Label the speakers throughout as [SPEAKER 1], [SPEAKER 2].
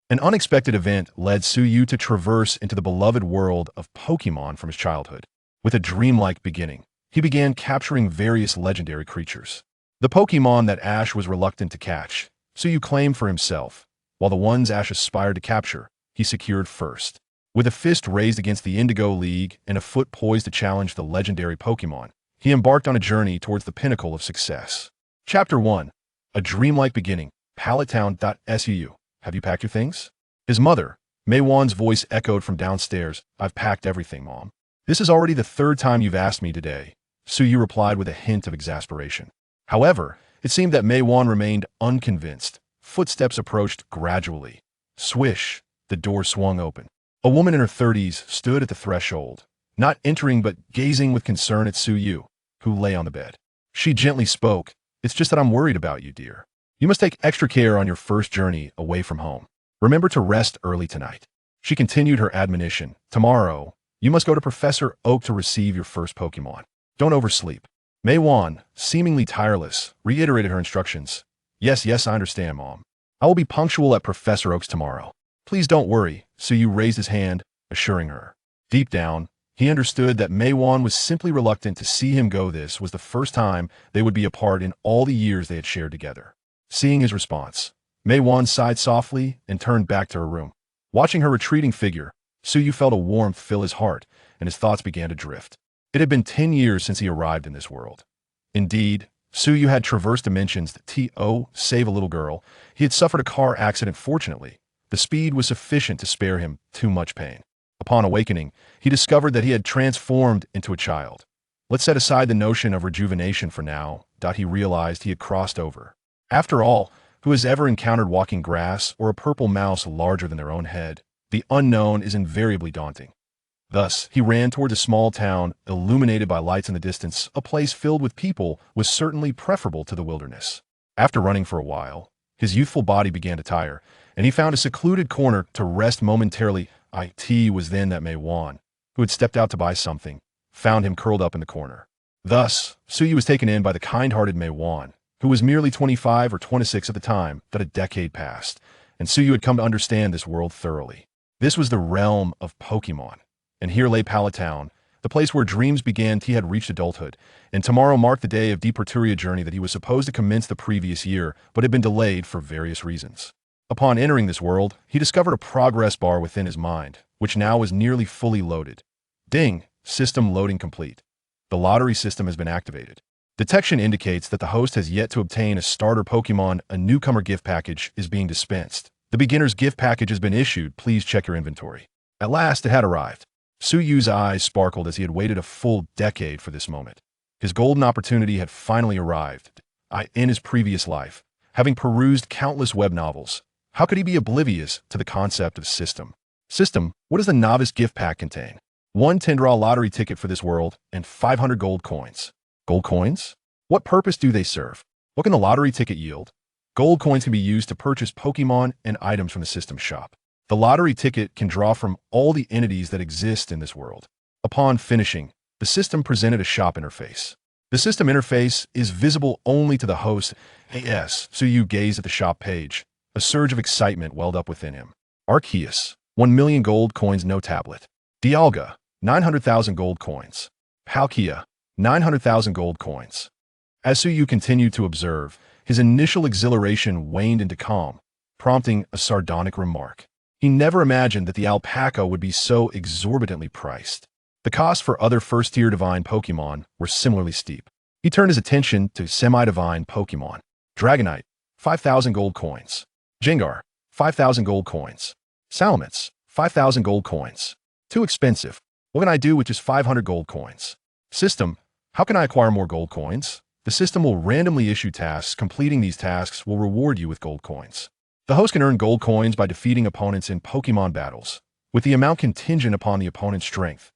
[SPEAKER 1] An unexpected event led Suyu to traverse into the beloved world of Pokemon from his childhood. With a dreamlike beginning, he began capturing various legendary creatures. The Pokemon that Ash was reluctant to catch, Suyu claimed for himself, while the ones Ash aspired to capture, he secured first. With a fist raised against the Indigo League and a foot poised to challenge the legendary Pokemon, he embarked on a journey towards the pinnacle of success. Chapter 1. A Dreamlike Beginning, Pallet. Have you packed your things? His mother, Mei Wan's voice echoed from downstairs. I've packed everything, Mom. This is already the third time you've asked me today, Suyu replied with a hint of exasperation. However, it seemed that Mei Wan remained unconvinced. Footsteps approached gradually. Swish, the door swung open. A woman in her 30s stood at the threshold, not entering but gazing with concern at Suyu, who lay on the bed. She gently spoke, It's just that I'm worried about you, dear. You must take extra care on your first journey away from home. Remember to rest early tonight. She continued her admonition. Tomorrow, you must go to Professor Oak to receive your first Pokemon. Don't oversleep. Mei Wan, seemingly tireless, reiterated her instructions. Yes, I understand, Mom. I will be punctual at Professor Oak's tomorrow. Please don't worry, Suyu raised his hand, assuring her. Deep down, he understood that Mei Wan was simply reluctant to see him go. This was the first time they would be apart in all the years they had shared together. Seeing his response, Mei Wan sighed softly and turned back to her room. Watching her retreating figure, Suyu felt a warmth fill his heart, and his thoughts began to drift. It had been 10 years since he arrived in this world. Indeed, Suyu had traversed dimensions to save a little girl. He had suffered a car accident. Fortunately, the speed was sufficient to spare him too much pain. Upon awakening, he discovered that he had transformed into a child. Let's set aside the notion of rejuvenation for now. He realized he had crossed over. After all, who has ever encountered walking grass or a purple mouse larger than their own head? The unknown is invariably daunting. Thus, he ran toward a small town, illuminated by lights in the distance. A place filled with people was certainly preferable to the wilderness. After running for a while, his youthful body began to tire, and he found a secluded corner to rest momentarily. It was then that Mei Wan, who had stepped out to buy something, found him curled up in the corner. Thus, Suyu was taken in by the kind-hearted Mei Wan, who was merely 25 or 26 at the time that a decade passed, and Suyu had come to understand this world thoroughly. This was the realm of Pokemon, and here lay Pallet Town, the place where dreams began. He had reached adulthood, and tomorrow marked the day of Departuria journey that he was supposed to commence the previous year, but had been delayed for various reasons. Upon entering this world, he discovered a progress bar within his mind, which now was nearly fully loaded. Ding! System loading complete. The lottery system has been activated. Detection indicates that the host has yet to obtain a starter Pokemon. A newcomer gift package is being dispensed. The beginner's gift package has been issued. Please check your inventory. At last, it had arrived. Suyu's eyes sparkled as he had waited a full decade for this moment. His golden opportunity had finally arrived. In his previous life, having perused countless web novels, how could he be oblivious to the concept of system? System, what does the novice gift pack contain? 1 10-draw lottery ticket for this world and 500 gold coins. Gold coins? What purpose do they serve? What can the lottery ticket yield? Gold coins can be used to purchase Pokemon and items from the system shop. The lottery ticket can draw from all the entities that exist in this world. Upon finishing, the system presented a shop interface. The system interface is visible only to the host. Suyu gazed at the shop page. A surge of excitement welled up within him. Arceus, 1 million gold coins, no tablet. Dialga, 900,000 gold coins. Palkia, 900,000 gold coins. As Suyu continued to observe, his initial exhilaration waned into calm, prompting a sardonic remark. He never imagined that the alpaca would be so exorbitantly priced. The costs for other first-tier divine Pokemon were similarly steep. He turned his attention to semi-divine Pokemon. Dragonite, 5,000 gold coins. Gengar, 5,000 gold coins. Salamence, 5,000 gold coins. Too expensive. What can I do with just 500 gold coins? System, how can I acquire more gold coins? The system will randomly issue tasks. Completing these tasks will reward you with gold coins. The host can earn gold coins by defeating opponents in Pokemon battles, with the amount contingent upon the opponent's strength.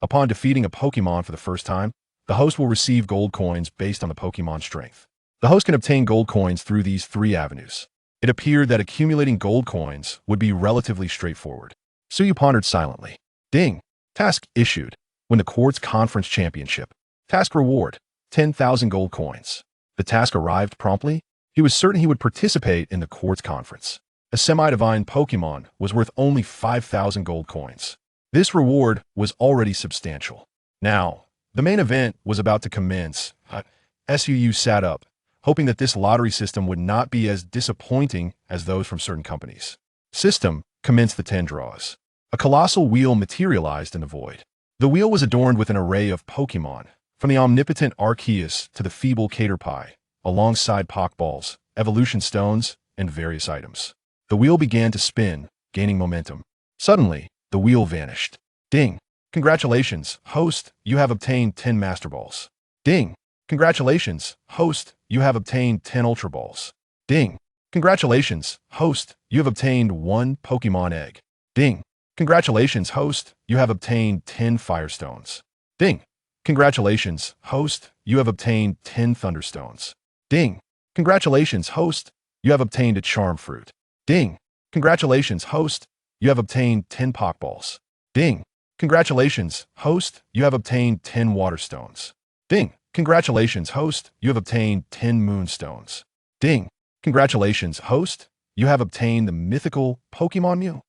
[SPEAKER 1] Upon defeating a Pokemon for the first time, the host will receive gold coins based on the Pokemon's strength. The host can obtain gold coins through these 3 avenues. It appeared that accumulating gold coins would be relatively straightforward. Suyu pondered silently. Ding! Task issued. Win the Quartz Conference Championship. Task reward, 10,000 gold coins. The task arrived promptly. He was certain he would participate in the Quartz Conference. a semi-divine Pokemon was worth only 5,000 gold coins. This reward was already substantial. Now, the main event was about to commence. Suyu sat up, hoping that this lottery system would not be as disappointing as those from certain companies. System commenced the 10 draws. A colossal wheel materialized in the void. The wheel was adorned with an array of Pokemon, from the omnipotent Arceus to the feeble Caterpie, alongside Pokeballs, evolution stones, and various items. The wheel began to spin, gaining momentum. Suddenly, the wheel vanished. Ding! Congratulations, host, you have obtained 10 Master Balls. Ding! Congratulations, host, you have obtained 10 Ultra Balls. Ding! Congratulations, host, you have obtained 1 Pokemon Egg. Ding! Congratulations, host, you have obtained 10 Firestones. Ding! Congratulations, host, you have obtained 10 Thunderstones. Ding! Congratulations, host, you have obtained a Charm Fruit. Ding! Congratulations, host, you have obtained 10 Pokeballs. Ding! Congratulations, host, you have obtained 10 Waterstones. Ding! Congratulations, host, you have obtained 10 Moonstones. Ding! Congratulations, host, you have obtained the mythical Pokemon Mew.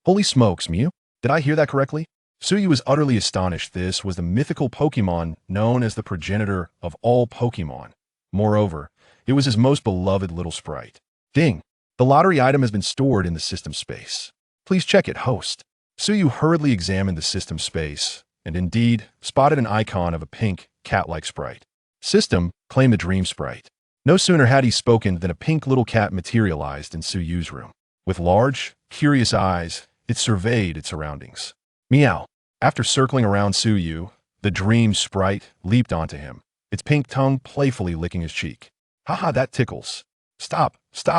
[SPEAKER 1] Holy smokes, Mew! Did I hear that correctly? Suyu was utterly astonished. This was the mythical Pokemon known as the progenitor of all Pokemon. Moreover, it was his most beloved little sprite. Ding! The lottery item has been stored in the system space. Please check it, host. Suyu hurriedly examined the system space, and indeed spotted an icon of a pink, cat-like sprite. System claimed the dream sprite. No sooner had he spoken than a pink little cat materialized in Suyu's room. With large, curious eyes, it surveyed its surroundings. Meow. After circling around Suyu, the dream sprite leaped onto him, its pink tongue playfully licking his cheek. Haha, that tickles. Stop,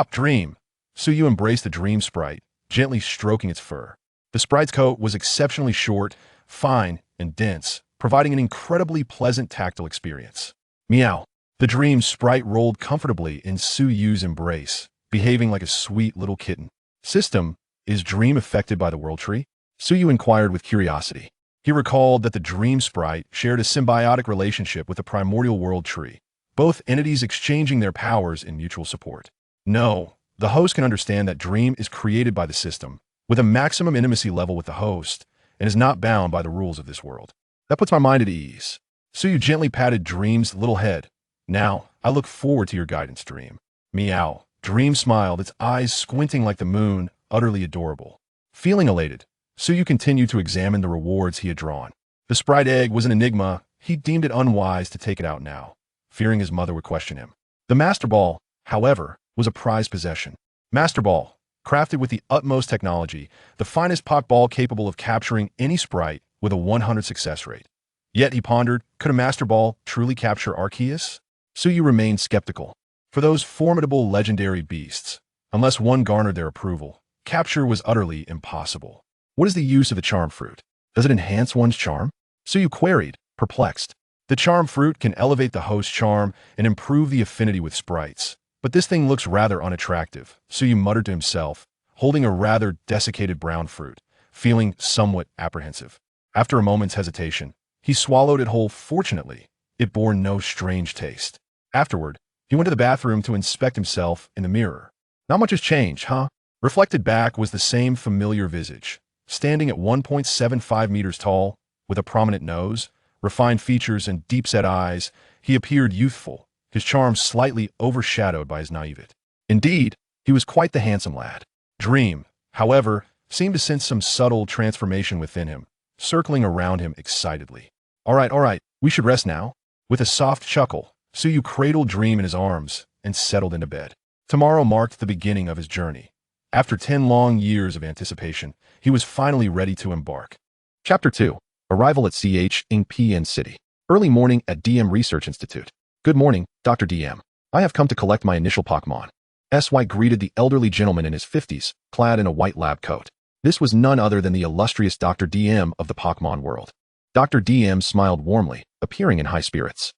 [SPEAKER 1] dream. Suyu embraced the dream sprite, gently stroking its fur. The sprite's coat was exceptionally short, fine, and dense, providing an incredibly pleasant tactile experience. Meow. The dream sprite rolled comfortably in Suyu's embrace, behaving like a sweet little kitten. System, is Dream affected by the World Tree? Suyu inquired with curiosity. He recalled that the Dream sprite shared a symbiotic relationship with the primordial World Tree, both entities exchanging their powers in mutual support. No, the host can understand that Dream is created by the system, with a maximum intimacy level with the host, and is not bound by the rules of this world. That puts my mind at ease. Suyu gently patted Dream's little head. Now, I look forward to your guidance, Dream. Meow. Dream smiled, its eyes squinting like the moon, utterly adorable. Feeling elated, Suyu continued to examine the rewards he had drawn. The sprite egg was an enigma. He deemed it unwise to take it out now, fearing his mother would question him. The Master Ball, however, was a prized possession. Master Ball, crafted with the utmost technology, the finest Pokeball capable of capturing any sprite with a 100 success rate. Yet, he pondered, could a Master Ball truly capture Arceus? Suyu remained skeptical. For those formidable legendary beasts, unless one garnered their approval, capture was utterly impossible. What is the use of the Charm Fruit? Does it enhance one's charm? Suyu queried, perplexed. The Charm Fruit can elevate the host's charm and improve the affinity with sprites. But this thing looks rather unattractive, Suyu muttered to himself, holding a rather desiccated brown fruit, feeling somewhat apprehensive. After a moment's hesitation, he swallowed it whole. Fortunately, it bore no strange taste. Afterward, he went to the bathroom to inspect himself in the mirror. Not much has changed, huh? Reflected back was the same familiar visage, standing at 1.75 meters tall, with a prominent nose, refined features, and deep-set eyes. He appeared youthful, his charm slightly overshadowed by his naivete. Indeed, he was quite the handsome lad. Dream, however, seemed to sense some subtle transformation within him, circling around him excitedly. All right, we should rest now. With a soft chuckle, Suyu cradled Dream in his arms and settled into bed. Tomorrow marked the beginning of his journey. After 10 long years of anticipation, he was finally ready to embark. Chapter 2. Arrival at Hualan City. Early morning at DM Research Institute. Good morning, Dr. DM. I have come to collect my initial Pokémon. SY greeted the elderly gentleman in his 50s, clad in a white lab coat. This was none other than the illustrious Dr. DM of the Pokémon world. Dr. DM smiled warmly, appearing in high spirits.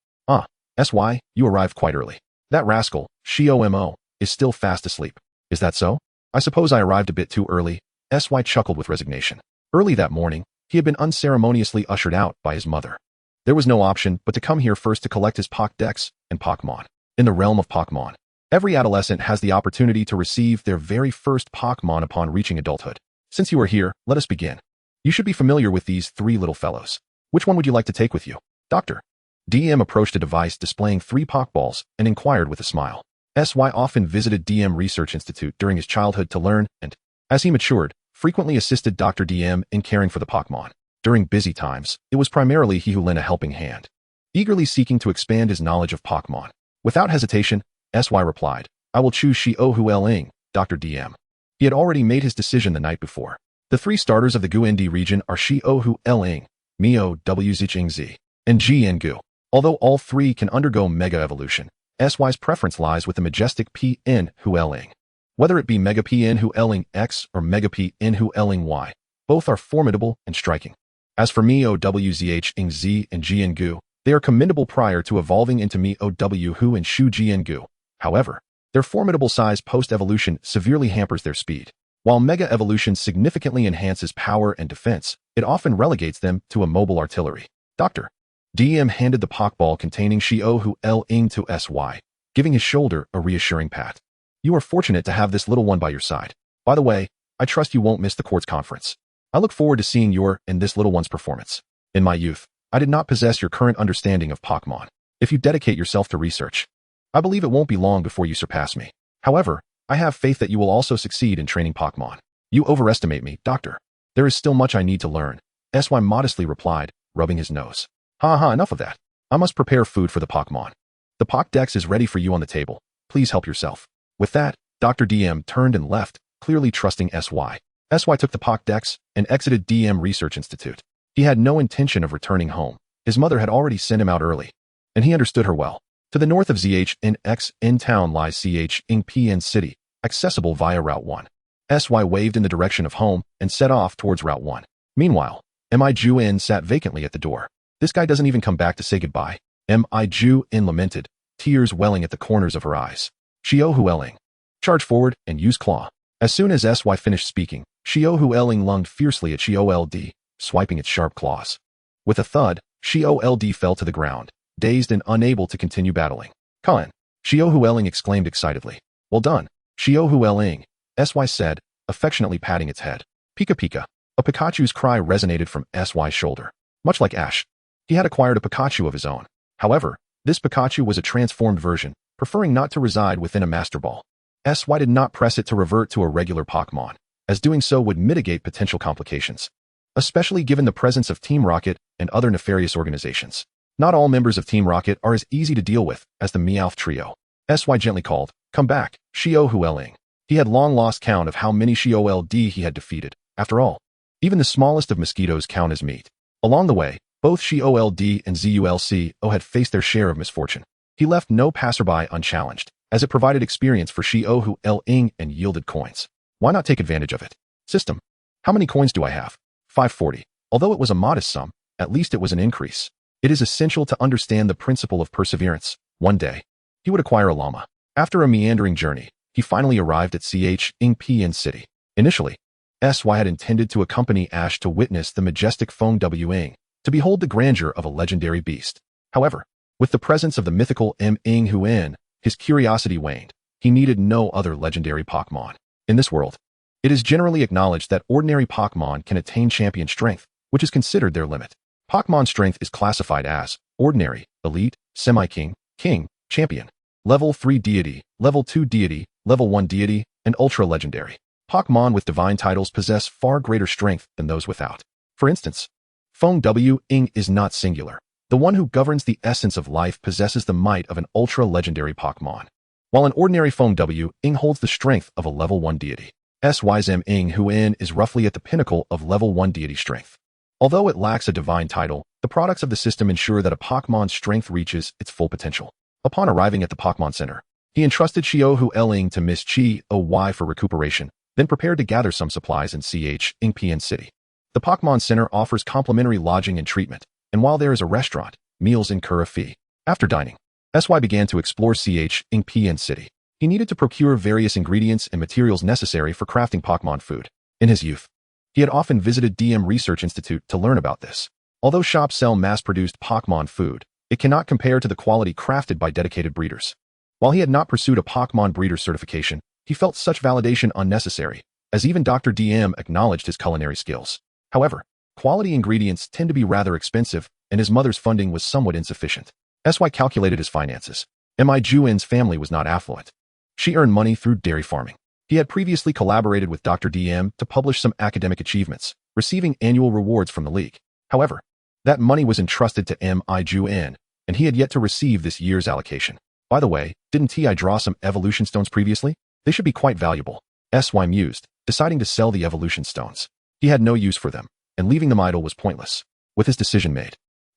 [SPEAKER 1] SY, you arrived quite early. That rascal, Xiaoming, is still fast asleep. Is that so? I suppose I arrived a bit too early. SY chuckled with resignation. Early that morning, he had been unceremoniously ushered out by his mother. There was no option but to come here first to collect his Pokédex and Pokémon. In the realm of Pokémon, Every adolescent has the opportunity to receive their very first Pokémon upon reaching adulthood. Since you are here, let us begin. You should be familiar with these three little fellows. Which one would you like to take with you? Dr. DM approached a device displaying 3 Pokeballs and inquired with a smile. SY often visited DM Research Institute during his childhood to learn and, as he matured, frequently assisted Dr. DM in caring for the Pokémon. During busy times, it was primarily he who lent a helping hand, eagerly seeking to expand his knowledge of Pokémon. Without hesitation, SY replied, "I will choose Hualan, Dr. DM." He had already made his decision the night before. The 3 starters of the Guindi region are Hualan, Mio Wzhingzi, and Jian. Although all 3 can undergo Mega Evolution, SY's preference lies with the majestic PN Hualang. Whether it be Mega PN Hualang X or Mega PN Hualang Y, both are formidable and striking. As for Mio Wzhingzi and Jian, they are commendable prior to evolving into Mio W Hu and Shu Jian. However, their formidable size post-evolution severely hampers their speed. While Mega Evolution significantly enhances power and defense, it often relegates them to a mobile artillery. Dr. DM handed the Pokeball containing Hualang to SY, giving his shoulder a reassuring pat. "You are fortunate to have this little one by your side. By the way, I trust you won't miss the court's conference. I look forward to seeing your and this little one's performance. In my youth, I did not possess your current understanding of Pokémon. If you dedicate yourself to research, I believe it won't be long before you surpass me. However, I have faith that you will also succeed in training Pokémon." "You overestimate me, Doctor. There is still much I need to learn," SY modestly replied, rubbing his nose. Enough of that. I must prepare food for the Pokémon. The Pokédex is ready for you on the table. Please help yourself." With that, Dr. DM turned and left, clearly trusting SY. SY took the Pokédex and exited DM Research Institute. He had no intention of returning home. His mother had already sent him out early, and he understood her well. To the north of ZHNX in town lies CHNPN City, accessible via Route 1. SY waved in the direction of home and set off towards Route 1. Meanwhile, Mi Juin sat vacantly at the door. "This guy doesn't even come back to say goodbye." Mi Juin lamented, tears welling at the corners of her eyes. Hualang. Charge forward and use claw. As soon as SY finished speaking, Hualang lunged fiercely at Shold, swiping its sharp claws. With a thud, Shold fell to the ground, dazed and unable to continue battling. "Canon!" Hualang exclaimed excitedly. "Well done, Hualang," SY said, affectionately patting its head. "Pika Pika." A Pikachu's cry resonated from SY's shoulder. Much like Ash, he had acquired a Pikachu of his own. However, this Pikachu was a transformed version, preferring not to reside within a Master Ball. SY did not press it to revert to a regular Pokémon, as doing so would mitigate potential complications, especially given the presence of Team Rocket and other nefarious organizations. Not all members of Team Rocket are as easy to deal with as the Meowth trio. SY gently called, "Come back, Hualang." He had long lost count of how many Shold he had defeated. After all, even the smallest of mosquitoes count as meat. Along the way, both Shold and Zulco had faced their share of misfortune. He left no passerby unchallenged, as it provided experience for Hualang and yielded coins. Why not take advantage of it? System. How many coins do I have? 540. Although it was a modest sum, at least it was an increase. It is essential to understand the principle of perseverance. One day, he would acquire a llama. After a meandering journey, he finally arrived at CHNPN City. Initially, SY had intended to accompany Ash to witness the majestic Feng Wing, to behold the grandeur of a legendary beast. However, with the presence of the mythical Ming Huan, his curiosity waned. He needed no other legendary Pokémon. In this world, it is generally acknowledged that ordinary Pokémon can attain champion strength, which is considered their limit. Pokémon strength is classified as ordinary, elite, semi-king, king, champion, level 3 deity, level 2 deity, level 1 deity, and ultra legendary. Pokémon with divine titles possess far greater strength than those without. For instance, Feng Wing is not singular. The one who governs the essence of life possesses the might of an ultra legendary Pokémon, while an ordinary Feng Wing holds the strength of a level 1 deity. SY's Ming Huan is roughly at the pinnacle of level 1 deity strength. Although it lacks a divine title, the products of the system ensure that a Pokémon's strength reaches its full potential. Upon arriving at the Pokémon Center, he entrusted Hualang to Miss Chi-Oy for recuperation, then prepared to gather some supplies in CHNPN City. The Pokémon Center offers complimentary lodging and treatment, and while there is a restaurant, meals incur a fee. After dining, SY began to explore CHNPN City. He needed to procure various ingredients and materials necessary for crafting Pokémon food. In his youth, he had often visited DM Research Institute to learn about this. Although shops sell mass-produced Pokémon food, it cannot compare to the quality crafted by dedicated breeders. While he had not pursued a Pokémon breeder certification, he felt such validation unnecessary, as even Dr. DM acknowledged his culinary skills. However, quality ingredients tend to be rather expensive, and his mother's funding was somewhat insufficient. SY calculated his finances. Mi Juin's family was not affluent. She earned money through dairy farming. He had previously collaborated with Dr. DM to publish some academic achievements, receiving annual rewards from the league. However, that money was entrusted to Mi Juin, and he had yet to receive this year's allocation. By the way, didn't Ti draw some evolution stones previously? They should be quite valuable. SY mused, deciding to sell the evolution stones. He had no use for them, and leaving them idle was pointless. With his decision made,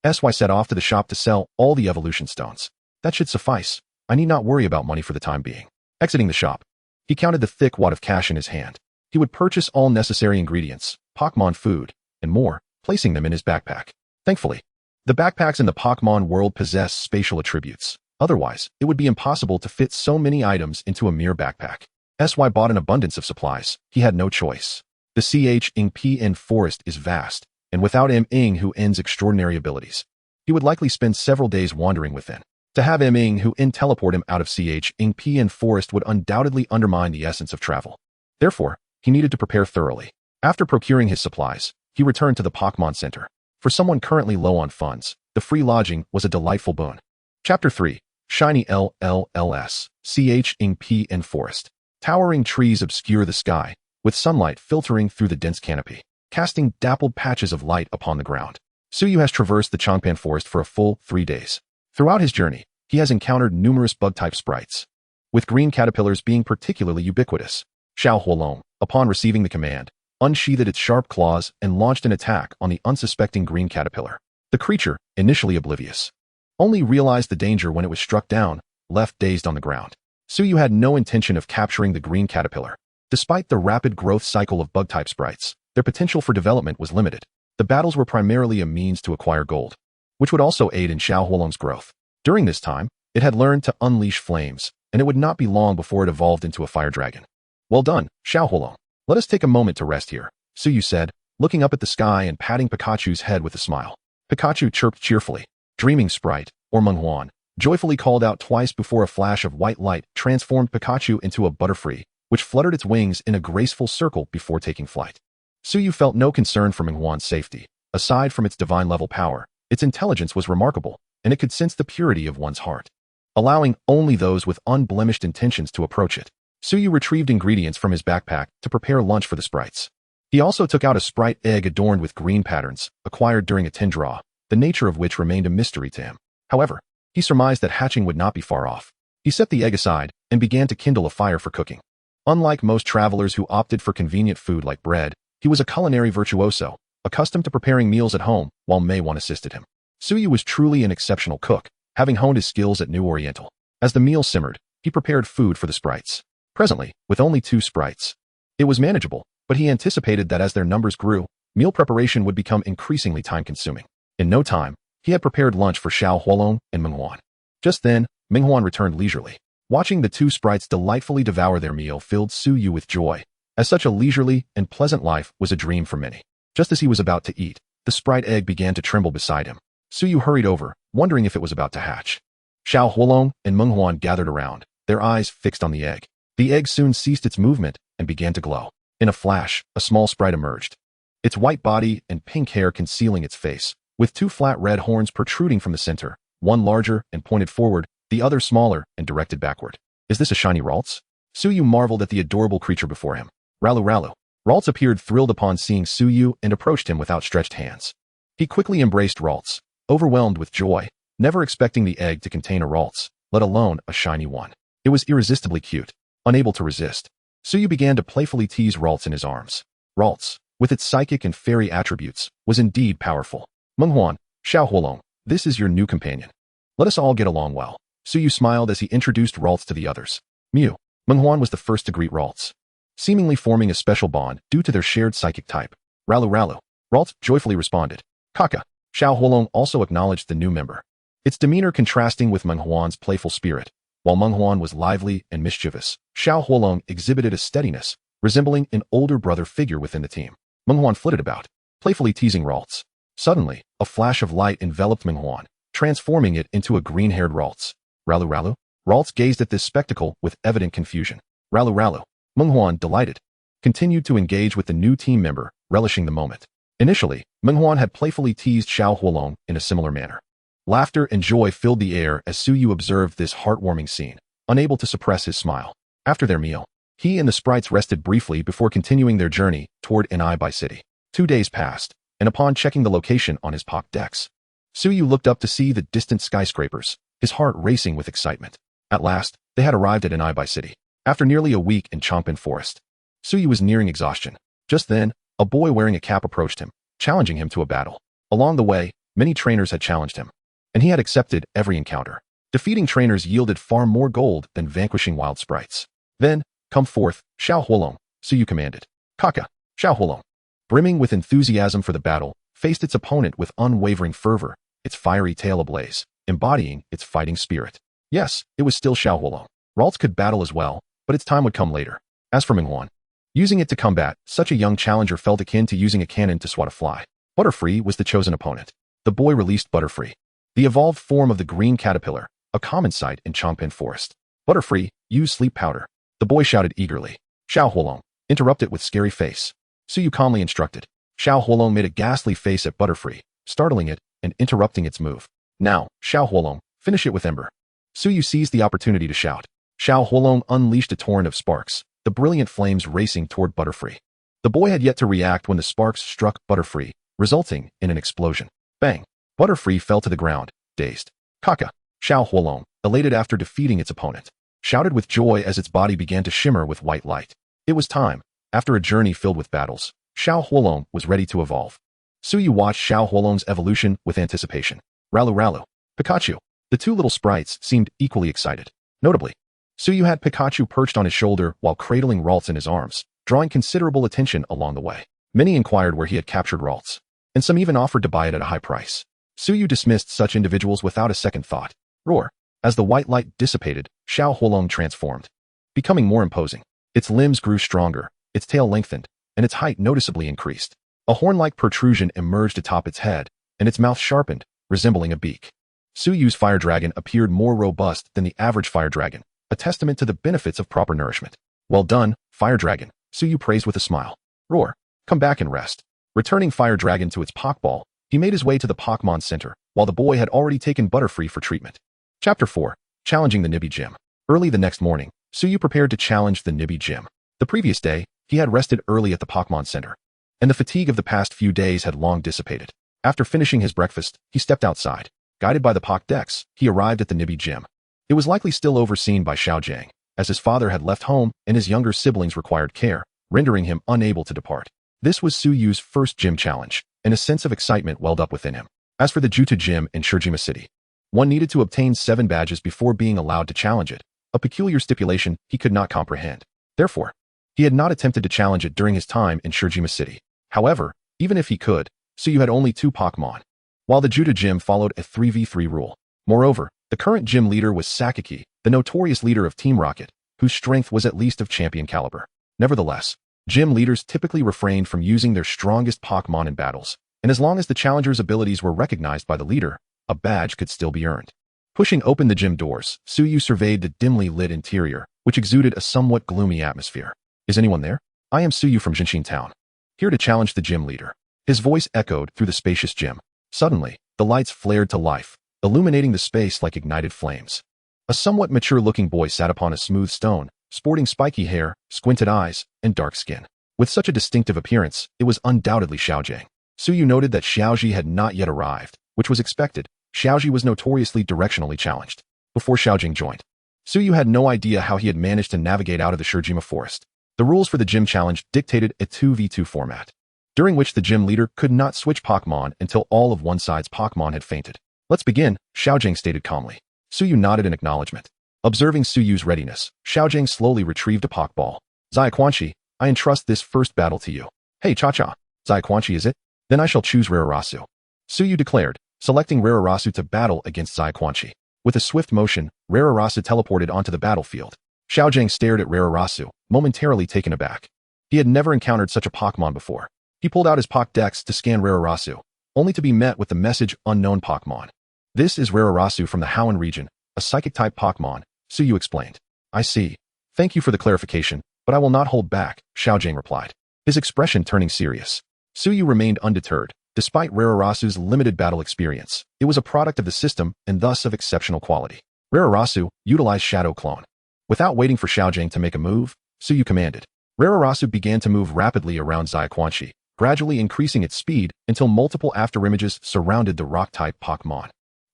[SPEAKER 1] SY set off to the shop to sell all the evolution stones. That should suffice. I need not worry about money for the time being. Exiting the shop, he counted the thick wad of cash in his hand. He would purchase all necessary ingredients, Pokémon food, and more, placing them in his backpack. Thankfully, the backpacks in the Pokémon world possess spatial attributes. Otherwise, it would be impossible to fit so many items into a mere backpack. SY bought an abundance of supplies. He had no choice. The Xiaoming forest is vast, and without Huang's extraordinary abilities, he would likely spend several days wandering within. To have Huang teleport him out of Xiaoming forest would undoubtedly undermine the essence of travel. Therefore, he needed to prepare thoroughly. After procuring his supplies, he returned to the Pokémon Center. For someone currently low on funds, the free lodging was a delightful boon. Chapter 3. Shiny LLLS. Xiaoming forest. Towering trees obscure the sky, with sunlight filtering through the dense canopy, casting dappled patches of light upon the ground. Suyu has traversed the Changpan forest for a full 3 days. Throughout his journey, he has encountered numerous bug-type sprites, with green caterpillars being particularly ubiquitous. Hualan, upon receiving the command, unsheathed its sharp claws and launched an attack on the unsuspecting green caterpillar. The creature, initially oblivious, only realized the danger when it was struck down, left dazed on the ground. Suyu had no intention of capturing the green caterpillar. Despite the rapid growth cycle of bug-type sprites, their potential for development was limited. The battles were primarily a means to acquire gold, which would also aid in Hualan's growth. During this time, it had learned to unleash flames, and it would not be long before it evolved into a fire dragon. Well done, Hualan. Let us take a moment to rest here, Suyu said, looking up at the sky and patting Pikachu's head with a smile. Pikachu chirped cheerfully. Dreaming Sprite, or Menghuan, joyfully called out twice before a flash of white light transformed Pikachu into a butterfree, which fluttered its wings in a graceful circle before taking flight. Suyu felt no concern for Menghuan's safety. Aside from its divine-level power, its intelligence was remarkable, and it could sense the purity of one's heart, allowing only those with unblemished intentions to approach it. Suyu retrieved ingredients from his backpack to prepare lunch for the sprites. He also took out a sprite egg adorned with green patterns, acquired during a tin draw, the nature of which remained a mystery to him. However, he surmised that hatching would not be far off. He set the egg aside and began to kindle a fire for cooking. Unlike most travelers who opted for convenient food like bread, he was a culinary virtuoso, accustomed to preparing meals at home, while Meiwan assisted him. Suyu was truly an exceptional cook, having honed his skills at New Oriental. As the meal simmered, he prepared food for the sprites. Presently, with only 2 sprites, it was manageable, but he anticipated that as their numbers grew, meal preparation would become increasingly time-consuming. In no time, he had prepared lunch for Hualan and Menghuan. Just then, Menghuan returned leisurely. Watching the 2 sprites delightfully devour their meal filled Suyu with joy, as such a leisurely and pleasant life was a dream for many. Just as he was about to eat, the sprite egg began to tremble beside him. Suyu hurried over, wondering if it was about to hatch. Hualan and Menghuan gathered around, their eyes fixed on the egg. The egg soon ceased its movement and began to glow. In a flash, a small sprite emerged, its white body and pink hair concealing its face, with 2 flat red horns protruding from the center, one larger and pointed forward, the other smaller and directed backward. Is this a shiny Ralts? Suyu marveled at the adorable creature before him. Ralu. Ralts appeared thrilled upon seeing Suyu and approached him with outstretched hands. He quickly embraced Ralts, overwhelmed with joy, never expecting the egg to contain a Ralts, let alone a shiny one. It was irresistibly cute. Unable to resist, Suyu began to playfully tease Ralts in his arms. Ralts, with its psychic and fairy attributes, was indeed powerful. Menghuan, Hualan, this is your new companion. Let us all get along well. Suyu smiled as he introduced Ralts to the others. Mew. Menghuan was the first to greet Ralts, seemingly forming a special bond due to their shared psychic type. Ralu. Ralts joyfully responded. Kaka. Hualan also acknowledged the new member, its demeanor contrasting with Menghuan's playful spirit. While Menghuan was lively and mischievous, Hualan exhibited a steadiness, resembling an older brother figure within the team. Menghuan flitted about, playfully teasing Ralts. Suddenly, a flash of light enveloped Menghuan, transforming it into a green-haired Ralts. Ralu. Ralts gazed at this spectacle with evident confusion. Ralu. Menghuan, delighted, continued to engage with the new team member, relishing the moment. Initially, Menghuan had playfully teased Xiao Hualong in a similar manner. Laughter and joy filled the air as Suyu observed this heartwarming scene, unable to suppress his smile. After their meal, he and the sprites rested briefly before continuing their journey toward Bai City. 2 days passed, and upon checking the location on his Pokédex, Suyu looked up to see the distant skyscrapers, his heart racing with excitement. At last, they had arrived at Bai City. After nearly a week in Chongping Forest, Suyu was nearing exhaustion. Just then, a boy wearing a cap approached him, challenging him to a battle. Along the way, many trainers had challenged him, and he had accepted every encounter. Defeating trainers yielded far more gold than vanquishing wild sprites. Then, come forth, Xiao Hualong, Suyu commanded. Kaka, Xiao Hualong, brimming with enthusiasm for the battle, faced its opponent with unwavering fervor, its fiery tail ablaze, embodying its fighting spirit. Yes, it was still Xiao Hualong. Ralts could battle as well, but its time would come later. As for Menghuan, using it to combat, such a young challenger felt akin to using a cannon to swat a fly. Butterfree was the chosen opponent. The boy released Butterfree, the evolved form of the green caterpillar, a common sight in Chongping Forest. Butterfree, use sleep powder. The boy shouted eagerly. Xiao Hualong, interrupt it with scary face. Suyu calmly instructed. Xiao Hualong made a ghastly face at Butterfree, startling it and interrupting its move. Now, Xiao Hualong, finish it with Ember. Suyu seized the opportunity to shout. Xiao Hualong unleashed a torrent of sparks, the brilliant flames racing toward Butterfree. The boy had yet to react when the sparks struck Butterfree, resulting in an explosion. Bang! Butterfree fell to the ground, dazed. Kaka, Xiao Hualong, elated after defeating its opponent, shouted with joy as its body began to shimmer with white light. It was time. After a journey filled with battles, Xiao Hualong was ready to evolve. Suyu watched Xiao Hualong's evolution with anticipation. Ralu, Pikachu. The two little sprites seemed equally excited. Notably, Suyu had Pikachu perched on his shoulder while cradling Ralts in his arms, drawing considerable attention along the way. Many inquired where he had captured Ralts, and some even offered to buy it at a high price. Suyu dismissed such individuals without a second thought. Roar. As the white light dissipated, Xiao Hualong transformed, becoming more imposing. Its limbs grew stronger, its tail lengthened, and its height noticeably increased. A horn-like protrusion emerged atop its head, and its mouth sharpened, resembling a beak. Suyu's fire dragon appeared more robust than the average fire dragon, a testament to the benefits of proper nourishment. Well done, fire dragon, Suyu praised with a smile. Roar. Come back and rest. Returning fire dragon to its Pokeball, he made his way to the Pokémon Center, while the boy had already taken Butterfree for treatment. Chapter 4. Challenging the Nibby Gym. Early the next morning, Suyu prepared to challenge the Nibby Gym. The previous day, he had rested early at the Pokémon Center, and the fatigue of the past few days had long dissipated. After finishing his breakfast, he stepped outside. Guided by the Pokédex, he arrived at the Nibby Gym. It was likely still overseen by Xiaojang, as his father had left home and his younger siblings required care, rendering him unable to depart. This was Suyu's first gym challenge, and a sense of excitement welled up within him. As for the Godhood Gym in Shijima City, one needed to obtain 7 badges before being allowed to challenge it, a peculiar stipulation he could not comprehend. Therefore, he had not attempted to challenge it during his time in Shijima City. However, even if he could, Suyu had only 2 Pokémon, while the Godhood Gym followed a 3v3 rule. Moreover, the current gym leader was Sakaki, the notorious leader of Team Rocket, whose strength was at least of champion caliber. Nevertheless, gym leaders typically refrained from using their strongest Pokémon in battles, and as long as the challenger's abilities were recognized by the leader, a badge could still be earned. Pushing open the gym doors, Suyu surveyed the dimly lit interior, which exuded a somewhat gloomy atmosphere. Is anyone there? I am Suyu from Jinshin Town, here to challenge the gym leader. His voice echoed through the spacious gym. Suddenly, the lights flared to life, illuminating the space like ignited flames. A somewhat mature-looking boy sat upon a smooth stone, sporting spiky hair, squinted eyes, and dark skin. With such a distinctive appearance, it was undoubtedly Xiaojang. Suyu noted that Xiaoji had not yet arrived, which was expected. Xiaoji was notoriously directionally challenged. Before Xiaojing joined, Suyu had no idea how he had managed to navigate out of the Shijima Forest. The rules for the gym challenge dictated a 2v2 format, during which the gym leader could not switch Pokémon until all of one side's Pokémon had fainted. Let's begin, Xiaojang stated calmly. Suyu nodded in acknowledgement. Observing Suyu's readiness, Xiaojang slowly retrieved a Pokeball. Xiaquanqi, I entrust this first battle to you. Hey Cha-Cha, Xiaquanqi is it? Then I shall choose Rararasu. Suyu declared, selecting Rararasu to battle against Xiaquanqi. With a swift motion, Rararasu teleported onto the battlefield. Xiaojang stared at Rararasu, momentarily taken aback. He had never encountered such a Pokémon before. He pulled out his Pokédex to scan Rararasu, only to be met with the message unknown Pokémon. This is Rararasu from the Hualan region, a psychic-type Pokémon, Suyu explained. I see. Thank you for the clarification, but I will not hold back, Xiaojing replied, his expression turning serious. Suyu remained undeterred. Despite Rararasu's limited battle experience, it was a product of the system and thus of exceptional quality. Rararasu utilized Shadow Clone. Without waiting for Xiaojing to make a move, Suyu commanded. Rararasu began to move rapidly around Xiaquanxi, gradually increasing its speed until multiple afterimages surrounded the rock-type Pokémon.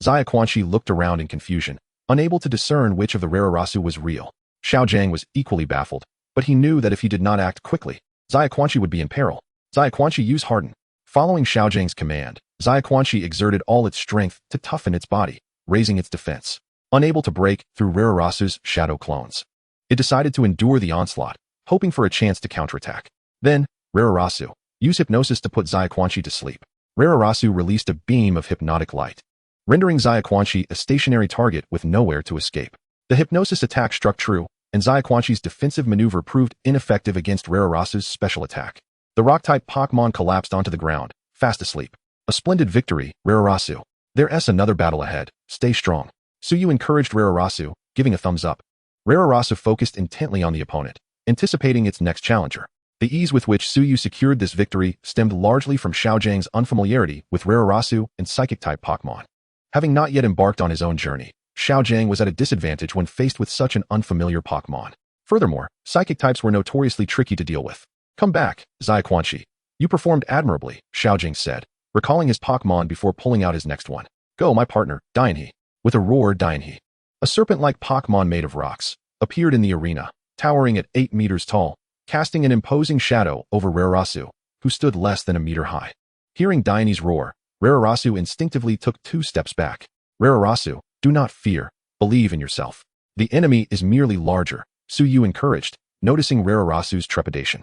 [SPEAKER 1] Xiaquanxi looked around in confusion, unable to discern which of the Rararasu was real. Xiaojing was equally baffled, but he knew that if he did not act quickly, Xiaquanxi would be in peril. Xiaquanxi used Harden. Following Xiaojing's command, Xiaquanxi exerted all its strength to toughen its body, raising its defense. Unable to break through Rararasu's shadow clones, it decided to endure the onslaught, hoping for a chance to counterattack. Then, Rararasu used hypnosis to put Xiaquanxi to sleep. Rararasu released a beam of hypnotic light, rendering Xiaquanxi a stationary target with nowhere to escape. The hypnosis attack struck true, and Xiaquanxi's defensive maneuver proved ineffective against Rararasu's special attack. The rock-type Pokémon collapsed onto the ground, fast asleep. A splendid victory, Rararasu. There's another battle ahead. Stay strong. Suyu encouraged Rararasu, giving a thumbs up. Rararasu focused intently on the opponent, anticipating its next challenger. The ease with which Suyu secured this victory stemmed largely from Xiaojing's unfamiliarity with Rararasu and Psychic-type Pokémon. Having not yet embarked on his own journey, Xiaojing was at a disadvantage when faced with such an unfamiliar Pokémon. Furthermore, Psychic types were notoriously tricky to deal with. Come back, Xiaquanxi. You performed admirably, Xiaojing said, recalling his Pokémon before pulling out his next one. Go, my partner, Dianhe. With a roar, Dianhe, a serpent-like Pokémon made of rocks, appeared in the arena, towering at 8 meters tall, casting an imposing shadow over Rararasu, who stood less than a meter high. Hearing Dianhe's roar, Rararasu instinctively took 2 steps back. Rararasu, do not fear, believe in yourself. The enemy is merely larger, Suyu encouraged, noticing Rararasu's trepidation.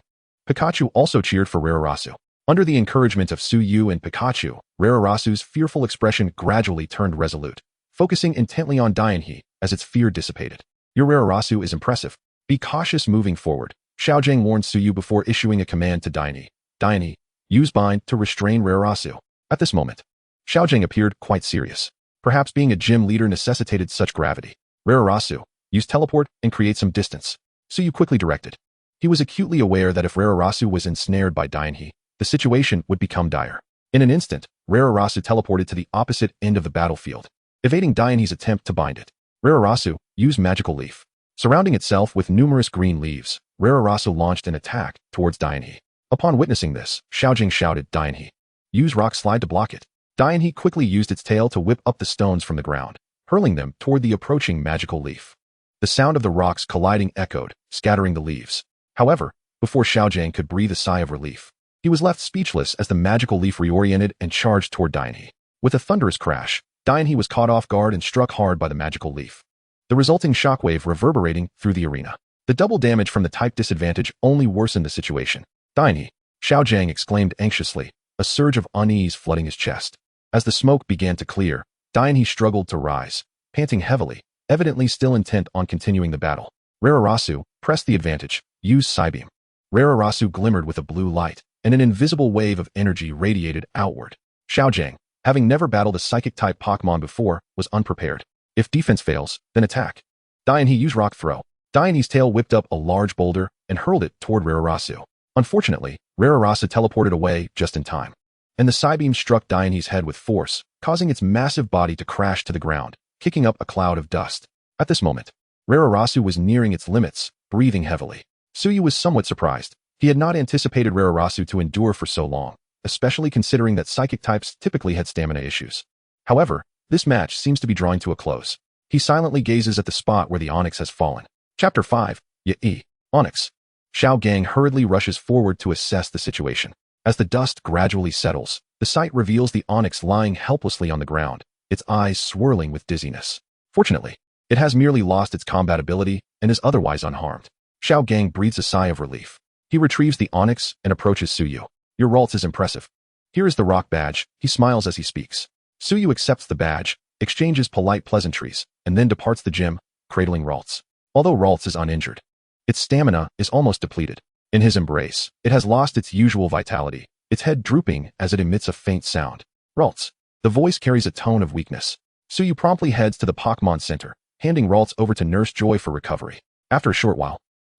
[SPEAKER 1] Pikachu also cheered for Rararasu. Under the encouragement of Suyu and Pikachu, Rararasu's fearful expression gradually turned resolute, focusing intently on Dianhe as its fear dissipated. Your Rararasu is impressive. Be cautious moving forward, Xiaojing warned Suyu before issuing a command to Dianhe. Dianhe, use Bind to restrain Rararasu. At this moment, Xiaojing appeared quite serious. Perhaps being a gym leader necessitated such gravity. Rararasu, use Teleport and create some distance, Suyu quickly directed. He was acutely aware that if Rararasu was ensnared by Dianhe, the situation would become dire. In an instant, Rararasu teleported to the opposite end of the battlefield, evading Dianhe's attempt to bind it. Rararasu used Magical Leaf. Surrounding itself with numerous green leaves, Rararasu launched an attack towards Dianhe. Upon witnessing this, Xiaojing shouted, Dianhe, use Rock Slide to block it. Dianhe quickly used its tail to whip up the stones from the ground, hurling them toward the approaching Magical Leaf. The sound of the rocks colliding echoed, scattering the leaves. However, before Xiaojing could breathe a sigh of relief, he was left speechless as the Magical Leaf reoriented and charged toward Dianhe. With a thunderous crash, Dianhe was caught off guard and struck hard by the Magical Leaf, the resulting shockwave reverberating through the arena. The double damage from the type disadvantage only worsened the situation. Dianhe, Xiaojing exclaimed anxiously, a surge of unease flooding his chest. As the smoke began to clear, Dianhe struggled to rise, panting heavily, evidently still intent on continuing the battle. Rararasu pressed the advantage, used Psybeam. Rararasu glimmered with a blue light, and an invisible wave of energy radiated outward. Xiaojing, having never battled a Psychic-type Pokémon before, was unprepared. If defense fails, then attack. Dianhe used Rock Throw. Dianhe's tail whipped up a large boulder and hurled it toward Rararasu. Unfortunately, Rararasu teleported away just in time, and the Psybeam struck Dianhe's head with force, causing its massive body to crash to the ground, kicking up a cloud of dust. At this moment, Rararasu was nearing its limits, breathing heavily. Suyu was somewhat surprised. He had not anticipated Rararasu to endure for so long, especially considering that Psychic types typically had stamina issues. However, this match seems to be drawing to a close. He silently gazes at the spot where the Onyx has fallen. Chapter 5, Yi, Onyx. Xiaojing hurriedly rushes forward to assess the situation. As the dust gradually settles, the sight reveals the Onyx lying helplessly on the ground, its eyes swirling with dizziness. Fortunately, it has merely lost its combat ability and is otherwise unharmed. Xiaojing breathes a sigh of relief. He retrieves the Onyx and approaches Suyu. Your Ralts is impressive. Here is the rock badge. He smiles as he speaks. Suyu accepts the badge, exchanges polite pleasantries, and then departs the gym, cradling Ralts. Although Ralts is uninjured, its stamina is almost depleted. In his embrace, it has lost its usual vitality, its head drooping as it emits a faint sound. Ralts. The voice carries a tone of weakness. Suyu promptly heads to the Pokémon Center, handing Ralts over to Nurse Joy for recovery. After a short while,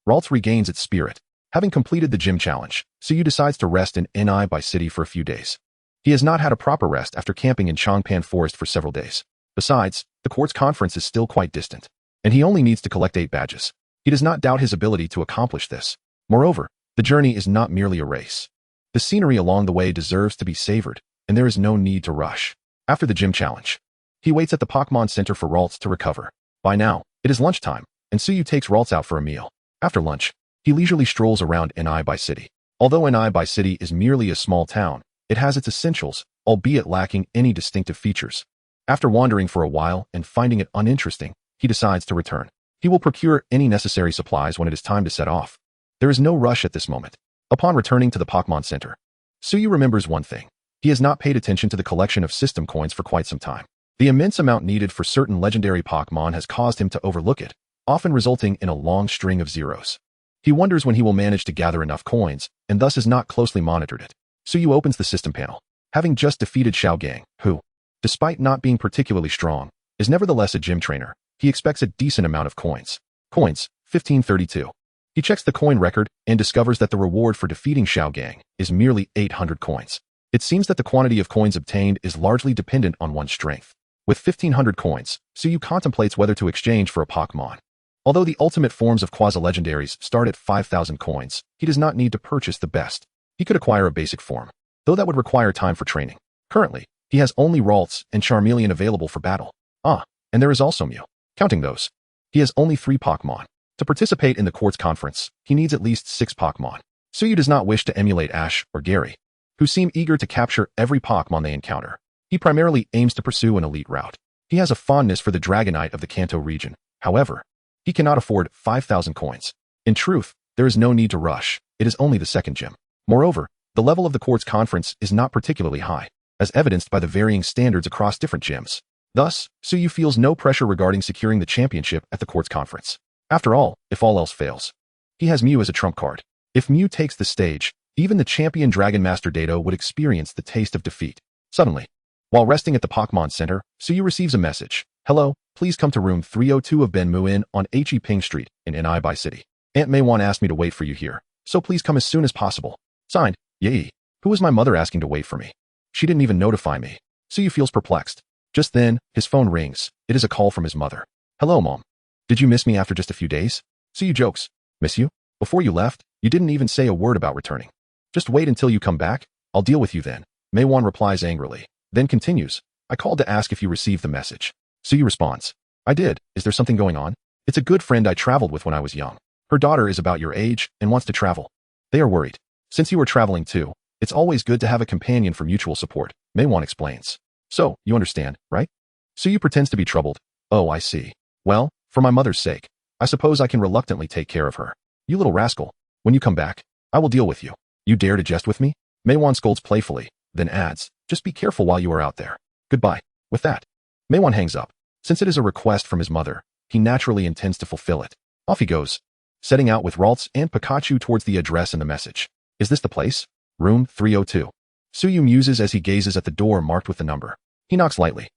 [SPEAKER 1] Ralts regains its spirit. Having completed the gym challenge, Suyu decides to rest in Ni City for a few days. He has not had a proper rest after camping in Changpan Forest for several days. Besides, the court's conference is still quite distant, and he only needs to collect 8 badges. He does not doubt his ability to accomplish this. Moreover, the journey is not merely a race. The scenery along the way deserves to be savored, and there is no need to rush. After the gym challenge, he waits at the Pokémon Center for Ralts to recover. By now, it is lunchtime, and Suyu takes Ralts out for a meal. After lunch, he leisurely strolls around Ni City. Although Ni City is merely a small town, it has its essentials, albeit lacking any distinctive features. After wandering for a while and finding it uninteresting, he decides to return. He will procure any necessary supplies when it is time to set off. There is no rush at this moment. Upon returning to the Pokémon Center, Suyu remembers one thing. He has not paid attention to the collection of system coins for quite some time. The immense amount needed for certain legendary Pokémon has caused him to overlook it, often resulting in a long string of zeros. He wonders when he will manage to gather enough coins, and thus has not closely monitored it. Suyu opens the system panel. Having just defeated Xiaoming, who, despite not being particularly strong, is nevertheless a gym trainer, he expects a decent amount of coins. Coins, 1532. He checks the coin record and discovers that the reward for defeating Xiaoming is merely 800 coins. It seems that the quantity of coins obtained is largely dependent on one's strength. With 1500 coins, Suyu contemplates whether to exchange for a Pokémon. Although the ultimate forms of quasi-legendaries start at 5,000 coins, he does not need to purchase the best. He could acquire a basic form, though that would require time for training. Currently, he has only Ralts and Charmeleon available for battle. And there is also Mew. Counting those, he has only 3 Pokémon. To participate in the court's conference, he needs at least 6 Pokémon. Suyu does not wish to emulate Ash or Gary, who seem eager to capture every Pokémon they encounter. He primarily aims to pursue an elite route. He has a fondness for the Dragonite of the Kanto region. However, he cannot afford 5,000 coins. In truth, there is no need to rush. It is only the second gym. Moreover, the level of the court's conference is not particularly high, as evidenced by the varying standards across different gyms. Thus, Suyu feels no pressure regarding securing the championship at the court's conference. After all, if all else fails, he has Mew as a trump card. If Mew takes the stage, even the champion Dragon Master Dato would experience the taste of defeat. Suddenly, while resting at the Pokémon Center, Suyu receives a message. Hello, please come to room 302 of Ben Muin on He Ping Street in Ni City. Aunt Meiwan asked me to wait for you here, so please come as soon as possible. Signed, Yi. Who was my mother asking to wait for me? She didn't even notify me. Suyu feels perplexed. Just then, his phone rings. It is a call from his mother. Hello, Mom. Did you miss me after just a few days? Suyu jokes. Miss you? Before you left, you didn't even say a word about returning. Just wait until you come back. I'll deal with you then. Meiwan replies angrily, then continues. I called to ask if you received the message. Suyu responds. I did. Is there something going on? It's a good friend I traveled with when I was young. Her daughter is about your age and wants to travel. They are worried. Since you are traveling too, it's always good to have a companion for mutual support, Meiwan explains. So, you understand, right? Suyu pretends to be troubled. Oh, I see. Well, for my mother's sake, I suppose I can reluctantly take care of her. You little rascal. When you come back, I will deal with you. You dare to jest with me? Meiwan scolds playfully, then adds, just be careful while you are out there. Goodbye. With that, Meiwan hangs up. Since it is a request from his mother, he naturally intends to fulfill it. Off he goes, setting out with Ralts and Pok&eacute towards the address in the message. Is this the place? Room 302. Suyu muses as he gazes at the door marked with the number. He knocks lightly.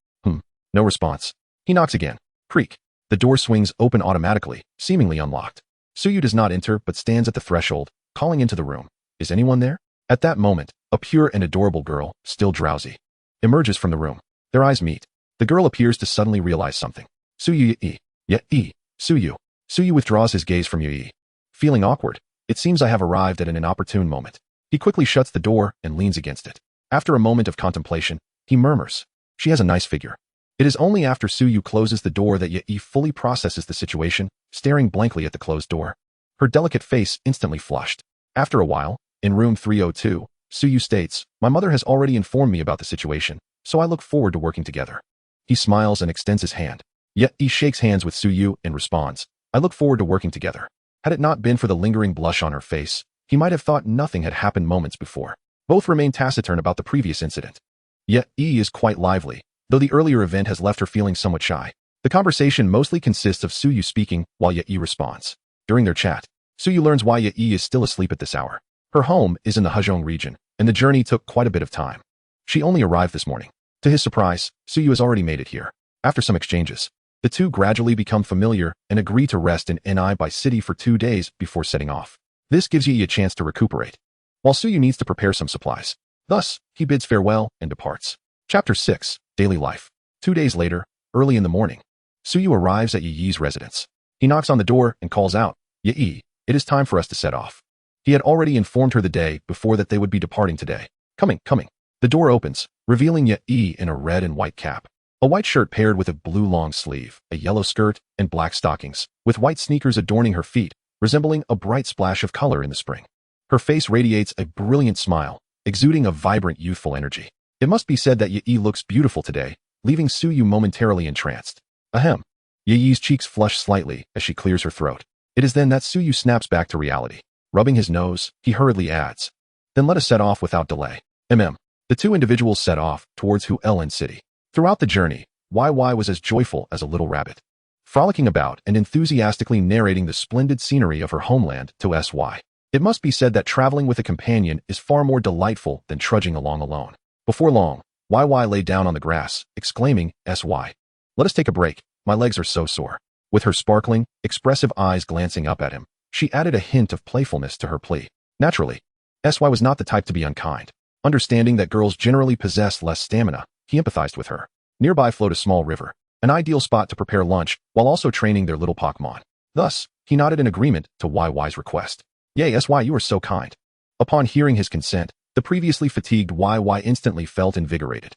[SPEAKER 1] No response. He knocks again. Creak. The door swings open automatically, seemingly unlocked. Suyu does not enter but stands at the threshold, calling into the room. Is anyone there? At that moment, a pure and adorable girl, still drowsy, emerges from the room. Their eyes meet. The girl appears to suddenly realize something. Suyu Yi. Suyu. Suyu withdraws his gaze from Yi. Feeling awkward, it seems I have arrived at an inopportune moment. He quickly shuts the door and leans against it. After a moment of contemplation, he murmurs. She has a nice figure. It is only after Suyu closes the door that Yi fully processes the situation, staring blankly at the closed door. Her delicate face instantly flushed. After a while, in room 302, Suyu states, my mother has already informed me about the situation, so I look forward to working together. He smiles and extends his hand. Yi shakes hands with Suyu and responds, I look forward to working together. Had it not been for the lingering blush on her face, he might have thought nothing had happened moments before. Both remain taciturn about the previous incident. Yet Yi is quite lively, though the earlier event has left her feeling somewhat shy. The conversation mostly consists of Suyu speaking while Yi responds. During their chat, Suyu learns why Yi is still asleep at this hour. Her home is in the Yachong region, and the journey took quite a bit of time. She only arrived this morning. To his surprise, Suyu has already made it here. After some exchanges, The two gradually become familiar and agree to rest in Ni by City for 2 days before setting off. This gives Yi a chance to recuperate, while Suyu needs to prepare some supplies. Thus, he bids farewell and departs. Chapter 6, Daily Life. 2 days later, early in the morning, Suyu arrives at Yi's residence. He knocks on the door and calls out, "Yi, it is time for us to set off." He had already informed her the day before that they would be departing today. Coming. The door opens, revealing Yi in a red and white cap. A white shirt paired with a blue long sleeve, a yellow skirt, and black stockings, with white sneakers adorning her feet, resembling a bright splash of color in the spring. Her face radiates a brilliant smile, exuding a vibrant youthful energy. It must be said that Yi looks beautiful today, leaving Suyu momentarily entranced. Ahem. Yi's cheeks flush slightly as she clears her throat. It is then that Suyu snaps back to reality. Rubbing his nose, he hurriedly adds, "Then let us set off without delay." The two individuals set off towards Hualan City. Throughout the journey, YY was as joyful as a little rabbit, frolicking about and enthusiastically narrating the splendid scenery of her homeland to SY. It must be said that traveling with a companion is far more delightful than trudging along alone. Before long, YY lay down on the grass, exclaiming, "SY, let us take a break, my legs are so sore." With her sparkling, expressive eyes glancing up at him, she added a hint of playfulness to her plea. Naturally, SY was not the type to be unkind. Understanding that girls generally possess less stamina, he empathized with her. Nearby flowed a small river, an ideal spot to prepare lunch while also training their little Pokémon. Thus, he nodded in agreement to YY's request. "Yay, SY, you are so kind." Upon hearing his consent, the previously fatigued YY instantly felt invigorated.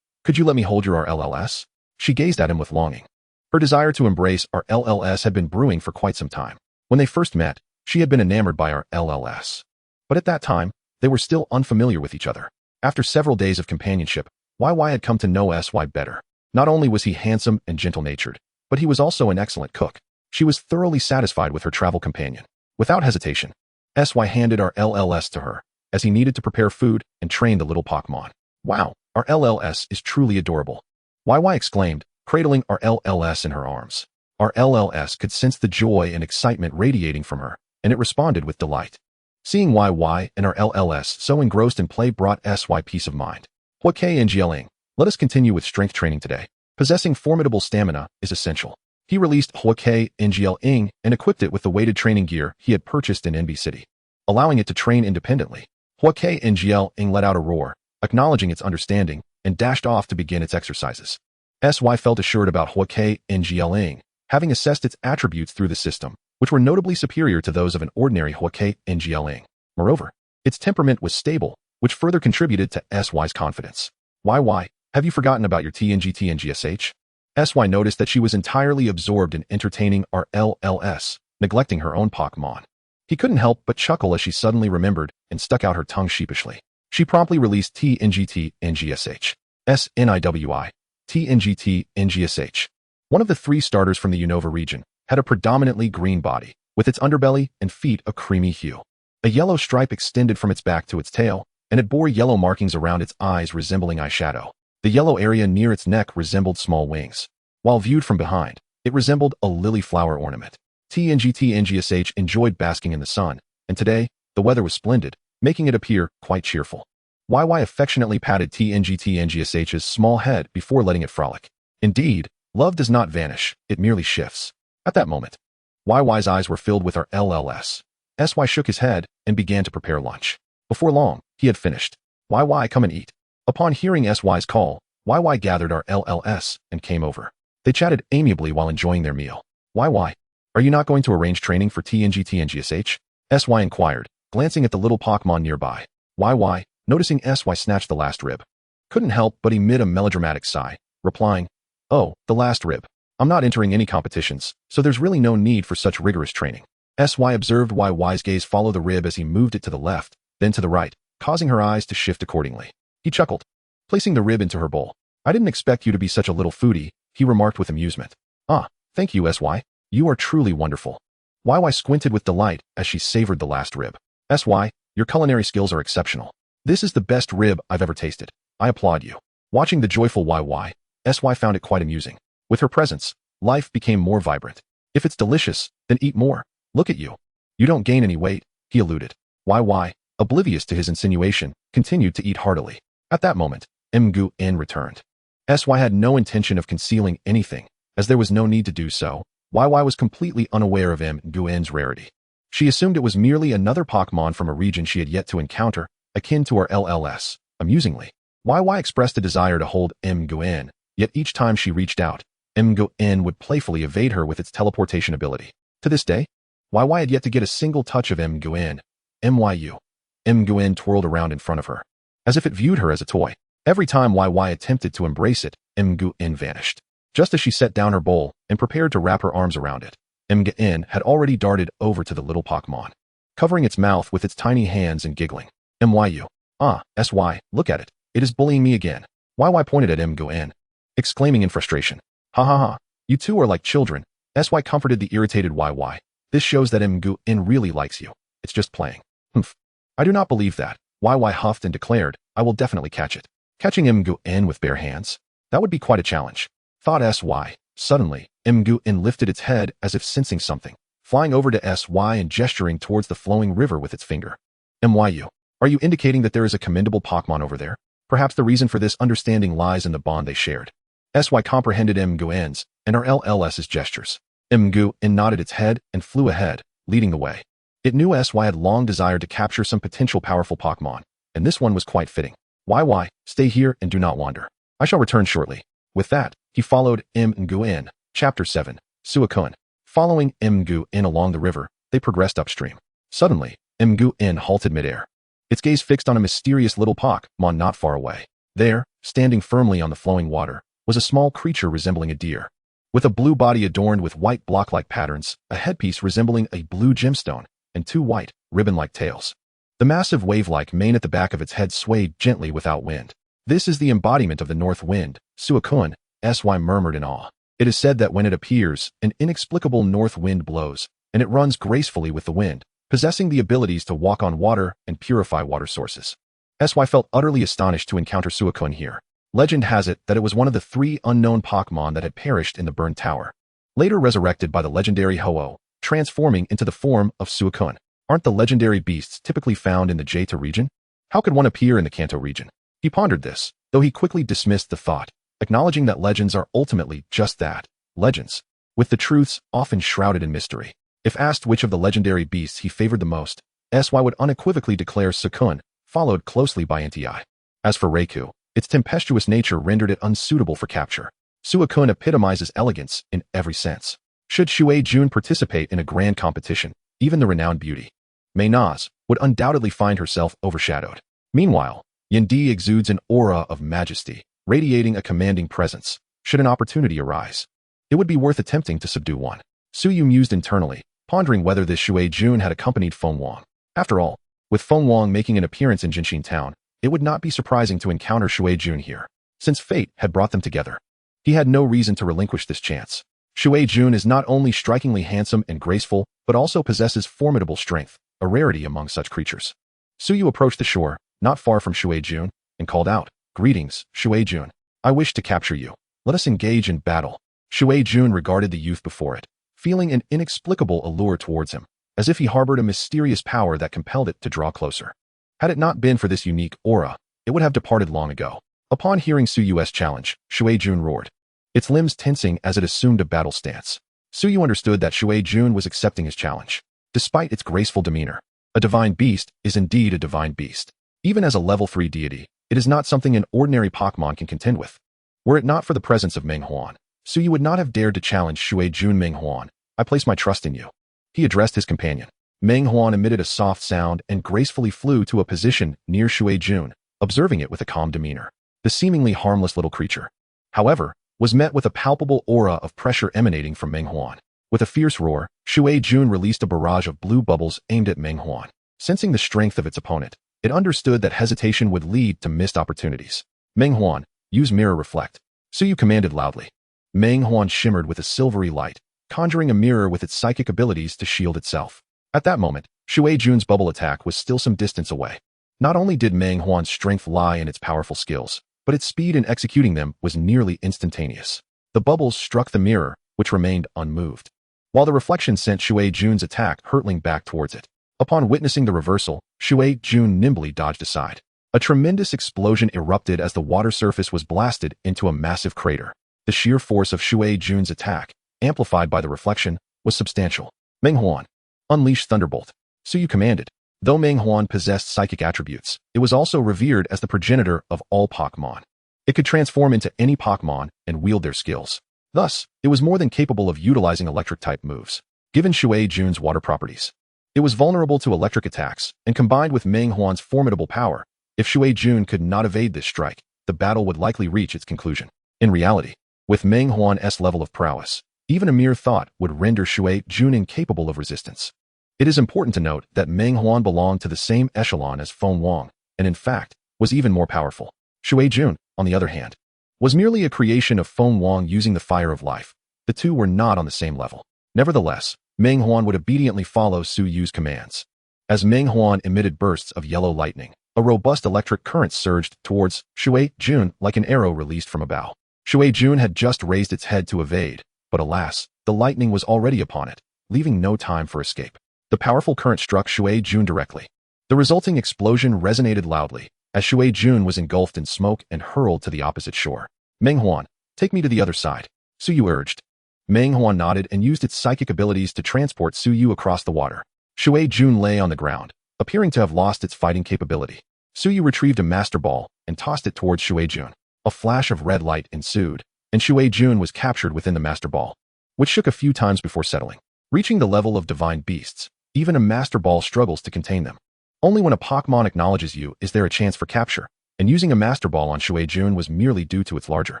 [SPEAKER 1] Could you let me hold your RLLS? She gazed at him with longing. Her desire to embrace RLLS had been brewing for quite some time. When they first met, she had been enamored by RLLS. But at that time, they were still unfamiliar with each other. After several days of companionship, YY had come to know SY better. Not only was he handsome and gentle-natured, but he was also an excellent cook. She was thoroughly satisfied with her travel companion. Without hesitation, SY handed RLLS to her, as he needed to prepare food and train the little Pokémon. "Wow, RLLS is truly adorable," YY exclaimed, cradling RLLS in her arms. RLLS could sense the joy and excitement radiating from her, and it responded with delight. Seeing YY and RLLS so engrossed in play brought SY peace of mind. "Hualang, let us continue with strength training today. Possessing formidable stamina is essential." He released Hualang and equipped it with the weighted training gear he had purchased in NB City, allowing it to train independently. Hualang let out a roar, acknowledging its understanding, and dashed off to begin its exercises. SY felt assured about Hualang, having assessed its attributes through the system, which were notably superior to those of an ordinary Hualang. Moreover, its temperament was stable, which further contributed to SY's confidence. "YY, have you forgotten about your TNGSH? SY noticed that she was entirely absorbed in entertaining RLLS, neglecting her own Pokémon. He couldn't help but chuckle as she suddenly remembered and stuck out her tongue sheepishly. She promptly released TNGSH. SNIWI. TNGSH. One of the 3 starters from the Unova region had a predominantly green body, with its underbelly and feet a creamy hue. A yellow stripe extended from its back to its tail, and it bore yellow markings around its eyes resembling eyeshadow. The yellow area near its neck resembled small wings. While viewed from behind, it resembled a lily flower ornament. TNGSH enjoyed basking in the sun, and today, the weather was splendid, making it appear quite cheerful. YY affectionately patted TNGSH's small head before letting it frolic. Indeed, love does not vanish, it merely shifts. At that moment, YY's eyes were filled with our LLS. SY shook his head and began to prepare lunch. Before long, he had finished. "YY, come and eat." Upon hearing SY's call, YY gathered our LLS and came over. They chatted amiably while enjoying their meal. "YY, are you not going to arrange training for TNGSH? SY inquired, glancing at the little Pokémon nearby. YY, noticing SY snatched the last rib, couldn't help but emit a melodramatic sigh, replying, "Oh, the last rib. I'm not entering any competitions, so there's really no need for such rigorous training." SY observed YY's gaze follow the rib as he moved it to the left, then to the right, causing her eyes to shift accordingly. He chuckled, placing the rib into her bowl. "I didn't expect you to be such a little foodie," he remarked with amusement. "Ah, thank you, SY. You are truly wonderful." YY squinted with delight as she savored the last rib. "SY, your culinary skills are exceptional. This is the best rib I've ever tasted. I applaud you." Watching the joyful YY, SY found it quite amusing. With her presence, life became more vibrant. "If it's delicious, then eat more. Look at you. You don't gain any weight," he alluded. YY, oblivious to his insinuation, continued to eat heartily. At that moment, Mgu returned. SY had no intention of concealing anything, As there was no need to do so, YY was completely unaware of Nguyen's rarity. She assumed it was merely another Pokémon from a region she had yet to encounter, akin to her LLS. Amusingly, YY expressed a desire to hold Nguyen, yet each time she reached out, Nguyen would playfully evade her with its teleportation ability. To this day, YY had yet to get a single touch of Nguyen. Nguyen twirled around in front of her, as if it viewed her as a toy. Every time YY attempted to embrace it, Nguyen vanished. Just as she set down her bowl and prepared to wrap her arms around it, Nguyen had already darted over to the little Pokémon, covering its mouth with its tiny hands and giggling. SY, look at it. It is bullying me again. YY pointed at Nguyen, exclaiming in frustration. Ha ha ha, you two are like children. SY comforted the irritated YY. This shows that Nguyen really likes you. It's just playing. Humph. I do not believe that. YY huffed and declared, I will definitely catch it. Catching Nguyen with bare hands? That would be quite a challenge, thought SY. Suddenly, Nguyen lifted its head as if sensing something, flying over to SY and gesturing towards the flowing river with its finger. Are you indicating that there is a commendable Pokémon over there? Perhaps the reason for this understanding lies in the bond they shared. SY comprehended Nguyen's and her LLS's gestures. Nguyen nodded its head and flew ahead, leading the way. It knew SY had long desired to capture some potential powerful Pokémon, and this one was quite fitting. YY, stay here and do not wander. I shall return shortly. With that, he followed Nguyen. Chapter 7. Suicune. Following Nguyen along the river, they progressed upstream. Suddenly, Nguyen halted midair, its gaze fixed on a mysterious little Pokémon not far away. There, standing firmly on the flowing water, was a small creature resembling a deer. With a blue body adorned with white block-like patterns, a headpiece resembling a blue gemstone, and two white, ribbon-like tails. The massive wave-like mane at the back of its head swayed gently without wind. This is the embodiment of the north wind, Suicune, SY murmured in awe. It is said that when it appears, an inexplicable north wind blows, and it runs gracefully with the wind, possessing the abilities to walk on water and purify water sources. SY felt utterly astonished to encounter Suicune here. Legend has it that it was one of the 3 unknown Pokémon that had perished in the burned tower, later resurrected by the legendary Ho-Oh, transforming into the form of Suicune. Aren't the legendary beasts typically found in the Johto region? How could one appear in the Kanto region? He pondered this, though he quickly dismissed the thought, acknowledging that legends are ultimately just that, legends, with the truths often shrouded in mystery. If asked which of the legendary beasts he favored the most, SY would unequivocally declare Suicune, followed closely by Entei. As for Raikou, its tempestuous nature rendered it unsuitable for capture. Suicune epitomizes elegance in every sense. Should Xuejun participate in a grand competition, even the renowned beauty, Mei Naz, would undoubtedly find herself overshadowed. Meanwhile, Yendi exudes an aura of majesty, radiating a commanding presence. Should an opportunity arise, it would be worth attempting to subdue one. Suyu mused internally, pondering whether this Xuejun had accompanied Feng Wang. After all, with Feng Wang making an appearance in Jinshin Town, it would not be surprising to encounter Xuejun here, since fate had brought them together. He had no reason to relinquish this chance. Xuejun is not only strikingly handsome and graceful, but also possesses formidable strength, a rarity among such creatures. Suyu approached the shore, not far from Xuejun, and called out, "Greetings, Xuejun. I wish to capture you. Let us engage in battle." Xuejun regarded the youth before it, feeling an inexplicable allure towards him, as if he harbored a mysterious power that compelled it to draw closer. Had it not been for this unique aura, it would have departed long ago. Upon hearing Suyu's challenge, Xuejun roared, its limbs tensing as it assumed a battle stance. Suyu understood that Xuejun was accepting his challenge. Despite its graceful demeanor, a divine beast is indeed a divine beast. Even as a level 3 deity, it is not something an ordinary Pokémon can contend with. Were it not for the presence of Menghuan, Suyu would not have dared to challenge Xuejun. Menghuan, I place my trust in you. He addressed his companion. Menghuan emitted a soft sound and gracefully flew to a position near Xuejun, observing it with a calm demeanor. The seemingly harmless little creature, however, was met with a palpable aura of pressure emanating from Menghuan. With a fierce roar, Xuejun released a barrage of blue bubbles aimed at Menghuan. Sensing the strength of its opponent, it understood that hesitation would lead to missed opportunities. Menghuan, use Mirror Reflect. Suyu commanded loudly. Menghuan shimmered with a silvery light, conjuring a mirror with its psychic abilities to shield itself. At that moment, Xuejun's bubble attack was still some distance away. Not only did Menghuan's strength lie in its powerful skills, but its speed in executing them was nearly instantaneous. The bubbles struck the mirror, which remained unmoved, while the reflection sent Xuejun's attack hurtling back towards it. Upon witnessing the reversal, Xuejun nimbly dodged aside. A tremendous explosion erupted as the water surface was blasted into a massive crater. The sheer force of Shui Jun's attack, amplified by the reflection, was substantial. Meng Huan, unleash Thunderbolt. Suyu commanded. Though Meng Huan possessed psychic attributes, it was also revered as the progenitor of all Pokémon. It could transform into any Pokémon and wield their skills. Thus, it was more than capable of utilizing electric-type moves. Given Shui Jun's water properties, it was vulnerable to electric attacks, and combined with Meng Huan's formidable power, if Shui Jun could not evade this strike, the battle would likely reach its conclusion. In reality, with Meng Huan's level of prowess, even a mere thought would render Shui Jun incapable of resistance. It is important to note that Meng Huan belonged to the same echelon as Huang, and in fact, was even more powerful. Shui Jun, on the other hand, was merely a creation of Huang using the fire of life. The two were not on the same level. Nevertheless, Meng Huan would obediently follow Suyu's commands. As Meng Huan emitted bursts of yellow lightning, a robust electric current surged towards Shui Jun like an arrow released from a bow. Shui Jun had just raised its head to evade, but alas, the lightning was already upon it, leaving no time for escape. The powerful current struck Shui Jun directly. The resulting explosion resonated loudly, as Shui Jun was engulfed in smoke and hurled to the opposite shore. Meng Huan, take me to the other side, Suyu urged. Meng Huan nodded and used its psychic abilities to transport Suyu across the water. Shui Jun lay on the ground, appearing to have lost its fighting capability. Suyu retrieved a Master Ball and tossed it towards Shui Jun. A flash of red light ensued, and Shui Jun was captured within the Master Ball, which shook a few times before settling. Reaching the level of divine beasts, even a Master Ball struggles to contain them. Only when a Pokémon acknowledges you is there a chance for capture, and using a Master Ball on Shui Jun was merely due to its larger,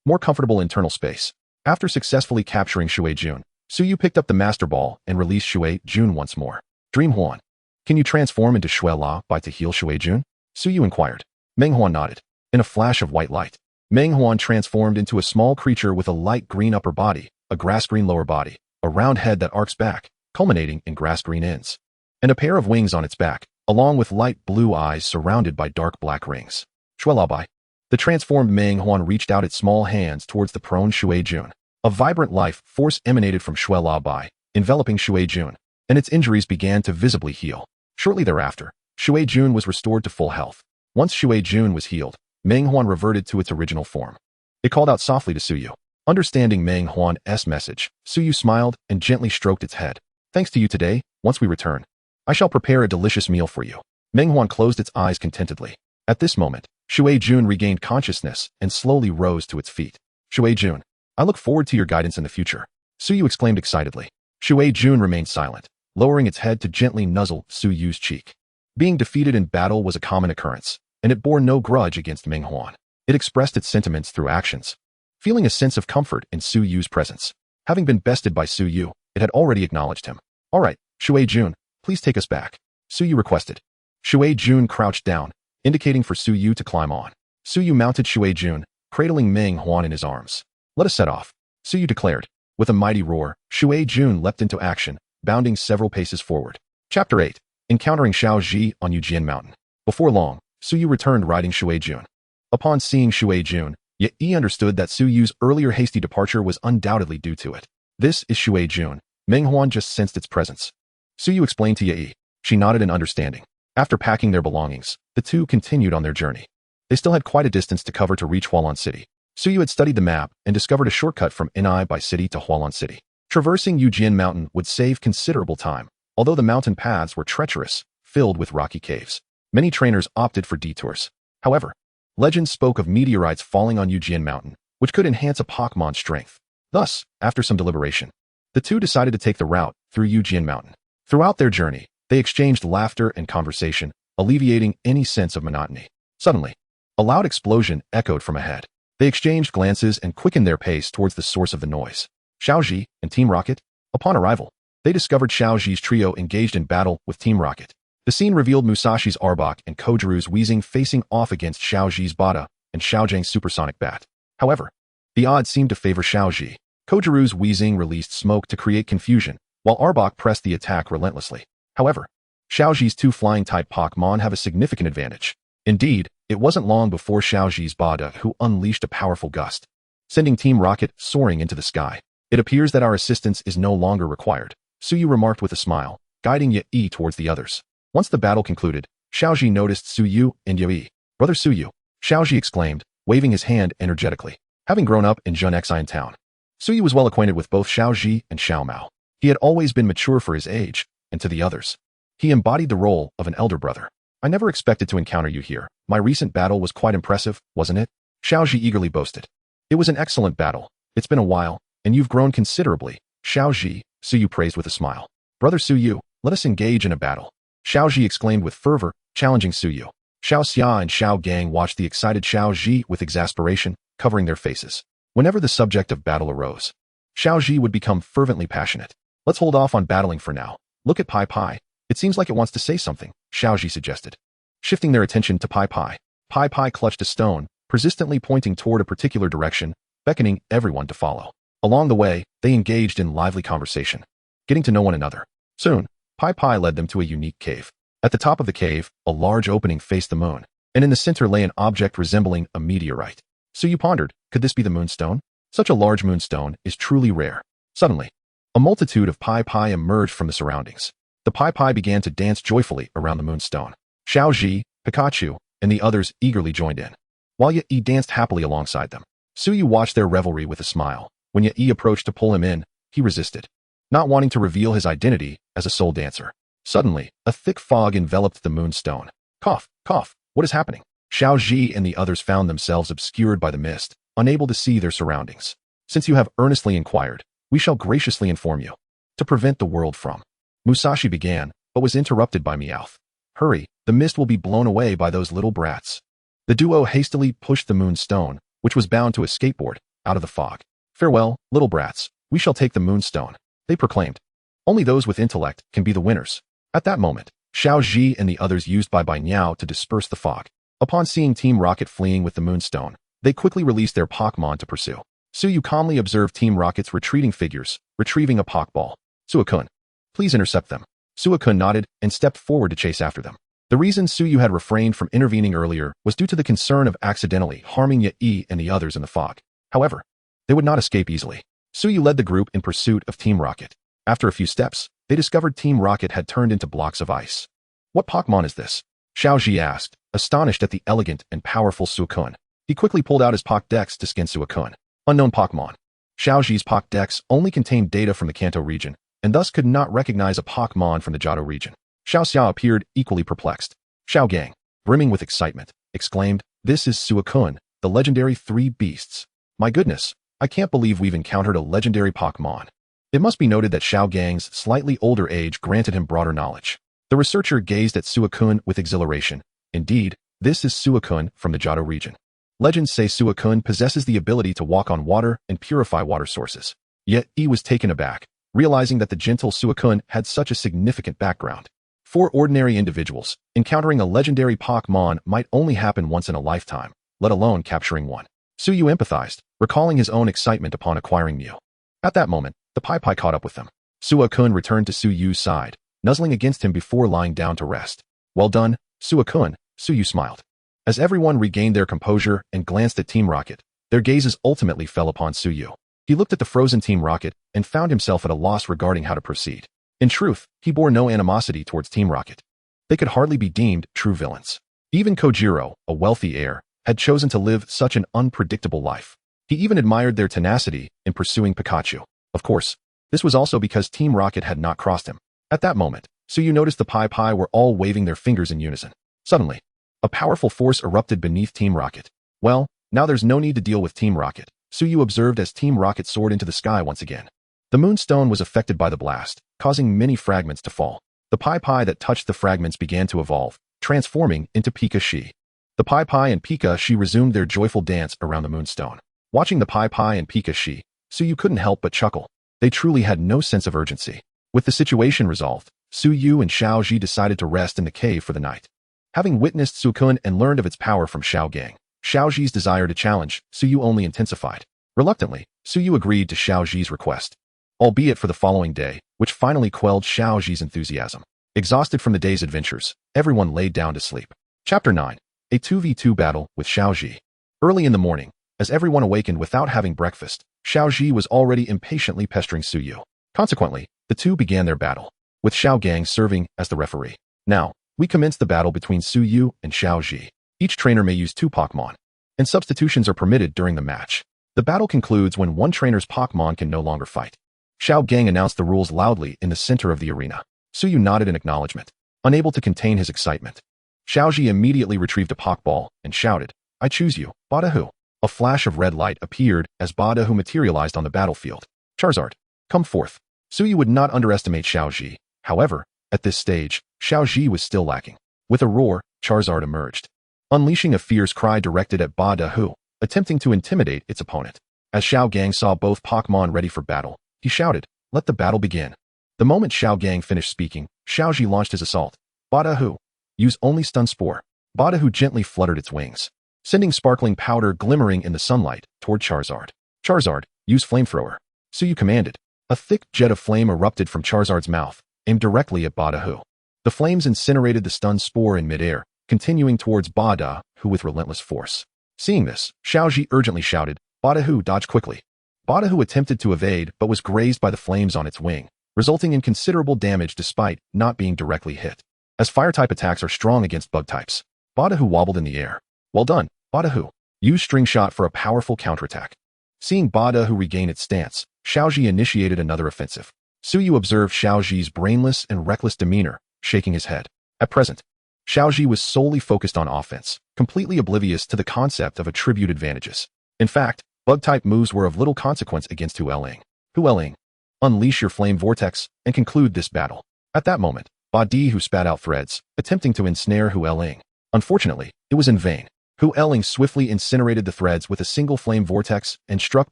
[SPEAKER 1] more comfortable internal space. After successfully capturing Shui Jun, Suyu picked up the Master Ball and released Shui Jun once more. Dream Huan, can you transform into Shui Bai to heal Shui Jun? Suyu inquired. Meng Huan nodded. In a flash of white light, Meng Huan transformed into a small creature with a light green upper body, a grass-green lower body, a round head that arcs back, culminating in grass-green ends, and a pair of wings on its back, along with light blue eyes surrounded by dark black rings. Shui Bai. The transformed Meng Huan reached out its small hands towards the prone Shui Jun. A vibrant life force emanated from Shui Bai, enveloping Shui Jun, and its injuries began to visibly heal. Shortly thereafter, Shui Jun was restored to full health. Once Shui Jun was healed, Meng Huan reverted to its original form. It called out softly to Suyu. Understanding Meng Huan's message, Suyu smiled and gently stroked its head. Thanks to you today, once we return, I shall prepare a delicious meal for you. Meng Huan closed its eyes contentedly. At this moment, Shui Jun regained consciousness and slowly rose to its feet. Shui Jun, I look forward to your guidance in the future, Suyu exclaimed excitedly. Shui Jun remained silent, lowering its head to gently nuzzle Suyu's cheek. Being defeated in battle was a common occurrence, and it bore no grudge against Meng Huan. It expressed its sentiments through actions, feeling a sense of comfort in Suyu's presence. Having been bested by Suyu, it had already acknowledged him. All right, Shui Jun, please take us back, Suyu requested. Shui Jun crouched down, indicating for Suyu to climb on. Suyu mounted Shui Jun, cradling Meng Huan in his arms. Let us set off, Suyu declared. With a mighty roar, Shui Jun leapt into action, bounding several paces forward. Chapter 8. Encountering Xiao Ji on Jian Mountain. Before long, Suyu returned riding Shui Jun. Upon seeing Shui Jun, Yi understood that Suyu's earlier hasty departure was undoubtedly due to it. This is Shui Jun. Meng Huan just sensed its presence. Suyu explained to Yi. She nodded in understanding. After packing their belongings, the two continued on their journey. They still had quite a distance to cover to reach Hualan City. Suyu had studied the map and discovered a shortcut from Bai City to Hualan City. Traversing Jian Mountain would save considerable time, although the mountain paths were treacherous, filled with rocky caves. Many trainers opted for detours. However, legends spoke of meteorites falling on Jian Mountain, which could enhance a Pokémon's strength. Thus, after some deliberation, the two decided to take the route through Jian Mountain. Throughout their journey, they exchanged laughter and conversation, alleviating any sense of monotony. Suddenly, a loud explosion echoed from ahead. They exchanged glances and quickened their pace towards the source of the noise. Xiaoji and Team Rocket. Upon arrival, they discovered Xiaoji's trio engaged in battle with Team Rocket. The scene revealed Musashi's Arbok and Kojiru's Weezing facing off against Xiaoji's Bada and Xiaojing's Supersonic Bat. However, the odds seemed to favor Xiaoji. Kojiru's Weezing released smoke to create confusion, while Arbok pressed the attack relentlessly. However, Xiaoji's two flying-type Pokémon have a significant advantage. Indeed, it wasn't long before Xiaoji's Bada who unleashed a powerful gust, sending Team Rocket soaring into the sky. It appears that our assistance is no longer required, Suyu remarked with a smile, guiding Yi towards the others. Once the battle concluded, Xiaoji noticed Suyu and Yi. Brother Suyu, Xiaoji exclaimed, waving his hand energetically. Having grown up in Zhenxian town, Suyu was well acquainted with both Xiao Ji and Xiao Mao. He had always been mature for his age, and to the others, he embodied the role of an elder brother. I never expected to encounter you here. My recent battle was quite impressive, wasn't it? Xiao Ji eagerly boasted. It was an excellent battle. It's been a while, and you've grown considerably. Xiao Ji, Suyu praised with a smile. Brother Suyu, let us engage in a battle. Xiao Ji exclaimed with fervor, challenging Suyu. Xiao Xia and Xiao Gang watched the excited Xiao Ji with exasperation, covering their faces. Whenever the subject of battle arose, Xiao Ji would become fervently passionate. Let's hold off on battling for now. Look at Pai Pai. It seems like it wants to say something, Xiao Ji suggested. Shifting their attention to Pai Pai, Pai Pai clutched a stone, persistently pointing toward a particular direction, beckoning everyone to follow. Along the way, they engaged in lively conversation, getting to know one another. Soon, Pai Pai led them to a unique cave. At the top of the cave, a large opening faced the moon, and in the center lay an object resembling a meteorite. Suyu pondered, could this be the moonstone? Such a large moonstone is truly rare. Suddenly, a multitude of Pai Pai emerged from the surroundings. The Pai Pai began to dance joyfully around the moonstone. Xiao Ji, Pikachu, and the others eagerly joined in, while Yi danced happily alongside them. Suyu watched their revelry with a smile. When Yi approached to pull him in, he resisted, not wanting to reveal his identity as a soul dancer. Suddenly, a thick fog enveloped the moonstone. Cough, cough, what is happening? Xiao Ji and the others found themselves obscured by the mist, unable to see their surroundings. Since you have earnestly inquired, we shall graciously inform you. To prevent the world from. Musashi began, but was interrupted by Meowth. Hurry, the mist will be blown away by those little brats. The duo hastily pushed the moonstone, which was bound to a skateboard, out of the fog. Farewell, little brats, we shall take the moonstone, they proclaimed. Only those with intellect can be the winners. At that moment, Xiao Ji and the others used Bai Bai Niao to disperse the fog. Upon seeing Team Rocket fleeing with the moonstone, they quickly released their Pokémon to pursue. Suyu calmly observed Team Rocket's retreating figures, retrieving a Pokeball. Suicune, please intercept them. Suicune nodded and stepped forward to chase after them. The reason Suyu had refrained from intervening earlier was due to the concern of accidentally harming Yi and the others in the fog. However, they would not escape easily. Suyu led the group in pursuit of Team Rocket. After a few steps, they discovered Team Rocket had turned into blocks of ice. What Pokémon is this? Xiao Ji asked, astonished at the elegant and powerful Suicune. He quickly pulled out his Pokédex to scan Suicune. Unknown Pokémon. Xiao Ji's Pokédex only contained data from the Kanto region, and thus could not recognize a Pokémon from the Johto region. Xiao Xia appeared equally perplexed. Xiao Gang, brimming with excitement, exclaimed, this is Suicune, the legendary three beasts. My goodness, I can't believe we've encountered a legendary Pokémon. It must be noted that Xiao Gang's slightly older age granted him broader knowledge. The researcher gazed at Suicune with exhilaration. Indeed, this is Suicune from the Johto region. Legends say Suicune possesses the ability to walk on water and purify water sources. Yet he was taken aback, realizing that the gentle Suicune had such a significant background. For ordinary individuals, encountering a legendary Pokémon might only happen once in a lifetime, let alone capturing one. Suyu empathized, recalling his own excitement upon acquiring Mew. At that moment, the Pai Pai caught up with them. Suicune returned to Suyu's side, nuzzling against him before lying down to rest. Well done, Suicune, Suyu smiled. As everyone regained their composure and glanced at Team Rocket, their gazes ultimately fell upon Suyu. He looked at the frozen Team Rocket and found himself at a loss regarding how to proceed. In truth, he bore no animosity towards Team Rocket. They could hardly be deemed true villains. Even Kojiro, a wealthy heir, had chosen to live such an unpredictable life. He even admired their tenacity in pursuing Pikachu. Of course, this was also because Team Rocket had not crossed him. At that moment, Suyu noticed the Pai Pai were all waving their fingers in unison. Suddenly, a powerful force erupted beneath Team Rocket. Well, now there's no need to deal with Team Rocket, Suyu observed as Team Rocket soared into the sky once again. The moonstone was affected by the blast, causing many fragments to fall. The Pai Pai that touched the fragments began to evolve, transforming into Pika-Shi. The Pai Pai and Pika-Shi resumed their joyful dance around the moonstone. Watching the Pai Pai and Pika-Shi, Suyu couldn't help but chuckle. They truly had no sense of urgency. With the situation resolved, Suyu and Xiao Ji decided to rest in the cave for the night. Having witnessed Suicune and learned of its power from Xiao Gang, Xiao Ji's desire to challenge Suyu only intensified. Reluctantly, Suyu agreed to Xiao Ji's request, albeit for the following day, which finally quelled Xiao Ji's enthusiasm. Exhausted from the day's adventures, everyone laid down to sleep. Chapter 9. A 2v2 battle with Xiao Ji. Early in the morning, as everyone awakened without having breakfast, Xiao Ji was already impatiently pestering Suyu. Consequently, the two began their battle, with Xiao Gang serving as the referee. Now, we commence the battle between Suyu and Xiao Ji. Each trainer may use two Pokémon, and substitutions are permitted during the match. The battle concludes when one trainer's Pokémon can no longer fight. Xiao Gang announced the rules loudly in the center of the arena. Suyu nodded in acknowledgement, unable to contain his excitement. Xiaoji immediately retrieved a Pokeball and shouted, "I choose you, Godhood." A flash of red light appeared as Godhood materialized on the battlefield. "Charizard, come forth." Suyu would not underestimate Xiaoji. However, at this stage, Xiaoji was still lacking. With a roar, Charizard emerged, unleashing a fierce cry directed at Godhood, attempting to intimidate its opponent. As Xiao Gang saw both Pokémon ready for battle, he shouted, "Let the battle begin." The moment Xiao Gang finished speaking, Xiaoji launched his assault. "Godhood, use only Stun Spore." Godhood gently fluttered its wings, sending sparkling powder glimmering in the sunlight toward Charizard. "Charizard, use Flamethrower." Suyu commanded. A thick jet of flame erupted from Charizard's mouth, aimed directly at Godhood. The flames incinerated the Stun Spore in midair, continuing towards Godhood with relentless force. Seeing this, Xiaoji urgently shouted, "Godhood, dodge quickly." Godhood attempted to evade but was grazed by the flames on its wing, resulting in considerable damage despite not being directly hit. As fire-type attacks are strong against bug types, Godhood wobbled in the air. "Well done, Godhood. Use String Shot for a powerful counterattack." Seeing Godhood regain its stance, Xiaoji initiated another offensive. Suyu observed Xiaoji's brainless and reckless demeanor, shaking his head. At present, Xiaoji was solely focused on offense, completely oblivious to the concept of attribute advantages. In fact, bug-type moves were of little consequence against Hualan. "Hualan, unleash your flame vortex and conclude this battle." At that moment, Godhood spat out threads, attempting to ensnare Hualan. Unfortunately, it was in vain. Hualan swiftly incinerated the threads with a single flame vortex and struck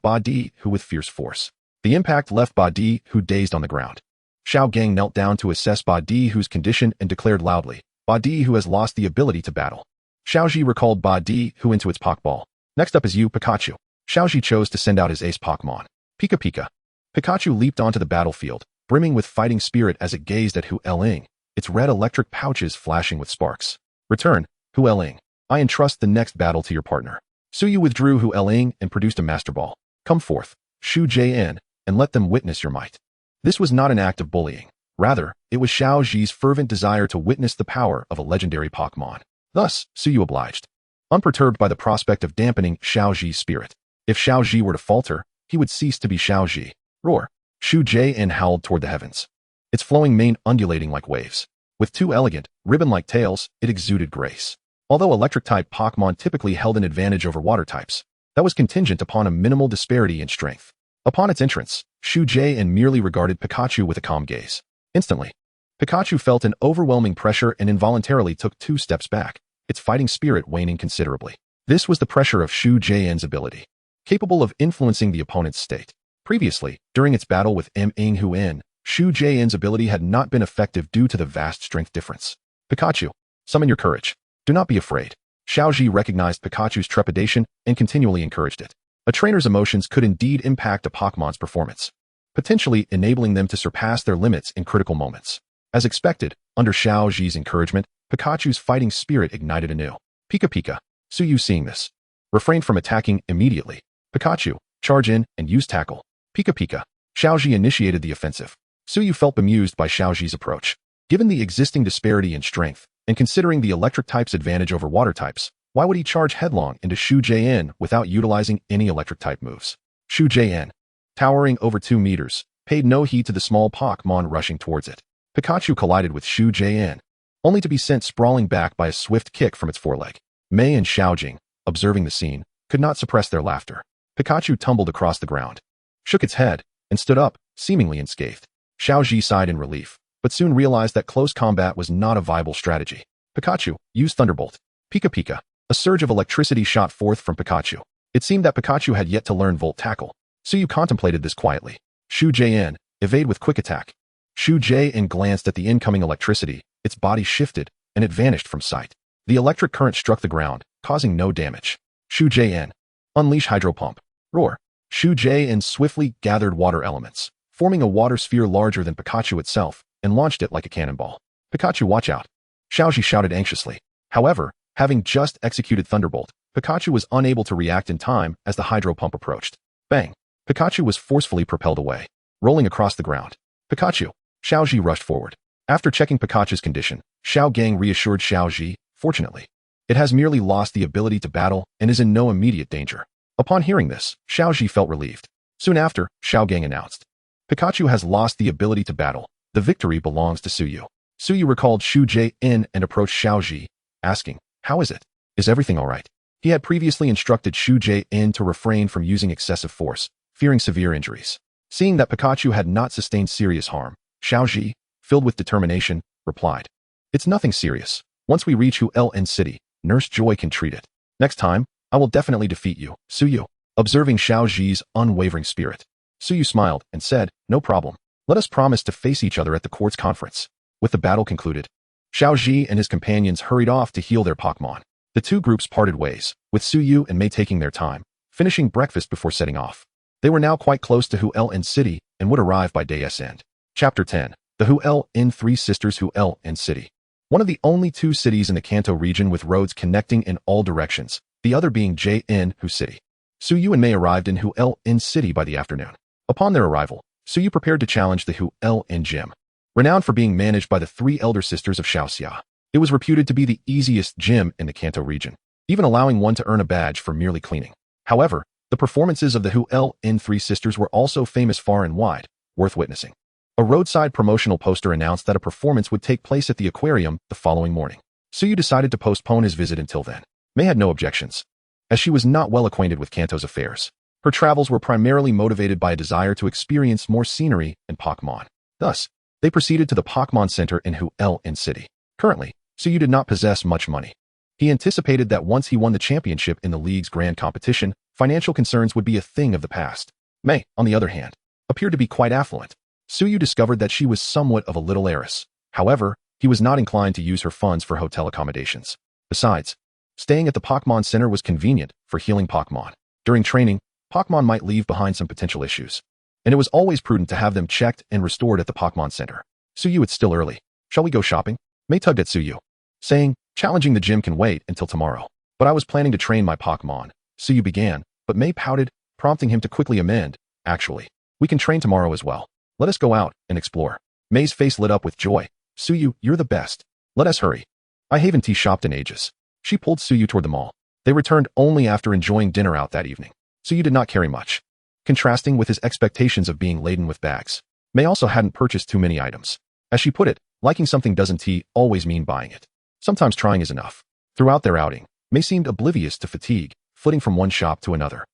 [SPEAKER 1] Godhood with fierce force. The impact left Godhood dazed on the ground. Xiao Gang knelt down to assess Godhood's condition and declared loudly, "Godhood has lost the ability to battle." Xiaoji recalled Godhood into its Pokeball. "Next up is you, Pikachu." Xiaoji chose to send out his ace Pokemon, Pika Pika. Pikachu leaped onto the battlefield, brimming with fighting spirit as it gazed at Hualan, its red electric pouches flashing with sparks. "Return, Hualan. I entrust the next battle to your partner." Suyu withdrew Hualan and produced a Master Ball. "Come forth, Shu Jian, and let them witness your might." This was not an act of bullying. Rather, it was Xiaoji's fervent desire to witness the power of a legendary Pokémon. Thus, Suyu obliged, unperturbed by the prospect of dampening Xiaoji's spirit. If Xiaoji were to falter, he would cease to be Xiaoji. Roar! Shu Jian howled toward the heavens, its flowing mane undulating like waves. With two elegant, ribbon-like tails, it exuded grace. Although electric-type Pokémon typically held an advantage over water types, that was contingent upon a minimal disparity in strength. Upon its entrance, Shu Jian merely regarded Pikachu with a calm gaze. Instantly, Pikachu felt an overwhelming pressure and involuntarily took 2 steps back, its fighting spirit waning considerably. This was the pressure of Shu Jian's ability, capable of influencing the opponent's state. Previously, during its battle with Ming Huan, Shu Jian's ability had not been effective due to the vast strength difference. "Pikachu, summon your courage. Do not be afraid." Xiaoji recognized Pikachu's trepidation and continually encouraged it. A trainer's emotions could indeed impact a Pokémon's performance, potentially enabling them to surpass their limits in critical moments. As expected, under Xiaoji's encouragement, Pikachu's fighting spirit ignited anew. "Pika Pika." Suyu, seeing this, refrained from attacking immediately. "Pikachu, charge in and use Tackle." "Pika Pika." Xiaoji initiated the offensive. Suyu felt bemused by Xiaoji's approach. Given the existing disparity in strength, and considering the electric type's advantage over water types, why would he charge headlong into Shu Jian without utilizing any electric type moves? Shu Jian, towering over 2 meters, paid no heed to the small Pokémon rushing towards it. Pikachu collided with Shu Jian, only to be sent sprawling back by a swift kick from its foreleg. Mei and Xiaojing, observing the scene, could not suppress their laughter. Pikachu tumbled across the ground, shook its head, and stood up, seemingly unscathed. Xiaoji sighed in relief, but soon realized that close combat was not a viable strategy. "Pikachu, use Thunderbolt." "Pika Pika." A surge of electricity shot forth from Pikachu. It seemed that Pikachu had yet to learn Volt Tackle. Suyu contemplated this quietly. Shu Jian, evade with Quick Attack. Shu Jian glanced at the incoming electricity, its body shifted, and it vanished from sight. The electric current struck the ground, causing no damage. Shu Jian, unleash Hydro Pump. Roar. Shu Jian swiftly gathered water elements, forming a water sphere larger than Pikachu itself, and launched it like a cannonball. "Pikachu, watch out!" Xiaoji shouted anxiously. However, having just executed Thunderbolt, Pikachu was unable to react in time as the Hydro Pump approached. Bang! Pikachu was forcefully propelled away, rolling across the ground. "Pikachu!" Xiaoji rushed forward. After checking Pikachu's condition, Xiao Gang reassured Xiaoji, "Fortunately, it has merely lost the ability to battle and is in no immediate danger." Upon hearing this, Xiaoji felt relieved. Soon after, Xiaogang announced, Pikachu has lost the ability to battle. The victory belongs to Suyu. Suyu recalled Xu Jie-in and approached Xiaoji, asking, how is it? Is everything all right? He had previously instructed Xu Jie-in to refrain from using excessive force, fearing severe injuries. Seeing that Pikachu had not sustained serious harm, Xiaoji, filled with determination, replied, it's nothing serious. Once we reach Hualan City, Nurse Joy can treat it. Next time, I will definitely defeat you, Suyu. Observing Xiaoji's unwavering spirit, Suyu smiled and said, no problem. Let us promise to face each other at the court's conference. With the battle concluded, Xiaoji and his companions hurried off to heal their Pokémon. The two groups parted ways, with Suyu and Mei taking their time, finishing breakfast before setting off. They were now quite close to Hualan City and would arrive by day's end. Chapter 10. The Hualan Three Sisters Hualan City. One of the only two cities in the Kanto region with roads connecting in all directions, the other being Jian City. Suyu and Mei arrived in Hualan City by the afternoon. Upon their arrival, Suyu prepared to challenge the Hualan Gym. Renowned for being managed by the three elder sisters of Xiaoxia, it was reputed to be the easiest gym in the Kanto region, even allowing one to earn a badge for merely cleaning. However, the performances of the Hualan Three Sisters were also famous far and wide, worth witnessing. A roadside promotional poster announced that a performance would take place at the aquarium the following morning. Suyu decided to postpone his visit until then. Mei had no objections, as she was not well acquainted with Kanto's affairs. Her travels were primarily motivated by a desire to experience more scenery and Pokémon. Thus, they proceeded to the Pokémon Center in Hualan City. Currently, Suyu did not possess much money. He anticipated that once he won the championship in the league's grand competition, financial concerns would be a thing of the past. Mei, on the other hand, appeared to be quite affluent. Suyu discovered that she was somewhat of a little heiress. However, he was not inclined to use her funds for hotel accommodations. Besides, staying at the Pokémon Center was convenient for healing Pokémon. During training, Pokémon might leave behind some potential issues, and it was always prudent to have them checked and restored at the Pokémon Center. Suyu, it's still early. Shall we go shopping? Mei tugged at Suyu, saying, challenging the gym can wait until tomorrow. But I was planning to train my Pokémon. Suyu began, but Mei pouted, prompting him to quickly amend, actually, we can train tomorrow as well. Let us go out and explore. Mei's face lit up with joy. Suyu, you're the best. Let us hurry. I haven't shopped in ages. She pulled Suyu toward the mall. They returned only after enjoying dinner out that evening. Suyu did not carry much, contrasting with his expectations of being laden with bags. Mei also hadn't purchased too many items. As she put it, liking something doesn't always mean buying it. Sometimes trying is enough. Throughout their outing, Mei seemed oblivious to fatigue, flitting from one shop to another.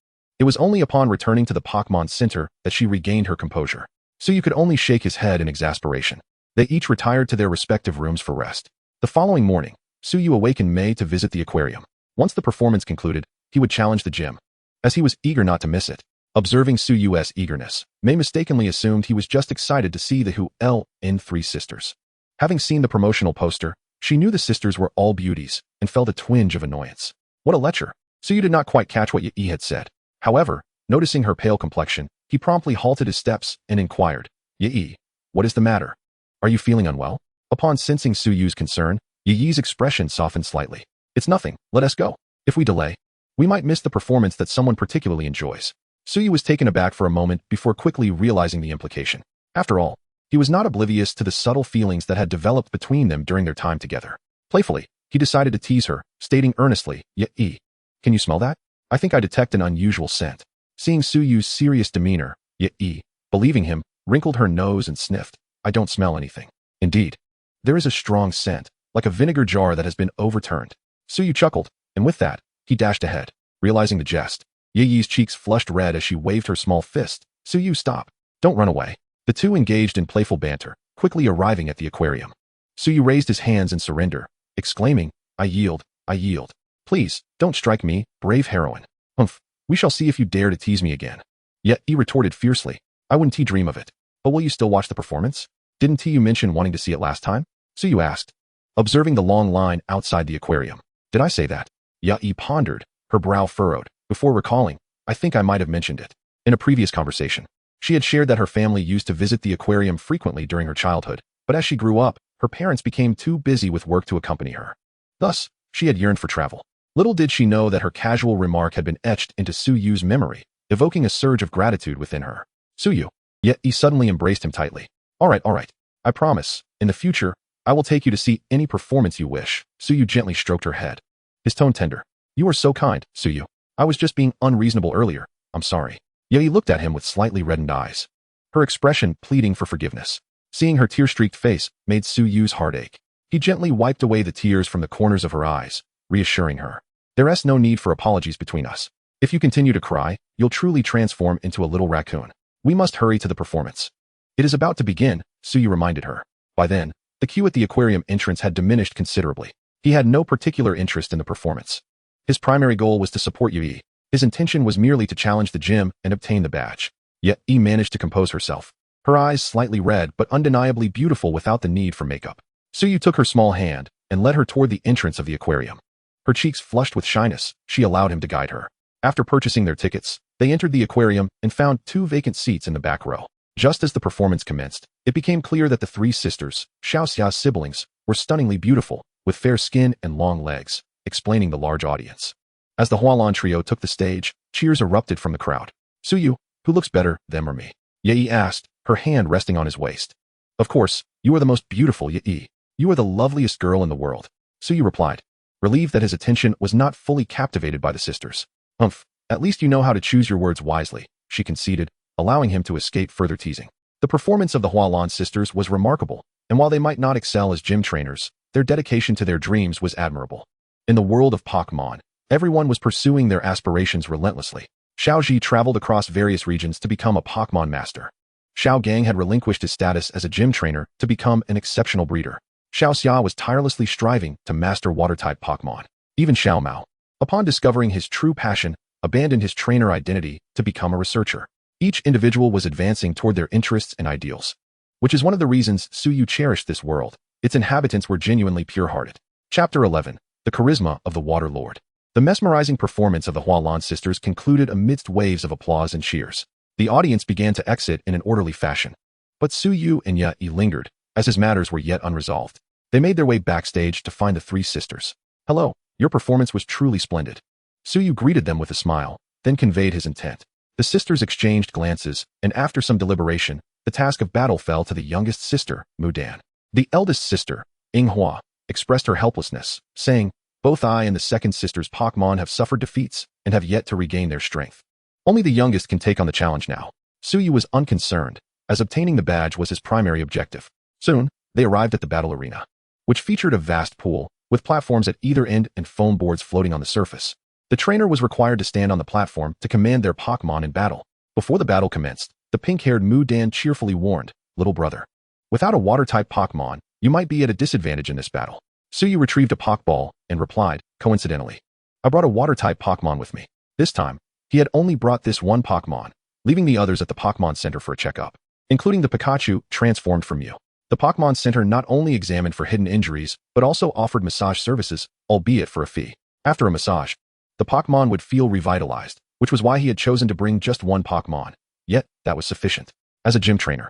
[SPEAKER 1] It was only upon returning to the Pokémon Center that she regained her composure. Suyu could only shake his head in exasperation. They each retired to their respective rooms for rest. The following morning, Suyu awakened Mei to visit the aquarium. Once the performance concluded, he would challenge the gym, as he was eager not to miss it. Observing Suyu's eagerness, Mei mistakenly assumed he was just excited to see the Hualan Three Sisters. Having seen the promotional poster, she knew the sisters were all beauties and felt a twinge of annoyance. What a lecher! Suyu did not quite catch what Yi had said. However, noticing her pale complexion, he promptly halted his steps and inquired, Yi, what is the matter? Are you feeling unwell? Upon sensing Suyu's concern, Yi's expression softened slightly. It's nothing, let us go. If we delay, we might miss the performance that someone particularly enjoys. Suyu was taken aback for a moment before quickly realizing the implication. After all, he was not oblivious to the subtle feelings that had developed between them during their time together. Playfully, he decided to tease her, stating earnestly, Yi, can you smell that? I think I detect an unusual scent. Seeing Suyu's serious demeanor, Yi, believing him, wrinkled her nose and sniffed. I don't smell anything. Indeed, there is a strong scent, like a vinegar jar that has been overturned. Suyu chuckled, and with that, he dashed ahead. Realizing the jest, Yi's cheeks flushed red as she waved her small fist. Suyu, stop. Don't run away. The two engaged in playful banter, quickly arriving at the aquarium. Suyu raised his hands in surrender, exclaiming, I yield, I yield. Please, don't strike me, brave heroine. Humph, we shall see if you dare to tease me again. Yet he retorted fiercely, I wouldn't dream of it. But will you still watch the performance? Didn't you mention wanting to see it last time? Suyu asked, observing the long line outside the aquarium. Did I say that? Yi pondered, her brow furrowed, before recalling, I think I might have mentioned it. In a previous conversation, she had shared that her family used to visit the aquarium frequently during her childhood, but as she grew up, her parents became too busy with work to accompany her. Thus, she had yearned for travel. Little did she know that her casual remark had been etched into Suyu's memory, evoking a surge of gratitude within her. Suyu. Yet he suddenly embraced him tightly. All right. I promise, in the future, I will take you to see any performance you wish. Suyu gently stroked her head, his tone tender. You are so kind, Suyu. I was just being unreasonable earlier. I'm sorry. Ye looked at him with slightly reddened eyes, her expression pleading for forgiveness. Seeing her tear-streaked face made Suyu's heart ache. He gently wiped away the tears from the corners of her eyes, reassuring her. There's no need for apologies between us. If you continue to cry, you'll truly transform into a little raccoon. We must hurry to the performance. It is about to begin, Suyu reminded her. By then, the queue at the aquarium entrance had diminished considerably. He had no particular interest in the performance. His primary goal was to support Yue. His intention was merely to challenge the gym and obtain the badge. Yet Yi managed to compose herself. Her eyes slightly red but undeniably beautiful without the need for makeup. Suyu took her small hand and led her toward the entrance of the aquarium. Her cheeks flushed with shyness, she allowed him to guide her. After purchasing their tickets, they entered the aquarium and found 2 vacant seats in the back row. Just as the performance commenced, it became clear that the 3 sisters, Xiaoxia's siblings, were stunningly beautiful, with fair skin and long legs, explaining the large audience. As the Hualan trio took the stage, cheers erupted from the crowd. Suyu, who looks better, them or me? Ye asked, her hand resting on his waist. Of course, you are the most beautiful, Ye. You are the loveliest girl in the world. Suyu replied, relieved that his attention was not fully captivated by the sisters. At least you know how to choose your words wisely, she conceded, allowing him to escape further teasing. The performance of the Hualan sisters was remarkable, and while they might not excel as gym trainers, their dedication to their dreams was admirable. In the world of Pokémon, everyone was pursuing their aspirations relentlessly. Xiaoji traveled across various regions to become a Pokémon master. Xiao Gang had relinquished his status as a gym trainer to become an exceptional breeder. Xiaoxia was tirelessly striving to master water-type Pokémon. Even Xiao Mao, upon discovering his true passion, abandoned his trainer identity to become a researcher. Each individual was advancing toward their interests and ideals, which is one of the reasons Suyu cherished this world. Its inhabitants were genuinely pure-hearted. Chapter 11. The Charisma of the Water Lord. The mesmerizing performance of the Hualan sisters concluded amidst waves of applause and cheers. The audience began to exit in an orderly fashion. But Suyu and Yi lingered, as his matters were yet unresolved. They made their way backstage to find the 3 sisters. Hello, your performance was truly splendid. Suyu greeted them with a smile, then conveyed his intent. The sisters exchanged glances, and after some deliberation, the task of battle fell to the youngest sister, Mudan. The eldest sister, Yinghua, expressed her helplessness, saying, both I and the second sister's Pokémon have suffered defeats and have yet to regain their strength. Only the youngest can take on the challenge now. Suyu was unconcerned, as obtaining the badge was his primary objective. Soon, they arrived at the battle arena, which featured a vast pool, with platforms at either end and foam boards floating on the surface. The trainer was required to stand on the platform to command their Pokémon in battle. Before the battle commenced, the pink-haired Mudan cheerfully warned, little brother, without a water-type Pokémon, you might be at a disadvantage in this battle. Suyu retrieved a Pokeball and replied, coincidentally, I brought a water-type Pokémon with me. This time, he had only brought this one Pokémon, leaving the others at the Pokémon Center for a checkup, including the Pikachu transformed from Mew. The Pokémon Center not only examined for hidden injuries, but also offered massage services, albeit for a fee. After a massage, the Pokémon would feel revitalized, which was why he had chosen to bring just one Pokémon. Yet, that was sufficient. As a gym trainer,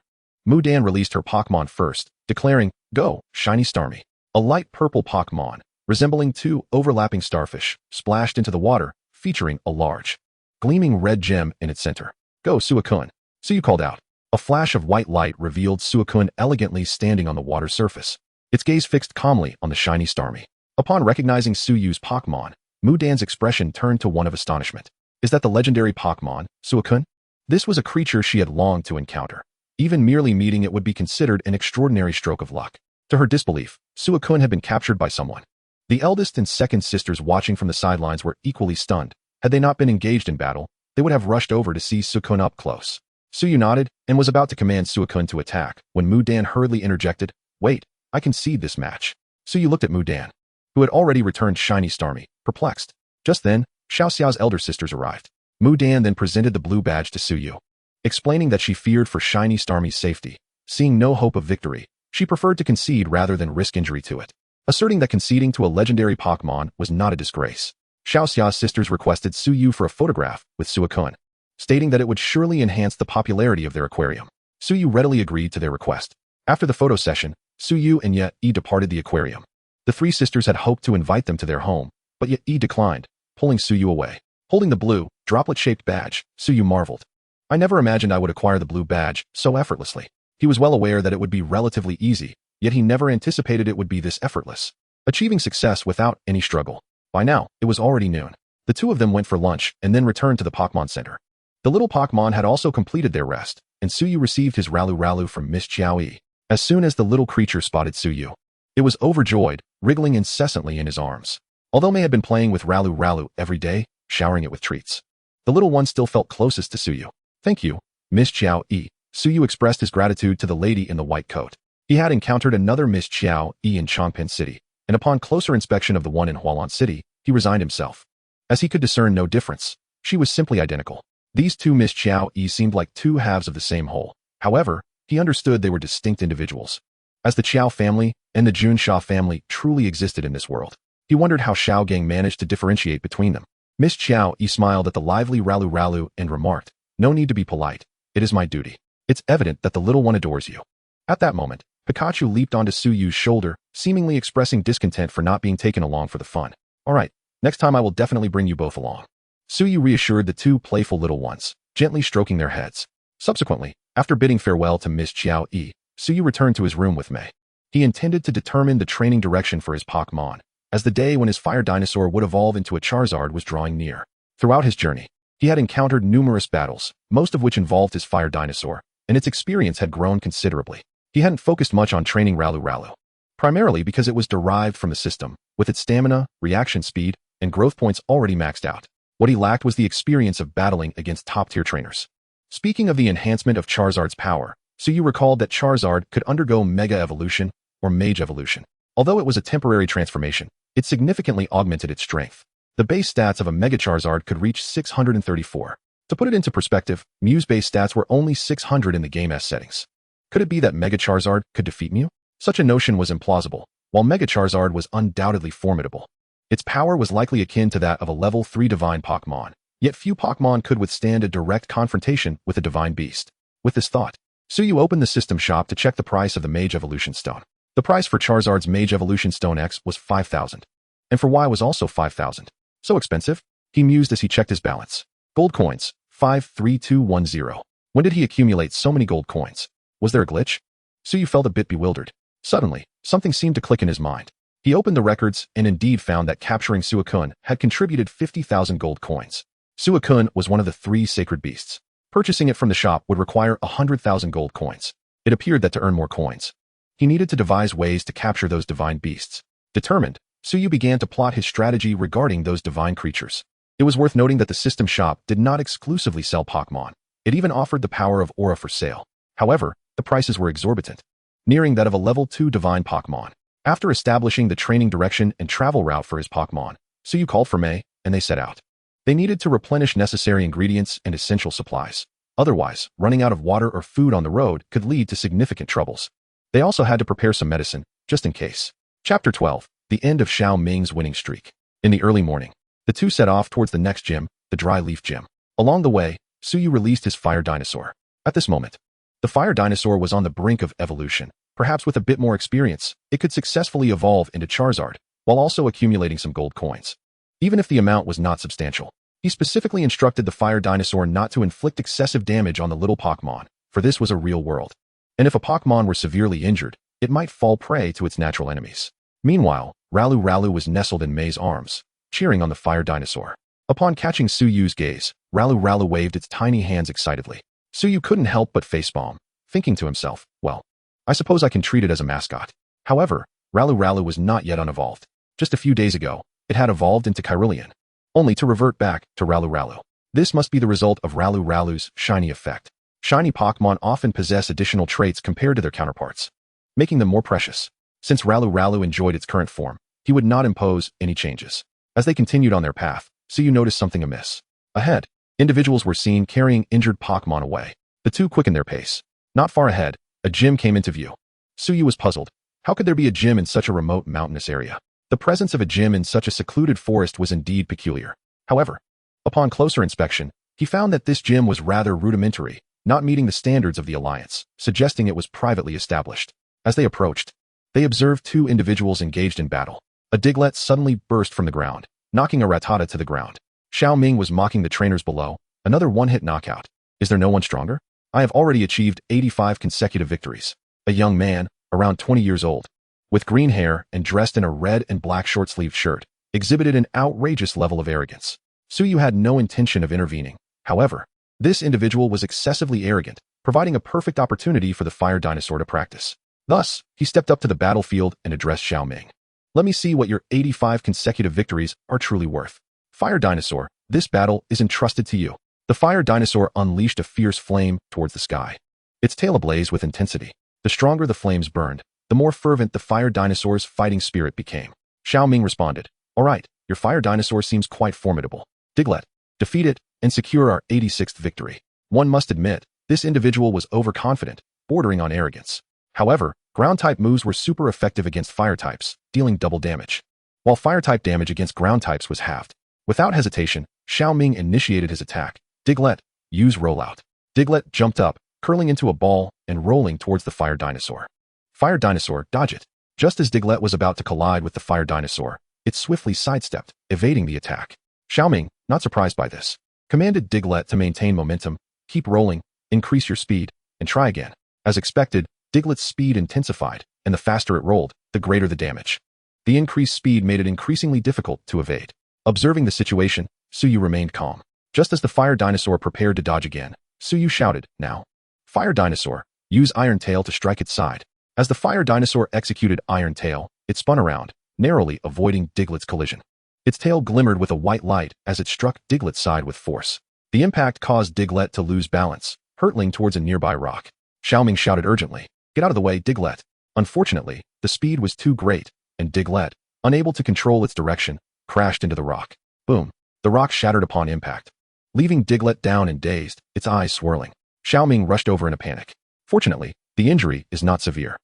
[SPEAKER 1] Mudan released her Pokémon first, declaring, go, Shiny Starmie. A light purple Pokémon, resembling 2 overlapping starfish, splashed into the water, featuring a large, gleaming red gem in its center. Go, Suicune. Suyu called out. A flash of white light revealed Suicune elegantly standing on the water surface, its gaze fixed calmly on the shiny Starmie. Upon recognizing Suyu's Pokémon, Mudan's expression turned to one of astonishment. Is that the legendary Pokémon, Suicune? This was a creature she had longed to encounter. Even merely meeting it would be considered an extraordinary stroke of luck. To her disbelief, Suicune had been captured by someone. The eldest and second sisters watching from the sidelines were equally stunned. Had they not been engaged in battle, they would have rushed over to see Suicune up close. Suyu nodded and was about to command Suicune to attack when Mudan hurriedly interjected, wait, I concede this match. Suyu looked at Mudan, who had already returned shiny Starmie, perplexed. Just then, Xiaoxia's elder sisters arrived. Mudan then presented the blue badge to Suyu, explaining that she feared for shiny Starmie's safety. Seeing no hope of victory, she preferred to concede rather than risk injury to it, asserting that conceding to a legendary Pokémon was not a disgrace. Xiaoxia's sisters requested Suyu for a photograph with Suicune, stating that it would surely enhance the popularity of their aquarium. Suyu readily agreed to their request. After the photo session, Suyu and Yi departed the aquarium. The 3 sisters had hoped to invite them to their home, but Yi declined, pulling Suyu away. Holding the blue, droplet-shaped badge, Suyu marveled. I never imagined I would acquire the blue badge so effortlessly. He was well aware that it would be relatively easy, yet he never anticipated it would be this effortless, achieving success without any struggle. By now, it was already noon. The two of them went for lunch and then returned to the Pokémon Center. The little Pokémon had also completed their rest, and Suyu received his Ralu from Miss Xiaoyi. As soon as the little creature spotted Suyu, it was overjoyed, wriggling incessantly in his arms. Although May had been playing with Ralu every day, showering it with treats, the little one still felt closest to Suyu. Thank you, Miss Xiaoyi. Suyu expressed his gratitude to the lady in the white coat. He had encountered another Miss Xiaoyi in Changping City, and upon closer inspection of the one in Hualan City, he resigned himself. As he could discern no difference, she was simply identical. These two Miss Xiaoyi seemed like two halves of the same whole. However, he understood they were distinct individuals. As the Xiao family and the Junsha family truly existed in this world, he wondered how Xiaogang managed to differentiate between them. Miss Xiaoyi smiled at the lively Ralu and remarked, "No need to be polite. It is my duty. It's evident that the little one adores you." At that moment, Pikachu leaped onto Suyu's shoulder, seemingly expressing discontent for not being taken along for the fun. "All right, next time I will definitely bring you both along." Suyu reassured the two playful little ones, gently stroking their heads. Subsequently, after bidding farewell to Miss Xiaoyi, Suyu returned to his room with May. He intended to determine the training direction for his Pokémon, as the day when his fire dinosaur would evolve into a Charizard was drawing near. Throughout his journey, he had encountered numerous battles, most of which involved his fire dinosaur, and its experience had grown considerably. He hadn't focused much on training Ralu, primarily because it was derived from the system, with its stamina, reaction speed, and growth points already maxed out. What he lacked was the experience of battling against top-tier trainers. Speaking of the enhancement of Charizard's power, Suyu recalled that Charizard could undergo Mega Evolution or Mage Evolution. Although it was a temporary transformation, it significantly augmented its strength. The base stats of a Mega Charizard could reach 634. To put it into perspective, Mew's base stats were only 600 in the Game S settings. Could it be that Mega Charizard could defeat Mew? Such a notion was implausible, while Mega Charizard was undoubtedly formidable. Its power was likely akin to that of a level 3 divine Pokémon, yet few Pokémon could withstand a direct confrontation with a divine beast. With this thought, Suyu opened the system shop to check the price of the Mage Evolution Stone. The price for Charizard's Mage Evolution Stone X was 5,000, and for Y was also 5,000. So expensive? He mused as he checked his balance. Gold coins, 53210. When did he accumulate so many gold coins? Was there a glitch? Suyu felt a bit bewildered. Suddenly, something seemed to click in his mind. He opened the records and indeed found that capturing Suicune had contributed 50,000 gold coins. Suicune was one of the 3 sacred beasts. Purchasing it from the shop would require 100,000 gold coins. It appeared that to earn more coins, he needed to devise ways to capture those divine beasts. Determined, Suyu began to plot his strategy regarding those divine creatures. It was worth noting that the system shop did not exclusively sell Pokémon. It even offered the power of Aura for sale. However, the prices were exorbitant, nearing that of a level 2 divine Pokémon. After establishing the training direction and travel route for his Pokémon, Suyu called for May, and they set out. They needed to replenish necessary ingredients and essential supplies. Otherwise, running out of water or food on the road could lead to significant troubles. They also had to prepare some medicine, just in case. Chapter 12. The end of Xiaoming's winning streak. In the early morning, the two set off towards the next gym, the Dry Leaf Gym. Along the way, Suyu released his fire dinosaur. At this moment, the fire dinosaur was on the brink of evolution. Perhaps with a bit more experience, it could successfully evolve into Charizard, while also accumulating some gold coins. Even if the amount was not substantial, he specifically instructed the fire dinosaur not to inflict excessive damage on the little Pokémon, for this was a real world. And if a Pokémon were severely injured, it might fall prey to its natural enemies. Meanwhile, Ralu was nestled in May's arms, cheering on the fire dinosaur. Upon catching Suyu's gaze, Ralu waved its tiny hands excitedly. Suyu couldn't help but facepalm, thinking to himself, well, I suppose I can treat it as a mascot. However, Ralu was not yet unevolved. Just a few days ago, it had evolved into Kyrillian, only to revert back to Ralu. This must be the result of Ralu's shiny effect. Shiny Pokémon often possess additional traits compared to their counterparts, making them more precious. Since Ralu enjoyed its current form, he would not impose any changes. As they continued on their path, Suyu noticed something amiss. Ahead, individuals were seen carrying injured Pokémon away. The two quickened their pace. Not far ahead, a gym came into view. Suyu was puzzled. How could there be a gym in such a remote mountainous area? The presence of a gym in such a secluded forest was indeed peculiar. However, upon closer inspection, he found that this gym was rather rudimentary, not meeting the standards of the Alliance, suggesting it was privately established. As they approached, they observed two individuals engaged in battle. A Diglett suddenly burst from the ground, knocking a Rattata to the ground. Xiaoming was mocking the trainers below, another one-hit knockout. Is there no one stronger? I have already achieved 85 consecutive victories. A young man, around 20 years old, with green hair and dressed in a red and black short-sleeved shirt, exhibited an outrageous level of arrogance. Suyu had no intention of intervening. However, this individual was excessively arrogant, providing a perfect opportunity for the fire dinosaur to practice. Thus, he stepped up to the battlefield and addressed Xiaoming. Let me see what your 85 consecutive victories are truly worth. Fire dinosaur, this battle is entrusted to you. The fire dinosaur unleashed a fierce flame towards the sky. Its tail ablaze with intensity. The stronger the flames burned, the more fervent the fire dinosaur's fighting spirit became. Xiaoming responded, "All right, your fire dinosaur seems quite formidable. Diglett, defeat it and secure our 86th victory." One must admit, this individual was overconfident, bordering on arrogance. However, ground-type moves were super effective against fire types, dealing double damage, while fire-type damage against ground types was halved. Without hesitation, Xiaoming initiated his attack. Diglett, use rollout. Diglett jumped up, curling into a ball and rolling towards the fire dinosaur. Fire dinosaur, dodge it. Just as Diglett was about to collide with the fire dinosaur, it swiftly sidestepped, evading the attack. Xiaoming, not surprised by this, commanded Diglett to maintain momentum, keep rolling, increase your speed, and try again. As expected, Diglett's speed intensified, and the faster it rolled, the greater the damage. The increased speed made it increasingly difficult to evade. Observing the situation, Suyu remained calm. Just as the fire dinosaur prepared to dodge again, Suyu shouted, "Now, fire dinosaur, use Iron Tail to strike its side." As the fire dinosaur executed Iron Tail, it spun around, narrowly avoiding Diglett's collision. Its tail glimmered with a white light as it struck Diglett's side with force. The impact caused Diglett to lose balance, hurtling towards a nearby rock. Xiaoming shouted urgently, "Get out of the way, Diglett." Unfortunately, the speed was too great, and Diglett, unable to control its direction, crashed into the rock. Boom! The rock shattered upon impact, leaving Diglett down and dazed, its eyes swirling. Xiaoming rushed over in a panic. Fortunately, the injury is not severe.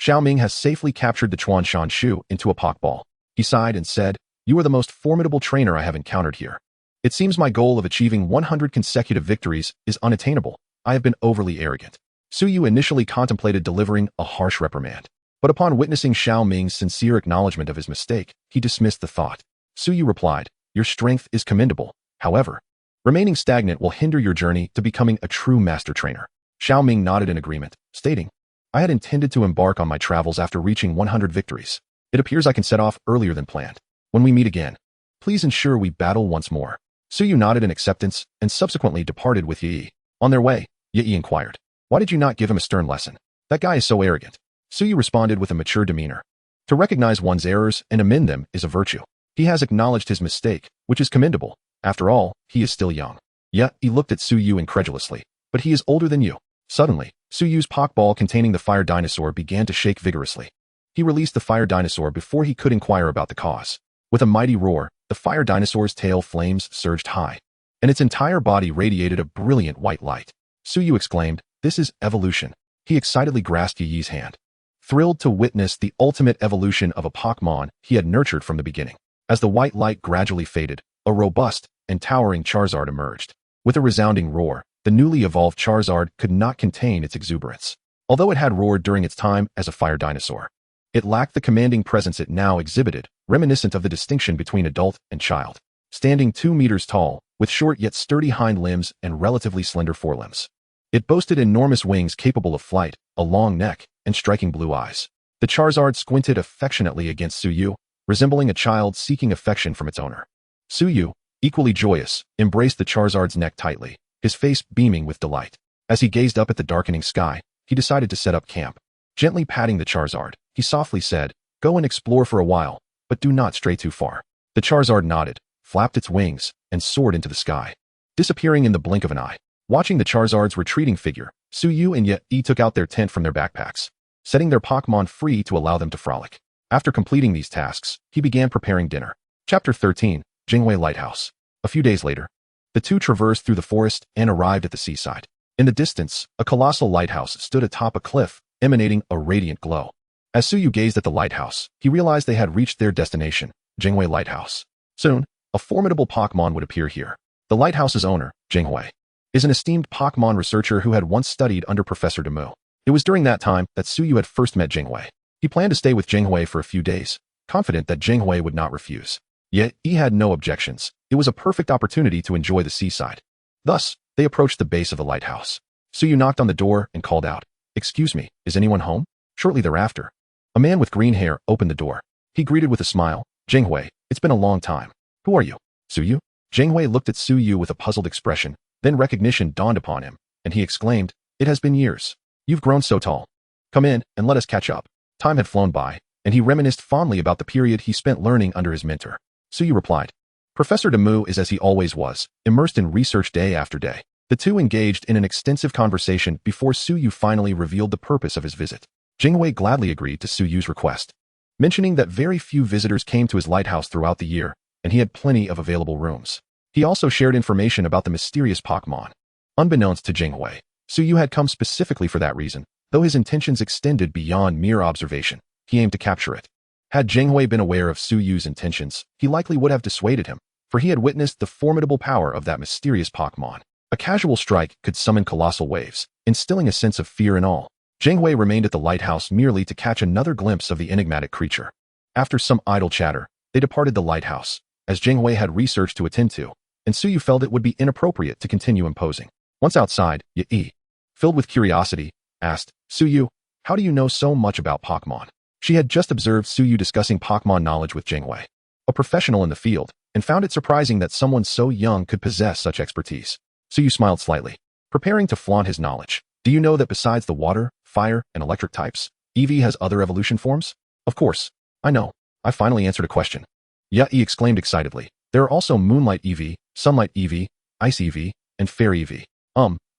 [SPEAKER 1] Xiaoming has safely captured the Chuanshan Shu into a Pokeball. He sighed and said, "You are the most formidable trainer I have encountered here. It seems my goal of achieving 100 consecutive victories is unattainable. I have been overly arrogant." Suyu initially contemplated delivering a harsh reprimand, but upon witnessing Xiaoming's sincere acknowledgement of his mistake, he dismissed the thought. Suyu replied, "Your strength is commendable. However, remaining stagnant will hinder your journey to becoming a true master trainer." Xiaoming nodded in agreement, stating, "I had intended to embark on my travels after reaching 100 victories. It appears I can set off earlier than planned. When we meet again, please ensure we battle once more." Suyu nodded in acceptance and subsequently departed with Yi. On their way, Yi inquired, "Why did you not give him a stern lesson? That guy is so arrogant." Suyu responded with a mature demeanor. To recognize one's errors and amend them is a virtue. He has acknowledged his mistake, which is commendable. After all, he is still young. Yet, he looked at Suyu incredulously. "But he is older than you." Suddenly, Suyu's Pokeball containing the fire dinosaur began to shake vigorously. He released the fire dinosaur before he could inquire about the cause. With a mighty roar, the fire dinosaur's tail flames surged high, and its entire body radiated a brilliant white light. Suyu exclaimed, "This is evolution." He excitedly grasped Yi's hand, thrilled to witness the ultimate evolution of a Pokémon he had nurtured from the beginning. As the white light gradually faded, a robust and towering Charizard emerged. With a resounding roar, the newly evolved Charizard could not contain its exuberance. Although it had roared during its time as a fire dinosaur, it lacked the commanding presence it now exhibited, reminiscent of the distinction between adult and child. Standing 2 meters tall, with short yet sturdy hind limbs and relatively slender forelimbs, it boasted enormous wings capable of flight, a long neck, and striking blue eyes. The Charizard squinted affectionately against Suyu, resembling a child seeking affection from its owner. Suyu, equally joyous, embraced the Charizard's neck tightly, his face beaming with delight. As he gazed up at the darkening sky, he decided to set up camp. Gently patting the Charizard, he softly said, "Go and explore for a while, but do not stray too far." The Charizard nodded, flapped its wings, and soared into the sky, disappearing in the blink of an eye. Watching the Charizard's retreating figure, Suyu and Yi took out their tent from their backpacks, setting their Pokémon free to allow them to frolic. After completing these tasks, he began preparing dinner. Chapter 13, Jinghui Lighthouse. A few days later, the two traversed through the forest and arrived at the seaside. In the distance, a colossal lighthouse stood atop a cliff, emanating a radiant glow. As Suyu gazed at the lighthouse, he realized they had reached their destination, Jinghui Lighthouse. Soon, a formidable Pokémon would appear here. The lighthouse's owner, Jinghui, is an esteemed Pokémon researcher who had once studied under Professor Demu. It was during that time that Suyu had first met Jinghui. He planned to stay with Jinghui for a few days, confident that Jinghui would not refuse. Yet, he had no objections. It was a perfect opportunity to enjoy the seaside. Thus, they approached the base of the lighthouse. Suyu knocked on the door and called out, "Excuse me, is anyone home?" Shortly thereafter, a man with green hair opened the door. He greeted with a smile, "Jinghui, it's been a long time. Who are you?" "Suyu?" Jinghui looked at Suyu with a puzzled expression, then recognition dawned upon him, and he exclaimed, "It has been years. You've grown so tall. Come in and let us catch up." Time had flown by, and he reminisced fondly about the period he spent learning under his mentor. Suyu replied, "Professor Mu is as he always was, immersed in research day after day." The two engaged in an extensive conversation before Suyu finally revealed the purpose of his visit. Jinghui gladly agreed to Suyu's request, mentioning that very few visitors came to his lighthouse throughout the year, and he had plenty of available rooms. He also shared information about the mysterious Pokémon. Unbeknownst to Jinghui, Suyu had come specifically for that reason, though his intentions extended beyond mere observation. He aimed to capture it. Had Jinghui been aware of Suyu's intentions, he likely would have dissuaded him, for he had witnessed the formidable power of that mysterious Pokémon. A casual strike could summon colossal waves, instilling a sense of fear in all. Jinghui remained at the lighthouse merely to catch another glimpse of the enigmatic creature. After some idle chatter, they departed the lighthouse, as Jinghui had research to attend to, and Suyu felt it would be inappropriate to continue imposing. Once outside, Yi, filled with curiosity, asked, "Suyu, how do you know so much about Pokémon?" She had just observed Suyu discussing Pokémon knowledge with Jinghui, a professional in the field, and found it surprising that someone so young could possess such expertise. Suyu smiled slightly, preparing to flaunt his knowledge. "Do you know that besides the water, fire, and electric types, Eevee has other evolution forms?" "Of course. I know. I finally answered a question." Yi exclaimed excitedly. "There are also Moonlight Eevee, Sunlight Eevee, Ice Eevee, and Fairy Eevee.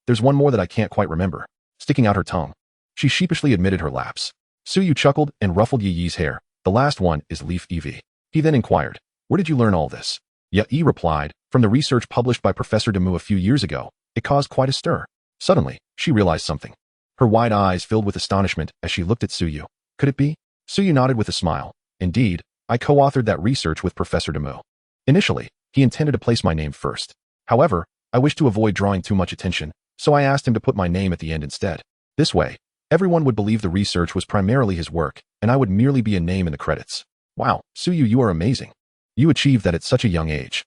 [SPEAKER 1] There's one more that I can't quite remember." Sticking out her tongue, she sheepishly admitted her lapse. Suyu chuckled and ruffled Yi's hair. "The last one is Leaf Eevee." He then inquired, "Where did you learn all this?" Yi replied, "From the research published by Professor Mu a few years ago. It caused quite a stir." Suddenly, she realized something. Her wide eyes filled with astonishment as she looked at Suyu. "Could it be?" Suyu nodded with a smile. "Indeed, I co-authored that research with Professor Mu. Initially, he intended to place my name first. However, I wished to avoid drawing too much attention, so I asked him to put my name at the end instead. This way, everyone would believe the research was primarily his work, and I would merely be a name in the credits." "Wow, Suyu, you are amazing. You achieved that at such a young age."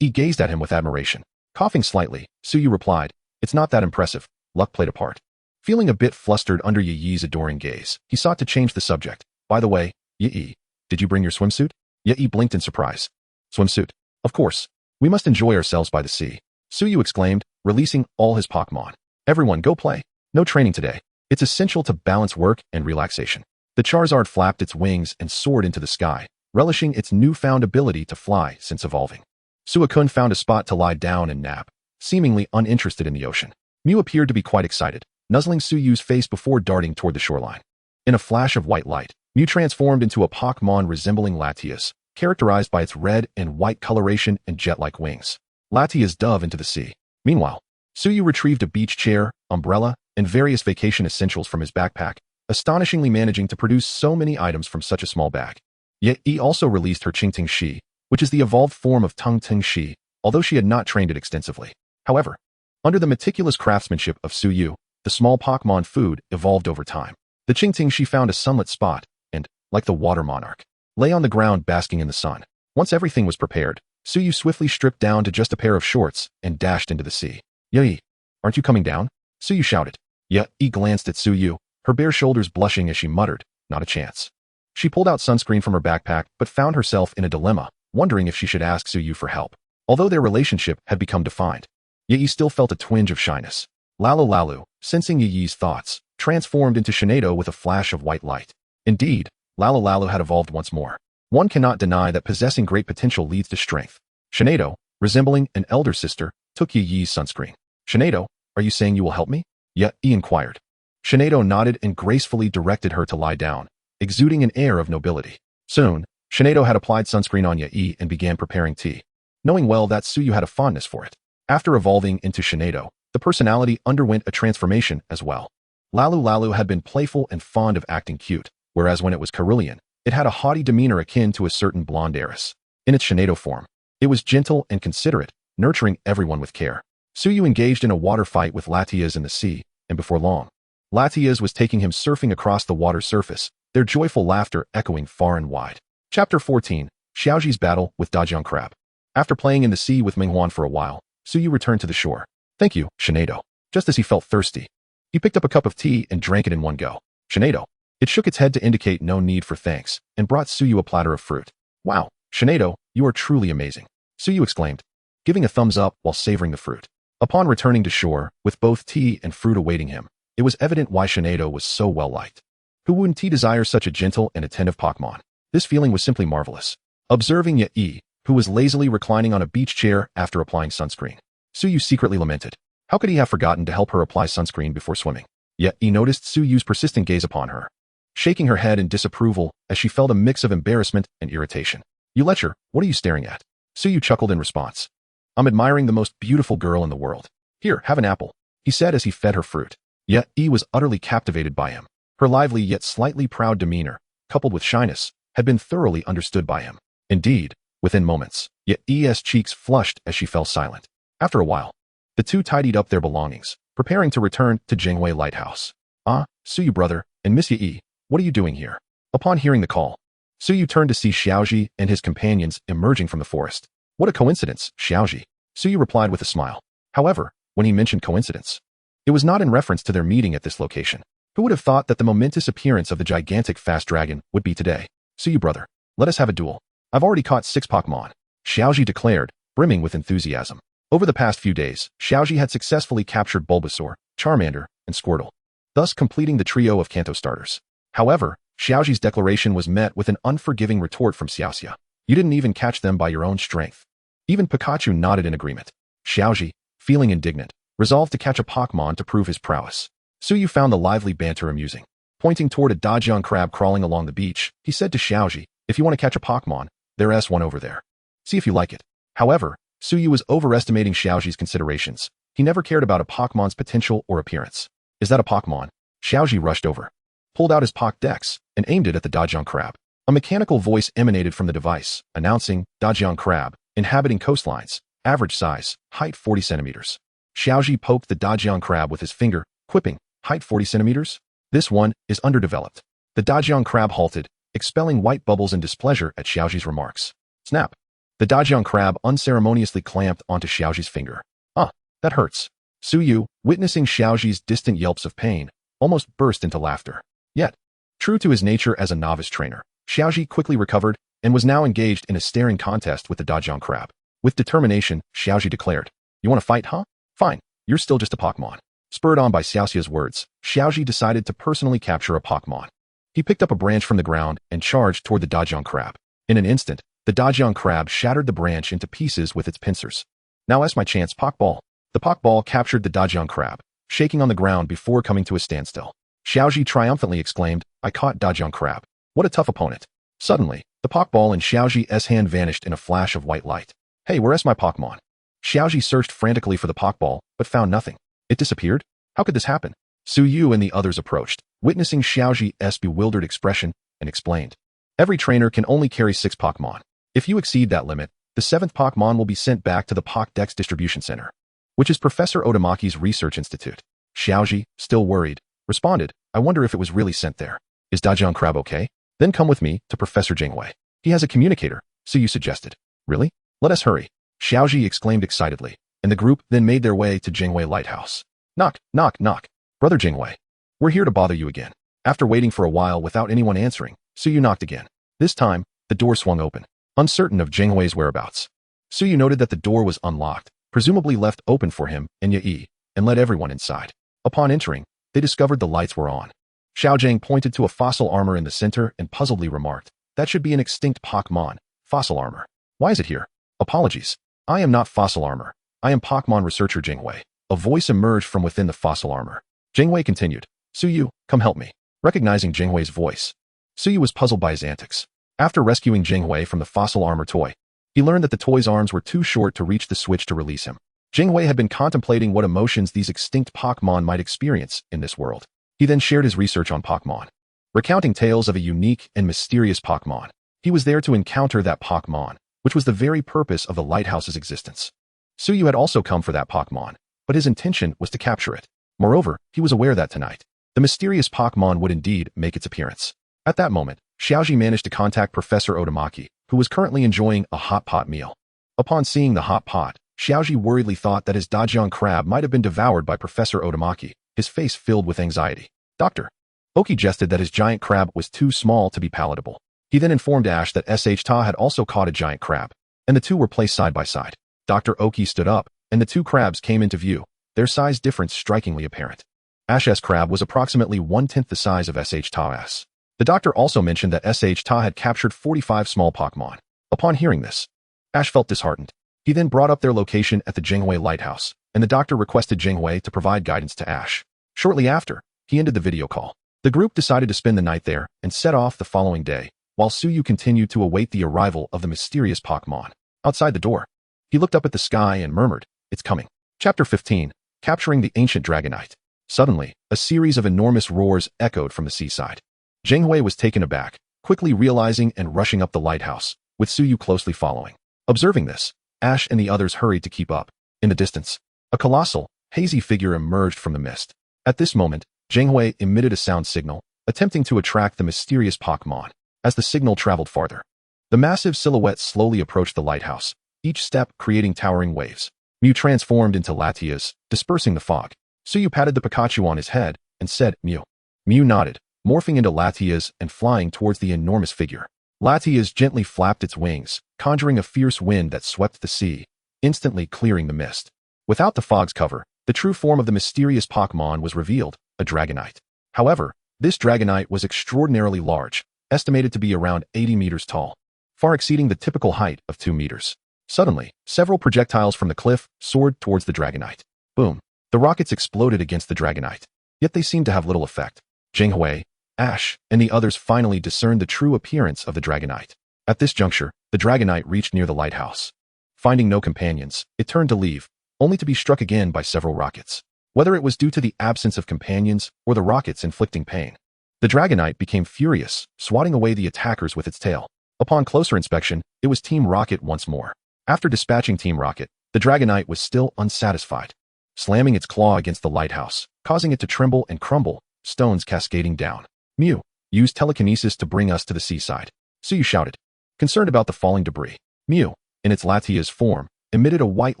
[SPEAKER 1] He gazed at him with admiration. Coughing slightly, Suyu replied, "It's not that impressive. Luck played a part." Feeling a bit flustered under Yi's adoring gaze, he sought to change the subject. "By the way, Yi, did you bring your swimsuit?" Yi blinked in surprise. "Swimsuit? Of course. We must enjoy ourselves by the sea." Suyu exclaimed, releasing all his Pokémon. "Everyone go play. No training today. It's essential to balance work and relaxation." The Charizard flapped its wings and soared into the sky, relishing its newfound ability to fly since evolving. Suicune found a spot to lie down and nap, seemingly uninterested in the ocean. Mew appeared to be quite excited, nuzzling Suyu's face before darting toward the shoreline. In a flash of white light, Mew transformed into a Pokémon resembling Latias, characterized by its red and white coloration and jet-like wings. Latias dove into the sea. Meanwhile, Suyu retrieved a beach chair, umbrella, and various vacation essentials from his backpack, astonishingly managing to produce so many items from such a small bag. Yet he also released her Qingting Shi, which is the evolved form of Tungting Shi, although she had not trained it extensively. However, under the meticulous craftsmanship of Suyu, the small Pokémon food evolved over time. The Qingting Shi found a sunlit spot, and, like the water monarch, lay on the ground basking in the sun. Once everything was prepared, Suyu swiftly stripped down to just a pair of shorts and dashed into the sea. "Yi, aren't you coming down?" Suyu shouted. Yi glanced at Suyu, her bare shoulders blushing as she muttered, "Not a chance." She pulled out sunscreen from her backpack but found herself in a dilemma, wondering if she should ask Suyu for help. Although their relationship had become defined, Yi still felt a twinge of shyness. Lalu, sensing Yi's thoughts, transformed into Shinado with a flash of white light. Indeed, Lalu had evolved once more. One cannot deny that possessing great potential leads to strength. Shinado, resembling an elder sister, took Yi's sunscreen. "Shinado, are you saying you will help me?" Yi inquired. Shinado nodded and gracefully directed her to lie down, exuding an air of nobility. Soon, Shinado had applied sunscreen on Yi and began preparing tea, knowing well that Suyu had a fondness for it. After evolving into Shinado, the personality underwent a transformation as well. Lalu had been playful and fond of acting cute, whereas when it was Cerulean, it had a haughty demeanor akin to a certain blonde heiress. In its Shinado form, it was gentle and considerate, nurturing everyone with care. Suyu engaged in a water fight with Latias in the sea, and before long, Latias was taking him surfing across the water surface, their joyful laughter echoing far and wide. Chapter 14, Xiaoji's Battle with Dajiang Crab. After playing in the sea with Minghuan for a while, Suyu returned to the shore. "Thank you, Shinado." Just as he felt thirsty, he picked up a cup of tea and drank it in one go. Shinado. It shook its head to indicate no need for thanks, and brought Suyu a platter of fruit. "Wow, Shinado, you are truly amazing." Suyu exclaimed. giving a thumbs up while savoring the fruit. Upon returning to shore, with both tea and fruit awaiting him, it was evident why Shinado was so well liked. Who wouldn't desire such a gentle and attentive Pokémon? This feeling was simply marvelous. Observing Yachong, who was lazily reclining on a beach chair after applying sunscreen, Suyu secretly lamented. How could he have forgotten to help her apply sunscreen before swimming? Yet he noticed Suyu's persistent gaze upon her, shaking her head in disapproval as she felt a mix of embarrassment and irritation. You lecher, what are you staring at? Suyu chuckled in response. I'm admiring the most beautiful girl in the world. Here, have an apple, he said as he fed her fruit. Yet he was utterly captivated by him. Her lively yet slightly proud demeanor, coupled with shyness, had been thoroughly understood by him. Indeed, within moments, yet E's cheeks flushed as she fell silent. After a while, the two tidied up their belongings, preparing to return to Jingwei Lighthouse. Ah, Suyu brother, and Miss Yi, what are you doing here? Upon hearing the call, Suyu turned to see Xiaoji and his companions emerging from the forest. What a coincidence, Xiaoji, Suyu replied with a smile. However, when he mentioned coincidence, it was not in reference to their meeting at this location. Who would have thought that the momentous appearance of the gigantic fast dragon would be today? Suyu brother, let us have a duel. I've already caught 6 Pokémon, Xiaoji declared, brimming with enthusiasm. Over the past few days, Xiaoji had successfully captured Bulbasaur, Charmander, and Squirtle, thus completing the trio of Kanto starters. However, Xiaoji's declaration was met with an unforgiving retort from Xiaoxia. You didn't even catch them by your own strength. Even Pikachu nodded in agreement. Xiaoji, feeling indignant, resolved to catch a Pokémon to prove his prowess. Suyu found the lively banter amusing. Pointing toward a Dajian crab crawling along the beach, he said to Xiaoji, if you want to catch a Pokémon, there's one over there. See if you like it. However, Suyu was overestimating Xiaoji's considerations. He never cared about a Pokémon's potential or appearance. Is that a Pokémon? Xiaoji rushed over, pulled out his Pokédex, and aimed it at the Dajian crab. A mechanical voice emanated from the device, announcing, Dajian crab, inhabiting coastlines, average size, height 40 centimeters. Xiaoji poked the Dajian crab with his finger, quipping, height 40 centimeters? This one is underdeveloped. The Dajian crab halted, expelling white bubbles in displeasure at Xiaoji's remarks. Snap! The Dajian crab unceremoniously clamped onto Xiaoji's finger. Ah, that hurts. Suyu, witnessing Xiaoji's distant yelps of pain, almost burst into laughter. Yet, true to his nature as a novice trainer, Xiaoji quickly recovered and was now engaged in a staring contest with the Dajian crab. With determination, Xiaoji declared, You want to fight, huh? Fine, you're still just a Pokémon. Spurred on by Xiaoxia's words, Xiaoji decided to personally capture a Pokémon. He picked up a branch from the ground and charged toward the Dajian crab. In an instant, the Dajian crab shattered the branch into pieces with its pincers. Now that's my chance, Pokeball. The Pokeball captured the Dajian crab, shaking on the ground before coming to a standstill. Xiaoji triumphantly exclaimed, I caught Dajian crab. What a tough opponent. Suddenly, the Pokeball in Xiaoji's hand vanished in a flash of white light. Hey, where's my Pokémon? Xiaoji searched frantically for the Pokeball, but found nothing. It disappeared? How could this happen? Suyu and the others approached, witnessing Xiaoji's bewildered expression, and explained. Every trainer can only carry 6 Pokémon. If you exceed that limit, the 7th Pokémon will be sent back to the Pokédex Distribution Center, which is Professor Otamaki's research institute. Xiaoji, still worried, responded, I wonder if it was really sent there. Is Dajian crab okay? Then come with me to Professor Jingwei. He has a communicator, Suyu suggested. Really? Let us hurry. Xiaoji exclaimed excitedly, and the group then made their way to Jingwei Lighthouse. Knock, knock, knock. Brother Jingwei. We're here to bother you again. After waiting for a while without anyone answering, Suyu knocked again. This time, the door swung open, uncertain of Jingwei's whereabouts. Suyu noted that the door was unlocked, presumably left open for him and Yi, and led everyone inside. Upon entering, they discovered the lights were on. Xiaojing pointed to a fossil armor in the center and puzzledly remarked, that should be an extinct Pokémon, fossil armor. Why is it here? Apologies. I am not fossil armor. I am Pokémon researcher Jingwei. A voice emerged from within the fossil armor. Jingwei continued, Suyu, come help me. Recognizing Jingwei's voice, Suyu was puzzled by his antics. After rescuing Jingwei from the fossil armor toy, he learned that the toy's arms were too short to reach the switch to release him. Jingwei had been contemplating what emotions these extinct Pokémon might experience in this world. He then shared his research on Pokémon, recounting tales of a unique and mysterious Pokémon. He was there to encounter that Pokémon, which was the very purpose of the lighthouse's existence. Suyu had also come for that Pokémon, but his intention was to capture it. Moreover, he was aware that tonight, the mysterious Pokémon would indeed make its appearance. At that moment, Xiaoji managed to contact Professor Otamaki, who was currently enjoying a hot pot meal. Upon seeing the hot pot, Xiaoji worriedly thought that his Dajian crab might have been devoured by Professor Otamaki, his face filled with anxiety. Doctor. Oki jested that his giant crab was too small to be palatable. He then informed Ash that SH Ta had also caught a giant crab, and the two were placed side by side. Dr. Oki stood up, and the two crabs came into view, their size difference strikingly apparent. Ash's crab was approximately 1/10 the size of Sh Ta's. The doctor also mentioned that Sh Ta had captured 45 small Pokémon. Upon hearing this, Ash felt disheartened. He then brought up their location at the Jinghui lighthouse, and the doctor requested Jinghui to provide guidance to Ash. Shortly after, he ended the video call. The group decided to spend the night there and set off the following day, while Suyu continued to await the arrival of the mysterious Pokémon. Outside the door, he looked up at the sky and murmured, "It's coming." Chapter 15, Capturing the Ancient Dragonite. Suddenly, a series of enormous roars echoed from the seaside. Jinghui was taken aback, quickly realizing and rushing up the lighthouse, with Suyu closely following. Observing this, Ash and the others hurried to keep up. In the distance, a colossal, hazy figure emerged from the mist. At this moment, Jinghui emitted a sound signal, attempting to attract the mysterious Pokémon. As the signal traveled farther, the massive silhouette slowly approached the lighthouse, each step creating towering waves. Mew transformed into Latias, dispersing the fog. Suyu patted the Pikachu on his head and said, "Mew." Mew nodded, morphing into Latias and flying towards the enormous figure. Latias gently flapped its wings, conjuring a fierce wind that swept the sea, instantly clearing the mist. Without the fog's cover, the true form of the mysterious Pokémon was revealed, a Dragonite. However, this Dragonite was extraordinarily large, estimated to be around 80 meters tall, far exceeding the typical height of 2 meters. Suddenly, several projectiles from the cliff soared towards the Dragonite. Boom! The rockets exploded against the Dragonite, yet they seemed to have little effect. Jinghui, Ash, and the others finally discerned the true appearance of the Dragonite. At this juncture, the Dragonite reached near the lighthouse. Finding no companions, it turned to leave, only to be struck again by several rockets. Whether it was due to the absence of companions or the rockets inflicting pain, the Dragonite became furious, swatting away the attackers with its tail. Upon closer inspection, it was Team Rocket once more. After dispatching Team Rocket, the Dragonite was still unsatisfied, slamming its claw against the lighthouse, causing it to tremble and crumble, stones cascading down. "Mew, use telekinesis to bring us to the seaside," Suyu shouted, concerned about the falling debris. Mew, in its Latias form, emitted a white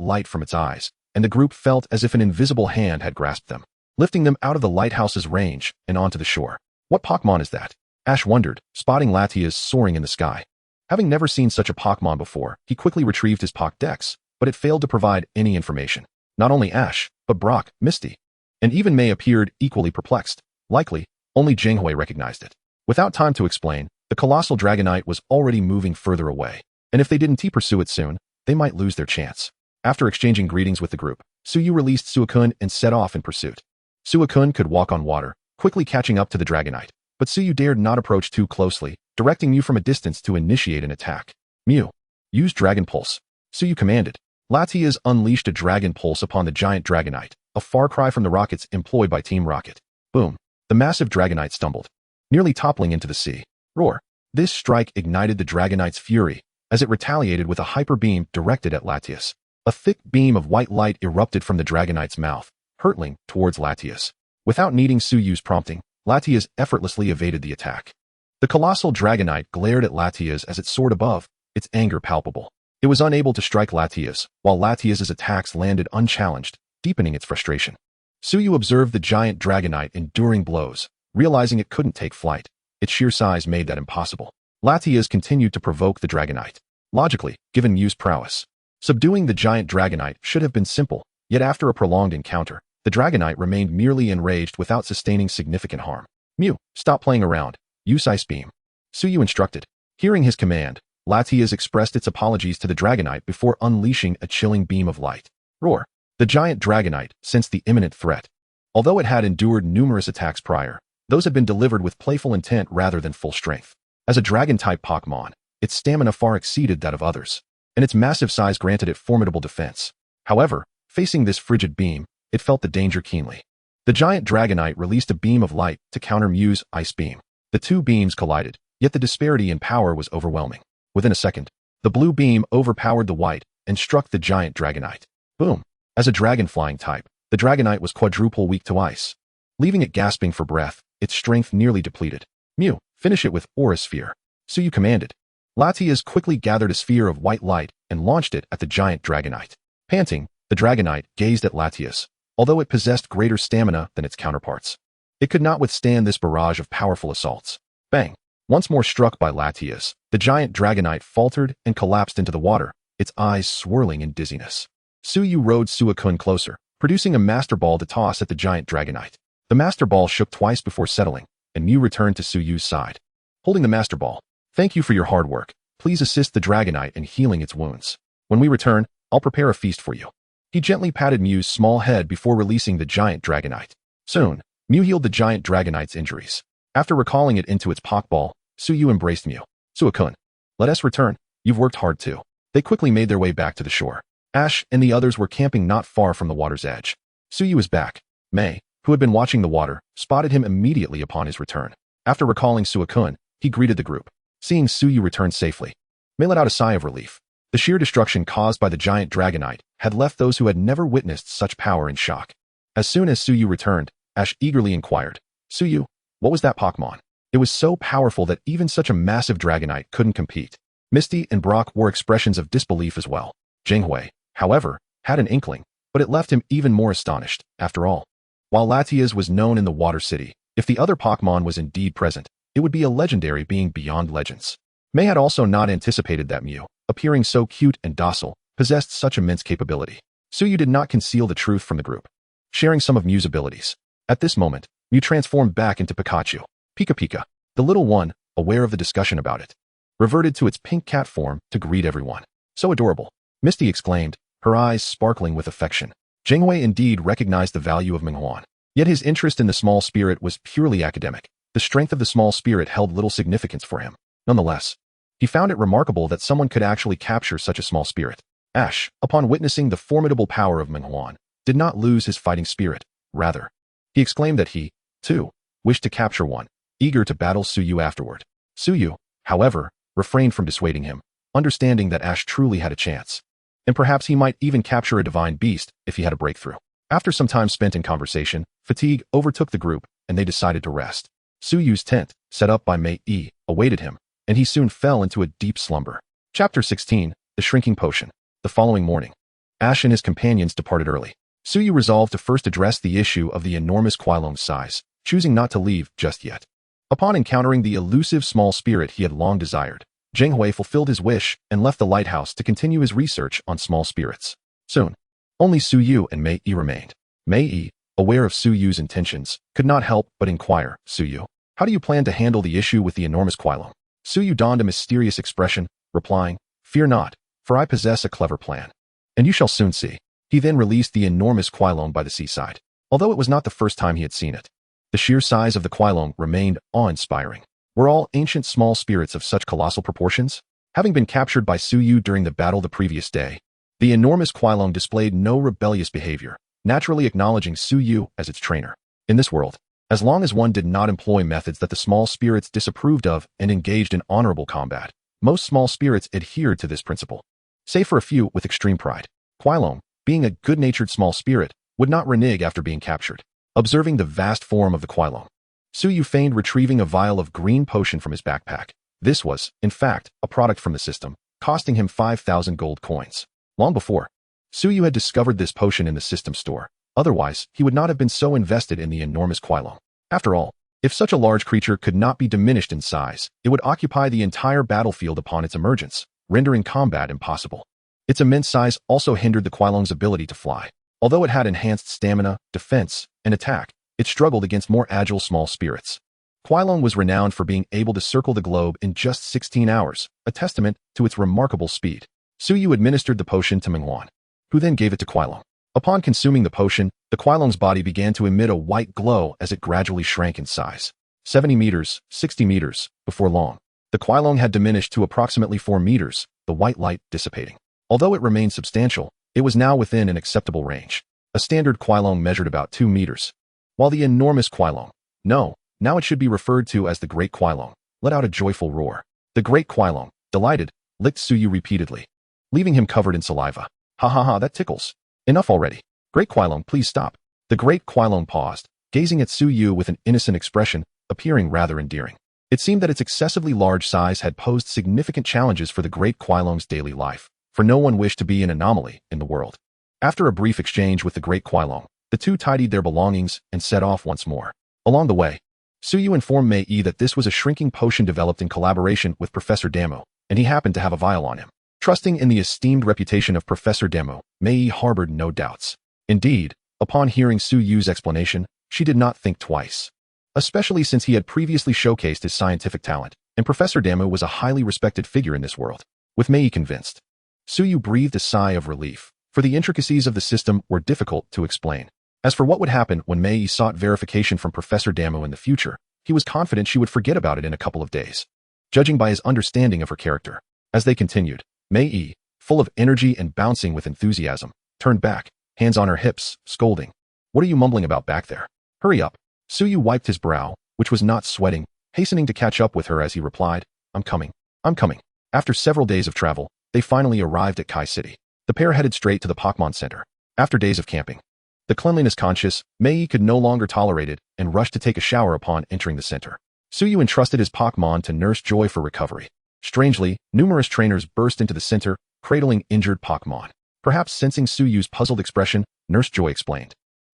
[SPEAKER 1] light from its eyes, and the group felt as if an invisible hand had grasped them, lifting them out of the lighthouse's range and onto the shore. What Pokémon is that? Ash wondered, spotting Latias soaring in the sky. Having never seen such a Pokémon before, he quickly retrieved his Pokédex, but it failed to provide any information. Not only Ash, but Brock, Misty, and even May appeared equally perplexed. Likely, only Jinghui recognized it. Without time to explain, the colossal Dragonite was already moving further away, and if they didn't pursue it soon, they might lose their chance. After exchanging greetings with the group, Suyu released Suicune and set off in pursuit. Suicune could walk on water, quickly catching up to the Dragonite, but Suyu dared not approach too closely, directing Mew from a distance to initiate an attack. "Mew, use Dragon Pulse," Suyu commanded. Latias unleashed a Dragon Pulse upon the giant Dragonite, a far cry from the rockets employed by Team Rocket. Boom! The massive Dragonite stumbled, nearly toppling into the sea. Roar! This strike ignited the Dragonite's fury, as it retaliated with a hyper beam directed at Latias. A thick beam of white light erupted from the Dragonite's mouth, hurtling towards Latias. Without needing Suyu's prompting, Latias effortlessly evaded the attack. The colossal Dragonite glared at Latias as it soared above, its anger palpable. It was unable to strike Latias, while Latias's attacks landed unchallenged, deepening its frustration. Suyu observed the giant Dragonite enduring blows, realizing it couldn't take flight. Its sheer size made that impossible. Latias continued to provoke the Dragonite. Logically, given Mew's prowess, subduing the giant Dragonite should have been simple, yet after a prolonged encounter, the Dragonite remained merely enraged without sustaining significant harm. "Mew, stop playing around. Use Ice Beam," Suyu instructed. Hearing his command, Latias expressed its apologies to the Dragonite before unleashing a chilling beam of light. Roar! The giant Dragonite sensed the imminent threat. Although it had endured numerous attacks prior, those had been delivered with playful intent rather than full strength. As a dragon-type Pokémon, its stamina far exceeded that of others, and its massive size granted it formidable defense. However, facing this frigid beam, it felt the danger keenly. The giant Dragonite released a beam of light to counter Mew's Ice Beam. The two beams collided, yet the disparity in power was overwhelming. Within a second, the blue beam overpowered the white and struck the giant Dragonite. Boom! As a dragon-flying type, the Dragonite was quadruple weak to ice, leaving it gasping for breath, its strength nearly depleted. "Mew, finish it with Aura Sphere," Suyu commanded. Latias quickly gathered a sphere of white light and launched it at the giant Dragonite. Panting, the Dragonite gazed at Latias, although it possessed greater stamina than its counterparts. It could not withstand this barrage of powerful assaults. Bang! Once more struck by Latias, the giant Dragonite faltered and collapsed into the water, its eyes swirling in dizziness. Suyu rode Suicune closer, producing a Master Ball to toss at the giant Dragonite. The Master Ball shook twice before settling, and Mew returned to Suyu's side. Holding the Master Ball, "Thank you for your hard work. Please assist the Dragonite in healing its wounds. When we return, I'll prepare a feast for you." He gently patted Mew's small head before releasing the giant Dragonite. Soon, Mew healed the giant Dragonite's injuries. After recalling it into its Pokeball, Suyu embraced Mew. "Suicune, let us return. You've worked hard too." They quickly made their way back to the shore. Ash and the others were camping not far from the water's edge. Suyu was back. Mei, who had been watching the water, spotted him immediately upon his return. After recalling Suicune, he greeted the group. Seeing Suyu return safely, Mei let out a sigh of relief. The sheer destruction caused by the giant Dragonite had left those who had never witnessed such power in shock. As soon as Suyu returned, Ash eagerly inquired, "Suyu, what was that Pokémon? It was so powerful that even such a massive Dragonite couldn't compete." Misty and Brock wore expressions of disbelief as well. Jinghui, however, had an inkling, but it left him even more astonished. After all, while Latias was known in the Water City, if the other Pokémon was indeed present, it would be a legendary being beyond legends. Mei had also not anticipated that Mew, appearing so cute and docile, possessed such immense capability. Suyu did not conceal the truth from the group, sharing some of Mew's abilities. At this moment, Mew transformed back into Pikachu. Pika Pika, the little one, aware of the discussion about it, reverted to its pink cat form to greet everyone. "So adorable," Misty exclaimed, her eyes sparkling with affection. Jinghui indeed recognized the value of Menghuan, yet his interest in the small spirit was purely academic. The strength of the small spirit held little significance for him. Nonetheless, he found it remarkable that someone could actually capture such a small spirit. Ash, upon witnessing the formidable power of Menghuan, did not lose his fighting spirit. Rather, he exclaimed that he, too, wished to capture one, eager to battle Suyu afterward. Suyu, however, refrained from dissuading him, understanding that Ash truly had a chance. And perhaps he might even capture a divine beast if he had a breakthrough. After some time spent in conversation, fatigue overtook the group, and they decided to rest. Suyu's tent, set up by Mei Yi, awaited him, and he soon fell into a deep slumber. Chapter 16, The Shrinking Potion. The following morning, Ash and his companions departed early. Suyu resolved to first address the issue of the enormous Hualong's size, choosing not to leave just yet. Upon encountering the elusive small spirit he had long desired, Jinghui fulfilled his wish and left the lighthouse to continue his research on small spirits. Soon, only Suyu and Mei Yi remained. Mei Yi, aware of Suyu's intentions, could not help but inquire, "Suyu, how do you plan to handle the issue with the enormous Hualong?" Suyu donned a mysterious expression, replying, "Fear not, for I possess a clever plan. And you shall soon see." He then released the enormous Hualong by the seaside. Although it was not the first time he had seen it, the sheer size of the Hualong remained awe-inspiring. Were all ancient small spirits of such colossal proportions? Having been captured by Suyu during the battle the previous day, the enormous Hualong displayed no rebellious behavior, naturally acknowledging Suyu as its trainer. In this world, as long as one did not employ methods that the small spirits disapproved of and engaged in honorable combat, most small spirits adhered to this principle. Save for a few with extreme pride, Hualong, being a good-natured small spirit, would not renege after being captured. Observing the vast form of the Hualong, Suyu feigned retrieving a vial of green potion from his backpack. This was, in fact, a product from the system, costing him 5,000 gold coins. Long before, Suyu had discovered this potion in the system store. Otherwise, he would not have been so invested in the enormous Hualong. After all, if such a large creature could not be diminished in size, it would occupy the entire battlefield upon its emergence, rendering combat impossible. Its immense size also hindered the Hualong's ability to fly. Although it had enhanced stamina, defense, and attack, it struggled against more agile small spirits. Hualong was renowned for being able to circle the globe in just 16 hours, a testament to its remarkable speed. Suyu administered the potion to Menghuan, who then gave it to Hualong. Upon consuming the potion, the Hualong's body began to emit a white glow as it gradually shrank in size. 70 meters, 60 meters, before long, the Hualong had diminished to approximately 4 meters, the white light dissipating. Although it remained substantial, it was now within an acceptable range. A standard Hualong measured about 2 meters, while the enormous Hualong, now it should be referred to as the Great Hualong, let out a joyful roar. The Great Hualong, delighted, licked Suyu repeatedly, leaving him covered in saliva. "Ha ha ha, that tickles. Enough already. Great Hualong, please stop." The Great Hualong paused, gazing at Suyu with an innocent expression, appearing rather endearing. It seemed that its excessively large size had posed significant challenges for the Great Hualong's daily life, for no one wished to be an anomaly in the world. After a brief exchange with the Great Hualong, the two tidied their belongings and set off once more. Along the way, Suyu informed Mei Yi that this was a shrinking potion developed in collaboration with Professor Damu, and he happened to have a vial on him. Trusting in the esteemed reputation of Professor Demo, Mei harbored no doubts. Indeed, upon hearing Suyu's explanation, she did not think twice. Especially since he had previously showcased his scientific talent, and Professor Demo was a highly respected figure in this world. With Mei convinced, Suyu breathed a sigh of relief, for the intricacies of the system were difficult to explain. As for what would happen when Mei sought verification from Professor Damo in the future, he was confident she would forget about it in a couple of days. Judging by his understanding of her character. As they continued, Mei, full of energy and bouncing with enthusiasm, turned back, hands on her hips, scolding. What are you mumbling about back there? Hurry up. Suyu wiped his brow, which was not sweating, hastening to catch up with her as he replied, I'm coming. I'm coming. After several days of travel, they finally arrived at Kai City. The pair headed straight to the Pokémon Center. After days of camping, the cleanliness-conscious Mei could no longer tolerate it and rushed to take a shower upon entering the center. Suyu entrusted his Pokémon to Nurse Joy for recovery. Strangely, numerous trainers burst into the center, cradling injured Pokémon. Perhaps sensing Suyu's puzzled expression, Nurse Joy explained.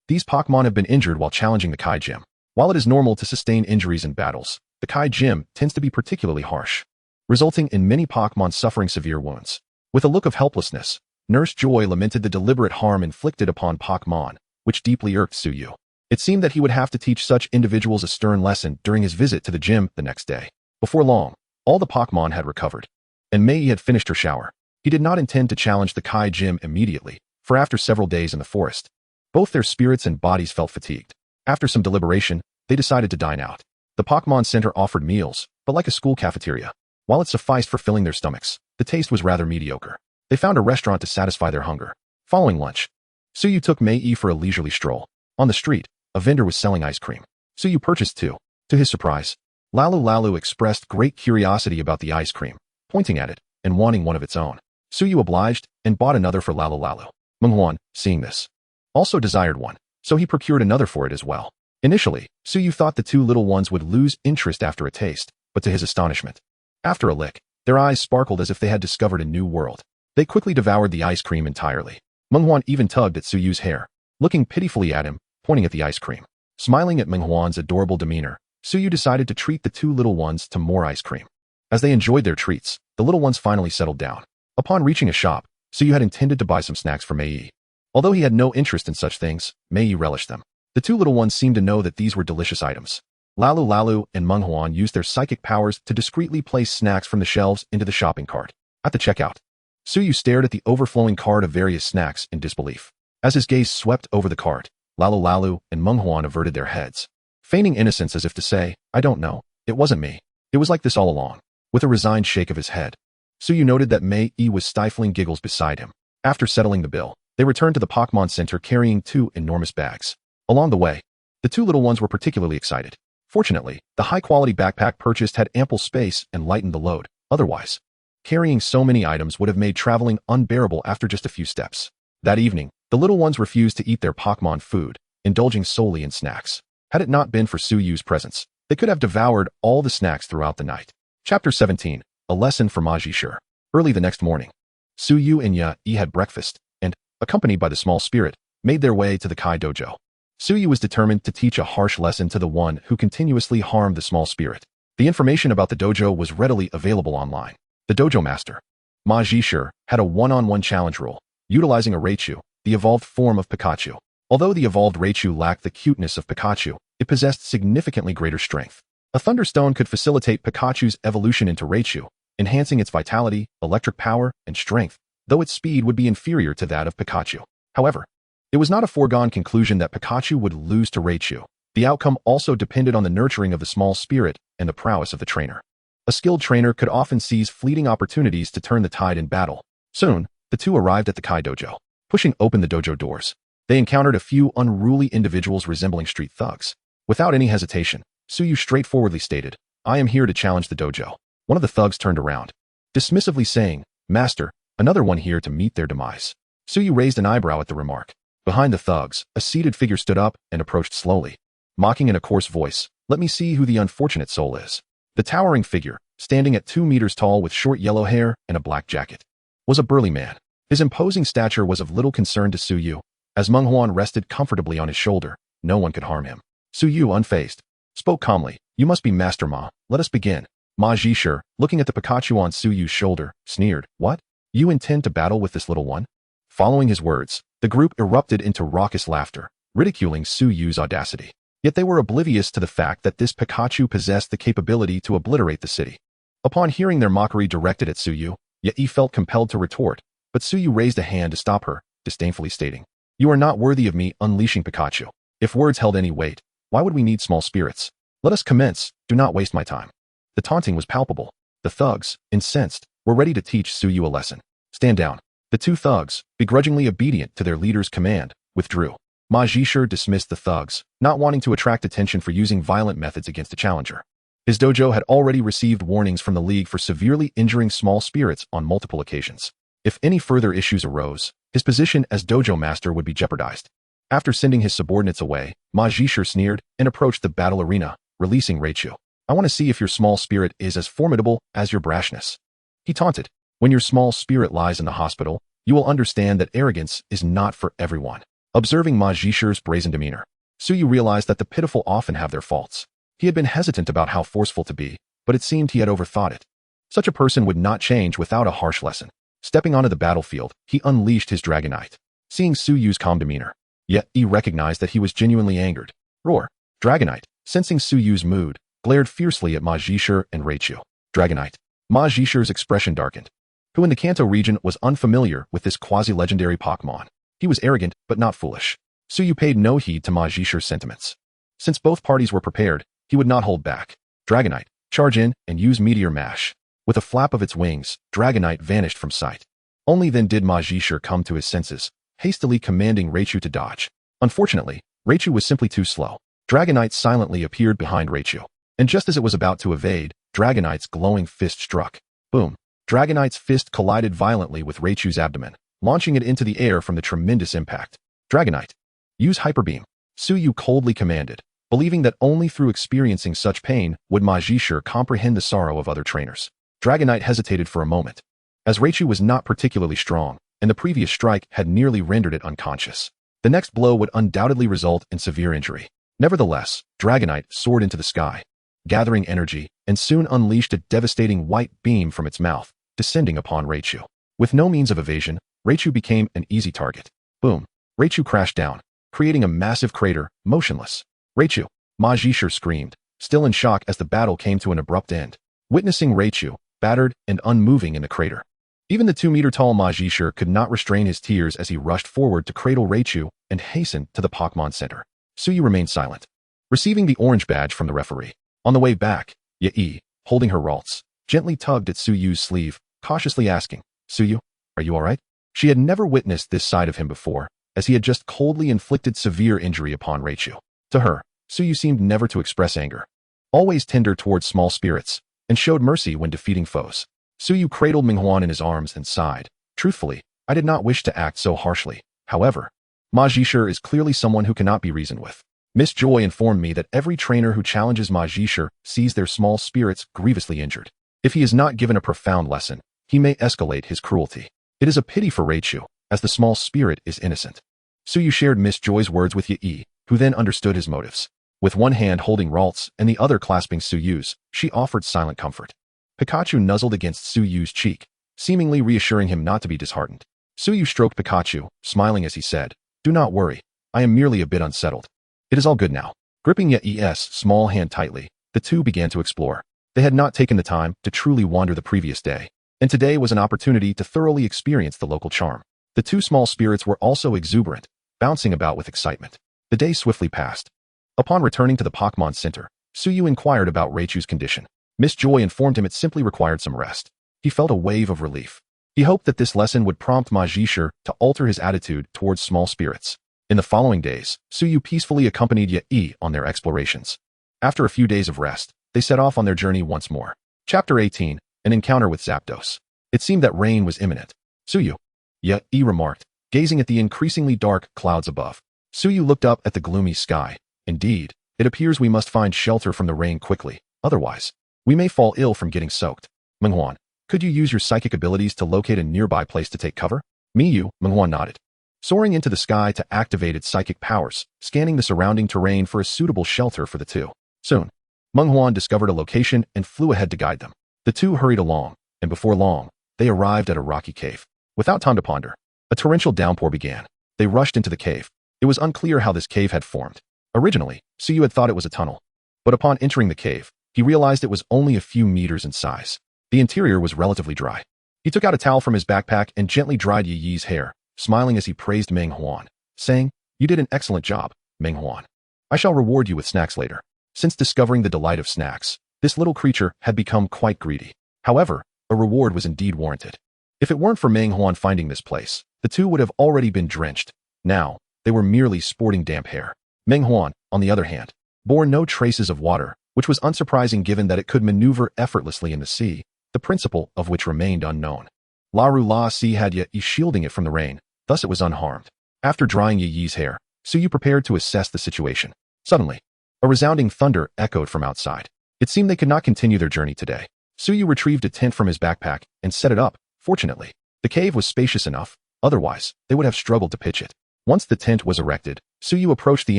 [SPEAKER 1] These Pokémon have been injured while challenging the Kai Gym. While it is normal to sustain injuries in battles, the Kai Gym tends to be particularly harsh, resulting in many Pokémon suffering severe wounds. With a look of helplessness, Nurse Joy lamented the deliberate harm inflicted upon Pokémon, which deeply irked Suyu. It seemed that he would have to teach such individuals a stern lesson during his visit to the gym the next day. Before long, all the Pokémon had recovered, and Mei had finished her shower. He did not intend to challenge the Kai Gym immediately, for after several days in the forest, both their spirits and bodies felt fatigued. After some deliberation, they decided to dine out. The Pokémon Center offered meals, but like a school cafeteria. While it sufficed for filling their stomachs, the taste was rather mediocre. They found a restaurant to satisfy their hunger. Following lunch, Suyu took Mei for a leisurely stroll. On the street, a vendor was selling ice cream. Suyu purchased two. To his surprise, Lalu expressed great curiosity about the ice cream, pointing at it and wanting one of its own. Suyu obliged and bought another for Lalu. Menghuan, seeing this, also desired one, so he procured another for it as well. Initially, Suyu thought the two little ones would lose interest after a taste, but to his astonishment, after a lick, their eyes sparkled as if they had discovered a new world. They quickly devoured the ice cream entirely. Menghuan even tugged at Suyu's hair, looking pitifully at him, pointing at the ice cream. Smiling at Menghuan's adorable demeanor, Suyu decided to treat the two little ones to more ice cream. As they enjoyed their treats, the little ones finally settled down. Upon reaching a shop, Suyu had intended to buy some snacks for Mei. Although he had no interest in such things, Mei relished them. The two little ones seemed to know that these were delicious items. Lalu and Menghuan used their psychic powers to discreetly place snacks from the shelves into the shopping cart. At the checkout, Suyu stared at the overflowing cart of various snacks in disbelief. As his gaze swept over the cart, Lalu and Menghuan averted their heads, feigning innocence as if to say, I don't know, it wasn't me. It was like this all along. With a resigned shake of his head, Suyu noted that Mei was stifling giggles beside him. After settling the bill, they returned to the Pokémon Center carrying two enormous bags. Along the way, the two little ones were particularly excited. Fortunately, the high-quality backpack purchased had ample space and lightened the load. Otherwise, carrying so many items would have made traveling unbearable after just a few steps. That evening, the little ones refused to eat their Pokémon food, indulging solely in snacks. Had it not been for Suyu's presence, they could have devoured all the snacks throughout the night. Chapter 17, A Lesson for Majishur. Early the next morning, Suyu and Yi had breakfast, and, accompanied by the small spirit, made their way to the Kai Dojo. Suyu was determined to teach a harsh lesson to the one who continuously harmed the small spirit. The information about the dojo was readily available online. The dojo master, Majishur, had a one-on-one challenge rule, utilizing a Raichu, the evolved form of Pikachu. Although the evolved Raichu lacked the cuteness of Pikachu, it possessed significantly greater strength. A Thunderstone could facilitate Pikachu's evolution into Raichu, enhancing its vitality, electric power, and strength, though its speed would be inferior to that of Pikachu. However, it was not a foregone conclusion that Pikachu would lose to Raichu. The outcome also depended on the nurturing of the small spirit and the prowess of the trainer. A skilled trainer could often seize fleeting opportunities to turn the tide in battle. Soon, the two arrived at the Kai Dojo. Pushing open the dojo doors, they encountered a few unruly individuals resembling street thugs. Without any hesitation, Suyu straightforwardly stated, I am here to challenge the dojo. One of the thugs turned around, dismissively saying, Master, another one here to meet their demise. Suyu raised an eyebrow at the remark. Behind the thugs, a seated figure stood up and approached slowly, mocking in a coarse voice, let me see who the unfortunate soul is. The towering figure, standing at 2 meters tall with short yellow hair and a black jacket, was a burly man. His imposing stature was of little concern to Suyu. As Menghuan rested comfortably on his shoulder, no one could harm him. Suyu, unfazed, spoke calmly, you must be Master Ma, let us begin. Majishur, looking at the Pikachu on Suyu's shoulder, sneered, what? You intend to battle with this little one? Following his words, the group erupted into raucous laughter, ridiculing Suyu's audacity. Yet they were oblivious to the fact that this Pikachu possessed the capability to obliterate the city. Upon hearing their mockery directed at Suyu, Yi felt compelled to retort, but Suyu raised a hand to stop her, disdainfully stating, "You are not worthy of me unleashing Pikachu. If words held any weight, why would we need small spirits? Let us commence, do not waste my time." The taunting was palpable. The thugs, incensed, were ready to teach Suyu a lesson. "Stand down." The two thugs, begrudgingly obedient to their leader's command, withdrew. Ma Zhishe dismissed the thugs, not wanting to attract attention for using violent methods against a challenger. His dojo had already received warnings from the League for severely injuring small spirits on multiple occasions. If any further issues arose, his position as dojo master would be jeopardized. After sending his subordinates away, Ma Zhishe sneered and approached the battle arena, releasing Raichu. "I want to see if your small spirit is as formidable as your brashness." He taunted. "When your small spirit lies in the hospital, you will understand that arrogance is not for everyone." Observing Ma Zhishe's brazen demeanor, Suyu realized that the pitiful often have their faults. He had been hesitant about how forceful to be, but it seemed he had overthought it. Such a person would not change without a harsh lesson. Stepping onto the battlefield, he unleashed his Dragonite. Seeing Suyu's calm demeanor, yet he recognized that he was genuinely angered. Roar! Dragonite, sensing Suyu's mood, glared fiercely at Ma Zhishe and Raichu. Dragonite. Ma Zhishe's expression darkened. Who in the Kanto region was unfamiliar with this quasi-legendary Pokémon? He was arrogant, but not foolish. Suyu paid no heed to Ma Zhishe's sentiments. Since both parties were prepared, he would not hold back. Dragonite, charge in and use Meteor Mash. With a flap of its wings, Dragonite vanished from sight. Only then did Ma Zhishe come to his senses, hastily commanding Raichu to dodge. Unfortunately, Raichu was simply too slow. Dragonite silently appeared behind Raichu, and just as it was about to evade, Dragonite's glowing fist struck. Boom! Dragonite's fist collided violently with Raichu's abdomen, launching it into the air from the tremendous impact. Dragonite, use Hyper Beam. Suyu coldly commanded, believing that only through experiencing such pain would Ma Zhishe comprehend the sorrow of other trainers. Dragonite hesitated for a moment, as Raichu was not particularly strong, and the previous strike had nearly rendered it unconscious. The next blow would undoubtedly result in severe injury. Nevertheless, Dragonite soared into the sky, gathering energy, and soon unleashed a devastating white beam from its mouth, descending upon Raichu. With no means of evasion, Raichu became an easy target. Boom! Raichu crashed down, creating a massive crater, motionless. "Raichu!" Ma Zhishe screamed, still in shock as the battle came to an abrupt end. Witnessing Raichu, battered and unmoving in the crater. Even the 2-meter-tall Ma Zhishe could not restrain his tears as he rushed forward to cradle Raichu and hastened to the Pokémon Center. Suyu remained silent, receiving the orange badge from the referee. On the way back, Yi, holding her Ralts, gently tugged at Suyu's sleeve, cautiously asking, "Suyu, are you alright?" She had never witnessed this side of him before, as he had just coldly inflicted severe injury upon Raichu. To her, Suyu seemed never to express anger, always tender towards small spirits, and showed mercy when defeating foes. Suyu cradled Minghuan in his arms and sighed. "Truthfully, I did not wish to act so harshly. However, Ma Zhishe is clearly someone who cannot be reasoned with. Miss Joy informed me that every trainer who challenges Ma Zhishe sees their small spirits grievously injured. If he is not given a profound lesson, he may escalate his cruelty. It is a pity for Raichu, as the small spirit is innocent." Suyu shared Miss Joy's words with Yi, who then understood his motives. With one hand holding Ralts and the other clasping Suyu's, she offered silent comfort. Pikachu nuzzled against Suyu's cheek, seemingly reassuring him not to be disheartened. Suyu stroked Pikachu, smiling as he said, "Do not worry, I am merely a bit unsettled. It is all good now." Gripping Yi's small hand tightly, the two began to explore. They had not taken the time to truly wander the previous day, and today was an opportunity to thoroughly experience the local charm. The two small spirits were also exuberant, bouncing about with excitement. The day swiftly passed. Upon returning to the Pokémon Center, Suyu inquired about Raichu's condition. Miss Joy informed him it simply required some rest. He felt a wave of relief. He hoped that this lesson would prompt Ma Zhishe to alter his attitude towards small spirits. In the following days, Suyu peacefully accompanied Yi on their explorations. After a few days of rest, they set off on their journey once more. Chapter 18, An Encounter with Zapdos. It seemed that rain was imminent. "Suyu," Yi remarked, gazing at the increasingly dark clouds above. Suyu looked up at the gloomy sky. "Indeed, it appears we must find shelter from the rain quickly, otherwise, we may fall ill from getting soaked. Minghuan, could you use your psychic abilities to locate a nearby place to take cover?" Minghuan nodded. Soaring into the sky to activate its psychic powers, scanning the surrounding terrain for a suitable shelter for the two. Soon, Minghuan discovered a location and flew ahead to guide them. The two hurried along, and before long, they arrived at a rocky cave. Without time to ponder, a torrential downpour began. They rushed into the cave. It was unclear how this cave had formed. Originally, Suyu had thought it was a tunnel, but upon entering the cave, he realized it was only a few meters in size. The interior was relatively dry. He took out a towel from his backpack and gently dried Yi's hair, smiling as he praised Meng Huan, saying, "You did an excellent job, Meng Huan. I shall reward you with snacks later." Since discovering the delight of snacks, this little creature had become quite greedy. However, a reward was indeed warranted. If it weren't for Meng Huan finding this place, the two would have already been drenched. Now, they were merely sporting damp hair. Meng Huan, on the other hand, bore no traces of water, which was unsurprising given that it could maneuver effortlessly in the sea, the principle of which remained unknown. La Sea had Yi shielding it from the rain, thus it was unharmed. After drying Yi's hair, Suyu prepared to assess the situation. Suddenly, a resounding thunder echoed from outside. It seemed they could not continue their journey today. Suyu retrieved a tent from his backpack and set it up. Fortunately, the cave was spacious enough, otherwise, they would have struggled to pitch it. Once the tent was erected, Suyu approached the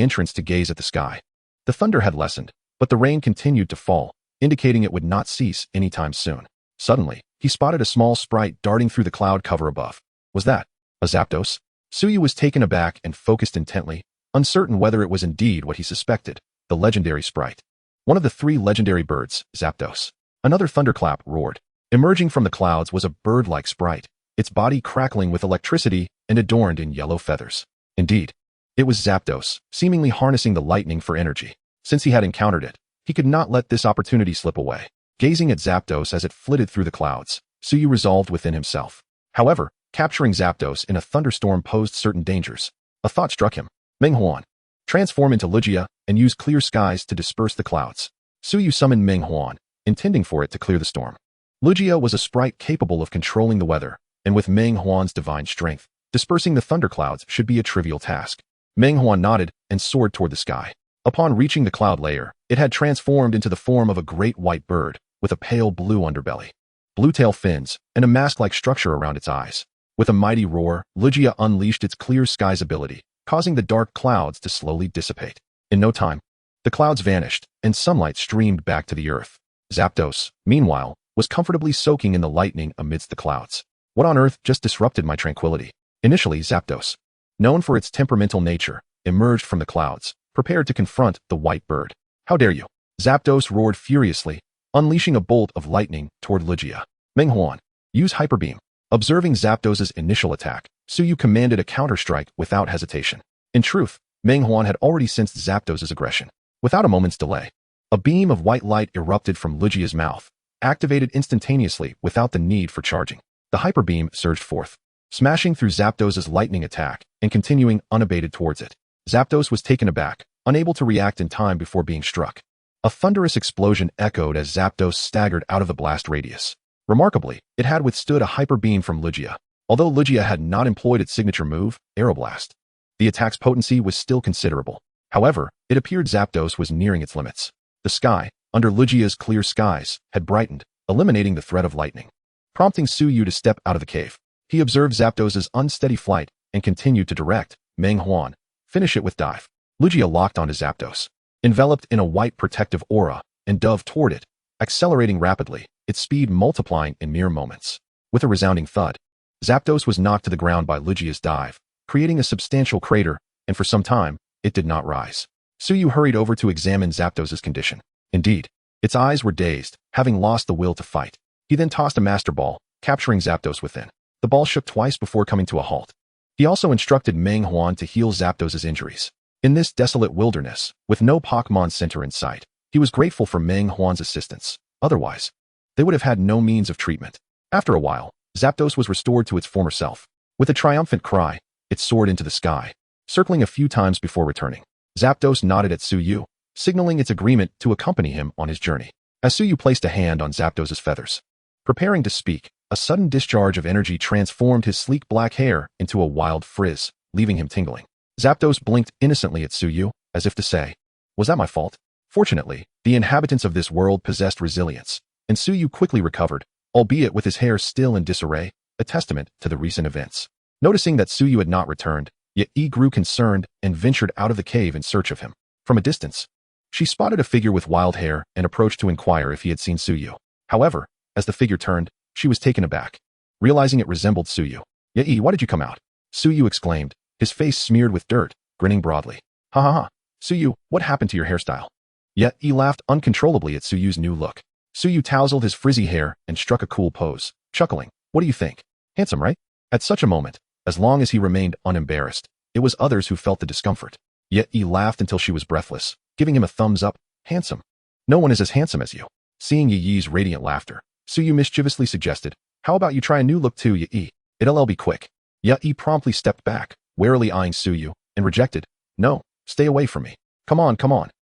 [SPEAKER 1] entrance to gaze at the sky. The thunder had lessened, but the rain continued to fall, indicating it would not cease anytime soon. Suddenly, he spotted a small sprite darting through the cloud cover above. Was that a Zapdos? Suyu was taken aback and focused intently, uncertain whether it was indeed what he suspected, the legendary sprite. One of the 3 legendary birds, Zapdos. Another thunderclap roared. Emerging from the clouds was a bird-like sprite, its body crackling with electricity and adorned in yellow feathers. Indeed, it was Zapdos, seemingly harnessing the lightning for energy. Since he had encountered it, he could not let this opportunity slip away. Gazing at Zapdos as it flitted through the clouds, Suyu resolved within himself. However, capturing Zapdos in a thunderstorm posed certain dangers. A thought struck him. Meng Huan, transform into Lugia and use clear skies to disperse the clouds. Suyu summoned Meng Huan, intending for it to clear the storm. Lugia was a sprite capable of controlling the weather, and with Meng Huan's divine strength, dispersing the thunderclouds should be a trivial task. Meng Huan nodded and soared toward the sky. Upon reaching the cloud layer, it had transformed into the form of a great white bird with a pale blue underbelly, blue-tail fins, and a mask-like structure around its eyes. With a mighty roar, Lugia unleashed its clear skies ability, causing the dark clouds to slowly dissipate. In no time, the clouds vanished, and sunlight streamed back to the earth. Zapdos, meanwhile, was comfortably soaking in the lightning amidst the clouds. What on earth just disrupted my tranquility? Initially, Zapdos, known for its temperamental nature, emerged from the clouds, prepared to confront the white bird. "How dare you?" Zapdos roared furiously, unleashing a bolt of lightning toward Lugia. Meng Huan, use Hyper Beam. Observing Zapdos's initial attack, Suyu commanded a counterstrike without hesitation. In truth, Meng Huan had already sensed Zapdos's aggression. Without a moment's delay, a beam of white light erupted from Lugia's mouth, activated instantaneously without the need for charging. The Hyper Beam surged forth, smashing through Zapdos's lightning attack and continuing unabated towards it. Zapdos was taken aback, unable to react in time before being struck. A thunderous explosion echoed as Zapdos staggered out of the blast radius. Remarkably, it had withstood a hyper beam from Lugia. Although Lugia had not employed its signature move, Aeroblast, the attack's potency was still considerable. However, it appeared Zapdos was nearing its limits. The sky, under Lugia's clear skies, had brightened, eliminating the threat of lightning. Prompting Suyu to step out of the cave, he observed Zapdos's unsteady flight and continued to direct Meng Huan, finish it with dive. Lugia locked onto Zapdos, enveloped in a white protective aura, and dove toward it, accelerating rapidly, its speed multiplying in mere moments. With a resounding thud, Zapdos was knocked to the ground by Lugia's dive, creating a substantial crater, and for some time, it did not rise. Suyu hurried over to examine Zapdos's condition. Indeed, its eyes were dazed, having lost the will to fight. He then tossed a Master Ball, capturing Zapdos within. The ball shook twice before coming to a halt. He also instructed Meng Huan to heal Zapdos's injuries. In this desolate wilderness, with no Pokémon Center in sight, he was grateful for Meng Huan's assistance. Otherwise, they would have had no means of treatment. After a while, Zapdos was restored to its former self. With a triumphant cry, it soared into the sky, circling a few times before returning. Zapdos nodded at Suyu, signaling its agreement to accompany him on his journey. As Suyu placed a hand on Zapdos's feathers, preparing to speak, a sudden discharge of energy transformed his sleek black hair into a wild frizz, leaving him tingling. Zapdos blinked innocently at Suyu, as if to say, "Was that my fault?" Fortunately, the inhabitants of this world possessed resilience, and Suyu quickly recovered, albeit with his hair still in disarray, a testament to the recent events. Noticing that Suyu had not returned, Yi grew concerned and ventured out of the cave in search of him. From a distance, she spotted a figure with wild hair and approached to inquire if he had seen Suyu. However, as the figure turned, she was taken aback. realizing it resembled Suyu. "Yi, why did you come out?" Suyu exclaimed, his face smeared with dirt, grinning broadly. "Ha ha ha. Suyu, what happened to your hairstyle?" Yi laughed uncontrollably at Suyu's new look. Suyu tousled his frizzy hair and struck a cool pose, chuckling. "What do you think? Handsome, right?" At such a moment, as long as he remained unembarrassed, it was others who felt the discomfort. Yi laughed until she was breathless, giving him a thumbs up. "Handsome. No one is as handsome as you." Seeing Yi's radiant laughter, Suyu mischievously suggested, "How about you try a new look too, Yi? It'll be quick." Yi promptly stepped back, warily eyeing Suyu, and rejected. "No, stay away from me." Come on,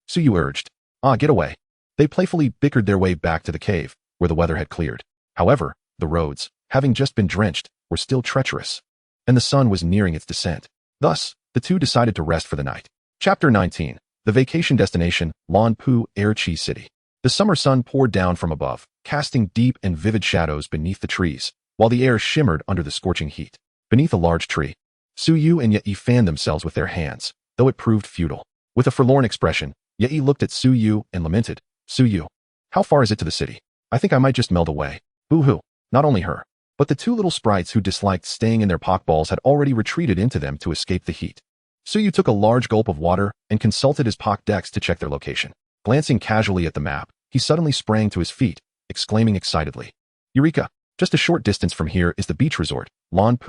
[SPEAKER 1] Suyu urged. Get away." They playfully bickered their way back to the cave, where the weather had cleared. However, the roads, having just been drenched, were still treacherous, and the sun was nearing its descent. Thus, the two decided to rest for the night. Chapter 19. The vacation destination, Hualan City. The summer sun poured down from above, casting deep and vivid shadows beneath the trees, while the air shimmered under the scorching heat. Beneath a large tree, Suyu and Yi fanned themselves with their hands, though it proved futile. With a forlorn expression, Yi looked at Suyu and lamented, "Suyu, how far is it to the city? I think I might just melt away." Boo-hoo. Not only her, but the two little sprites who disliked staying in their pokeballs had already retreated into them to escape the heat. Suyu took a large gulp of water and consulted his Pokédex to check their location. Glancing casually at the map, he suddenly sprang to his feet, exclaiming excitedly, "Eureka! Just a short distance from here is the beach resort, Hualan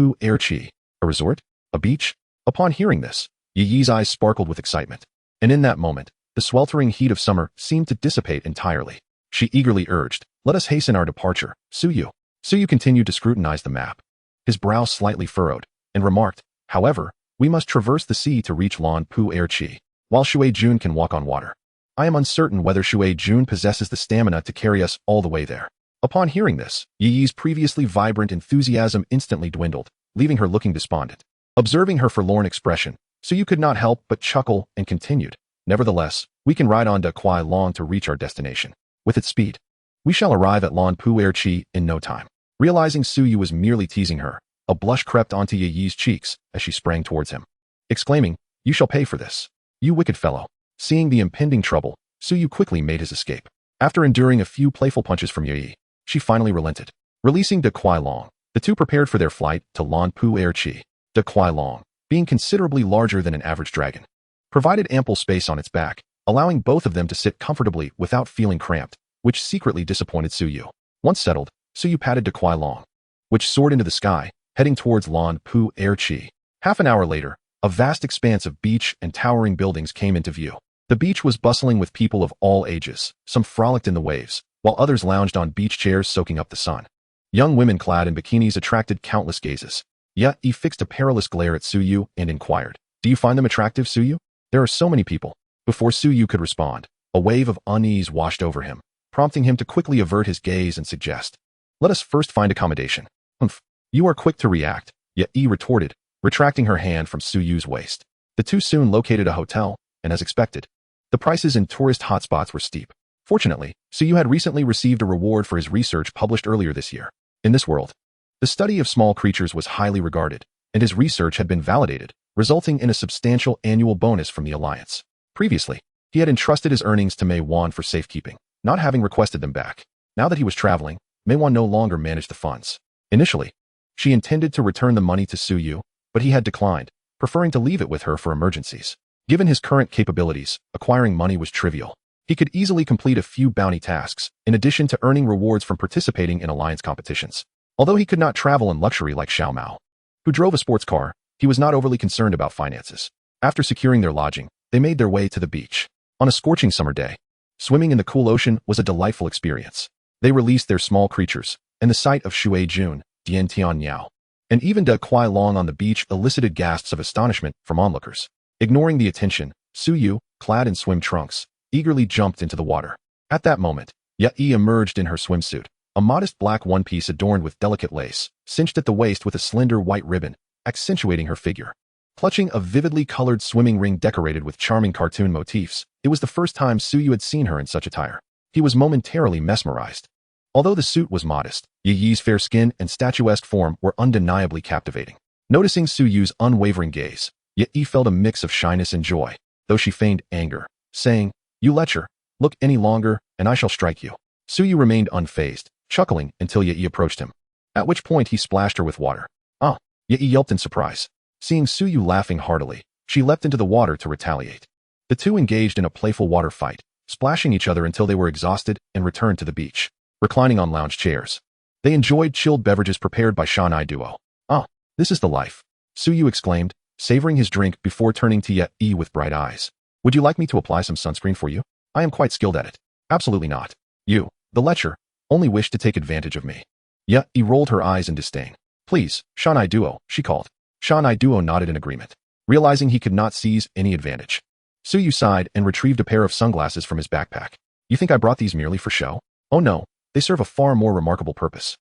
[SPEAKER 1] City. A resort? A beach?" Upon hearing this, Yi's eyes sparkled with excitement, and in that moment, the sweltering heat of summer seemed to dissipate entirely. She eagerly urged, "Let us hasten our departure, Suyu." Suyu continued to scrutinize the map, his brow slightly furrowed, and remarked, "However, we must traverse the sea to reach Hualan City, while Jun can walk on water. I am uncertain whether Jun possesses the stamina to carry us all the way there." Upon hearing this, Yi's previously vibrant enthusiasm instantly dwindled, leaving her looking despondent. Observing her forlorn expression, Suyu could not help but chuckle and continued, "Nevertheless, we can ride on to Hualan to reach our destination. With its speed, we shall arrive at Hualan City in no time." Realizing Suyu was merely teasing her, a blush crept onto Yi's cheeks as she sprang towards him, exclaiming, "You shall pay for this, you wicked fellow." Seeing the impending trouble, Suyu quickly made his escape. After enduring a few playful punches from Yi, she finally relented. Releasing de Hualan, the two prepared for their flight to Hualan City. De Hualan, being considerably larger than an average dragon, provided ample space on its back, allowing both of them to sit comfortably without feeling cramped, which secretly disappointed Suyu. Once settled, Suyu patted de Hualan, which soared into the sky, heading towards Hualan City. Half an hour later, a vast expanse of beach and towering buildings came into view. The beach was bustling with people of all ages. Some frolicked in the waves, while others lounged on beach chairs soaking up the sun. Young women clad in bikinis attracted countless gazes. Yi fixed a perilous glare at Suyu and inquired, "Do you find them attractive, Suyu? There are so many people." Before Suyu could respond, a wave of unease washed over him, prompting him to quickly avert his gaze and suggest, "Let us first find accommodation." "Humph, you are quick to react," Yi retorted, retracting her hand from Suyu's waist. The two soon located a hotel, and as expected, the prices in tourist hotspots were steep. Fortunately, Suyu had recently received a reward for his research published earlier this year. In this world, the study of small creatures was highly regarded, and his research had been validated, resulting in a substantial annual bonus from the Alliance. Previously, he had entrusted his earnings to Mei Wan for safekeeping, not having requested them back. Now that he was traveling, Mei Wan no longer managed the funds. Initially, she intended to return the money to Suyu, but he had declined, preferring to leave it with her for emergencies. Given his current capabilities, acquiring money was trivial. He could easily complete a few bounty tasks, in addition to earning rewards from participating in alliance competitions. Although he could not travel in luxury like Xiaoming, who drove a sports car, he was not overly concerned about finances. After securing their lodging, they made their way to the beach. On a scorching summer day, swimming in the cool ocean was a delightful experience. They released their small creatures, and the sight of Jun, Dian Tianyao, and even de Hualan on the beach elicited gasps of astonishment from onlookers. Ignoring the attention, Suyu, clad in swim trunks, eagerly jumped into the water. At that moment, Yi emerged in her swimsuit, a modest black one-piece adorned with delicate lace, cinched at the waist with a slender white ribbon, accentuating her figure. Clutching a vividly colored swimming ring decorated with charming cartoon motifs, it was the first time Suyu had seen her in such attire. He was momentarily mesmerized. Although the suit was modest, Yi's fair skin and statuesque form were undeniably captivating. Noticing Suyu's unwavering gaze, Yi felt a mix of shyness and joy, though she feigned anger, saying, "You lecher, look any longer, and I shall strike you." Suyu remained unfazed, chuckling until Yi approached him. at which point he splashed her with water. Ah, Yi yelped in surprise. Seeing Suyu laughing heartily, she leapt into the water to retaliate. The two engaged in a playful water fight, splashing each other until they were exhausted and returned to the beach, reclining on lounge chairs. They enjoyed chilled beverages prepared by Shanai duo. Ah, this is the life, Suyu exclaimed, savoring his drink before turning to Yi with bright eyes. Would you like me to apply some sunscreen for you? I am quite skilled at it. Absolutely not. You, the lecher, only wish to take advantage of me. Yi rolled her eyes in disdain. Please, Shanai duo, she called. Shanai duo nodded in agreement, realizing he could not seize any advantage. Suyu sighed and retrieved a pair of sunglasses from his backpack. You think I brought these merely for show? Oh no, they serve a far more remarkable purpose.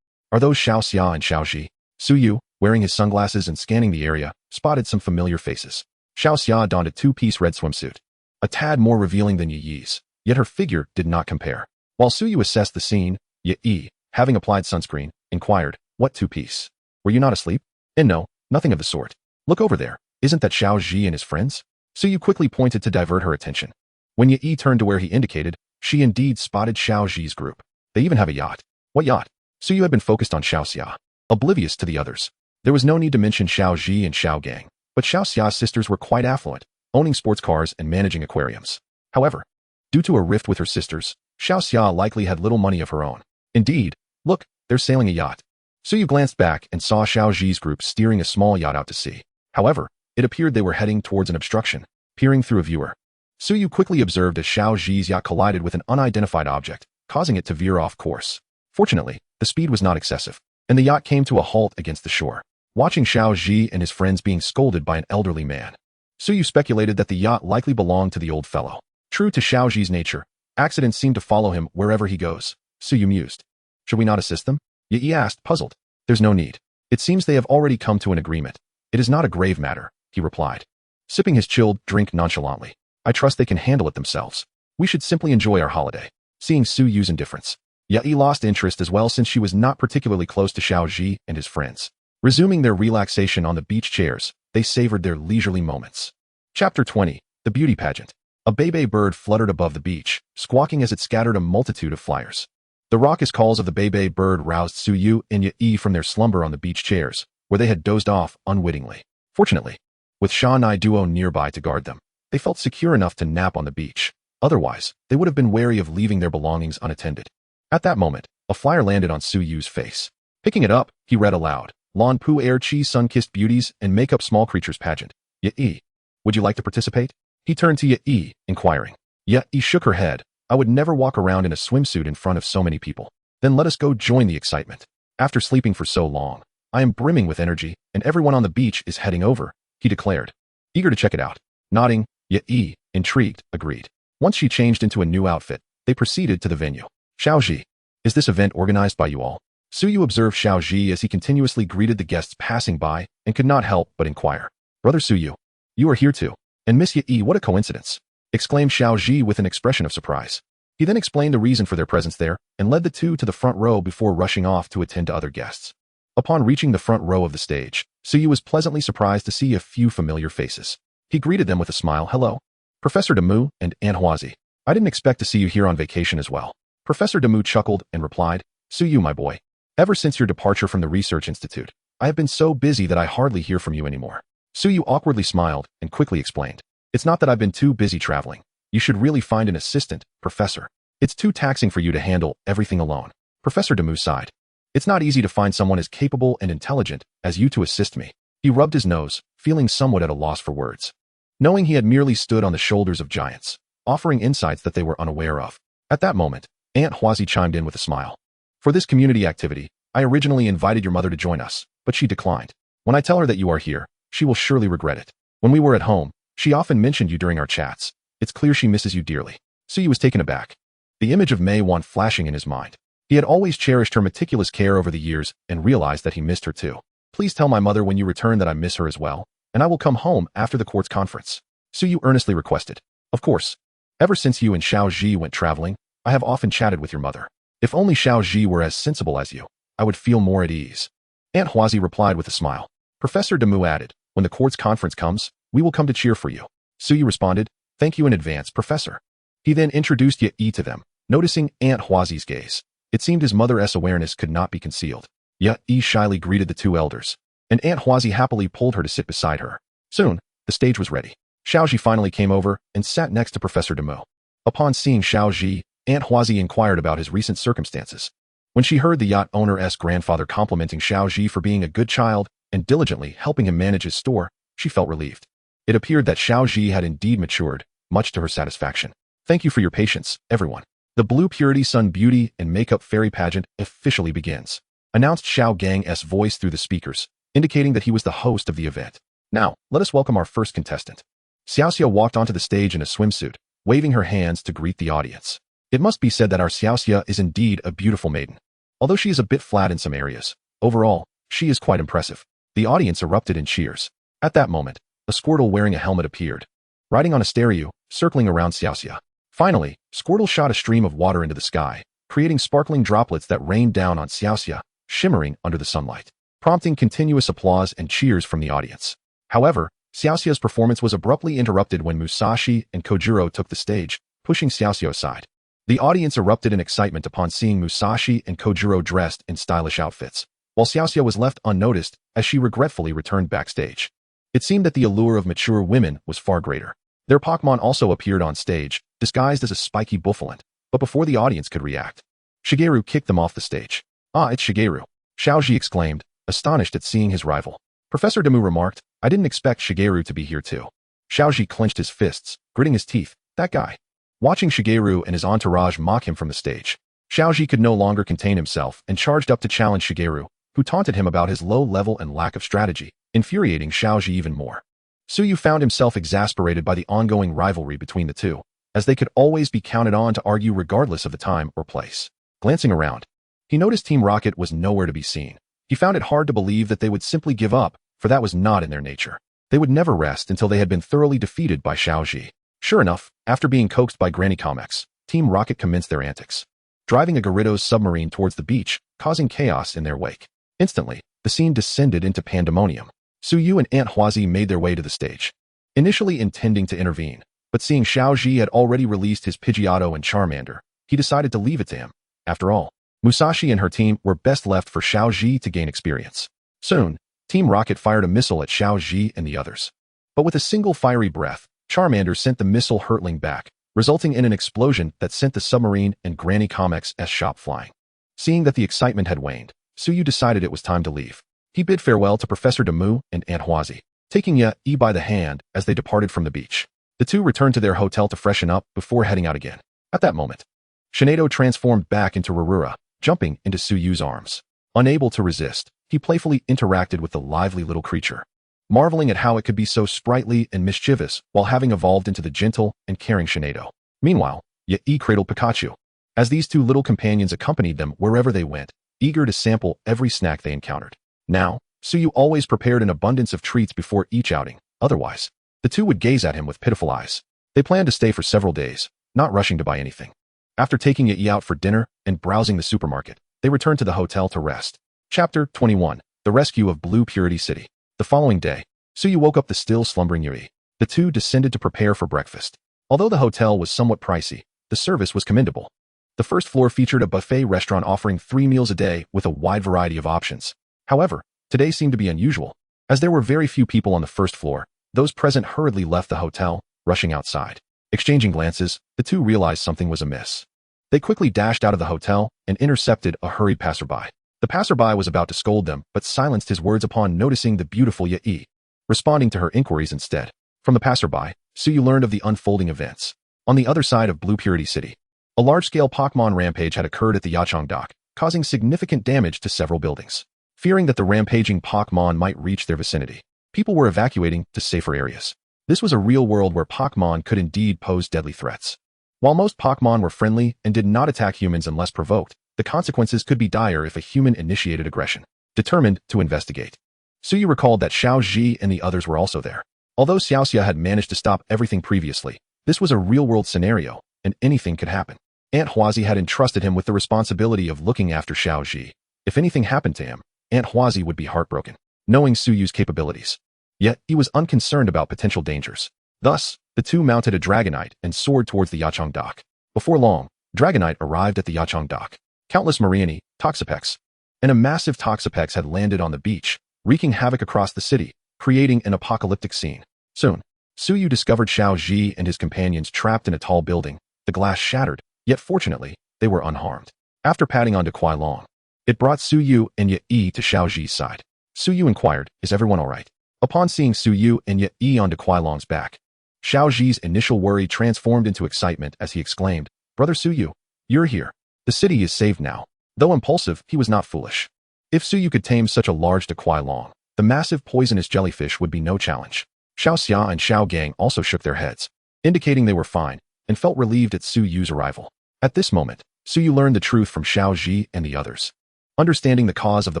[SPEAKER 1] Are those Xiao Xia and Xiao Ji? Suyu, wearing his sunglasses and scanning the area, spotted some familiar faces. Xiao Xia donned a two-piece red swimsuit, a tad more revealing than Yi's, yet her figure did not compare. While Suyu assessed the scene, Yi, having applied sunscreen, inquired, what two-piece? Were you not asleep? And no, nothing of the sort. Look over there, isn't that Xiao Ji and his friends? Suyu quickly pointed to divert her attention. When Yi turned to where he indicated, she indeed spotted Xiao Ji's group. They even have a yacht. What yacht? Suyu had been focused on Xiao Xia, oblivious to the others. There was no need to mention Xiao Ji and Xiao Gang, but Xiao Xia's sisters were quite affluent, owning sports cars and managing aquariums. However, due to a rift with her sisters, Xiao Xia likely had little money of her own. Indeed, look, they're sailing a yacht. Suyu glanced back and saw Xiao Ji's group steering a small yacht out to sea. However, it appeared they were heading towards an obstruction, peering through a viewer. Suyu quickly observed as Xiao Ji's yacht collided with an unidentified object, causing it to veer off course. Fortunately, the speed was not excessive, and the yacht came to a halt against the shore. Watching Xiao Ji and his friends being scolded by an elderly man, Suyu speculated that the yacht likely belonged to the old fellow. True to Xiao Ji's nature, accidents seem to follow him wherever he goes, Suyu mused. Should we not assist them? Yi asked, puzzled. There's no need. It seems they have already come to an agreement. It is not a grave matter, he replied, sipping his chilled drink nonchalantly. I trust they can handle it themselves. We should simply enjoy our holiday. Seeing Suyu's indifference, Yi lost interest as well since she was not particularly close to Xiao Ji and his friends. Resuming their relaxation on the beach chairs, they savored their leisurely moments. Chapter 20, The Beauty Pageant. A bebe bird fluttered above the beach, squawking as it scattered a multitude of flyers. The raucous calls of the bebe bird roused Suyu and Yi from their slumber on the beach chairs, where they had dozed off unwittingly. Fortunately, with Shanai duo nearby to guard them, they felt secure enough to nap on the beach. Otherwise, they would have been wary of leaving their belongings unattended. At that moment, a flyer landed on Suyu's face. Picking it up, he read aloud, Lawn Pu Air Chi Sun-Kissed Beauties and Make Up Small Creatures Pageant. Yi, would you like to participate? He turned to Yi, inquiring. Yi shook her head. I would never walk around in a swimsuit in front of so many people. Then let us go join the excitement. After sleeping for so long, I am brimming with energy, and everyone on the beach is heading over, he declared, eager to check it out. Nodding, Yi, intrigued, agreed. Once she changed into a new outfit, they proceeded to the venue. Xiao Ji, is this event organized by you all? Suyu observed Xiao Ji as he continuously greeted the guests passing by and could not help but inquire. Brother Suyu, you are here too. And Miss Yi, what a coincidence, exclaimed Xiao Ji with an expression of surprise. He then explained the reason for their presence there and led the two to the front row before rushing off to attend to other guests. Upon reaching the front row of the stage, Suyu was pleasantly surprised to see a few familiar faces. He greeted them with a smile. Hello, Professor Demu and Aunt Huazi. I didn't expect to see you here on vacation as well. Professor Demu chuckled and replied, Suyu, my boy. Ever since your departure from the research institute, I have been so busy that I hardly hear from you anymore. Suyu awkwardly smiled and quickly explained. It's not that I've been too busy traveling. You should really find an assistant, Professor. It's too taxing for you to handle everything alone. Professor Demu sighed. It's not easy to find someone as capable and intelligent as you to assist me. He rubbed his nose, feeling somewhat at a loss for words. Knowing he had merely stood on the shoulders of giants, offering insights that they were unaware of. At that moment, Aunt Huazi chimed in with a smile. For this community activity, I originally invited your mother to join us, but she declined. When I tell her that you are here, she will surely regret it. When we were at home, she often mentioned you during our chats. It's clear she misses you dearly. Suyu was taken aback. The image of Mei Wan flashing in his mind. He had always cherished her meticulous care over the years and realized that he missed her too. Please tell my mother when you return that I miss her as well, and I will come home after the court's conference. Suyu earnestly requested. Of course. Ever since you and Xiao Ji went traveling, I have often chatted with your mother. If only Xiao Ji were as sensible as you, I would feel more at ease. Aunt Huazi replied with a smile. Professor Demu added, when the court's conference comes, we will come to cheer for you. Suyu responded, thank you in advance, Professor. He then introduced Yi to them, noticing Aunt Huazi's gaze. It seemed his mother's awareness could not be concealed. Yi shyly greeted the two elders, and Aunt Huazi happily pulled her to sit beside her. Soon, the stage was ready. Xiaoji finally came over and sat next to Professor Demo. Upon seeing Xiaoji, Aunt Huazi inquired about his recent circumstances. When she heard the yacht owner's grandfather complimenting Xiaoji for being a good child and diligently helping him manage his store, she felt relieved. It appeared that Xiaoji had indeed matured, much to her satisfaction. Thank you for your patience, everyone. The Blue Purity Sun Beauty and Makeup Fairy Pageant officially begins, announced Xiao Gang's voice through the speakers, indicating that he was the host of the event. Now, let us welcome our first contestant. Xiaoxia walked onto the stage in a swimsuit, waving her hands to greet the audience. It must be said that our Xiaoxia is indeed a beautiful maiden. Although she is a bit flat in some areas, overall, she is quite impressive. The audience erupted in cheers. At that moment, a Squirtle wearing a helmet appeared, riding on a stereo, circling around Xiaoxia. Finally, Squirtle shot a stream of water into the sky, creating sparkling droplets that rained down on Xiaoxia, shimmering under the sunlight, prompting continuous applause and cheers from the audience. However, Xiaoxia's performance was abruptly interrupted when Musashi and Kojiro took the stage, pushing Xiaoxia aside. The audience erupted in excitement upon seeing Musashi and Kojiro dressed in stylish outfits, while Xiaoxia was left unnoticed as she regretfully returned backstage. It seemed that the allure of mature women was far greater. Their Pokémon also appeared on stage, disguised as a spiky Bouffalant, but before the audience could react, Shigeru kicked them off the stage. Ah, it's Shigeru, Xiaoji exclaimed, astonished at seeing his rival. Professor Demu remarked, I didn't expect Shigeru to be here too. Xiaoji clenched his fists, gritting his teeth. That guy. Watching Shigeru and his entourage mock him from the stage, Xiaoji could no longer contain himself and charged up to challenge Shigeru, who taunted him about his low level and lack of strategy, infuriating Xiaoji even more. Suyu found himself exasperated by the ongoing rivalry between the two, as they could always be counted on to argue regardless of the time or place. Glancing around, he noticed Team Rocket was nowhere to be seen. He found it hard to believe that they would simply give up, for that was not in their nature. They would never rest until they had been thoroughly defeated by Xiaoji. Sure enough, after being coaxed by Granny Comex, Team Rocket commenced their antics, driving a Gyarados submarine towards the beach, causing chaos in their wake. Instantly, the scene descended into pandemonium. Suyu and Aunt Huazi made their way to the stage, initially intending to intervene, but seeing Xiaoji had already released his Pidgeotto and Charmander, he decided to leave it to him. After all, Musashi and her team were best left for Xiaoji to gain experience. Soon, Team Rocket fired a missile at Xiaoji and the others. But with a single fiery breath, Charmander sent the missile hurtling back, resulting in an explosion that sent the submarine and Granny Comex's shop flying. Seeing that the excitement had waned, Suyu decided it was time to leave. He bid farewell to Professor Demu and Aunt Huazi, taking Yi by the hand as they departed from the beach. The two returned to their hotel to freshen up before heading out again. At that moment, Shinedo transformed back into Rarura, jumping into Suyu's arms. Unable to resist, he playfully interacted with the lively little creature, marveling at how it could be so sprightly and mischievous while having evolved into the gentle and caring Shinedo. Meanwhile, Yi cradled Pikachu, as these two little companions accompanied them wherever they went, eager to sample every snack they encountered. Now, Suyu always prepared an abundance of treats before each outing, otherwise, the two would gaze at him with pitiful eyes. They planned to stay for several days, not rushing to buy anything. After taking Yi out for dinner and browsing the supermarket, they returned to the hotel to rest. Chapter 21. The Rescue of Blue Purity City. The following day, Suyu woke up the still slumbering Yi. The two descended to prepare for breakfast. Although the hotel was somewhat pricey, the service was commendable. The first floor featured a buffet restaurant offering 3 meals a day with a wide variety of options. However, today seemed to be unusual. As there were very few people on the first floor, those present hurriedly left the hotel, rushing outside. Exchanging glances, the two realized something was amiss. They quickly dashed out of the hotel and intercepted a hurried passerby. The passerby was about to scold them, but silenced his words upon noticing the beautiful Yi, responding to her inquiries instead. From the passerby, Suyu learned of the unfolding events. On the other side of Blue Purity City, a large-scale Pokémon rampage had occurred at the Yachong dock, causing significant damage to several buildings. Fearing that the rampaging Pokémon might reach their vicinity, people were evacuating to safer areas. This was a real world where Pokémon could indeed pose deadly threats. While most Pokémon were friendly and did not attack humans unless provoked, the consequences could be dire if a human initiated aggression. Determined to investigate, Suyu recalled that Xiaoji and the others were also there. Although Xiaoxia had managed to stop everything previously, this was a real-world scenario, and anything could happen. Aunt Huazi had entrusted him with the responsibility of looking after Xiaoji. If anything happened to him, Aunt Huazi would be heartbroken, knowing Suyu's capabilities. Yet, he was unconcerned about potential dangers. Thus, the two mounted a Dragonite and soared towards the Yachong dock. Before long, Dragonite arrived at the Yachong dock. Countless Mariani, Toxapex, and a massive Toxapex had landed on the beach, wreaking havoc across the city, creating an apocalyptic scene. Soon, Suyu discovered Xiao Ji and his companions trapped in a tall building. The glass shattered, yet fortunately, they were unharmed. After patting on Hualan, it brought Suyu and Yi to Xiao Ji's side. Suyu inquired, "Is everyone all right?" Upon seeing Suyu and Yi on Hualan's back, Xiao Ji's initial worry transformed into excitement as he exclaimed, "Brother Suyu, you're here. The city is saved now." Though impulsive, he was not foolish. If Suyu could tame such a large Hualan, the massive poisonous jellyfish would be no challenge. Xiao Xia and Xiao Gang also shook their heads, indicating they were fine, and felt relieved at Suyu's arrival. At this moment, Suyu learned the truth from Xiao Ji and the others. Understanding the cause of the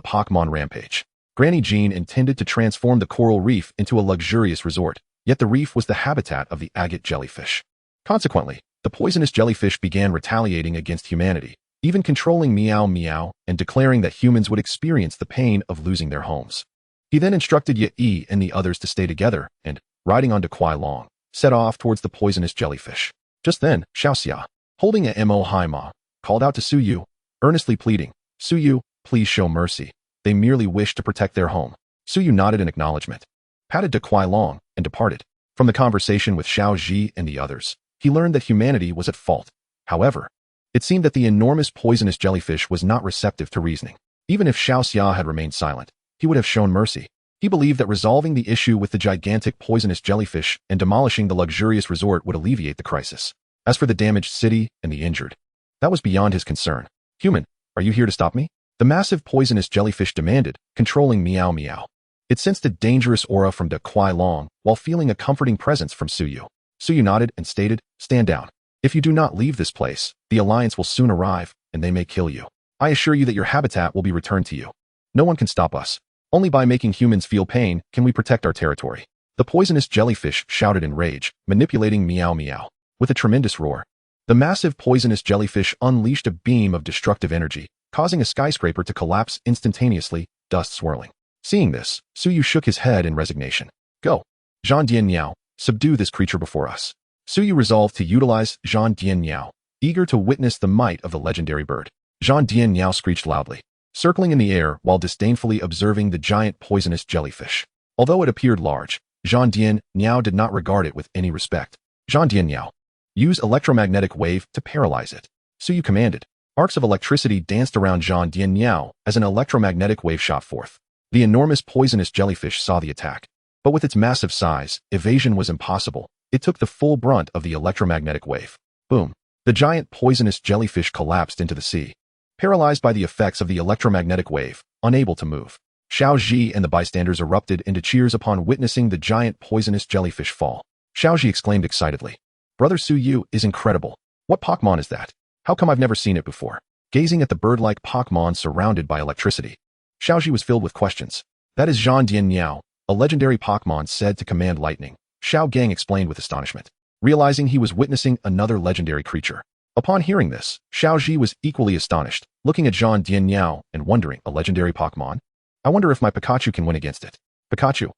[SPEAKER 1] Pokémon Rampage, Granny Jian intended to transform the coral reef into a luxurious resort, yet the reef was the habitat of the agate jellyfish. Consequently, the poisonous jellyfish began retaliating against humanity, even controlling Meow Meow and declaring that humans would experience the pain of losing their homes. He then instructed Yi and the others to stay together and, riding on Hualan, set off towards the poisonous jellyfish. Just then, Xiao Xia, holding a Mo Haima, called out to Suyu, earnestly pleading, "Suyu, please show mercy. They merely wish to protect their home." Suyu nodded in acknowledgement, patted Hualan, and departed. From the conversation with Xiao Ji and the others, he learned that humanity was at fault. However, it seemed that the enormous poisonous jellyfish was not receptive to reasoning. Even if Xiao Xia had remained silent, he would have shown mercy. He believed that resolving the issue with the gigantic poisonous jellyfish and demolishing the luxurious resort would alleviate the crisis. As for the damaged city and the injured, that was beyond his concern. "Human, are you here to stop me?" the massive poisonous jellyfish demanded, controlling Meow Meow. It sensed a dangerous aura from Hualan while feeling a comforting presence from Suyu. Suyu nodded and stated, "Stand down. If you do not leave this place, the Alliance will soon arrive, and they may kill you. I assure you that your habitat will be returned to you. No one can stop us. Only by making humans feel pain can we protect our territory." The poisonous jellyfish shouted in rage, manipulating Meow Meow. With a tremendous roar, the massive poisonous jellyfish unleashed a beam of destructive energy, causing a skyscraper to collapse instantaneously, dust swirling. Seeing this, Suyu shook his head in resignation. "Go. Zhan Dian Niao, subdue this creature before us." Suyu resolved to utilize Zhan Dian Niao, eager to witness the might of the legendary bird. Zhan Dian Niao screeched loudly, circling in the air while disdainfully observing the giant poisonous jellyfish. Although it appeared large, Zhan Dian Niao did not regard it with any respect. "Zhan Dian Niao, use electromagnetic wave to paralyze it," Suyu commanded. Arcs of electricity danced around Zhan Dian Niao as an electromagnetic wave shot forth. The enormous poisonous jellyfish saw the attack, but with its massive size, evasion was impossible. It took the full brunt of the electromagnetic wave. Boom! The giant poisonous jellyfish collapsed into the sea, paralyzed by the effects of the electromagnetic wave, unable to move. Xiao Ji and the bystanders erupted into cheers upon witnessing the giant poisonous jellyfish fall. Xiao Ji exclaimed excitedly, "Brother Suyu is incredible. What Pokémon is that? How come I've never seen it before?" Gazing at the bird-like Pokémon surrounded by electricity, Xiao Ji was filled with questions. "That is Zhan Dian Niao, a legendary Pokémon said to command lightning," Xiao Gang explained with astonishment, realizing he was witnessing another legendary creature. Upon hearing this, Xiao Ji was equally astonished, looking at Zhan Dian Niao and wondering, "A legendary Pokémon? I wonder if my Pikachu can win against it." "Pikachu?"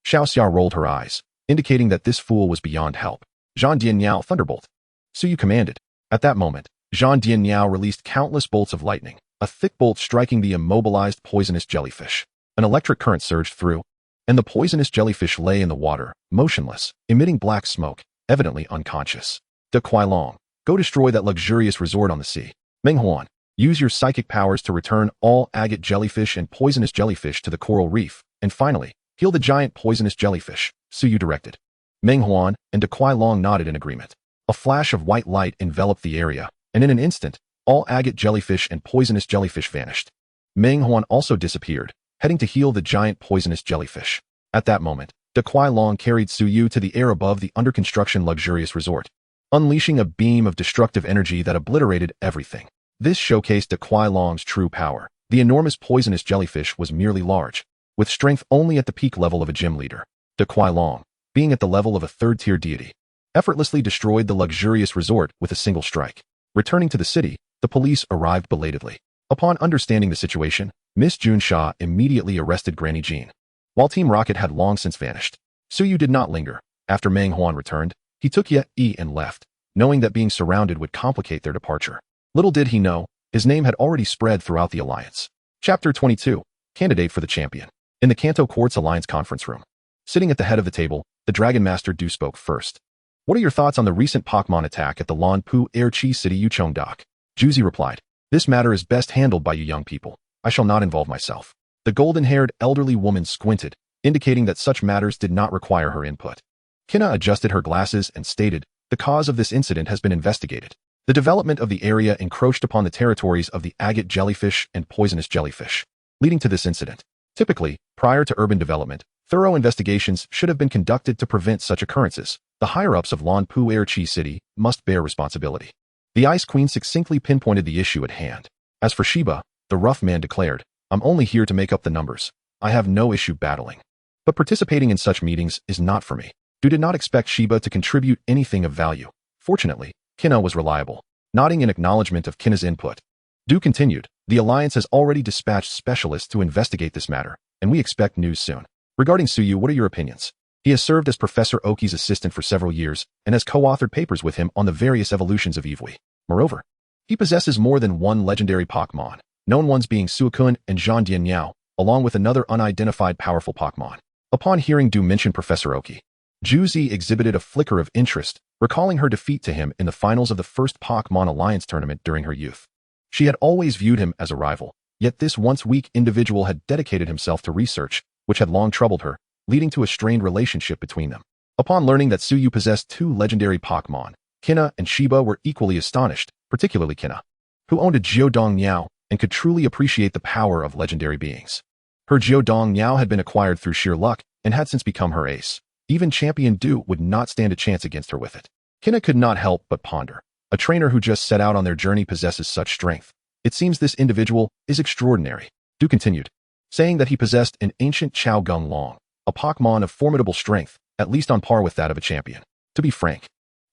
[SPEAKER 1] Xiao Xia rolled her eyes, indicating that this fool was beyond help. "Zhan Dian Niao, thunderbolt!" Suyu commanded. At that moment, Zhan Dian Niao released countless bolts of lightning, a thick bolt striking the immobilized poisonous jellyfish. An electric current surged through, and the poisonous jellyfish lay in the water, motionless, emitting black smoke, evidently unconscious. Hualan, go destroy that luxurious resort on the sea. Meng Huan, use your psychic powers to return all agate jellyfish and poisonous jellyfish to the coral reef, and finally, heal the giant poisonous jellyfish, Suyu directed. Meng Huan and Hualan nodded in agreement. A flash of white light enveloped the area, and in an instant, all agate jellyfish and poisonous jellyfish vanished. Meng Huan also disappeared, heading to heal the giant poisonous jellyfish. At that moment, Hualan carried Suyu to the air above the under-construction luxurious resort, unleashing a beam of destructive energy that obliterated everything. This showcased Hualan's true power. The enormous poisonous jellyfish was merely large, with strength only at the peak level of a gym leader. Hualan, being at the level of a third-tier deity, effortlessly destroyed the luxurious resort with a single strike. Returning to the city, the police arrived belatedly. Upon understanding the situation, Miss Junsha immediately arrested Granny Jian. While Team Rocket had long since vanished, Suyu did not linger. After Meng Huan returned, he took Yi and left, knowing that being surrounded would complicate their departure. Little did he know, his name had already spread throughout the Alliance. Chapter 22. Candidate for the Champion. In the Kanto Courts Alliance conference room. Sitting at the head of the table, the Dragon Master Du spoke first. What are your thoughts on the recent Pokémon attack at the Lost Pok&eacute City Yachong dock? Juzi replied. This matter is best handled by you young people. I shall not involve myself. The golden-haired elderly woman squinted, indicating that such matters did not require her input. Kina adjusted her glasses and stated, the cause of this incident has been investigated. The development of the area encroached upon the territories of the agate jellyfish and poisonous jellyfish, leading to this incident. Typically, prior to urban development, thorough investigations should have been conducted to prevent such occurrences. The higher-ups of Lost Pok&eacute City must bear responsibility. The Ice Queen succinctly pinpointed the issue at hand. As for Shiba, the rough man declared, I'm only here to make up the numbers. I have no issue battling. But participating in such meetings is not for me. Du did not expect Shiba to contribute anything of value. Fortunately, Kina was reliable, nodding in acknowledgement of Kina's input. Du continued, the Alliance has already dispatched specialists to investigate this matter, and we expect news soon. Regarding Suyu, what are your opinions? He has served as Professor Oki's assistant for several years and has co-authored papers with him on the various evolutions of Eevee. Moreover, he possesses more than one legendary Pokémon, known ones being Suicune and Jian, along with another unidentified powerful Pokémon. Upon hearing Du mention Professor Oki, Juzi exhibited a flicker of interest, recalling her defeat to him in the finals of the first Pokémon Alliance tournament during her youth. She had always viewed him as a rival, yet this once weak individual had dedicated himself to research, which had long troubled her, leading to a strained relationship between them. Upon learning that Suyu possessed two legendary Pokémon, Kina and Shiba were equally astonished, particularly Kina, who owned a Geodong Niao and could truly appreciate the power of legendary beings. Her Geodong Niao had been acquired through sheer luck and had since become her ace. Even Champion Du would not stand a chance against her with it. Kina could not help but ponder. A trainer who just set out on their journey possesses such strength. It seems this individual is extraordinary. Du continued, saying that he possessed an ancient Xiaoming Long, a Pokémon of formidable strength, at least on par with that of a champion. To be frank,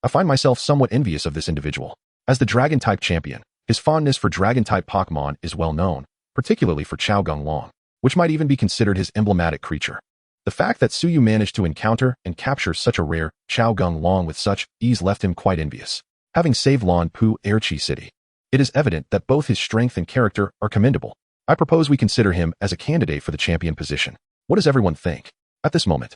[SPEAKER 1] I find myself somewhat envious of this individual. As the Dragon-type champion, his fondness for Dragon-type Pokémon is well known, particularly for Xiaoming Long, which might even be considered his emblematic creature. The fact that Suyu managed to encounter and capture such a rare Xiaoming Long with such ease left him quite envious. Having saved Lost Pok&eacute City, it is evident that both his strength and character are commendable. I propose we consider him as a candidate for the champion position. What does everyone think? At this moment,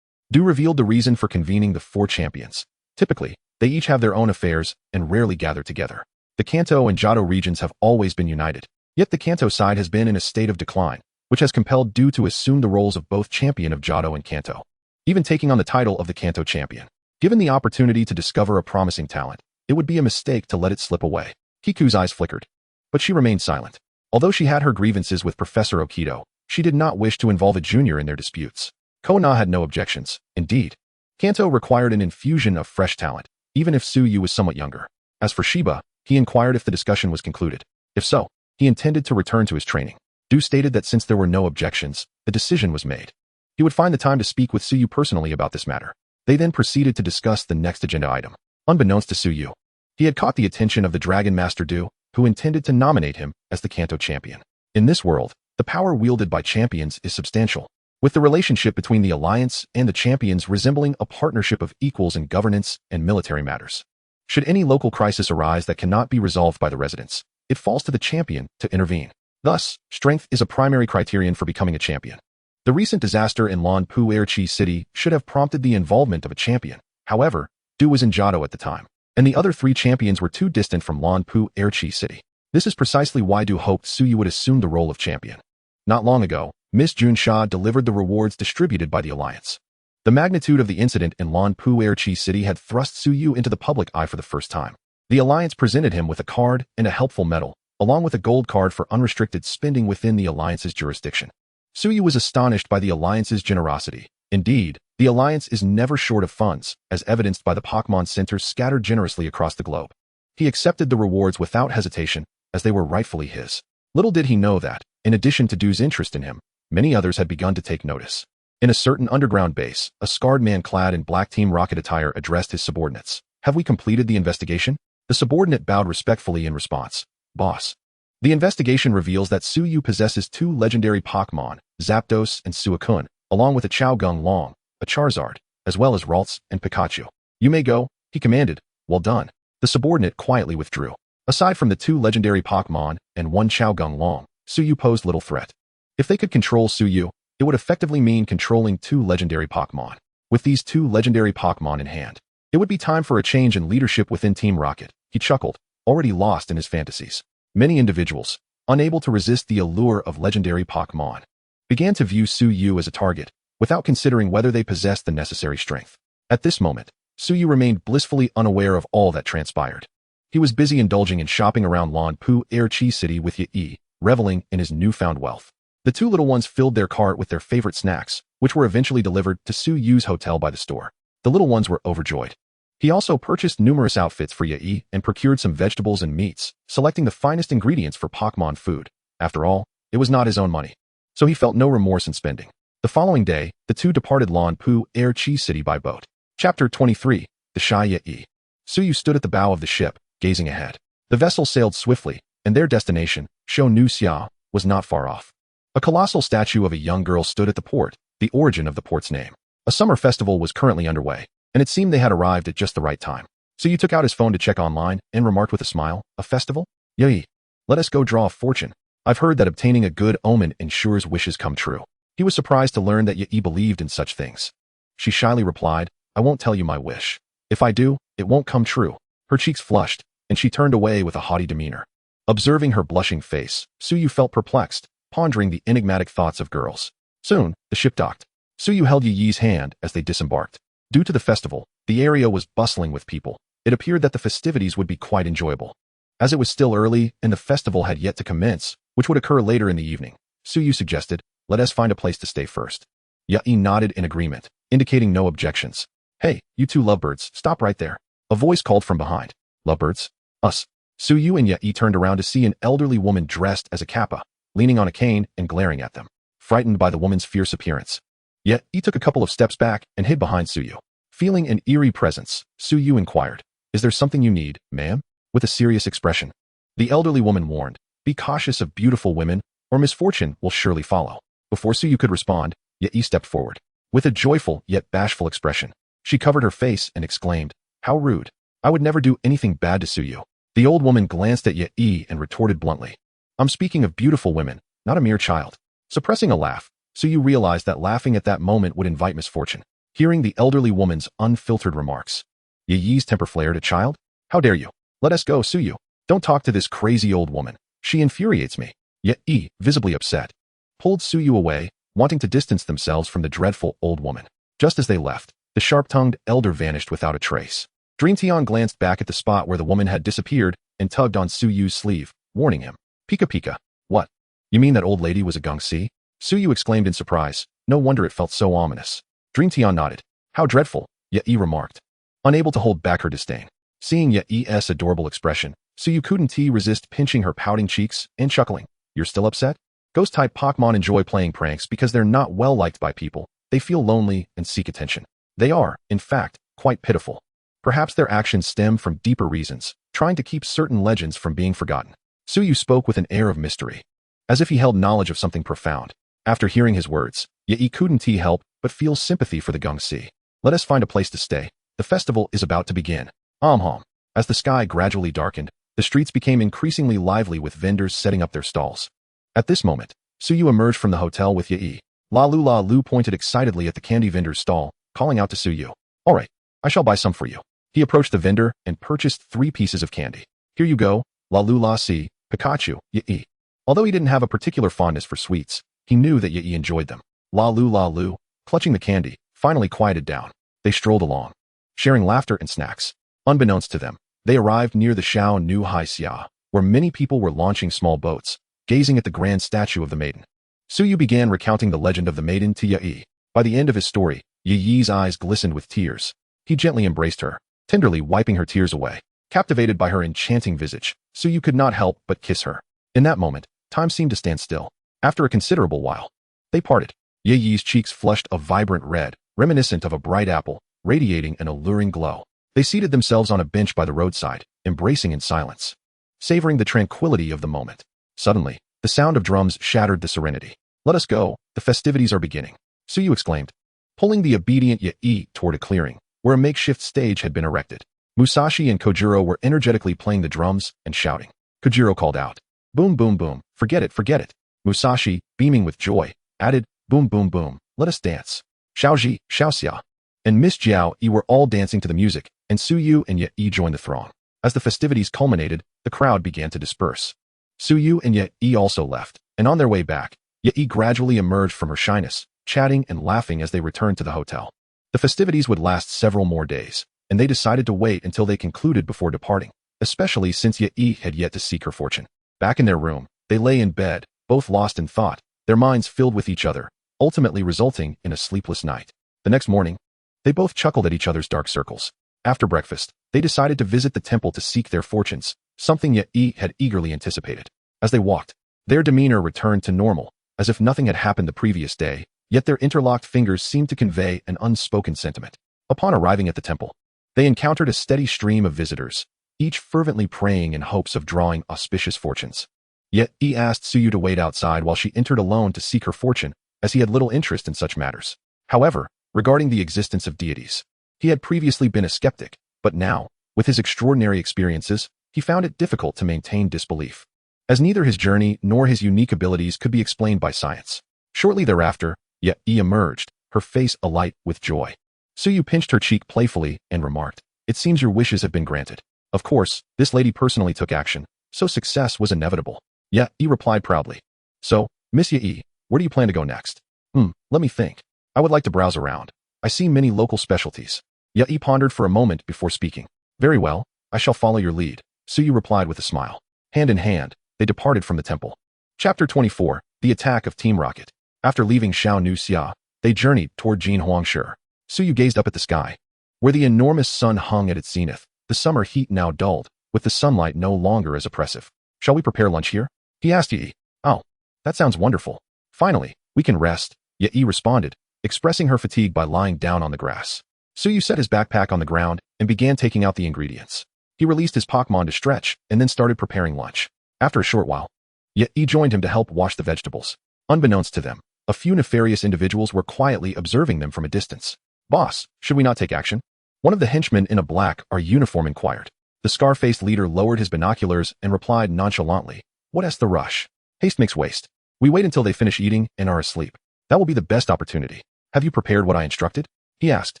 [SPEAKER 1] Du revealed the reason for convening the four champions. Typically, they each have their own affairs and rarely gather together. The Kanto and Johto regions have always been united, yet the Kanto side has been in a state of decline, which has compelled Du to assume the roles of both champion of Johto and Kanto, even taking on the title of the Kanto champion. Given the opportunity to discover a promising talent, it would be a mistake to let it slip away. Kiku's eyes flickered, but she remained silent. Although she had her grievances with Professor Okito, she did not wish to involve a junior in their disputes. Kona had no objections. Indeed, Kanto required an infusion of fresh talent, even if Suyu was somewhat younger. As for Shiba, he inquired if the discussion was concluded. If so, he intended to return to his training. Du stated that since there were no objections, the decision was made. He would find the time to speak with Suyu personally about this matter. They then proceeded to discuss the next agenda item. Unbeknownst to Suyu, he had caught the attention of the Dragon Master Du, who intended to nominate him as the Kanto champion. In this world, the power wielded by champions is substantial, with the relationship between the Alliance and the champions resembling a partnership of equals in governance and military matters. Should any local crisis arise that cannot be resolved by the residents, it falls to the champion to intervene. Thus, strength is a primary criterion for becoming a champion. The recent disaster in Lost Pok&eacute City should have prompted the involvement of a champion. However, Du was in Johto at the time, and the other three champions were too distant from Lost Pok&eacute City. This is precisely why Du hoped Suyu would assume the role of champion. Not long ago, Miss Jun Sha delivered the rewards distributed by the Alliance. The magnitude of the incident in Lost Pok&eacute City had thrust Suyu into the public eye for the first time. The Alliance presented him with a card and a helpful medal, along with a gold card for unrestricted spending within the Alliance's jurisdiction. Suyu was astonished by the Alliance's generosity. Indeed, the Alliance is never short of funds, as evidenced by the Pokémon centers scattered generously across the globe. He accepted the rewards without hesitation, as they were rightfully his. Little did he know that, in addition to Du's interest in him, many others had begun to take notice. In a certain underground base, a scarred man clad in black Team Rocket attire addressed his subordinates. Have we completed the investigation? The subordinate bowed respectfully in response. Boss. The investigation reveals that Suyu possesses two legendary Pokémon, Zapdos and Suicune, along with a Xiaoming Long, a Charizard, as well as Ralts and Pikachu. You may go, he commanded. Well done. The subordinate quietly withdrew. Aside from the two legendary Pokémon and one Xiaoming Long, Suyu posed little threat. If they could control Suyu, it would effectively mean controlling 2 legendary Pokémon. With these 2 legendary Pokémon in hand, it would be time for a change in leadership within Team Rocket. He chuckled, already lost in his fantasies. Many individuals, unable to resist the allure of legendary Pokémon, began to view Suyu as a target, without considering whether they possessed the necessary strength. At this moment, Suyu remained blissfully unaware of all that transpired. He was busy indulging in shopping around Lost Pok&eacute City with Yi, reveling in his newfound wealth. The 2 little ones filled their cart with their favorite snacks, which were eventually delivered to Suyu's hotel by the store. The little ones were overjoyed. He also purchased numerous outfits for Yi and procured some vegetables and meats, selecting the finest ingredients for Pokémon food. After all, it was not his own money, so he felt no remorse in spending. The following day, the 2 departed Lost Pok&eacute City by boat. Chapter 23, The Shy Yi. Suyu stood at the bow of the ship, gazing ahead. The vessel sailed swiftly, and their destination, Xia, was not far off. A colossal statue of a young girl stood at the port, the origin of the port's name. A summer festival was currently underway, and it seemed they had arrived at just the right time. Suyu took out his phone to check online and remarked with a smile, "A festival? Yi, let us go draw a fortune. I've heard that obtaining a good omen ensures wishes come true." He was surprised to learn that Yi believed in such things. She shyly replied, "I won't tell you my wish. If I do, it won't come true." Her cheeks flushed, and she turned away with a haughty demeanor. Observing her blushing face, Suyu felt perplexed, pondering the enigmatic thoughts of girls. Soon, the ship docked. Suyu held Yi's hand as they disembarked. Due to the festival, the area was bustling with people. It appeared that the festivities would be quite enjoyable. As it was still early and the festival had yet to commence, which would occur later in the evening, Suyu suggested, "Let us find a place to stay first." Yi nodded in agreement, indicating no objections. "Hey, you 2 lovebirds, stop right there." A voice called from behind. "Lovebirds? Us." Suyu and Yi turned around to see an elderly woman dressed as a kappa, leaning on a cane and glaring at them. Frightened by the woman's fierce appearance, Yi took a couple of steps back and hid behind Suyu. Feeling an eerie presence, Suyu inquired, "Is there something you need, ma'am?" With a serious expression. The elderly woman warned, "Be cautious of beautiful women, or misfortune will surely follow." Before Suyu could respond, Yi stepped forward. With a joyful yet bashful expression, she covered her face and exclaimed, "How rude. I would never do anything bad to Suyu." The old woman glanced at Yi and retorted bluntly, "I'm speaking of beautiful women, not a mere child." Suppressing a laugh, Suyu realized that laughing at that moment would invite misfortune. Hearing the elderly woman's unfiltered remarks, Yi's temper flared. "A child? How dare you? Let us go, Suyu. Don't talk to this crazy old woman. She infuriates me." Yi, visibly upset, pulled Suyu away, wanting to distance themselves from the dreadful old woman. Just as they left, the sharp-tongued elder vanished without a trace. Tian glanced back at the spot where the woman had disappeared and tugged on Suyu's sleeve, warning him. "Pika Pika. What? You mean that old lady was a gongsi?" Suyu exclaimed in surprise. No wonder it felt so ominous. Tian nodded. "How dreadful," Yi remarked, unable to hold back her disdain. Seeing Yi's adorable expression, Suyu couldn't resist pinching her pouting cheeks and chuckling. "You're still upset? Ghost-type Pokémon enjoy playing pranks because they're not well-liked by people. They feel lonely and seek attention. They are, in fact, quite pitiful. Perhaps their actions stem from deeper reasons, trying to keep certain legends from being forgotten." Suyu spoke with an air of mystery, as if he held knowledge of something profound. After hearing his words, Yi couldn't help but feel sympathy for the gongsi. "Let us find a place to stay. The festival is about to begin." As the sky gradually darkened, the streets became increasingly lively with vendors setting up their stalls. At this moment, Suyu emerged from the hotel with Yi. Lalu pointed excitedly at the candy vendor's stall, calling out to Suyu, "All right, I shall buy some for you." He approached the vendor and purchased 3 pieces of candy. "Here you go, Lalu Pikachu, Yi." Although he didn't have a particular fondness for sweets, he knew that Yi enjoyed them. Lalu, clutching the candy, finally quieted down. They strolled along, sharing laughter and snacks. Unbeknownst to them, they arrived near the Xia, where many people were launching small boats, gazing at the grand statue of the maiden. Suyu began recounting the legend of the maiden to Yi. By the end of his story, Yi's eyes glistened with tears. He gently embraced her, tenderly wiping her tears away. Captivated by her enchanting visage, Suyu could not help but kiss her. In that moment, time seemed to stand still. After a considerable while, they parted. Yi's cheeks flushed a vibrant red, reminiscent of a bright apple, radiating an alluring glow. They seated themselves on a bench by the roadside, embracing in silence, savoring the tranquility of the moment. Suddenly, the sound of drums shattered the serenity. "Let us go, the festivities are beginning," Suyu exclaimed, pulling the obedient Yi toward a clearing, where a makeshift stage had been erected. Musashi and Kojiro were energetically playing the drums and shouting. Kojiro called out, "Boom, boom, boom, forget it, forget it." Musashi, beaming with joy, added, boom boom boom, let us dance. Xiaoji, Xiaoxia, and Miss Jiao Yi were all dancing to the music, and Suyu and Yi joined the throng. As the festivities culminated, the crowd began to disperse. Suyu and Yi also left, and on their way back, Yi gradually emerged from her shyness, chatting and laughing as they returned to the hotel. The festivities would last several more days, and they decided to wait until they concluded before departing, especially since Yi had yet to seek her fortune. Back in their room, they lay in bed, both lost in thought, their minds filled with each other, ultimately resulting in a sleepless night. The next morning, they both chuckled at each other's dark circles. After breakfast, they decided to visit the temple to seek their fortunes, something Yi had eagerly anticipated. As they walked, their demeanor returned to normal, as if nothing had happened the previous day, yet their interlocked fingers seemed to convey an unspoken sentiment. Upon arriving at the temple, they encountered a steady stream of visitors, each fervently praying in hopes of drawing auspicious fortunes. Yet Yi asked Suyu to wait outside while she entered alone to seek her fortune, as he had little interest in such matters. However, regarding the existence of deities, he had previously been a skeptic, but now, with his extraordinary experiences, he found it difficult to maintain disbelief, as neither his journey nor his unique abilities could be explained by science. Shortly thereafter, Yi emerged, her face alight with joy. Suyu pinched her cheek playfully and remarked, "It seems your wishes have been granted." Of course, this lady personally took action, so success was inevitable. Yi replied proudly. "So, Miss Yi, where do you plan to go next?" Let me think. I would like to browse around. I see many local specialties." Yi pondered for a moment before speaking. "Very well, I shall follow your lead," Suyu replied with a smile. Hand in hand, they departed from the temple. Chapter 24, The Attack of Team Rocket. After leaving Xiao Xia, they journeyed toward Jinhuangshi. Suyu gazed up at the sky, where the enormous sun hung at its zenith, the summer heat now dulled, with the sunlight no longer as oppressive. "Shall we prepare lunch here?" he asked Yi. "Oh, that sounds wonderful. Finally, we can rest," Yi responded, expressing her fatigue by lying down on the grass. Suyu set his backpack on the ground and began taking out the ingredients. He released his Pokémon to stretch and then started preparing lunch. After a short while, Yi joined him to help wash the vegetables. Unbeknownst to them, a few nefarious individuals were quietly observing them from a distance. "Boss, should we not take action?" one of the henchmen in a black uniform inquired. The scar-faced leader lowered his binoculars and replied nonchalantly, "What's the rush? Haste makes waste. We wait until they finish eating and are asleep. That will be the best opportunity. Have you prepared what I instructed?" he asked.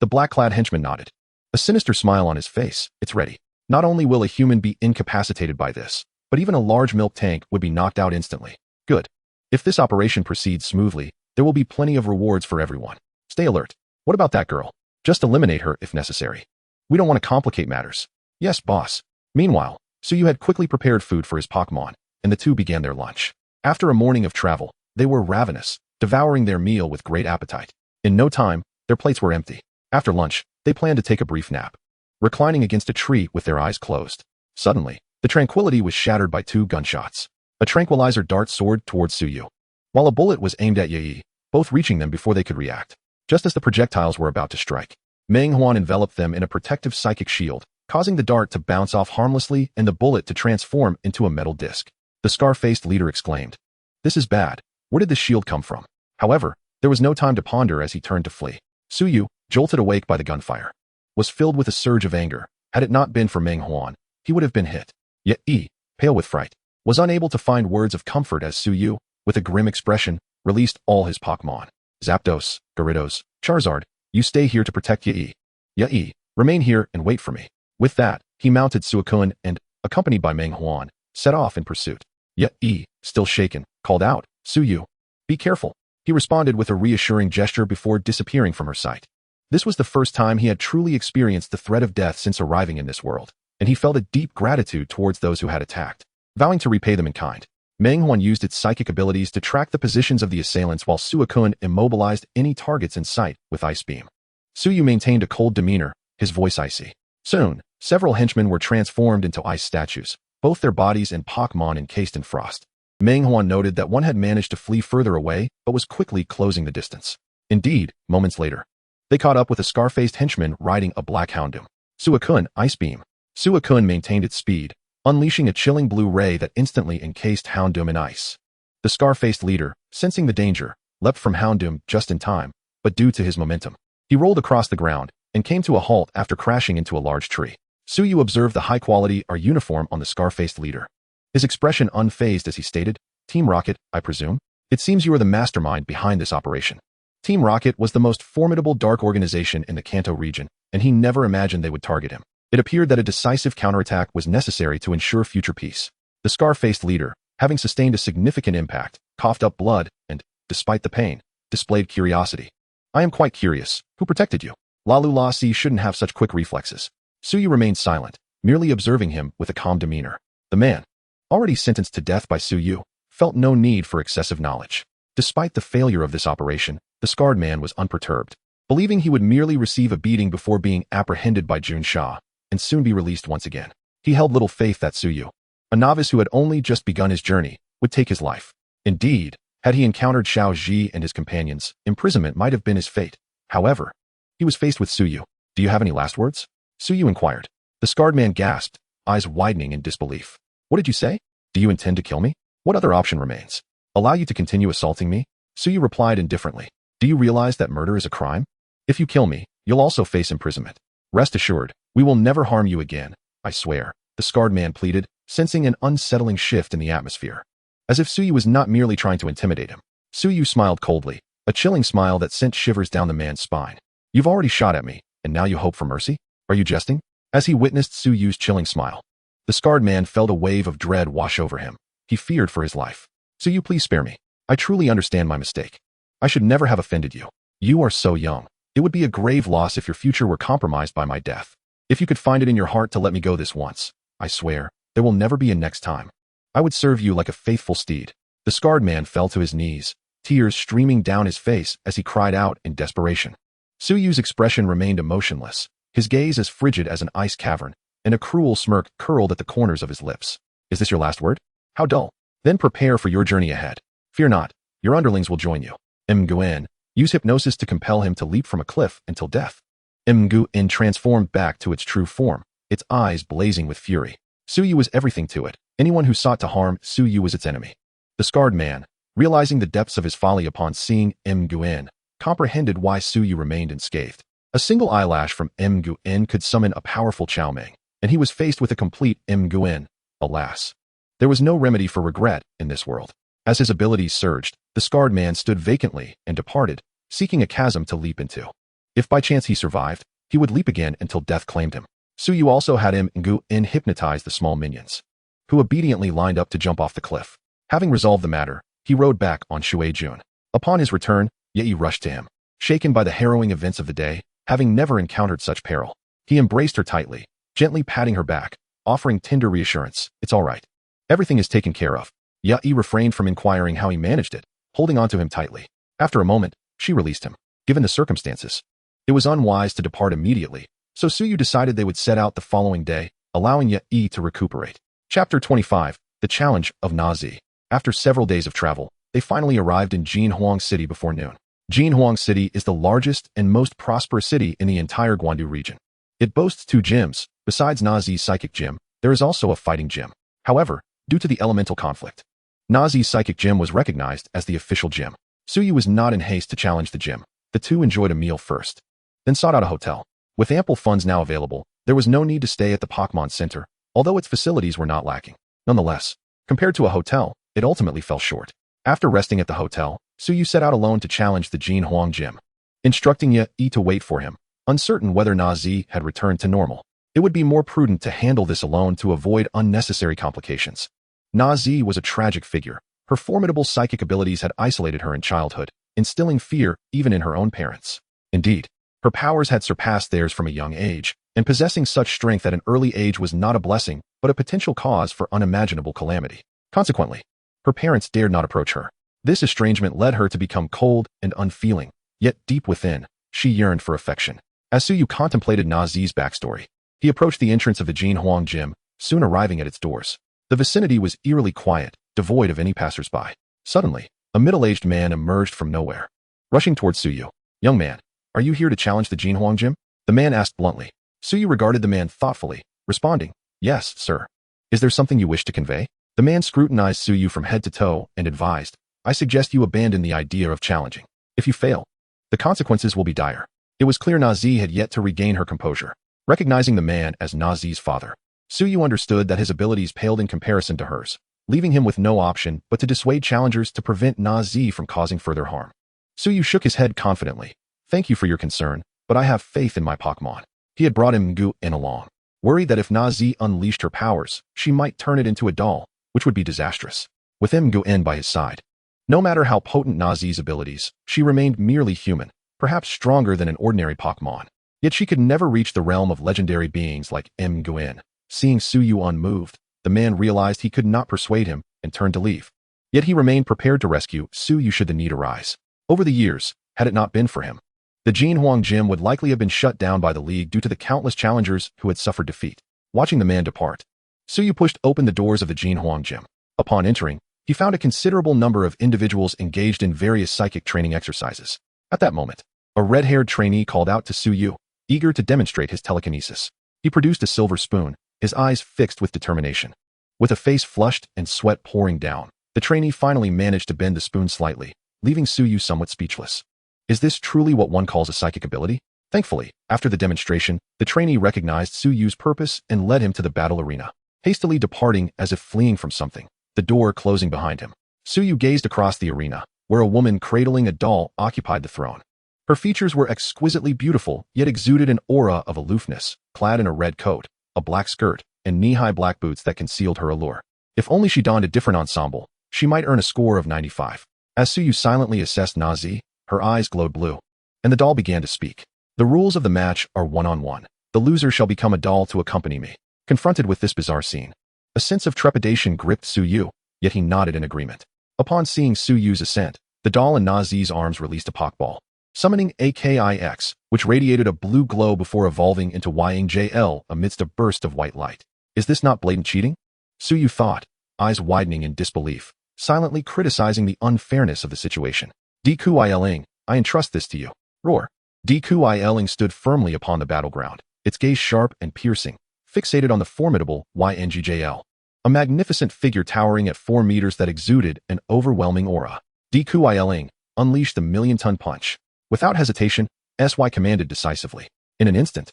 [SPEAKER 1] The black-clad henchman nodded. A sinister smile on his face. "It's ready. Not only will a human be incapacitated by this, but even a large milk tank would be knocked out instantly. Good. If this operation proceeds smoothly, there will be plenty of rewards for everyone. Stay alert. What about that girl? Just eliminate her if necessary. We don't want to complicate matters." "Yes, boss." Meanwhile, Suyu had quickly prepared food for his Pokémon, and the two began their lunch. After a morning of travel, they were ravenous, devouring their meal with great appetite. In no time, their plates were empty. After lunch, they planned to take a brief nap, reclining against a tree with their eyes closed. Suddenly, the tranquility was shattered by 2 gunshots. A tranquilizer dart soared towards Suyu, while a bullet was aimed at Yi, both reaching them before they could react. Just as the projectiles were about to strike, Meng Huan enveloped them in a protective psychic shield, causing the dart to bounce off harmlessly and the bullet to transform into a metal disc. The scar-faced leader exclaimed, "This is bad. Where did this shield come from?" However, there was no time to ponder as he turned to flee. Suyu, jolted awake by the gunfire, was filled with a surge of anger. Had it not been for Meng Huan, he would have been hit. Yet Yi, pale with fright, was unable to find words of comfort as Suyu, with a grim expression, released all his Pokémon. Zapdos, Gyarados, Charizard, you stay here to protect Yi. Yi, remain here and wait for me. With that, he mounted Suicune and, accompanied by Meng Huan, set off in pursuit. Yet Yi, still shaken, called out, "Suyu, be careful." He responded with a reassuring gesture before disappearing from her sight. This was the first time he had truly experienced the threat of death since arriving in this world, and he felt a deep gratitude towards those who had attacked, vowing to repay them in kind. Meng Huan used its psychic abilities to track the positions of the assailants while Suicune immobilized any targets in sight with Ice Beam. Suyu maintained a cold demeanor, his voice icy. Soon, several henchmen were transformed into ice statues, both their bodies and Pokémon encased in frost. Meng Huan noted that one had managed to flee further away, but was quickly closing the distance. Indeed, moments later, they caught up with a scar-faced henchman riding a black Houndoom. Suicune, Ice Beam. Suicune maintained its speed, unleashing a chilling blue ray that instantly encased Houndoom in ice. The scar-faced leader, sensing the danger, leapt from Houndoom just in time, but due to his momentum, he rolled across the ground and came to a halt after crashing into a large tree. Suyu observed the high-quality uniform on the scar-faced leader. His expression unfazed as he stated, Team Rocket, I presume? It seems you are the mastermind behind this operation. Team Rocket was the most formidable dark organization in the Kanto region, and he never imagined they would target him. It appeared that a decisive counterattack was necessary to ensure future peace. The scar-faced leader, having sustained a significant impact, coughed up blood and, despite the pain, displayed curiosity. I am quite curious. Who protected you? Lalu Lassi shouldn't have such quick reflexes. Suyu remained silent, merely observing him with a calm demeanor. The man, already sentenced to death by Suyu, felt no need for excessive knowledge. Despite the failure of this operation, the scarred man was unperturbed, believing he would merely receive a beating before being apprehended by Jun Sha, and soon be released once again. He held little faith that Suyu, a novice who had only just begun his journey, would take his life. Indeed, had he encountered Xiao Ji and his companions, imprisonment might have been his fate. However, he was faced with Suyu. Do you have any last words? Suyu inquired. The scarred man gasped, eyes widening in disbelief. What did you say? Do you intend to kill me? What other option remains? Allow you to continue assaulting me? Suyu replied indifferently. Do you realize that murder is a crime? If you kill me, you'll also face imprisonment. Rest assured, we will never harm you again, I swear, the scarred man pleaded, sensing an unsettling shift in the atmosphere. As if Suyu was not merely trying to intimidate him. Suyu smiled coldly, a chilling smile that sent shivers down the man's spine. You've already shot at me, and now you hope for mercy? Are you jesting? As he witnessed Suyu's chilling smile, the scarred man felt a wave of dread wash over him. He feared for his life. Suyu, please spare me. I truly understand my mistake. I should never have offended you. You are so young. It would be a grave loss if your future were compromised by my death. If you could find it in your heart to let me go this once, I swear, there will never be a next time. I would serve you like a faithful steed. The scarred man fell to his knees, tears streaming down his face as he cried out in desperation. Suyu's expression remained emotionless, his gaze as frigid as an ice cavern, and a cruel smirk curled at the corners of his lips. Is this your last word? How dull. Then prepare for your journey ahead. Fear not, your underlings will join you. Nguyen, use hypnosis to compel him to leap from a cliff until death. Nguyen transformed back to its true form, its eyes blazing with fury. Suyu was everything to it. Anyone who sought to harm Suyu was its enemy. The scarred man, realizing the depths of his folly upon seeing Nguyen, comprehended why Suyu remained unscathed. A single eyelash from Nguyen could summon a powerful Xiaoming, and he was faced with a complete Nguyen. Alas, there was no remedy for regret in this world. As his abilities surged, the scarred man stood vacantly and departed, seeking a chasm to leap into. If by chance he survived, he would leap again until death claimed him. Suyu also had Nguyen hypnotize the small minions, who obediently lined up to jump off the cliff. Having resolved the matter, he rode back on Shuei-jun. Upon his return, Ye rushed to him. Shaken by the harrowing events of the day, having never encountered such peril, he embraced her tightly, gently patting her back, offering tender reassurance. It's all right. Everything is taken care of. Ye refrained from inquiring how he managed it, holding onto him tightly. After a moment, she released him. Given the circumstances, it was unwise to depart immediately, so Suyu decided they would set out the following day, allowing Ye to recuperate. Chapter 25, The Challenge of Nazi. After several days of travel, they finally arrived in Hualan City before noon. Hualan City is the largest and most prosperous city in the entire Guandu region. It boasts 2 gyms. Besides Nazi's psychic gym, there is also a fighting gym. However, due to the elemental conflict, Nazi's psychic gym was recognized as the official gym. Suyu was not in haste to challenge the gym. The two enjoyed a meal first, then sought out a hotel. With ample funds now available, there was no need to stay at the Pokémon Center, although its facilities were not lacking. Nonetheless, compared to a hotel, it ultimately fell short. After resting at the hotel, Suyu set out alone to challenge the Huang Gym, instructing Ye to wait for him, uncertain whether Nazi had returned to normal. It would be more prudent to handle this alone to avoid unnecessary complications. Nazi was a tragic figure. Her formidable psychic abilities had isolated her in childhood, instilling fear even in her own parents. Indeed, her powers had surpassed theirs from a young age, and possessing such strength at an early age was not a blessing, but a potential cause for unimaginable calamity. Consequently, her parents dared not approach her. This estrangement led her to become cold and unfeeling, yet deep within, she yearned for affection. As Suyu contemplated Nazi's backstory, he approached the entrance of the Huang Gym, soon arriving at its doors. The vicinity was eerily quiet, devoid of any passersby. Suddenly, a middle-aged man emerged from nowhere, rushing towards Suyu. Young man, are you here to challenge the Huang Gym? The man asked bluntly. Suyu regarded the man thoughtfully, responding, Yes, sir. Is there something you wish to convey? The man scrutinized Suyu from head to toe and advised, I suggest you abandon the idea of challenging. If you fail, the consequences will be dire. It was clear Nazi had yet to regain her composure. Recognizing the man as Nazi's father, Suyu understood that his abilities paled in comparison to hers. leaving him with no option but to dissuade challengers to prevent Na-Z from causing further harm. Suyu shook his head confidently. Thank you for your concern, but I have faith in my Pokémon. He had brought Mgu in along, worried that if Na-Z unleashed her powers, she might turn it into a doll, which would be disastrous. With Mgu in by his side. No matter how potent Na-Z's abilities, she remained merely human, perhaps stronger than an ordinary Pokémon. Yet she could never reach the realm of legendary beings like Mgu. Seeing Suyu unmoved, the man realized he could not persuade him and turned to leave. Yet he remained prepared to rescue Suyu should the need arise. Over the years, had it not been for him, the Hualan Gym would likely have been shut down by the League due to the countless challengers who had suffered defeat. Watching the man depart, Suyu pushed open the doors of the Hualan Gym. Upon entering, he found a considerable number of individuals engaged in various psychic training exercises. At that moment, a red-haired trainee called out to Suyu, eager to demonstrate his telekinesis. He produced a silver spoon, his eyes fixed with determination. With a face flushed and sweat pouring down, the trainee finally managed to bend the spoon slightly, leaving Suyu somewhat speechless. Is this truly what one calls a psychic ability? Thankfully, after the demonstration, the trainee recognized Suyu's purpose and led him to the battle arena, hastily departing as if fleeing from something, the door closing behind him. Suyu gazed across the arena, where a woman cradling a doll occupied the throne. Her features were exquisitely beautiful, yet exuded an aura of aloofness, clad in a red coat, a black skirt, and knee-high black boots that concealed her allure. If only she donned a different ensemble, she might earn a score of 95. As Suyu silently assessed Na-Z, her eyes glowed blue, and the doll began to speak. The rules of the match are one-on-one. The loser shall become a doll to accompany me. Confronted with this bizarre scene, a sense of trepidation gripped Suyu, yet he nodded in agreement. Upon seeing Suyu's ascent, the doll in Na-Z's arms released a Pokeball, summoning AKIX, which radiated a blue glow before evolving into YNJL amidst a burst of white light. Is this not blatant cheating? Suyu thought, eyes widening in disbelief, silently criticizing the unfairness of the situation. Dqiling, I entrust this to you. Roar. Dqiling stood firmly upon the battleground, its gaze sharp and piercing, fixated on the formidable YNGJL, a magnificent figure towering at 4 meters that exuded an overwhelming aura. Dqiling unleashed the million-ton punch. Without hesitation, SY commanded decisively. In an instant,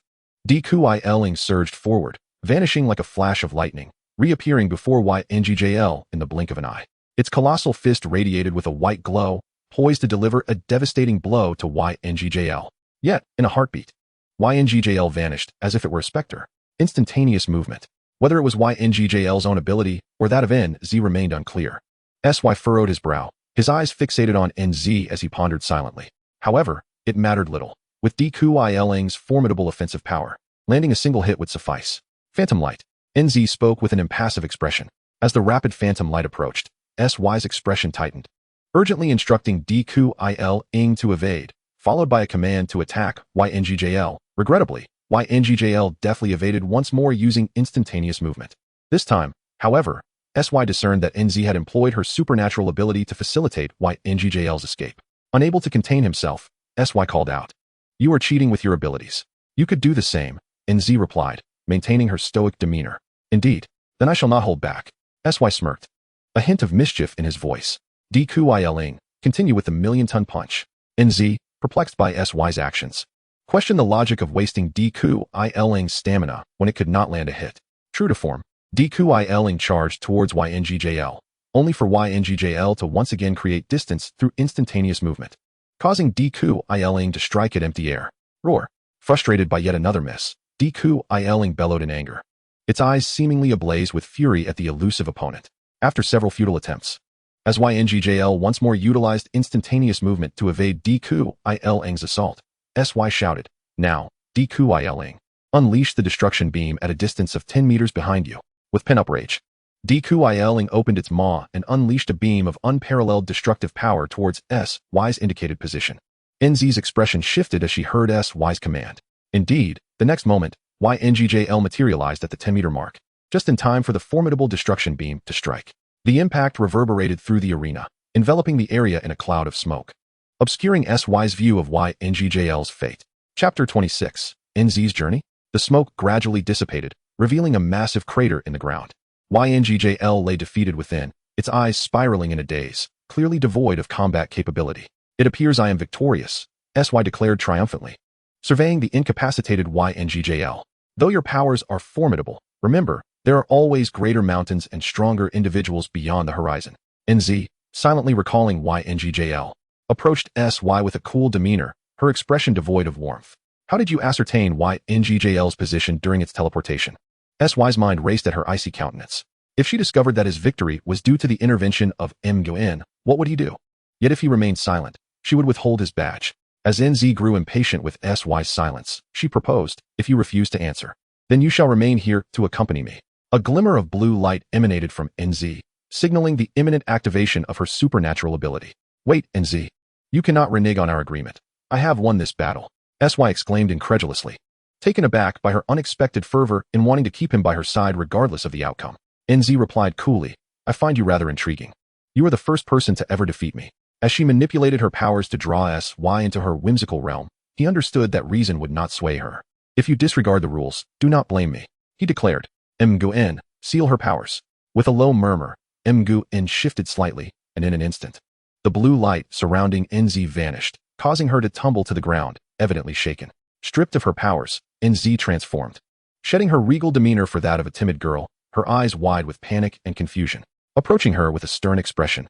[SPEAKER 1] Dqiling surged forward, vanishing like a flash of lightning, reappearing before YNGJL in the blink of an eye. Its colossal fist radiated with a white glow, poised to deliver a devastating blow to YNGJL. Yet, in a heartbeat, YNGJL vanished as if it were a specter. Instantaneous movement. Whether it was YNGJL's own ability or that of NZ remained unclear. SY furrowed his brow, his eyes fixated on NZ as he pondered silently. However, it mattered little. With Dqiling's formidable offensive power, landing a single hit would suffice. Phantom Light. NZ spoke with an impassive expression. As the rapid Phantom Light approached, SY's expression tightened, urgently instructing Dqiling to evade, followed by a command to attack YNGJL. Regrettably, YNGJL deftly evaded once more using instantaneous movement. This time, however, SY discerned that NZ had employed her supernatural ability to facilitate YNGJL's escape. Unable to contain himself, SY called out, "You are cheating with your abilities. You could do the same," NZ replied, maintaining her stoic demeanor. "Indeed, then I shall not hold back." SY smirked, a hint of mischief in his voice. Dqiling, continue with the million-ton punch. NZ, perplexed by SY's actions, questioned the logic of wasting Dqiling's stamina when it could not land a hit. True to form, Dqiling charged towards YNGJL, only for YNGJL to once again create distance through instantaneous movement, causing Dqiling to strike at empty air. Roar. Frustrated by yet another miss, Dqiling bellowed in anger, its eyes seemingly ablaze with fury at the elusive opponent. After several futile attempts, as YNGJL once more utilized instantaneous movement to evade Dqiling's assault, SY shouted, "Now, Dqiling, unleash the destruction beam at a distance of 10 meters behind you." With pent-up rage, Dqiling opened its maw and unleashed a beam of unparalleled destructive power towards SY's indicated position. NZ's expression shifted as she heard SY's command. Indeed, the next moment, YNGJL materialized at the 10-meter mark, just in time for the formidable destruction beam to strike. The impact reverberated through the arena, enveloping the area in a cloud of smoke, obscuring SY's view of YNGJL's fate. Chapter 26. NZ's Journey? The smoke gradually dissipated, revealing a massive crater in the ground. YNGJL lay defeated within, its eyes spiraling in a daze, clearly devoid of combat capability. "It appears I am victorious," SY declared triumphantly, surveying the incapacitated YNGJL. "Though your powers are formidable, remember, There are always greater mountains and stronger individuals beyond the horizon. NZ, silently recalling why NGJL, approached SY with a cool demeanor, her expression devoid of warmth. How did you ascertain why NGJL's position during its teleportation? SY's mind raced at her icy countenance. If she discovered that his victory was due to the intervention of MGN, what would he do? Yet if he remained silent, she would withhold his badge. As NZ grew impatient with SY's silence, she proposed, if you refuse to answer, then you shall remain here to accompany me. A glimmer of blue light emanated from NZ, signaling the imminent activation of her supernatural ability. Wait, NZ. You cannot renege on our agreement. I have won this battle, SY exclaimed incredulously, taken aback by her unexpected fervor in wanting to keep him by her side regardless of the outcome. NZ replied coolly, I find you rather intriguing. You are the first person to ever defeat me. As she manipulated her powers to draw SY into her whimsical realm, he understood that reason would not sway her. If you disregard the rules, do not blame me, he declared. Mgu-en, seal her powers. With a low murmur, Mgu-en shifted slightly, and in an instant, the blue light surrounding NZ vanished, causing her to tumble to the ground, evidently shaken. Stripped of her powers, NZ transformed, shedding her regal demeanor for that of a timid girl, her eyes wide with panic and confusion. Approaching her with a stern expression,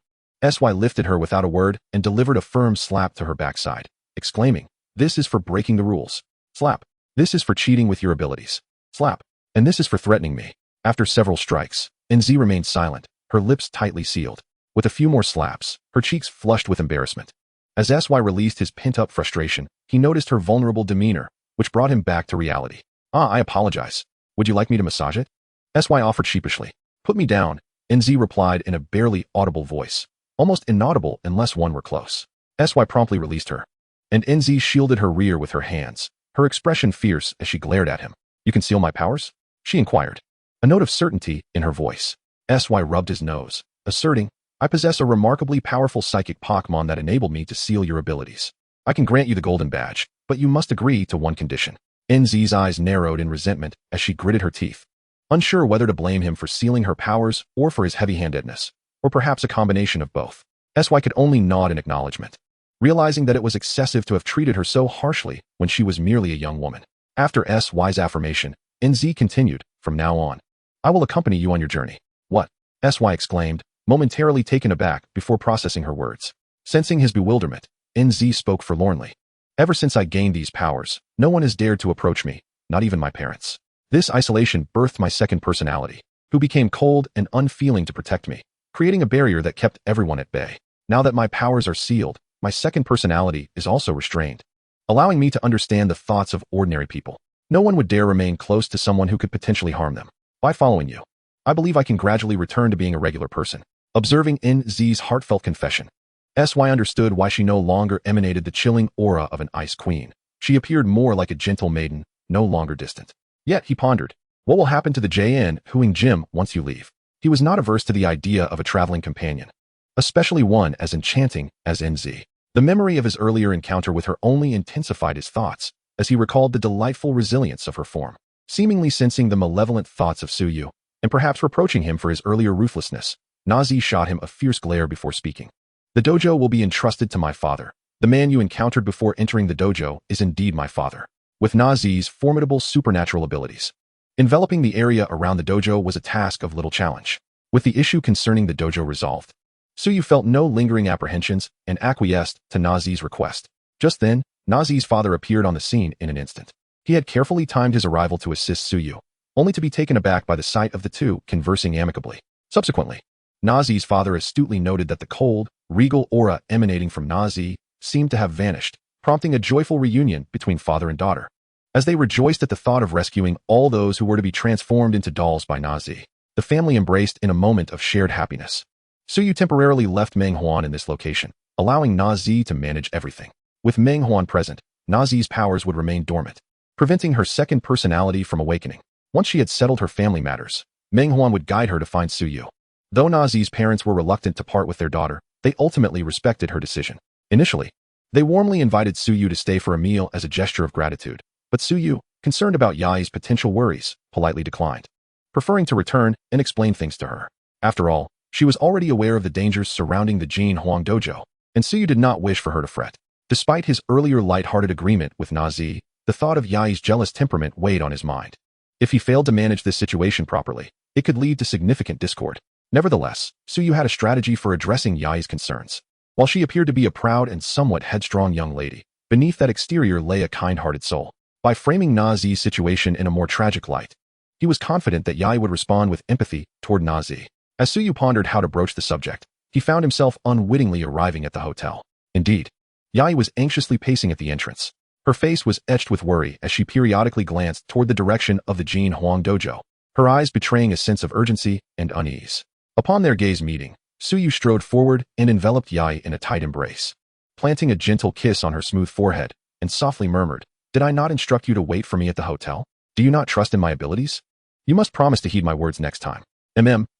[SPEAKER 1] SY lifted her without a word and delivered a firm slap to her backside, exclaiming, this is for breaking the rules. Slap. This is for cheating with your abilities. Slap. And this is for threatening me. After several strikes, NZ remained silent, her lips tightly sealed. With a few more slaps, her cheeks flushed with embarrassment. As SY released his pent-up frustration, he noticed her vulnerable demeanor, which brought him back to reality. I apologize. Would you like me to massage it? SY offered sheepishly. Put me down, NZ replied in a barely audible voice, almost inaudible unless one were close. SY promptly released her, and NZ shielded her rear with her hands, her expression fierce as she glared at him. You conceal my powers? She inquired, a note of certainty in her voice. SY rubbed his nose, asserting, I possess a remarkably powerful psychic Pokémon that enabled me to seal your abilities. I can grant you the golden badge, but you must agree to one condition. NZ's eyes narrowed in resentment as she gritted her teeth, unsure whether to blame him for sealing her powers or for his heavy-handedness, or perhaps a combination of both. SY could only nod in acknowledgement, realizing that it was excessive to have treated her so harshly when she was merely a young woman. After SY's affirmation, NZ continued, from now on, I will accompany you on your journey. What? SY exclaimed, momentarily taken aback before processing her words. Sensing his bewilderment, NZ spoke forlornly. Ever since I gained these powers, no one has dared to approach me, not even my parents. This isolation birthed my second personality, who became cold and unfeeling to protect me, creating a barrier that kept everyone at bay. Now that my powers are sealed, my second personality is also restrained, allowing me to understand the thoughts of ordinary people. No one would dare remain close to someone who could potentially harm them. By following you, I believe I can gradually return to being a regular person. Observing NZ's heartfelt confession, SY understood why she no longer emanated the chilling aura of an ice queen. She appeared more like a gentle maiden, no longer distant. Yet, he pondered, what will happen to the Jian Huang Gym once you leave? He was not averse to the idea of a traveling companion, especially one as enchanting as NZ. The memory of his earlier encounter with her only intensified his thoughts, as he recalled the delightful resilience of her form. Seemingly sensing the malevolent thoughts of Suyu, and perhaps reproaching him for his earlier ruthlessness, Nazi shot him a fierce glare before speaking. The dojo will be entrusted to my father. The man you encountered before entering the dojo is indeed my father, with Nazi's formidable supernatural abilities. Enveloping the area around the dojo was a task of little challenge. With the issue concerning the dojo resolved, Suyu felt no lingering apprehensions and acquiesced to Nazi's request. Just then, Nazi's father appeared on the scene in an instant. He had carefully timed his arrival to assist Suyu, only to be taken aback by the sight of the two conversing amicably. Subsequently, Nazi's father astutely noted that the cold, regal aura emanating from Nazi seemed to have vanished, prompting a joyful reunion between father and daughter. As they rejoiced at the thought of rescuing all those who were to be transformed into dolls by Nazi, the family embraced in a moment of shared happiness. Suyu temporarily left Meng Huan in this location, allowing Nazi to manage everything. With Meng Huan present, Nazi's powers would remain dormant, preventing her second personality from awakening. Once she had settled her family matters, Meng Huan would guide her to find Suyu. Though Nazi's parents were reluctant to part with their daughter, they ultimately respected her decision. Initially, they warmly invited Suyu to stay for a meal as a gesture of gratitude, but Suyu, concerned about Yai's potential worries, politely declined, preferring to return and explain things to her. After all, she was already aware of the dangers surrounding the Jian Huang dojo, and Suyu did not wish for her to fret. Despite his earlier light-hearted agreement with Nazi, the thought of Yai's jealous temperament weighed on his mind. If he failed to manage this situation properly, it could lead to significant discord. Nevertheless, Suyu had a strategy for addressing Yai's concerns. While she appeared to be a proud and somewhat headstrong young lady, beneath that exterior lay a kind-hearted soul. By framing Nazi's situation in a more tragic light, he was confident that Yai would respond with empathy toward Nazi. As Suyu pondered how to broach the subject, he found himself unwittingly arriving at the hotel. Indeed, Yai was anxiously pacing at the entrance. Her face was etched with worry as she periodically glanced toward the direction of the Jian Huang dojo, her eyes betraying a sense of urgency and unease. Upon their gaze meeting, Suyu strode forward and enveloped Yai in a tight embrace, planting a gentle kiss on her smooth forehead, and softly murmured, "Did I not instruct you to wait for me at the hotel? Do you not trust in my abilities? You must promise to heed my words next time."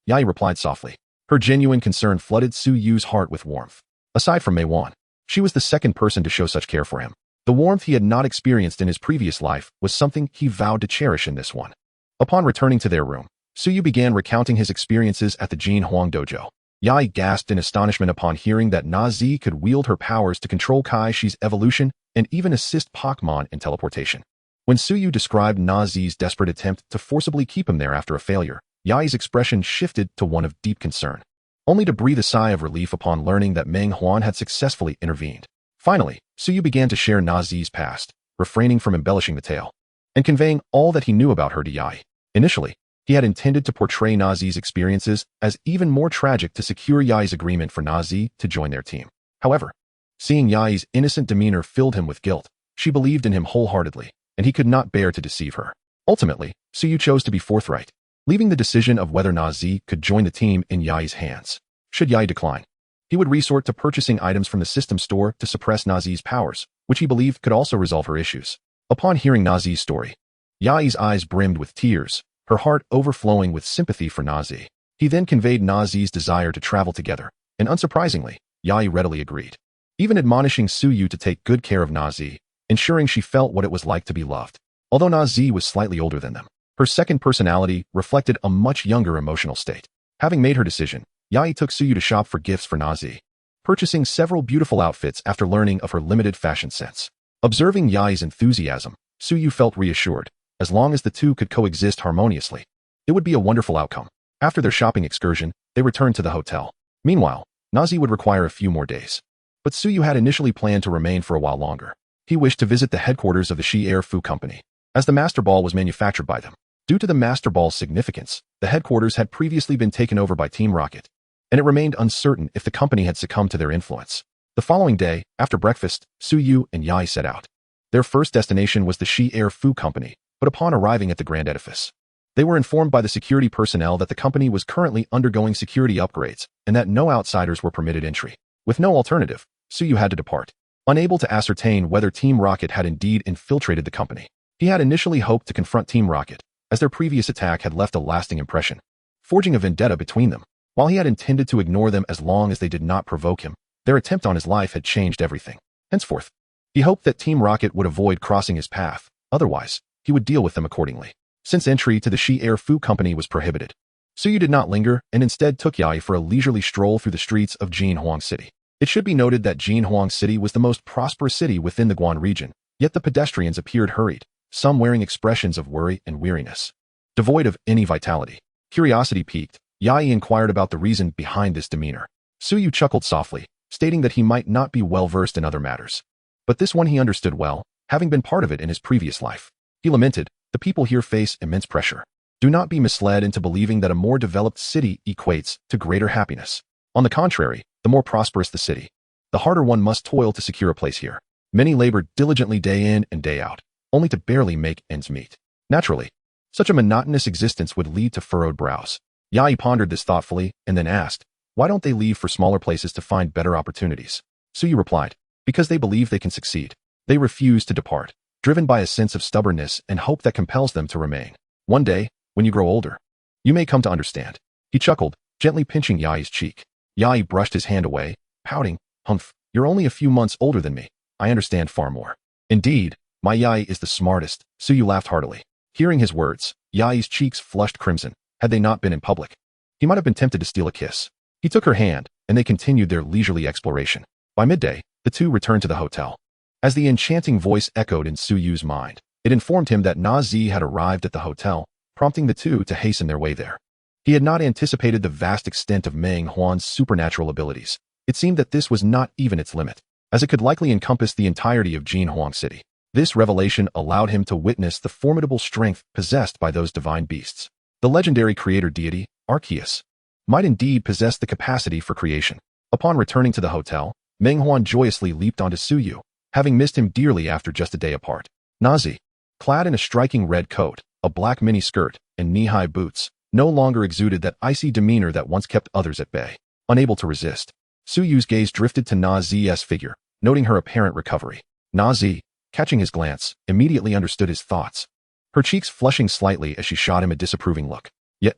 [SPEAKER 1] Yai replied softly. Her genuine concern flooded Suyu's heart with warmth. Aside from Meiwan, she was the second person to show such care for him. The warmth he had not experienced in his previous life was something he vowed to cherish in this one. Upon returning to their room, Suyu began recounting his experiences at the Jian Huang dojo. Yai gasped in astonishment upon hearing that Nazi could wield her powers to control Kai-Shi's evolution and even assist Pokémon in teleportation. When Suyu described Nazi's desperate attempt to forcibly keep him there after a failure, Yai's expression shifted to one of deep concern, only to breathe a sigh of relief upon learning that Meng Huan had successfully intervened. Finally, Suyu began to share Nazi's past, refraining from embellishing the tale, and conveying all that he knew about her to Yai. Initially, he had intended to portray Nazi's experiences as even more tragic to secure Yai's agreement for Nazi to join their team. However, seeing Yai's innocent demeanor filled him with guilt. She believed in him wholeheartedly, and he could not bear to deceive her. Ultimately, Suyu chose to be forthright, leaving the decision of whether Nazi could join the team in Yai's hands. Should Yai decline, he would resort to purchasing items from the system store to suppress Nazi's powers, which he believed could also resolve her issues. Upon hearing Nazi's story, Yai's eyes brimmed with tears, her heart overflowing with sympathy for Nazi. He then conveyed Nazi's desire to travel together, and unsurprisingly, Yai readily agreed, even admonishing Suyu to take good care of Nazi, ensuring she felt what it was like to be loved. Although Nazi was slightly older than them, her second personality reflected a much younger emotional state. Having made her decision, Yai took Suyu to shop for gifts for Nazi, purchasing several beautiful outfits after learning of her limited fashion sense. Observing Yai's enthusiasm, Suyu felt reassured. As long as the two could coexist harmoniously, it would be a wonderful outcome. After their shopping excursion, they returned to the hotel. Meanwhile, Nazi would require a few more days. But Suyu had initially planned to remain for a while longer. He wished to visit the headquarters of the Shi Air Fu Company, as the Master Ball was manufactured by them. Due to the Master Ball's significance, the headquarters had previously been taken over by Team Rocket, and it remained uncertain if the company had succumbed to their influence. The following day, after breakfast, Suyu and Yai set out. Their first destination was the Shi Air Fu Company, but upon arriving at the grand edifice, they were informed by the security personnel that the company was currently undergoing security upgrades and that no outsiders were permitted entry. With no alternative, Suyu had to depart. Unable to ascertain whether Team Rocket had indeed infiltrated the company, he had initially hoped to confront Team Rocket, as their previous attack had left a lasting impression, forging a vendetta between them. While he had intended to ignore them as long as they did not provoke him, their attempt on his life had changed everything. Henceforth, he hoped that Team Rocket would avoid crossing his path, otherwise, he would deal with them accordingly. Since entry to the Shi Air Fu Company was prohibited, Suyu did not linger and instead took Yai for a leisurely stroll through the streets of Jian Huang City. It should be noted that Jian Huang City was the most prosperous city within the Guan region, yet the pedestrians appeared hurried, some wearing expressions of worry and weariness, devoid of any vitality. Curiosity piqued, Yai inquired about the reason behind this demeanor. Suyu chuckled softly, stating that he might not be well versed in other matters, but this one he understood well, having been part of it in his previous life. He lamented, "The people here face immense pressure. Do not be misled into believing that a more developed city equates to greater happiness. On the contrary, the more prosperous the city, the harder one must toil to secure a place here. Many labor diligently day in and day out, only to barely make ends meet. Naturally, such a monotonous existence would lead to furrowed brows." Yai pondered this thoughtfully and then asked, "Why don't they leave for smaller places to find better opportunities?" Suyu replied, "Because they believe they can succeed. They refuse to depart, driven by a sense of stubbornness and hope that compels them to remain. One day, when you grow older, you may come to understand." He chuckled, gently pinching Yai's cheek. Yai brushed his hand away, pouting, "Humph, you're only a few months older than me. I understand far more." "Indeed, my Yai is the smartest," Suyu laughed heartily. Hearing his words, Yai's cheeks flushed crimson. Had they not been in public, he might have been tempted to steal a kiss. He took her hand, and they continued their leisurely exploration. By midday, the two returned to the hotel. As the enchanting voice echoed in Suyu's mind, it informed him that Nazi had arrived at the hotel, prompting the two to hasten their way there. He had not anticipated the vast extent of Meng Huan's supernatural abilities. It seemed that this was not even its limit, as it could likely encompass the entirety of Hualan City. This revelation allowed him to witness the formidable strength possessed by those divine beasts. The legendary creator deity, Arceus, might indeed possess the capacity for creation. Upon returning to the hotel, Meng Huan joyously leaped onto Suyu, having missed him dearly after just a day apart. Nazi, clad in a striking red coat, a black mini-skirt, and knee-high boots, no longer exuded that icy demeanor that once kept others at bay. Unable to resist, Suyu's gaze drifted to Nazi's figure, noting her apparent recovery. Nazi, catching his glance, immediately understood his thoughts, her cheeks flushing slightly as she shot him a disapproving look. Yet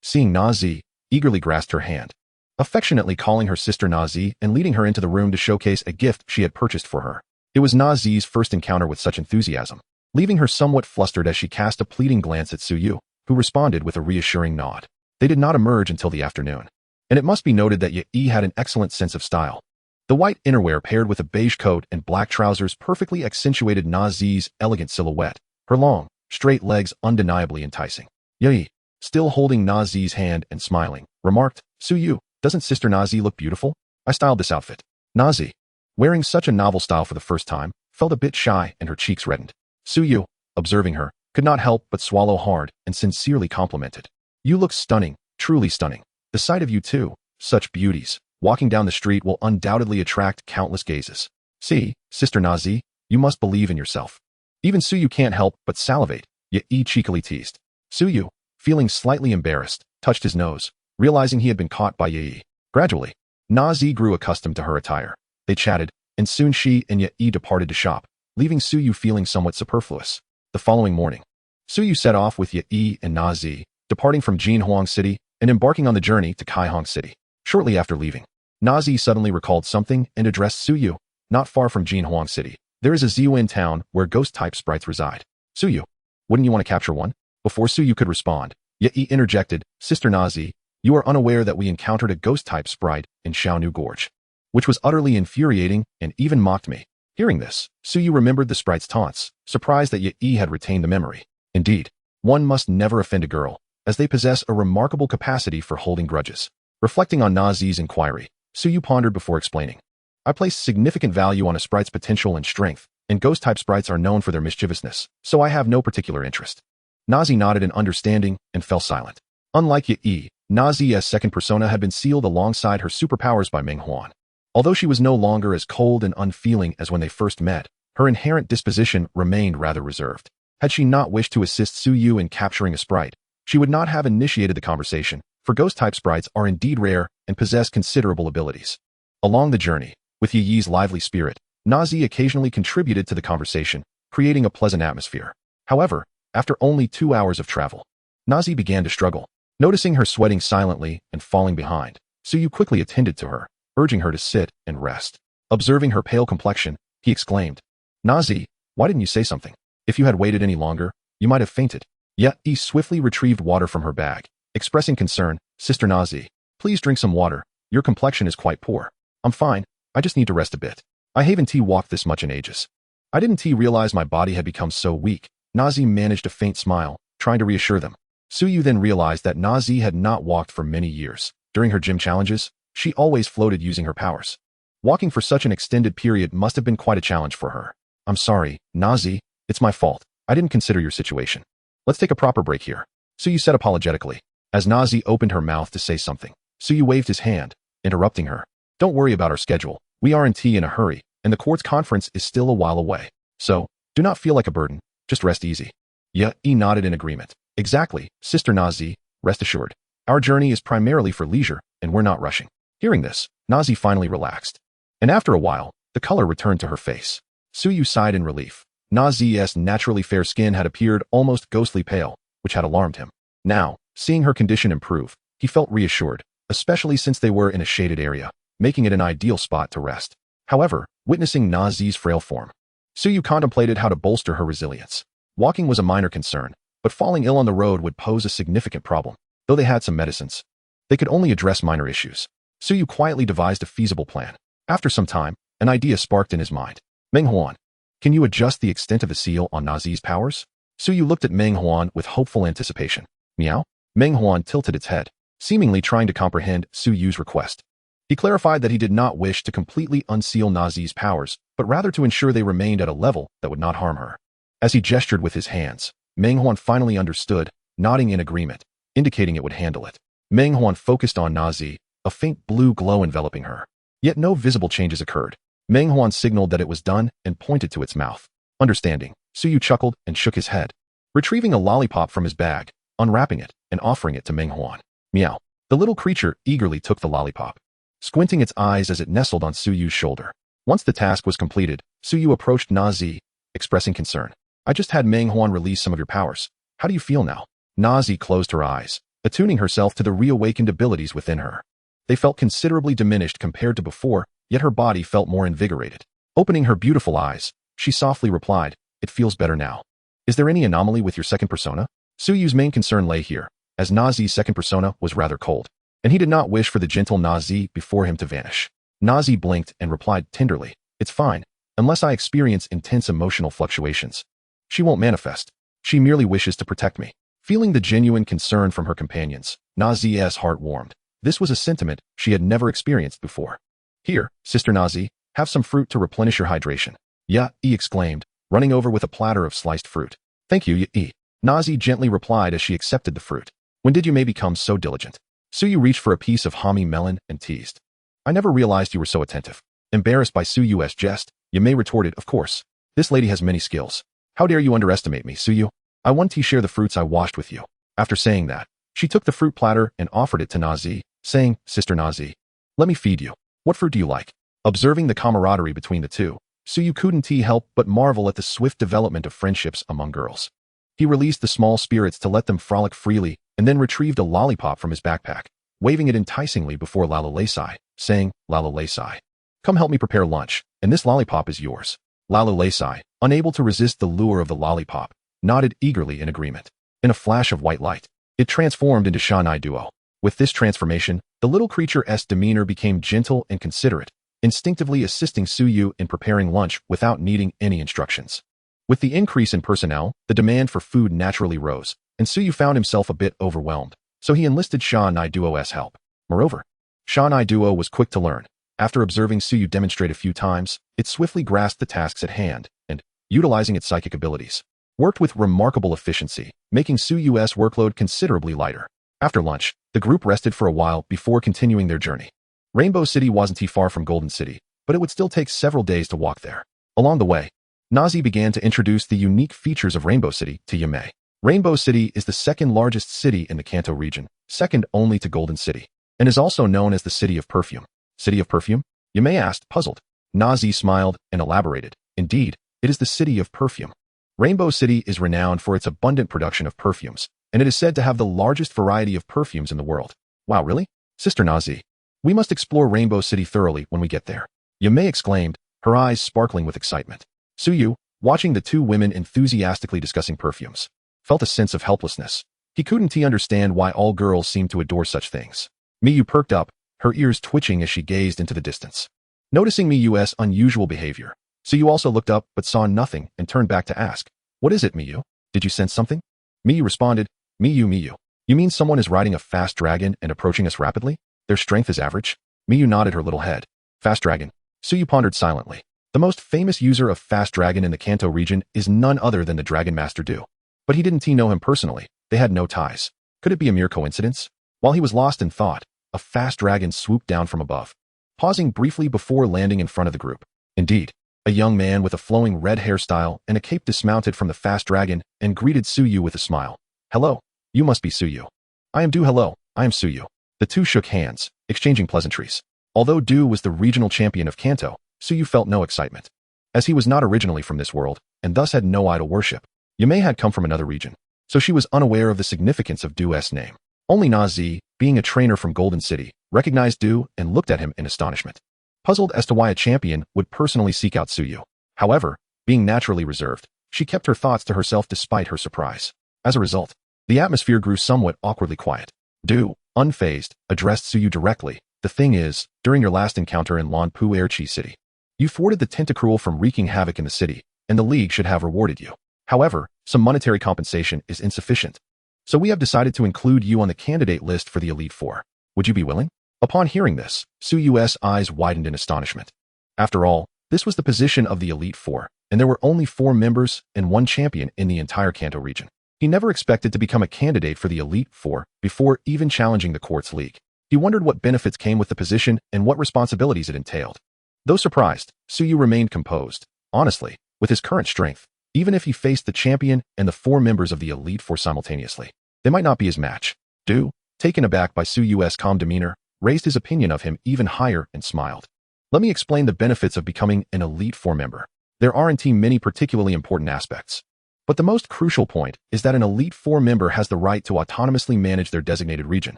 [SPEAKER 1] seeing Nazi, eagerly grasped her hand, affectionately calling her sister Nazi and leading her into the room to showcase a gift she had purchased for her. It was Nazi's first encounter with such enthusiasm, leaving her somewhat flustered as she cast a pleading glance at Suyu, who responded with a reassuring nod. They did not emerge until the afternoon, and it must be noted that Yi had an excellent sense of style. The white innerwear paired with a beige coat and black trousers perfectly accentuated Nazi's elegant silhouette, her long, straight legs undeniably enticing. Yi, still holding Nazi's hand and smiling, remarked, Suyu, doesn't Sister Nazi look beautiful? I styled this outfit. Nazi, wearing such a novel style for the first time, felt a bit shy and her cheeks reddened. Suyu, observing her, could not help but swallow hard and sincerely complimented. You look stunning, truly stunning. The sight of you two, such beauties, walking down the street will undoubtedly attract countless gazes. See, Sister Nazi, you must believe in yourself. Even Suyu can't help but salivate, Yi cheekily teased. Suyu, feeling slightly embarrassed, touched his nose, realizing he had been caught by Yi. Gradually, Nazi grew accustomed to her attire. They chatted, and soon she and Yi departed to shop, leaving Suyu feeling somewhat superfluous. The following morning, Suyu set off with Yi and Nazi, departing from Hualan City and embarking on the journey to Kaihong City. Shortly after leaving, Nazi suddenly recalled something and addressed Suyu. Not far from Hualan City, there is a Ziyuan town where ghost-type sprites reside. Suyu, wouldn't you want to capture one? Before Suyu could respond, Yi interjected, Sister Nazi, you are unaware that we encountered a ghost-type sprite in Xiaonu Gorge, which was utterly infuriating and even mocked me. Hearing this, Suyu remembered the sprite's taunts, surprised that Yi had retained the memory. Indeed, one must never offend a girl, as they possess a remarkable capacity for holding grudges. Reflecting on Nazi's inquiry, Suyu pondered before explaining. I place significant value on a sprite's potential and strength, and ghost-type sprites are known for their mischievousness, so I have no particular interest. Nazi nodded in understanding and fell silent. Unlike Yi, Nazi's second persona had been sealed alongside her superpowers by Meng Huan. Although she was no longer as cold and unfeeling as when they first met, her inherent disposition remained rather reserved. Had she not wished to assist Suyu in capturing a sprite, she would not have initiated the conversation, for ghost-type sprites are indeed rare and possess considerable abilities. Along the journey, with Yi's lively spirit, Nazi occasionally contributed to the conversation, creating a pleasant atmosphere. However, after only 2 hours of travel, Nazi began to struggle. Noticing her sweating silently and falling behind, Suyu quickly attended to her, urging her to sit and rest. Observing her pale complexion, he exclaimed, Nazi, why didn't you say something? If you had waited any longer, you might have fainted. Yet he swiftly retrieved water from her bag, expressing concern, Sister Nazi, please drink some water, your complexion is quite poor. I'm fine, I just need to rest a bit. I haven't walked this much in ages. I didn't realize my body had become so weak. Nazi managed a faint smile, trying to reassure them. Suyu then realized that Nazi had not walked for many years. During her gym challenges, she always floated using her powers. Walking for such an extended period must have been quite a challenge for her. I'm sorry, Nazi, it's my fault. I didn't consider your situation. Let's take a proper break here, Suyu said apologetically. As Nazi opened her mouth to say something, Suyu waved his hand, interrupting her. Don't worry about our schedule. We aren't in a hurry, and the court's conference is still a while away. So, do not feel like a burden, just rest easy. Yi nodded in agreement. Exactly, Sister Nazi, rest assured. Our journey is primarily for leisure, and we're not rushing. Hearing this, Nazi finally relaxed. And after a while, the color returned to her face. Suyu sighed in relief. Nazi's naturally fair skin had appeared almost ghostly pale, which had alarmed him. Now, seeing her condition improve, he felt reassured, especially since they were in a shaded area, making it an ideal spot to rest. However, witnessing Nazi's frail form, Suyu contemplated how to bolster her resilience. Walking was a minor concern, but falling ill on the road would pose a significant problem. Though they had some medicines, they could only address minor issues. Suyu quietly devised a feasible plan. After some time, an idea sparked in his mind. Meng Huan, can you adjust the extent of the seal on Nazi's powers? Suyu looked at Meng Huan with hopeful anticipation. Meow? Meng Huan tilted its head, seemingly trying to comprehend Suyu's request. He clarified that he did not wish to completely unseal Nazi's powers, but rather to ensure they remained at a level that would not harm her. As he gestured with his hands, Meng Huan finally understood, nodding in agreement, indicating it would handle it. Meng Huan focused on Nazi, a faint blue glow enveloping her. Yet no visible changes occurred. Meng Huan signaled that it was done and pointed to its mouth. Understanding, Suyu chuckled and shook his head, retrieving a lollipop from his bag, unwrapping it, and offering it to Meng Huan. Meow. The little creature eagerly took the lollipop, squinting its eyes as it nestled on Suyu's shoulder. Once the task was completed, Suyu approached Nazi, expressing concern. I just had Meng Huan release some of your powers. How do you feel now? Nazi closed her eyes, attuning herself to the reawakened abilities within her. They felt considerably diminished compared to before, yet her body felt more invigorated. Opening her beautiful eyes, she softly replied, it feels better now. Is there any anomaly with your second persona? Suyu's main concern lay here, as Nazi's second persona was rather cold, and he did not wish for the gentle Nazi before him to vanish. Nazi blinked and replied tenderly, it's fine, unless I experience intense emotional fluctuations. She won't manifest. She merely wishes to protect me. Feeling the genuine concern from her companions, Nazi's heart warmed. This was a sentiment she had never experienced before. Here, Sister Nazi, have some fruit to replenish your hydration. Ya, exclaimed, running over with a platter of sliced fruit. Thank you, Ya. Nazi gently replied as she accepted the fruit. When did you become so diligent? Suyu reached for a piece of Hami melon and teased. I never realized you were so attentive. Embarrassed by Suyu's jest, Yamei retorted, of course. This lady has many skills. How dare you underestimate me, Suyu? I want to share the fruits I washed with you. After saying that, she took the fruit platter and offered it to Nazi, saying, Sister Nazi, let me feed you. What fruit do you like? Observing the camaraderie between the two, Suyu couldn't help but marvel at the swift development of friendships among girls. He released the small spirits to let them frolic freely and then retrieved a lollipop from his backpack, waving it enticingly before Lalolesai, saying, Lalolesai, come help me prepare lunch, and this lollipop is yours. Lalolesai, unable to resist the lure of the lollipop, nodded eagerly in agreement. In a flash of white light, it transformed into Shanai Duo. With this transformation, the little creature's demeanor became gentle and considerate, instinctively assisting Suyu in preparing lunch without needing any instructions. With the increase in personnel, the demand for food naturally rose, and Suyu found himself a bit overwhelmed, so he enlisted Shanai Duo's help. Moreover, Shanai Duo was quick to learn. After observing Suyu demonstrate a few times, it swiftly grasped the tasks at hand and, utilizing its psychic abilities, worked with remarkable efficiency, making Suyu's workload considerably lighter. After lunch, the group rested for a while before continuing their journey. Rainbow City wasn't too far from Golden City, but it would still take several days to walk there. Along the way, Nazi began to introduce the unique features of Rainbow City to Yamei. Rainbow City is the second largest city in the Kanto region, second only to Golden City, and is also known as the City of Perfume. City of Perfume? Yamei asked, puzzled. Nazi smiled and elaborated. Indeed, it is the City of Perfume. Rainbow City is renowned for its abundant production of perfumes, and it is said to have the largest variety of perfumes in the world. Wow, really? Sister Nazi, we must explore Rainbow City thoroughly when we get there. Yamei exclaimed, her eyes sparkling with excitement. Suyu, watching the two women enthusiastically discussing perfumes, felt a sense of helplessness. He couldn't understand why all girls seemed to adore such things. Miyu perked up, her ears twitching as she gazed into the distance. Noticing Miyu's unusual behavior, Suyu also looked up but saw nothing and turned back to ask, what is it, Miyu? Did you sense something? Miyu responded, Miyu. You mean someone is riding a fast dragon and approaching us rapidly? Their strength is average? Miyu nodded her little head. Fast dragon. Suyu pondered silently. The most famous user of fast dragon in the Kanto region is none other than the Dragon Master Du. But he didn't know him personally. They had no ties. Could it be a mere coincidence? While he was lost in thought, a fast dragon swooped down from above, pausing briefly before landing in front of the group. Indeed, a young man with a flowing red hairstyle and a cape dismounted from the fast dragon and greeted Suyu with a smile. Hello, you must be Suyu. I am Du. Hello, I am Suyu. The two shook hands, exchanging pleasantries. Although Du was the regional champion of Kanto, Suyu felt no excitement. As he was not originally from this world, and thus had no idol worship, Yamei had come from another region, so she was unaware of the significance of Du's name. Only Nazi, being a trainer from Golden City, recognized Du and looked at him in astonishment, puzzled as to why a champion would personally seek out Suyu. However, being naturally reserved, she kept her thoughts to herself despite her surprise. As a result, the atmosphere grew somewhat awkwardly quiet. Du, unfazed, addressed Suyu directly. The thing is, during your last encounter in Lost Pok&eacute City, you thwarted the tentacruel from wreaking havoc in the city, and the League should have rewarded you. However, some monetary compensation is insufficient. So we have decided to include you on the candidate list for the Elite Four. Would you be willing? Upon hearing this, Suyu's eyes widened in astonishment. After all, this was the position of the Elite Four, and there were only 4 members and 1 champion in the entire Kanto region. He never expected to become a candidate for the Elite Four before even challenging the Quartz League. He wondered what benefits came with the position and what responsibilities it entailed. Though surprised, Suyu remained composed. Honestly, with his current strength, even if he faced the champion and the 4 members of the Elite Four simultaneously, they might not be his match. Du, taken aback by Suyu's calm demeanor, raised his opinion of him even higher and smiled. Let me explain the benefits of becoming an Elite Four member. There aren't many particularly important aspects. But the most crucial point is that an Elite Four member has the right to autonomously manage their designated region,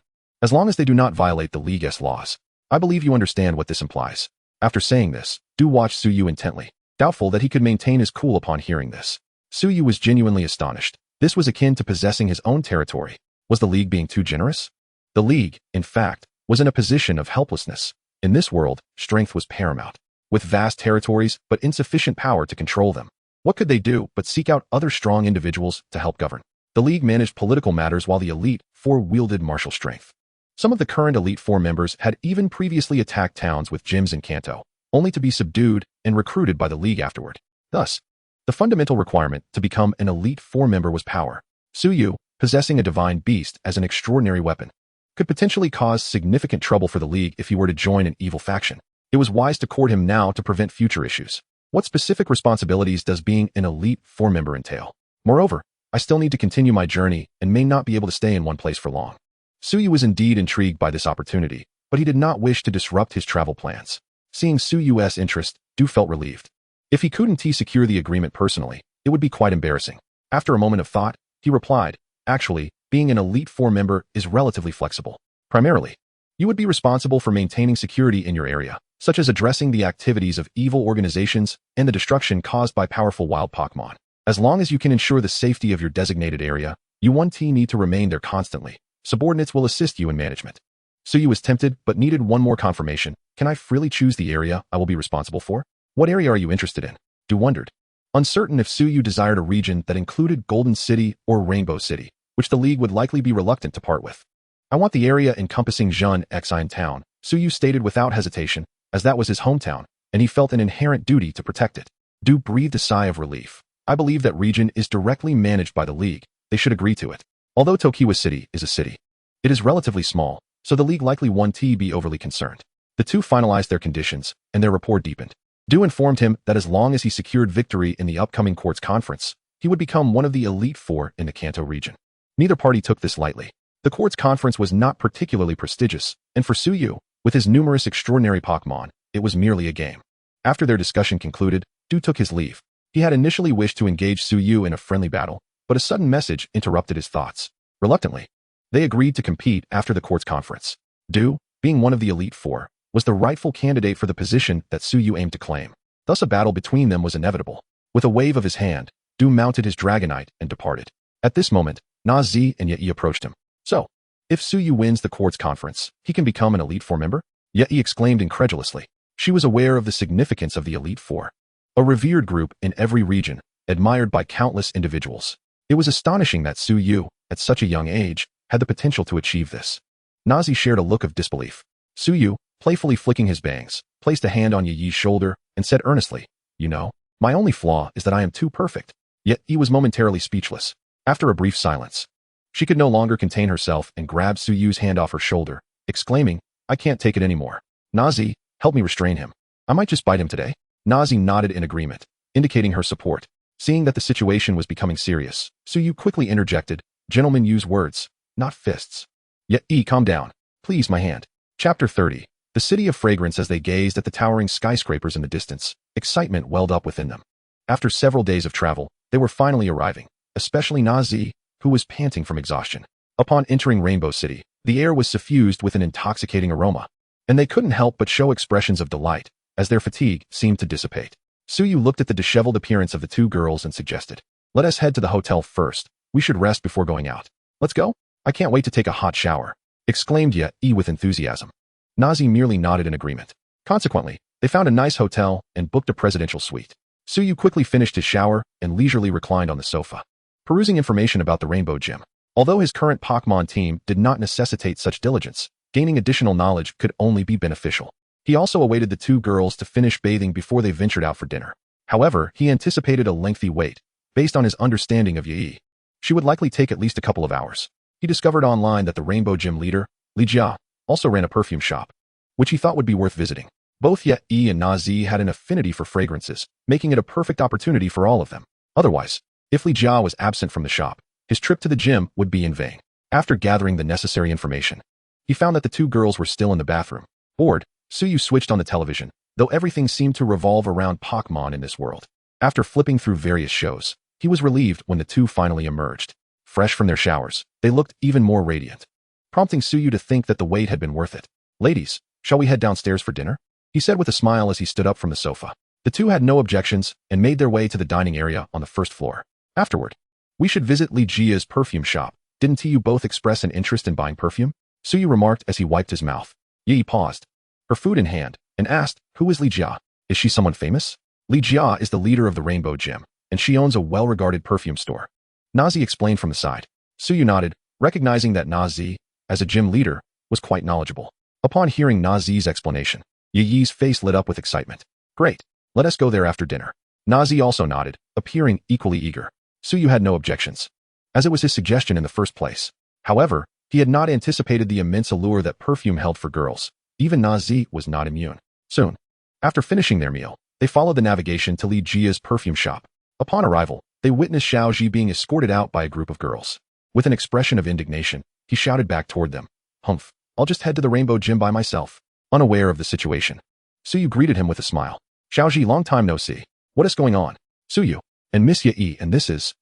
[SPEAKER 1] as long as they do not violate the League's laws. I believe you understand what this implies. After saying this, Du watched Suyu intently, doubtful that he could maintain his cool upon hearing this. Suyu was genuinely astonished. This was akin to possessing his own territory. Was the League being too generous? The League, in fact, was in a position of helplessness. In this world, strength was paramount. With vast territories but insufficient power to control them, what could they do but seek out other strong individuals to help govern? The League managed political matters while the Elite Four wielded martial strength. Some of the current Elite Four members had even previously attacked towns with gyms in Kanto, only to be subdued and recruited by the League afterward. Thus, the fundamental requirement to become an Elite Four member was power. Suyu, possessing a divine beast as an extraordinary weapon, could potentially cause significant trouble for the League if he were to join an evil faction. It was wise to court him now to prevent future issues. What specific responsibilities does being an Elite Four member entail? Moreover, I still need to continue my journey and may not be able to stay in one place for long. Suyu was indeed intrigued by this opportunity, but he did not wish to disrupt his travel plans. Seeing Suyu's interest, Du felt relieved. If he couldn't secure the agreement personally, it would be quite embarrassing. After a moment of thought, he replied, actually, being an Elite Four member is relatively flexible. Primarily, you would be responsible for maintaining security in your area, such as addressing the activities of evil organizations and the destruction caused by powerful wild Pokémon. As long as you can ensure the safety of your designated area, you need to remain there constantly. Subordinates will assist you in management. Suyu was tempted but needed one more confirmation. Can I freely choose the area I will be responsible for? What area are you interested in? Du wondered. Uncertain if Suyu desired a region that included Golden City or Rainbow City, which the League would likely be reluctant to part with. I want the area encompassing Jian Xian Town, Suyu stated without hesitation, as that was his hometown, and he felt an inherent duty to protect it. Du breathed a sigh of relief. I believe that region is directly managed by the League. They should agree to it. Although Tokiwa City is a city, it is relatively small, so the League likely won't be overly concerned. The two finalized their conditions, and their rapport deepened. Du informed him that as long as he secured victory in the upcoming Quartz Conference, he would become one of the Elite Four in the Kanto region. Neither party took this lightly. The Quartz Conference was not particularly prestigious, and for Suyu, with his numerous extraordinary Pokémon, it was merely a game. After their discussion concluded, Du took his leave. He had initially wished to engage Suyu in a friendly battle, but a sudden message interrupted his thoughts. Reluctantly, they agreed to compete after the Quartz Conference. Du, being one of the Elite Four, was the rightful candidate for the position that Suyu aimed to claim. Thus a battle between them was inevitable. With a wave of his hand, Du mounted his Dragonite and departed. At this moment, Na-Zi and Yi approached him. So, if Suyu wins the Quartz Conference, he can become an Elite Four member? Yi exclaimed incredulously. She was aware of the significance of the Elite Four, a revered group in every region, admired by countless individuals. It was astonishing that Suyu, at such a young age, had the potential to achieve this. Na-Zi shared a look of disbelief. Suyu, playfully flicking his bangs, placed a hand on Yi's shoulder and said earnestly, "You know, my only flaw is that I am too perfect." Yet Yi was momentarily speechless. After a brief silence, she could no longer contain herself and grabbed Suyu's hand off her shoulder, exclaiming, "I can't take it anymore. Na-Zi, help me restrain him. I might just bite him today." Na-Zi nodded in agreement, indicating her support. Seeing that the situation was becoming serious, Suyu quickly interjected, "Gentlemen use words, not fists." Yi, calm down. Please, my hand. Chapter 30. The City of Fragrance. As they gazed at the towering skyscrapers in the distance, excitement welled up within them. After several days of travel, they were finally arriving, especially Na-Zi, who was panting from exhaustion. Upon entering Rainbow City, the air was suffused with an intoxicating aroma, and they couldn't help but show expressions of delight, as their fatigue seemed to dissipate. Suyu looked at the disheveled appearance of the two girls and suggested, "Let us head to the hotel first. We should rest before going out." "Let's go? I can't wait to take a hot shower," exclaimed Yi with enthusiasm. Na-Zi merely nodded in agreement. Consequently, they found a nice hotel and booked a presidential suite. Suyu quickly finished his shower and leisurely reclined on the sofa, perusing information about the Rainbow Gym. Although his current Pokémon team did not necessitate such diligence, gaining additional knowledge could only be beneficial. He also awaited the two girls to finish bathing before they ventured out for dinner. However, he anticipated a lengthy wait, based on his understanding of Yi. She would likely take at least a couple of hours. He discovered online that the Rainbow Gym leader, Jia, also ran a perfume shop, which he thought would be worth visiting. Both Yi and Nazi had an affinity for fragrances, making it a perfect opportunity for all of them. Otherwise, if Jia was absent from the shop, his trip to the gym would be in vain. After gathering the necessary information, he found that the two girls were still in the bathroom. Bored, Suyu switched on the television, though everything seemed to revolve around Pokémon in this world. After flipping through various shows, he was relieved when the two finally emerged. Fresh from their showers, they looked even more radiant, prompting Suyu to think that the wait had been worth it. "Ladies, shall we head downstairs for dinner?" he said with a smile as he stood up from the sofa. The two had no objections and made their way to the dining area on the first floor. Afterward, "We should visit Jia's perfume shop. Didn't you both express an interest in buying perfume?" Suyu remarked as he wiped his mouth. Yi paused, her food in hand, and asked, "Who is Jia? Is she someone famous?" Jia is the leader of the Rainbow Gym, and she owns a well-regarded perfume store. Nazi explained from the side. Suyu nodded, recognizing that Nazi, as a gym leader, was quite knowledgeable. Upon hearing Nazi's explanation, Yi's face lit up with excitement. "Great, let us go there after dinner." Nazi also nodded, appearing equally eager. Suyu had no objections, as it was his suggestion in the first place. However, he had not anticipated the immense allure that perfume held for girls. Even Nazi was not immune. Soon, after finishing their meal, they followed the navigation to Jia's perfume shop. Upon arrival, they witnessed Xiaoji being escorted out by a group of girls. With an expression of indignation, he shouted back toward them, "Humph, I'll just head to the Rainbow Gym by myself." Unaware of the situation, Suyu greeted him with a smile. "Xiaoji, long time no see. What is going on?" "Suyu, and Miss Yi, and this is..."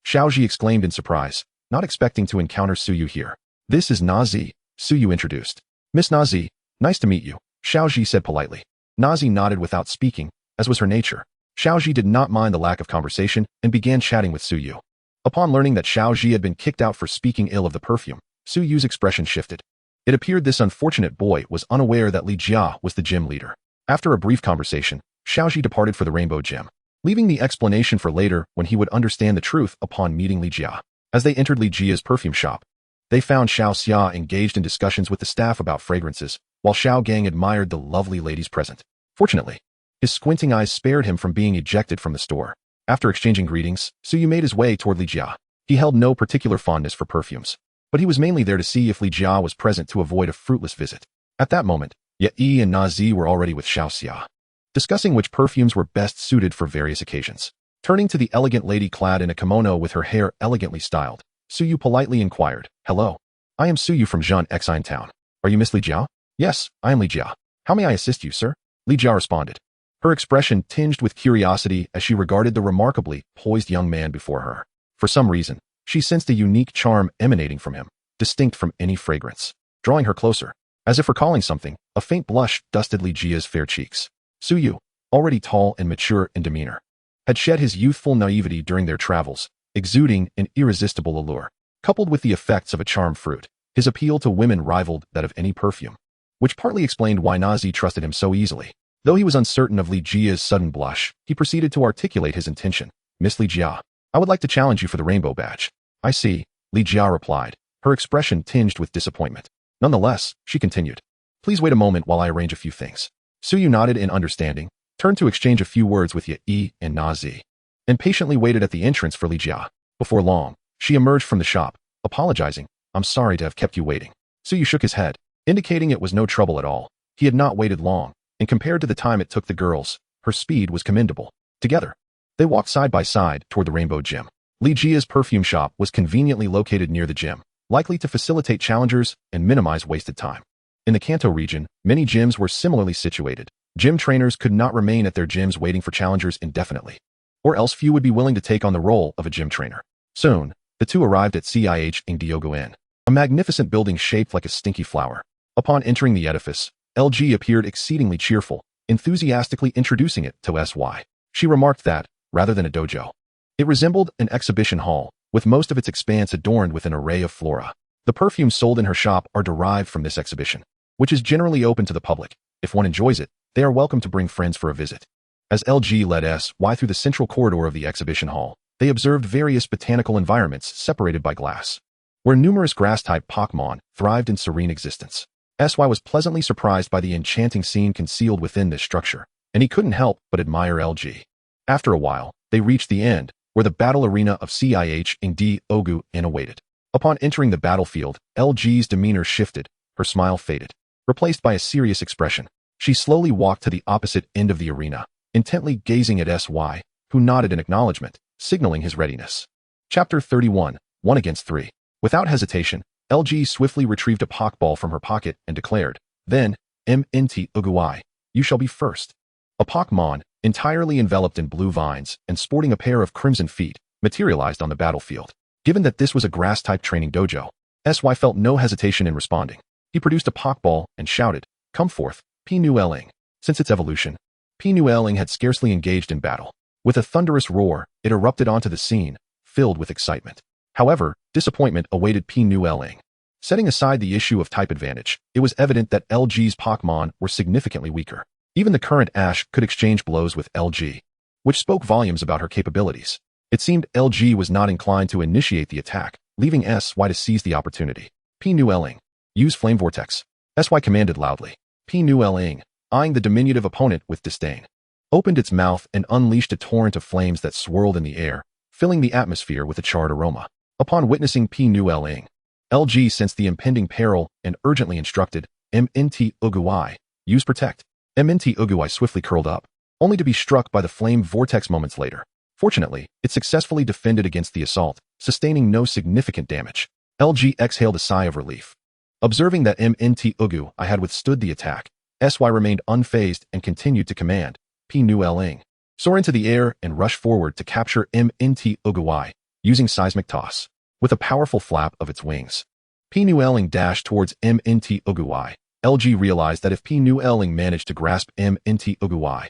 [SPEAKER 1] Xiaoji exclaimed in surprise, not expecting to encounter Suyu here. "This is Nazi," Suyu introduced. "Miss Nazi, nice to meet you," Xiaoji said politely. Nazi nodded without speaking, as was her nature. Xiaoji did not mind the lack of conversation and began chatting with Suyu. Upon learning that Xiaoji had been kicked out for speaking ill of the perfume, Suyu's expression shifted. It appeared this unfortunate boy was unaware that Jia was the gym leader. After a brief conversation, Xiaoji departed for the Rainbow Gym, leaving the explanation for later when he would understand the truth upon meeting Jia. As they entered Jia's perfume shop, they found Xiao Xia engaged in discussions with the staff about fragrances, while Xiao Gang admired the lovely ladies present. Fortunately, his squinting eyes spared him from being ejected from the store. After exchanging greetings, Suyu made his way toward Jia. He held no particular fondness for perfumes, but he was mainly there to see if Jia was present to avoid a fruitless visit. At that moment, Yi and Nazi were already with Xiao Xia, discussing which perfumes were best suited for various occasions. Turning to the elegant lady clad in a kimono with her hair elegantly styled, Suyu politely inquired, "Hello, I am Suyu from Jian Exine Town. Are you Miss Jia?" "Yes, I am Jia. How may I assist you, sir?" Jia responded, her expression tinged with curiosity as she regarded the remarkably poised young man before her. For some reason, she sensed a unique charm emanating from him, distinct from any fragrance. Drawing her closer, as if recalling something, a faint blush dusted Jia's fair cheeks. Suyu, already tall and mature in demeanor, had shed his youthful naivety during their travels, exuding an irresistible allure. Coupled with the effects of a charmed fruit, his appeal to women rivaled that of any perfume, which partly explained why Nazi trusted him so easily. Though he was uncertain of Jia's sudden blush, he proceeded to articulate his intention. "Miss Jia, I would like to challenge you for the rainbow badge." "I see," Jia replied, her expression tinged with disappointment. Nonetheless, she continued, "Please wait a moment while I arrange a few things." Suyu nodded in understanding, turned to exchange a few words with Yi and Nazi, and patiently waited at the entrance for Jia. Before long, she emerged from the shop, apologizing, "I'm sorry to have kept you waiting." Suyu shook his head, indicating it was no trouble at all. He had not waited long, and compared to the time it took the girls, her speed was commendable. Together, they walked side by side toward the Rainbow Gym. Jia's perfume shop was conveniently located near the gym, likely to facilitate challengers and minimize wasted time. In the Kanto region, many gyms were similarly situated. Gym trainers could not remain at their gyms waiting for challengers indefinitely, or else few would be willing to take on the role of a gym trainer. Soon, the two arrived at Indego Inn, a magnificent building shaped like a stinky flower. Upon entering the edifice, LG appeared exceedingly cheerful, enthusiastically introducing it to SY. She remarked that, rather than a dojo, it resembled an exhibition hall, with most of its expanse adorned with an array of flora. The perfumes sold in her shop are derived from this exhibition, which is generally open to the public. If one enjoys it, they are welcome to bring friends for a visit. As LG led SY through the central corridor of the exhibition hall, they observed various botanical environments separated by glass, where numerous grass-type Pokémon thrived in serene existence. SY was pleasantly surprised by the enchanting scene concealed within this structure, and he couldn't help but admire LG. After a while, they reached the end, where the battle arena of Indigo League awaited. Upon entering the battlefield, LG's demeanor shifted, her smile faded, replaced by a serious expression. She slowly walked to the opposite end of the arena, intently gazing at SY, who nodded in acknowledgement, signaling his readiness. Chapter 31, 1 against 3. Without hesitation, LG swiftly retrieved a Pokeball from her pocket and declared, "Then, Indigo, you shall be first." A Pokémon, entirely enveloped in blue vines and sporting a pair of crimson feet, materialized on the battlefield. Given that this was a grass-type training dojo, SY felt no hesitation in responding. He produced a Pokeball and shouted, "Come forth, P-Nu-Ling." Since its evolution, P-Nu-Ling had scarcely engaged in battle. With a thunderous roar, it erupted onto the scene, filled with excitement. However, disappointment awaited P-Nu-Ling. Setting aside the issue of type advantage, it was evident that LG's Pokémon were significantly weaker. Even the current Ash could exchange blows with LG, which spoke volumes about her capabilities. It seemed LG was not inclined to initiate the attack, leaving SY to seize the opportunity. P-Nu-Ling, use Flame Vortex. SY commanded loudly. P-Nu-Ling, eyeing the diminutive opponent with disdain, opened its mouth and unleashed a torrent of flames that swirled in the air, filling the atmosphere with a charred aroma. Upon witnessing P-Nu-Ling, LG sensed the impending peril and urgently instructed, Indigo, use Protect. Indigo swiftly curled up, only to be struck by the flame vortex moments later. Fortunately, it successfully defended against the assault, sustaining no significant damage. LG exhaled a sigh of relief. Observing that Indigo had withstood the attack, SY remained unfazed and continued to command, P-Nu-Ling, soar into the air and rush forward to capture Indigo, using Seismic Toss. With a powerful flap of its wings, P-Nu-Ling dashed towards Indigo. LG realized that if P-Nu-Ling managed to grasp Indigo,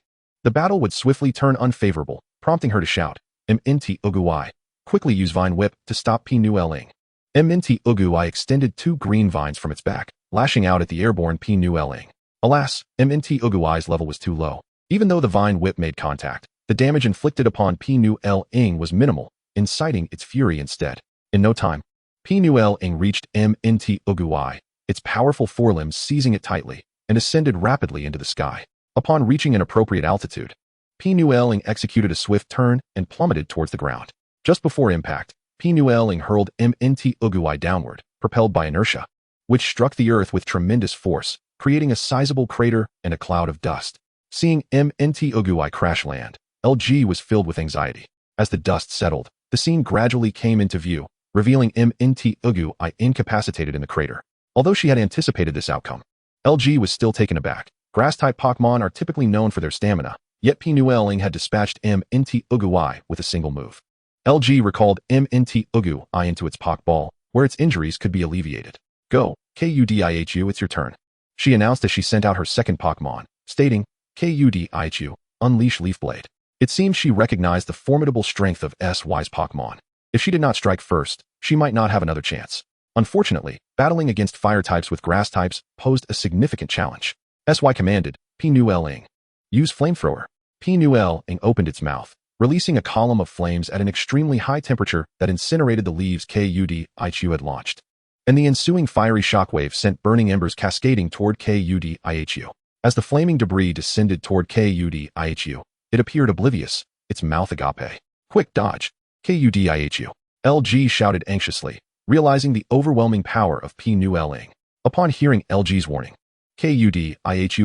[SPEAKER 1] the battle would swiftly turn unfavorable, prompting her to shout, Indigo, quickly use Vine Whip to stop P-Nu-Ling. Indigo extended 2 green vines from its back, lashing out at the airborne P-Nu-Ling. Alas, Indigo's level was too low. Even though the Vine Whip made contact, the damage inflicted upon P-Nu-Ling was minimal, inciting its fury instead. In no time, P-Nu-Ling reached Indigo, its powerful forelimbs seizing it tightly, and ascended rapidly into the sky. Upon reaching an appropriate altitude, P-Nu-Ling executed a swift turn and plummeted towards the ground. Just before impact, P-Nu-Ling hurled Indigo downward, propelled by inertia, which struck the earth with tremendous force, creating a sizable crater and a cloud of dust. Seeing Indigo crash land, LG was filled with anxiety. As the dust settled, the scene gradually came into view, revealing Indigo incapacitated in the crater. Although she had anticipated this outcome, LG was still taken aback. Grass-type Pokémon are typically known for their stamina, yet P-Nu-Ling had dispatched Indigo with a single move. LG recalled Indigo into its Pokeball, where its injuries could be alleviated. "Go, Godhood, it's your turn," she announced as she sent out her second Pokémon, stating, "Godhood, unleash Leaf Blade." It seemed she recognized the formidable strength of SY's Pokémon. If she did not strike first, she might not have another chance. Unfortunately, battling against fire types with grass types posed a significant challenge. SY commanded, P-Nu-Ling, use Flamethrower. P-Nu-Ling opened its mouth, releasing a column of flames at an extremely high temperature that incinerated the leaves Godhood had launched. And the ensuing fiery shockwave sent burning embers cascading toward Godhood. As the flaming debris descended toward Godhood, it appeared oblivious, its mouth agape. "Quick dodge, Godhood," LG shouted anxiously, realizing the overwhelming power of P-Nu-Ling. Upon hearing LG's warning, Godhood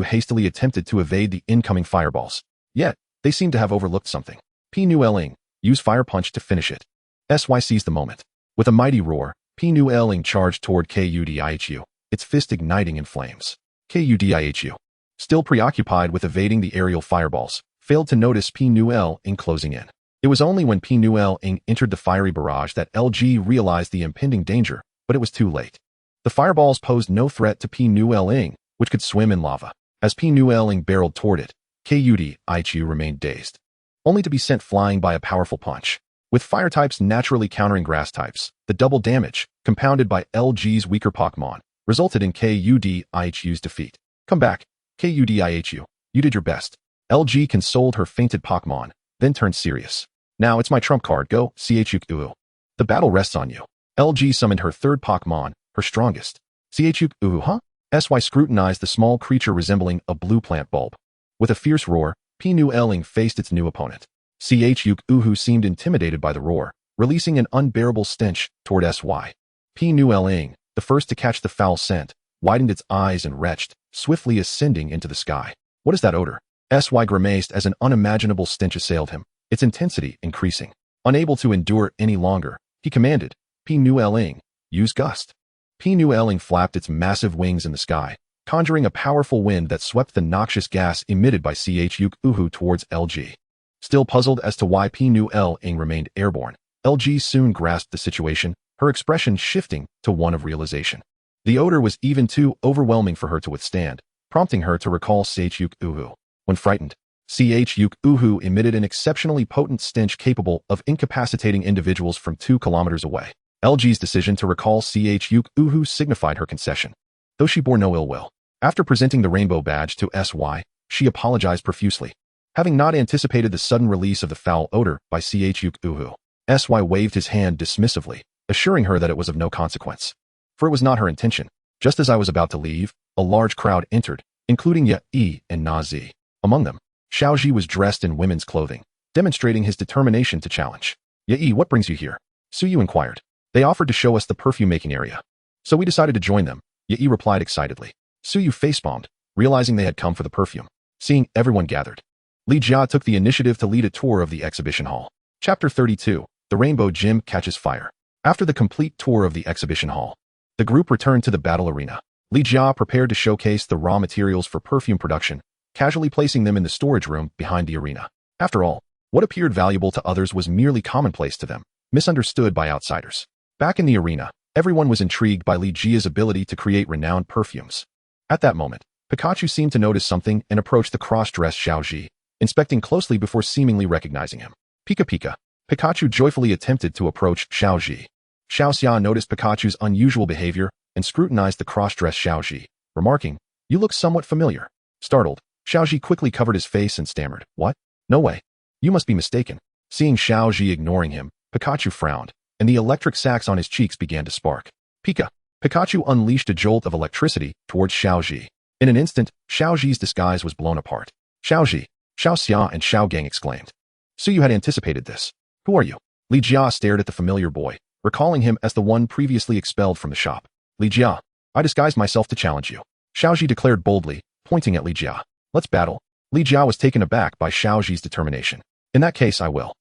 [SPEAKER 1] hastily attempted to evade the incoming fireballs. Yet, they seemed to have overlooked something. P-Nu-Ling, use Fire Punch to finish it. SY seized the moment. With a mighty roar, P-Nu-Ling charged toward Godhood, its fist igniting in flames. Godhood, still preoccupied with evading the aerial fireballs, failed to notice P-Nu-Ling closing in. It was only when P-Nu-Ling entered the fiery barrage that LG realized the impending danger, but it was too late. The fireballs posed no threat to P-Nu-Ling, which could swim in lava. As P-Nu-Ling barreled toward it, Godhood remained dazed, only to be sent flying by a powerful punch. With fire types naturally countering grass types, the double damage, compounded by LG's weaker Pokémon, resulted in Godhood's defeat. "Come back, Godhood, you did your best." LG consoled her fainted Pokémon, then turned serious. Now it's my trump card, go, Chuuu. The battle rests on you. LG summoned her third Pokémon, her strongest. Chuuu, huh? SY scrutinized the small creature resembling a blue plant bulb. With a fierce roar, P-Nu-Ling faced its new opponent. Chuuu seemed intimidated by the roar, releasing an unbearable stench toward SY. P-Nu-Ling, the first to catch the foul scent, widened its eyes and retched, swiftly ascending into the sky. What is that odor? SY grimaced as an unimaginable stench assailed him, its intensity increasing. Unable to endure any longer, he commanded, P-Nu-Ling, use gust. P-Nu-Ling flapped its massive wings in the sky, conjuring a powerful wind that swept the noxious gas emitted by Chuuu towards LG. Still puzzled as to why P-Nu-Ling remained airborne, LG soon grasped the situation, her expression shifting to one of realization. The odor was even too overwhelming for her to withstand, prompting her to recall Chuuu. When frightened, Chuuu emitted an exceptionally potent stench capable of incapacitating individuals from 2 kilometers away. LG's decision to recall Chuuu signified her concession, though she bore no ill will. After presenting the rainbow badge to SY, she apologized profusely. Having not anticipated the sudden release of the foul odor by Chuuu, SY waved his hand dismissively, assuring her that it was of no consequence. For it was not her intention. Just as I was about to leave, a large crowd entered, including Yi and Nazi. Among them, Xiaoji was dressed in women's clothing, demonstrating his determination to challenge. Yi, what brings you here? Suyu inquired. They offered to show us the perfume-making area. So we decided to join them, Yi replied excitedly. Suyu facepalmed, realizing they had come for the perfume. Seeing everyone gathered, Li Jia took the initiative to lead a tour of the exhibition hall. Chapter 32, The Rainbow Gym Catches Fire. After the complete tour of the exhibition hall, the group returned to the battle arena. Li Jia prepared to showcase the raw materials for perfume production, casually placing them in the storage room behind the arena. After all, what appeared valuable to others was merely commonplace to them, misunderstood by outsiders. Back in the arena, everyone was intrigued by Li Jia's ability to create renowned perfumes. At that moment, Pikachu seemed to notice something and approached the cross-dressed Xiaoji, inspecting closely before seemingly recognizing him. Pika Pika. Pikachu joyfully attempted to approach Xiaoji. Xiaoxia noticed Pikachu's unusual behavior and scrutinized the cross-dressed Xiaoji, remarking, "You look somewhat familiar." Startled, Xiaoji quickly covered his face and stammered, "What? No way. You must be mistaken." Seeing Xiaoji ignoring him, Pikachu frowned, and the electric sacs on his cheeks began to spark. Pika. Pikachu unleashed a jolt of electricity towards Xiaoji. In an instant, Xiaoji's disguise was blown apart. "Xiaoji!" Xiaoxia and Xiaogang exclaimed. Suyu had anticipated this. "Who are you?" Li Jia stared at the familiar boy, recalling him as the one previously expelled from the shop. "Li Jia, I disguised myself to challenge you," Xiaoji declared boldly, pointing at Li Jia. "Let's battle." Li Jia was taken aback by Xiaoji's determination. "In that case, I will."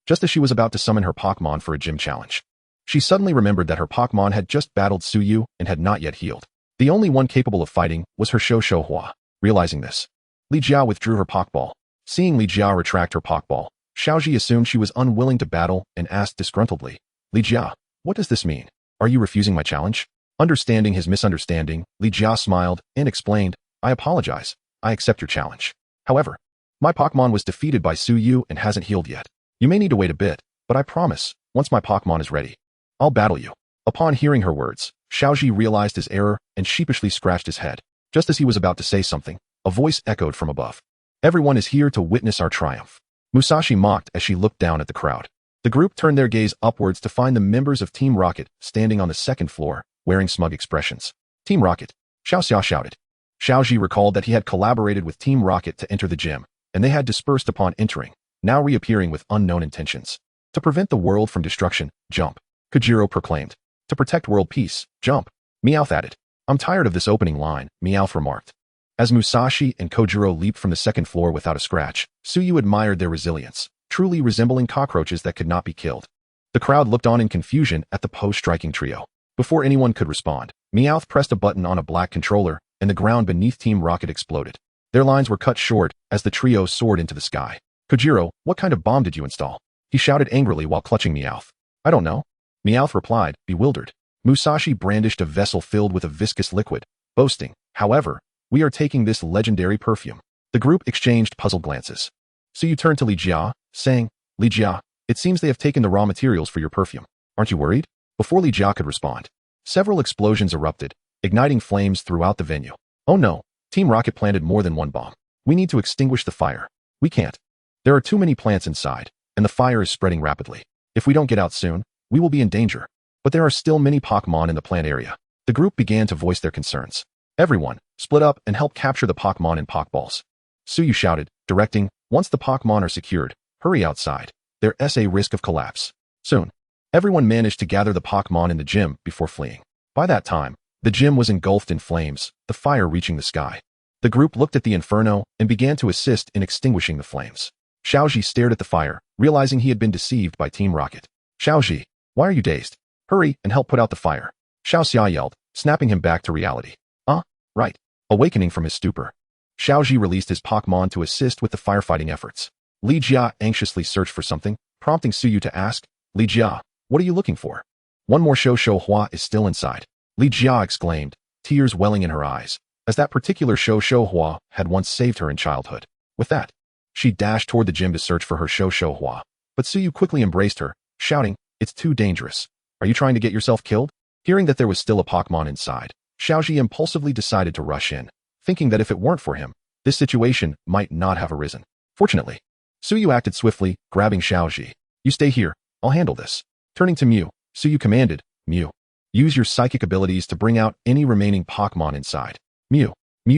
[SPEAKER 1] Just as she was about to summon her Pokémon for a gym challenge, she suddenly remembered that her Pokémon had just battled Suyu and had not yet healed. The only one capable of fighting was her Hua. Realizing this, Li Jia withdrew her Pokeball. Seeing Li Jia retract her Pokeball, Xiaoji assumed she was unwilling to battle and asked disgruntledly, "Li Jia, what does this mean? Are you refusing my challenge?" Understanding his misunderstanding, Li Jia smiled and explained, "I apologize. I accept your challenge. However, my Pokémon was defeated by Suyu and hasn't healed yet. You may need to wait a bit, but I promise, once my Pokémon is ready, I'll battle you." Upon hearing her words, Xiaoji realized his error and sheepishly scratched his head. Just as he was about to say something, a voice echoed from above. "Everyone is here to witness our triumph." Musashi mocked as she looked down at the crowd. The group turned their gaze upwards to find the members of Team Rocket standing on the second floor, wearing smug expressions. "Team Rocket," Xiaoxia shouted. Xiaoji recalled that he had collaborated with Team Rocket to enter the gym, and they had dispersed upon entering, now reappearing with unknown intentions. "To prevent the world from destruction, jump," Kojiro proclaimed. "To protect world peace, jump," Meowth added. "I'm tired of this opening line," Meowth remarked. As Musashi and Kojiro leaped from the second floor without a scratch, Suyu admired their resilience, truly resembling cockroaches that could not be killed. The crowd looked on in confusion at the post-striking trio. Before anyone could respond, Meowth pressed a button on a black controller, and the ground beneath Team Rocket exploded. Their lines were cut short as the trio soared into the sky. "Kojiro, what kind of bomb did you install?" he shouted angrily while clutching Meowth. "I don't know," Meowth replied, bewildered. Musashi brandished a vessel filled with a viscous liquid, boasting, "However, we are taking this legendary perfume." The group exchanged puzzled glances. Suyu turned to Li Jia, saying, "Li Jia, it seems they have taken the raw materials for your perfume. Aren't you worried?" Before Li Jia could respond, several explosions erupted, igniting flames throughout the venue. "Oh no, Team Rocket planted more than one bomb. We need to extinguish the fire. We can't. There are too many plants inside, and the fire is spreading rapidly. If we don't get out soon, we will be in danger. But there are still many Pokémon in the plant area. The group began to voice their concerns. Everyone, split up and help capture the Pokémon in Pokeballs. Suyu shouted, directing, once the Pokémon are secured, hurry outside. There's a risk of collapse. Soon, everyone managed to gather the Pokémon in the gym before fleeing. By that time, the gym was engulfed in flames, the fire reaching the sky. The group looked at the inferno and began to assist in extinguishing the flames. Xiaoji stared at the fire, realizing he had been deceived by Team Rocket. Xiaoji, why are you dazed? Hurry and help put out the fire. Xiao Xia yelled, snapping him back to reality. Right. Awakening from his stupor, Xiaoji released his Pokémon to assist with the firefighting efforts. Li Jia anxiously searched for something, prompting Suyu to ask, Li Jia, what are you looking for? One more Shou Hua is still inside. Li Jia exclaimed, tears welling in her eyes, as that particular Shou Hua had once saved her in childhood. With that, she dashed toward the gym to search for her Shou Hua. But Suyu quickly embraced her, shouting, it's too dangerous. Are you trying to get yourself killed? Hearing that there was still a Pokémon inside, Xiaoji impulsively decided to rush in, thinking that if it weren't for him, this situation might not have arisen. Fortunately, Suyu acted swiftly, grabbing Xiaoji. You stay here, I'll handle this. Turning to Mew, Suyu commanded, Mew, use your psychic abilities to bring out any remaining Pokémon inside. Mew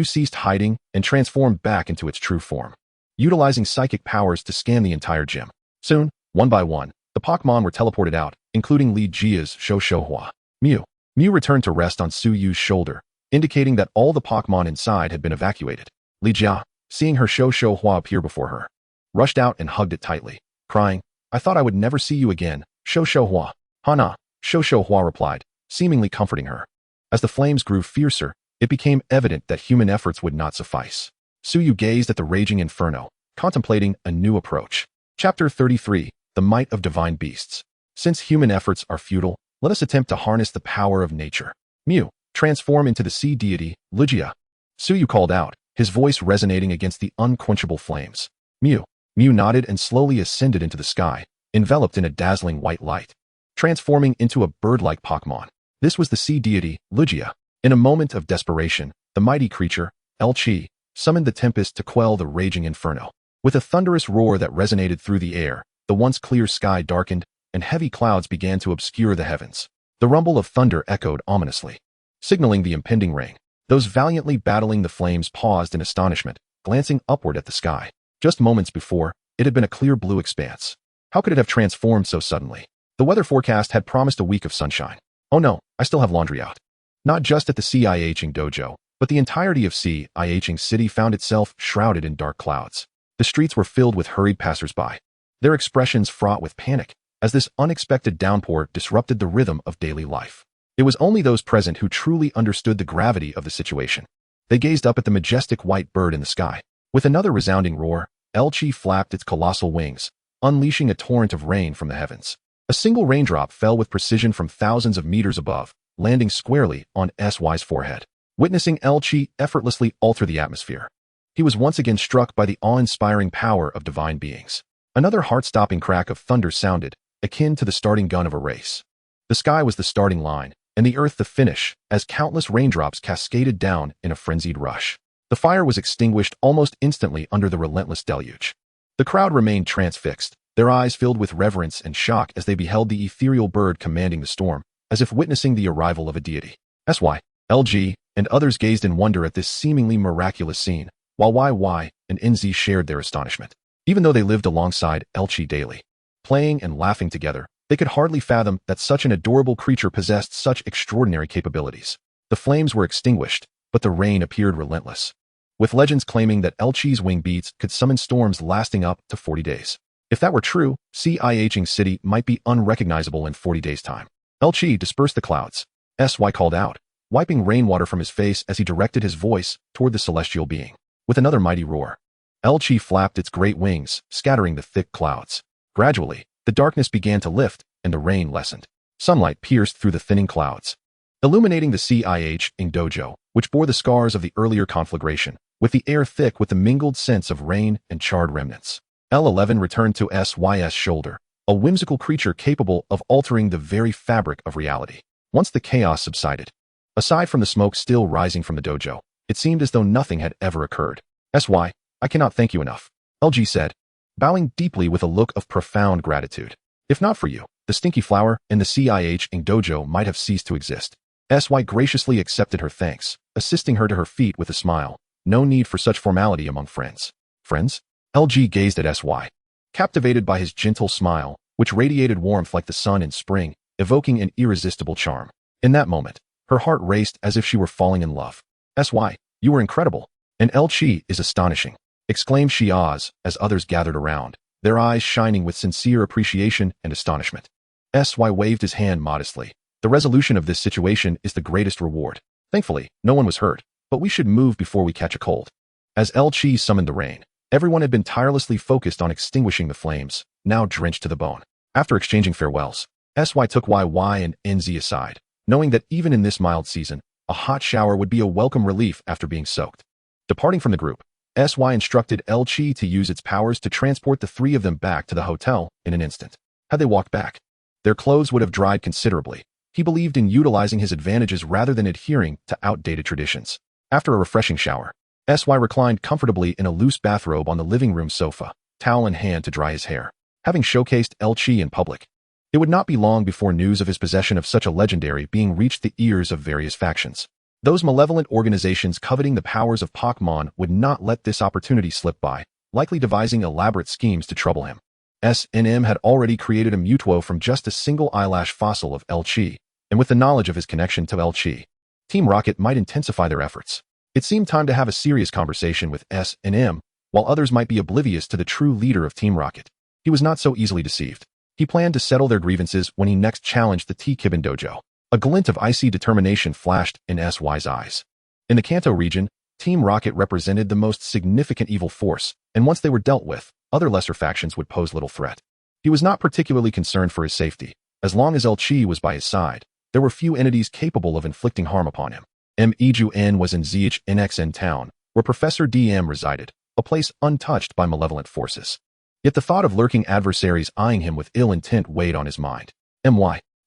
[SPEAKER 1] ceased hiding and transformed back into its true form, utilizing psychic powers to scan the entire gym. Soon, one by one, the Pokémon were teleported out, including Li Jia's Shou Hua. Mew returned to rest on Suyu's shoulder, indicating that all the Pokémon inside had been evacuated. Li Jia, seeing her Shou Hua appear before her, rushed out and hugged it tightly, crying, I thought I would never see you again, Shou Hua. Hana, Shou Hua replied, seemingly comforting her. As the flames grew fiercer, it became evident that human efforts would not suffice. Suyu gazed at the raging inferno, contemplating a new approach. Chapter 33, The Might of Divine Beasts. Since human efforts are futile, let us attempt to harness the power of nature. Mew, transform into the sea deity, Lugia. Suyu called out, his voice resonating against the unquenchable flames. Mew nodded and slowly ascended into the sky, enveloped in a dazzling white light, transforming into a bird-like Pokémon. This was the sea deity, Lugia. In a moment of desperation, the mighty creature, Elchi, summoned the tempest to quell the raging inferno. With a thunderous roar that resonated through the air, the once clear sky darkened, and heavy clouds began to obscure the heavens. The rumble of thunder echoed ominously, signaling the impending rain. Those valiantly battling the flames paused in astonishment, glancing upward at the sky. Just moments before, it had been a clear blue expanse. How could it have transformed so suddenly? The weather forecast had promised a week of sunshine. Oh no, I still have laundry out. Not just at the Yachong dojo, but the entirety of Yachong City found itself shrouded in dark clouds. The streets were filled with hurried passersby, their expressions fraught with panic, as this unexpected downpour disrupted the rhythm of daily life. It was only those present who truly understood the gravity of the situation. They gazed up at the majestic white bird in the sky. With another resounding roar, Elchi flapped its colossal wings, unleashing a torrent of rain from the heavens. A single raindrop fell with precision from thousands of meters above, landing squarely on SY's forehead. Witnessing Elchi effortlessly alter the atmosphere, he was once again struck by the awe-inspiring power of divine beings. Another heart-stopping crack of thunder sounded, akin to the starting gun of a race. The sky was the starting line, and the earth the finish, as countless raindrops cascaded down in a frenzied rush. The fire was extinguished almost instantly under the relentless deluge. The crowd remained transfixed, their eyes filled with reverence and shock as they beheld the ethereal bird commanding the storm, as if witnessing the arrival of a deity. SY, LG, and others gazed in wonder at this seemingly miraculous scene, while YY and NZ shared their astonishment. Even though they lived alongside Elchi daily, playing and laughing together, they could hardly fathom that such an adorable creature possessed such extraordinary capabilities. The flames were extinguished, but the rain appeared relentless, with legends claiming that Elchi's wing beats could summon storms lasting up to 40 days. If that were true, Yachong City might be unrecognizable in 40 days' time. Elchi dispersed the clouds, SY called out, wiping rainwater from his face as he directed his voice toward the celestial being. With another mighty roar, Elchi flapped its great wings, scattering the thick clouds. Gradually, the darkness began to lift, and the rain lessened. Sunlight pierced through the thinning clouds, illuminating the Yachong dojo, which bore the scars of the earlier conflagration, with the air thick with the mingled scents of rain and charred remnants. L11 returned to SY's shoulder, a whimsical creature capable of altering the very fabric of reality. Once the chaos subsided, aside from the smoke still rising from the dojo, it seemed as though nothing had ever occurred. SY, I cannot thank you enough, LG said, bowing deeply with a look of profound gratitude. If not for you, the stinky flower and the CIH dojo might have ceased to exist. SY graciously accepted her thanks, assisting her to her feet with a smile. No need for such formality among friends. Friends? LG gazed at SY, captivated by his gentle smile, which radiated warmth like the sun in spring, evoking an irresistible charm. In that moment, her heart raced as if she were falling in love. SY, you were incredible. And LG is astonishing, exclaimed Xiaz as others gathered around, their eyes shining with sincere appreciation and astonishment. SY waved his hand modestly. The resolution of this situation is the greatest reward. Thankfully, no one was hurt, but we should move before we catch a cold. As LG summoned the rain, everyone had been tirelessly focused on extinguishing the flames, now drenched to the bone. After exchanging farewells, SY took YY and NZ aside, knowing that even in this mild season, a hot shower would be a welcome relief after being soaked. Departing from the group, SY instructed LG to use its powers to transport the three of them back to the hotel in an instant. Had they walked back, their clothes would have dried considerably. He believed in utilizing his advantages rather than adhering to outdated traditions. After a refreshing shower, SY reclined comfortably in a loose bathrobe on the living room sofa, towel in hand to dry his hair. Having showcased LG in public, it would not be long before news of his possession of such a legendary being reached the ears of various factions. Those malevolent organizations coveting the powers of Pokémon would not let this opportunity slip by, likely devising elaborate schemes to trouble him. S&M had already created a Mewtwo from just a single eyelash fossil of LG, and with the knowledge of his connection to LG, Team Rocket might intensify their efforts. It seemed time to have a serious conversation with S&M, while others might be oblivious to the true leader of Team Rocket. He was not so easily deceived. He planned to settle their grievances when he next challenged the T-Kibben dojo. A glint of icy determination flashed in SY's eyes. In the Kanto region, Team Rocket represented the most significant evil force, and once they were dealt with, other lesser factions would pose little threat. He was not particularly concerned for his safety. As long as LG was by his side, there were few entities capable of inflicting harm upon him. Meju was in ZHNXN town, where Professor DM resided, a place untouched by malevolent forces. Yet the thought of lurking adversaries eyeing him with ill intent weighed on his mind.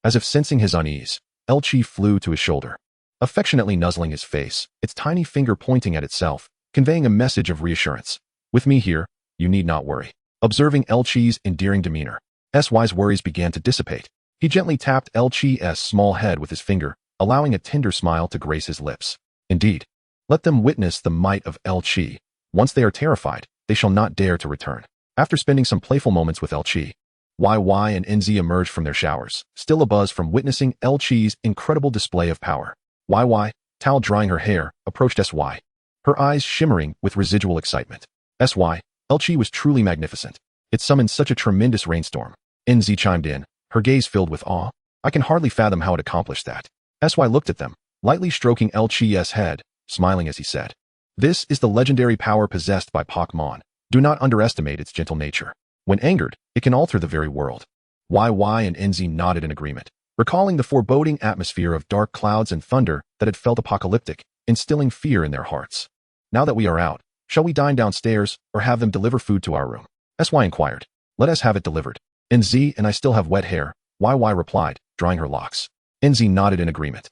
[SPEAKER 1] As if sensing his unease, LG flew to his shoulder, affectionately nuzzling his face, its tiny finger pointing at itself, conveying a message of reassurance. With me here, you need not worry. Observing LG's endearing demeanor, SY's worries began to dissipate. He gently tapped LG's small head with his finger, allowing a tender smile to grace his lips. Indeed, let them witness the might of LG. Once they are terrified, they shall not dare to return. After spending some playful moments with LG, YY and NZ emerged from their showers, still abuzz from witnessing LG's incredible display of power. YY, towel drying her hair, approached SY, her eyes shimmering with residual excitement. SY, LG was truly magnificent. It summoned such a tremendous rainstorm. NZ chimed in, her gaze filled with awe. I can hardly fathom how it accomplished that. SY looked at them, lightly stroking LG's head, smiling as he said, this is the legendary power possessed by Pokémon. Do not underestimate its gentle nature. When angered, it can alter the very world. YY and NZ nodded in agreement, recalling the foreboding atmosphere of dark clouds and thunder that had felt apocalyptic, instilling fear in their hearts. Now that we are out, shall we dine downstairs or have them deliver food to our room? SY inquired. Let us have it delivered. NZ and I still have wet hair, YY replied, drying her locks. NZ nodded in agreement.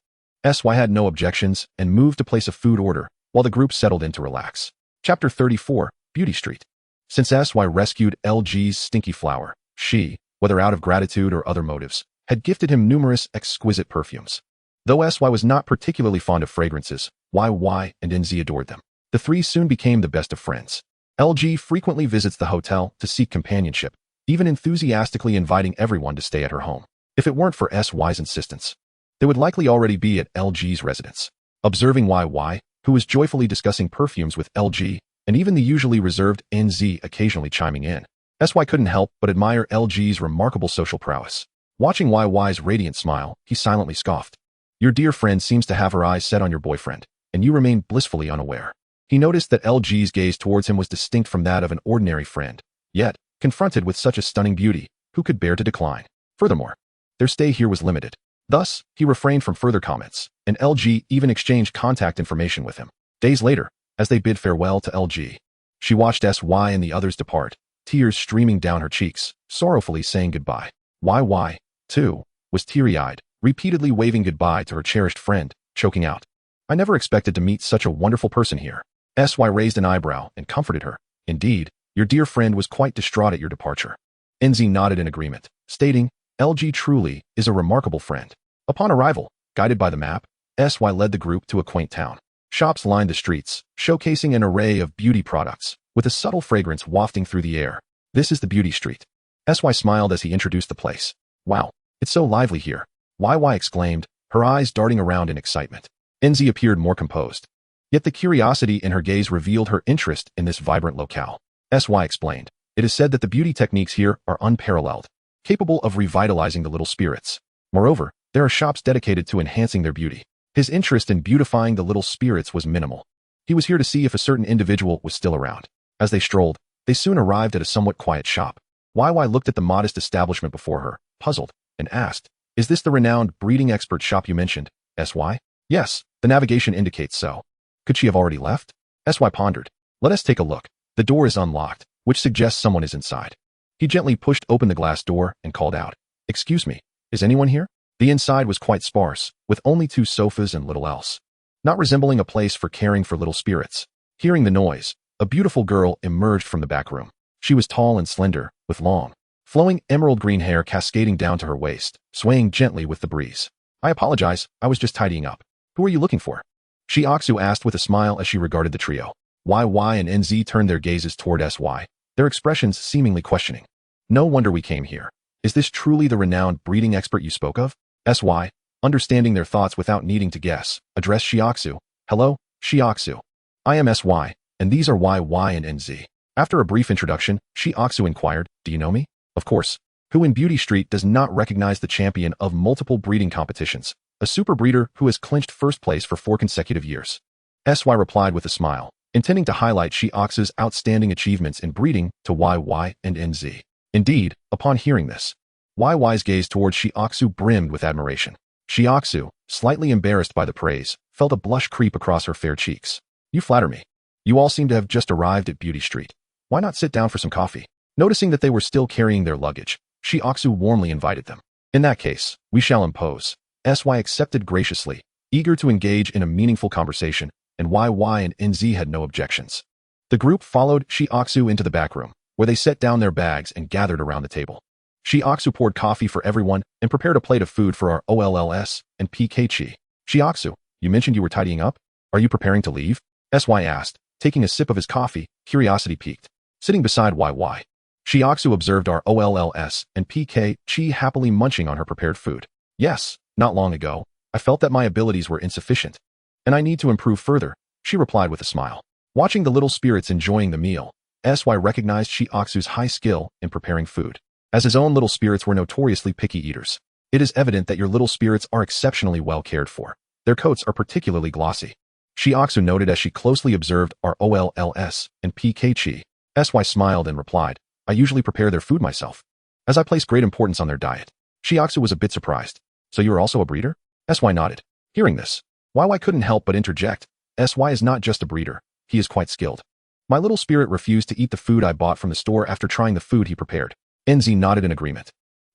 [SPEAKER 1] SY had no objections and moved to place a food order, while the group settled in to relax. Chapter 34, Beauty Street. Since SY rescued LG's stinky flower, she, whether out of gratitude or other motives, had gifted him numerous exquisite perfumes. Though SY was not particularly fond of fragrances, YY and NZ adored them. The three soon became the best of friends. LG frequently visits the hotel to seek companionship, even enthusiastically inviting everyone to stay at her home. If it weren't for SY's insistence, they would likely already be at LG's residence. Observing YY, who was joyfully discussing perfumes with LG, and even the usually reserved NZ occasionally chiming in, SY couldn't help but admire LG's remarkable social prowess. Watching YY's radiant smile, he silently scoffed. Your dear friend seems to have her eyes set on your boyfriend, and you remain blissfully unaware. He noticed that LG's gaze towards him was distinct from that of an ordinary friend. Yet, confronted with such a stunning beauty, who could bear to decline? Furthermore, their stay here was limited. Thus, he refrained from further comments, and LG even exchanged contact information with him. Days later, as they bid farewell to LG, she watched SY and the others depart, tears streaming down her cheeks, sorrowfully saying goodbye. YY, too, was teary-eyed, repeatedly waving goodbye to her cherished friend, choking out. I never expected to meet such a wonderful person here. SY raised an eyebrow and comforted her, Indeed, your dear friend was quite distraught at your departure. NZ nodded in agreement, stating, LG truly is a remarkable friend. Upon arrival, guided by the map, SY led the group to a quaint town. Shops lined the streets, showcasing an array of beauty products, with a subtle fragrance wafting through the air. This is the beauty street. SY smiled as he introduced the place. Wow, it's so lively here. YY exclaimed, her eyes darting around in excitement. NZ appeared more composed. Yet the curiosity in her gaze revealed her interest in this vibrant locale. SY explained, it is said that the beauty techniques here are unparalleled, capable of revitalizing the little spirits. Moreover, there are shops dedicated to enhancing their beauty. His interest in beautifying the little spirits was minimal. He was here to see if a certain individual was still around. As they strolled, they soon arrived at a somewhat quiet shop. YY looked at the modest establishment before her, puzzled, and asked, is this the renowned breeding expert shop you mentioned, SY? Yes, the navigation indicates so. Could she have already left? SY pondered. Let us take a look. The door is unlocked, which suggests someone is inside. He gently pushed open the glass door and called out, excuse me, is anyone here? The inside was quite sparse, with only 2 sofas and little else, not resembling a place for caring for little spirits. Hearing the noise, a beautiful girl emerged from the back room. She was tall and slender, with long, flowing emerald green hair cascading down to her waist, swaying gently with the breeze. I apologize, I was just tidying up. Who are you looking for? Xiaoming asked with a smile as she regarded the trio. YY and NZ turned their gazes toward SY, their expressions seemingly questioning. No wonder we came here. Is this truly the renowned breeding expert you spoke of? SY, understanding their thoughts without needing to guess, addressed Xiaoming. Hello, Xiaoming. I am SY, and these are YY and NZ. After a brief introduction, Xiaoming inquired, do you know me? Of course. Who in Beauty Street does not recognize the champion of multiple breeding competitions, a super breeder who has clinched first place for 4 consecutive years? SY replied with a smile, intending to highlight Xiaoming's outstanding achievements in breeding to YY and NZ. Indeed, upon hearing this, YY's gaze towards Xiaoming brimmed with admiration. Xiaoming, slightly embarrassed by the praise, felt a blush creep across her fair cheeks. You flatter me. You all seem to have just arrived at Beauty Street. Why not sit down for some coffee? Noticing that they were still carrying their luggage, Xiaoming warmly invited them. In that case, we shall impose. SY accepted graciously, eager to engage in a meaningful conversation, and YY and NZ had no objections. The group followed Xiaoming into the back room, where they set down their bags and gathered around the table. Xiaoming poured coffee for everyone and prepared a plate of food for our OLLS and PKG. Xiaoming, you mentioned you were tidying up? Are you preparing to leave? SY asked, taking a sip of his coffee, curiosity piqued. Sitting beside YY, Xiaoming observed our OLLS and PKG happily munching on her prepared food. Yes, not long ago, I felt that my abilities were insufficient, and I need to improve further, she replied with a smile. Watching the little spirits enjoying the meal, SY recognized Xiaoming's high skill in preparing food. As his own little spirits were notoriously picky eaters, it is evident that your little spirits are exceptionally well cared for. Their coats are particularly glossy. Xiaoming noted as she closely observed our OLLS and PKG. SY smiled and replied, I usually prepare their food myself, as I place great importance on their diet. Xiaoming was a bit surprised. So you are also a breeder? SY nodded. Hearing this, YY couldn't help but interject. SY is not just a breeder, he is quite skilled. My little spirit refused to eat the food I bought from the store after trying the food he prepared. NZ nodded in agreement,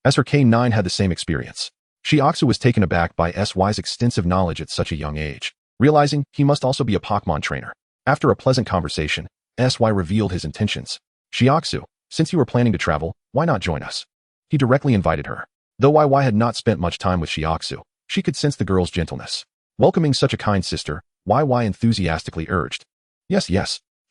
[SPEAKER 1] as her K9 had the same experience. Xiaoming was taken aback by SY's extensive knowledge at such a young age, realizing he must also be a Pokémon trainer. After a pleasant conversation, SY revealed his intentions. Xiaoming, since you were planning to travel, why not join us? He directly invited her. Though YY had not spent much time with Xiaoming, she could sense the girl's gentleness. Welcoming such a kind sister, YY enthusiastically urged. Yes,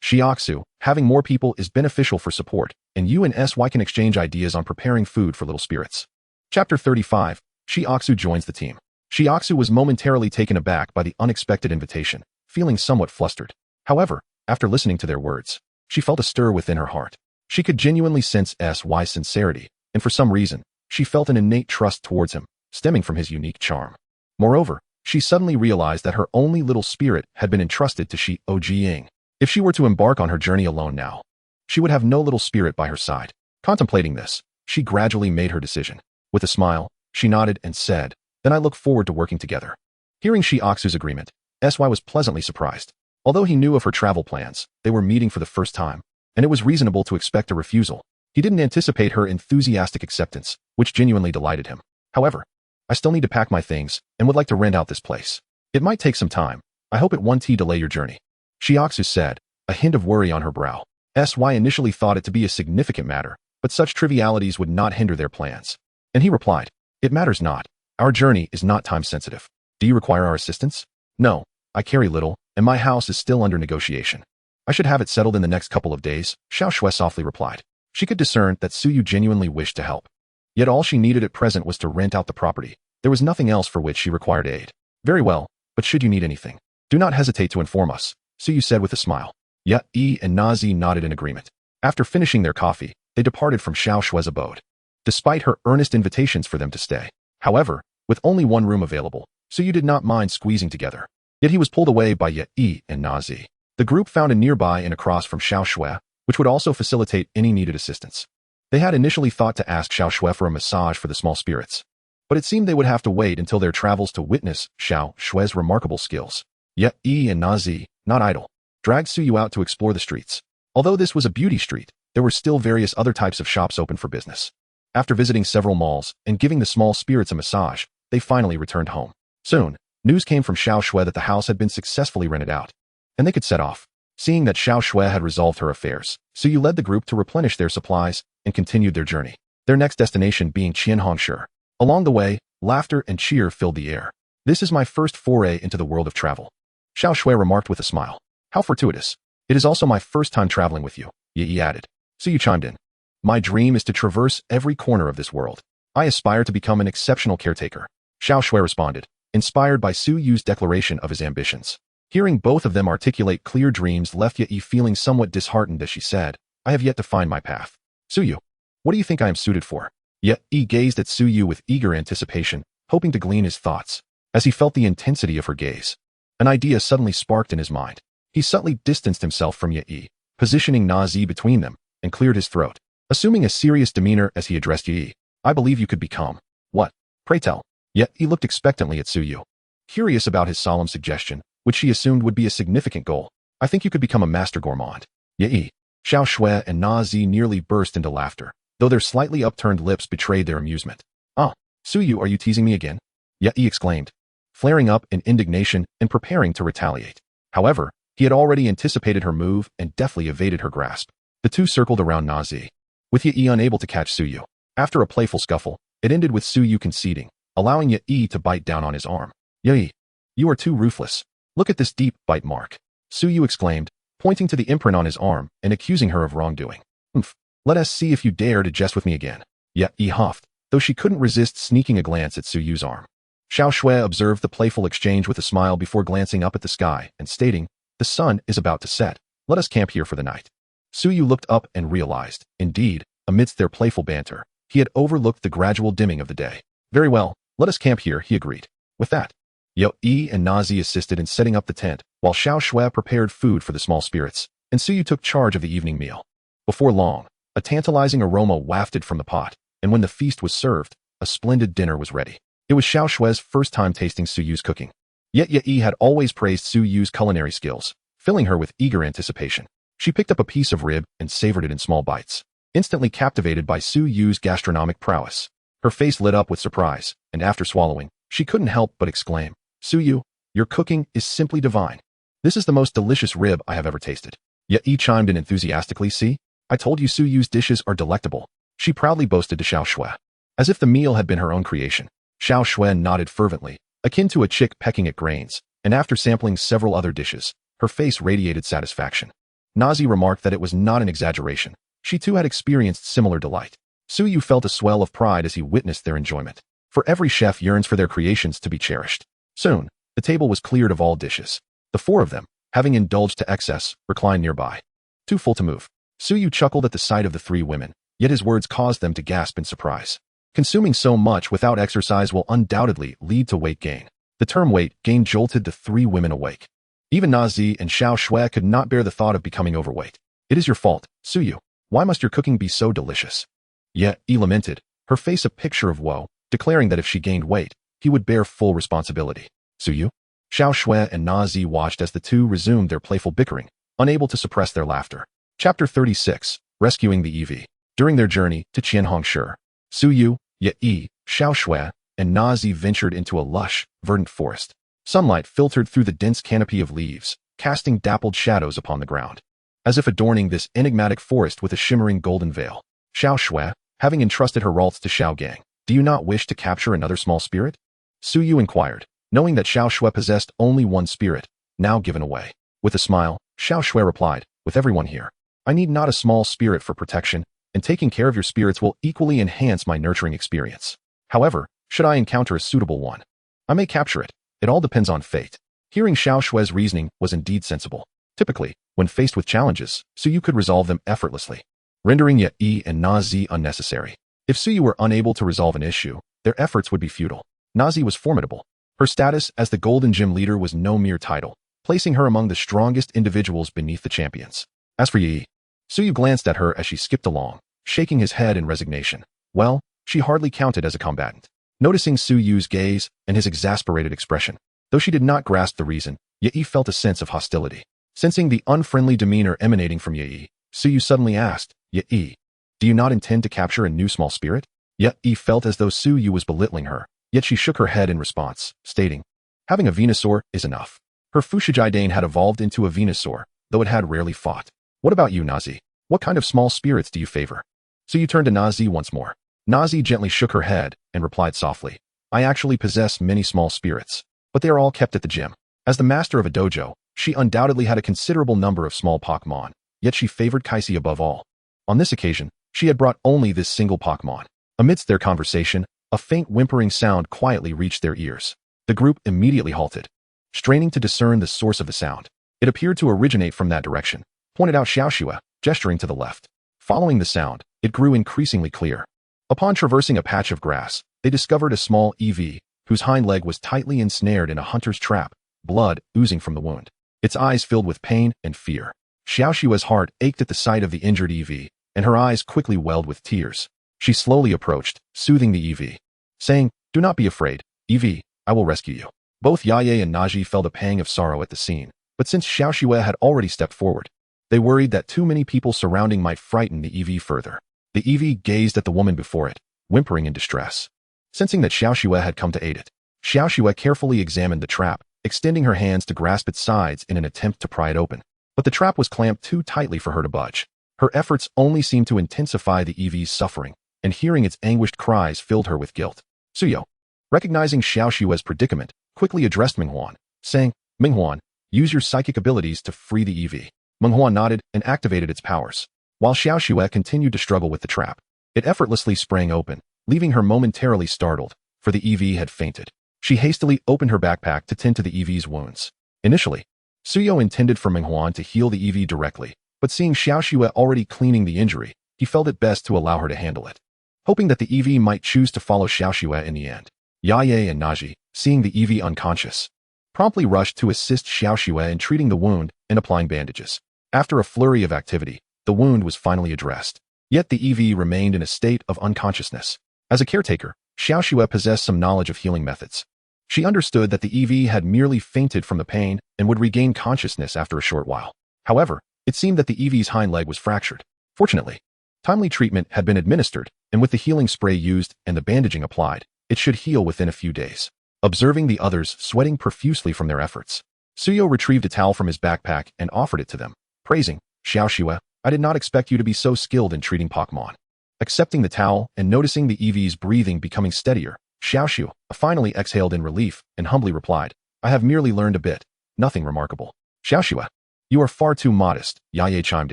[SPEAKER 1] Xiaoming, having more people is beneficial for support, and you and SY can exchange ideas on preparing food for little spirits. Chapter 35, Xiaoming joins the team. Xiaoming was momentarily taken aback by the unexpected invitation, feeling somewhat flustered. However, after listening to their words, she felt a stir within her heart. She could genuinely sense SY's sincerity, and for some reason, she felt an innate trust towards him, stemming from his unique charm. Moreover, she suddenly realized that her only little spirit had been entrusted to Jian. If she were to embark on her journey alone now, she would have no little spirit by her side. Contemplating this, she gradually made her decision. With a smile, she nodded and said, then I look forward to working together. Hearing Xiaoming's agreement, SY was pleasantly surprised. Although he knew of her travel plans, they were meeting for the first time, and it was reasonable to expect a refusal. He didn't anticipate her enthusiastic acceptance, which genuinely delighted him. However, I still need to pack my things and would like to rent out this place. It might take some time. I hope it won't delay your journey. Xiaoming said, a hint of worry on her brow. Sy initially thought it to be a significant matter, but such trivialities would not hinder their plans. And he replied, "It matters not. Our journey is not time-sensitive. Do you require our assistance?" "No, I carry little, and my house is still under negotiation. I should have it settled in the next couple of days," Xiao Shui softly replied. She could discern that Suyu genuinely wished to help. Yet all she needed at present was to rent out the property. There was nothing else for which she required aid. "Very well, but should you need anything, do not hesitate to inform us," Suyu said with a smile. Yi and Nazi nodded in agreement. After finishing their coffee, they departed from Xiao Shui's abode, despite her earnest invitations for them to stay. However, with only one room available, Suyu did not mind squeezing together. Yet he was pulled away by Yi and Nazi. The group found a nearby inn across from Xiao Shui, which would also facilitate any needed assistance. They had initially thought to ask Xiao Shui for a massage for the small spirits, but it seemed they would have to wait until their travels to witness Xiao Shui's remarkable skills. Yet Yi and Nazi, not idle, dragged Suyu out to explore the streets. Although this was a beauty street, there were still various other types of shops open for business. After visiting several malls and giving the small spirits a massage, they finally returned home. Soon, news came from Xiao Shui that the house had been successfully rented out, and they could set off. Seeing that Xiao Shui had resolved her affairs, Suyu led the group to replenish their supplies and continued their journey, their next destination being Qianhongshu. Along the way, laughter and cheer filled the air. "This is my first foray into the world of travel," Xiao Shui remarked with a smile. "How fortuitous. It is also my first time traveling with you," Yi added. Suyu chimed in. "My dream is to traverse every corner of this world. I aspire to become an exceptional caretaker," Xiao Shui responded, inspired by Suyu's declaration of his ambitions. Hearing both of them articulate clear dreams left Yi feeling somewhat disheartened as she said, "I have yet to find my path. Suyu, what do you think I am suited for?" Yi gazed at Suyu with eager anticipation, hoping to glean his thoughts. As he felt the intensity of her gaze, an idea suddenly sparked in his mind. He subtly distanced himself from Yi, positioning Nazi between them, and cleared his throat. Assuming a serious demeanor as he addressed Yi, "I believe you could become." "What? Pray tell." Yi looked expectantly at Suyu, curious about his solemn suggestion, which she assumed would be a significant goal. "I think you could become a master gourmand." Yi, Xiao Shui, and Nazi nearly burst into laughter, though their slightly upturned lips betrayed their amusement. "Ah, Suyu, are you teasing me again?" Yi exclaimed, flaring up in indignation and preparing to retaliate. However, he had already anticipated her move and deftly evaded her grasp. The two circled around Nazi, with Yi unable to catch Suyu. After a playful scuffle, it ended with Suyu conceding, allowing Yi to bite down on his arm. "Yi, you are too ruthless. Look at this deep bite mark," Suyu exclaimed, pointing to the imprint on his arm and accusing her of wrongdoing. "Oomph, let us see if you dare to jest with me again." Yi huffed, though she couldn't resist sneaking a glance at Suyu's arm. Xiao Shui observed the playful exchange with a smile before glancing up at the sky and stating, "The sun is about to set. Let us camp here for the night." Suyu looked up and realized, indeed, amidst their playful banter, he had overlooked the gradual dimming of the day. "Very well, let us camp here," he agreed. With that, Yi and Nazi assisted in setting up the tent, while Xiao Shui prepared food for the small spirits, and Suyu took charge of the evening meal. Before long, a tantalizing aroma wafted from the pot, and when the feast was served, a splendid dinner was ready. It was Xiao Shui's first time tasting Suyu's cooking. Yet Yi had always praised Suyu's culinary skills, filling her with eager anticipation. She picked up a piece of rib and savored it in small bites, instantly captivated by Suyu's gastronomic prowess. Her face lit up with surprise, and after swallowing, she couldn't help but exclaim, "Suyu, your cooking is simply divine. This is the most delicious rib I have ever tasted." Yi chimed in enthusiastically, "See, I told you Suyu's dishes are delectable," she proudly boasted to Xiao Shui. As if the meal had been her own creation, Xiao Shui nodded fervently, akin to a chick pecking at grains, and after sampling several other dishes, her face radiated satisfaction. Nazi remarked that it was not an exaggeration. She too had experienced similar delight. Suyu felt a swell of pride as he witnessed their enjoyment. For every chef yearns for their creations to be cherished. Soon, the table was cleared of all dishes. The four of them, having indulged to excess, reclined nearby, too full to move. Suyu chuckled at the sight of the three women, yet his words caused them to gasp in surprise. Consuming so much without exercise will undoubtedly lead to weight gain. The term weight gain jolted the three women awake. Even Nazi and Xiao Shui could not bear the thought of becoming overweight. "It is your fault, Suyu. Why must your cooking be so delicious?" Yi lamented, her face a picture of woe, declaring that if she gained weight, he would bear full responsibility. "Suyu?" Xiao Shui and Nazi watched as the two resumed their playful bickering, unable to suppress their laughter. Chapter 36, Rescuing the Eevee. During their journey to Qianhongshu, Suyu, Yi, Xiao Shui, and Nazi ventured into a lush, verdant forest. Sunlight filtered through the dense canopy of leaves, casting dappled shadows upon the ground. as if adorning this enigmatic forest with a shimmering golden veil. Xiao Shui, having entrusted her Ralts to Xiao Gang, do you not wish to capture another small spirit? Suyu inquired, knowing that Xiao Shui possessed only one spirit, now given away. With a smile, Xiao Shui replied, with everyone here, I need not a small spirit for protection, and taking care of your spirits will equally enhance my nurturing experience. However, should I encounter a suitable one, I may capture it. It all depends on fate. Hearing Xiao Shui's reasoning was indeed sensible. Typically, when faced with challenges, Suyu could resolve them effortlessly, rendering Yi and Nazi unnecessary. If Suyu were unable to resolve an issue, their efforts would be futile. Nazi was formidable. Her status as the Golden Gym leader was no mere title, placing her among the strongest individuals beneath the champions. As for Yi, Suyu glanced at her as she skipped along, shaking his head in resignation. Well, she hardly counted as a combatant. Noticing Suyu's gaze and his exasperated expression, though she did not grasp the reason, Yi felt a sense of hostility. Sensing the unfriendly demeanor emanating from Yi, Suyu suddenly asked, Yi, do you not intend to capture a new small spirit? Yi felt as though Suyu was belittling her, yet she shook her head in response, stating, having a Venusaur is enough. Her Fushigidane had evolved into a Venusaur, though it had rarely fought. What about you, Nazi? What kind of small spirits do you favor? Suyu turned to Nazi once more. Nazi gently shook her head and replied softly, I actually possess many small spirits, but they are all kept at the gym. As the master of a dojo, she undoubtedly had a considerable number of small Pokémon, yet she favored Kaisi above all. On this occasion, she had brought only this single Pokémon. Amidst their conversation, a faint whimpering sound quietly reached their ears. The group immediately halted, straining to discern the source of the sound. It appeared to originate from that direction, pointed out Xiao Shui, gesturing to the left. Following the sound, it grew increasingly clear. Upon traversing a patch of grass, they discovered a small Eevee, whose hind leg was tightly ensnared in a hunter's trap, blood oozing from the wound. Its eyes filled with pain and fear. Xiao Shui's heart ached at the sight of the injured Eevee, and her eyes quickly welled with tears. She slowly approached, soothing the Eevee, saying, do not be afraid, Eevee, I will rescue you. Both Yaye and Naji felt a pang of sorrow at the scene, but since Xiao Shui had already stepped forward, they worried that too many people surrounding might frighten the Eevee further. The Eevee gazed at the woman before it, whimpering in distress. Sensing that Xiao Shui had come to aid it, Xiao Shui carefully examined the trap, extending her hands to grasp its sides in an attempt to pry it open. But the trap was clamped too tightly for her to budge. Her efforts only seemed to intensify the Eevee's suffering, and hearing its anguished cries filled her with guilt. Suyo, recognizing Xiao Shui's predicament, quickly addressed Minghuan, saying, Minghuan, use your psychic abilities to free the Eevee. Minghuan nodded and activated its powers. While Xiao Shui continued to struggle with the trap, it effortlessly sprang open, leaving her momentarily startled, for the Eevee had fainted. She hastily opened her backpack to tend to the Eevee's wounds. Initially, Suyo intended for Minghuan to heal the Eevee directly, but seeing Xiao Shui already cleaning the injury, he felt it best to allow her to handle it. Hoping that the Eevee might choose to follow Xiao Shui in the end, Yaye and Naji, seeing the Eevee unconscious, promptly rushed to assist Xiao Shui in treating the wound and applying bandages. After a flurry of activity, the wound was finally addressed. Yet the Eevee remained in a state of unconsciousness. As a caretaker, Xiao Shui possessed some knowledge of healing methods. She understood that the Eevee had merely fainted from the pain and would regain consciousness after a short while. However, it seemed that the Eevee's hind leg was fractured. Fortunately, timely treatment had been administered, and with the healing spray used and the bandaging applied, it should heal within a few days. Observing the others sweating profusely from their efforts, Suyo retrieved a towel from his backpack and offered it to them, praising, Xiao Shui, I did not expect you to be so skilled in treating Pokémon. Accepting the towel and noticing the Eevee's breathing becoming steadier, Xiao Shui finally exhaled in relief and humbly replied, I have merely learned a bit, nothing remarkable. Xiao Shui, you are far too modest, Yaye chimed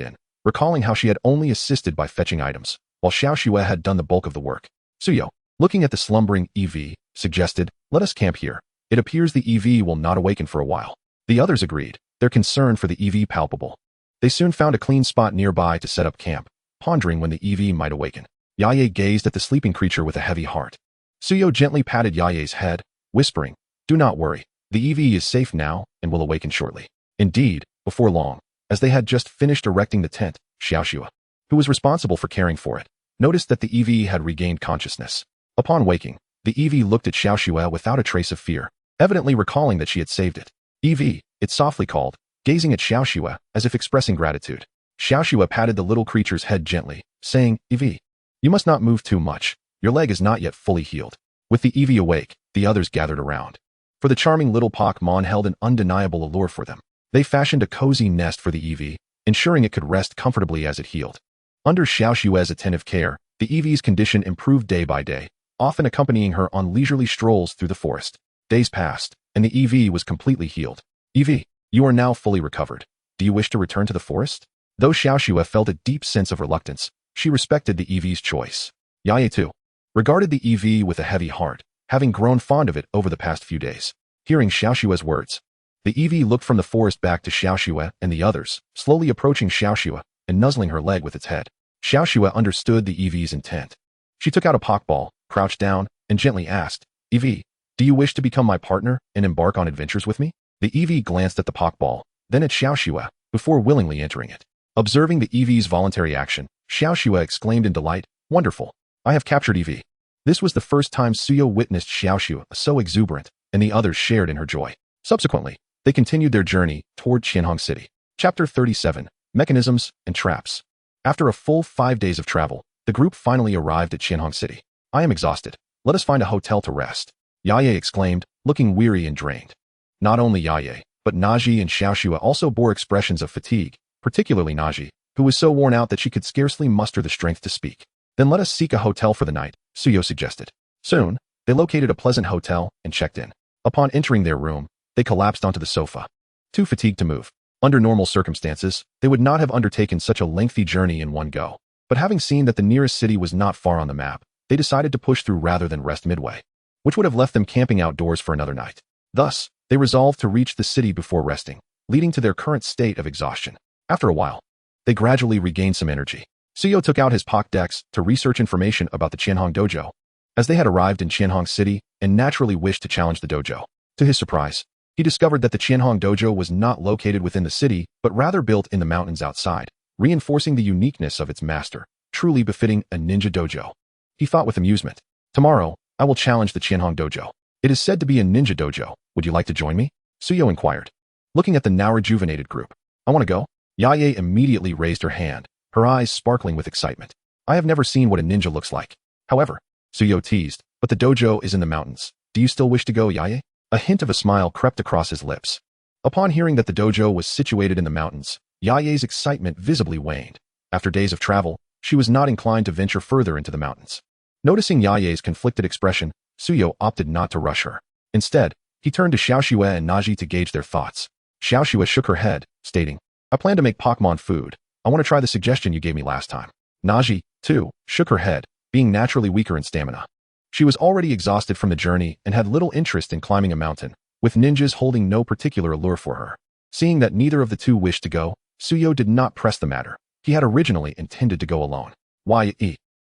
[SPEAKER 1] in, recalling how she had only assisted by fetching items, while Xiao Shui had done the bulk of the work. Suyo, looking at the slumbering Eevee, suggested, let us camp here. It appears the Eevee will not awaken for a while. The others agreed, their concern for the Eevee palpable. They soon found a clean spot nearby to set up camp, pondering when the Eevee might awaken. Yaye gazed at the sleeping creature with a heavy heart. Suyo gently patted Yaye's head, whispering, do not worry, the Eevee is safe now and will awaken shortly. Indeed, before long, as they had just finished erecting the tent, Xiao Shui, who was responsible for caring for it, noticed that the Eevee had regained consciousness. Upon waking, the Eevee looked at Xiao Shui without a trace of fear, evidently recalling that she had saved it. Eevee, it softly called, gazing at Xiao Shui as if expressing gratitude. Xiao Shui patted the little creature's head gently, saying, Eevee, you must not move too much. Your leg is not yet fully healed. With the Eevee awake, the others gathered around. For the charming little Pokémon held an undeniable allure for them. They fashioned a cozy nest for the Eevee, ensuring it could rest comfortably as it healed. Under Xiaoxue's attentive care, the Eevee's condition improved day by day, often accompanying her on leisurely strolls through the forest. Days passed, and the Eevee was completely healed. Eevee, you are now fully recovered. Do you wish to return to the forest? Though Xiaoxue felt a deep sense of reluctance, she respected the Eevee's choice. Yaye too regarded the Eevee with a heavy heart, having grown fond of it over the past few days. Hearing Xiaoxue's words, the Eevee looked from the forest back to Xiaoxue and the others, slowly approaching Xiaoxue and nuzzling her leg with its head. Xiaoxue understood the Eevee's intent. She took out a Pokeball, crouched down, and gently asked, Eevee, do you wish to become my partner and embark on adventures with me? The Eevee glanced at the Pokeball, then at Xiaoxue, before willingly entering it. Observing the Eevee's voluntary action, Xiaoxue exclaimed in delight, wonderful, I have captured Eevee. This was the first time Suyu witnessed Xiaoxue so exuberant, and the others shared in her joy. Subsequently, they continued their journey toward Hualan City. Chapter 37, Mechanisms and Traps. After a full 5 days of travel, the group finally arrived at Hualan City. I am exhausted. Let us find a hotel to rest. Yaye exclaimed, looking weary and drained. Not only Yaye, but Naji and Xiaoxue also bore expressions of fatigue, particularly Naji, who was so worn out that she could scarcely muster the strength to speak. Then let us seek a hotel for the night, Suyu suggested. Soon, they located a pleasant hotel and checked in. Upon entering their room, they collapsed onto the sofa, too fatigued to move. Under normal circumstances, they would not have undertaken such a lengthy journey in one go. But having seen that the nearest city was not far on the map, they decided to push through rather than rest midway, which would have left them camping outdoors for another night. Thus, they resolved to reach the city before resting, leading to their current state of exhaustion. After a while, they gradually regained some energy. Suyu took out his Pokédex to research information about the Qianhong Dojo, as they had arrived in Qianhong City and naturally wished to challenge the dojo. To his surprise, he discovered that the Qianhong Dojo was not located within the city, but rather built in the mountains outside, reinforcing the uniqueness of its master, truly befitting a ninja dojo. He thought with amusement, tomorrow, I will challenge the Qianhong Dojo. It is said to be a ninja dojo. Would you like to join me? Suyu inquired. Looking at the now rejuvenated group. I want to go. Yaye immediately raised her hand, her eyes sparkling with excitement. I have never seen what a ninja looks like. However, Suyu teased, but the dojo is in the mountains. Do you still wish to go, Yaye? A hint of a smile crept across his lips. Upon hearing that the dojo was situated in the mountains, Yaye's excitement visibly waned. After days of travel, she was not inclined to venture further into the mountains. Noticing Yaye's conflicted expression, Suyu opted not to rush her. Instead, he turned to Xiaoxue and Naji to gauge their thoughts. Xiaoxue shook her head, stating, I plan to make Pokémon food. I want to try the suggestion you gave me last time. Naji, too, shook her head, being naturally weaker in stamina. She was already exhausted from the journey and had little interest in climbing a mountain, with ninjas holding no particular allure for her. Seeing that neither of the two wished to go, Suyu did not press the matter. He had originally intended to go alone. Why,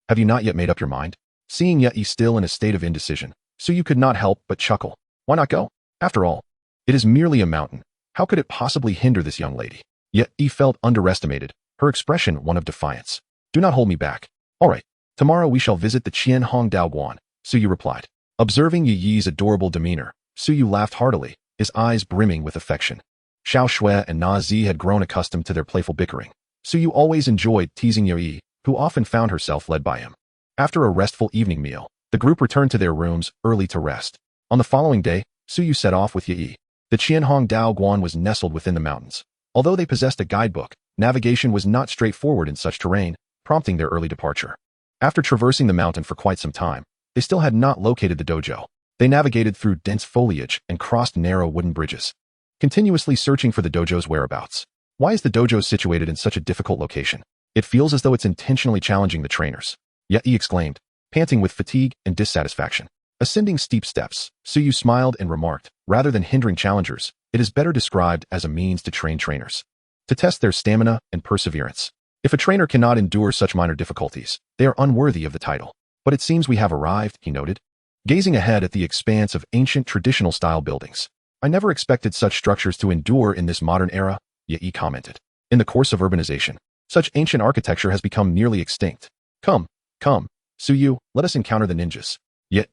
[SPEAKER 1] have you not yet made up your mind? Seeing Yae still in a state of indecision, Suyu could not help but chuckle. Why not go? After all, it is merely a mountain. How could it possibly hinder this young lady? Yet felt underestimated, her expression one of defiance. Do not hold me back. All right, tomorrow we shall visit the Qianhong Daoguan, Suyu replied. Observing Yi's adorable demeanor, Suyu laughed heartily, his eyes brimming with affection. Xiaoxue and Na Zi had grown accustomed to their playful bickering. Suyu always enjoyed teasing Yi, who often found herself led by him. After a restful evening meal, the group returned to their rooms early to rest. On the following day, Suyu set off with Yi. The Qianhong Daoguan was nestled within the mountains. Although they possessed a guidebook, navigation was not straightforward in such terrain, prompting their early departure. After traversing the mountain for quite some time, they still had not located the dojo. They navigated through dense foliage and crossed narrow wooden bridges, continuously searching for the dojo's whereabouts. Why is the dojo situated in such a difficult location? It feels as though it's intentionally challenging the trainers. Yi exclaimed, panting with fatigue and dissatisfaction. Ascending steep steps, Suyu smiled and remarked, rather than hindering challengers, it is better described as a means to train trainers, to test their stamina and perseverance. If a trainer cannot endure such minor difficulties, they are unworthy of the title. But it seems we have arrived, he noted, gazing ahead at the expanse of ancient traditional-style buildings. I never expected such structures to endure in this modern era, Yi commented. In the course of urbanization, such ancient architecture has become nearly extinct. Come, Suyu, let us encounter the ninjas. Yet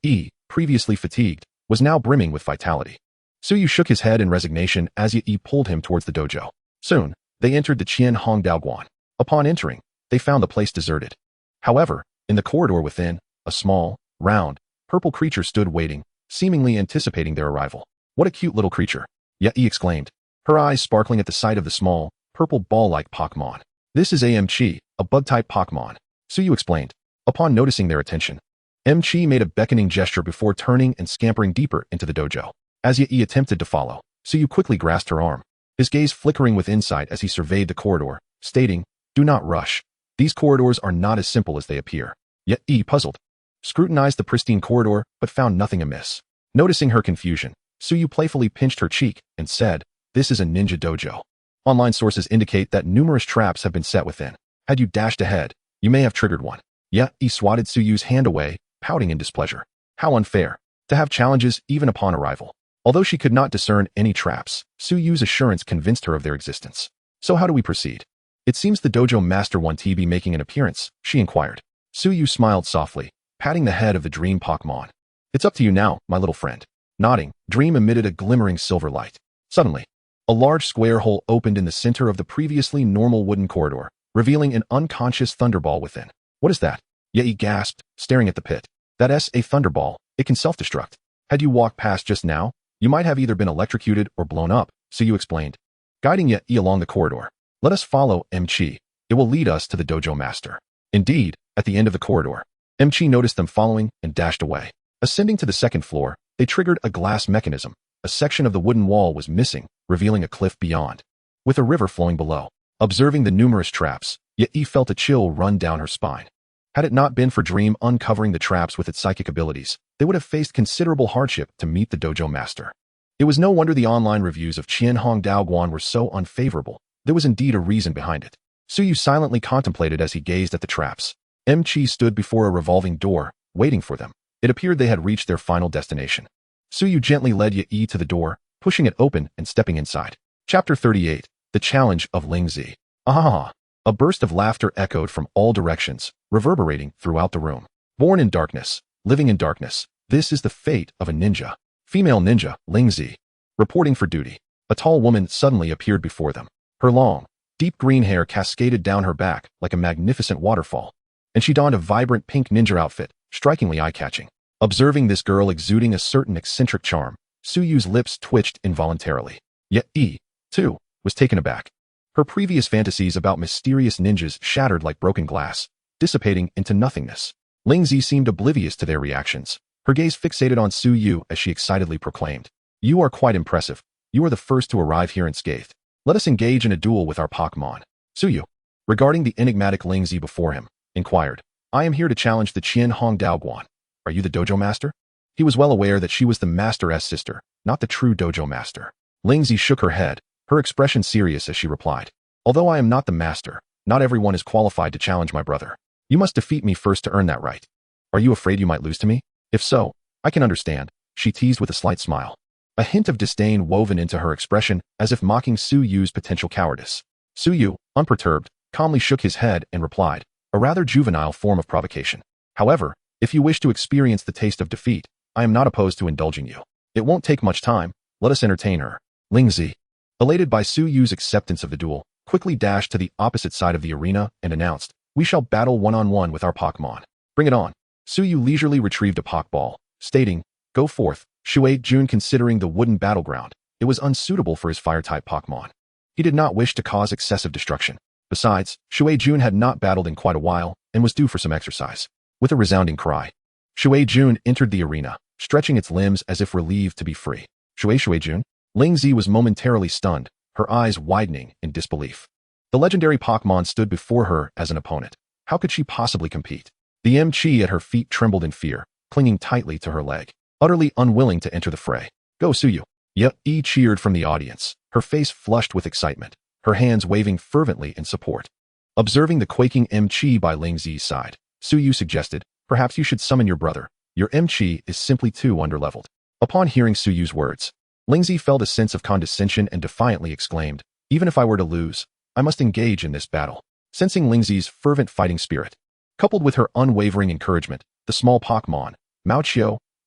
[SPEAKER 1] previously fatigued, was now brimming with vitality. Suyu shook his head in resignation as Yi pulled him towards the dojo. Soon, they entered the Qianhong Daoguan. Upon entering, they found the place deserted. However, in the corridor within, a small, round, purple creature stood waiting, seemingly anticipating their arrival. What a cute little creature, Yi exclaimed, her eyes sparkling at the sight of the small, purple ball-like Pokémon. This is Chi, a bug-type Pokémon, Suyu explained. Upon noticing their attention, Chi made a beckoning gesture before turning and scampering deeper into the dojo. As Yi attempted to follow, Suyu quickly grasped her arm, his gaze flickering with insight as he surveyed the corridor, stating, "Do not rush. These corridors are not as simple as they appear." Yet Yi, puzzled, scrutinized the pristine corridor but found nothing amiss. Noticing her confusion, Suyu playfully pinched her cheek and said, "This is a ninja dojo. Online sources indicate that numerous traps have been set within. Had you dashed ahead, you may have triggered one." Yet Yi swatted Suyu's hand away, pouting in displeasure. How unfair, to have challenges even upon arrival. Although she could not discern any traps, Suyu's assurance convinced her of their existence. "So how do we proceed? It seems the dojo master wants to be making an appearance," she inquired. Suyu smiled softly, patting the head of the dream Pokémon. "It's up to you now, my little friend." Nodding, Dream emitted a glimmering silver light. Suddenly, a large square hole opened in the center of the previously normal wooden corridor, revealing an unconscious thunderball within. "What is that?" Yi gasped, staring at the pit. "That's a thunderball. It can self-destruct. Had you walked past just now, you might have either been electrocuted or blown up," Suyu explained, guiding Yi along the corridor. "Let us follow Chi. It will lead us to the dojo master." Indeed, at the end of the corridor, Chi noticed them following and dashed away. Ascending to the second floor, they triggered a glass mechanism. A section of the wooden wall was missing, revealing a cliff beyond, with a river flowing below. Observing the numerous traps, Yi felt a chill run down her spine. Had it not been for Dream uncovering the traps with its psychic abilities, they would have faced considerable hardship to meet the dojo master. It was no wonder the online reviews of Qianhong Daoguan were so unfavorable. There was indeed a reason behind it. Suyu silently contemplated as he gazed at the traps. Chi stood before a revolving door, waiting for them. It appeared they had reached their final destination. Suyu gently led Yi to the door, pushing it open and stepping inside. Chapter 38, The Challenge of Lingzi. Ah! A burst of laughter echoed from all directions, reverberating throughout the room. Born in darkness, living in darkness, this is the fate of a ninja. Female ninja, Lingzi. Reporting for duty. A tall woman suddenly appeared before them. Her long, deep green hair cascaded down her back like a magnificent waterfall, and she donned a vibrant pink ninja outfit, strikingly eye-catching. Observing this girl exuding a certain eccentric charm, Suyu's lips twitched involuntarily. Yet Yi, too, was taken aback. Her previous fantasies about mysterious ninjas shattered like broken glass, dissipating into nothingness. Lingzi seemed oblivious to their reactions, her gaze fixated on Suyu as she excitedly proclaimed, "You are quite impressive. You are the first to arrive here unscathed. Let us engage in a duel with our Pokémon." Suyu, regarding the enigmatic Lingzi before him, inquired, "I am here to challenge the Qianhong Daoguan. Are you the dojo master?" He was well aware that she was the master's sister, not the true dojo master. Lingzi shook her head, her expression serious as she replied, "Although I am not the master, not everyone is qualified to challenge my brother. You must defeat me first to earn that right. Are you afraid you might lose to me? If so, I can understand," she teased with a slight smile. A hint of disdain woven into her expression as if mocking Suyu's potential cowardice. Suyu, unperturbed, calmly shook his head and replied, "A rather juvenile form of provocation. However, if you wish to experience the taste of defeat, I am not opposed to indulging you. It won't take much time. Let us entertain her." Lingzi, elated by Suyu's acceptance of the duel, quickly dashed to the opposite side of the arena and announced, "We shall battle one-on-one with our Pokémon. Bring it on." Suyu leisurely retrieved a Pokéball, stating, "Go forth." Jun, considering the wooden battleground, it was unsuitable for his fire-type Pokémon. He did not wish to cause excessive destruction. Besides, Jun had not battled in quite a while and was due for some exercise. With a resounding cry, Jun entered the arena, stretching its limbs as if relieved to be free. Jun? Lingzi was momentarily stunned, her eyes widening in disbelief. The legendary Pokémon stood before her as an opponent. How could she possibly compete? The Chi at her feet trembled in fear, clinging tightly to her leg, utterly unwilling to enter the fray. "Go, Suyu!" Yi cheered from the audience, her face flushed with excitement, her hands waving fervently in support. Observing the quaking Chi by Lingzi's side, Suyu suggested, "Perhaps you should summon your brother. Your Chi is simply too underleveled." Upon hearing Suyu's words, Lingzi felt a sense of condescension and defiantly exclaimed, "Even if I were to lose, I must engage in this battle." Sensing Lingzi's fervent fighting spirit, coupled with her unwavering encouragement, the small Pokémon, Mao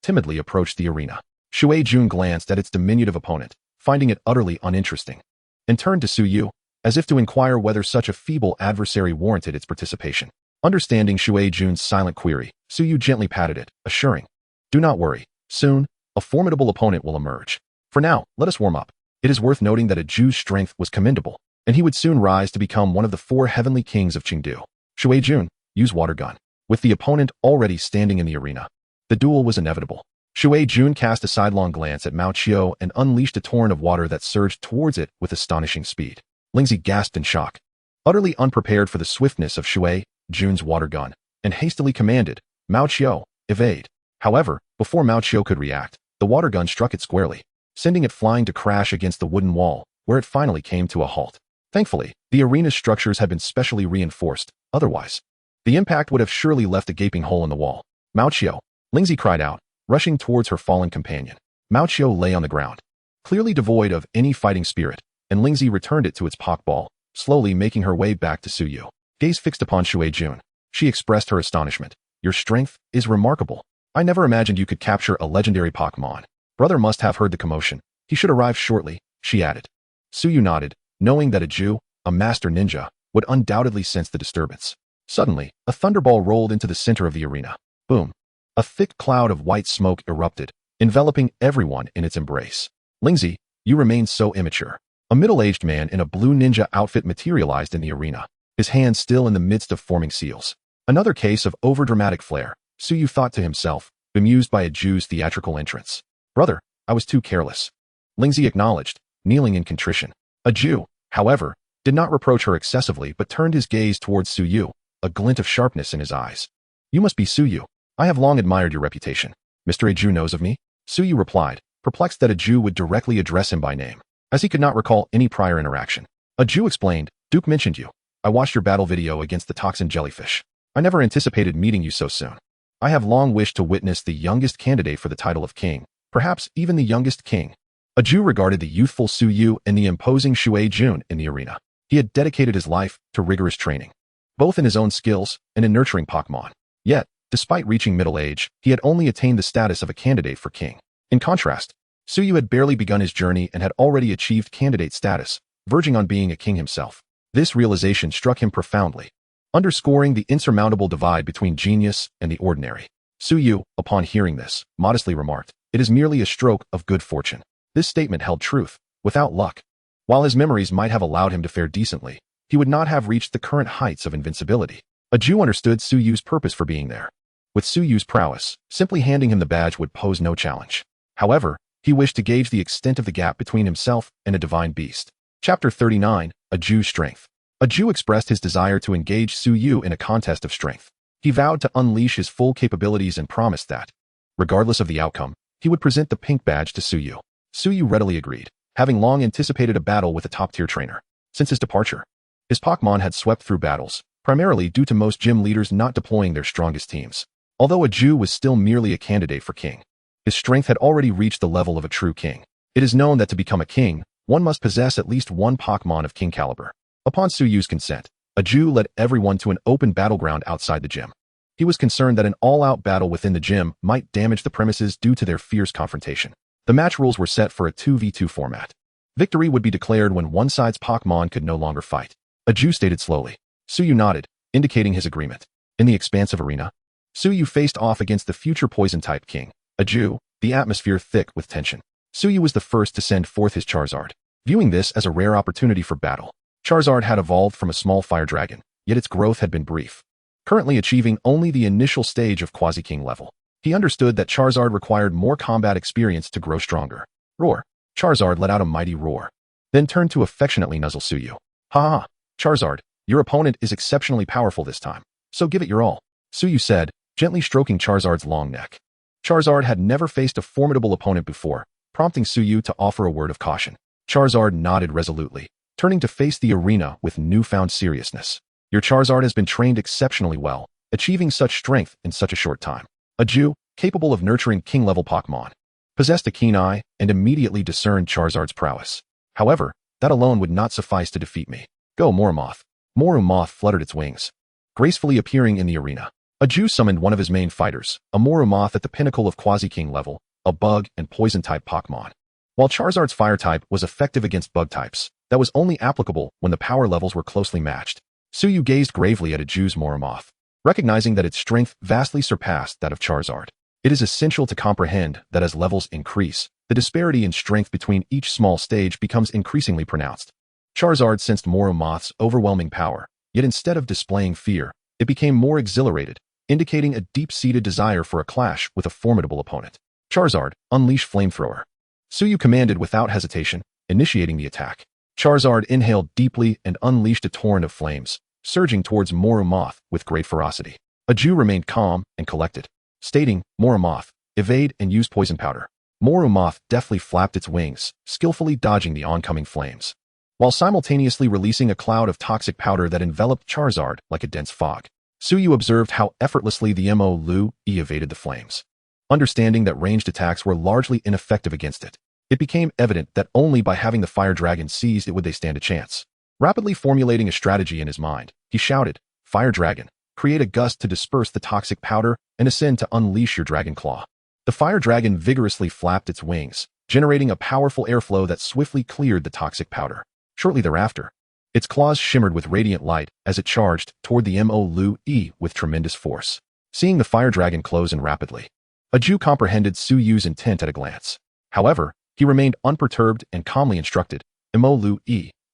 [SPEAKER 1] timidly approached the arena. Jun glanced at its diminutive opponent, finding it utterly uninteresting, and turned to Suyu, as if to inquire whether such a feeble adversary warranted its participation. Understanding Jun's silent query, Suyu gently patted it, assuring, "Do not worry. Soon, a formidable opponent will emerge. For now, let us warm up." It is worth noting that Ju's strength was commendable, and he would soon rise to become one of the 4 heavenly kings of Chengdu. Shuai use water gun. With the opponent already standing in the arena, the duel was inevitable. Shuai cast a sidelong glance at Mao Qiao and unleashed a torrent of water that surged towards it with astonishing speed. Lingzi gasped in shock, utterly unprepared for the swiftness of Shuai's water gun, and hastily commanded, Mao Qiao, evade. However, before Mao Qiao could react, the water gun struck it squarely, sending it flying to crash against the wooden wall, where it finally came to a halt. Thankfully, the arena's structures had been specially reinforced, otherwise, the impact would have surely left a gaping hole in the wall. Mao Qiao, Lingzi cried out, rushing towards her fallen companion. Mao Qiao lay on the ground, clearly devoid of any fighting spirit, and Lingzi returned it to its Pokeball, slowly making her way back to Suyu. Gaze fixed upon Shuai. She expressed her astonishment. Your strength is remarkable. I never imagined you could capture a legendary Pokemon. Brother must have heard the commotion. He should arrive shortly, she added. Suyu nodded, knowing that a Jew, a master ninja, would undoubtedly sense the disturbance. Suddenly, a thunderball rolled into the center of the arena. Boom. A thick cloud of white smoke erupted, enveloping everyone in its embrace. Lingzi, you remain so immature. A middle-aged man in a blue ninja outfit materialized in the arena, his hands still in the midst of forming seals. Another case of overdramatic flair, Suyu thought to himself, bemused by a Jew's theatrical entrance. Brother, I was too careless. Lingzi acknowledged, kneeling in contrition. A Jew, however, did not reproach her excessively but turned his gaze towards Suyu, a glint of sharpness in his eyes. You must be Suyu. I have long admired your reputation. Mr. Jew knows of me? Suyu replied, perplexed that a Jew would directly address him by name, as he could not recall any prior interaction. A Jew explained, Duke mentioned you. I watched your battle video against the toxin jellyfish. I never anticipated meeting you so soon. I have long wished to witness the youngest candidate for the title of king, perhaps even the youngest king. A Jew regarded the youthful Suyu and the imposing Shuai in the arena. He had dedicated his life to rigorous training, both in his own skills and in nurturing Pokemon. Yet, despite reaching middle age, he had only attained the status of a candidate for king. In contrast, Suyu had barely begun his journey and had already achieved candidate status, verging on being a king himself. This realization struck him profoundly, underscoring the insurmountable divide between genius and the ordinary. Suyu, upon hearing this, modestly remarked, it is merely a stroke of good fortune. This statement held truth, without luck. While his memories might have allowed him to fare decently, he would not have reached the current heights of invincibility. A Jew understood Suyu's purpose for being there. With Suyu's prowess, simply handing him the badge would pose no challenge. However, he wished to gauge the extent of the gap between himself and a divine beast. Chapter 39, A Jew's Strength. A Jew expressed his desire to engage Suyu in a contest of strength. He vowed to unleash his full capabilities and promised that, regardless of the outcome, he would present the pink badge to Suyu. Suyu readily agreed, having long anticipated a battle with a top-tier trainer. Since his departure, his Pokemon had swept through battles, primarily due to most gym leaders not deploying their strongest teams. Although a Jew was still merely a candidate for king, his strength had already reached the level of a true king. It is known that to become a king, one must possess at least one Pokemon of king caliber. Upon Suyu's consent, a Jew led everyone to an open battleground outside the gym. He was concerned that an all-out battle within the gym might damage the premises due to their fierce confrontation. The match rules were set for a 2v2 format. Victory would be declared when one side's Pokemon could no longer fight. A Jew stated slowly. Suyu nodded, indicating his agreement. In the expansive arena, Suyu faced off against the future poison-type king, a Jew, the atmosphere thick with tension. Suyu was the first to send forth his Charizard. Viewing this as a rare opportunity for battle, Charizard had evolved from a small fire dragon, yet its growth had been brief, currently achieving only the initial stage of Quasi-King level. He understood that Charizard required more combat experience to grow stronger. Roar. Charizard let out a mighty roar, then turned to affectionately nuzzle Suyu. Ha ha, Charizard, your opponent is exceptionally powerful this time, so give it your all, Suyu said, gently stroking Charizard's long neck. Charizard had never faced a formidable opponent before, prompting Suyu to offer a word of caution. Charizard nodded resolutely, turning to face the arena with newfound seriousness. Your Charizard has been trained exceptionally well, achieving such strength in such a short time. A Jew, capable of nurturing king-level Pokemon, possessed a keen eye and immediately discerned Charizard's prowess. However, that alone would not suffice to defeat me. Go, Morumoth. Morumoth fluttered its wings, gracefully appearing in the arena. A Jew summoned one of his main fighters, a Morumoth at the pinnacle of Quasi-King level, a bug and poison-type Pokemon. While Charizard's fire-type was effective against bug types, that was only applicable when the power levels were closely matched. Suyu gazed gravely at a Jew's Morumoth, recognizing that its strength vastly surpassed that of Charizard. It is essential to comprehend that as levels increase, the disparity in strength between each small stage becomes increasingly pronounced. Charizard sensed Moromoth's overwhelming power, yet instead of displaying fear, it became more exhilarated, indicating a deep-seated desire for a clash with a formidable opponent. Charizard, unleash Flamethrower. Suyu commanded without hesitation, initiating the attack. Charizard inhaled deeply and unleashed a torrent of flames, surging towards Moromoth with great ferocity. Aju remained calm and collected, stating, Moromoth, evade and use poison powder. Moromoth deftly flapped its wings, skillfully dodging the oncoming flames, while simultaneously releasing a cloud of toxic powder that enveloped Charizard like a dense fog. Suyu observed how effortlessly the Mo-Lu evaded the flames. Understanding that ranged attacks were largely ineffective against it, it became evident that only by having the Fire Dragon seized it would they stand a chance. Rapidly formulating a strategy in his mind, he shouted, Fire Dragon, create a gust to disperse the toxic powder and ascend to unleash your Dragon Claw. The Fire Dragon vigorously flapped its wings, generating a powerful airflow that swiftly cleared the toxic powder. Shortly thereafter, its claws shimmered with radiant light as it charged toward the Mo-Lu with tremendous force. Seeing the Fire Dragon close in rapidly, Aju comprehended Suyu's intent at a glance. However, he remained unperturbed and calmly instructed, Mo-Lu,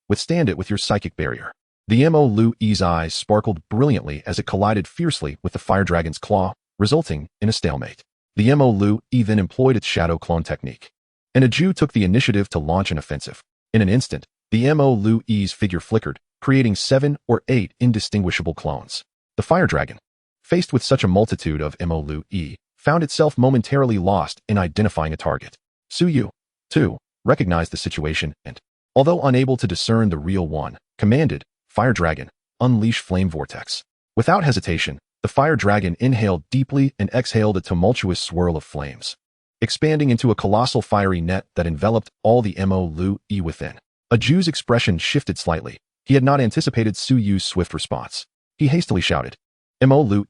[SPEAKER 1] withstand it with your psychic barrier. The Mo-Lu's eyes sparkled brilliantly as it collided fiercely with the Fire Dragon's claw, resulting in a stalemate. The Mo-Lu then employed its shadow clone technique, and Aju took the initiative to launch an offensive. In an instant, the Mo-Lu's figure flickered, creating 7 or 8 indistinguishable clones. The Fire Dragon, faced with such a multitude of Mo-Lu, found itself momentarily lost in identifying a target. Suyu, too, recognized the situation and, although unable to discern the real one, commanded, Fire Dragon, unleash Flame Vortex. Without hesitation, the Fire Dragon inhaled deeply and exhaled a tumultuous swirl of flames, expanding into a colossal fiery net that enveloped all the Mo-Lu within. Aju's expression shifted slightly. He had not anticipated Suyu's swift response. He hastily shouted, Mo-Lu,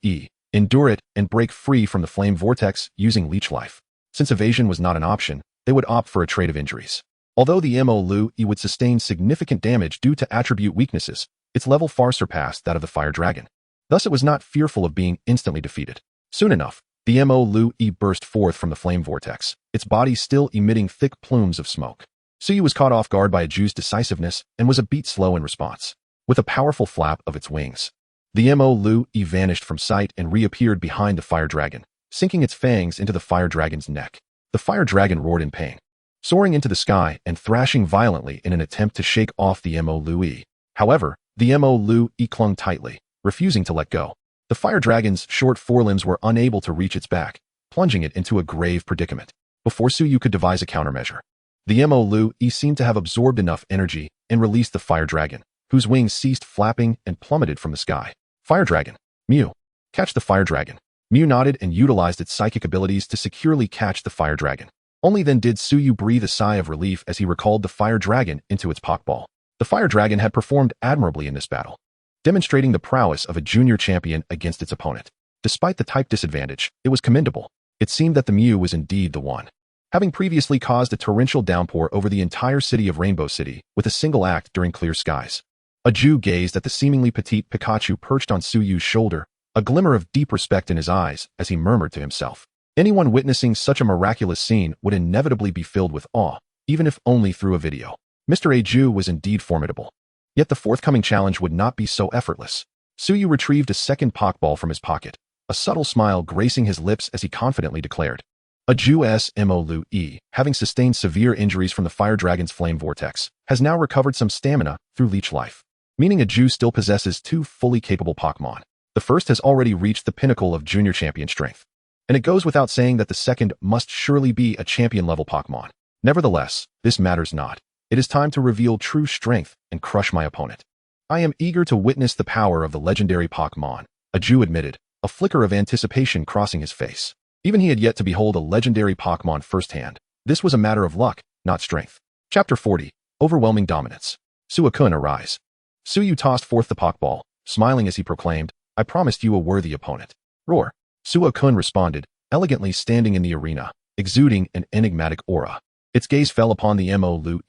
[SPEAKER 1] endure it and break free from the Flame Vortex using Leech Life. Since evasion was not an option, they would opt for a trade of injuries. Although the Mo-Lu would sustain significant damage due to attribute weaknesses, its level far surpassed that of the Fire Dragon. Thus it was not fearful of being instantly defeated. Soon enough, the Mo-Lu burst forth from the Flame Vortex, its body still emitting thick plumes of smoke. Suyu was caught off guard by Aju's decisiveness and was a beat slow in response. With a powerful flap of its wings, the Mo-Lu vanished from sight and reappeared behind the Fire Dragon, sinking its fangs into the Fire Dragon's neck. The Fire Dragon roared in pain, soaring into the sky and thrashing violently in an attempt to shake off the Mo-Lu. However, the Mo-Lu clung tightly, refusing to let go. The Fire Dragon's short forelimbs were unable to reach its back, plunging it into a grave predicament. Before Suyu could devise a countermeasure, the Mo-Lu seemed to have absorbed enough energy and released the Fire Dragon, whose wings ceased flapping and plummeted from the sky. Fire Dragon, Mew, catch the Fire Dragon. Mew nodded and utilized its psychic abilities to securely catch the Fire Dragon. Only then did Suyu breathe a sigh of relief as he recalled the Fire Dragon into its Pokeball. The Fire Dragon had performed admirably in this battle, demonstrating the prowess of a junior champion against its opponent. Despite the type disadvantage, it was commendable. It seemed that the Mew was indeed the one. Having previously caused a torrential downpour over the entire city of Rainbow City with a single act during clear skies, Aju gazed at the seemingly petite Pikachu perched on Suyu's shoulder, a glimmer of deep respect in his eyes as he murmured to himself. Anyone witnessing such a miraculous scene would inevitably be filled with awe, even if only through a video. Mr. Aju was indeed formidable. Yet the forthcoming challenge would not be so effortless. Suyu retrieved a second Pokeball from his pocket, a subtle smile gracing his lips as he confidently declared, Aju's Mo-Lu, having sustained severe injuries from the Fire Dragon's Flame Vortex, has now recovered some stamina through Leech Life, meaning Aju still possesses 2 fully capable Pokémon. The first has already reached the pinnacle of junior champion strength, and it goes without saying that the second must surely be a champion-level Pokémon. Nevertheless, this matters not. It is time to reveal true strength and crush my opponent. I am eager to witness the power of the legendary Pokémon, Aju admitted, a flicker of anticipation crossing his face. Even he had yet to behold a legendary Pokémon firsthand. This was a matter of luck, not strength. Chapter 40, Overwhelming Dominance. Suicune, arise. Suyu tossed forth the Pokeball, smiling as he proclaimed, I promised you a worthy opponent. Roar. Suicune responded, elegantly standing in the arena, exuding an enigmatic aura. Its gaze fell upon the Mo-Lu,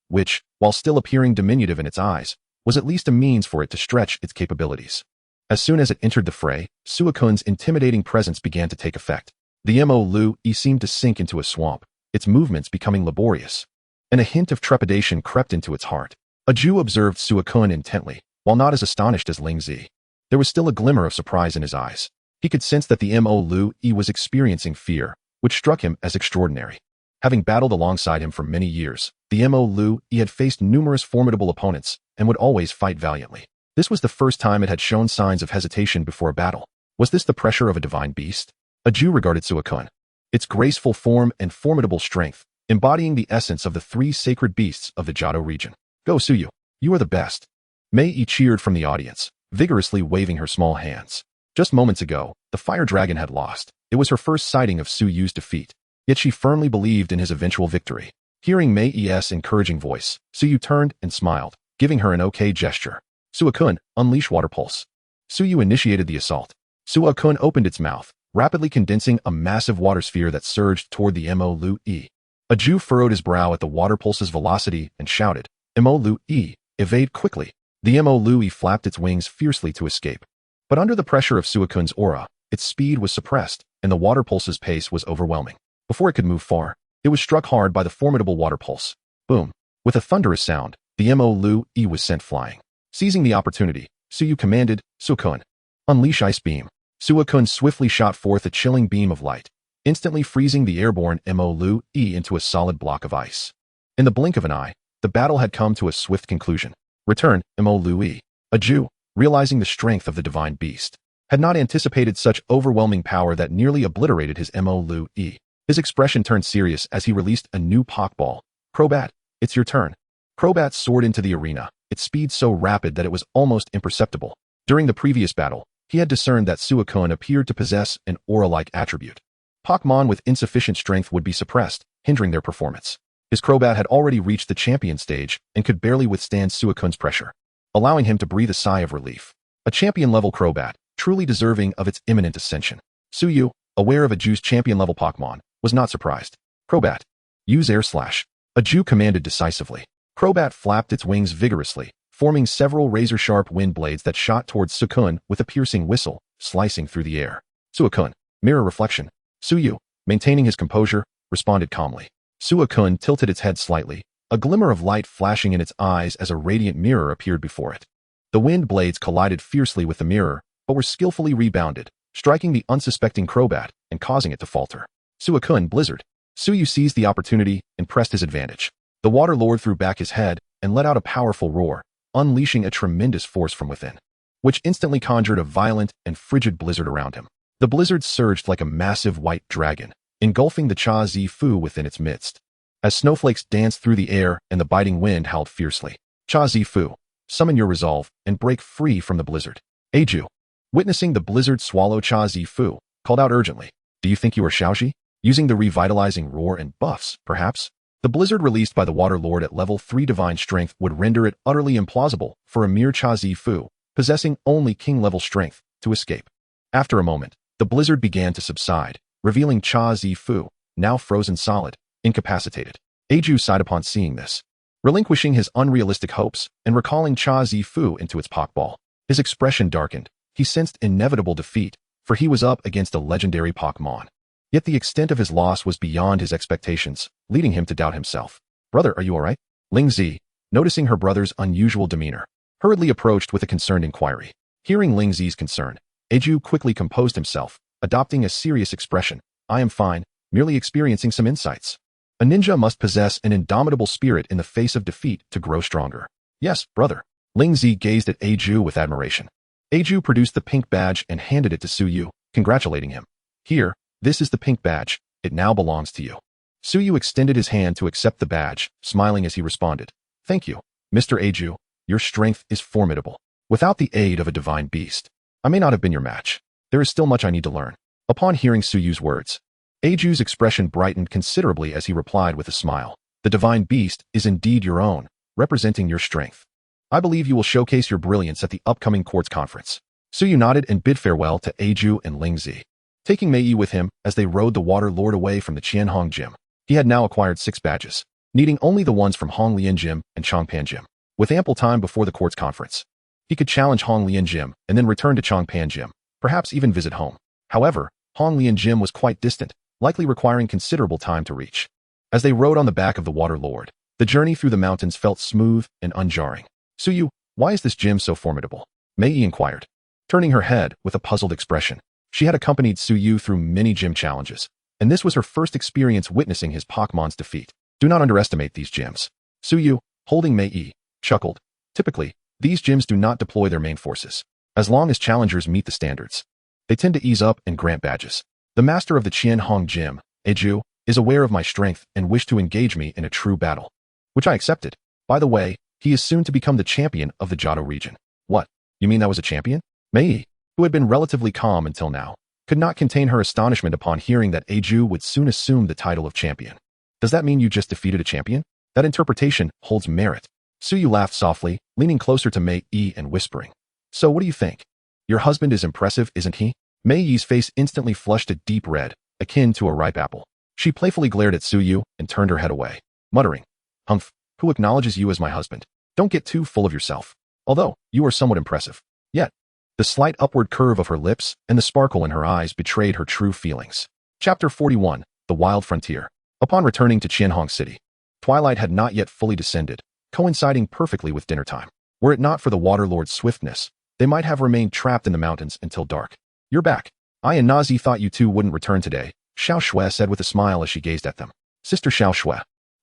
[SPEAKER 1] which, while still appearing diminutive in its eyes, was at least a means for it to stretch its capabilities. As soon as it entered the fray, Suicune's intimidating presence began to take effect. The Mo-Lu seemed to sink into a swamp, its movements becoming laborious, and a hint of trepidation crept into its heart. A Jew observed Suicune intently, while not as astonished as Ling Zi. There was still a glimmer of surprise in his eyes. He could sense that the Mo Lu Yi was experiencing fear, which struck him as extraordinary. Having battled alongside him for many years, the Mo Lu Yi had faced numerous formidable opponents and would always fight valiantly. This was the first time it had shown signs of hesitation before a battle. Was this the pressure of a divine beast? A Jew regarded Suicune. Its graceful form and formidable strength, embodying the essence of the three sacred beasts of the Johto region. Go Suyu, you are the best. Mei cheered from the audience, vigorously waving her small hands. Just moments ago, the fire dragon had lost. It was her first sighting of Suyu's defeat, yet she firmly believed in his eventual victory. Hearing Mei's encouraging voice, Suyu turned and smiled, giving her an okay gesture. Suicune, unleash Water Pulse. Suyu initiated the assault. Suicune opened its mouth, rapidly condensing a massive water sphere that surged toward the Mo Lu Yi. A Jew furrowed his brow at the water pulse's velocity and shouted, Mo Lu Yi, evade quickly. The Mo Lu Yi flapped its wings fiercely to escape. But under the pressure of Suicune's aura, its speed was suppressed, and the water pulse's pace was overwhelming. Before it could move far, it was struck hard by the formidable water pulse. Boom! With a thunderous sound, the Mo Lu Yi was sent flying. Seizing the opportunity, Suyu commanded, Suicune, unleash Ice Beam. Suicune swiftly shot forth a chilling beam of light, instantly freezing the airborne Mo Lu Yi into a solid block of ice. In the blink of an eye, the battle had come to a swift conclusion. Return, Mo Lu Yi. A Jew, realizing the strength of the divine beast, had not anticipated such overwhelming power that nearly obliterated his Mo Lu Yi. His expression turned serious as he released a new Pokeball. Crobat, it's your turn. Crobat soared into the arena, its speed so rapid that it was almost imperceptible. During the previous battle, he had discerned that Suicune appeared to possess an aura-like attribute. Pokémon with insufficient strength would be suppressed, hindering their performance. His Crobat had already reached the champion stage and could barely withstand Suicune's pressure, allowing him to breathe a sigh of relief. A champion-level Crobat, truly deserving of its imminent ascension. Suyu, aware of a Jew's champion-level Pokémon, was not surprised. Crobat, use Air Slash. A Jew commanded decisively. Crobat flapped its wings vigorously, forming several razor-sharp wind blades that shot towards Suicune with a piercing whistle, slicing through the air. Suicune, mirror reflection. Suyu, maintaining his composure, responded calmly. Suicune tilted its head slightly, a glimmer of light flashing in its eyes as a radiant mirror appeared before it. The wind blades collided fiercely with the mirror, but were skillfully rebounded, striking the unsuspecting Crobat and causing it to falter. Suicune blizzard. Suyu seized the opportunity and pressed his advantage. The Water Lord threw back his head and let out a powerful roar, unleashing a tremendous force from within, which instantly conjured a violent and frigid blizzard around him. The blizzard surged like a massive white dragon, engulfing the Cha Zi Fu within its midst. As snowflakes danced through the air and the biting wind howled fiercely, Cha Zi Fu, summon your resolve and break free from the blizzard. Eiju, witnessing the blizzard swallow Cha Zi Fu, called out urgently, do you think you are Xiaoxi? Using the revitalizing roar and buffs, perhaps? The blizzard released by the Water Lord at level 3 divine strength would render it utterly implausible for a mere Cha Zi Fu, possessing only king-level strength, to escape. After a moment, the blizzard began to subside, revealing Cha Zi Fu, now frozen solid, incapacitated. Eiju sighed upon seeing this, relinquishing his unrealistic hopes and recalling Cha Zi Fu into its Pokeball. His expression darkened. He sensed inevitable defeat, for he was up against a legendary Pokémon. Yet the extent of his loss was beyond his expectations, leading him to doubt himself. Brother, are you alright? Ling Zi, noticing her brother's unusual demeanor, hurriedly approached with a concerned inquiry. Hearing Ling Zi's concern, Eiju quickly composed himself, adopting a serious expression. I am fine, merely experiencing some insights. A ninja must possess an indomitable spirit in the face of defeat to grow stronger. Yes, brother. Ling Zi gazed at Eiju with admiration. Eiju produced the pink badge and handed it to Suyu, congratulating him. Here, this is the pink badge. It now belongs to you. Suyu extended his hand to accept the badge, smiling as he responded. Thank you, Mr. Eiju. Your strength is formidable. Without the aid of a divine beast, I may not have been your match. There is still much I need to learn. Upon hearing Suyu's words, Eiju's expression brightened considerably as he replied with a smile. The divine beast is indeed your own, representing your strength. I believe you will showcase your brilliance at the upcoming courts conference. Suyu nodded and bid farewell to Eiju and Ling Zi, taking Mei with him as they rode the Water Lord away from the Hualan Gym. He had now acquired 6 badges, needing only the ones from Hualan Gym and Changpan Gym. With ample time before the courts conference, he could challenge Hualan Gym and then return to Changpan Gym, perhaps even visit home. However, Hualan Gym was quite distant, likely requiring considerable time to reach. As they rode on the back of the Water Lord, The journey through the mountains felt smooth and unjarring. Suyu, why is this gym so formidable? Mei inquired, turning her head with a puzzled expression. She had accompanied Suyu through many gym challenges, and this was her first experience witnessing his Pokemon's defeat. Do not underestimate these gyms. Suyu, holding Mei, chuckled. Typically, these gyms do not deploy their main forces. As long as challengers meet the standards, they tend to ease up and grant badges. The master of the Hualan Gym, Eiju, is aware of my strength and wished to engage me in a true battle, which I accepted. By the way, he is soon to become the champion of the Johto region. What? You mean that was a champion? Mei, who had been relatively calm until now, could not contain her astonishment upon hearing that Eiju would soon assume the title of champion. Does that mean you just defeated a champion? That interpretation holds merit. Suyu laughed softly, leaning closer to Mei and whispering. So what do you think? Your husband is impressive, isn't he? Mei's face instantly flushed a deep red, akin to a ripe apple. She playfully glared at Suyu and turned her head away, muttering, Humph, who acknowledges you as my husband? Don't get too full of yourself. Although, you are somewhat impressive. Yet, the slight upward curve of her lips and the sparkle in her eyes betrayed her true feelings. Chapter 41, The Wild Frontier. Upon returning to Hualan City, twilight had not yet fully descended, coinciding perfectly with dinner time. Were it not for the Waterlord's swiftness, they might have remained trapped in the mountains until dark. You're back. I and Nazi thought you two wouldn't return today, Xiao Shui said with a smile as she gazed at them. Sister Xiao Shui,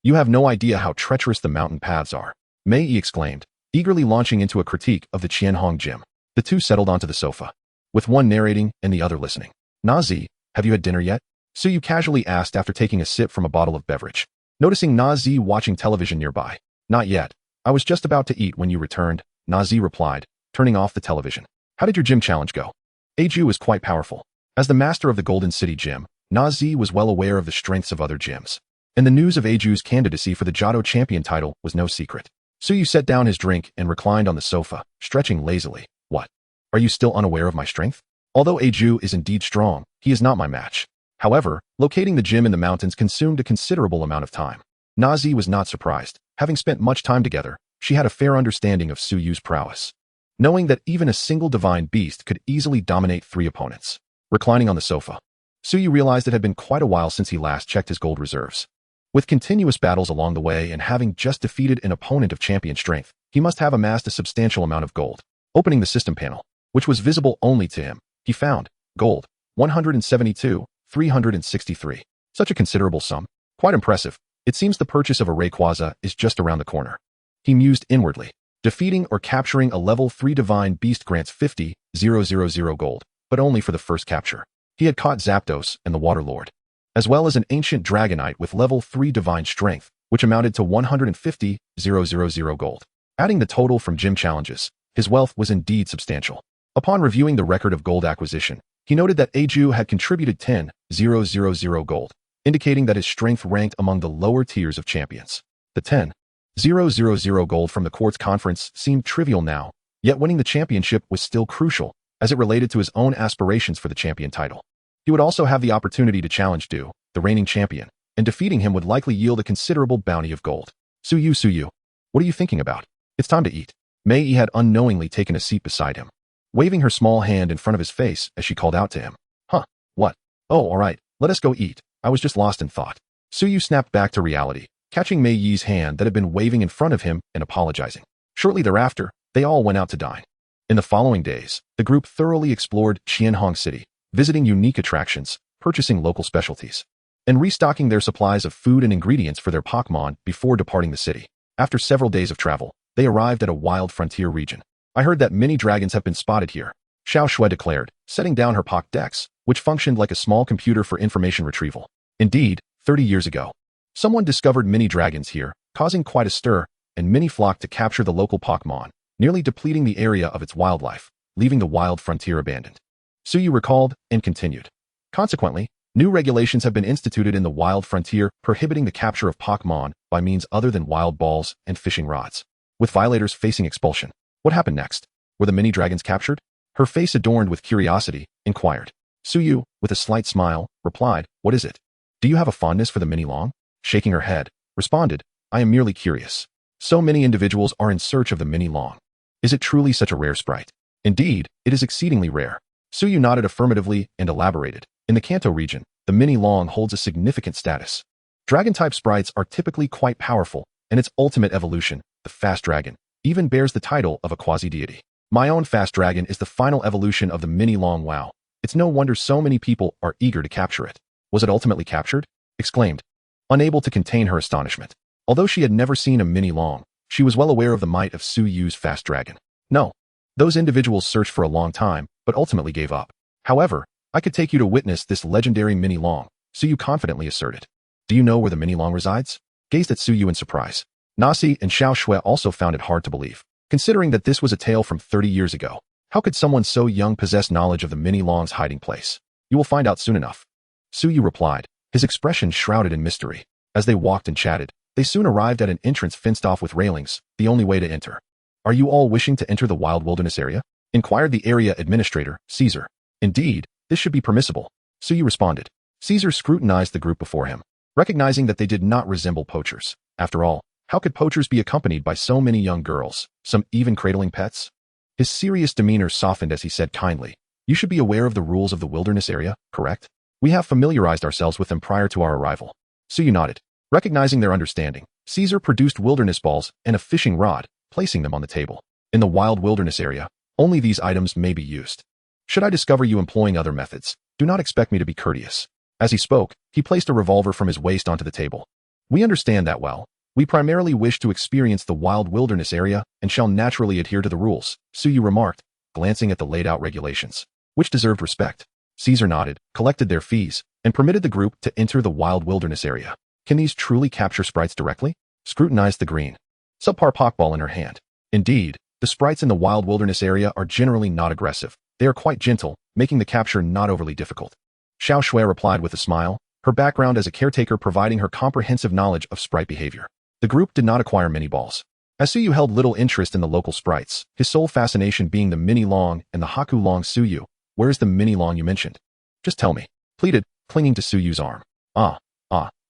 [SPEAKER 1] you have no idea how treacherous the mountain paths are, Mei exclaimed, eagerly launching into a critique of the Hualan Gym. The two settled onto the sofa, with one narrating and the other listening. Nazi, have you had dinner yet? Suyu casually asked after taking a sip from a bottle of beverage. Noticing Nazi watching television nearby. Not yet. I was just about to eat when you returned, Nazi replied, turning off the television. How did your gym challenge go? Eiju is quite powerful. As the master of the Golden City Gym, Nazi was well aware of the strengths of other gyms, and the news of Eiju's candidacy for the Johto champion title was no secret. Suyu set down his drink and reclined on the sofa, stretching lazily. What? Are you still unaware of my strength? Although Eiju is indeed strong, he is not my match. However, locating the gym in the mountains consumed a considerable amount of time. Nazi was not surprised. Having spent much time together, she had a fair understanding of Suyu's prowess, knowing that even a single divine beast could easily dominate 3 opponents. Reclining on the sofa, Suyu realized it had been quite a while since he last checked his gold reserves. With continuous battles along the way and having just defeated an opponent of champion strength, he must have amassed a substantial amount of gold. Opening the system panel, which was visible only to him, he found gold, 172,363. Such a considerable sum. Quite impressive. It seems the purchase of a Rayquaza is just around the corner. He mused inwardly. Defeating or capturing a level 3 divine beast grants 50,000 gold, but only for the first capture. He had caught Zapdos and the Waterlord, as well as an ancient Dragonite with level 3 divine strength, which amounted to 150,000 gold. Adding the total from gym challenges, his wealth was indeed substantial. Upon reviewing the record of gold acquisition, he noted that Eiju had contributed 10,000 gold, indicating that his strength ranked among the lower tiers of champions. The 10,000 gold from the Quartz Conference seemed trivial now, yet winning the championship was still crucial, as it related to his own aspirations for the champion title. He would also have the opportunity to challenge Du, the reigning champion, and defeating him would likely yield a considerable bounty of gold. Suyu, what are you thinking about? It's time to eat. Mei had unknowingly taken a seat beside him, waving her small hand in front of his face as she called out to him. Huh, what? Oh, all right, let us go eat. I was just lost in thought. Suyu snapped back to reality, catching Mei Yi's hand that had been waving in front of him and apologizing. Shortly thereafter, they all went out to dine. In the following days, the group thoroughly explored Hualan City, visiting unique attractions, purchasing local specialties, and restocking their supplies of food and ingredients for their Pokémon before departing the city. After several days of travel, they arrived at a wild frontier region. I heard that many dragons have been spotted here, Xiao Shui declared, setting down her Pokédex, which functioned like a small computer for information retrieval. Indeed, 30 years ago, someone discovered many dragons here, causing quite a stir, and many flocked to capture the local Pokémon, nearly depleting the area of its wildlife, leaving the wild frontier abandoned. Suyu recalled and continued. Consequently, new regulations have been instituted in the wild frontier prohibiting the capture of Pokémon by means other than wild balls and fishing rods, with violators facing expulsion. What happened next? Were the mini dragons captured? Her face adorned with curiosity, inquired. Suyu, with a slight smile, replied, What is it? Do you have a fondness for the mini long? Shaking her head, responded, I am merely curious. So many individuals are in search of the mini long. Is it truly such a rare sprite? Indeed, it is exceedingly rare. Suyu nodded affirmatively and elaborated. In the Kanto region, the mini long holds a significant status. Dragon-type sprites are typically quite powerful, and its ultimate evolution, the Fast Dragon, even bears the title of a quasi-deity. My own Fast Dragon is the final evolution of the Mini Long WoW. It's no wonder so many people are eager to capture it. Was it ultimately captured? Exclaimed, unable to contain her astonishment. Although she had never seen a Mini Long, she was well aware of the might of Suyu's Fast Dragon. No. Those individuals searched for a long time, but ultimately gave up. However, I could take you to witness this legendary Mini Long, Suyu confidently asserted. Do you know where the Mini Long resides? Gazed at Suyu in surprise. Nasi and Xiao Shui also found it hard to believe. Considering that this was a tale from 30 years ago, how could someone so young possess knowledge of the Mini Long's hiding place? You will find out soon enough. Suyu replied, his expression shrouded in mystery. As they walked and chatted, they soon arrived at an entrance fenced off with railings, the only way to enter. Are you all wishing to enter the wild wilderness area? Inquired the area administrator, Caesar. Indeed, this should be permissible. Suyu responded. Caesar scrutinized the group before him, recognizing that they did not resemble poachers. After all, how could poachers be accompanied by so many young girls, some even cradling pets? His serious demeanor softened as he said kindly, you should be aware of the rules of the wilderness area, correct? We have familiarized ourselves with them prior to our arrival. Suyu nodded. Recognizing their understanding, Caesar produced wilderness balls and a fishing rod, placing them on the table. In the wild wilderness area, only these items may be used. Should I discover you employing other methods, do not expect me to be courteous. As he spoke, he placed a revolver from his waist onto the table. We understand that well. We primarily wish to experience the wild wilderness area and shall naturally adhere to the rules, Suyu remarked, glancing at the laid-out regulations, which deserved respect. Caesar nodded, collected their fees, and permitted the group to enter the wild wilderness area. Can these truly capture sprites directly? Scrutinized the green, subpar Pokeball in her hand. Indeed, the sprites in the wild wilderness area are generally not aggressive. They are quite gentle, making the capture not overly difficult. Xiao Shui replied with a smile, her background as a caretaker providing her comprehensive knowledge of sprite behavior. The group did not acquire mini balls. As Suyu held little interest in the local sprites, his sole fascination being the Mini Long and the Haku Long. Suyu, where is the Mini Long you mentioned? Just tell me, pleaded, clinging to Suyu's arm.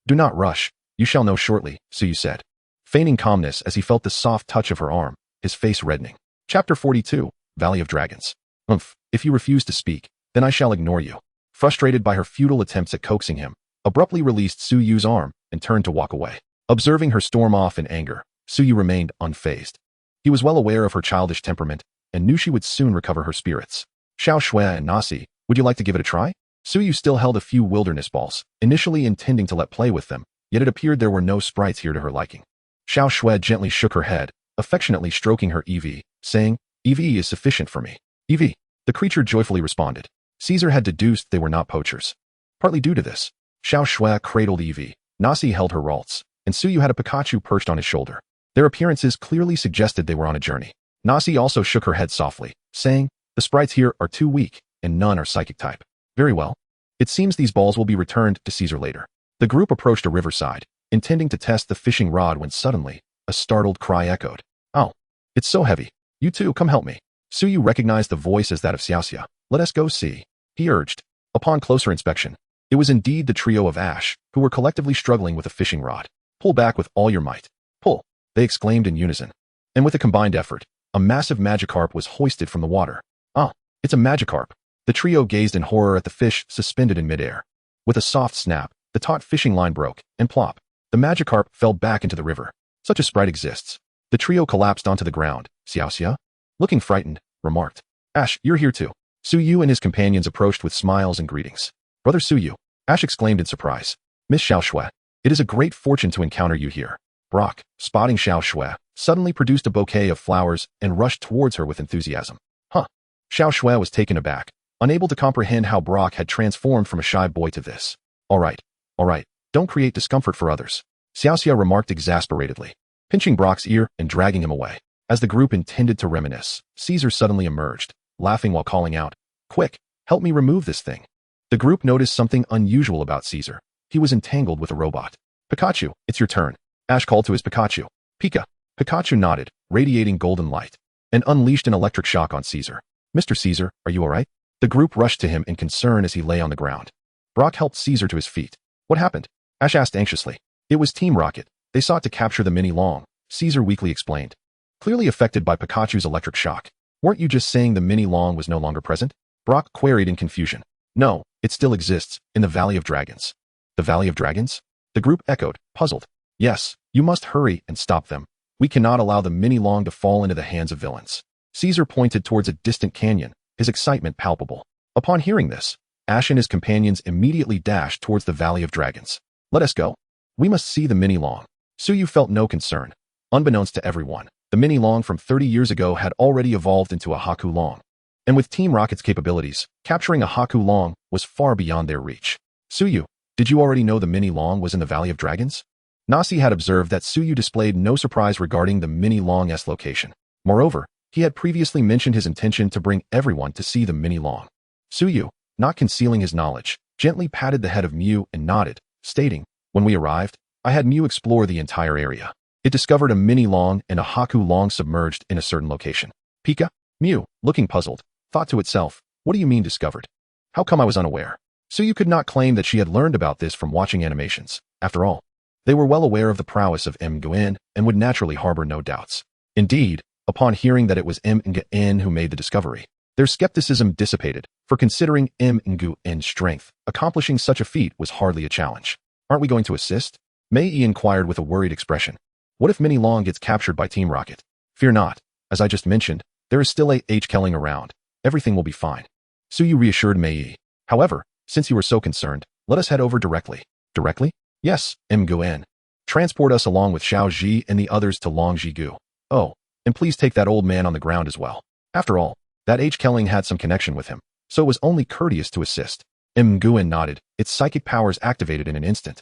[SPEAKER 1] Do not rush, you shall know shortly, Suyu said, feigning calmness as he felt the soft touch of her arm, his face reddening. Chapter 42, Valley of Dragons. If you refuse to speak, then I shall ignore you. Frustrated by her futile attempts at coaxing him, abruptly released Suyu's arm and turned to walk away. Observing her storm off in anger, Suyu remained unfazed. He was well aware of her childish temperament and knew she would soon recover her spirits. Xiao Shui and Nasi, would you like to give it a try? Suyu still held a few wilderness balls, initially intending to let play with them, yet it appeared there were no sprites here to her liking. Xiao Shui gently shook her head, affectionately stroking her Eevee, saying, Eevee is sufficient for me. Eevee, the creature joyfully responded. Caesar had deduced they were not poachers. Partly due to this, Xiao Shui cradled Eevee, Nasi held her Ralts, and Suyu had a Pikachu perched on his shoulder. Their appearances clearly suggested they were on a journey. Nasi also shook her head softly, saying, the sprites here are too weak, and none are psychic type. Very well. It seems these balls will be returned to Caesar later. The group approached a riverside, intending to test the fishing rod when suddenly, a startled cry echoed. Oh, it's so heavy. You two, come help me. Suyu recognized the voice as that of Xiaoxia. Let us go see, he urged. Upon closer inspection, it was indeed the trio of Ash, who were collectively struggling with a fishing rod. Pull back with all your might. Pull, they exclaimed in unison. And with a combined effort, a massive Magikarp was hoisted from the water. It's a Magikarp. The trio gazed in horror at the fish suspended in midair. With a soft snap, the taut fishing line broke, and plop, the Magikarp fell back into the river. Such a sprite exists. The trio collapsed onto the ground. Xiaoxia, looking frightened, remarked. Ash, you're here too. Suyu and his companions approached with smiles and greetings. Brother Suyu, Ash exclaimed in surprise. Miss Xiao Shui, it is a great fortune to encounter you here. Brock, spotting Xiao Shui, suddenly produced a bouquet of flowers and rushed towards her with enthusiasm. Xiao Shui was taken aback, unable to comprehend how Brock had transformed from a shy boy to this. All right, don't create discomfort for others, Xiaoxia remarked exasperatedly, pinching Brock's ear and dragging him away. As the group intended to reminisce, Caesar suddenly emerged, laughing while calling out, Quick, help me remove this thing. The group noticed something unusual about Caesar. He was entangled with a robot. Pikachu, it's your turn, Ash called to his Pikachu. Pika. Pikachu nodded, radiating golden light, and unleashed an electric shock on Caesar. Mr. Caesar, are you alright? The group rushed to him in concern as he lay on the ground. Brock helped Caesar to his feet. What happened? Ash asked anxiously. It was Team Rocket. They sought to capture the Mini Long, Caesar weakly explained. Clearly affected by Pikachu's electric shock. Weren't you just saying the Mini Long was no longer present? Brock queried in confusion. No, it still exists, in the Valley of Dragons. The Valley of Dragons? The group echoed, puzzled. Yes, You must hurry and stop them. We cannot allow the mini-long to fall into the hands of villains. Caesar pointed towards a distant canyon, his excitement palpable. Upon hearing this, Ash and his companions immediately dashed towards the Valley of Dragons. Let us go. We must see the mini-long. Suyu felt no concern. Unbeknownst to everyone, the mini-long from 30 years ago had already evolved into a Haku Long. And with Team Rocket's capabilities, capturing a Haku Long was far beyond their reach. Suyu, did you already know the mini-long was in the Valley of Dragons? Nasi had observed that Suyu displayed no surprise regarding the mini-long's location. Moreover, he had previously mentioned his intention to bring everyone to see the mini-long. Suyu, not concealing his knowledge, gently patted the head of Mew and nodded, stating, when we arrived, I had Mew explore the entire area. It discovered a mini-long and a Haku Long submerged in a certain location. Pika? Mew, looking puzzled, thought to itself, what do you mean discovered? How come I was unaware? Suyu could not claim that she had learned about this from watching animations. After all, they were well aware of the prowess of Nguyen and would naturally harbor no doubts. Indeed, upon hearing that it was Nguyen who made the discovery, their skepticism dissipated, for considering Nguyen's strength, accomplishing such a feat was hardly a challenge. Aren't we going to assist? Mei inquired with a worried expression. What if Mini Long gets captured by Team Rocket? Fear not. As I just mentioned, there is still a Kelling around. Everything will be fine. Suyu reassured Mei. However, since you are so concerned, let us head over directly. Directly? Yes, Nguyen. Transport us along with Xiao Ji and the others to Longjigu. Oh, and please take that old man on the ground as well. After all, that Kelling had some connection with him, so it was only courteous to assist. Nguyen nodded, its psychic powers activated in an instant.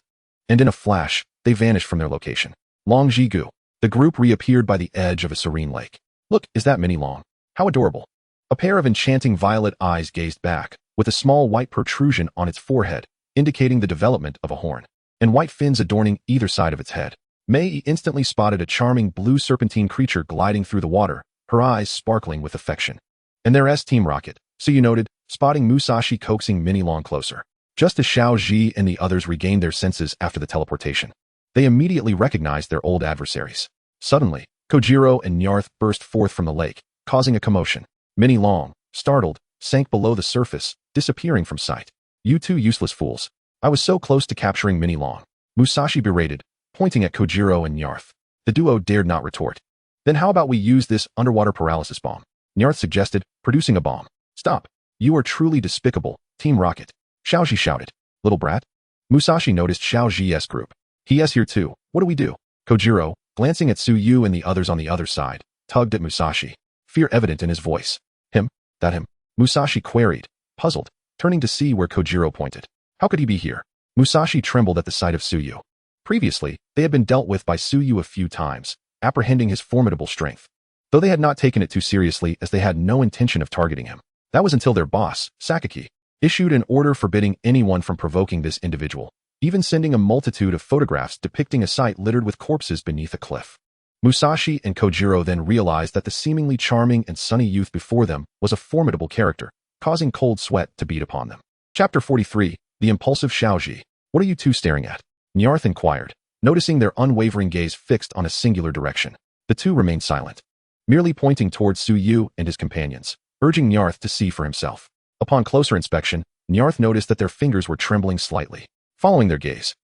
[SPEAKER 1] And in a flash, they vanished from their location. Longjigu. The group reappeared by the edge of a serene lake. Look, is that Mini Long? How adorable. A pair of enchanting violet eyes gazed back, with a small white protrusion on its forehead, indicating the development of a horn, and white fins adorning either side of its head. Mei instantly spotted a charming blue serpentine creature gliding through the water, her eyes sparkling with affection. And there's Team Rocket, Suyu noted, spotting Musashi coaxing Mini Long closer. Just as Xiao Ji and the others regained their senses after the teleportation, they immediately recognized their old adversaries. Suddenly, Kojiro and Nyarth burst forth from the lake, causing a commotion. Mini Long, startled, sank below the surface, disappearing from sight. You two useless fools. I was so close to capturing Mini Long. Musashi berated, pointing at Kojiro and Nyarth. The duo dared not retort. Then how about we use this underwater paralysis bomb? Nyarth suggested, producing a bomb. Stop. You are truly despicable, Team Rocket. Xiaoji shouted. Little brat? Musashi noticed Xiao Ji's group. He's here too. What do we do? Kojiro, glancing at Suyu and the others on the other side, tugged at Musashi. Fear evident in his voice. Him? That him? Musashi queried, puzzled, turning to see where Kojiro pointed. How could he be here? Musashi trembled at the sight of Suyu. Previously, they had been dealt with by Suyu a few times, apprehending his formidable strength, though they had not taken it too seriously as they had no intention of targeting him. That was until their boss, Sakaki, issued an order forbidding anyone from provoking this individual, even sending a multitude of photographs depicting a site littered with corpses beneath a cliff. Musashi and Kojiro then realized that the seemingly charming and sunny youth before them was a formidable character, causing cold sweat to beat upon them. Chapter 43, The Impulsive Xiaoji. What are you two staring at? Nyarth inquired, noticing their unwavering gaze fixed on a singular direction. The two remained silent, merely pointing towards Suyu and his companions, urging Nyarth to see for himself. Upon closer inspection, Nyarth noticed that their fingers were trembling slightly. Following their gaze,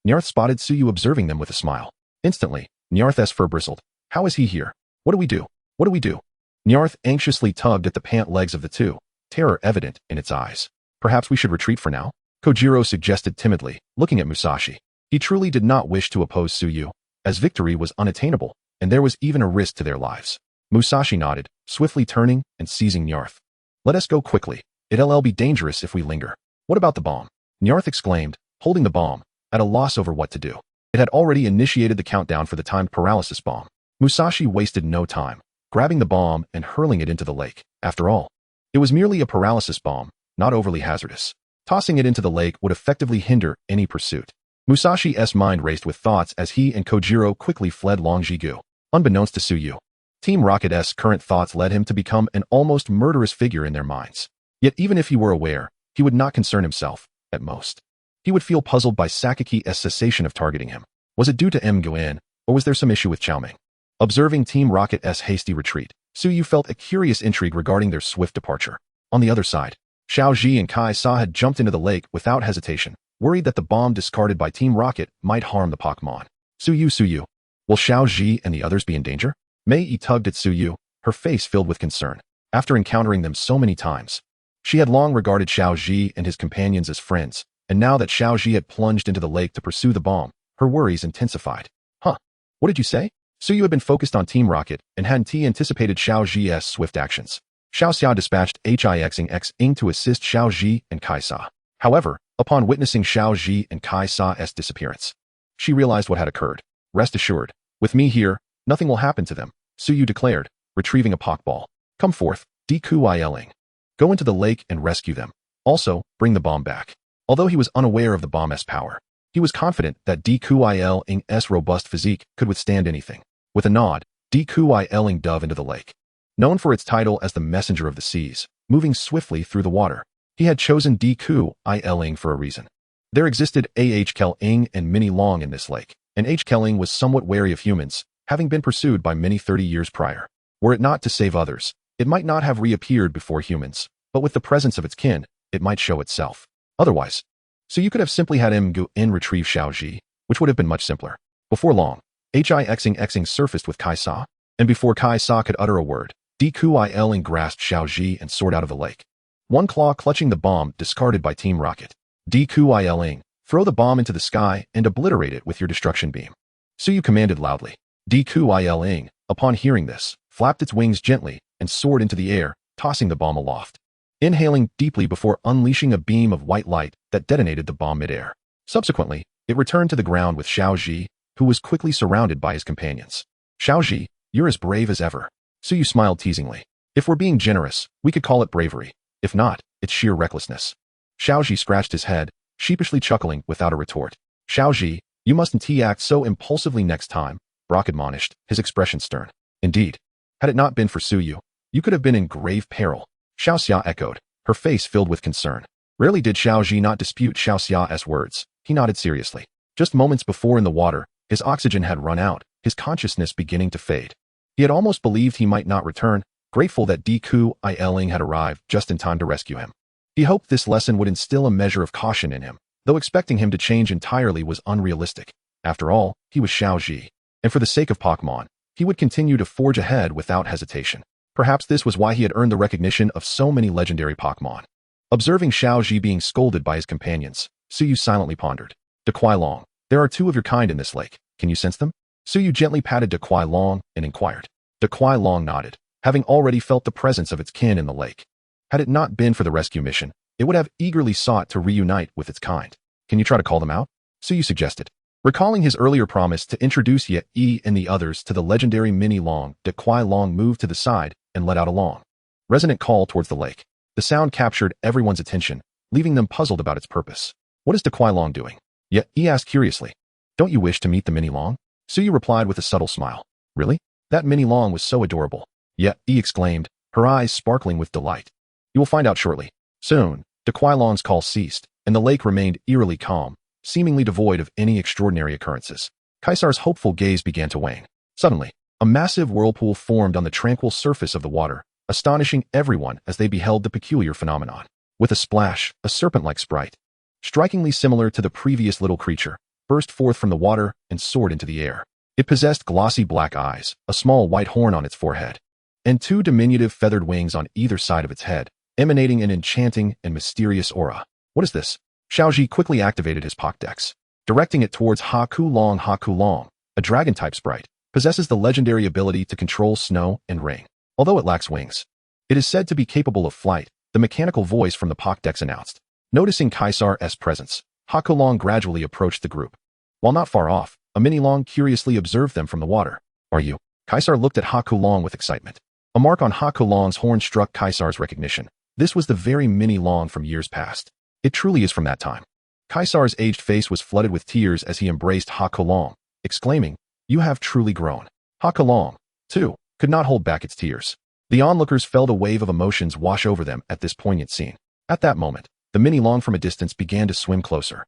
[SPEAKER 1] Nyarth spotted Suyu observing them with a smile. Instantly, Nyarth's fur bristled. How is he here? What do we do? What do we do? Nyarth anxiously tugged at the pant legs of the two, terror evident in its eyes. Perhaps we should retreat for now? Kojiro suggested timidly, looking at Musashi. He truly did not wish to oppose Suyu, as victory was unattainable, and there was even a risk to their lives. Musashi nodded, swiftly turning and seizing Nyarth. Let us go quickly. It'll be dangerous if we linger. What about the bomb? Nyarth exclaimed, holding the bomb, at a loss over what to do. It had already initiated the countdown for the timed paralysis bomb. Musashi wasted no time, grabbing the bomb and hurling it into the lake. After all, it was merely a paralysis bomb, not overly hazardous. Tossing it into the lake would effectively hinder any pursuit. Musashi's mind raced with thoughts as he and Kojiro quickly fled Longjigu. Unbeknownst to Suyu, Team Rocket's current thoughts led him to become an almost murderous figure in their minds. Yet even if he were aware, he would not concern himself, at most. He would feel puzzled by Sakaki's cessation of targeting him. Was it due to Nguyen, or was there some issue with Xiaoming? Observing Team Rocket's hasty retreat, Suyu felt a curious intrigue regarding their swift departure. On the other side, Xiao Ji and Kai Sa had jumped into the lake without hesitation, worried that the bomb discarded by Team Rocket might harm the Pokémon. Suyu, Will Xiao Ji and the others be in danger? Mei Yi tugged at Suyu, her face filled with concern. After encountering them so many times, she had long regarded Xiao Ji and his companions as friends, and now that Xiao Ji had plunged into the lake to pursue the bomb, her worries intensified. Huh? What did you say? Suyu had been focused on Team Rocket and hadn't anticipated Xiao Ji's swift actions. Xiao Xia dispatched Hixing to assist Xiao Ji and Kai Sa. However, upon witnessing Xiao Ji and Kai Sa's disappearance, she realized what had occurred. Rest assured, with me here, nothing will happen to them, Suyu declared, retrieving a Pokeball. Come forth, Dikuiling. Go into the lake and rescue them. Also, bring the bomb back. Although he was unaware of the bomb's power, he was confident that Dikuiling's robust physique could withstand anything. With a nod, Dikuiling dove into the lake. Known for its title as the Messenger of the Seas, moving swiftly through the water, he had chosen Dikuiling for a reason. There existed Kelling and Mini Long in this lake, and Kelling was somewhat wary of humans, having been pursued by many 30 years prior. Were it not to save others, it might not have reappeared before humans, but with the presence of its kin, it might show itself. Otherwise, so you could have simply had him go and retrieve Xiao Ji, which would have been much simpler. Before long, Hixing surfaced with Kai Sa, and before Kai Sa could utter a word, Dikuiling grasped Xiao Ji and soared out of the lake. One claw clutching the bomb discarded by Team Rocket. Dikuiling, throw the bomb into the sky and obliterate it with your destruction beam. Suyu commanded loudly. Dikuiling, upon hearing this, flapped its wings gently and soared into the air, tossing the bomb aloft, inhaling deeply before unleashing a beam of white light that detonated the bomb midair. Subsequently, it returned to the ground with Xiao Ji, who was quickly surrounded by his companions. Xiao Ji, you're as brave as ever. Suyu smiled teasingly. If we're being generous, we could call it bravery. If not, it's sheer recklessness. Xiao Ji scratched his head, sheepishly chuckling without a retort. Xiao Ji, you mustn't act so impulsively next time, Brock admonished, his expression stern. Indeed. Had it not been for Suyu, you could have been in grave peril. Xiao Xia echoed, her face filled with concern. Rarely did Xiao Ji not dispute Xiao Xia's words. He nodded seriously. Just moments before in the water, his oxygen had run out, his consciousness beginning to fade. He had almost believed he might not return, grateful that Dikuiling had arrived just in time to rescue him. He hoped this lesson would instill a measure of caution in him, though expecting him to change entirely was unrealistic. After all, he was Xiao Ji, and for the sake of Pokémon, he would continue to forge ahead without hesitation. Perhaps this was why he had earned the recognition of so many legendary Pokémon. Observing Xiao Ji being scolded by his companions, Suyu silently pondered. Dequilong, there are two of your kind in this lake. Can you sense them? Suyu gently patted Dequilong and inquired. Dequilong nodded, having already felt the presence of its kin in the lake. Had it not been for the rescue mission, it would have eagerly sought to reunite with its kind. Can you try to call them out? Suyu suggested. Recalling his earlier promise to introduce Yi and the others to the legendary Mini Long, Dequilong moved to the side and let out a long, resonant call towards the lake. The sound captured everyone's attention, leaving them puzzled about its purpose. What is Dequilong doing? Yi asked curiously. Don't you wish to meet the Mini Long? Suyu replied with a subtle smile. Really? That Mini Long was so adorable. Yi exclaimed, her eyes sparkling with delight. You will find out shortly. Soon, Dequilong's call ceased, and the lake remained eerily calm, seemingly devoid of any extraordinary occurrences. Kaisar's hopeful gaze began to wane. Suddenly, a massive whirlpool formed on the tranquil surface of the water, astonishing everyone as they beheld the peculiar phenomenon. With a splash, a serpent-like sprite, strikingly similar to the previous little creature, burst forth from the water and soared into the air. It possessed glossy black eyes, a small white horn on its forehead, and two diminutive feathered wings on either side of its head, emanating an enchanting and mysterious aura. What is this? Xiaoji quickly activated his Pokédex, directing it towards Hualan. Hualan, a dragon-type sprite, possesses the legendary ability to control snow and rain. Although it lacks wings, it is said to be capable of flight, the mechanical voice from the Pokédex announced. Noticing Kaisar's presence, Hualan gradually approached the group. While not far off, a Mini Long curiously observed them from the water. Are you? Kaisar looked at Hualan with excitement. A mark on Hualan's horn struck Kaisar's recognition. This was the very Mini Long from years past. It truly is from that time. Kaisar's aged face was flooded with tears as he embraced Hualan, exclaiming, You have truly grown. Hualan, too, could not hold back its tears. The onlookers felt a wave of emotions wash over them at this poignant scene. At that moment, the Mini Long from a distance began to swim closer.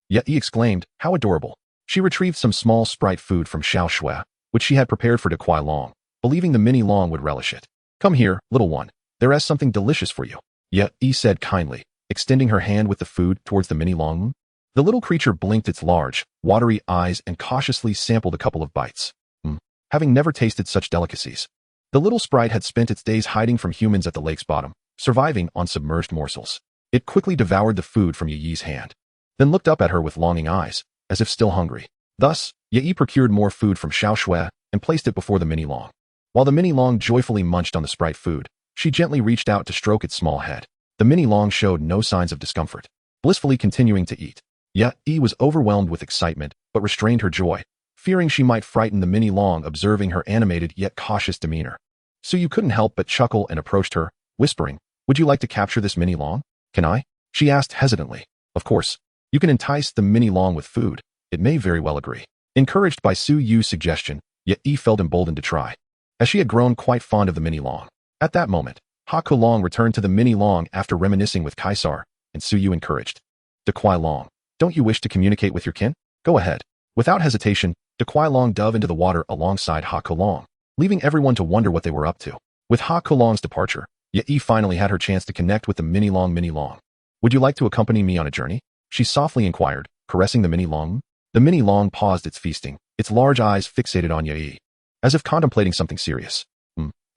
[SPEAKER 1] Yet he exclaimed, How adorable. She retrieved some small sprite food from Xiao Shui, which she had prepared for Dequilong, believing the Mini Long would relish it. Come here, little one. There is something delicious for you. Yet he said kindly, extending her hand with the food towards the Mini Long. The little creature blinked its large, watery eyes and cautiously sampled a couple of bites. Having never tasted such delicacies, the little sprite had spent its days hiding from humans at the lake's bottom, surviving on submerged morsels. It quickly devoured the food from Yi's hand, then looked up at her with longing eyes, as if still hungry. Thus, Yi procured more food from Xiaoshui and placed it before the mini long. While the mini long joyfully munched on the sprite food, she gently reached out to stroke its small head. The mini long showed no signs of discomfort, blissfully continuing to eat. Yi was overwhelmed with excitement, but restrained her joy, fearing she might frighten the mini long observing her animated yet cautious demeanor. Suyu couldn't help but chuckle and approached her, whispering, "Would you like to capture this mini long?" "Can I?" she asked hesitantly. "Of course. You can entice the mini long with food. It may very well agree." Encouraged by Suyu's suggestion, Yi felt emboldened to try, as she had grown quite fond of the mini long. At that moment, Hualan returned to the mini long after reminiscing with Kaisar, and Suyu encouraged. "De Kuai Long, don't you wish to communicate with your kin? Go ahead." Without hesitation, De Kuai Long dove into the water alongside Hualan, leaving everyone to wonder what they were up to. With Hualan's departure, Yi finally had her chance to connect with the mini long. "Would you like to accompany me on a journey?" she softly inquired, caressing the mini long. The mini long paused its feasting, its large eyes fixated on Yi, as if contemplating something serious.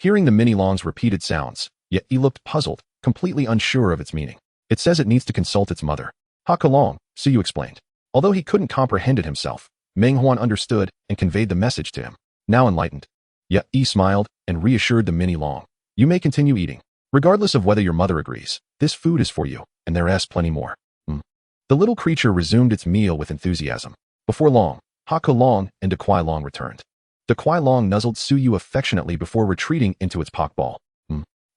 [SPEAKER 1] Hearing the mini long's repeated sounds, Yi looked puzzled, completely unsure of its meaning. "It says it needs to consult its mother." "Hualan," Suyu explained. Although he couldn't comprehend it himself, Menghuan understood and conveyed the message to him. Now enlightened, Yi smiled and reassured the mini long. "You may continue eating. Regardless of whether your mother agrees, this food is for you, and there's plenty more." The little creature resumed its meal with enthusiasm. Before long, Hualan and De Kuai Long returned. De Kuai Long nuzzled Suyu affectionately before retreating into its pokeball.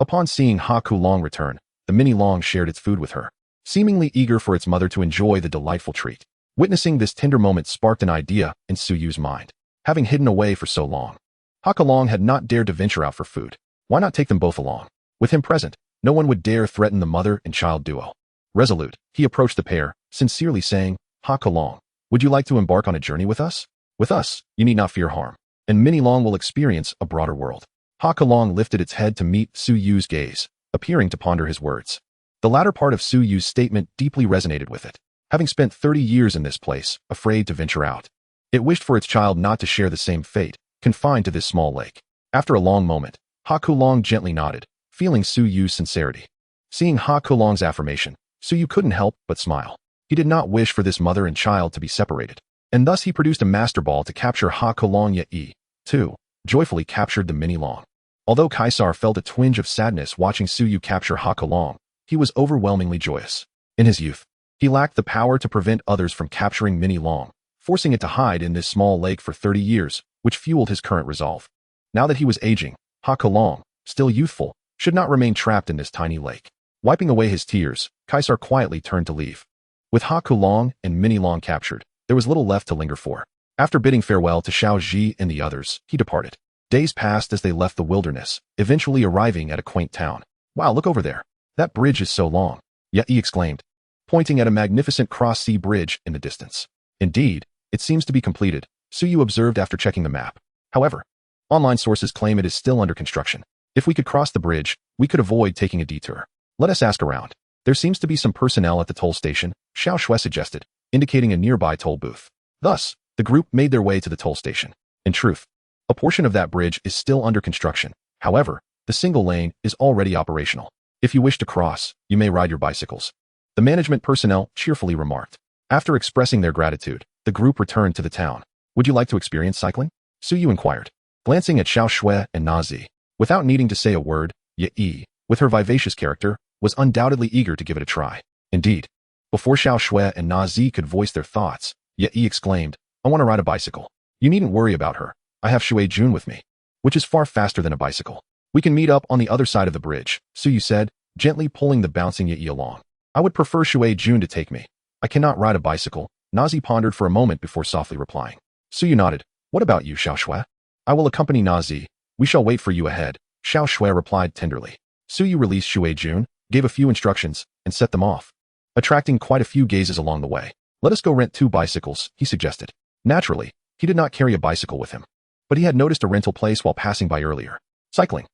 [SPEAKER 1] Upon seeing Hualan return, the mini long shared its food with her, seemingly eager for its mother to enjoy the delightful treat. Witnessing this tender moment sparked an idea in Suyu's mind. Having hidden away for so long, Hualan had not dared to venture out for food. Why not take them both along? With him present, no one would dare threaten the mother and child duo. Resolute, he approached the pair, sincerely saying, "Hualan, would you like to embark on a journey with us? With us, you need not fear harm, and mini long will experience a broader world." Hualan lifted its head to meet Suyu's gaze, appearing to ponder his words. The latter part of Suyu's statement deeply resonated with it. Having spent 30 years in this place, afraid to venture out, it wished for its child not to share the same fate, confined to this small lake. After a long moment, Hualan gently nodded, feeling Suyu's sincerity. Seeing Hualan's affirmation, Suyu couldn't help but smile. He did not wish for this mother and child to be separated, and thus he produced a master ball to capture Hualan. Yi, too, joyfully captured the mini long. Although Kaisar felt a twinge of sadness watching Suyu capture Hualan, he was overwhelmingly joyous. In his youth, he lacked the power to prevent others from capturing mini long, forcing it to hide in this small lake for 30 years, which fueled his current resolve. Now that he was aging, Hualan, still youthful, should not remain trapped in this tiny lake. Wiping away his tears, Kaisar quietly turned to leave. With Hualan and mini long captured, there was little left to linger for. After bidding farewell to Xiao Ji and the others, he departed. Days passed as they left the wilderness, eventually arriving at a quaint town. "Wow, look over there. That bridge is so long," Yi exclaimed, pointing at a magnificent cross-sea bridge in the distance. "Indeed, it seems to be completed," Suyu observed after checking the map. However, online sources claim it is still under construction. "If we could cross the bridge, we could avoid taking a detour. Let us ask around. There seems to be some personnel at the toll station," Xiao Shui suggested, indicating a nearby toll booth. Thus, the group made their way to the toll station. In truth, a portion of that bridge is still under construction. However, the single lane is already operational. "If you wish to cross, you may ride your bicycles," the management personnel cheerfully remarked. After expressing their gratitude, the group returned to the town. "Would you like to experience cycling?" Suyu inquired, glancing at Xiao Shui and Nazi. Without needing to say a word, Yi, with her vivacious character, was undoubtedly eager to give it a try. Indeed, before Xiao Shui and Nazi could voice their thoughts, Yi exclaimed, "I want to ride a bicycle." "You needn't worry about her. I have Shui Jun with me, which is far faster than a bicycle. We can meet up on the other side of the bridge," Suyu said, gently pulling the bouncing Yi along. "I would prefer Shui Jun to take me. I cannot ride a bicycle." Nazi pondered for a moment before softly replying. Suyu nodded. "What about you, Xiao Shui?" "I will accompany Nazi. We shall wait for you ahead," Xiao Shui replied tenderly. Suyu released Shui Jun, gave a few instructions, and set them off, attracting quite a few gazes along the way. "Let us go rent 2 bicycles," he suggested. Naturally, he did not carry a bicycle with him, but he had noticed a rental place while passing by earlier. Cycling.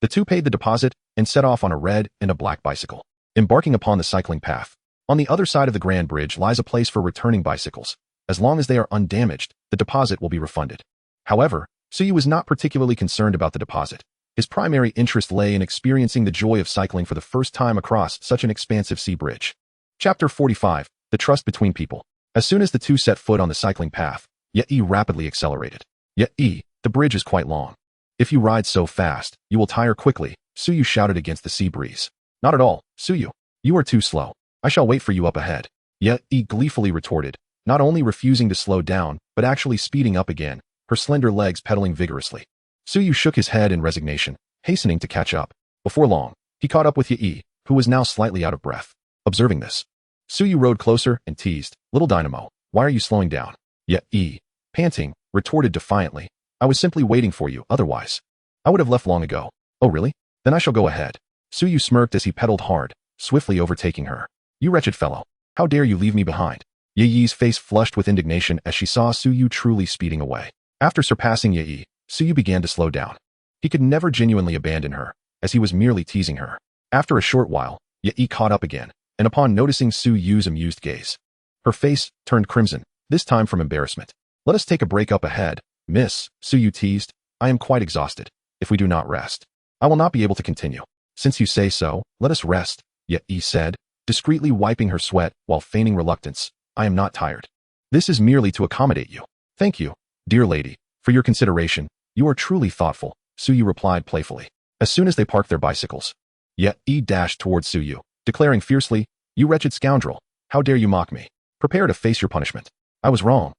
[SPEAKER 1] The two paid the deposit and set off on a red and a black bicycle. Embarking upon the cycling path, On the other side of the Grand Bridge lies a place for returning bicycles. As long as they are undamaged, the deposit will be refunded. However, Suyu was not particularly concerned about the deposit. His primary interest lay in experiencing the joy of cycling for the first time across such an expansive sea bridge. Chapter 45. The Trust Between People. As soon as the two set foot on the cycling path, Yachong rapidly accelerated. Yachong, the bridge is quite long. If you ride so fast, you will tire quickly, Suyu shouted against the sea breeze. Not at all, Suyu. You are too slow. I shall wait for you up ahead. Yachong gleefully retorted, not only refusing to slow down, but actually speeding up again, her slender legs pedaling vigorously. Suyu shook his head in resignation, hastening to catch up. Before long, he caught up with Yachong, who was now slightly out of breath. Observing this, Suyu rode closer and teased, "Little Dynamo, why are you slowing down?" Yachong, panting, retorted defiantly, "I was simply waiting for you, otherwise I would have left long ago." "Oh really? Then I shall go ahead." Suyu smirked as he pedaled hard, swiftly overtaking her. "You wretched fellow, how dare you leave me behind?" Yachong's face flushed with indignation as she saw Suyu truly speeding away. After surpassing Yachong, Suyu began to slow down. He could never genuinely abandon her, as he was merely teasing her. After a short while, Yachong caught up again, and upon noticing Suyu's amused gaze, her face turned crimson, this time from embarrassment. "Let us take a break up ahead, miss," Suyu teased. "I am quite exhausted. If we do not rest, I will not be able to continue." "Since you say so, let us rest," Yachong said, discreetly wiping her sweat while feigning reluctance. "I am not tired. This is merely to accommodate you." "Thank you, dear lady, for your consideration. You are truly thoughtful," Suyu replied playfully. As soon as they parked their bicycles, Yachong dashed towards Suyu, declaring fiercely, "You wretched scoundrel, how dare you mock me? Prepare to face your punishment." I was wrong,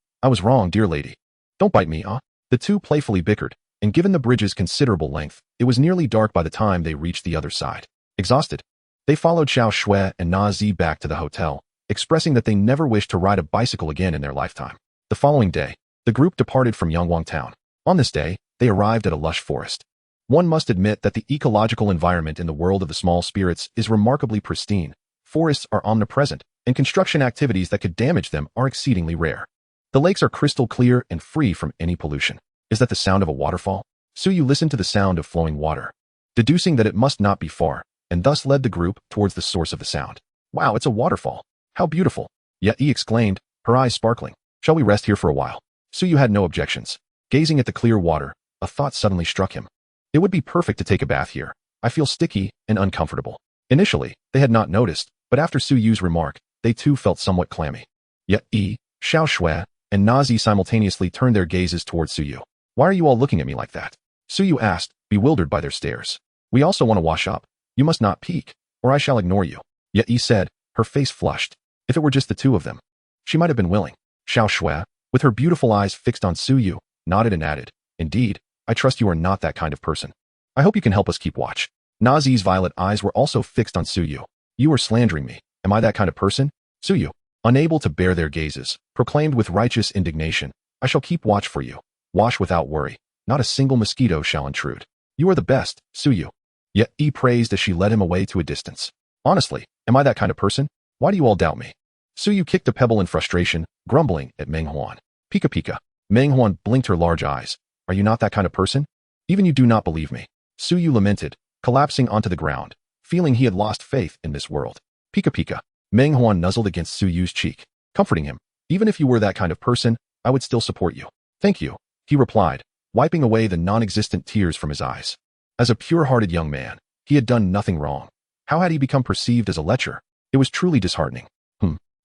[SPEAKER 1] dear lady. Don't bite me, ah." The two playfully bickered, and given the bridge's considerable length, it was nearly dark by the time they reached the other side. Exhausted, they followed Xiao Shui and Na Zi back to the hotel, expressing that they never wished to ride a bicycle again in their lifetime. The following day, the group departed from Yangwang Town. On this day, they arrived at a lush forest. One must admit that the ecological environment in the world of the small spirits is remarkably pristine. Forests are omnipresent, and construction activities that could damage them are exceedingly rare. The lakes are crystal clear and free from any pollution. Is that the sound of a waterfall? Suyu listened to the sound of flowing water, deducing that it must not be far, and thus led the group towards the source of the sound. "Wow, it's a waterfall. How beautiful!" Yachong exclaimed, her eyes sparkling. "Shall we rest here for a while?" Suyu had no objections. Gazing at the clear water, a thought suddenly struck him. It would be perfect to take a bath here. I feel sticky and uncomfortable. Initially, they had not noticed, but after Suyu's remark, they too felt somewhat clammy. Yachong, Xiao Shui, and Na Zi simultaneously turned their gazes towards Suyu. "Why are you all looking at me like that?" Suyu asked, bewildered by their stares. "We also want to wash up. You must not peek, or I shall ignore you," Yachong said, her face flushed. If it were just the two of them, she might have been willing. Xiao Shui, with her beautiful eyes fixed on Suyu, nodded and added, "Indeed, I trust you are not that kind of person. I hope you can help us keep watch." Na Zi's violet eyes were also fixed on Suyu. "You are slandering me. Am I that kind of person?" Suyu, unable to bear their gazes, proclaimed with righteous indignation, "I shall keep watch for you. Wash without worry. Not a single mosquito shall intrude. You are the best, Suyu." Yachong praised as she led him away to a distance. "Honestly, am I that kind of person? Why do you all doubt me?" Suyu kicked a pebble in frustration, grumbling at Meng Huan. "Pika pika." Meng Huan blinked her large eyes. "Are you not that kind of person? Even you do not believe me." Suyu lamented, collapsing onto the ground, feeling he had lost faith in this world. "Pika pika." Meng Huan nuzzled against Suyu's cheek, comforting him. "Even if you were that kind of person, I would still support you." "Thank you," he replied, wiping away the non-existent tears from his eyes. As a pure-hearted young man, he had done nothing wrong. How had he become perceived as a lecher? It was truly disheartening.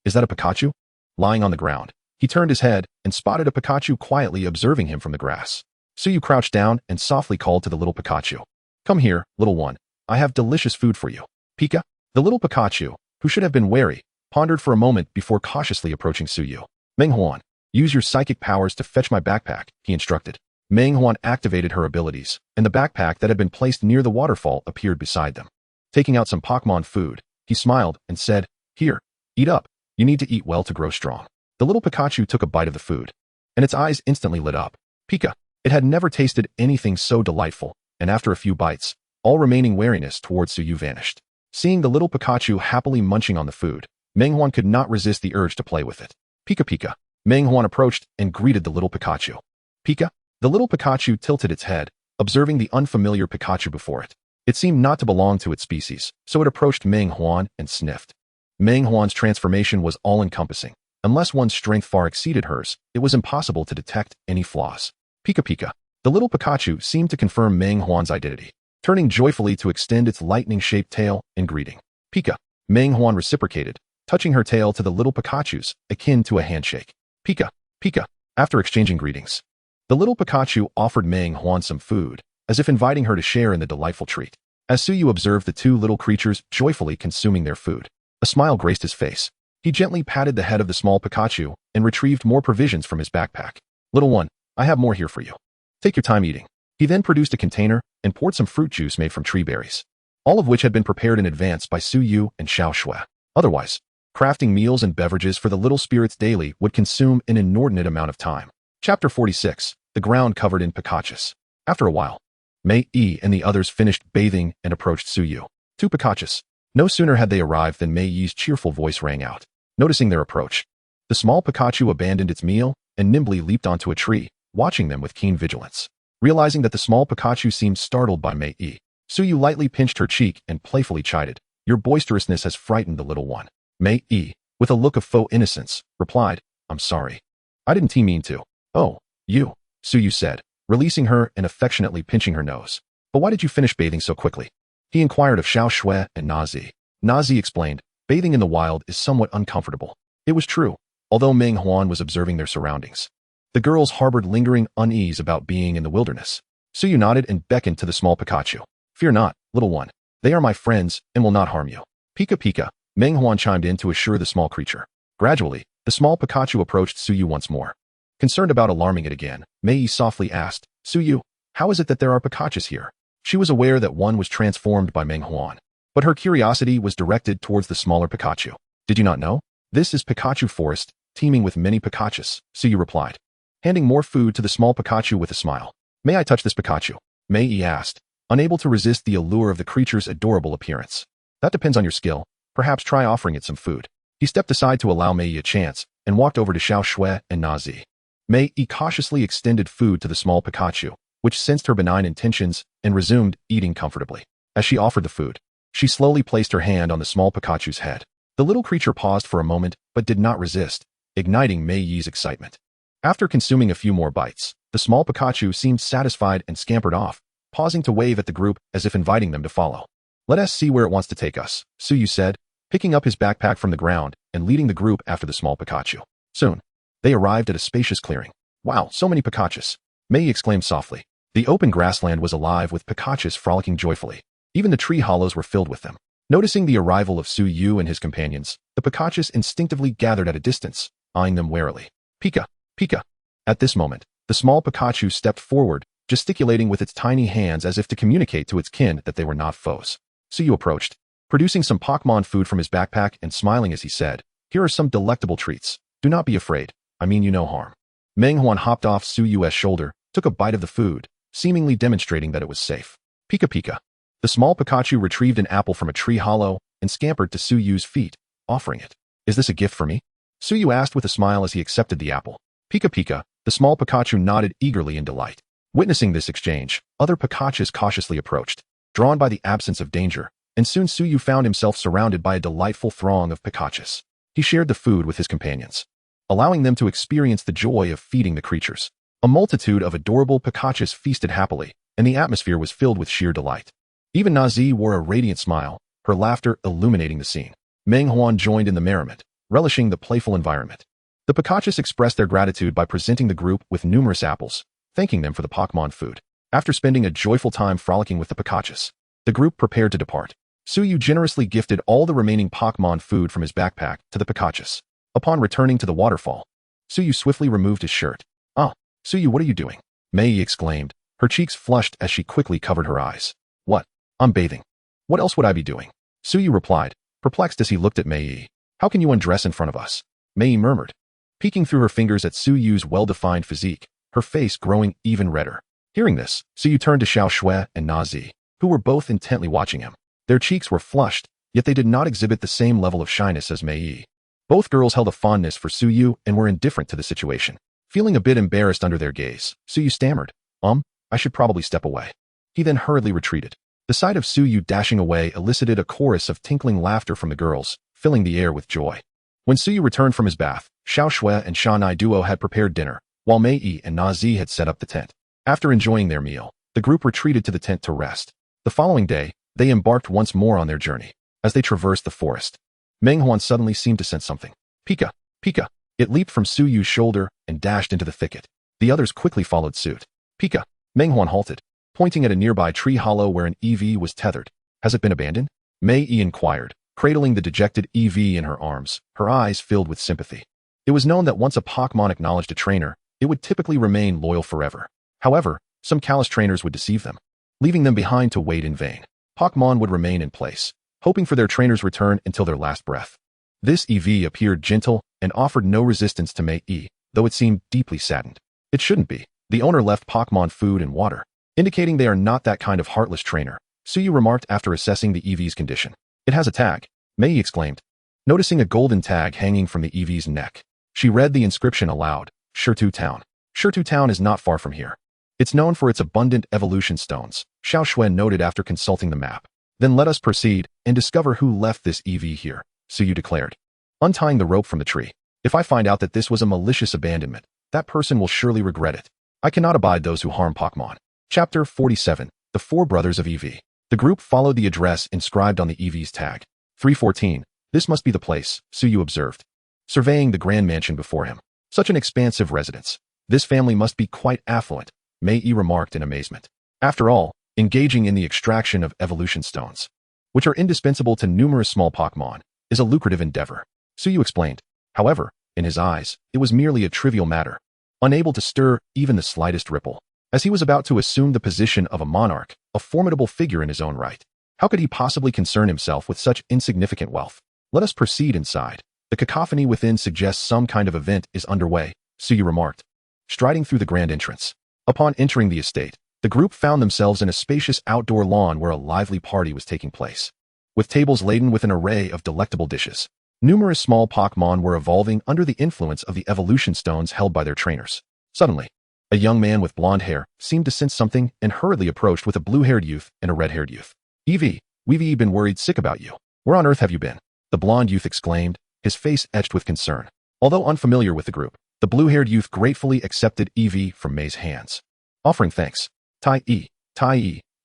[SPEAKER 1] Is that a Pikachu?" Lying on the ground, he turned his head and spotted a Pikachu quietly observing him from the grass. Suyu crouched down and softly called to the little Pikachu. "Come here, little one. I have delicious food for you." "Pika?" The little Pikachu, who should have been wary, pondered for a moment before cautiously approaching Suyu. "Meng Huan, use your psychic powers to fetch my backpack," he instructed. Meng Huan activated her abilities, and the backpack that had been placed near the waterfall appeared beside them. Taking out some Pokémon food, he smiled and said, "Here, eat up. You need to eat well to grow strong." The little Pikachu took a bite of the food, and its eyes instantly lit up. Pika. It had never tasted anything so delightful, and after a few bites, all remaining wariness towards Suyu vanished. Seeing the little Pikachu happily munching on the food, Meng Huan could not resist the urge to play with it. "Pika pika." Meng Huan approached and greeted the little Pikachu. "Pika?" The little Pikachu tilted its head, observing the unfamiliar Pikachu before it. It seemed not to belong to its species, so it approached Meng Huan and sniffed. Meng Huan's transformation was all-encompassing. Unless one's strength far exceeded hers, it was impossible to detect any flaws. Pika Pika. The little Pikachu seemed to confirm Meng Huan's identity, turning joyfully to extend its lightning-shaped tail in greeting. Pika. Meng Huan reciprocated, touching her tail to the little Pikachu's, akin to a handshake. Pika. Pika. After exchanging greetings, the little Pikachu offered Meng Huan some food, as if inviting her to share in the delightful treat. As Suyu observed the two little creatures joyfully consuming their food, a smile graced his face. He gently patted the head of the small Pikachu and retrieved more provisions from his backpack. Little one, I have more here for you. Take your time eating. He then produced a container and poured some fruit juice made from tree berries, all of which had been prepared in advance by Suyu and Xiao Shui. Otherwise, crafting meals and beverages for the little spirits daily would consume an inordinate amount of time. Chapter 46. The ground covered in Pikachus. After a while, Mei Yi and the others finished bathing and approached Suyu. Two Pikachus. No sooner had they arrived than Mei Yi's cheerful voice rang out. Noticing their approach, the small Pikachu abandoned its meal and nimbly leaped onto a tree, watching them with keen vigilance. Realizing that the small Pikachu seemed startled by Mei Yi, Suyu lightly pinched her cheek and playfully chided. Your boisterousness has frightened the little one. Mei Yi, with a look of faux innocence, replied, I'm sorry. I didn't mean to. Oh, you, Suyu said, releasing her and affectionately pinching her nose. But why did you finish bathing so quickly? He inquired of Xiao Shui and Nazi. Nazi explained, bathing in the wild is somewhat uncomfortable. It was true, although Meng Huan was observing their surroundings. The girls harbored lingering unease about being in the wilderness. Suyu nodded and beckoned to the small Pikachu. Fear not, little one. They are my friends and will not harm you. Pika Pika, Meng Huan chimed in to assure the small creature. Gradually, the small Pikachu approached Suyu once more. Concerned about alarming it again, Mei Yi softly asked, Suyu, how is it that there are Pikachus here? She was aware that one was transformed by Meng Huan, but her curiosity was directed towards the smaller Pikachu. Did you not know? This is Pikachu Forest, teeming with many Pikachus, Suyu replied, handing more food to the small Pikachu with a smile. May I touch this Pikachu? Mei Yi asked, unable to resist the allure of the creature's adorable appearance. That depends on your skill. Perhaps try offering it some food. He stepped aside to allow Mei Yi a chance and walked over to Xiao Shui and Nazi. Mei Yi cautiously extended food to the small Pikachu, which sensed her benign intentions and resumed eating comfortably. As she offered the food, she slowly placed her hand on the small Pikachu's head. The little creature paused for a moment but did not resist, igniting Mei Yi's excitement. After consuming a few more bites, the small Pikachu seemed satisfied and scampered off, pausing to wave at the group as if inviting them to follow. Let us see where it wants to take us, Suyu said, picking up his backpack from the ground and leading the group after the small Pikachu. Soon, they arrived at a spacious clearing. Wow, so many Pikachus! Mei Yi exclaimed softly. The open grassland was alive with Pikachus frolicking joyfully. Even the tree hollows were filled with them. Noticing the arrival of Suyu and his companions, the Pikachus instinctively gathered at a distance, eyeing them warily. Pika! Pika! At this moment, the small Pikachu stepped forward, gesticulating with its tiny hands as if to communicate to its kin that they were not foes. Suyu approached, producing some Pokémon food from his backpack and smiling as he said, Here are some delectable treats. Do not be afraid. I mean you no harm. Meng Huan hopped off Suyu's shoulder, took a bite of the food, seemingly demonstrating that it was safe. Pika Pika. The small Pikachu retrieved an apple from a tree hollow and scampered to Suyu's feet, offering it. Is this a gift for me? Suyu asked with a smile as he accepted the apple. Pika Pika. The small Pikachu nodded eagerly in delight. Witnessing this exchange, other Pikachus cautiously approached, drawn by the absence of danger, and soon Suyu found himself surrounded by a delightful throng of Pikachus. He shared the food with his companions, allowing them to experience the joy of feeding the creatures. A multitude of adorable Pikachus feasted happily, and the atmosphere was filled with sheer delight. Even Nazi wore a radiant smile, her laughter illuminating the scene. Meng Huan joined in the merriment, relishing the playful environment. The Pikachus expressed their gratitude by presenting the group with numerous apples, thanking them for the Pokémon food. After spending a joyful time frolicking with the Pikachus, the group prepared to depart. Suyu generously gifted all the remaining Pokémon food from his backpack to the Pikachus. Upon returning to the waterfall, Suyu swiftly removed his shirt. Ah, Suyu, what are you doing? Mei Yi exclaimed, her cheeks flushed as she quickly covered her eyes. What? I'm bathing. What else would I be doing? Suyu replied, perplexed as he looked at Mei Yi. How can you undress in front of us? Mei Yi murmured, peeking through her fingers at Suyu's well-defined physique, her face growing even redder. Hearing this, Suyu turned to Xiao Shui and Nazi, who were both intently watching him. Their cheeks were flushed, yet they did not exhibit the same level of shyness as Mei Yi. Both girls held a fondness for Suyu and were indifferent to the situation. Feeling a bit embarrassed under their gaze, Suyu stammered, I should probably step away. He then hurriedly retreated. The sight of Suyu dashing away elicited a chorus of tinkling laughter from the girls, filling the air with joy. When Suyu returned from his bath, Xiao Shui and Sha Nai duo had prepared dinner, while Mei Yi and Na Zi had set up the tent. After enjoying their meal, the group retreated to the tent to rest. The following day, they embarked once more on their journey. As they traversed the forest, Meng Huan suddenly seemed to sense something. Pika! Pika! It leaped from Suyu's shoulder and dashed into the thicket. The others quickly followed suit. Pika! Meng Huan halted, pointing at a nearby tree hollow where an Eevee was tethered. Has it been abandoned? Mei Yi inquired, cradling the dejected Eevee in her arms, her eyes filled with sympathy. It was known that once a Pokémon acknowledged a trainer, it would typically remain loyal forever. However, some callous trainers would deceive them, leaving them behind to wait in vain. Pokémon would remain in place, hoping for their trainer's return until their last breath. This Eevee appeared gentle and offered no resistance to Mei Yi, though it seemed deeply saddened. It shouldn't be. The owner left Pokémon food and water, indicating they are not that kind of heartless trainer, Suyu remarked after assessing the Eevee's condition. It has a tag, Mei Yi exclaimed, noticing a golden tag hanging from the Eevee's neck. She read the inscription aloud, Shirtu Town. Shirtu Town is not far from here. It's known for its abundant evolution stones, Xiao Shui noted after consulting the map. Then let us proceed and discover who left this Eevee here, Suyu declared, untying the rope from the tree. If I find out that this was a malicious abandonment, that person will surely regret it. I cannot abide those who harm Pokémon. Chapter 47, The Four Brothers of Eevee. The group followed the address inscribed on the Eevee's tag. 314. This must be the place, Suyu observed, surveying the grand mansion before him. Such an expansive residence. This family must be quite affluent, Mei Yi remarked in amazement. After all, engaging in the extraction of evolution stones, which are indispensable to numerous small Pokémon, is a lucrative endeavor, Suyu explained. However, in his eyes, it was merely a trivial matter, unable to stir even the slightest ripple. As he was about to assume the position of a monarch, a formidable figure in his own right, how could he possibly concern himself with such insignificant wealth? Let us proceed inside. The cacophony within suggests some kind of event is underway, Suyu remarked, striding through the grand entrance. Upon entering the estate, the group found themselves in a spacious outdoor lawn where a lively party was taking place, with tables laden with an array of delectable dishes. Numerous small Pokémon were evolving under the influence of the evolution stones held by their trainers. Suddenly, a young man with blonde hair seemed to sense something and hurriedly approached with a blue-haired youth and a red-haired youth. Eevee, we've been worried sick about you. Where on earth have you been? The blonde youth exclaimed, his face etched with concern. Although unfamiliar with the group, the blue-haired youth gratefully accepted Eevee from Mei's hands, offering thanks. Tai Yi,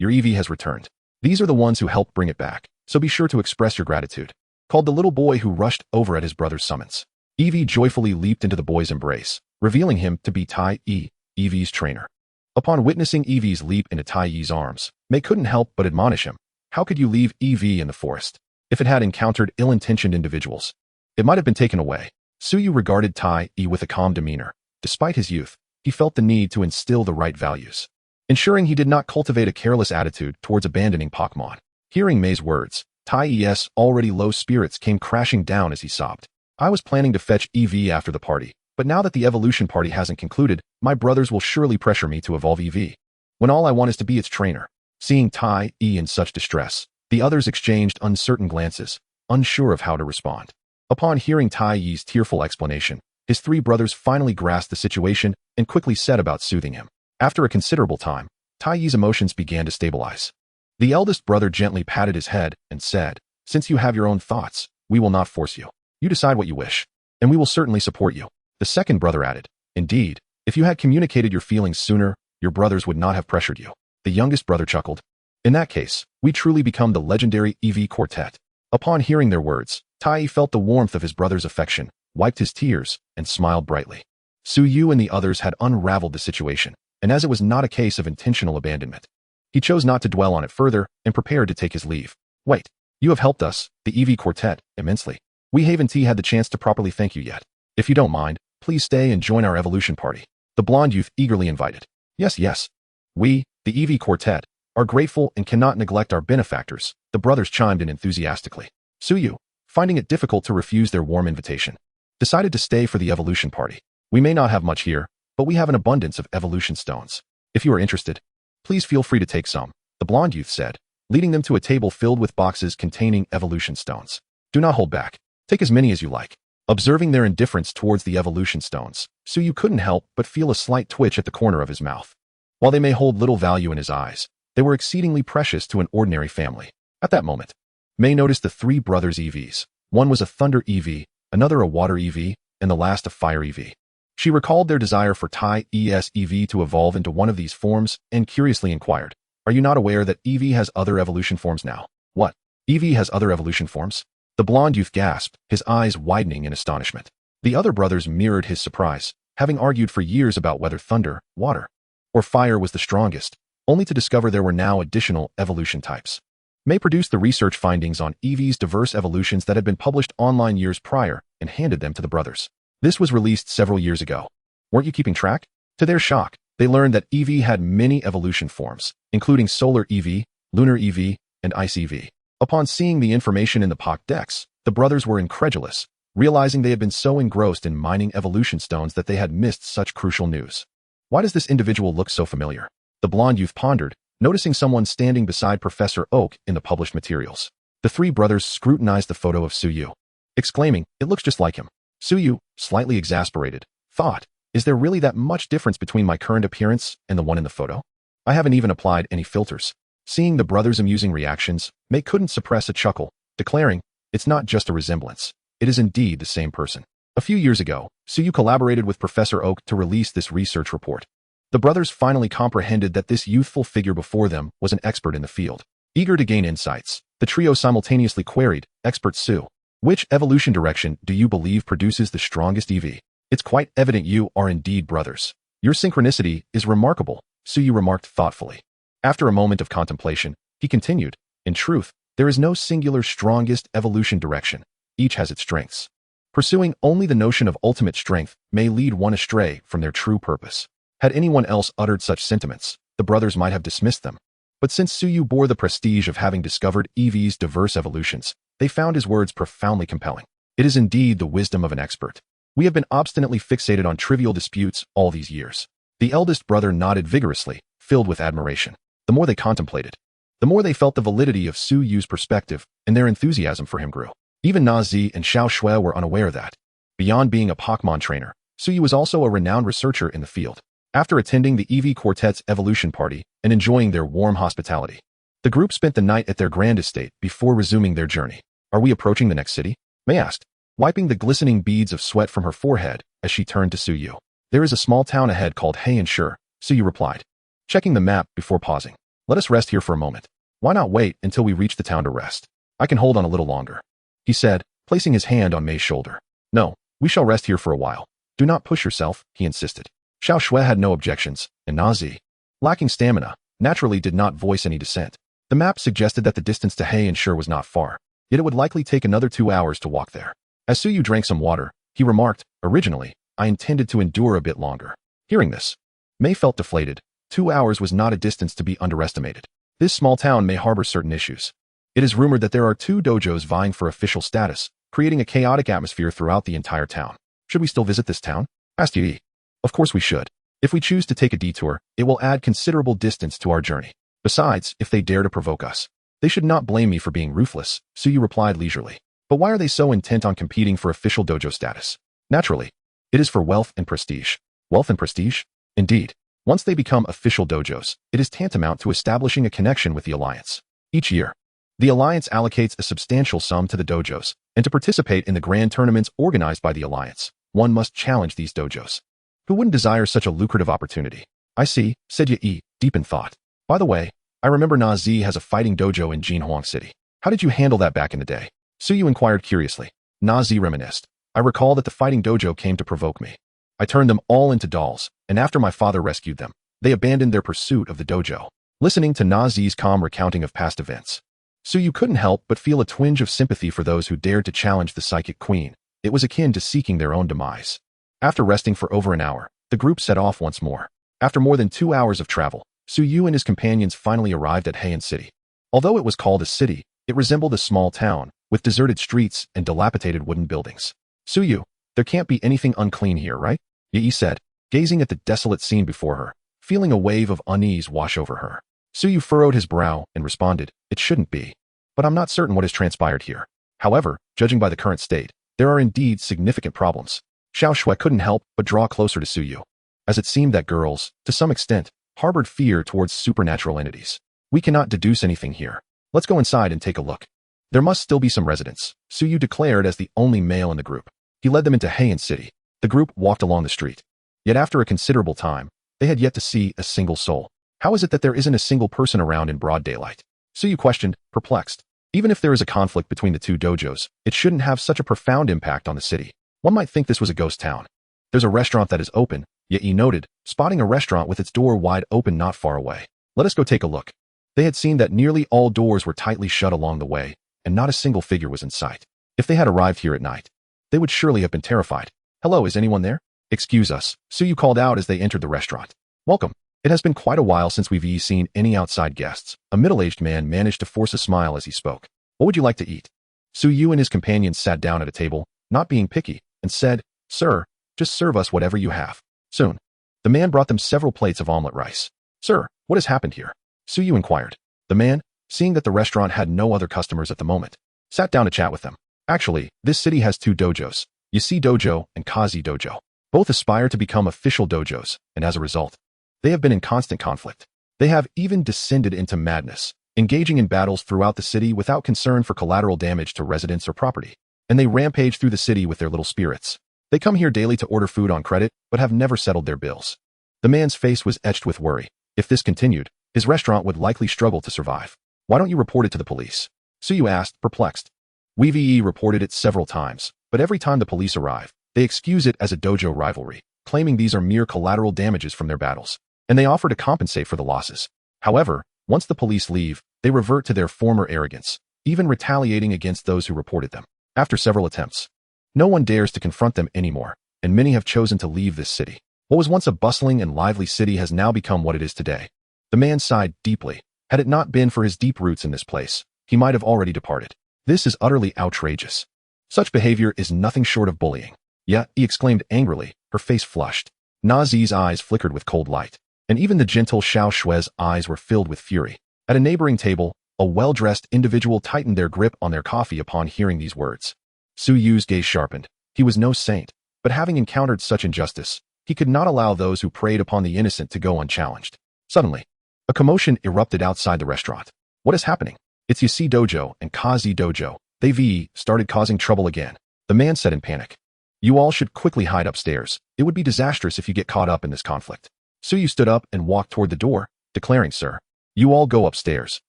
[SPEAKER 1] your Eevee has returned. These are the ones who helped bring it back, so be sure to express your gratitude, called the little boy who rushed over at his brother's summons. Eevee joyfully leaped into the boy's embrace, revealing him to be Tai Yi, Eevee's trainer. Upon witnessing Eevee's leap into Tai Yi's arms, Mei couldn't help but admonish him. How could you leave Eevee in the forest? If it had encountered ill-intentioned individuals, it might have been taken away. Suyu regarded Tai Yi with a calm demeanor. Despite his youth, he felt the need to instill the right values, ensuring he did not cultivate a careless attitude towards abandoning Pokémon. Hearing Mei's words, Tai Yi's already low spirits came crashing down as he sobbed. I was planning to fetch Eevee after the party, but now that the evolution party hasn't concluded, my brothers will surely pressure me to evolve Eevee, when all I want is to be its trainer. Seeing Tai Yi in such distress, the others exchanged uncertain glances, unsure of how to respond. Upon hearing Tai Yi's tearful explanation, his three brothers finally grasped the situation and quickly set about soothing him. After a considerable time, Tai Yi's emotions began to stabilize. The eldest brother gently patted his head and said, since you have your own thoughts, we will not force you. You decide what you wish, and we will certainly support you. The second brother added, indeed, if you had communicated your feelings sooner, your brothers would not have pressured you. The youngest brother chuckled. In that case, we truly become the legendary Eevee Quartet. Upon hearing their words, Tai Yi felt the warmth of his brother's affection, wiped his tears, and smiled brightly. Suyu and the others had unraveled the situation, and as it was not a case of intentional abandonment, he chose not to dwell on it further and prepared to take his leave. Wait, you have helped us, the Eevee Quartet, immensely. We haven't had the chance to properly thank you yet. If you don't mind, please stay and join our evolution party. The blonde youth eagerly invited. Yes. We, the Eevee Quartet, are grateful and cannot neglect our benefactors, the brothers chimed in enthusiastically. Suyu, finding it difficult to refuse their warm invitation, decided to stay for the evolution party. We may not have much here, but we have an abundance of evolution stones. If you are interested, please feel free to take some, the blonde youth said, leading them to a table filled with boxes containing evolution stones. Do not hold back. Take as many as you like. Observing their indifference towards the evolution stones, Suyu couldn't help but feel a slight twitch at the corner of his mouth. While they may hold little value in his eyes, they were exceedingly precious to an ordinary family. At that moment, Mei noticed the three brothers' Eevees, One was a thunder Eevee, another a water Eevee, and the last a fire Eevee. She recalled their desire for Tai-Es Eevee to evolve into one of these forms and curiously inquired, "Are you not aware that Eevee has other evolution forms now?" "What? Eevee has other evolution forms?" The blonde youth gasped, his eyes widening in astonishment. The other brothers mirrored his surprise, having argued for years about whether thunder, water, or fire was the strongest, only to discover there were now additional evolution types. May produced the research findings on Eevee's diverse evolutions that had been published online years prior and handed them to the brothers. This was released several years ago. Weren't you keeping track? To their shock, they learned that Eevee had many evolution forms, including Solar Eevee, Lunar Eevee, and Ice Eevee. Upon seeing the information in the Pokédex, the brothers were incredulous, realizing they had been so engrossed in mining evolution stones that they had missed such crucial news. Why does this individual look so familiar? The blonde youth pondered, noticing someone standing beside Professor Oak in the published materials. The three brothers scrutinized the photo of Suyu, exclaiming, "It looks just like him." Suyu, slightly exasperated, thought, "Is there really that much difference between my current appearance and the one in the photo? I haven't even applied any filters." Seeing the brothers' amusing reactions, May couldn't suppress a chuckle, declaring, "It's not just a resemblance. It is indeed the same person." A few years ago, Suyu collaborated with Professor Oak to release this research report. The brothers finally comprehended that this youthful figure before them was an expert in the field. Eager to gain insights, the trio simultaneously queried, "Expert Su, which evolution direction do you believe produces the strongest Eevee? It's quite evident you are indeed brothers. Your synchronicity is remarkable," Suyu remarked thoughtfully. After a moment of contemplation, he continued, "In truth, there is no singular strongest evolution direction. Each has its strengths. Pursuing only the notion of ultimate strength may lead one astray from their true purpose." Had anyone else uttered such sentiments, the brothers might have dismissed them. But since Suyu bore the prestige of having discovered Eevee's diverse evolutions, they found his words profoundly compelling. It is indeed the wisdom of an expert. We have been obstinately fixated on trivial disputes all these years. The eldest brother nodded vigorously, filled with admiration. The more they contemplated, the more they felt the validity of Suyu's perspective, and their enthusiasm for him grew. Even Nazi and Xiao Shui were unaware that, beyond being a Pokémon trainer, Suyu was also a renowned researcher in the field. After attending the Eevee Quartet's evolution party and enjoying their warm hospitality, the group spent the night at their grand estate before resuming their journey. "Are we approaching the next city?" May asked, wiping the glistening beads of sweat from her forehead as she turned to Suyu. "There is a small town ahead called Hualan, Suyu replied, checking the map before pausing. "Let us rest here for a moment. Why not wait until we reach the town to rest? I can hold on a little longer," he said, placing his hand on May's shoulder. "No, we shall rest here for a while. Do not push yourself," he insisted. Xiao Shui had no objections, and Nazi, lacking stamina, naturally did not voice any dissent. The map suggested that the distance to Hualan was not far, yet it would likely take another 2 hours to walk there. As Suyu drank some water, he remarked, "Originally, I intended to endure a bit longer." Hearing this, May felt deflated. 2 hours was not a distance to be underestimated. This small town may harbor certain issues. It is rumored that there are 2 dojos vying for official status, creating a chaotic atmosphere throughout the entire town. "Should we still visit this town?" asked Yi. "Of course we should. If we choose to take a detour, it will add considerable distance to our journey. Besides, if they dare to provoke us, they should not blame me for being ruthless," Suyu replied leisurely. "But why are they so intent on competing for official dojo status?" "Naturally, it is for wealth and prestige." "Wealth and prestige?" "Indeed. Once they become official dojos, it is tantamount to establishing a connection with the Alliance. Each year, the Alliance allocates a substantial sum to the dojos, and to participate in the grand tournaments organized by the Alliance, one must challenge these dojos. Who wouldn't desire such a lucrative opportunity?" "I see," said Yi, deep in thought. "By the way, I remember Nazi has a fighting dojo in Hualan City. How did you handle that back in the day?" Suyu inquired curiously. Nazi reminisced. "I recall that the fighting dojo came to provoke me. I turned them all into dolls, and after my father rescued them, they abandoned their pursuit of the dojo." Listening to Nazi's calm recounting of past events, Suyu couldn't help but feel a twinge of sympathy for those who dared to challenge the Psychic Queen. It was akin to seeking their own demise. After resting for over an hour, the group set off once more. After more than 2 hours of travel, Suyu and his companions finally arrived at Hualan City. Although it was called a city, it resembled a small town, with deserted streets and dilapidated wooden buildings. "Suyu, there can't be anything unclean here, right?" Yi said, gazing at the desolate scene before her, feeling a wave of unease wash over her. Suyu furrowed his brow and responded, "It shouldn't be. But I'm not certain what has transpired here. However, judging by the current state, there are indeed significant problems." Xiao Shui couldn't help but draw closer to Suyu, as it seemed that girls, to some extent, harbored fear towards supernatural entities. "We cannot deduce anything here. Let's go inside and take a look." There must still be some residents, Suyu declared as the only male in the group. He led them into Hualan City. The group walked along the street. Yet after a considerable time, they had yet to see a single soul. How is it that there isn't a single person around in broad daylight? Suyu questioned, perplexed. Even if there is a conflict between the two dojos, it shouldn't have such a profound impact on the city. One might think this was a ghost town. There's a restaurant that is open, yet he noted, spotting a restaurant with its door wide open not far away. Let us go take a look. They had seen that nearly all doors were tightly shut along the way, and not a single figure was in sight. If they had arrived here at night, they would surely have been terrified. Hello, is anyone there? Excuse us, Suyu called out as they entered the restaurant. Welcome. It has been quite a while since we've seen any outside guests. A middle-aged man managed to force a smile as he spoke. What would you like to eat? Suyu and his companions sat down at a table, not being picky, and said, Sir, just serve us whatever you have. Soon, the man brought them several plates of omelet rice. Sir, what has happened here? Suyu inquired. The man, seeing that the restaurant had no other customers at the moment, sat down to chat with them. Actually, this city has two dojos, Yasi Dojo and Kazi Dojo. Both aspire to become official dojos, and as a result, they have been in constant conflict. They have even descended into madness, engaging in battles throughout the city without concern for collateral damage to residents or property. And they rampage through the city with their little spirits. They come here daily to order food on credit, but have never settled their bills. The man's face was etched with worry. If this continued, his restaurant would likely struggle to survive. Why don't you report it to the police? Suyu asked, perplexed. We've reported it several times, but every time the police arrive, they excuse it as a dojo rivalry, claiming these are mere collateral damages from their battles, and they offer to compensate for the losses. However, once the police leave, they revert to their former arrogance, even retaliating against those who reported them. After several attempts, no one dares to confront them anymore, and many have chosen to leave this city. What was once a bustling and lively city has now become what it is today. The man sighed deeply. Had it not been for his deep roots in this place, he might have already departed. This is utterly outrageous. Such behavior is nothing short of bullying. Yeah, he exclaimed angrily, her face flushed. Nazi's eyes flickered with cold light, and even the gentle Xiao Shui's eyes were filled with fury. At a neighboring table, a well-dressed individual tightened their grip on their coffee upon hearing these words. Suyu's gaze sharpened. He was no saint, but having encountered such injustice, he could not allow those who preyed upon the innocent to go unchallenged. Suddenly, a commotion erupted outside the restaurant. What is happening? It's Yasi Dojo and Kazi Dojo. They've started causing trouble again. The man said in panic. You all should quickly hide upstairs. It would be disastrous if you get caught up in this conflict. Suyu stood up and walked toward the door, declaring, Sir, you all go upstairs.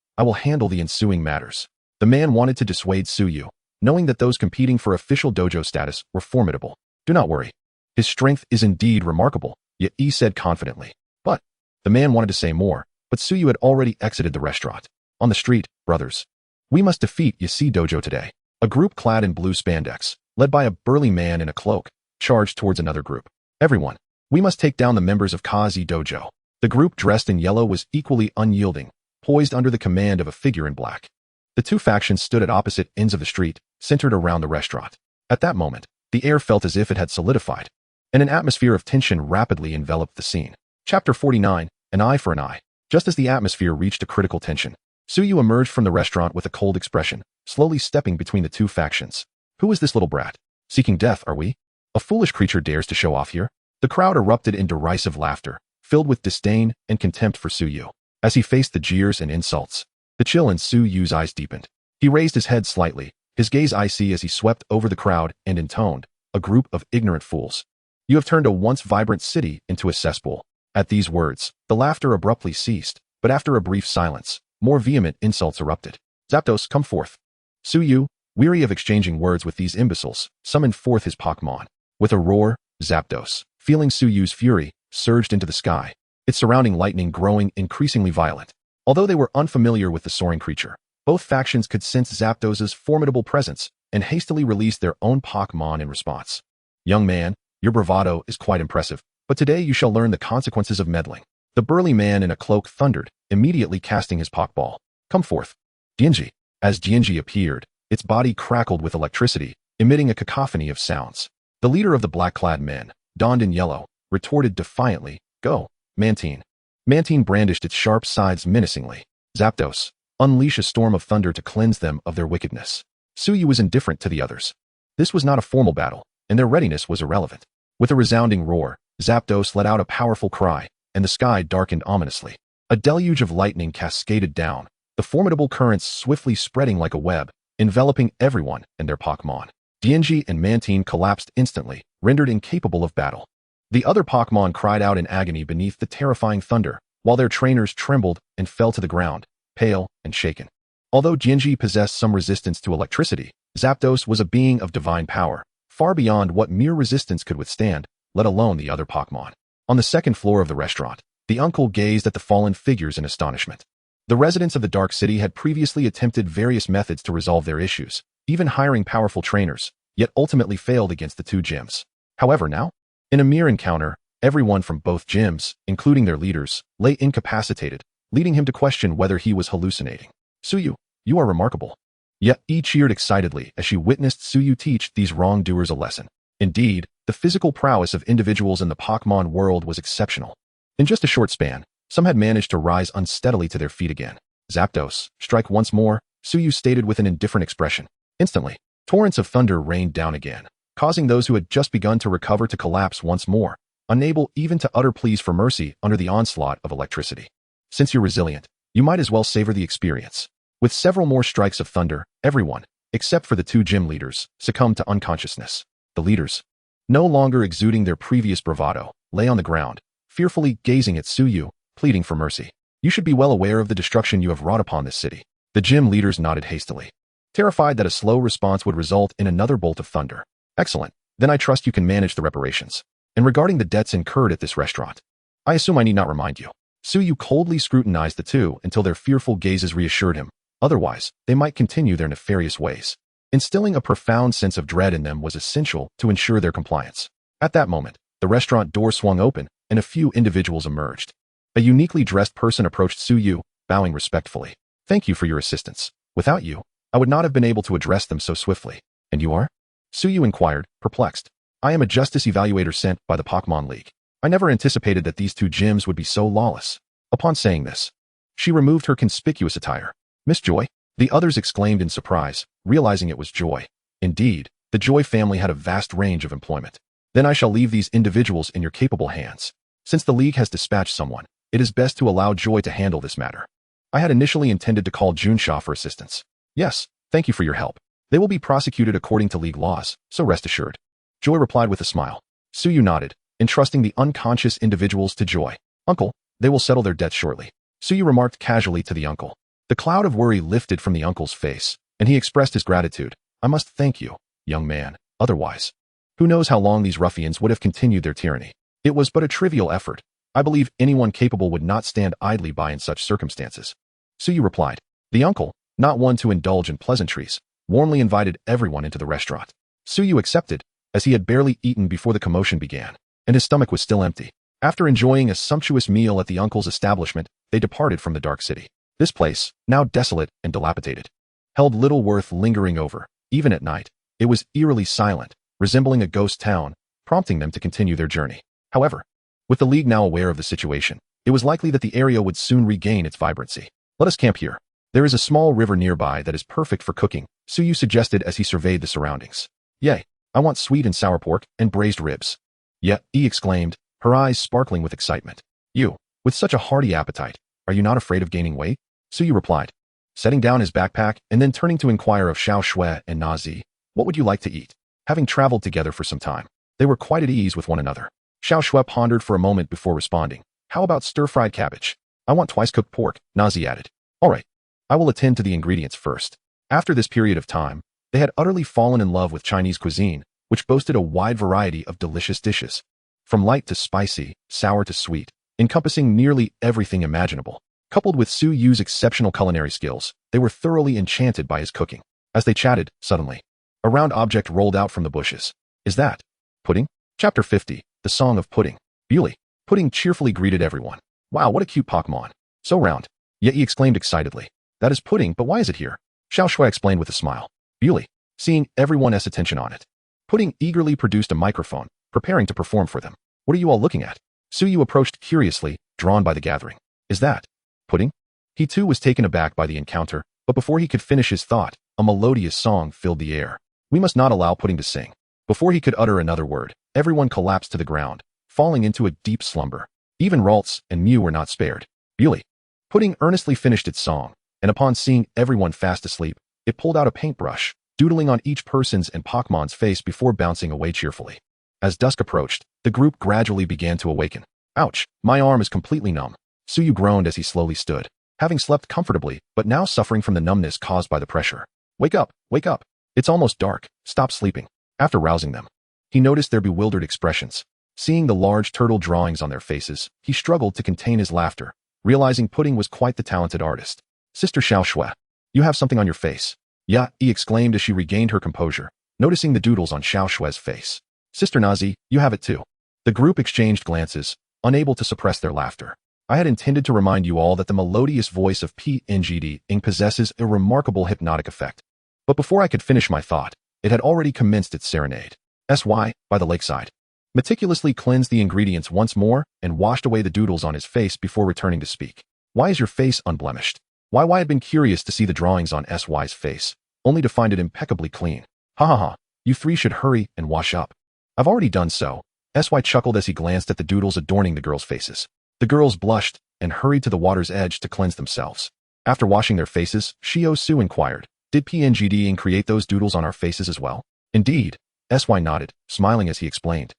[SPEAKER 1] I will handle the ensuing matters. The man wanted to dissuade Suyu, knowing that those competing for official dojo status were formidable. Do not worry. His strength is indeed remarkable, yet he said confidently. But the man wanted to say more, but Suyu had already exited the restaurant. On the street, brothers, we must defeat Yasi Dojo today. A group clad in blue spandex, led by a burly man in a cloak, charged towards another group. Everyone, we must take down the members of Kazi Dojo. The group dressed in yellow was equally unyielding, poised under the command of a figure in black. The two factions stood at opposite ends of the street, centered around the restaurant. At that moment, the air felt as if it had solidified, and an atmosphere of tension rapidly enveloped the scene. Chapter 49, An Eye for an Eye. Just as the atmosphere reached a critical tension, Suyu emerged from the restaurant with a cold expression, slowly stepping between the two factions. Who is this little brat? Seeking death, are we? A foolish creature dares to show off here? The crowd erupted in derisive laughter, filled with disdain and contempt for Suyu. As he faced the jeers and insults, the chill in Suyu's eyes deepened. He raised his head slightly, his gaze icy as he swept over the crowd and intoned, a group of ignorant fools. You have turned a once vibrant city into a cesspool. At these words, the laughter abruptly ceased, but after a brief silence, more vehement insults erupted. Zapdos, come forth. Suyu, weary of exchanging words with these imbeciles, summoned forth his Pokémon. With a roar, Zapdos, feeling Suyu's fury, surged into the sky, its surrounding lightning growing increasingly violent. Although they were unfamiliar with the soaring creature, both factions could sense Zapdos's formidable presence and hastily released their own Pokémon in response. Young man, your bravado is quite impressive, but today you shall learn the consequences of meddling. The burly man in a cloak thundered, immediately casting his Pokeball. Come forth. Jianji. As Jianji appeared, its body crackled with electricity, emitting a cacophony of sounds. The leader of the black-clad men, donned in yellow, retorted defiantly, Go, Mantine. Mantine brandished its sharp sides menacingly. Zapdos, unleash a storm of thunder to cleanse them of their wickedness. Suyu was indifferent to the others. This was not a formal battle, and their readiness was irrelevant. With a resounding roar, Zapdos let out a powerful cry, and the sky darkened ominously. A deluge of lightning cascaded down, the formidable currents swiftly spreading like a web, enveloping everyone and their Pokémon. Dianji and Mantine collapsed instantly, rendered incapable of battle. The other Pokémon cried out in agony beneath the terrifying thunder, while their trainers trembled and fell to the ground, pale and shaken. Although Dianji possessed some resistance to electricity, Zapdos was a being of divine power, far beyond what mere resistance could withstand, let alone the other Pokémon. On the second floor of the restaurant, the uncle gazed at the fallen figures in astonishment. The residents of the Dark City had previously attempted various methods to resolve their issues, even hiring powerful trainers, yet ultimately failed against the two gyms. However, now, in a mere encounter, everyone from both gyms, including their leaders, lay incapacitated, leading him to question whether he was hallucinating. Suyu, you are remarkable. Yet Yi cheered excitedly as she witnessed Suyu teach these wrongdoers a lesson. Indeed, the physical prowess of individuals in the Pokémon world was exceptional. In just a short span, some had managed to rise unsteadily to their feet again. Zapdos, strike once more, Suyu stated with an indifferent expression. Instantly, torrents of thunder rained down again, causing those who had just begun to recover to collapse once more, unable even to utter pleas for mercy under the onslaught of electricity. Since you're resilient, you might as well savor the experience. With several more strikes of thunder, everyone, except for the two gym leaders, succumbed to unconsciousness. The leaders, no longer exuding their previous bravado, lay on the ground, fearfully gazing at Suyu, pleading for mercy. You should be well aware of the destruction you have wrought upon this city. The gym leaders nodded hastily, terrified that a slow response would result in another bolt of thunder. Excellent. Then I trust you can manage the reparations. And regarding the debts incurred at this restaurant, I assume I need not remind you. Suyu coldly scrutinized the two until their fearful gazes reassured him. Otherwise, they might continue their nefarious ways. Instilling a profound sense of dread in them was essential to ensure their compliance. At that moment, the restaurant door swung open and a few individuals emerged. A uniquely dressed person approached Suyu, bowing respectfully. Thank you for your assistance. Without you, I would not have been able to address them so swiftly. And you are? Suyu inquired, perplexed. I am a justice evaluator sent by the Pokémon League. I never anticipated that these two gyms would be so lawless. Upon saying this, she removed her conspicuous attire. Miss Joy? The others exclaimed in surprise, realizing it was Joy. Indeed, the Joy family had a vast range of employment. Then I shall leave these individuals in your capable hands. Since the League has dispatched someone, it is best to allow Joy to handle this matter. I had initially intended to call Junsha for assistance. Yes, thank you for your help. They will be prosecuted according to League laws, so rest assured. Joy replied with a smile. Suyu nodded, entrusting the unconscious individuals to Joy. Uncle, they will settle their debts shortly. Suyu remarked casually to the uncle. The cloud of worry lifted from the uncle's face, and he expressed his gratitude. I must thank you, young man, otherwise. Who knows how long these ruffians would have continued their tyranny. It was but a trivial effort. I believe anyone capable would not stand idly by in such circumstances. Suyu replied. The uncle, not one to indulge in pleasantries, warmly invited everyone into the restaurant. Suyu accepted, as he had barely eaten before the commotion began, and his stomach was still empty. After enjoying a sumptuous meal at the uncle's establishment, they departed from the Dark City. This place, now desolate and dilapidated, held little worth lingering over. Even at night, it was eerily silent, resembling a ghost town, prompting them to continue their journey. However, with the League now aware of the situation, it was likely that the area would soon regain its vibrancy. Let us camp here. There is a small river nearby that is perfect for cooking, Suyu suggested as he surveyed the surroundings. Yay, I want sweet and sour pork and braised ribs. Yet, Yi exclaimed, her eyes sparkling with excitement. You, with such a hearty appetite, are you not afraid of gaining weight? Suyu replied, setting down his backpack and then turning to inquire of Xiao Shui and Na Zi, what would you like to eat? Having traveled together for some time, they were quite at ease with one another. Xiao Shui pondered for a moment before responding. How about stir-fried cabbage? I want twice-cooked pork, Na Zi added. All right, I will attend to the ingredients first. After this period of time, they had utterly fallen in love with Chinese cuisine, which boasted a wide variety of delicious dishes. From light to spicy, sour to sweet, encompassing nearly everything imaginable. Coupled with Suyu's exceptional culinary skills, they were thoroughly enchanted by his cooking. As they chatted, suddenly, a round object rolled out from the bushes. Is that pudding? Chapter 50, The Song of Pudding. Beauty. Pudding cheerfully greeted everyone. Wow, what a cute Pokémon. So round. Yet he exclaimed excitedly. That is pudding, but why is it here? Xiao Shui explained with a smile. Beauty. Seeing everyone's attention on it. Pudding eagerly produced a microphone, preparing to perform for them. What are you all looking at? Suyu approached curiously, drawn by the gathering. Is that pudding? He too was taken aback by the encounter, but before he could finish his thought, a melodious song filled the air. We must not allow Pudding to sing. Before he could utter another word, everyone collapsed to the ground, falling into a deep slumber. Even Ralts and Mew were not spared. Beauty. Pudding earnestly finished its song, and upon seeing everyone fast asleep, It pulled out a paintbrush, doodling on each person's and Pokémon's face before bouncing away cheerfully. As dusk approached, the group gradually began to awaken. Ouch, my arm is completely numb. Suyu groaned as he slowly stood, having slept comfortably, but now suffering from the numbness caused by the pressure. Wake up, wake up. It's almost dark, stop sleeping. After rousing them, he noticed their bewildered expressions. Seeing the large turtle drawings on their faces, he struggled to contain his laughter, realizing Pudding was quite the talented artist. Sister Xiao Shui, you have something on your face. Yeah, he exclaimed as she regained her composure, noticing the doodles on Xiao Shui's face. Sister Nazi, you have it too. The group exchanged glances, unable to suppress their laughter. I had intended to remind you all that the melodious voice of PNGD-ing possesses a remarkable hypnotic effect. But before I could finish my thought, it had already commenced its serenade. SY, by the lakeside. Meticulously cleansed the ingredients once more and washed away the doodles on his face before returning to speak. Why is your face unblemished? Why had been curious to see the drawings on SY's face, only to find it impeccably clean. Ha ha ha, you three should hurry and wash up. I've already done so. SY chuckled as he glanced at the doodles adorning the girls' faces. The girls blushed and hurried to the water's edge to cleanse themselves. After washing their faces, Xiao Su inquired, did PNGD create those doodles on our faces as well? Indeed. SY nodded, smiling as he explained.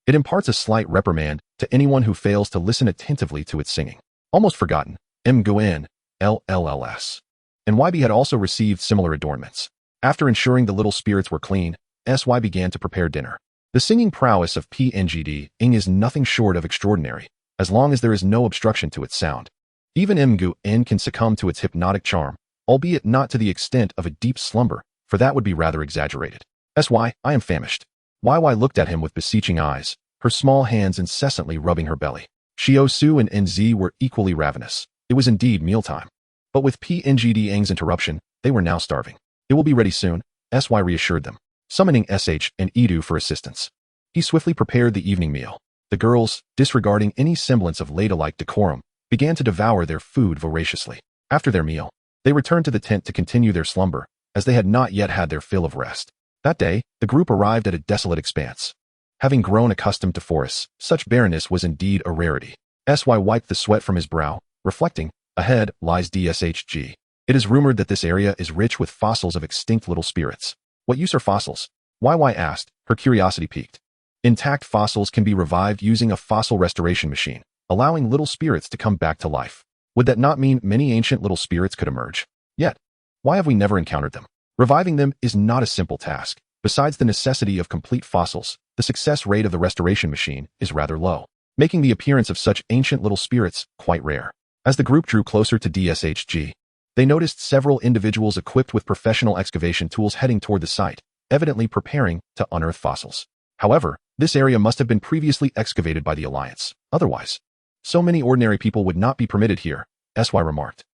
[SPEAKER 1] It imparts a slight reprimand to anyone who fails to listen attentively to its singing. Almost forgotten, Nguyen, LLLS. And YB had also received similar adornments. After ensuring the little spirits were clean, SY began to prepare dinner. The singing prowess of PNGD-ing is nothing short of extraordinary, as long as there is no obstruction to its sound. Even Nguyen can succumb to its hypnotic charm, albeit not to the extent of a deep slumber, for that would be rather exaggerated. SY, I am famished. YY looked at him with beseeching eyes, her small hands incessantly rubbing her belly. Xiao Su and NZ were equally ravenous. It was indeed mealtime. But with PNGD-ing's interruption, they were now starving. It will be ready soon, SY reassured them, summoning SH and Edu for assistance. He swiftly prepared the evening meal. The girls, disregarding any semblance of ladylike decorum, began to devour their food voraciously. After their meal, they returned to the tent to continue their slumber, as they had not yet had their fill of rest. That day, the group arrived at a desolate expanse. Having grown accustomed to forests, such barrenness was indeed a rarity. SY wiped the sweat from his brow, reflecting, ahead lies DSHG. It is rumored that this area is rich with fossils of extinct little spirits. What use are fossils? YY asked, her curiosity piqued. Intact fossils can be revived using a fossil restoration machine, allowing little spirits to come back to life. Would that not mean many ancient little spirits could emerge? Yet, why have we never encountered them? Reviving them is not a simple task. Besides the necessity of complete fossils, the success rate of the restoration machine is rather low, making the appearance of such ancient little spirits quite rare. As the group drew closer to DSHG, they noticed several individuals equipped with professional excavation tools heading toward the site, evidently preparing to unearth fossils. However, this area must have been previously excavated by the Alliance. Otherwise, so many ordinary people would not be permitted here, SY remarked.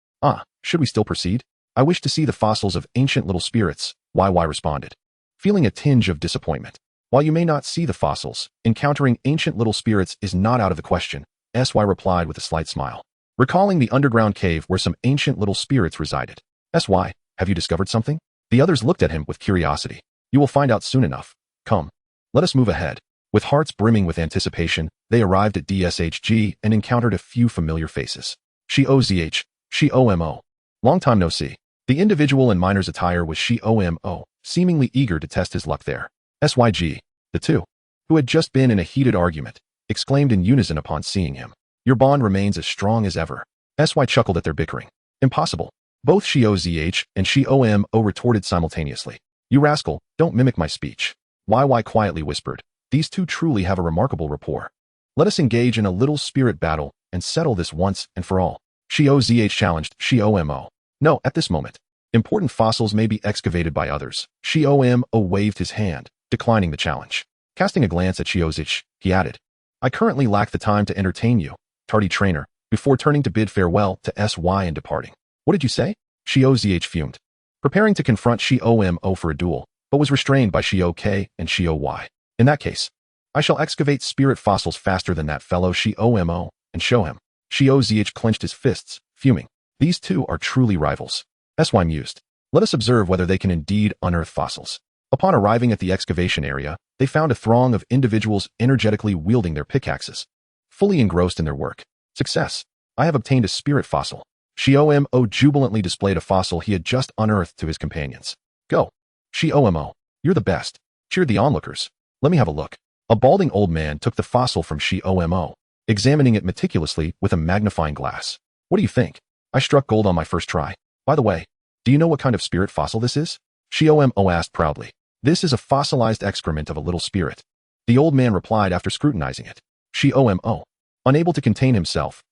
[SPEAKER 1] Should we still proceed? I wish to see the fossils of ancient little spirits, YY responded, feeling a tinge of disappointment. While you may not see the fossils, encountering ancient little spirits is not out of the question, SY replied with a slight smile, recalling the underground cave where some ancient little spirits resided. SY, have you discovered something? The others looked at him with curiosity. You will find out soon enough. Come. Let us move ahead. With hearts brimming with anticipation, they arrived at DSHG and encountered a few familiar faces. Xiozh, Xiaomo. Long time no see. The individual in miner's attire was Xiaomo, seemingly eager to test his luck there. SYG, the two, who had just been in a heated argument, exclaimed in unison upon seeing him. Your bond remains as strong as ever. SY chuckled at their bickering. Impossible. Both Xiozh and Xiaomo retorted simultaneously. You rascal, don't mimic my speech. YY quietly whispered. These two truly have a remarkable rapport. Let us engage in a little spirit battle and settle this once and for all. Xiozh challenged Xiaomo. No, at this moment. Important fossils may be excavated by others. Xiaomo waved his hand, declining the challenge. Casting a glance at Xiozh, he added, I currently lack the time to entertain you, tardy trainer, before turning to bid farewell to SY and departing. What did you say? Xiozh fumed, preparing to confront Xiaomo for a duel, but was restrained by Xiao and Xiao. In that case, I shall excavate spirit fossils faster than that fellow Xiaomo and show him. Xiozh clenched his fists, fuming. These two are truly rivals. SY mused. Let us observe whether they can indeed unearth fossils. Upon arriving at the excavation area, they found a throng of individuals energetically wielding their pickaxes, fully engrossed in their work. Success. I have obtained a spirit fossil. Xiaoming jubilantly displayed a fossil he had just unearthed to his companions. Go! Xiaoming, you're the best, cheered the onlookers. Let me have a look. A balding old man took the fossil from Xiaoming, examining it meticulously with a magnifying glass. What do you think? I struck gold on my first try. By the way, do you know what kind of spirit fossil this is? Xiaoming asked proudly. This is a fossilized excrement of a little spirit. The old man replied after scrutinizing it. Xiaoming, unable to contain himself,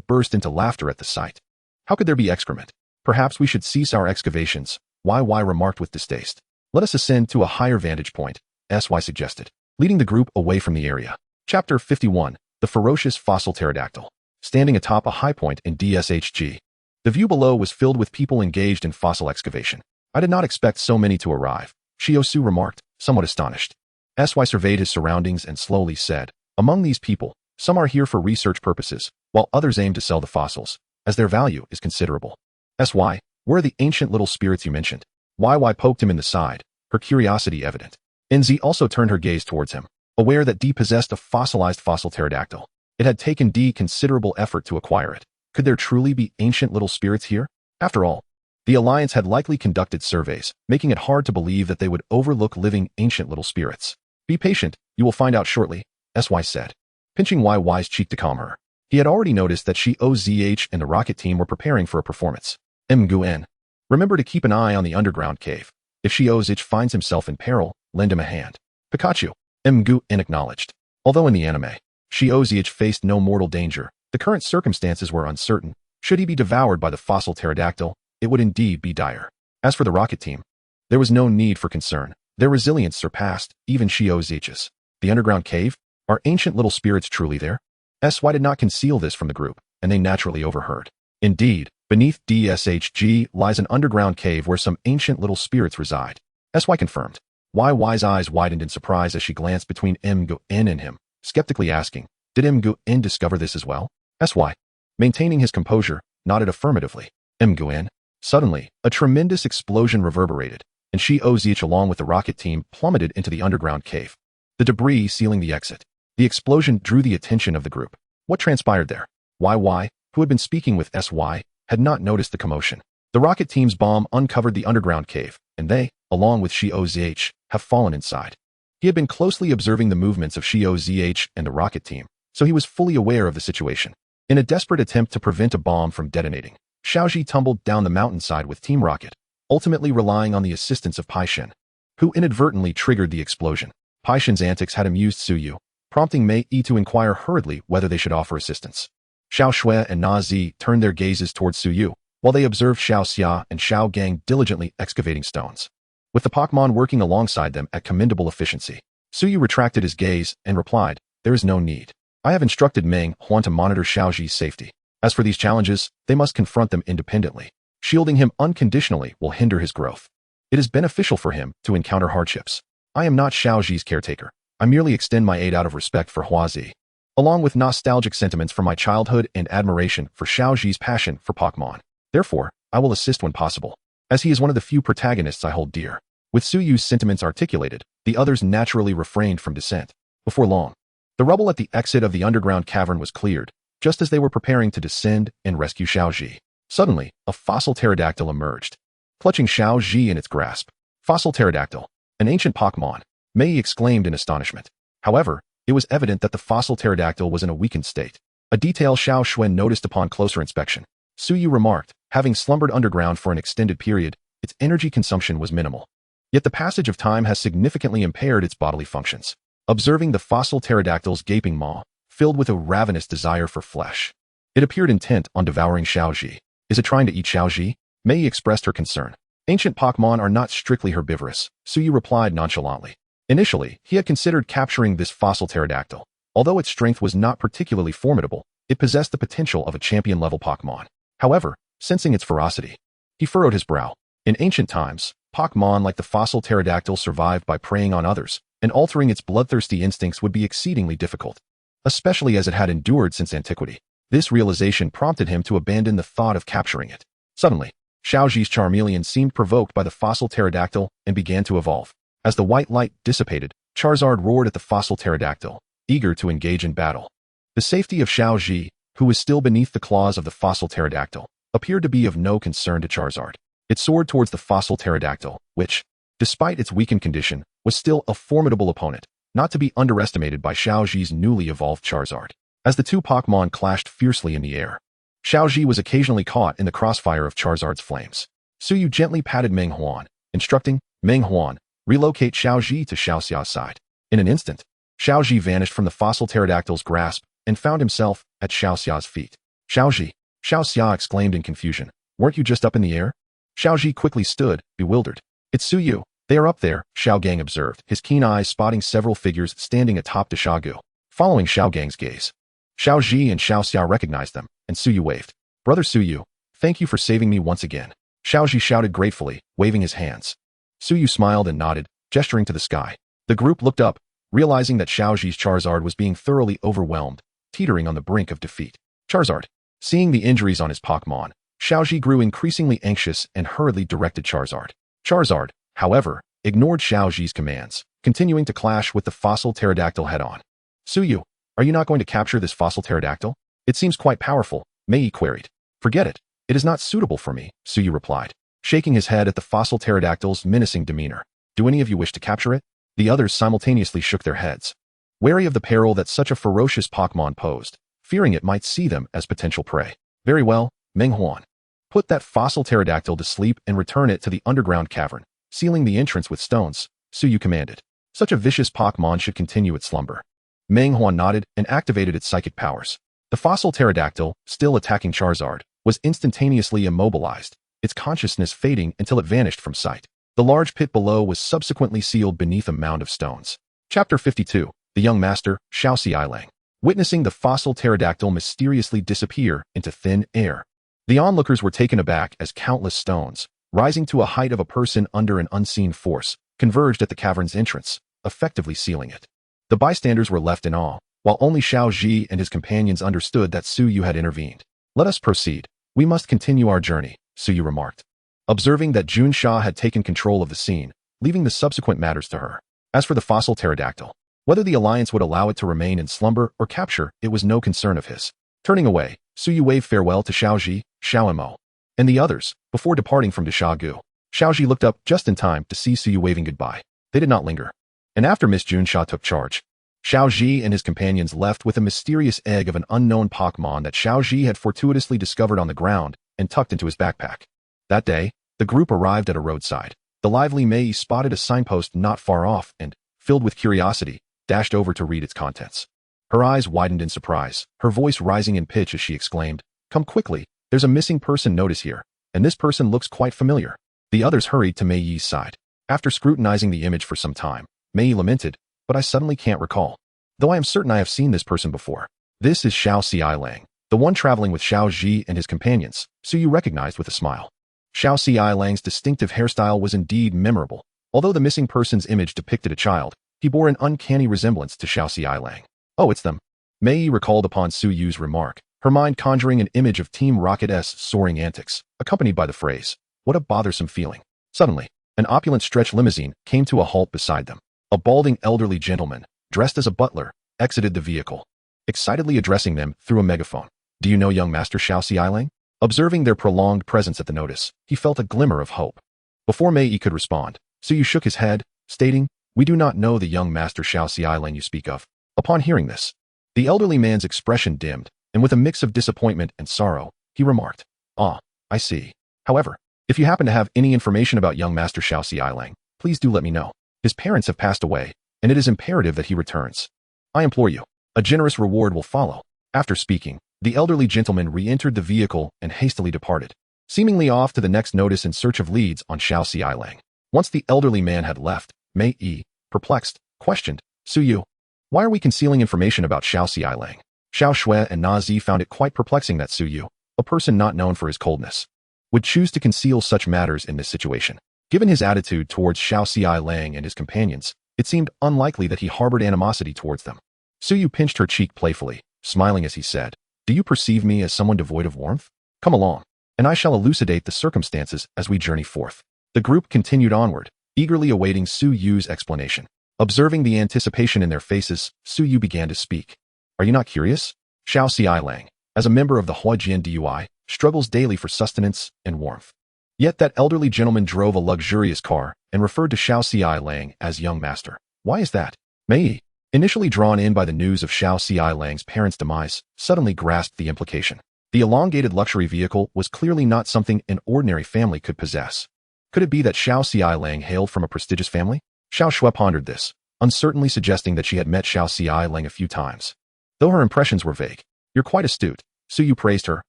[SPEAKER 1] burst into laughter at the sight. How could there be excrement? Perhaps we should cease our excavations, YY remarked with distaste. Let us ascend to a higher vantage point, SY suggested, leading the group away from the area. Chapter 51, The Ferocious Fossil Pterodactyl. Standing atop a high point in DSHG. The view below was filled with people engaged in fossil excavation. I did not expect so many to arrive, Shiosu remarked, somewhat astonished. SY surveyed his surroundings and slowly said, among these people, some are here for research purposes, while others aim to sell the fossils, as their value is considerable. SY, where are the ancient little spirits you mentioned? YY poked him in the side, her curiosity evident. NZ also turned her gaze towards him, aware that D possessed a fossilized fossil pterodactyl. It had taken D considerable effort to acquire it. Could there truly be ancient little spirits here? After all, the Alliance had likely conducted surveys, making it hard to believe that they would overlook living ancient little spirits. Be patient, you will find out shortly, SY said, pinching YY's cheek to calm her. He had already noticed that OZH and the rocket team were preparing for a performance. Nguyen. Remember to keep an eye on the underground cave. If OZH finds himself in peril, lend him a hand. Pikachu. Nguyen acknowledged. Although in the anime, OZH faced no mortal danger, the current circumstances were uncertain. Should he be devoured by the fossil pterodactyl, it would indeed be dire. As for the rocket team, there was no need for concern. Their resilience surpassed even OZH's. The underground cave? Are ancient little spirits truly there? SY did not conceal this from the group, and they naturally overheard. Indeed, beneath DSHG lies an underground cave where some ancient little spirits reside. SY confirmed. YY's eyes widened in surprise as she glanced between Nguyen and him, skeptically asking, did Nguyen discover this as well? SY, maintaining his composure, nodded affirmatively. Nguyen. Suddenly, a tremendous explosion reverberated, and OZH along with the rocket team plummeted into the underground cave, the debris sealing the exit. The explosion drew the attention of the group. What transpired there? YY, who had been speaking with SY, had not noticed the commotion. The rocket team's bomb uncovered the underground cave, and they, along with OZH, have fallen inside. He had been closely observing the movements of OZH and the rocket team, so he was fully aware of the situation. In a desperate attempt to prevent a bomb from detonating, Xiaoji tumbled down the mountainside with Team Rocket, ultimately relying on the assistance of Paishen, who inadvertently triggered the explosion. Paishen's antics had amused Suyu, prompting Mei Yi to inquire hurriedly whether they should offer assistance. Xiao Shui and Na Zi turned their gazes towards Suyu, while they observed Xiao Xia and Xiao Gang diligently excavating stones. With the Pokémon working alongside them at commendable efficiency, Suyu retracted his gaze and replied, there is no need. I have instructed Meng Huan to monitor Xiaoji's safety. As for these challenges, they must confront them independently. Shielding him unconditionally will hinder his growth. It is beneficial for him to encounter hardships. I am not Xiaoji's caretaker. I merely extend my aid out of respect for Huazi, along with nostalgic sentiments from my childhood and admiration for Xiaoji's passion for Pokémon. Therefore, I will assist when possible, as he is one of the few protagonists I hold dear. With Suyu's sentiments articulated, the others naturally refrained from dissent. Before long, the rubble at the exit of the underground cavern was cleared, just as they were preparing to descend and rescue Xiaoji. Suddenly, a fossil pterodactyl emerged, clutching Xiaoji in its grasp. Fossil pterodactyl, an ancient Pokémon, Mei exclaimed in astonishment. However, it was evident that the fossil pterodactyl was in a weakened state, a detail Xiao Xuen noticed upon closer inspection. Suyu remarked, having slumbered underground for an extended period, its energy consumption was minimal. Yet the passage of time has significantly impaired its bodily functions. Observing the fossil pterodactyl's gaping maw, filled with a ravenous desire for flesh, it appeared intent on devouring Xiaoji. Is it trying to eat Xiaoji? Mei expressed her concern. Ancient Pokémon are not strictly herbivorous, Suyu replied nonchalantly. Initially, he had considered capturing this fossil pterodactyl. Although its strength was not particularly formidable, it possessed the potential of a champion-level Pokémon. However, sensing its ferocity, he furrowed his brow. In ancient times, Pokémon like the fossil pterodactyl survived by preying on others, and altering its bloodthirsty instincts would be exceedingly difficult, especially as it had endured since antiquity. This realization prompted him to abandon the thought of capturing it. Suddenly, Xiaoji's Charmeleon seemed provoked by the fossil pterodactyl and began to evolve. As the white light dissipated, Charizard roared at the fossil pterodactyl, eager to engage in battle. The safety of Xiaoji, who was still beneath the claws of the fossil pterodactyl, appeared to be of no concern to Charizard. It soared towards the fossil pterodactyl, which, despite its weakened condition, was still a formidable opponent, not to be underestimated by Xiaoji's newly evolved Charizard. As the two Pokémon clashed fiercely in the air, Xiaoji was occasionally caught in the crossfire of Charizard's flames. Suyu gently patted Meng Huan, instructing Meng Huan, relocate Xiaoji to Xiaoxia's side. In an instant, Xiaoji vanished from the fossil pterodactyl's grasp and found himself at Xiaoxia's feet. Xiaoji, Xiaoxia exclaimed in confusion. Weren't you just up in the air? Xiaoji quickly stood, bewildered. It's Suyu. They are up there, Xiaogang observed, his keen eyes spotting several figures standing atop the Xiaogu. Following Xiaogang's gaze, Xiaoji and Xiaoxia recognized them, and Suyu waved. Brother Suyu, thank you for saving me once again. Xiaoji shouted gratefully, waving his hands. Suyu smiled and nodded, gesturing to the sky. The group looked up, realizing that Xiaoji's Charizard was being thoroughly overwhelmed, teetering on the brink of defeat. Charizard. Seeing the injuries on his Pokémon, Xiaoji grew increasingly anxious and hurriedly directed Charizard. Charizard, however, ignored Xiaoji's commands, continuing to clash with the fossil pterodactyl head-on. Suyu, are you not going to capture this fossil pterodactyl? It seems quite powerful, Mei queried. Forget it. It is not suitable for me, Suyu replied, shaking his head at the fossil pterodactyl's menacing demeanor. Do any of you wish to capture it? The others simultaneously shook their heads, wary of the peril that such a ferocious Pokémon posed, fearing it might see them as potential prey. Very well, Meng Huan. Put that fossil pterodactyl to sleep and return it to the underground cavern, sealing the entrance with stones, Suyu commanded. Such a vicious Pokémon should continue its slumber. Meng Huan nodded and activated its psychic powers. The fossil pterodactyl, still attacking Charizard, was instantaneously immobilized, its consciousness fading until it vanished from sight. The large pit below was subsequently sealed beneath a mound of stones. Chapter 52. The Young Master, Xiaoxialang. Witnessing the fossil pterodactyl mysteriously disappear into thin air, the onlookers were taken aback as countless stones, rising to a height of a person under an unseen force, converged at the cavern's entrance, effectively sealing it. The bystanders were left in awe, while only Xiaoji and his companions understood that Suyu had intervened. Let us proceed. We must continue our journey, Suyu remarked, observing that Junsha had taken control of the scene, leaving the subsequent matters to her. As for the fossil pterodactyl, whether the Alliance would allow it to remain in slumber or capture, it was no concern of his. Turning away, Suyu waved farewell to Xiaoji, Xiaomo, and the others, before departing from the Xiaogu. Xiaoji looked up just in time to see Suyu waving goodbye. They did not linger. And after Miss Junsha took charge, Xiaoji and his companions left with a mysterious egg of an unknown Pokémon that Xiaoji had fortuitously discovered on the ground and tucked into his backpack. That day, the group arrived at a roadside. The lively Mei spotted a signpost not far off and, filled with curiosity, dashed over to read its contents. Her eyes widened in surprise, her voice rising in pitch as she exclaimed, "Come quickly, there's a missing person notice here, and this person looks quite familiar." The others hurried to Mei Yi's side. After scrutinizing the image for some time, Mei Yi lamented, "But I suddenly can't recall. Though I am certain I have seen this person before. This is Xiaoxialang, the one traveling with Xiaoji and his companions," Suyu recognized with a smile. Xiaoxialang's distinctive hairstyle was indeed memorable. Although the missing person's image depicted a child, he bore an uncanny resemblance to Xiaoxialang. "Oh, it's them." Mei Yi recalled upon Suyu's remark, her mind conjuring an image of Team Rocket's soaring antics, accompanied by the phrase, "What a bothersome feeling." Suddenly, an opulent stretch limousine came to a halt beside them. A balding elderly gentleman, dressed as a butler, exited the vehicle, excitedly addressing them through a megaphone. "Do you know young Master Xiaoxialang?" Observing their prolonged presence at the notice, he felt a glimmer of hope. Before Mei Yi could respond, Suyu shook his head, stating, "We do not know the young Master Xiaoxialang you speak of." Upon hearing this, the elderly man's expression dimmed, and with a mix of disappointment and sorrow, he remarked, "Ah, I see. However, if you happen to have any information about young Master Xiaoxialang, please do let me know. His parents have passed away, and it is imperative that he returns. I implore you. A generous reward will follow." After speaking, the elderly gentleman re-entered the vehicle and hastily departed, seemingly off to the next notice in search of leads on Xiaoxialang. Once the elderly man had left, Mei Yi, perplexed, questioned, "Suyu, why are we concealing information about Xiaoxialang?" Xiao Shui and Na Zi found it quite perplexing that Suyu, a person not known for his coldness, would choose to conceal such matters in this situation. Given his attitude towards Xiaoxialang and his companions, it seemed unlikely that he harbored animosity towards them. Suyu pinched her cheek playfully, smiling as he said, "Do you perceive me as someone devoid of warmth? Come along, and I shall elucidate the circumstances as we journey forth." The group continued onward, eagerly awaiting Suyu's explanation. Observing the anticipation in their faces, Suyu began to speak. "Are you not curious? Xiaoxialang, as a member of the Huajian DUI, struggles daily for sustenance and warmth. Yet that elderly gentleman drove a luxurious car and referred to Xiao Ci Lang as young master. Why is that? Mei, initially drawn in by the news of Xiao Ci Lang's parents' demise, suddenly grasped the implication. The elongated luxury vehicle was clearly not something an ordinary family could possess. Could it be that Xiao Ci Lang hailed from a prestigious family? Xiao Shui pondered this, uncertainly suggesting that she had met Xiao Ci Lang a few times. Though her impressions were vague. You're quite astute, Suyu praised her,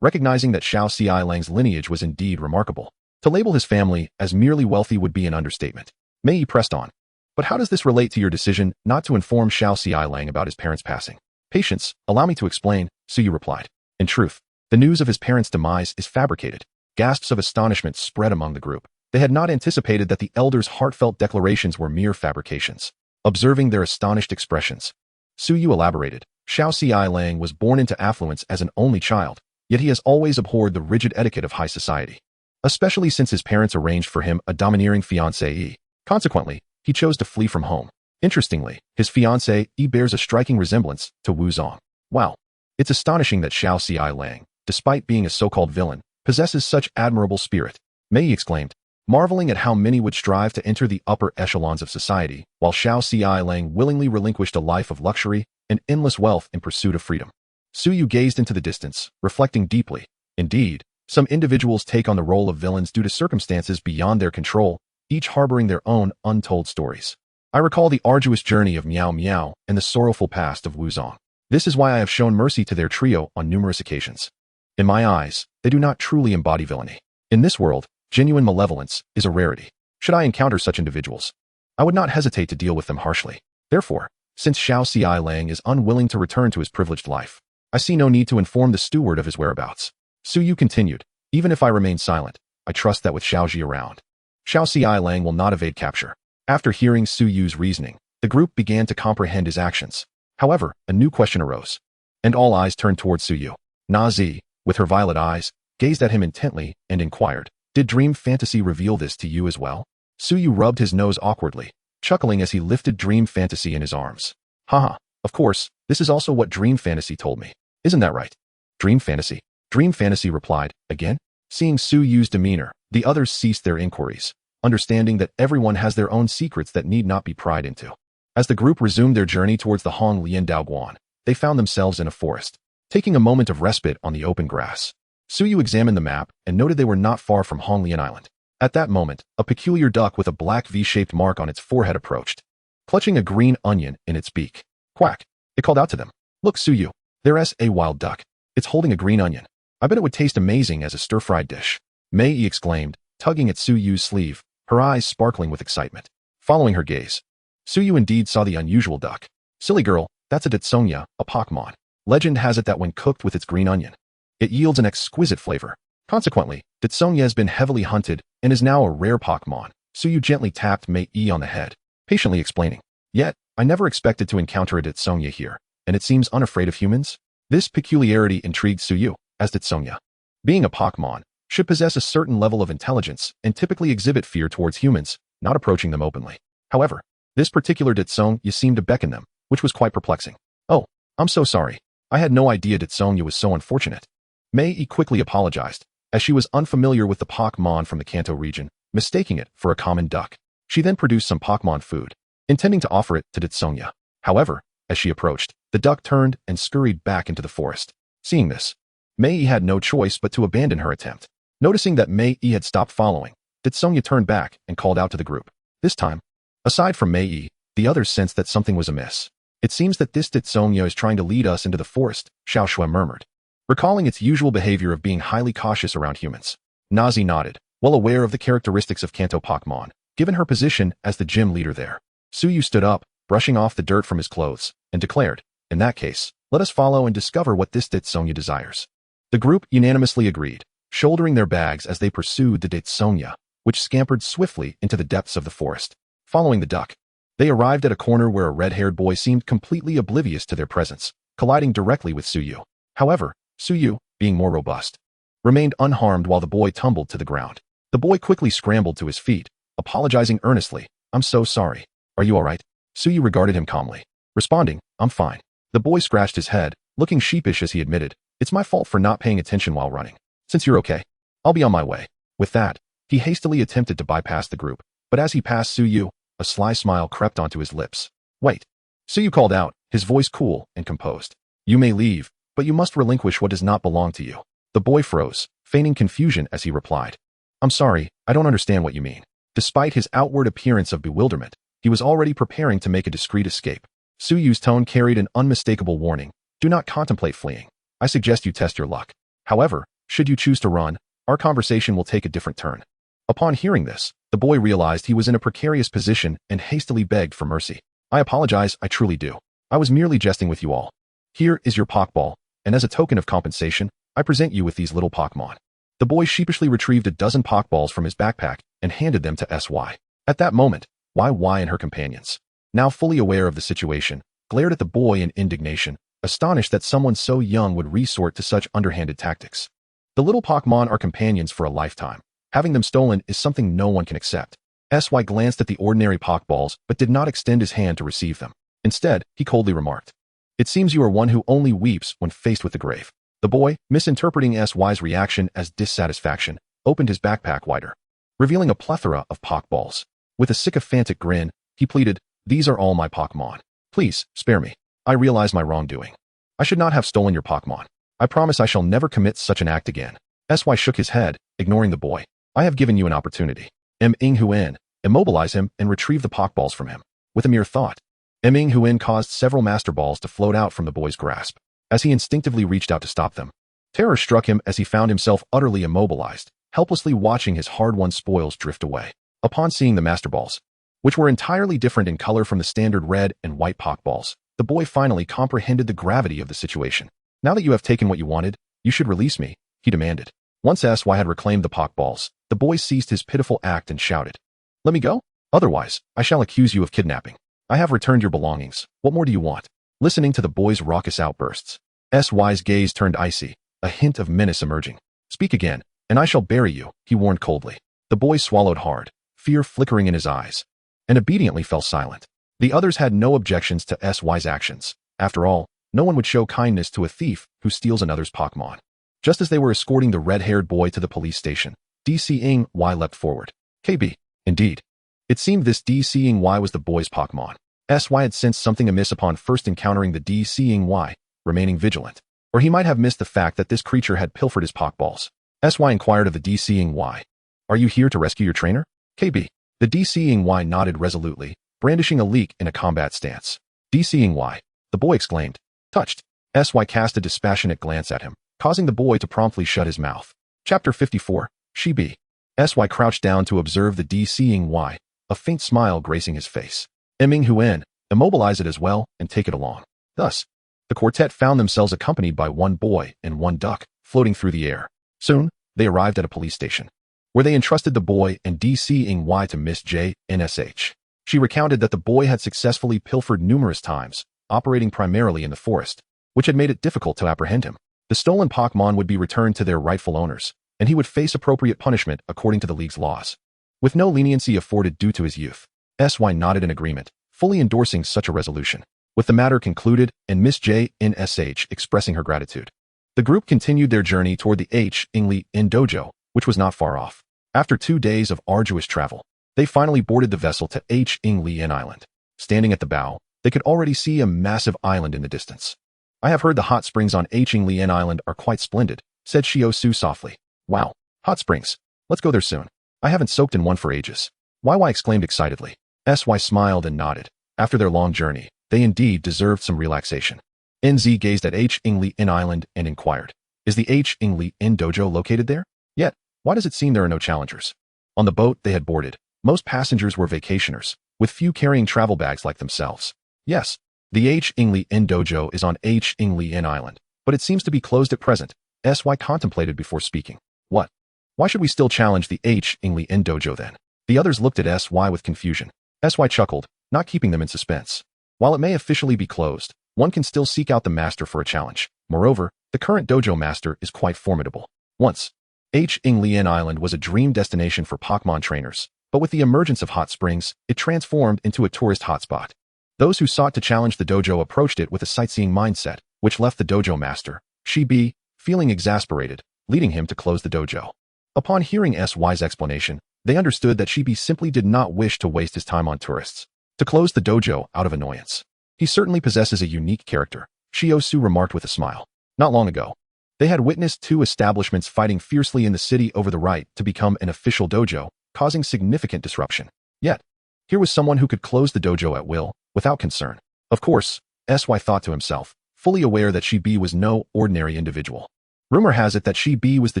[SPEAKER 1] recognizing that Xiao Ci Lang's lineage was indeed remarkable. To label his family as merely wealthy would be an understatement. Mei pressed on. But how does this relate to your decision not to inform Xiao Ci Lang about his parents' passing? Patience, allow me to explain, Suyu replied. In truth, the news of his parents' demise is fabricated. Gasps of astonishment spread among the group. They had not anticipated that the elders' heartfelt declarations were mere fabrications. Observing their astonished expressions, Suyu elaborated. Xiao Ci Lang was born into affluence as an only child, yet he has always abhorred the rigid etiquette of high society. Especially since his parents arranged for him a domineering fiancée. Consequently, he chose to flee from home. Interestingly, his fiancée bears a striking resemblance to Wu Zong. Wow. It's astonishing that Xiao Ci Lang, despite being a so-called villain, possesses such admirable spirit, Mei exclaimed, marveling at how many would strive to enter the upper echelons of society, while Xiao Ci Lang willingly relinquished a life of luxury and endless wealth in pursuit of freedom. Suyu gazed into the distance, reflecting deeply. Indeed, some individuals take on the role of villains due to circumstances beyond their control, each harboring their own untold stories. I recall the arduous journey of Meow Meow and the sorrowful past of Wu Zong. This is why I have shown mercy to their trio on numerous occasions. In my eyes, they do not truly embody villainy. In this world, genuine malevolence is a rarity. Should I encounter such individuals, I would not hesitate to deal with them harshly. Therefore, since Xiao Ci Lang is unwilling to return to his privileged life, I see no need to inform the steward of his whereabouts. Suyu continued, even if I remain silent, I trust that with Xiaoji around, Xiao Ci Lang will not evade capture. After hearing Suyu's reasoning, the group began to comprehend his actions. However, a new question arose, and all eyes turned towards Suyu. Nazi, with her violet eyes, gazed at him intently and inquired, did Dream Fantasy reveal this to you as well? Suyu rubbed his nose awkwardly, chuckling as he lifted Dream Fantasy in his arms. Haha, of course, this is also what Dream Fantasy told me. Isn't that right? Dream Fantasy? Dream Fantasy replied, again? Seeing Suyu's demeanor, the others ceased their inquiries, understanding that everyone has their own secrets that need not be pried into. As the group resumed their journey towards the Hong Lian Daoguan, they found themselves in a forest. Taking a moment of respite on the open grass, Suyu examined the map and noted they were not far from Hong Lian Island. At that moment, a peculiar duck with a black V-shaped mark on its forehead approached, clutching a green onion in its beak. Quack! It called out to them. Look, Suyu, there's a wild duck. It's holding a green onion. I bet it would taste amazing as a stir-fried dish. Mei exclaimed, tugging at Suyu's sleeve, her eyes sparkling with excitement. Following her gaze, Suyu indeed saw the unusual duck. Silly girl, that's a Ditsonia, a Pokémon. Legend has it that when cooked with its green onion, it yields an exquisite flavor. Consequently, Ditsonia has been heavily hunted and is now a rare Pokémon. Suyu gently tapped Mei on the head, patiently explaining. Yet, I never expected to encounter a Ditsonia here, and it seems unafraid of humans? This peculiarity intrigued Suyu, as Ditsonia, being a Pokémon, should possess a certain level of intelligence and typically exhibit fear towards humans, not approaching them openly. However, this particular Ditsonia seemed to beckon them, which was quite perplexing. Oh, I'm so sorry. I had no idea Ditsonia was so unfortunate. Mei quickly apologized, as she was unfamiliar with the Pokémon from the Kanto region, mistaking it for a common duck. She then produced some Pokémon food, intending to offer it to Ditsonia. However, as she approached, the duck turned and scurried back into the forest. Seeing this, Mei had no choice but to abandon her attempt. Noticing that Mei had stopped following, Ditsonia turned back and called out to the group. This time, aside from Mei, the others sensed that something was amiss. It seems that this Ditsonia is trying to lead us into the forest, Xiao Shui murmured, recalling its usual behavior of being highly cautious around humans. Nazi nodded, well aware of the characteristics of Kanto Pokémon, given her position as the gym leader there. Suyu stood up, brushing off the dirt from his clothes, and declared, in that case, let us follow and discover what this Ditsonia desires. The group unanimously agreed, shouldering their bags as they pursued the Ditsonia, which scampered swiftly into the depths of the forest. Following the duck, they arrived at a corner where a red-haired boy seemed completely oblivious to their presence, colliding directly with Suyu. However, Suyu, being more robust, remained unharmed while the boy tumbled to the ground. The boy quickly scrambled to his feet, apologizing earnestly. I'm so sorry. Are you all right? Suyu regarded him calmly, responding, I'm fine. The boy scratched his head, looking sheepish as he admitted, it's my fault for not paying attention while running. Since you're okay, I'll be on my way. With that, he hastily attempted to bypass the group, but as he passed Suyu, a sly smile crept onto his lips. Wait. Suyu called out, his voice cool and composed. You may leave, but you must relinquish what does not belong to you. The boy froze, feigning confusion as he replied. I'm sorry, I don't understand what you mean. Despite his outward appearance of bewilderment, he was already preparing to make a discreet escape. Suyu's tone carried an unmistakable warning. Do not contemplate fleeing. I suggest you test your luck. However, should you choose to run, our conversation will take a different turn. Upon hearing this, the boy realized he was in a precarious position and hastily begged for mercy. I apologize, I truly do. I was merely jesting with you all. Here is your Pokeball, and as a token of compensation, I present you with these little Pokemon. The boy sheepishly retrieved a dozen Pokeballs from his backpack and handed them to SY. At that moment, YY and her companions, now fully aware of the situation, glared at the boy in indignation, astonished that someone so young would resort to such underhanded tactics. The little Pokemon are companions for a lifetime. Having them stolen is something no one can accept. SY glanced at the ordinary Pokeballs but did not extend his hand to receive them. Instead, he coldly remarked, It seems you are one who only weeps when faced with the grave. The boy, misinterpreting SY's reaction as dissatisfaction, opened his backpack wider, revealing a plethora of Pokeballs. With a sycophantic grin, he pleaded, These are all my Pokemon. Please, spare me. I realize my wrongdoing. I should not have stolen your Pokemon. I promise I shall never commit such an act again. SY shook his head, ignoring the boy. I have given you an opportunity. Huan, immobilize him and retrieve the Pokeballs from him. With a mere thought, Huan caused several Master Balls to float out from the boy's grasp. As he instinctively reached out to stop them, terror struck him as he found himself utterly immobilized, helplessly watching his hard-won spoils drift away. Upon seeing the Master Balls, which were entirely different in color from the standard red and white Pokeballs, the boy finally comprehended the gravity of the situation. Now that you have taken what you wanted, you should release me, he demanded. Once SY had reclaimed the Pokeballs, the boy ceased his pitiful act and shouted, Let me go? Otherwise, I shall accuse you of kidnapping. I have returned your belongings. What more do you want? Listening to the boy's raucous outbursts, SY's gaze turned icy, a hint of menace emerging. Speak again, and I shall bury you, he warned coldly. The boy swallowed hard, fear flickering in his eyes, and obediently fell silent. The others had no objections to SY's actions. After all, no one would show kindness to a thief who steals another's Pokemon. Just as they were escorting the red-haired boy to the police station, DCing Y leapt forward. KB. Indeed. It seemed this DCing Y was the boy's Pokemon. SY had sensed something amiss upon first encountering the DCing Y, remaining vigilant. Or he might have missed the fact that this creature had pilfered his Pokeballs. SY inquired of the DCing Y. Are you here to rescue your trainer? KB. The DCing Y nodded resolutely, brandishing a leek in a combat stance. DCing Y. The boy exclaimed. Touched. SY cast a dispassionate glance at him, causing the boy to promptly shut his mouth. Chapter 54. She-Bee. SY crouched down to observe the DCing Y, a faint smile gracing his face. Huan, immobilize it as well and take it along. Thus, the quartet found themselves accompanied by one boy and one duck, floating through the air. Soon, they arrived at a police station, where they entrusted the boy and DCing Y to Miss J, NSH. She recounted that the boy had successfully pilfered numerous times, operating primarily in the forest, which had made it difficult to apprehend him. The stolen Pokemon would be returned to their rightful owners, and he would face appropriate punishment according to the League's laws. With no leniency afforded due to his youth, SY nodded in agreement, fully endorsing such a resolution. With the matter concluded and Miss J, NSH expressing her gratitude, the group continued their journey toward the H-Ingli Inn Dojo, which was not far off. After 2 days of arduous travel, they finally boarded the vessel to H-Ingli Inn Island. Standing at the bow, they could already see a massive island in the distance. I have heard the hot springs on H-Ingli Inn Island are quite splendid, said Shio Su softly. Wow, hot springs. Let's go there soon. I haven't soaked in one for ages. YY exclaimed excitedly. SY smiled and nodded. After their long journey, they indeed deserved some relaxation. NZ gazed at H-Ingli Inn Island and inquired, Is the H-Ingli Inn Dojo located there? Yet, why does it seem there are no challengers? On the boat they had boarded, most passengers were vacationers, with few carrying travel bags like themselves. Yes, the H-Ingli Inn Dojo is on H-Ingli Inn Island, but it seems to be closed at present. SY contemplated before speaking. What? Why should we still challenge the H-Ingli Inn Dojo then? The others looked at SY with confusion. SY chuckled, not keeping them in suspense. While it may officially be closed, one can still seek out the master for a challenge. Moreover, the current dojo master is quite formidable. Once, H-Ingli Inn Island was a dream destination for Pokemon trainers, but with the emergence of hot springs, it transformed into a tourist hotspot. Those who sought to challenge the dojo approached it with a sightseeing mindset, which left the dojo master, She-Bee, feeling exasperated, leading him to close the dojo. Upon hearing SY's explanation, they understood that Xiaoming simply did not wish to waste his time on tourists. To close the dojo out of annoyance. He certainly possesses a unique character, Xiaosu remarked with a smile. Not long ago, they had witnessed two establishments fighting fiercely in the city over the right to become an official dojo, causing significant disruption. Yet, here was someone who could close the dojo at will, without concern. Of course, SY thought to himself, fully aware that Xiaoming was no ordinary individual. Rumor has it that Xiaoming was the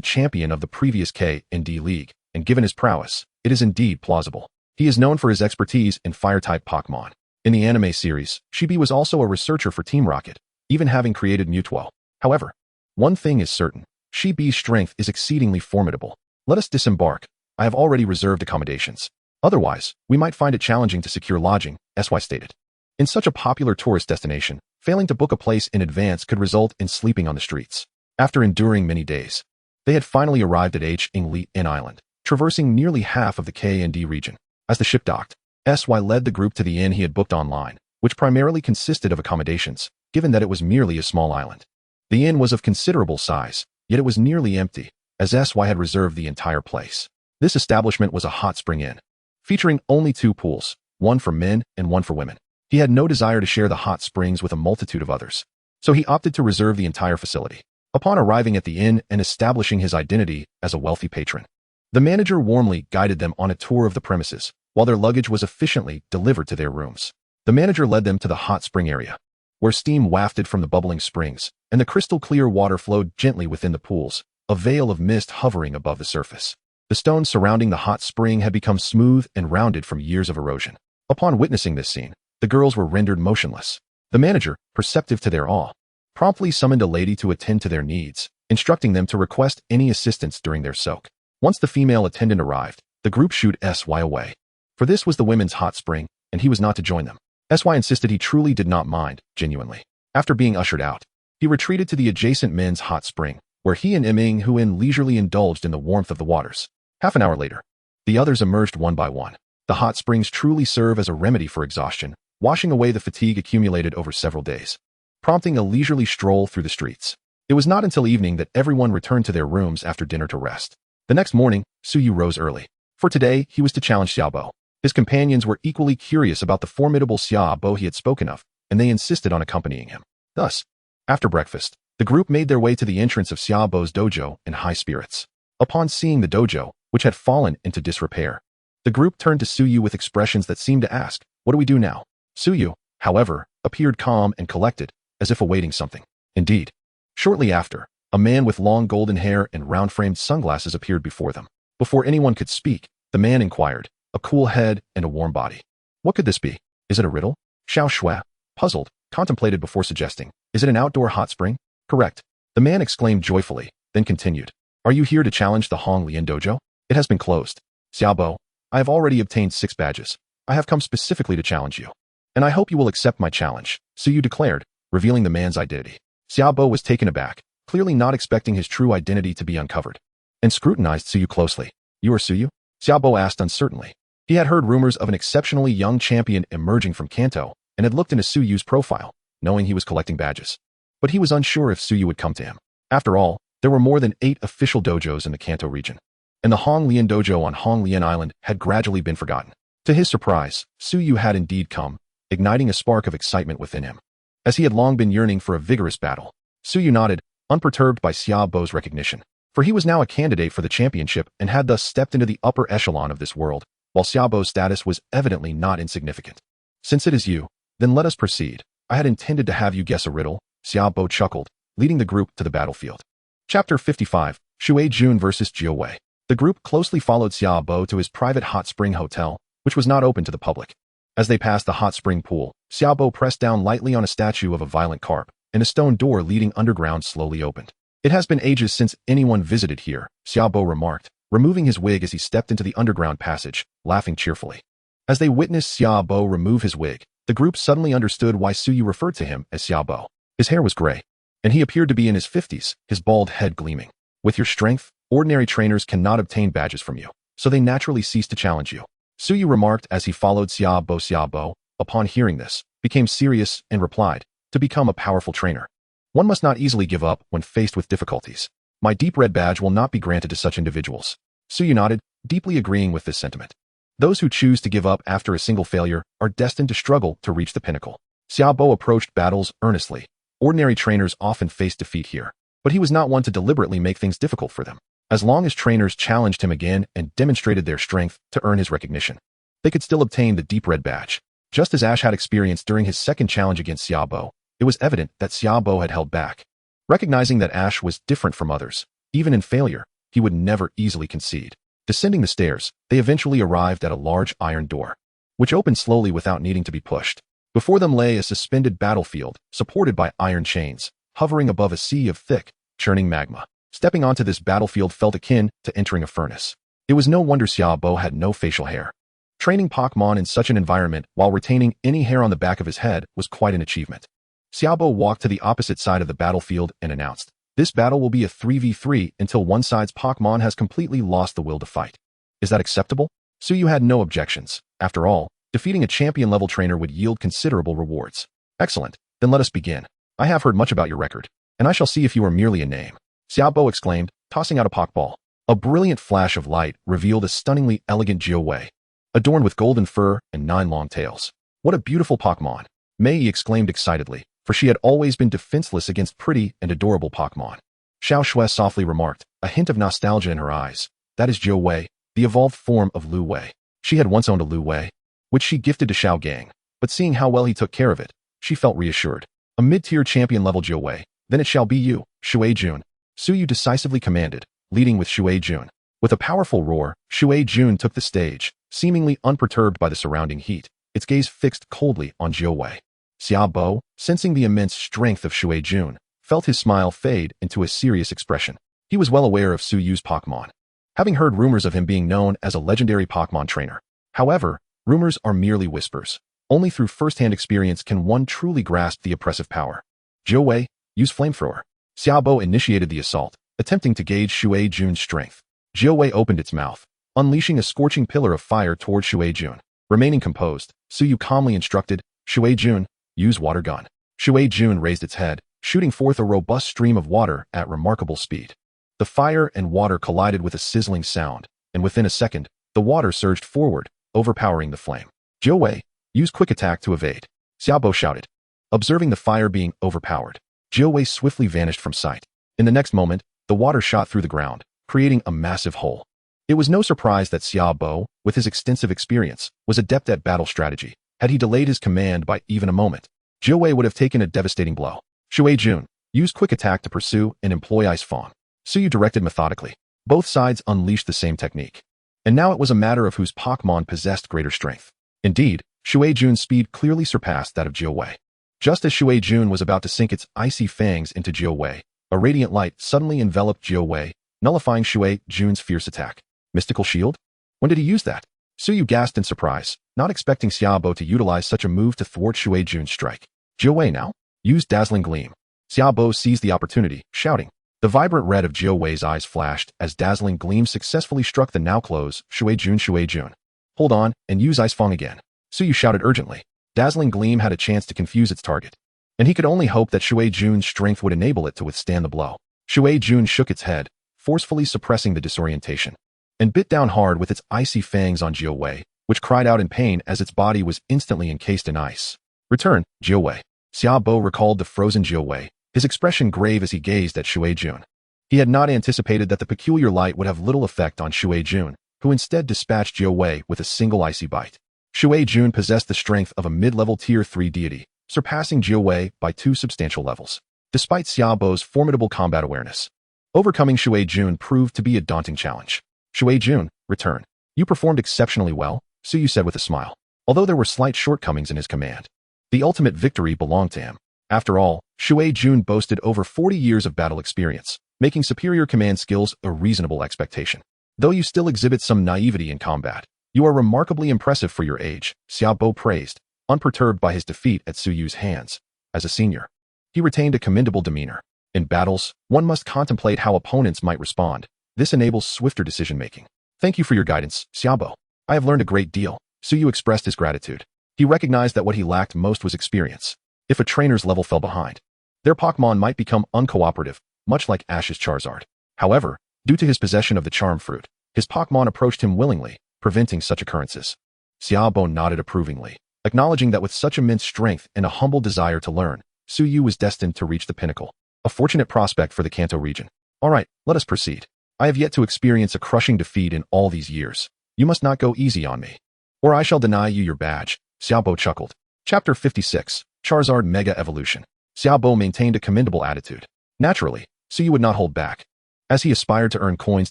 [SPEAKER 1] champion of the previous K&D League, and given his prowess, it is indeed plausible. He is known for his expertise in fire-type Pokémon. In the anime series, Xiaoming was also a researcher for Team Rocket, even having created Mewtwo. However, one thing is certain, Xiaoming's strength is exceedingly formidable. Let us disembark. I have already reserved accommodations. Otherwise, we might find it challenging to secure lodging, SY stated. In such a popular tourist destination, failing to book a place in advance could result in sleeping on the streets. After enduring many days, they had finally arrived at Hualan Island, traversing nearly half of the K&D region. As the ship docked, SY led the group to the inn he had booked online, which primarily consisted of accommodations, given that it was merely a small island. The inn was of considerable size, yet it was nearly empty, as SY had reserved the entire place. This establishment was a hot spring inn, featuring only 2 pools, one for men and one for women. He had no desire to share the hot springs with a multitude of others, so he opted to reserve the entire facility. Upon arriving at the inn and establishing his identity as a wealthy patron, the manager warmly guided them on a tour of the premises, while their luggage was efficiently delivered to their rooms. The manager led them to the hot spring area, where steam wafted from the bubbling springs, and the crystal-clear water flowed gently within the pools, a veil of mist hovering above the surface. The stones surrounding the hot spring had become smooth and rounded from years of erosion. Upon witnessing this scene, the girls were rendered motionless. The manager, perceptive to their awe, promptly summoned a lady to attend to their needs, instructing them to request any assistance during their soak. Once the female attendant arrived, the group shooed SY away. For this was the women's hot spring, and he was not to join them. SY insisted he truly did not mind, genuinely. After being ushered out, he retreated to the adjacent men's hot spring, where he and Huang leisurely indulged in the warmth of the waters. Half an hour later, the others emerged one by one. The hot springs truly serve as a remedy for exhaustion, washing away the fatigue accumulated over several days, prompting a leisurely stroll through the streets. It was not until evening that everyone returned to their rooms after dinner to rest. The next morning, Suyu rose early. For today, he was to challenge Xiaobo. His companions were equally curious about the formidable Xiaobo he had spoken of, and they insisted on accompanying him. Thus, after breakfast, the group made their way to the entrance of Xiaobo's dojo in high spirits. Upon seeing the dojo, which had fallen into disrepair, the group turned to Suyu with expressions that seemed to ask, "What do we do now?" Suyu, however, appeared calm and collected, as if awaiting something. Indeed, shortly after, a man with long golden hair and round-framed sunglasses appeared before them. Before anyone could speak, the man inquired, a cool head and a warm body. What could this be? Is it a riddle? Xiao Shui, puzzled, contemplated before suggesting, "Is it an outdoor hot spring?" "Correct." The man exclaimed joyfully, then continued, "Are you here to challenge the Hong Lian dojo? It has been closed. Xiaobo, I have already obtained 6 badges. I have come specifically to challenge you. And I hope you will accept my challenge," Suyu declared, revealing the man's identity. Xiaobo was taken aback, clearly not expecting his true identity to be uncovered, and scrutinized Suyu closely. "You are Suyu?" Xiaobo asked uncertainly. He had heard rumors of an exceptionally young champion emerging from Kanto, and had looked into Suyu's profile, knowing he was collecting badges. But he was unsure if Suyu would come to him. After all, there were more than 8 official dojos in the Kanto region, and the Hong Lian dojo on Hong Lian Island had gradually been forgotten. To his surprise, Suyu had indeed come, igniting a spark of excitement within him. As he had long been yearning for a vigorous battle, Suyu nodded, unperturbed by Xiaobo's recognition, for he was now a candidate for the championship and had thus stepped into the upper echelon of this world, while Xiaobo's status was evidently not insignificant. "Since it is you, then let us proceed. I had intended to have you guess a riddle," Xiaobo chuckled, leading the group to the battlefield. Chapter 55, Shui Jun vs. Jiawei. The group closely followed Xiaobo to his private hot spring hotel, which was not open to the public. As they passed the hot spring pool, Xiaobo pressed down lightly on a statue of a violent carp, and a stone door leading underground slowly opened. "It has been ages since anyone visited here," Xiaobo remarked, removing his wig as he stepped into the underground passage, laughing cheerfully. As they witnessed Xiaobo remove his wig, the group suddenly understood why Suyu referred to him as Xiaobo. His hair was gray, and he appeared to be in his 50s, his bald head gleaming. "With your strength, ordinary trainers cannot obtain badges from you, so they naturally cease to challenge you," Suyu remarked as he followed Xiaobo. Xiaobo, upon hearing this, became serious and replied, "To become a powerful trainer, one must not easily give up when faced with difficulties. My deep red badge will not be granted to such individuals. Suyu nodded, deeply agreeing with this sentiment. Those who choose to give up after a single failure are destined to struggle to reach the pinnacle. Xiaobo approached battles earnestly. Ordinary trainers often face defeat here, but he was not one to deliberately make things difficult for them. As long as trainers challenged him again and demonstrated their strength to earn his recognition, they could still obtain the deep red badge. Just as Ash had experienced during his second challenge against Xiaobo, it was evident that Xiaobo had held back. Recognizing that Ash was different from others, even in failure, he would never easily concede. Descending the stairs, they eventually arrived at a large iron door, which opened slowly without needing to be pushed. Before them lay a suspended battlefield, supported by iron chains, hovering above a sea of thick, churning magma. Stepping onto this battlefield felt akin to entering a furnace. It was no wonder Xiaobo had no facial hair. Training Pokémon in such an environment while retaining any hair on the back of his head was quite an achievement. Xiaobo walked to the opposite side of the battlefield and announced, "This battle will be a 3v3 until one side's Pokémon has completely lost the will to fight. Is that acceptable?" Suyu had no objections. After all, defeating a champion-level trainer would yield considerable rewards. "Excellent, then let us begin. I have heard much about your record, and I shall see if you are merely a name," Xiaobo exclaimed, tossing out a Pokeball. A brilliant flash of light revealed a stunningly elegant Jiawei, adorned with golden fur and 9 long tails. "What a beautiful Pokémon!" Mei exclaimed excitedly, for she had always been defenseless against pretty and adorable Pokémon. Xiao Shui softly remarked, a hint of nostalgia in her eyes. "That is Jiawei, the evolved form of Lu Wei." She had once owned a Lu Wei, which she gifted to Xiao Gang, but seeing how well he took care of it, she felt reassured. "A mid-tier champion-level Jiawei, then it shall be you, Shui Jun," Suyu decisively commanded, leading with Shui Jun. With a powerful roar, Shui Jun took the stage, seemingly unperturbed by the surrounding heat, its gaze fixed coldly on Jiawei. Xiaobo, sensing the immense strength of Shui Jun, felt his smile fade into a serious expression. He was well aware of Suyu's Pokémon, having heard rumors of him being known as a legendary Pokémon trainer. However, rumors are merely whispers. Only through first-hand experience can one truly grasp the oppressive power. "Jiawei, use Flamethrower." Xiaobo initiated the assault, attempting to gauge Shui Jun's strength. Jiawei opened its mouth, unleashing a scorching pillar of fire toward Shui Jun. Remaining composed, Suyu calmly instructed, "Shui Jun, use Water Gun." Shui Jun raised its head, shooting forth a robust stream of water at remarkable speed. The fire and water collided with a sizzling sound, and within a second, the water surged forward, overpowering the flame. "Jiawei, use Quick Attack to evade," Xiaobo shouted. Observing the fire being overpowered, Jiawei swiftly vanished from sight. In the next moment, the water shot through the ground, creating a massive hole. It was no surprise that Xiaobo, with his extensive experience, was adept at battle strategy. Had he delayed his command by even a moment, Jiawei would have taken a devastating blow. "Shui Jun, use Quick Attack to pursue and employ Ice Fang," Suyu directed methodically. Both sides unleashed the same technique. And now it was a matter of whose Pokémon possessed greater strength. Indeed, Shui Jun's speed clearly surpassed that of Jiawei. Just as Shui Jun was about to sink its icy fangs into Jiawei, a radiant light suddenly enveloped Jiawei, nullifying Shui Jun's fierce attack. Mystical Shield? When did he use that? Suyu gasped in surprise, not expecting Xiaobo to utilize such a move to thwart Shui Jun's strike. "Jiawei now? Use Dazzling Gleam." Xiaobo seized the opportunity, shouting. The vibrant red of Jiawei's eyes flashed as Dazzling Gleam successfully struck the now close Shui Jun. "Hold on, and use Ice Fang again," Suyu shouted urgently. Dazzling Gleam had a chance to confuse its target, and he could only hope that Shui Jun's strength would enable it to withstand the blow. Shui Jun shook its head, forcefully suppressing the disorientation, and bit down hard with its icy fangs on Jiawei, which cried out in pain as its body was instantly encased in ice. "Return, Jiawei." Xiaobo recalled the frozen Jiawei, his expression grave as he gazed at Shui Jun. He had not anticipated that the peculiar light would have little effect on Shui Jun, who instead dispatched Jiawei with a single icy bite. Shui Jun possessed the strength of a mid-level Tier 3 deity, surpassing Jiawei by 2 substantial levels. Despite Xiaobo's formidable combat awareness, overcoming Shui Jun proved to be a daunting challenge. "Shui Jun, return. You performed exceptionally well," Suyu said with a smile, although there were slight shortcomings in his command. The ultimate victory belonged to him. After all, Shui Jun boasted over 40 years of battle experience, making superior command skills a reasonable expectation. "Though you still exhibit some naivety in combat, you are remarkably impressive for your age," Xiaobo praised, unperturbed by his defeat at Suyu's hands. As a senior, he retained a commendable demeanor. In battles, one must contemplate how opponents might respond. This enables swifter decision-making. "Thank you for your guidance, Xiaobo. I have learned a great deal." Suyu expressed his gratitude. He recognized that what he lacked most was experience. If a trainer's level fell behind, their Pokémon might become uncooperative, much like Ash's Charizard. However, due to his possession of the charm fruit, his Pokémon approached him willingly, preventing such occurrences. Xiaobo nodded approvingly, acknowledging that with such immense strength and a humble desire to learn, Suyu was destined to reach the pinnacle. A fortunate prospect for the Kanto region. Alright, let us proceed. I have yet to experience a crushing defeat in all these years. You must not go easy on me, or I shall deny you your badge. Xiaobo chuckled. Chapter 56, Charizard Mega Evolution. Xiaobo maintained a commendable attitude. Naturally, Suyu would not hold back, as he aspired to earn coins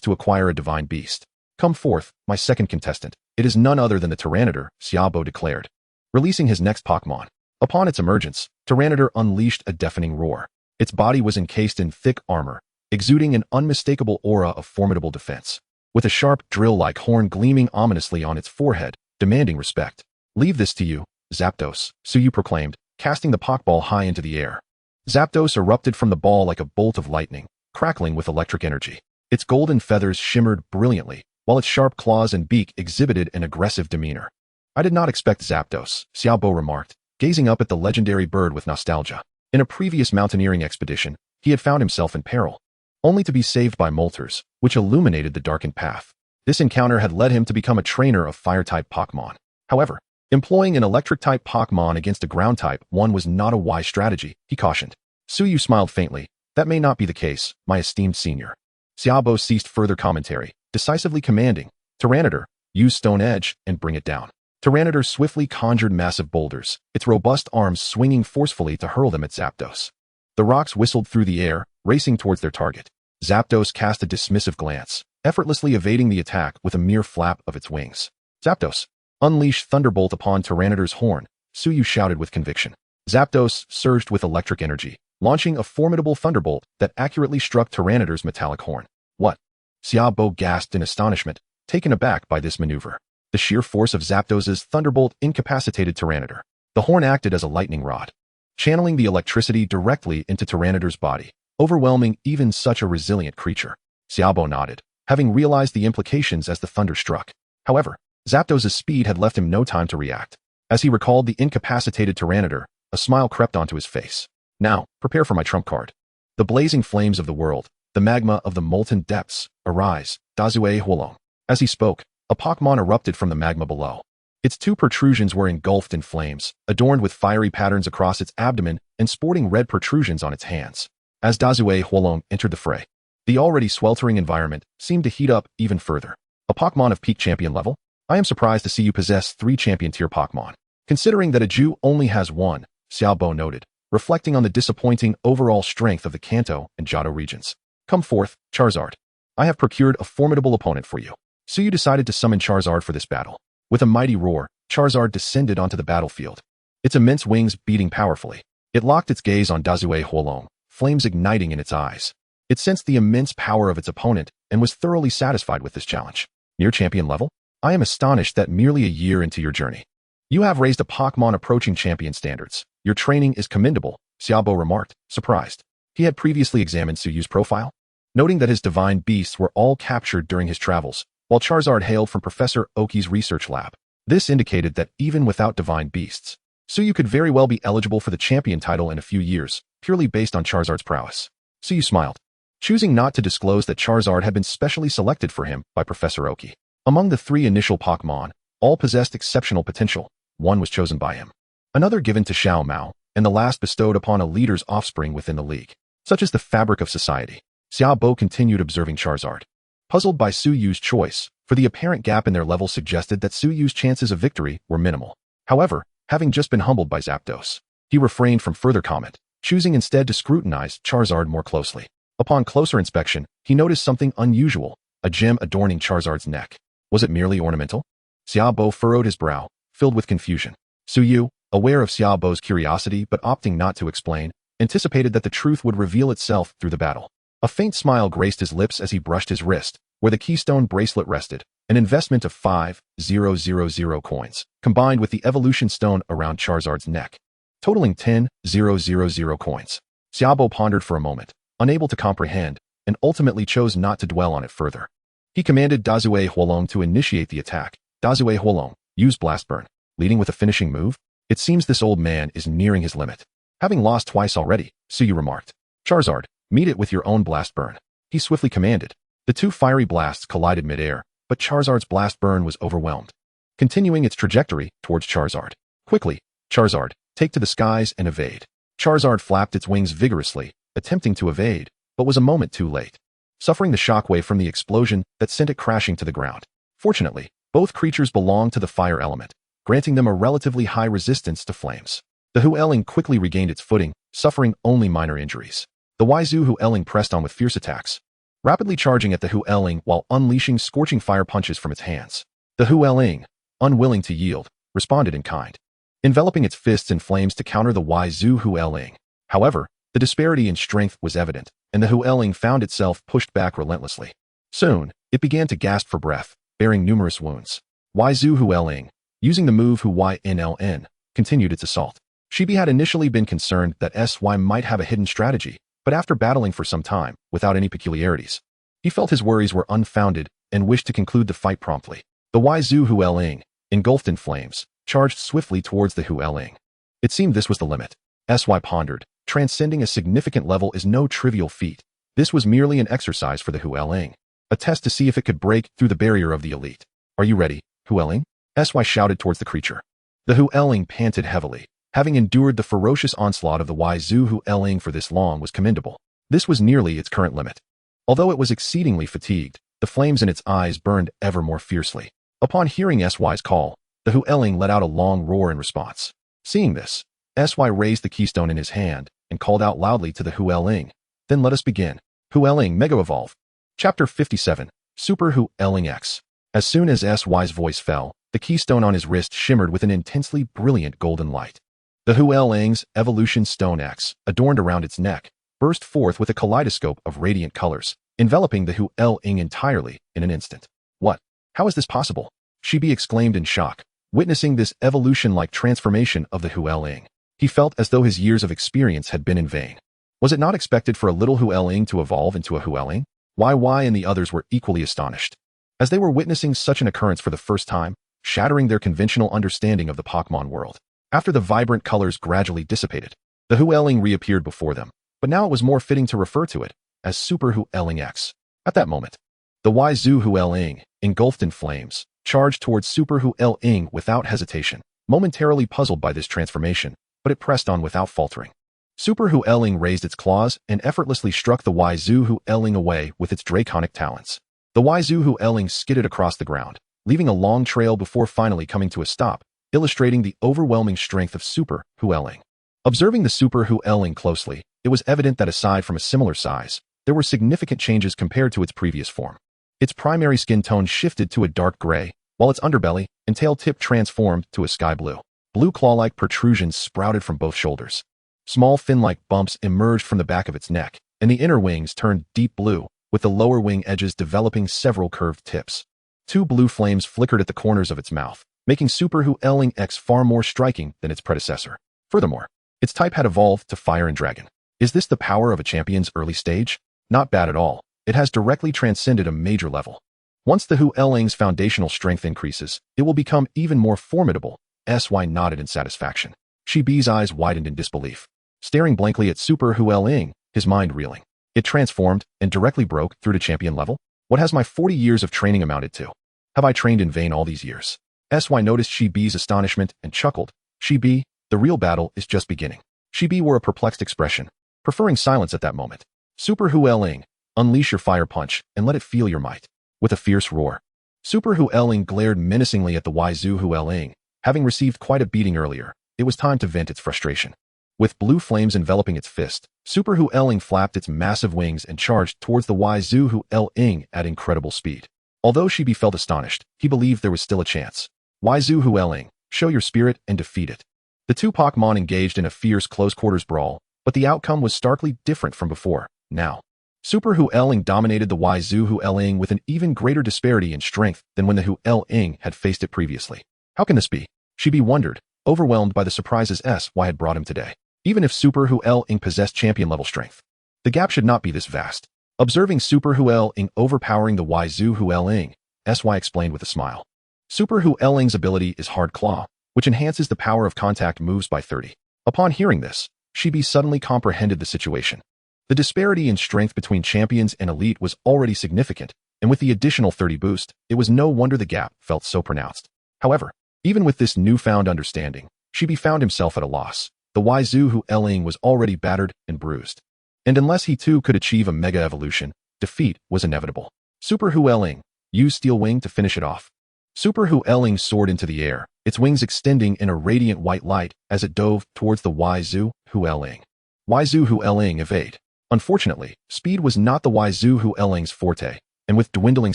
[SPEAKER 1] to acquire a divine beast. Come forth, my second contestant. It is none other than the Tyranitar, Xiaobo declared, releasing his next Pokémon. Upon its emergence, Tyranitar unleashed a deafening roar. Its body was encased in thick armor, exuding an unmistakable aura of formidable defense, with a sharp drill-like horn gleaming ominously on its forehead, demanding respect. Leave this to you, Zapdos, Suyu proclaimed, casting the Pokeball high into the air. Zapdos erupted from the ball like a bolt of lightning, crackling with electric energy. Its golden feathers shimmered brilliantly, while its sharp claws and beak exhibited an aggressive demeanor. I did not expect Zapdos, Xiaobo remarked, gazing up at the legendary bird with nostalgia. In a previous mountaineering expedition, he had found himself in peril, only to be saved by Moltres, which illuminated the darkened path. This encounter had led him to become a trainer of fire-type Pokémon. However, employing an electric-type Pokémon against a ground-type one was not a wise strategy, he cautioned. Suyu smiled faintly. That may not be the case, my esteemed senior. Xiaobo ceased further commentary, decisively commanding, Tyranitar, use Stone Edge and bring it down. Tyranitar swiftly conjured massive boulders, its robust arms swinging forcefully to hurl them at Zapdos. The rocks whistled through the air, racing towards their target. Zapdos cast a dismissive glance, effortlessly evading the attack with a mere flap of its wings. Zapdos, unleash Thunderbolt upon Tyranitar's horn, Suyu shouted with conviction. Zapdos surged with electric energy, launching a formidable thunderbolt that accurately struck Tyranitar's metallic horn. What? Xiaobo gasped in astonishment, taken aback by this maneuver. The sheer force of Zapdos's thunderbolt incapacitated Tyranitar. The horn acted as a lightning rod, channeling the electricity directly into Tyranitar's body, overwhelming even such a resilient creature. Xiaobo nodded, having realized the implications as the thunder struck. However, Zapdos's speed had left him no time to react. As he recalled the incapacitated Tyranitar, a smile crept onto his face. Now, prepare for my trump card. The blazing flames of the world, the magma of the molten depths, arise, Dazue Hualan. As he spoke, a Pokémon erupted from the magma below. Its two protrusions were engulfed in flames, adorned with fiery patterns across its abdomen and sporting red protrusions on its hands. As Dazue Hualan entered the fray, the already sweltering environment seemed to heat up even further. A Pokémon of peak champion level? I am surprised to see you possess 3 champion-tier Pokémon. Considering that a Jew only has 1, Xiaobo noted, reflecting on the disappointing overall strength of the Kanto and Johto regions. Come forth, Charizard. I have procured a formidable opponent for you. Suyu decided to summon Charizard for this battle. With a mighty roar, Charizard descended onto the battlefield, its immense wings beating powerfully. It locked its gaze on Dazue Hualan, flames igniting in its eyes. It sensed the immense power of its opponent and was thoroughly satisfied with this challenge. Near champion level? I am astonished that merely a year into your journey, you have raised a Pokémon approaching champion standards. Your training is commendable, Xiaobo remarked, surprised. He had previously examined Suyu's profile, noting that his divine beasts were all captured during his travels, while Charizard hailed from Professor Oki's research lab. This indicated that even without divine beasts, Suyu could very well be eligible for the champion title in a few years, purely based on Charizard's prowess. Suyu smiled, choosing not to disclose that Charizard had been specially selected for him by Professor Oki. Among the 3 initial Pokémon, all possessed exceptional potential. One was chosen by him, another given to Xiaoming, and the last bestowed upon a leader's offspring within the league. Such is the fabric of society. Xiaobo continued observing Charizard, puzzled by Suyu's choice, for the apparent gap in their level suggested that Suyu's chances of victory were minimal. However, having just been humbled by Zapdos, he refrained from further comment, choosing instead to scrutinize Charizard more closely. Upon closer inspection, he noticed something unusual, a gem adorning Charizard's neck. Was it merely ornamental? Xiaobo furrowed his brow, filled with confusion. Suyu, aware of Xiaobo's curiosity but opting not to explain, anticipated that the truth would reveal itself through the battle. A faint smile graced his lips as he brushed his wrist, where the keystone bracelet rested, an investment of 5,000 coins, combined with the evolution stone around Charizard's neck, totaling 10,000 coins. Xiaobo pondered for a moment, unable to comprehend, and ultimately chose not to dwell on it further. He commanded Dazue Hualan to initiate the attack. Dazue Hualan, use Blast Burn, leading with a finishing move. It seems this old man is nearing his limit. Having lost twice already, Suyu remarked. Charizard, meet it with your own Blast Burn. he swiftly commanded. The two fiery blasts collided midair, but Charizard's blast burn was overwhelmed, continuing its trajectory towards Charizard. Quickly, Charizard, take to the skies and evade. Charizard flapped its wings vigorously, attempting to evade, but was a moment too late, suffering the shockwave from the explosion that sent it crashing to the ground. Fortunately, both creatures belonged to the fire element, granting them a relatively high resistance to flames. The Hualan quickly regained its footing, suffering only minor injuries. The Waizu Hualan pressed on with fierce attacks, rapidly charging at the Hualan while unleashing scorching fire punches from its hands. The Hualan, unwilling to yield, responded in kind, enveloping its fists in flames to counter the Waizu Hualan. However, the disparity in strength was evident, and the Hualan found itself pushed back relentlessly. Soon, it began to gasp for breath, bearing numerous wounds. Waizu Hualan, using the move Huaynln, continued its assault. Xiaoming had initially been concerned that SY might have a hidden strategy, but after battling for some time, without any peculiarities, he felt his worries were unfounded and wished to conclude the fight promptly. The Waizu Hualan, engulfed in flames, charged swiftly towards the Hualan. It seemed this was the limit. SY pondered, transcending a significant level is no trivial feat. This was merely an exercise for the Hualan, a test to see if it could break through the barrier of the elite. Are you ready, Hualan? SY shouted towards the creature. The Hualan panted heavily. Having endured the ferocious onslaught of the Waizu Hualan for this long was commendable. This was nearly its current limit. Although it was exceedingly fatigued, the flames in its eyes burned ever more fiercely. Upon hearing SY's call, the Hualan let out a long roar in response. Seeing this, SY raised the keystone in his hand and called out loudly to the Hualan. Then let us begin. Hualan Mega Evolve. Chapter 57, Super Hualan X. As soon as SY's voice fell, the keystone on his wrist shimmered with an intensely brilliant golden light. The Hualan's Evolution Stone X, adorned around its neck, burst forth with a kaleidoscope of radiant colors, enveloping the Hualan entirely in an instant. What? How is this possible? Xiaoming exclaimed in shock, witnessing this evolution-like transformation of the Hualan. He felt as though his years of experience had been in vain. Was it not expected for a little Hualan to evolve into a Hualan? Y and the others were equally astonished, as they were witnessing such an occurrence for the first time, shattering their conventional understanding of the Pokémon world. After the vibrant colors gradually dissipated, the Hualan reappeared before them, but now it was more fitting to refer to it as Super Hualan X. At that moment, the Waizu Hualan, engulfed in flames, charged towards Super Hualan without hesitation, momentarily puzzled by this transformation, but it pressed on without faltering. Super Hualan raised its claws and effortlessly struck the Waizu Hualan away with its draconic talons. The Waizu Hualan skidded across the ground, leaving a long trail before finally coming to a stop, illustrating the overwhelming strength of Super Hualan. Observing the Super Hualan closely, it was evident that aside from a similar size, there were significant changes compared to its previous form. Its primary skin tone shifted to a dark gray, while its underbelly and tail tip transformed to a sky blue. Blue claw-like protrusions sprouted from both shoulders. Small fin-like bumps emerged from the back of its neck, and the inner wings turned deep blue, with the lower wing edges developing several curved tips. Two blue flames flickered at the corners of its mouth, making Super Hualan X far more striking than its predecessor. Furthermore, its type had evolved to Fire and Dragon. Is this the power of a champion's early stage? Not bad at all. It has directly transcended a major level. Once the Hualan's foundational strength increases, it will become even more formidable. SY nodded in satisfaction. Xiaoming's eyes widened in disbelief. Staring blankly at Super Hualan, his mind reeling. It transformed and directly broke through to champion level? What has my 40 years of training amounted to? Have I trained in vain all these years? SY noticed Xiaoming's astonishment and chuckled. Xiaoming, the real battle is just beginning. Xiaoming wore a perplexed expression, preferring silence at that moment. Super Hualan, unleash your fire punch and let it feel your might. With a fierce roar, Super Hualan glared menacingly at the Waizu Hualan. Having received quite a beating earlier, it was time to vent its frustration. With blue flames enveloping its fist, Super Hualan flapped its massive wings and charged towards the Waizu Hualan at incredible speed. Although Xiaoming felt astonished, he believed there was still a chance. Waizu Hualan, show your spirit and defeat it. The two Pokémon engaged in a fierce close-quarters brawl, but the outcome was starkly different from before. Now, Super Hualan dominated the Waizu Hualan with an even greater disparity in strength than when the Hualan had faced it previously. How can this be? Xiaoming wondered, overwhelmed by the surprises SY had brought him today. Even if Super Hualan possessed champion-level strength, the gap should not be this vast. Observing Super Hualan overpowering the Waizu Hualan, SY explained with a smile. Super Hualan's ability is Hard Claw, which enhances the power of contact moves by 30. Upon hearing this, Xiaoming suddenly comprehended the situation. The disparity in strength between champions and elite was already significant, and with the additional 30 boost, it was no wonder the gap felt so pronounced. However, even with this newfound understanding, Shibi found himself at a loss. The Waizu Hualan was already battered and bruised. And unless he too could achieve a mega evolution, defeat was inevitable. Super Hualan used Steel Wing to finish it off. Super Hualan soared into the air, its wings extending in a radiant white light as it dove towards the Waizu Hualan. Waizu Hualan evade. Unfortunately, speed was not the Waizu Hualan's forte, and with dwindling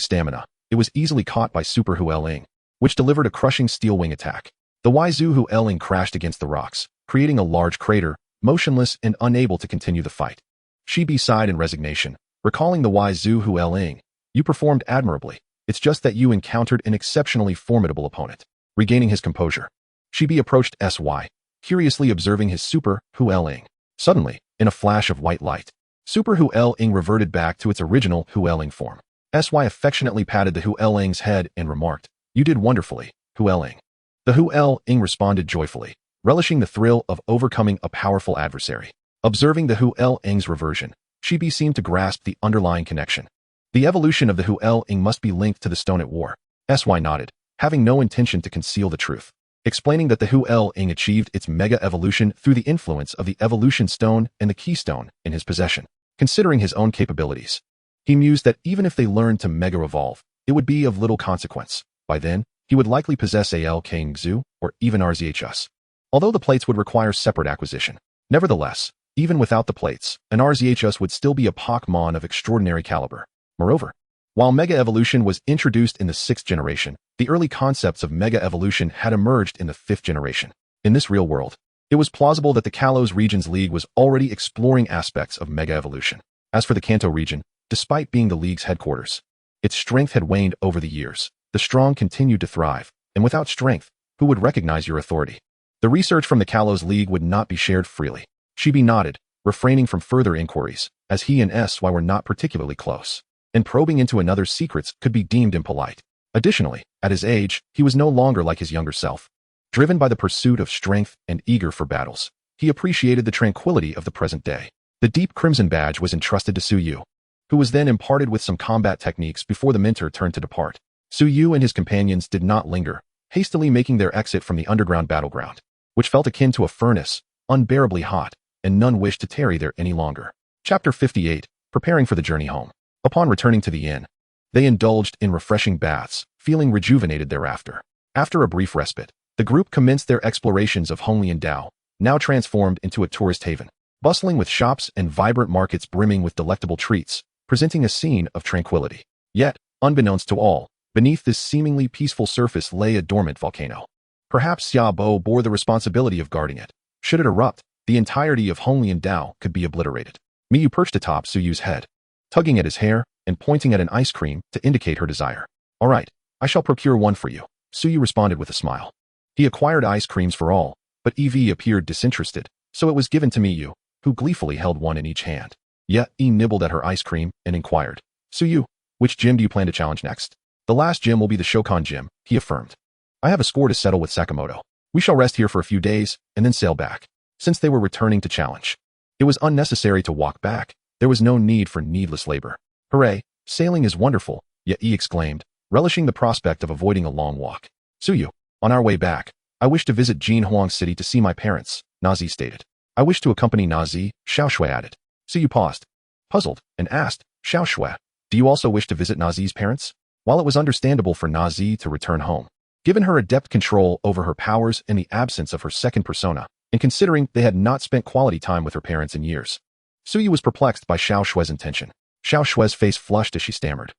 [SPEAKER 1] stamina, it was easily caught by Super Hualan, which delivered a crushing Steel Wing attack. The Waizu Hualan crashed against the rocks, creating a large crater, motionless and unable to continue the fight. Shibi sighed in resignation, recalling the Waizu Hualan. You performed admirably. It's just that you encountered an exceptionally formidable opponent. Regaining his composure, Shibi approached SY, curiously observing his Super Hualan. Suddenly, in a flash of white light, Super Hualan reverted back to its original Hualan form. SY affectionately patted the Hualan's head and remarked, "You did wonderfully, Hualan." The Hualan responded joyfully, relishing the thrill of overcoming a powerful adversary. Observing the Hualan's reversion, Shibi seemed to grasp the underlying connection. The evolution of the Hualan must be linked to the stone at war. SY nodded, having no intention to conceal the truth, explaining that the Hualan achieved its mega evolution through the influence of the evolution stone and the keystone in his possession. Considering his own capabilities, he mused that even if they learned to mega evolve, it would be of little consequence. By then, he would likely possess Al Kangzu or even RZHS, although the plates would require separate acquisition. Nevertheless, even without the plates, an RZHS would still be a Pokémon of extraordinary caliber. Moreover, while Mega Evolution was introduced in the 6th generation, the early concepts of Mega Evolution had emerged in the 5th generation. In this real world, it was plausible that the Kalos Regions League was already exploring aspects of Mega Evolution. As for the Kanto region, despite being the League's headquarters, its strength had waned over the years. The strong continued to thrive, and without strength, who would recognize your authority? The research from the Kalos League would not be shared freely. Shibi nodded, refraining from further inquiries, as he and SY were not particularly close, and probing into another's secrets could be deemed impolite. Additionally, at his age, he was no longer like his younger self. Driven by the pursuit of strength and eager for battles, he appreciated the tranquility of the present day. The deep crimson badge was entrusted to Suyu, who was then imparted with some combat techniques before the mentor turned to depart. Suyu and his companions did not linger, hastily making their exit from the underground battleground, which felt akin to a furnace, unbearably hot, and none wished to tarry there any longer. Chapter 58, Preparing for the Journey Home. Upon returning to the inn, they indulged in refreshing baths, feeling rejuvenated thereafter. After a brief respite, the group commenced their explorations of Hualan Dao, now transformed into a tourist haven, bustling with shops and vibrant markets brimming with delectable treats, presenting a scene of tranquility. Yet, unbeknownst to all, beneath this seemingly peaceful surface lay a dormant volcano. Perhaps Xiaobo bore the responsibility of guarding it. Should it erupt, the entirety of Hualan Dao could be obliterated. Miyu perched atop Suyu's head, tugging at his hair and pointing at an ice cream to indicate her desire. "All right, I shall procure one for you," Suyu responded with a smile. He acquired ice creams for all, but Eevee appeared disinterested, so it was given to Miyu, who gleefully held one in each hand. Yet, he nibbled at her ice cream and inquired, "Suyu, which gym do you plan to challenge next?" "The last gym will be the Shokan Gym," he affirmed. "I have a score to settle with Sakamoto. We shall rest here for a few days and then sail back." Since they were returning to challenge, it was unnecessary to walk back. There was no need for needless labor. "Hooray, sailing is wonderful," Yi exclaimed, relishing the prospect of avoiding a long walk. "Suyu, on our way back, I wish to visit Hualan City to see my parents," Nazi stated. "I wish to accompany Nazi," Xiaoshui added. Suyu paused, puzzled, and asked, "Xiaoshui, do you also wish to visit Nazi's parents?" While it was understandable for Nazi to return home, given her adept control over her powers and the absence of her second persona, and considering they had not spent quality time with her parents in years, Suyu was perplexed by Xiaoshui's intention. Xiaoshui's face flushed as she stammered,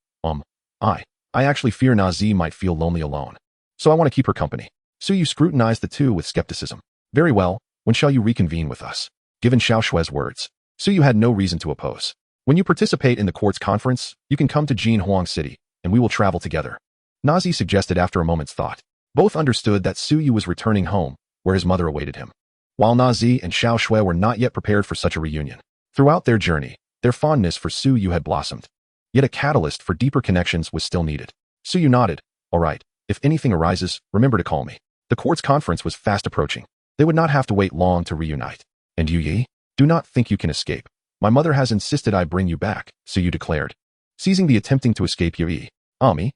[SPEAKER 1] I actually fear Nazi might feel lonely alone, so I want to keep her company." Suyu scrutinized the two with skepticism. "Very well, when shall you reconvene with us?" Given Xiaoshui's words, Suyu had no reason to oppose. "When you participate in the court's conference, you can come to Hualan City, and we will travel together," Nazi suggested after a moment's thought. Both understood that Suyu was returning home, where his mother awaited him, while Nazi and Xiaoshui were not yet prepared for such a reunion. Throughout their journey, their fondness for Suyu had blossomed. Yet a catalyst for deeper connections was still needed. Suyu nodded. "All right, if anything arises, remember to call me." The court's conference was fast approaching. They would not have to wait long to reunite. "And you, Yi? Do not think you can escape," My mother has insisted I bring you back, Suyu declared, seizing the attempting to escape Yi. Me?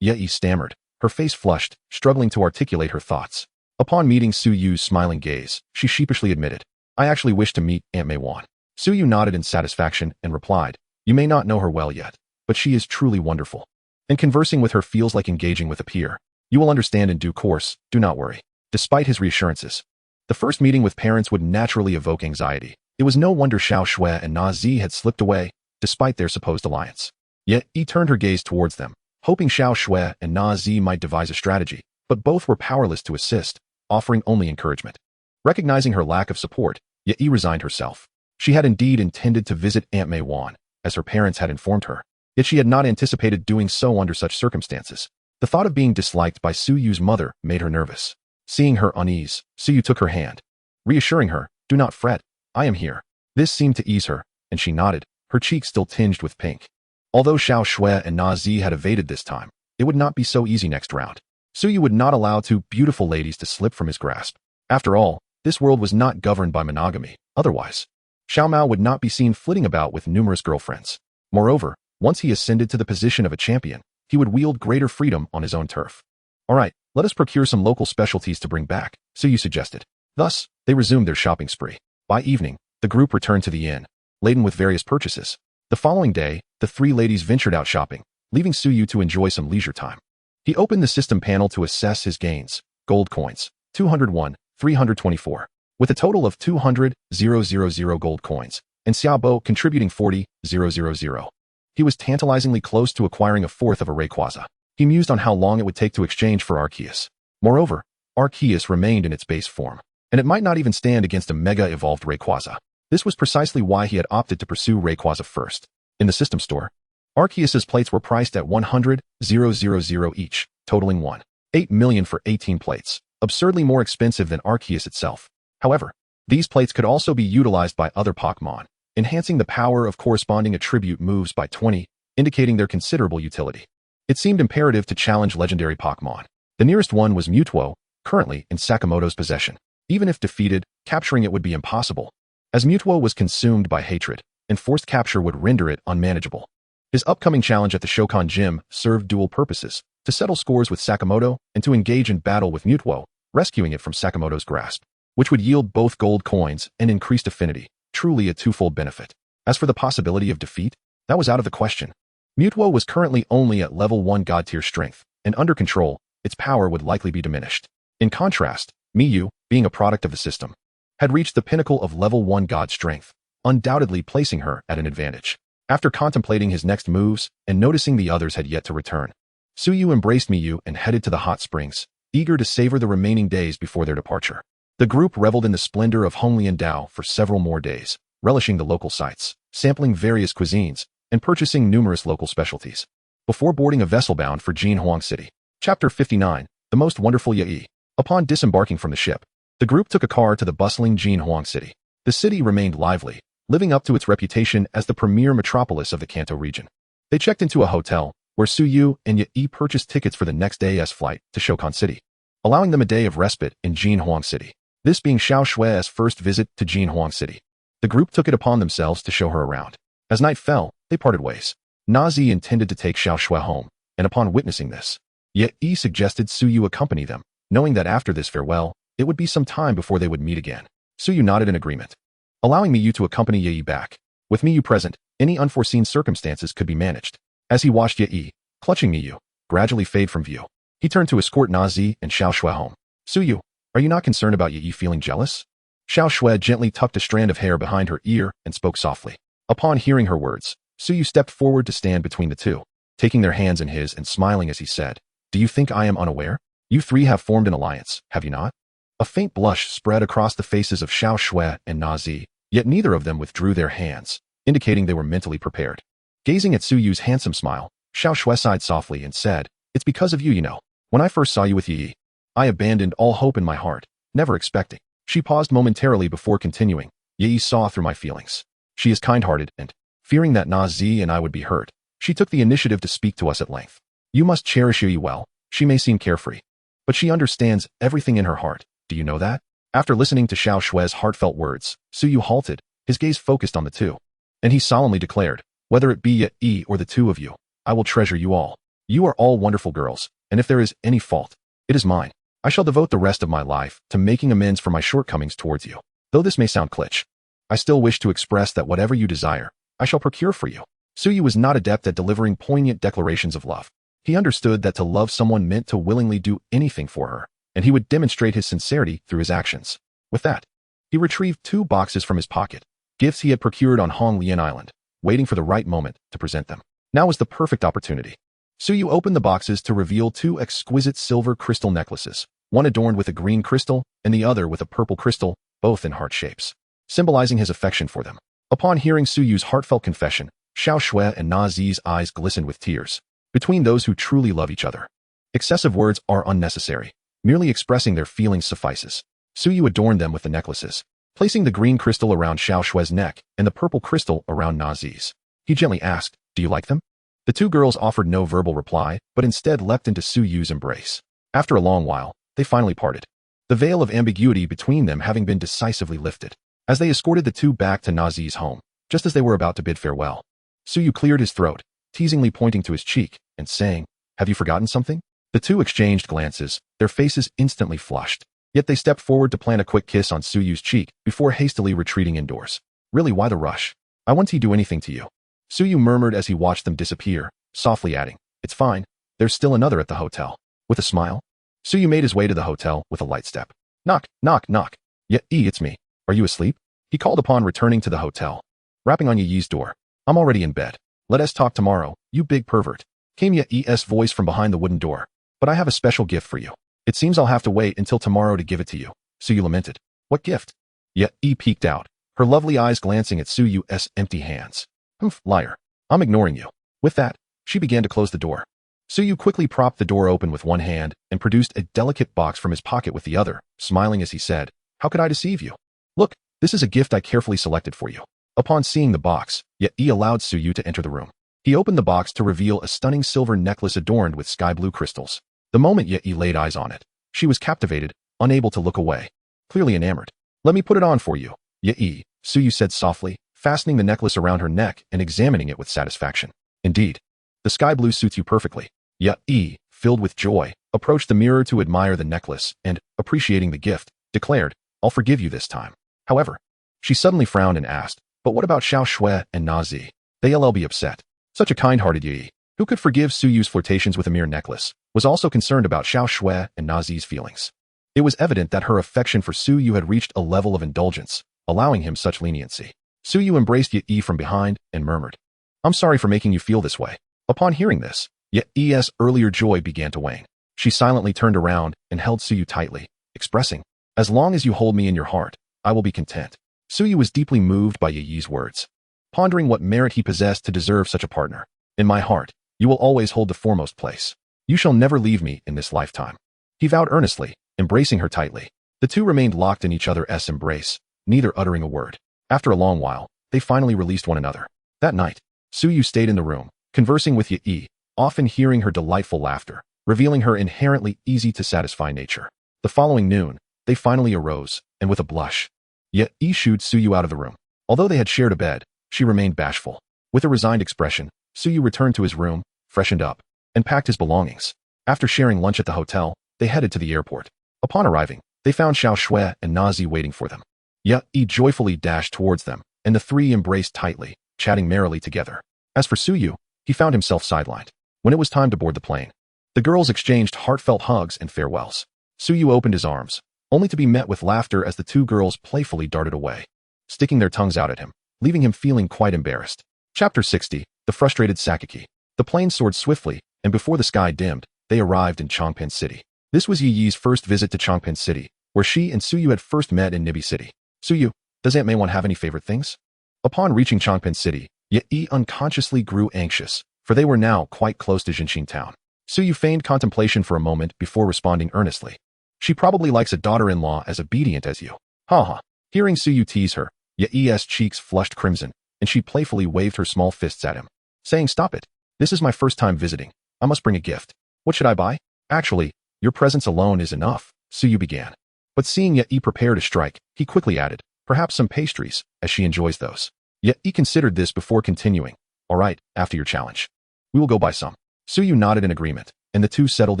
[SPEAKER 1] Yi stammered, her face flushed, struggling to articulate her thoughts. Upon meeting Suyu's smiling gaze, she sheepishly admitted, I actually wish to meet Aunt Mei Wan. Suyu nodded in satisfaction and replied, you may not know her well yet, but she is truly wonderful. And conversing with her feels like engaging with a peer. You will understand in due course, do not worry. Despite his reassurances, the first meeting with parents would naturally evoke anxiety. It was no wonder Xiao Shui and Na Zi had slipped away, despite their supposed alliance. Yet, Yi turned her gaze towards them, hoping Xiao Shui and Na Zi might devise a strategy, but both were powerless to assist, offering only encouragement. Recognizing her lack of support, Yi resigned herself. She had indeed intended to visit Aunt Mei Wan, as her parents had informed her, yet she had not anticipated doing so under such circumstances. The thought of being disliked by Suyu's mother made her nervous. Seeing her unease, Suyu took her hand, reassuring her, do not fret, I am here. This seemed to ease her, and she nodded, her cheeks still tinged with pink. Although Xiao Shui and Na Zi had evaded this time, it would not be so easy next round. Suyu would not allow two beautiful ladies to slip from his grasp. After all, this world was not governed by monogamy. Otherwise, Xiao Mao would not be seen flitting about with numerous girlfriends. Moreover, once he ascended to the position of a champion, he would wield greater freedom on his own turf. All right, let us procure some local specialties to bring back, Suyu suggested. Thus, they resumed their shopping spree. By evening, the group returned to the inn, laden with various purchases. The following day, the three ladies ventured out shopping, leaving Suyu to enjoy some leisure time. He opened the system panel to assess his gains. Gold coins, 201, 324, with a total of 200,000 gold coins, and Xiaobo contributing 40,000. He was tantalizingly close to acquiring a fourth of a Rayquaza. He mused on how long it would take to exchange for Arceus. Moreover, Arceus remained in its base form, and it might not even stand against a mega-evolved Rayquaza. This was precisely why he had opted to pursue Rayquaza first. In the system store, Arceus's plates were priced at 100,000 each, totaling 1.8 million for 18 plates, absurdly more expensive than Arceus itself. However, these plates could also be utilized by other Pokémon, enhancing the power of corresponding attribute moves by 20, indicating their considerable utility. It seemed imperative to challenge legendary Pokémon. The nearest one was Mewtwo, currently in Sakamoto's possession. Even if defeated, capturing it would be impossible, as Mewtwo was consumed by hatred, and forced capture would render it unmanageable. His upcoming challenge at the Hualan Gym served dual purposes, to settle scores with Sakamoto and to engage in battle with Mewtwo, rescuing it from Sakamoto's grasp, which would yield both gold coins and increased affinity, truly a twofold benefit. As for the possibility of defeat, that was out of the question. Mewtwo was currently only at level 1 God tier strength, and under control, its power would likely be diminished. In contrast, Mew, being a product of the system, had reached the pinnacle of level 1 God strength, undoubtedly placing her at an advantage. After contemplating his next moves and noticing the others had yet to return, Suyu embraced Mew and headed to the hot springs, eager to savor the remaining days before their departure. The group reveled in the splendor of Honglian Dao for several more days, relishing the local sights, sampling various cuisines, and purchasing numerous local specialties. Before boarding a vessel bound for Jian Huang City. Chapter 59, The Most Wonderful Yi. Upon disembarking from the ship, the group took a car to the bustling Jian Huang City. The city remained lively, living up to its reputation as the premier metropolis of the Kanto region. They checked into a hotel, where Suyu and Yi purchased tickets for the next day's flight to Hualan City, allowing them a day of respite in Jian Huang City. This being Xiao Shui's first visit to Jian Huang City, the group took it upon themselves to show her around. As night fell, they parted ways. Nazi intended to take Xiao Shui home, and upon witnessing this, Yi suggested Suyu accompany them, knowing that after this farewell, it would be some time before they would meet again. Suyu nodded in agreement, allowing Mew to accompany Yi back. With Mew present, any unforeseen circumstances could be managed. As he watched Yi, clutching Mew, gradually fade from view, he turned to escort Nazi and Xiao Shui home. Suyu, are you not concerned about Yi feeling jealous? Xiao Shui gently tucked a strand of hair behind her ear and spoke softly. Upon hearing her words, Suyu stepped forward to stand between the two, taking their hands in his and smiling as he said, "Do you think I am unaware? You three have formed an alliance, have you not?" A faint blush spread across the faces of Xiao Shui and Nazi, yet neither of them withdrew their hands, indicating they were mentally prepared. Gazing at Suyu's handsome smile, Xiao Shui sighed softly and said, "It's because of you, you know. When I first saw you with Yi, I abandoned all hope in my heart, never expecting." She paused momentarily before continuing. Yi saw through my feelings. She is kind-hearted and, fearing that Nazi and I would be hurt, she took the initiative to speak to us at length. You must cherish Yi well. She may seem carefree, but she understands everything in her heart. Do you know that? After listening to Xiao Shui's heartfelt words, Suyu halted, His gaze focused on the two, and he solemnly declared, "Whether it be Yi or the two of you, I will treasure you all. You are all wonderful girls, and if there is any fault, it is mine. I shall devote the rest of my life to making amends for my shortcomings towards you. Though this may sound kitsch, I still wish to express that whatever you desire, I shall procure for you." Suyu was not adept at delivering poignant declarations of love. He understood that to love someone meant to willingly do anything for her, and he would demonstrate his sincerity through his actions. With that, he retrieved 2 boxes from his pocket, gifts he had procured on Honglian Island, waiting for the right moment to present them. Now was the perfect opportunity. Suyu opened the boxes to reveal 2 exquisite silver crystal necklaces, one adorned with a green crystal and the other with a purple crystal, both in heart shapes, symbolizing his affection for them. Upon hearing Suyu's heartfelt confession, Xiao Shui and Na Zi's eyes glistened with tears. Between those who truly love each other, excessive words are unnecessary. Merely expressing their feelings suffices. Suyu adorned them with the necklaces, placing the green crystal around Xiao Shui's neck and the purple crystal around Na Zi's. He gently asked, "Do you like them?" The 2 girls offered no verbal reply, but instead leapt into Suyu's embrace. After a long while, they finally parted, the veil of ambiguity between them having been decisively lifted. As they escorted the 2 back to Na Zi's home, just as they were about to bid farewell, Suyu cleared his throat, teasingly pointing to his cheek and saying, "Have you forgotten something?" The 2 exchanged glances, their faces instantly flushed. Yet they stepped forward to plant a quick kiss on Suyu's cheek before hastily retreating indoors. "Really, why the rush? I won't do anything to you," Suyu murmured as he watched them disappear, softly adding, "It's fine, there's still another at the hotel." With a smile, Suyu made his way to the hotel with a light step. "Knock, knock, knock. Yi, it's me. Are you asleep?" he called upon returning to the hotel. Rapping on Yi's door. "I'm already in bed. Let us talk tomorrow, you big pervert," came Yi's voice from behind the wooden door. "But I have a special gift for you. It seems I'll have to wait until tomorrow to give it to you," Suyu lamented. "What gift?" Yi peeked out, her lovely eyes glancing at Suyu's empty hands. "Humph, liar. I'm ignoring you." With that, she began to close the door. Suyu quickly propped the door open with one hand and produced a delicate box from his pocket with the other, smiling as he said, "How could I deceive you? Look, this is a gift I carefully selected for you." Upon seeing the box, Yi allowed Suyu to enter the room. He opened the box to reveal a stunning silver necklace adorned with sky blue crystals. The moment Yi laid eyes on it, she was captivated, unable to look away, clearly enamored. "Let me put it on for you, Yi," Suyu said softly, fastening the necklace around her neck and examining it with satisfaction. "Indeed, the sky blue suits you perfectly." Yi, filled with joy, approached the mirror to admire the necklace and, appreciating the gift, declared, "I'll forgive you this time." However, she suddenly frowned and asked, "But what about Xiao Shui and Na Zi? They'll be upset." Such a kind-hearted Yi, who could forgive Suyu's flirtations with a mere necklace, was also concerned about Xiao Shui and Na Zi's feelings. It was evident that her affection for Suyu had reached a level of indulgence, allowing him such leniency. Suyu embraced Yi from behind and murmured, "I'm sorry for making you feel this way." Upon hearing this, Yi's earlier joy began to wane. She silently turned around and held Suyu tightly, expressing, "As long as you hold me in your heart, I will be content." Suyu was deeply moved by Yi's words, pondering what merit he possessed to deserve such a partner. "In my heart, you will always hold the foremost place. You shall never leave me in this lifetime," he vowed earnestly, embracing her tightly. The 2 remained locked in each other's embrace, neither uttering a word. After a long while, they finally released one another. That night, Suyu stayed in the room, conversing with Yi, often hearing her delightful laughter, revealing her inherently easy-to-satisfy nature. The following noon, they finally arose, and with a blush, Yi shooed Suyu out of the room. Although they had shared a bed, she remained bashful. With a resigned expression, Suyu returned to his room, freshened up, and packed his belongings. After sharing lunch at the hotel, they headed to the airport. Upon arriving, they found Xiao Shui and Na Zi waiting for them. Yi joyfully dashed towards them, and the 3 embraced tightly, chatting merrily together. As for Suyu, he found himself sidelined. When it was time to board the plane, the girls exchanged heartfelt hugs and farewells. Suyu opened his arms, only to be met with laughter as the 2 girls playfully darted away, sticking their tongues out at him, leaving him feeling quite embarrassed. Chapter 60, The Frustrated Sakaki. The plane soared swiftly, and before the sky dimmed, they arrived in Chongpeng City. This was Yi's first visit to Chongpeng City, where she and Suyu had first met in Nibi City. "Suyu, does Aunt Maywan have any favorite things?" Upon reaching Chongpeng City, Yi unconsciously grew anxious, for they were now quite close to Jinxing town. Suyu feigned contemplation for a moment before responding earnestly. "She probably likes a daughter-in-law as obedient as you." Ha ha. Hearing Suyu tease her, Yi's cheeks flushed crimson, and she playfully waved her small fists at him, saying, "Stop it. This is my first time visiting. I must bring a gift. What should I buy?" "Actually, your presence alone is enough," Suyu began. But seeing Yi prepare to strike, he quickly added, Perhaps some pastries, as she enjoys those. Yet he considered this before continuing. All right, after your challenge. We will go buy some. Suyu nodded in agreement, and the two settled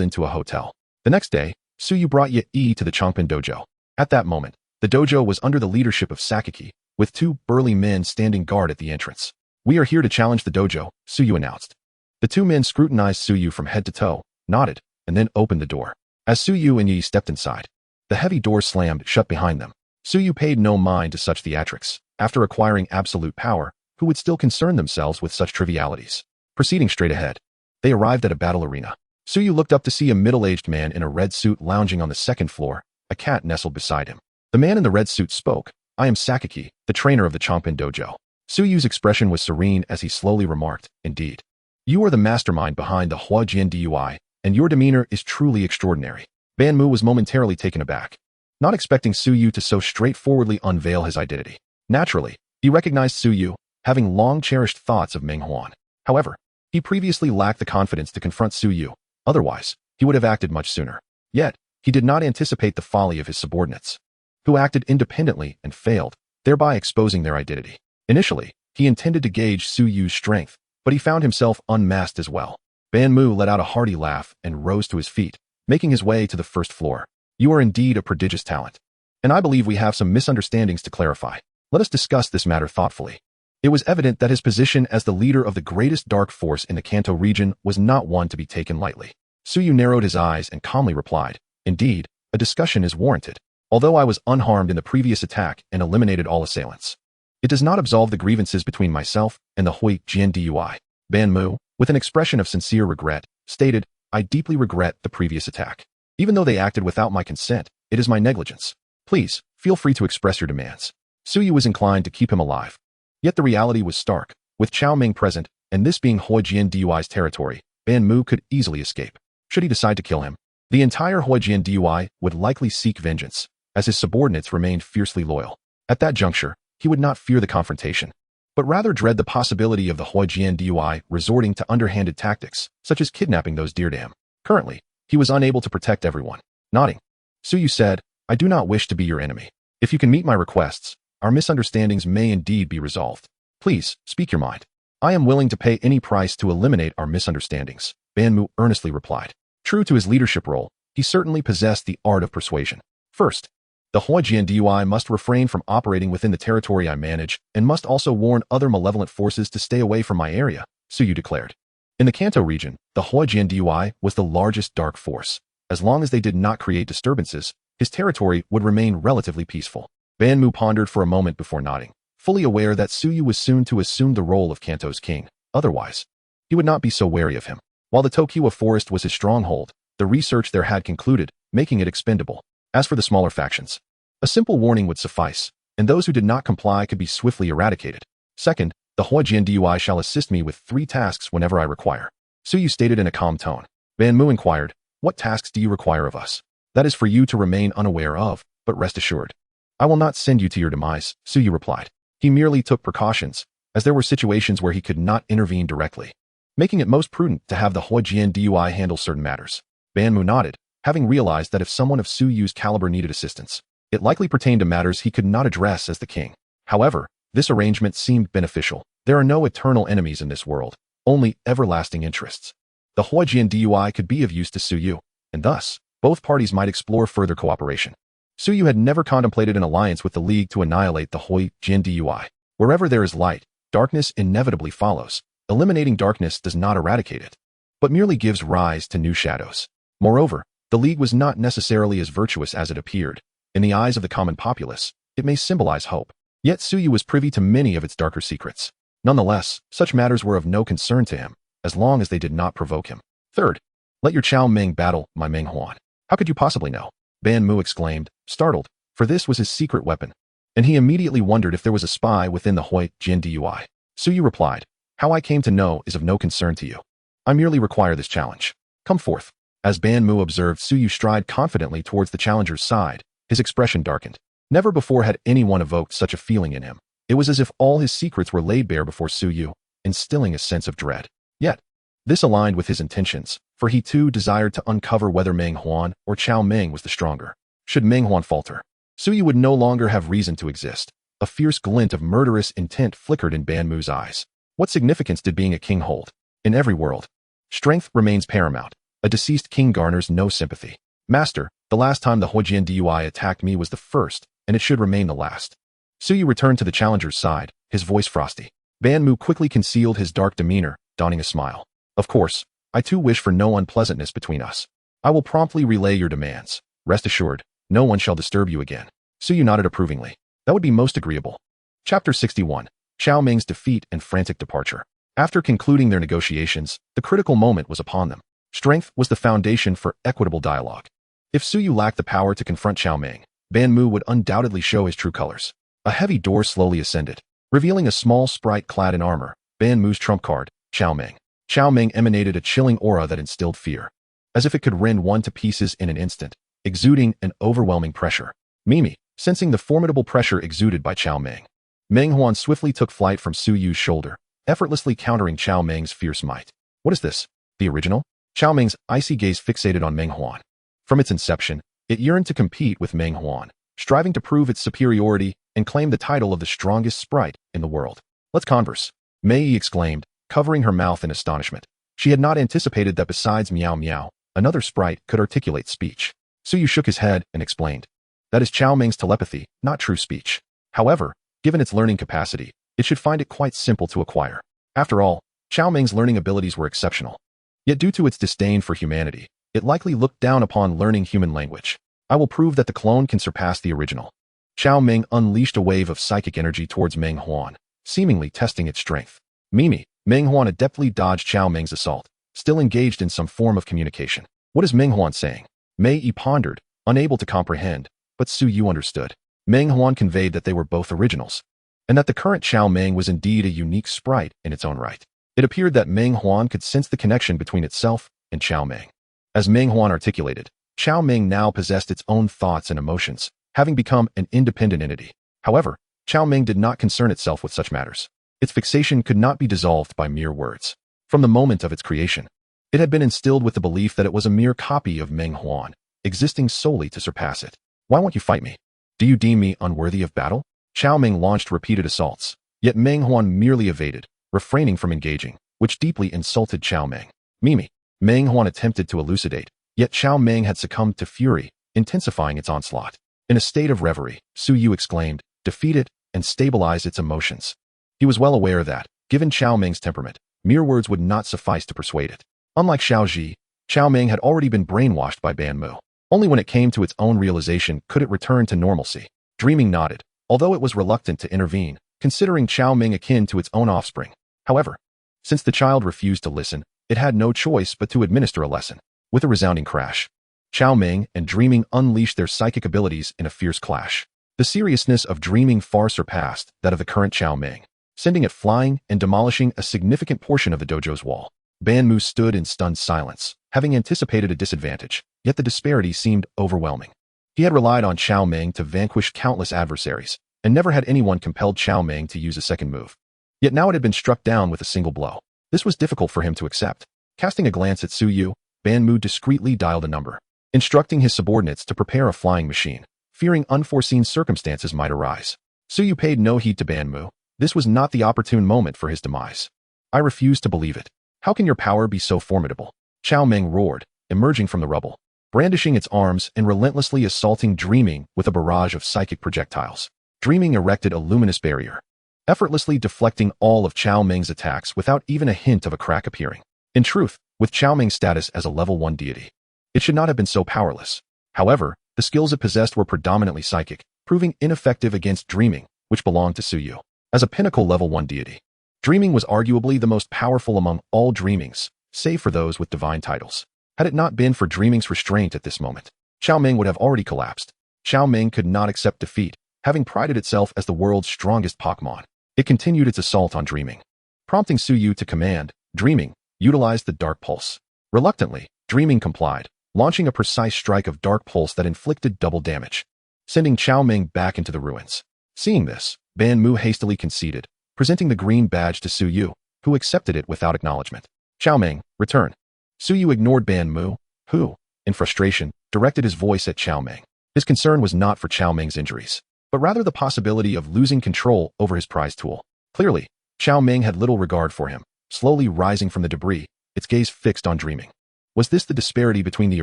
[SPEAKER 1] into a hotel. The next day, Suyu brought Yi to the Changpan dojo. At that moment, the dojo was under the leadership of Sakaki, with two burly men standing guard at the entrance. We are here to challenge the dojo, Suyu announced. The two men scrutinized Suyu from head to toe, nodded, and then opened the door. As Suyu and Yi stepped inside, the heavy door slammed shut behind them. Suyu paid no mind to such theatrics. After acquiring absolute power, who would still concern themselves with such trivialities? Proceeding straight ahead, they arrived at a battle arena. Suyu looked up to see a middle-aged man in a red suit lounging on the second floor, a cat nestled beside him. The man in the red suit spoke. I am Sakaki, the trainer of the Changpan dojo. Suyu's expression was serene as he slowly remarked, indeed. You are the mastermind behind the Huajian DUI, and your demeanor is truly extraordinary. Ban Mu was momentarily taken aback, not expecting Suyu to so straightforwardly unveil his identity. Naturally, he recognized Suyu, having long cherished thoughts of Meng Huan. However, he previously lacked the confidence to confront Suyu, otherwise, he would have acted much sooner. Yet, he did not anticipate the folly of his subordinates, who acted independently and failed, thereby exposing their identity. Initially, he intended to gauge Suyu's strength, but he found himself unmasked as well. Ban Mu let out a hearty laugh and rose to his feet, making his way to the first floor. You are indeed a prodigious talent, and I believe we have some misunderstandings to clarify. Let us discuss this matter thoughtfully. It was evident that his position as the leader of the greatest dark force in the Kanto region was not one to be taken lightly. Suyu narrowed his eyes and calmly replied, Indeed, a discussion is warranted. Although I was unharmed in the previous attack and eliminated all assailants, it does not absolve the grievances between myself and the Huajian DUI. Ban Mu, with an expression of sincere regret, stated, I deeply regret the previous attack. Even though they acted without my consent, it is my negligence. Please, feel free to express your demands. Suyu was inclined to keep him alive. Yet the reality was stark. With Xiaoming present, and this being Huajian DUI's territory, Ban Mu could easily escape. Should he decide to kill him, the entire Huajian DUI would likely seek vengeance, as his subordinates remained fiercely loyal. At that juncture, he would not fear the confrontation, but rather dread the possibility of the Huajian DUI resorting to underhanded tactics, such as kidnapping those dear to him. Currently, he was unable to protect everyone. Nodding, Suyu said, I do not wish to be your enemy. If you can meet my requests, our misunderstandings may indeed be resolved. Please, speak your mind. I am willing to pay any price to eliminate our misunderstandings, Ban Mu earnestly replied. True to his leadership role, he certainly possessed the art of persuasion. First, the Huajian DUI must refrain from operating within the territory I manage and must also warn other malevolent forces to stay away from my area, Suyu declared. In the Kanto region, the Huajian DUI was the largest dark force. As long as they did not create disturbances, his territory would remain relatively peaceful. Ban Mu pondered for a moment before nodding, fully aware that Suyu was soon to assume the role of Kanto's king. Otherwise, he would not be so wary of him. While the Tokiwa forest was his stronghold, the research there had concluded, making it expendable. As for the smaller factions, a simple warning would suffice, and those who did not comply could be swiftly eradicated. Second, the Huajian DUI shall assist me with 3 tasks whenever I require, Suyu stated in a calm tone. Ban Mu inquired, What tasks do you require of us? That is for you to remain unaware of, but rest assured, I will not send you to your demise, Suyu replied. He merely took precautions, as there were situations where he could not intervene directly, making it most prudent to have the Huajian DUI handle certain matters. Ban Mu nodded, having realized that if someone of Suyu's caliber needed assistance, it likely pertained to matters he could not address as the king. However, this arrangement seemed beneficial. There are no eternal enemies in this world, only everlasting interests. The Huajian DUI could be of use to Suyu, and thus, both parties might explore further cooperation. Suyu had never contemplated an alliance with the League to annihilate the Huajian DUI. Wherever there is light, darkness inevitably follows. Eliminating darkness does not eradicate it, but merely gives rise to new shadows. Moreover, the League was not necessarily as virtuous as it appeared. In the eyes of the common populace, it may symbolize hope. Yet Suyu was privy to many of its darker secrets. Nonetheless, such matters were of no concern to him, as long as they did not provoke him. Third, let your Xiaoming battle my Meng Huan. How could you possibly know? Ban Mu exclaimed, startled, for this was his secret weapon, and he immediately wondered if there was a spy within the Huajian DUI. Suyu replied, How I came to know is of no concern to you. I merely require this challenge. Come forth. As Ban Mu observed Suyu stride confidently towards the challenger's side, his expression darkened. Never before had anyone evoked such a feeling in him. It was as if all his secrets were laid bare before Suyu, instilling a sense of dread. Yet, this aligned with his intentions, for he too desired to uncover whether Meng Huan or Xiaoming was the stronger. Should Meng Huan falter, Suyu would no longer have reason to exist. A fierce glint of murderous intent flickered in Ban Mu's eyes. What significance did being a king hold? In every world, strength remains paramount. A deceased king garners no sympathy. Master, the last time the Huajian Dui attacked me was the first, and it should remain the last. Suyu returned to the challenger's side, his voice frosty. Ban Mu quickly concealed his dark demeanor, donning a smile. Of course, I too wish for no unpleasantness between us. I will promptly relay your demands. Rest assured, no one shall disturb you again. Suyu nodded approvingly. That would be most agreeable. Chapter 61. Xiaoming's defeat and frantic departure. After concluding their negotiations, the critical moment was upon them. Strength was the foundation for equitable dialogue. If Suyu lacked the power to confront Xiaoming, Ban Mu would undoubtedly show his true colors. A heavy door slowly ascended, revealing a small sprite clad in armor, Ban Mu's trump card, Xiaoming. Xiaoming emanated a chilling aura that instilled fear, as if it could rend one to pieces in an instant, exuding an overwhelming pressure. Mimi, sensing the formidable pressure exuded by Xiaoming, Huan swiftly took flight from Suyu's shoulder, effortlessly countering Xiaoming's fierce might. What is this? The original? Xiaoming's icy gaze fixated on Huan. From its inception, it yearned to compete with Huan, striving to prove its superiority and claim the title of the strongest sprite in the world. Let's converse, Mei exclaimed, covering her mouth in astonishment. She had not anticipated that besides Meow Meow, another sprite could articulate speech. Suyu shook his head and explained. That is Xiaoming's telepathy, not true speech. However, given its learning capacity, it should find it quite simple to acquire. After all, Xiaoming's learning abilities were exceptional. Yet due to its disdain for humanity, it likely looked down upon learning human language. I will prove that the clone can surpass the original. Xiaoming unleashed a wave of psychic energy towards Huan, seemingly testing its strength. Mimi, Huan adeptly dodged Xiaoming's assault, still engaged in some form of communication. What is Huan saying? Mei pondered, unable to comprehend, but Suyu understood. Huan conveyed that they were both originals, and that the current Xiaoming was indeed a unique sprite in its own right. It appeared that Huan could sense the connection between itself and Xiaoming. As Huan articulated, Xiaoming now possessed its own thoughts and emotions, having become an independent entity. However, Xiaoming did not concern itself with such matters. Its fixation could not be dissolved by mere words. From the moment of its creation, it had been instilled with the belief that it was a mere copy of Huan, existing solely to surpass it. Why won't you fight me? Do you deem me unworthy of battle? Xiaoming launched repeated assaults, yet Huan merely evaded, refraining from engaging, which deeply insulted Xiaoming. Mimi, Huan attempted to elucidate, yet Xiaoming had succumbed to fury, intensifying its onslaught. In a state of reverie, Suyu exclaimed, defeat it, and stabilize its emotions. He was well aware that, given Xiaoming's temperament, mere words would not suffice to persuade it. Unlike Xiaoji, Xiaoming had already been brainwashed by Ban Mu. Only when it came to its own realization could it return to normalcy. Dreaming nodded, although it was reluctant to intervene, considering Xiaoming akin to its own offspring. However, since the child refused to listen, it had no choice but to administer a lesson. With a resounding crash, Xiaoming and Dreaming unleashed their psychic abilities in a fierce clash. The seriousness of Dreaming far surpassed that of the current Xiaoming, sending it flying and demolishing a significant portion of the dojo's wall. Ban Mu stood in stunned silence, having anticipated a disadvantage, yet the disparity seemed overwhelming. He had relied on Xiaoming to vanquish countless adversaries, and never had anyone compelled Xiaoming to use a second move. Yet now it had been struck down with a single blow. This was difficult for him to accept. Casting a glance at Suyu, Ban Mu discreetly dialed a number, instructing his subordinates to prepare a flying machine, fearing unforeseen circumstances might arise. Suyu paid no heed to Ban Mu. This was not the opportune moment for his demise. I refuse to believe it. How can your power be so formidable? Xiaoming roared, emerging from the rubble, brandishing its arms and relentlessly assaulting Dreaming with a barrage of psychic projectiles. Dreaming erected a luminous barrier, effortlessly deflecting all of Xiaoming's attacks without even a hint of a crack appearing. In truth, with Xiaoming's status as a level 1 deity, it should not have been so powerless. However, the skills it possessed were predominantly psychic, proving ineffective against Dreaming, which belonged to Suyu. As a pinnacle level 1 deity, Dreaming was arguably the most powerful among all Dreamings, save for those with divine titles. Had it not been for Dreaming's restraint at this moment, Xiaoming would have already collapsed. Xiaoming could not accept defeat, having prided itself as the world's strongest Pokémon. It continued its assault on Dreaming. Prompting Suyu to command, Dreaming utilized the Dark Pulse. Reluctantly, Dreaming complied, launching a precise strike of Dark Pulse that inflicted double damage, sending Xiaoming back into the ruins. Seeing this, Ban Mu hastily conceded, presenting the green badge to Suyu, who accepted it without acknowledgement. Xiaoming, return. Suyu ignored Ban Mu, who, in frustration, directed his voice at Xiaoming. His concern was not for Xiaoming's injuries, but rather the possibility of losing control over his prized tool. Clearly, Xiaoming had little regard for him, slowly rising from the debris, its gaze fixed on dreaming. Was this the disparity between the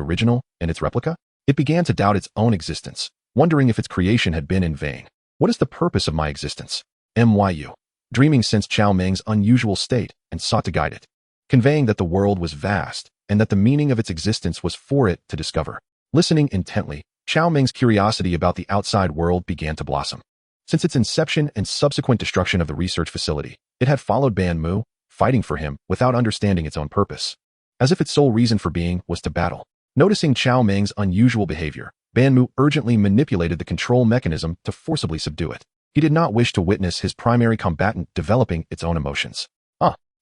[SPEAKER 1] original and its replica? It began to doubt its own existence, wondering if its creation had been in vain. What is the purpose of my existence? Myu. Dreaming sensed Xiaoming's unusual state and sought to guide it, conveying that the world was vast and that the meaning of its existence was for it to discover. Listening intently, Xiaoming's curiosity about the outside world began to blossom. Since its inception and subsequent destruction of the research facility, it had followed Banmu, fighting for him without understanding its own purpose, as if its sole reason for being was to battle. Noticing Xiaoming's unusual behavior, Banmu urgently manipulated the control mechanism to forcibly subdue it. He did not wish to witness his primary combatant developing its own emotions.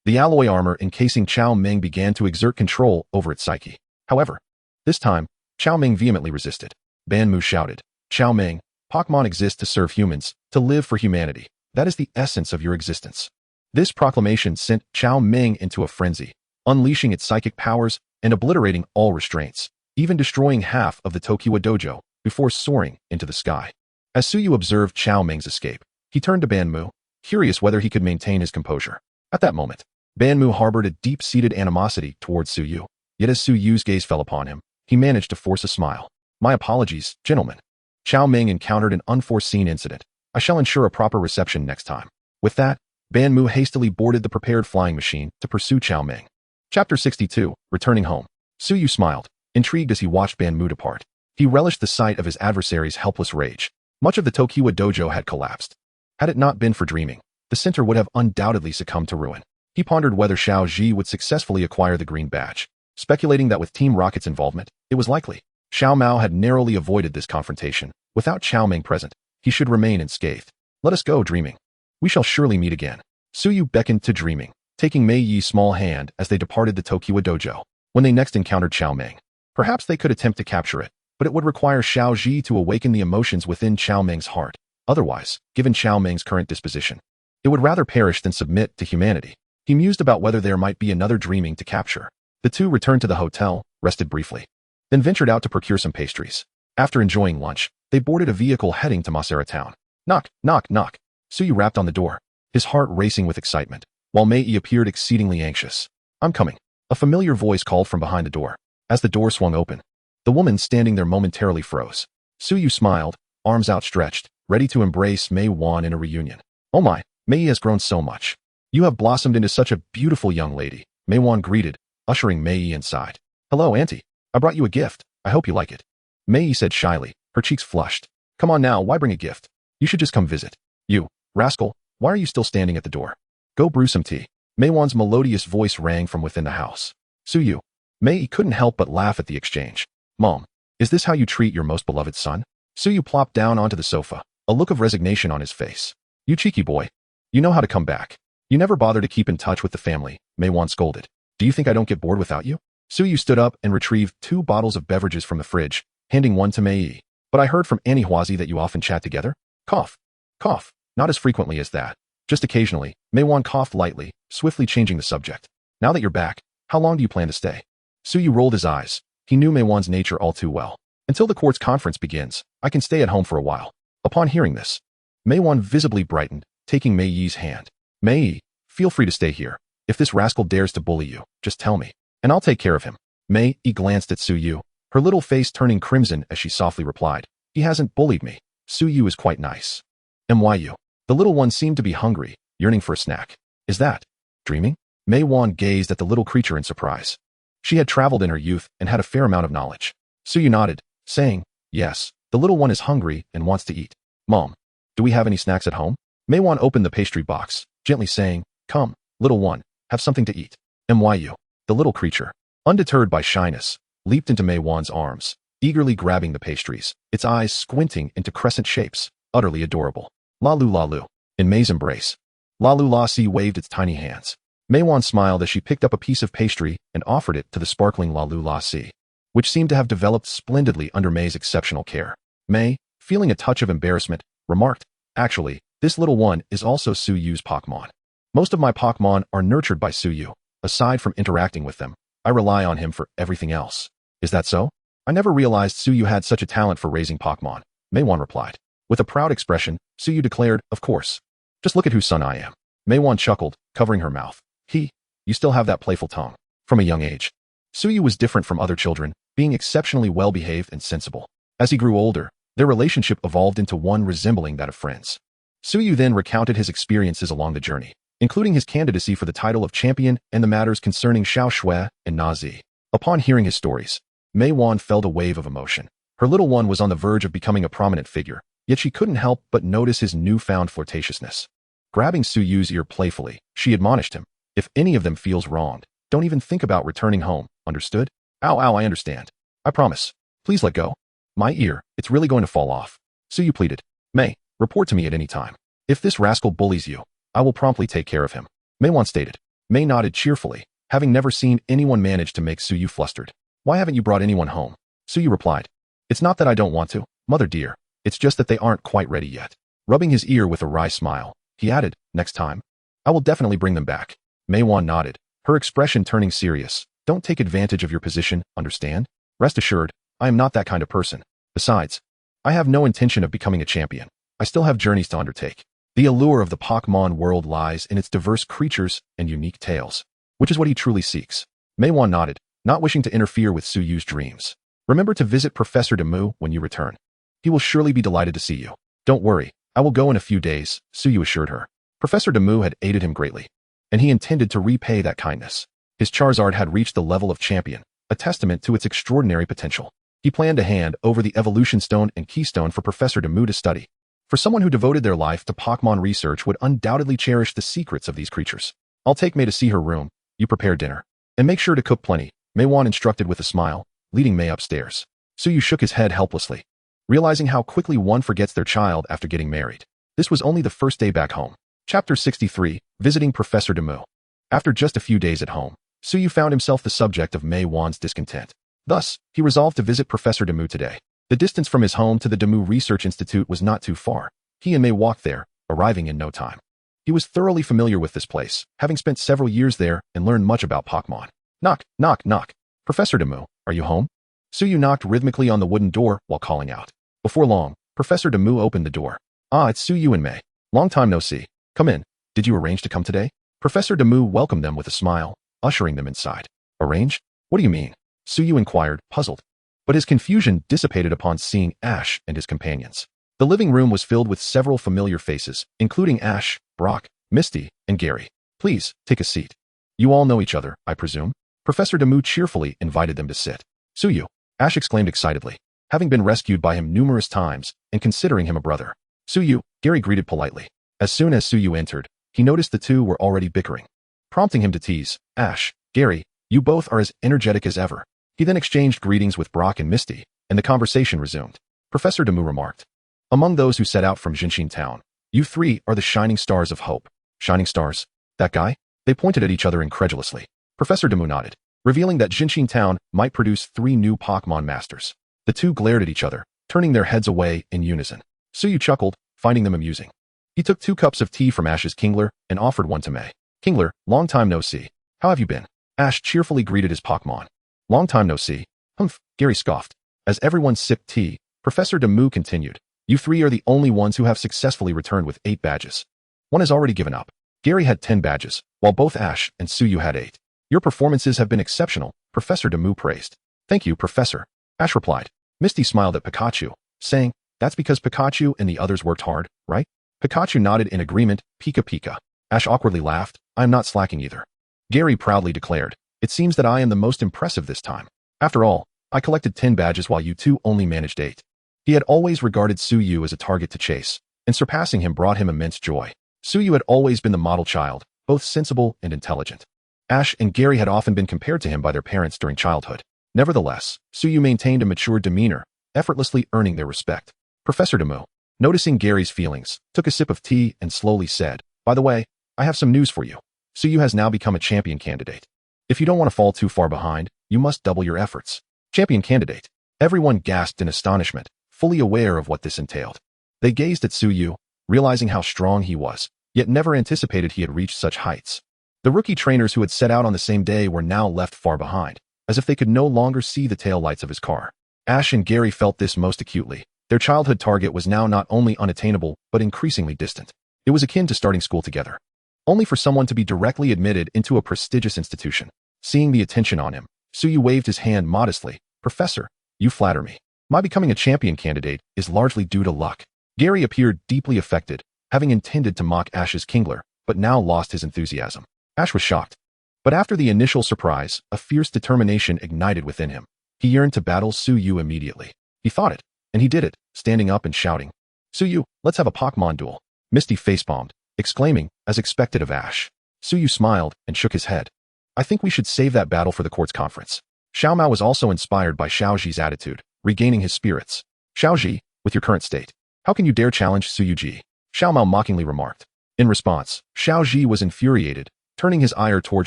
[SPEAKER 1] The alloy armor encasing Xiaoming began to exert control over its psyche. However, this time, Xiaoming vehemently resisted. Banmu shouted, "Xiaoming, Pokémon exist to serve humans, to live for humanity. That is the essence of your existence." This proclamation sent Xiaoming into a frenzy, unleashing its psychic powers and obliterating all restraints, even destroying half of the Tokiwa dojo before soaring into the sky. As Suyu observed Xiaoming's escape, he turned to Banmu, curious whether he could maintain his composure. At that moment, Banmu harbored a deep-seated animosity towards Suyu, yet as Suyu's gaze fell upon him, he managed to force a smile. "My apologies, gentlemen. Xiaoming encountered an unforeseen incident. I shall ensure a proper reception next time." With that, Banmu hastily boarded the prepared flying machine to pursue Xiaoming. Chapter 62, Returning Home. Suyu smiled, intrigued as he watched Banmu depart. He relished the sight of his adversary's helpless rage. Much of the Tokiwa dojo had collapsed. Had it not been for dreaming, the center would have undoubtedly succumbed to ruin. He pondered whether Xiao Ji would successfully acquire the green badge, speculating that with Team Rocket's involvement, it was likely. Xiao Mao had narrowly avoided this confrontation. Without Xiaoming present, he should remain unscathed. "Let us go, Dreaming. We shall surely meet again." Suyu beckoned to Dreaming, taking Mei Yi's small hand as they departed the Tokiwa dojo. When they next encountered Xiaoming, perhaps they could attempt to capture it, but it would require Xiao Ji to awaken the emotions within Xiaoming's heart. Otherwise, given Xiaoming's current disposition, it would rather perish than submit to humanity. He mused about whether there might be another Dreaming to capture. The two returned to the hotel, rested briefly, then ventured out to procure some pastries. After enjoying lunch, they boarded a vehicle heading to Masera town. Knock, knock, knock. Suyu rapped on the door, his heart racing with excitement, while Mei Yi appeared exceedingly anxious. "I'm coming." A familiar voice called from behind the door. As the door swung open, the woman standing there momentarily froze. Suyu smiled, arms outstretched, ready to embrace Mei Wan in a reunion. "Oh my, Mei Yi has grown so much. You have blossomed into such a beautiful young lady," Mei Wan greeted, ushering Mei Yi inside. "Hello, Auntie. I brought you a gift. I hope you like it." Mei Yi said shyly, her cheeks flushed. "Come on now, why bring a gift? You should just come visit." "You, rascal, why are you still standing at the door? Go brew some tea." Mei Wan's melodious voice rang from within the house. "Suyu." Mei Yi couldn't help but laugh at the exchange. "Mom, is this how you treat your most beloved son?" Suyu plopped down onto the sofa, a look of resignation on his face. "You cheeky boy. You know how to come back. You never bother to keep in touch with the family," Mei Wan scolded. "Do you think I don't get bored without you?" Suyu stood up and retrieved 2 bottles of beverages from the fridge, handing one to Mei Yi. "But I heard from Annie Huazi that you often chat together?" Cough. Cough. "Not as frequently as that. Just occasionally." Mei Wan coughed lightly, swiftly changing the subject. "Now that you're back, how long do you plan to stay?" Suyu rolled his eyes. He knew Mei Wan's nature all too well. "Until the court's conference begins, I can stay at home for a while." Upon hearing this, Mei Wan visibly brightened, taking Mei Yi's hand. "Mei Yi, feel free to stay here. If this rascal dares to bully you, just tell me, and I'll take care of him." Mei Yi glanced at Suyu, her little face turning crimson as she softly replied, "He hasn't bullied me. Suyu is quite nice." "Myu." The little one seemed to be hungry, yearning for a snack. "Is that dreaming?" Mei Wan gazed at the little creature in surprise. She had traveled in her youth and had a fair amount of knowledge. Suyu nodded, saying, "Yes, the little one is hungry and wants to eat." "Mom, do we have any snacks at home?" Mei Wan opened the pastry box, gently saying, "Come, little one, have something to eat." "Myu." The little creature, undeterred by shyness, leaped into Mei Wan's arms, eagerly grabbing the pastries, its eyes squinting into crescent shapes, utterly adorable. "Lalu lalu." In Mei's embrace, Lalu La Si waved its tiny hands. Mei Wan smiled as she picked up a piece of pastry and offered it to the sparkling Lalu La Si, which seemed to have developed splendidly under Mei's exceptional care. Mei, feeling a touch of embarrassment, remarked, "Actually, this little one is also Suyu's Pokémon. Most of my Pokémon are nurtured by Suyu. Aside from interacting with them, I rely on him for everything else." "Is that so?" I never realized Suyu had such a talent for raising Pokémon, Maywan replied. With a proud expression, Suyu declared, of course. Just look at whose son I am. Maywan chuckled, covering her mouth. You still have that playful tongue. From a young age. Suyu was different from other children, being exceptionally well-behaved and sensible. As he grew older, their relationship evolved into one resembling that of friends. Suyu then recounted his experiences along the journey, including his candidacy for the title of champion and the matters concerning Xiao Shui and Nazi. Upon hearing his stories, Maywan felt a wave of emotion. Her little one was on the verge of becoming a prominent figure, yet she couldn't help but notice his newfound flirtatiousness. Grabbing Suyu's ear playfully, she admonished him, if any of them feels wronged, don't even think about returning home, understood? Ow, I understand. I promise. Please let go. My ear, it's really going to fall off. Suyu pleaded. May, report to me at any time. If this rascal bullies you, I will promptly take care of him. Maywan stated. May nodded cheerfully, having never seen anyone manage to make Suyu flustered. Why haven't you brought anyone home? Suyu replied. It's not that I don't want to, mother dear. It's just that they aren't quite ready yet. Rubbing his ear with a wry smile, he added, next time. I will definitely bring them back. Maywan nodded, her expression turning serious. Don't take advantage of your position, understand? Rest assured, I am not that kind of person. Besides, I have no intention of becoming a champion. I still have journeys to undertake. The allure of the Pokémon world lies in its diverse creatures and unique tales, which is what he truly seeks. Maywan nodded, not wishing to interfere with Suyu's dreams. Remember to visit Professor Demu when you return. He will surely be delighted to see you. Don't worry, I will go in a few days, Suyu assured her. Professor Demu had aided him greatly, and he intended to repay that kindness. His Charizard had reached the level of champion, a testament to its extraordinary potential. He planned to hand over the Evolution Stone and Keystone for Professor Demu to study. For someone who devoted their life to Pokémon research would undoubtedly cherish the secrets of these creatures. I'll take May to see her room, you prepare dinner. And make sure to cook plenty, Maywan instructed with a smile, leading May upstairs. Suyu shook his head helplessly, realizing how quickly one forgets their child after getting married. This was only the first day back home. Chapter 63, Visiting Professor Demu. After just a few days at home, Suyu found himself the subject of Maywan's discontent. Thus, he resolved to visit Professor Demu today. The distance from his home to the Demu Research Institute was not too far. He and May walked there, arriving in no time. He was thoroughly familiar with this place, having spent several years there and learned much about Pokémon. Knock, knock, knock. Professor Demu, are you home? Suyu knocked rhythmically on the wooden door while calling out. Before long, Professor Demu opened the door. Ah, it's Suyu and May. Long time no see. Come in. Did you arrange to come today? Professor Demu welcomed them with a smile, ushering them inside. Arrange? What do you mean? Suyu inquired, puzzled. But his confusion dissipated upon seeing Ash and his companions. The living room was filled with several familiar faces, including Ash, Brock, Misty, and Gary. Please, take a seat. You all know each other, I presume? Professor Demu cheerfully invited them to sit. Suyu, Ash exclaimed excitedly, having been rescued by him numerous times and considering him a brother. Suyu, Gary greeted politely. As soon as Suyu entered, he noticed the two were already bickering, prompting him to tease. Ash, Gary, you both are as energetic as ever. He then exchanged greetings with Brock and Misty, and the conversation resumed. Professor Demu remarked. Among those who set out from Jinshin Town, you three are the shining stars of hope. Shining stars? That guy? They pointed at each other incredulously. Professor Demu nodded, revealing that Jinshin Town might produce 3 new Pokémon masters. The two glared at each other, turning their heads away in unison. Suyu chuckled, finding them amusing. He took 2 cups of tea from Ash's Kingler and offered one to May. Kingler, long time no see. How have you been? Ash cheerfully greeted his Pokémon. Long time no see. Humph, Gary scoffed. As everyone sipped tea, Professor Demu continued. You 3 are the only ones who have successfully returned with 8 badges. One has already given up. Gary had 10 badges, while both Ash and Suyu had 8. Your performances have been exceptional, Professor Demu praised. Thank you, Professor. Ash replied. Misty smiled at Pikachu, saying, that's because Pikachu and the others worked hard, right? Pikachu nodded in agreement, Pika Pika. Ash awkwardly laughed, I am not slacking either. Gary proudly declared, it seems that I am the most impressive this time. After all, I collected 10 badges while you 2 only managed 8. He had always regarded Suyu as a target to chase, and surpassing him brought him immense joy. Suyu had always been the model child, both sensible and intelligent. Ash and Gary had often been compared to him by their parents during childhood. Nevertheless, Suyu maintained a mature demeanor, effortlessly earning their respect. Professor Demu, noticing Gary's feelings, took a sip of tea and slowly said, by the way, I have some news for you. Suyu has now become a champion candidate. If you don't want to fall too far behind, you must double your efforts. Champion candidate. Everyone gasped in astonishment, fully aware of what this entailed. They gazed at Suyu, realizing how strong he was, yet never anticipated he had reached such heights. The rookie trainers who had set out on the same day were now left far behind, as if they could no longer see the taillights of his car. Ash and Gary felt this most acutely. Their childhood target was now not only unattainable, but increasingly distant. It was akin to starting school together, only for someone to be directly admitted into a prestigious institution. Seeing the attention on him, Suyu waved his hand modestly. Professor, you flatter me. My becoming a champion candidate is largely due to luck. Gary appeared deeply affected, having intended to mock Ash's Kingler, but now lost his enthusiasm. Ash was shocked. But after the initial surprise, a fierce determination ignited within him. He yearned to battle Suyu immediately. He thought it, and he did it, standing up and shouting, Suyu, let's have a Pokémon duel. Misty facepalmed, exclaiming, as expected of Ash. Suyu smiled and shook his head. I think we should save that battle for the court's conference. Xiaoming was also inspired by Xiaoji's attitude, regaining his spirits. Xiaoji, with your current state, how can you dare challenge Suyuji? Xiaoming mockingly remarked. In response, Xiaoji was infuriated, turning his ire toward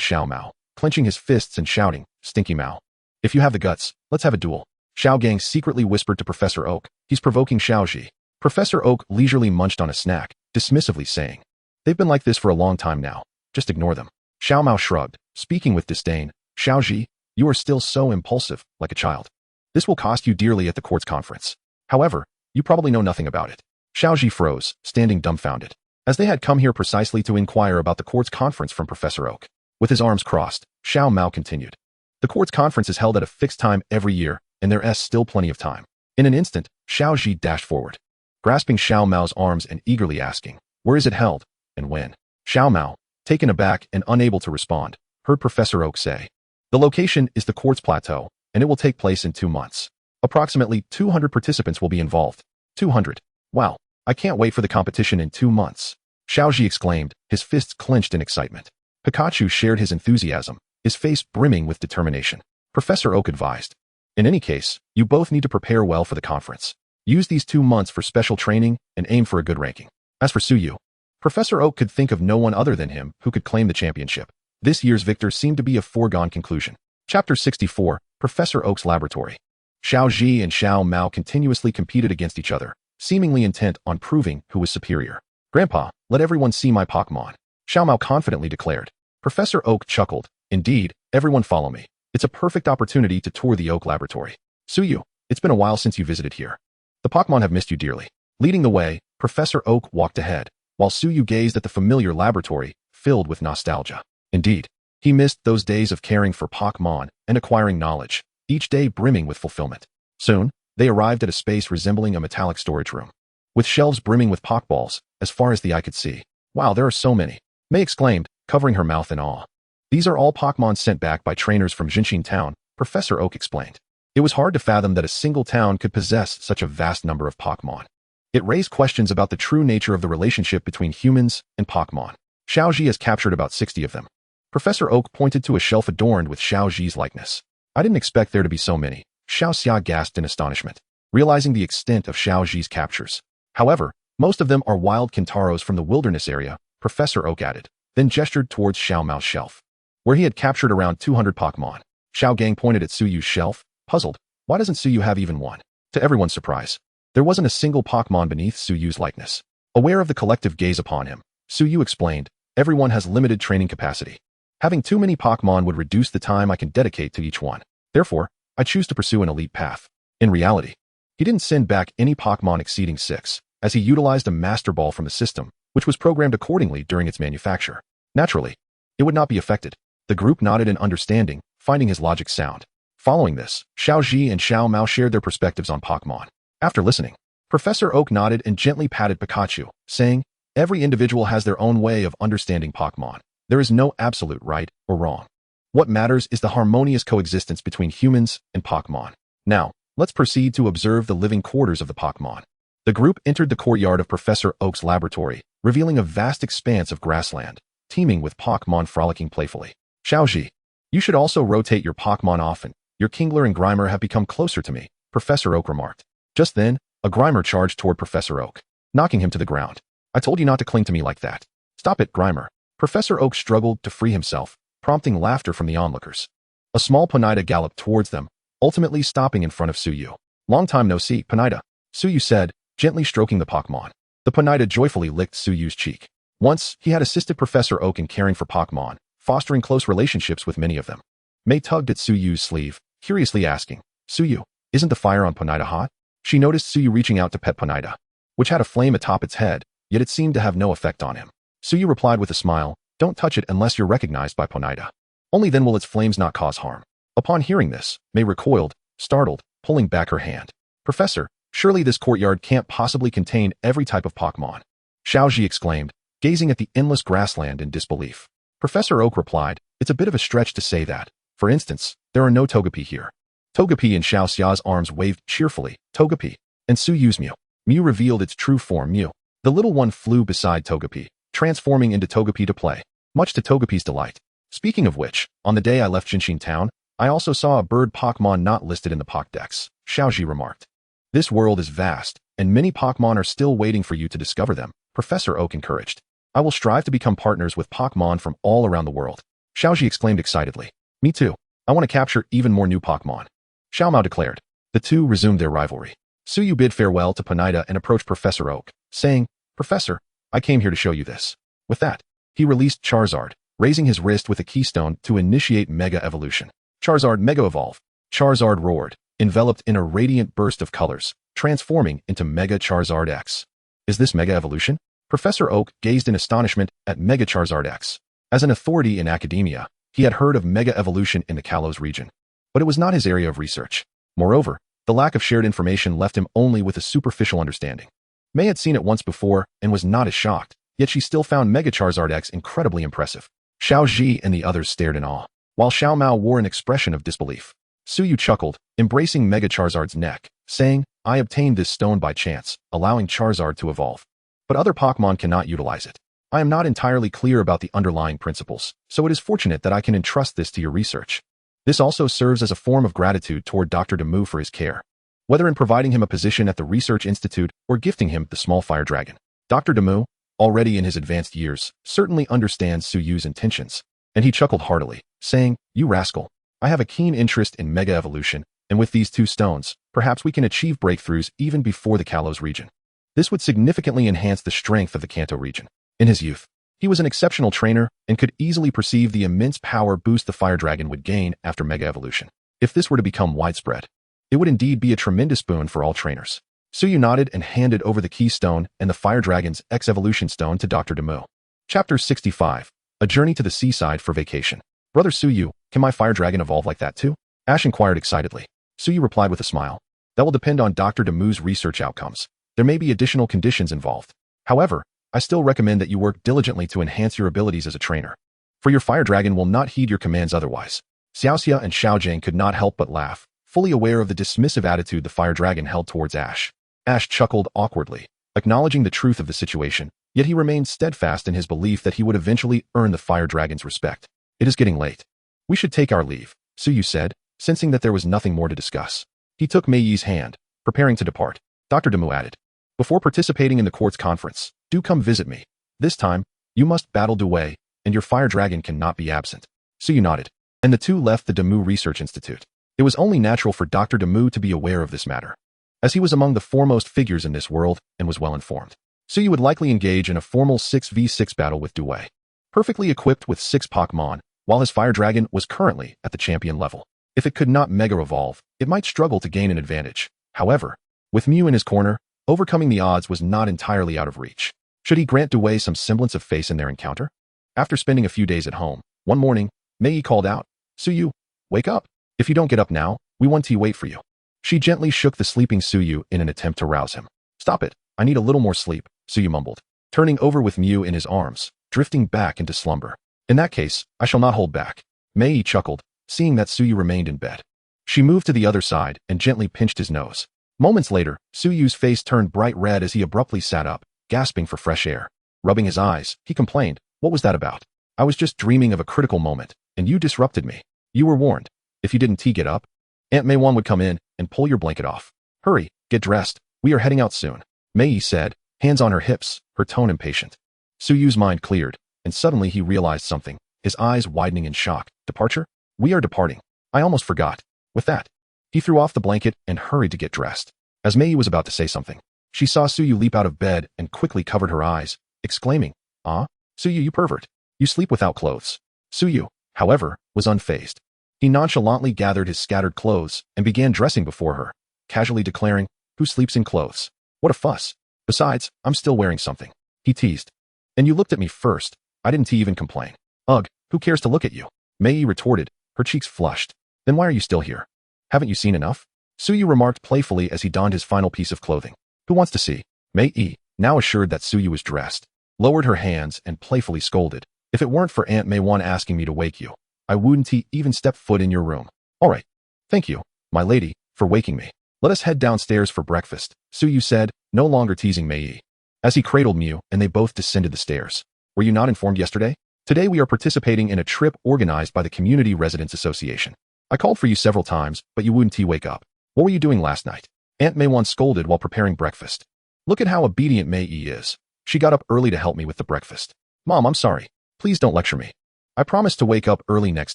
[SPEAKER 1] Xiaoming, clenching his fists and shouting, Stinky Mao. If you have the guts, let's have a duel. Xiaogang secretly whispered to Professor Oak, he's provoking Xiaoji. Professor Oak leisurely munched on a snack, dismissively saying, they've been like this for a long time now. Just ignore them. Xiaoming shrugged, speaking with disdain. Xiaoji, you are still so impulsive, like a child. This will cost you dearly at the court's conference. However, you probably know nothing about it. Xiaoji froze, standing dumbfounded, as they had come here precisely to inquire about the court's conference from Professor Oak. With his arms crossed, Xiaoming continued. The court's conference is held at a fixed time every year, and there's still plenty of time. In an instant, Xiaoji dashed forward, grasping Xiaoming's arms and eagerly asking, where is it held, and when? Xiaoming, taken aback and unable to respond, heard Professor Oak say, the location is the Quartz Plateau, and it will take place in 2 months. Approximately 200 participants will be involved. 200. Wow, I can't wait for the competition in 2 months. Xiaoji exclaimed, his fists clenched in excitement. Pikachu shared his enthusiasm, his face brimming with determination. Professor Oak advised, in any case, you both need to prepare well for the conference. Use these 2 months for special training and aim for a good ranking. As for Suyu, Professor Oak could think of no one other than him who could claim the championship. This year's victor seemed to be a foregone conclusion. Chapter 64, Professor Oak's Laboratory. Xiaoji and Xiaoming continuously competed against each other, seemingly intent on proving who was superior. Grandpa, let everyone see my Pokémon. Xiaoming confidently declared. Professor Oak chuckled. Indeed, everyone follow me. It's a perfect opportunity to tour the Oak Laboratory. Suyu, it's been a while since you visited here. The Pokémon have missed you dearly. Leading the way, Professor Oak walked ahead, while Suyu gazed at the familiar laboratory, filled with nostalgia. Indeed, he missed those days of caring for Pokémon and acquiring knowledge, each day brimming with fulfillment. Soon, they arrived at a space resembling a metallic storage room, with shelves brimming with Pokeballs, as far as the eye could see. Wow, there are so many, May exclaimed, covering her mouth in awe. These are all Pokémon sent back by trainers from Jinxin Town, Professor Oak explained. It was hard to fathom that a single town could possess such a vast number of Pokémon. It raised questions about the true nature of the relationship between humans and Pokémon. Xiaoji has captured about 60 of them. Professor Oak pointed to a shelf adorned with Xiaoji's likeness. I didn't expect there to be so many. Xiao Xia gasped in astonishment, realizing the extent of Xiaoji's captures. However, most of them are wild Kintaros from the wilderness area, Professor Oak added, then gestured towards Xiaoming's shelf, where he had captured around 200 Pokémon. Xiaogang pointed at Suyu's shelf, puzzled. Why doesn't Suyu have even one? To everyone's surprise, there wasn't a single Pokémon beneath Suyu's likeness. Aware of the collective gaze upon him, Suyu explained, everyone has limited training capacity. Having too many Pokémon would reduce the time I can dedicate to each one. Therefore, I choose to pursue an elite path. In reality, he didn't send back any Pokémon exceeding 6, as he utilized a Master Ball from the system, which was programmed accordingly during its manufacture. Naturally, it would not be affected. The group nodded in understanding, finding his logic sound. Following this, Xiaoji and Xiaoming shared their perspectives on Pokémon. After listening, Professor Oak nodded and gently patted Pikachu, saying, every individual has their own way of understanding Pokémon. There is no absolute right or wrong. What matters is the harmonious coexistence between humans and Pokémon. Now, let's proceed to observe the living quarters of the Pokémon. The group entered the courtyard of Professor Oak's laboratory, revealing a vast expanse of grassland, teeming with Pokémon frolicking playfully. Xiaoji, you should also rotate your Pokémon often. Your Kingler and Grimer have become closer to me, Professor Oak remarked. Just then, a Grimer charged toward Professor Oak, knocking him to the ground. I told you not to cling to me like that. Stop it, Grimer. Professor Oak struggled to free himself, prompting laughter from the onlookers. A small Ponyta galloped towards them, ultimately stopping in front of Suyu. Long time no see, Ponyta, Suyu said, gently stroking the Pokémon. The Ponyta joyfully licked Suyu's cheek. Once, he had assisted Professor Oak in caring for Pokémon, fostering close relationships with many of them. May tugged at Suyu's sleeve, curiously asking, Suyu, Isn't the fire on Ponyta hot? She noticed Suyu reaching out to pet Ponyta, which had a flame atop its head, yet it seemed to have no effect on him. Suyu replied with a smile, "Don't touch it unless you're recognized by Ponyta. Only then will its flames not cause harm." Upon hearing this, Mei recoiled, startled, pulling back her hand. "Professor, surely this courtyard can't possibly contain every type of Pokémon," Xiaoji exclaimed, gazing at the endless grassland in disbelief. Professor Oak replied, "It's a bit of a stretch to say that. For instance, there are no Togepi here." Togepi in Xiao Xia's arms waved cheerfully. Togepi. And Suyu's Mew. Mew revealed its true form, Mew. The little one flew beside Togepi, transforming into Togepi to play, much to Togepi's delight. Speaking of which, on the day I left Jinshin Town, I also saw a bird Pokémon not listed in the Pokédex, Xiaoji remarked. "This world is vast, and many Pokémon are still waiting for you to discover them," Professor Oak encouraged. "I will strive to become partners with Pokémon from all around the world," Xiaoji exclaimed excitedly. "Me too. I want to capture even more new Pokémon," Xiaomao declared. The two resumed their rivalry. Suyu bid farewell to Ponyta and approached Professor Oak, saying, "Professor, I came here to show you this." With that, he released Charizard, raising his wrist with a keystone to initiate Mega Evolution. Charizard Mega Evolve. Charizard roared, enveloped in a radiant burst of colors, transforming into Mega Charizard X. "Is this Mega Evolution?" Professor Oak gazed in astonishment at Mega Charizard X. As an authority in academia, he had heard of Mega Evolution in the Kalos region, but it was not his area of research. Moreover, the lack of shared information left him only with a superficial understanding. Mei had seen it once before and was not as shocked, yet she still found Mega Charizard X incredibly impressive. Xiao Ji and the others stared in awe, while Xiaomao wore an expression of disbelief. Suyu chuckled, embracing Mega Charizard's neck, saying, "I obtained this stone by chance, allowing Charizard to evolve. But other Pokémon cannot utilize it. I am not entirely clear about the underlying principles, so it is fortunate that I can entrust this to your research. This also serves as a form of gratitude toward Dr. Demu for his care, whether in providing him a position at the Research Institute or gifting him the small fire dragon." Dr. Demu, already in his advanced years, certainly understands Suyu's intentions, and he chuckled heartily, saying, "You rascal, I have a keen interest in Mega Evolution, and with these two stones, perhaps we can achieve breakthroughs even before the Kalos region. This would significantly enhance the strength of the Kanto region." In his youth, he was an exceptional trainer and could easily perceive the immense power boost the fire dragon would gain after Mega Evolution. If this were to become widespread, it would indeed be a tremendous boon for all trainers. Suyu nodded and handed over the keystone and the fire dragon's X-Evolution stone to Dr. Demu. Chapter 65. A Journey to the Seaside for Vacation. "Brother Suyu, can my fire dragon evolve like that too?" Ash inquired excitedly. Suyu replied with a smile. "That will depend on Dr. Demu's research outcomes. There may be additional conditions involved. However, I still recommend that you work diligently to enhance your abilities as a trainer, for your fire dragon will not heed your commands otherwise." Xiaoxia and Xiaojing could not help but laugh, fully aware of the dismissive attitude the fire dragon held towards Ash. Ash chuckled awkwardly, acknowledging the truth of the situation, yet he remained steadfast in his belief that he would eventually earn the fire dragon's respect. "It is getting late. We should take our leave," Suyu said, sensing that there was nothing more to discuss. He took Mei Yi's hand, preparing to depart. Dr. Demu added, "Before participating in the court's conference, do come visit me. This time, you must battle Dewey, and your fire dragon cannot be absent." Suyu nodded, and the two left the Demu Research Institute. It was only natural for Dr. Demu to be aware of this matter, as he was among the foremost figures in this world and was well informed. Suyu would likely engage in a formal 6v6 battle with Dewey, perfectly equipped with 6 Pokémon, while his fire dragon was currently at the champion level. If it could not Mega Evolve, it might struggle to gain an advantage. However, with Mew in his corner, overcoming the odds was not entirely out of reach. Should he grant Dewey some semblance of face in their encounter? After spending a few days at home, one morning, Mei called out, "Suyu, wake up. If you don't get up now, we want to wait for you." She gently shook the sleeping Suyu in an attempt to rouse him. "Stop it, I need a little more sleep," Suyu mumbled, turning over with Mew in his arms, drifting back into slumber. "In that case, I shall not hold back." Mei chuckled, seeing that Suyu remained in bed. She moved to the other side and gently pinched his nose. Moments later, Suyu's face turned bright red as he abruptly sat up, gasping for fresh air. Rubbing his eyes, he complained, "What was that about? I was just dreaming of a critical moment, and you disrupted me. You were warned. If you didn't get up, Aunt Mei-wan would come in and pull your blanket off. Hurry, get dressed. We are heading out soon." Mei said, hands on her hips, her tone impatient. Suyu's mind cleared, and suddenly he realized something, his eyes widening in shock. "Departure? We are departing. I almost forgot." With that, he threw off the blanket and hurried to get dressed. As Mei was about to say something, she saw Suyu leap out of bed and quickly covered her eyes, exclaiming, "Ah, Suyu, you pervert. You sleep without clothes." Suyu, however, was unfazed. He nonchalantly gathered his scattered clothes and began dressing before her, casually declaring, "Who sleeps in clothes? What a fuss. Besides, I'm still wearing something," he teased. "And you looked at me first. I didn't even complain." "Ugh, who cares to look at you?" Mei retorted, her cheeks flushed. "Then why are you still here? Haven't you seen enough?" Suyu remarked playfully as he donned his final piece of clothing. "Who wants to see?" Mei, now assured that Suyu was dressed, lowered her hands and playfully scolded. "If it weren't for Aunt Mei asking me to wake you, I wouldn't even step foot in your room." "All right. Thank you, my lady, for waking me. Let us head downstairs for breakfast," Suyu said, no longer teasing Mei. As he cradled Mew and they both descended the stairs. "Were you not informed yesterday? Today we are participating in a trip organized by the Community Residents Association. I called for you several times, but you wouldn't wake up. What were you doing last night?" Aunt Mei scolded while preparing breakfast. "Look at how obedient Mei is. She got up early to help me with the breakfast." "Mom, I'm sorry. Please don't lecture me. I promise to wake up early next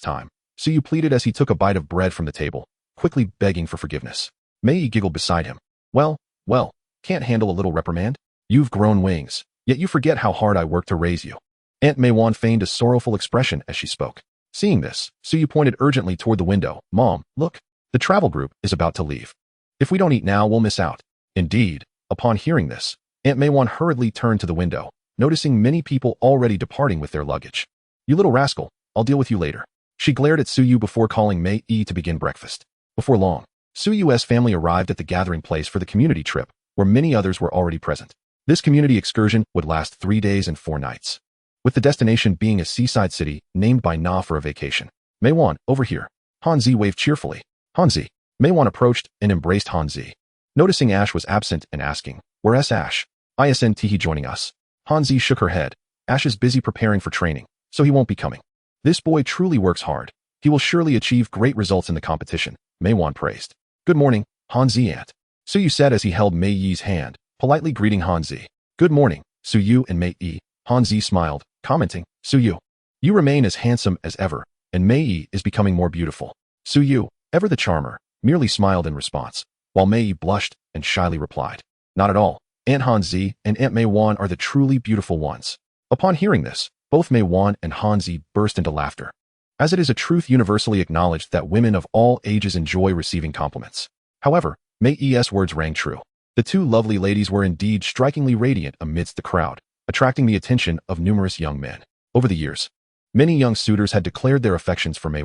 [SPEAKER 1] time," Suyu pleaded as he took a bite of bread from the table, quickly begging for forgiveness. Mei giggled beside him. Well, can't handle a little reprimand? You've grown wings, yet you forget how hard I worked to raise you." Aunt Mei feigned a sorrowful expression as she spoke. Seeing this, Suyu pointed urgently toward the window. "Mom, look. The travel group is about to leave. If we don't eat now, we'll miss out." Indeed, upon hearing this, Aunt Mei hurriedly turned to the window, noticing many people already departing with their luggage. "You little rascal, I'll deal with you later." She glared at Suyu before calling Mei to begin breakfast. Before long, Suyu's family arrived at the gathering place for the community trip, where many others were already present. This community excursion would last 3 days and 4 nights, with the destination being a seaside city named by Na for a vacation. "Mei, over here." Hanzi waved cheerfully. "Hanzi." Mei approached and embraced Hanzi. Noticing Ash was absent and asking, "Where's Ash? Isn't he joining us?" Hanzi shook her head. "Ash is busy preparing for training, so he won't be coming. This boy truly works hard. He will surely achieve great results in the competition," Mei praised. "Good morning, Hanzi aunt," Suyu said as he held Mei's hand, politely greeting Hanzi. "Good morning, Suyu and Mei." Hanzi smiled, commenting, "Suyu, you remain as handsome as ever, and Mei is becoming more beautiful." Suyu, ever the charmer, merely smiled in response, while Mei blushed and shyly replied, "Not at all. Aunt Hanzi and Aunt Mei are the truly beautiful ones." Upon hearing this, both Mei and Hanzi burst into laughter, as it is a truth universally acknowledged that women of all ages enjoy receiving compliments. However, Mei's words rang true. The two lovely ladies were indeed strikingly radiant amidst the crowd, attracting the attention of numerous young men. Over the years, many young suitors had declared their affections for Mei,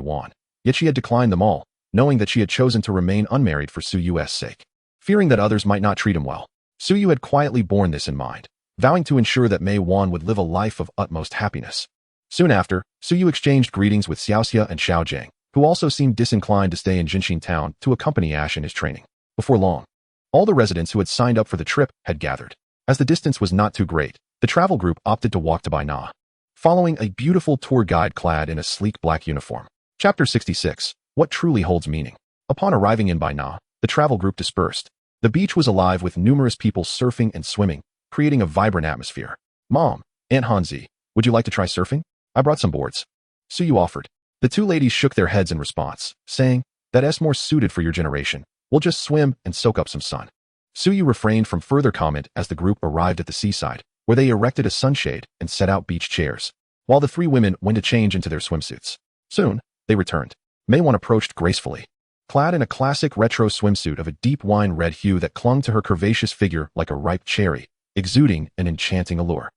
[SPEAKER 1] yet she had declined them all, knowing that she had chosen to remain unmarried for Suyu's sake. Fearing that others might not treat him well, Suyu had quietly borne this in mind, vowing to ensure that Mei would live a life of utmost happiness. Soon after, Suyu exchanged greetings with Xiaoxia and Xiaojing, who also seemed disinclined to stay in Jinxin town to accompany Ash in his training. Before long, all the residents who had signed up for the trip had gathered. As the distance was not too great, the travel group opted to walk to Bai Na, following a beautiful tour guide clad in a sleek black uniform. Chapter 66. What truly holds meaning? Upon arriving in Bai Na, the travel group dispersed. The beach was alive with numerous people surfing and swimming, creating a vibrant atmosphere. "Mom, Aunt Hanzi, would you like to try surfing? I brought some boards," Suyu offered. The two ladies shook their heads in response, saying, "That's more suited for your generation. We'll just swim and soak up some sun." Suyu refrained from further comment as the group arrived at the seaside, where they erected a sunshade and set out beach chairs, while the 3 women went to change into their swimsuits. Soon, they returned. Mei approached gracefully, clad in a classic retro swimsuit of a deep wine red hue that clung to her curvaceous figure like a ripe cherry, exuding an enchanting allure.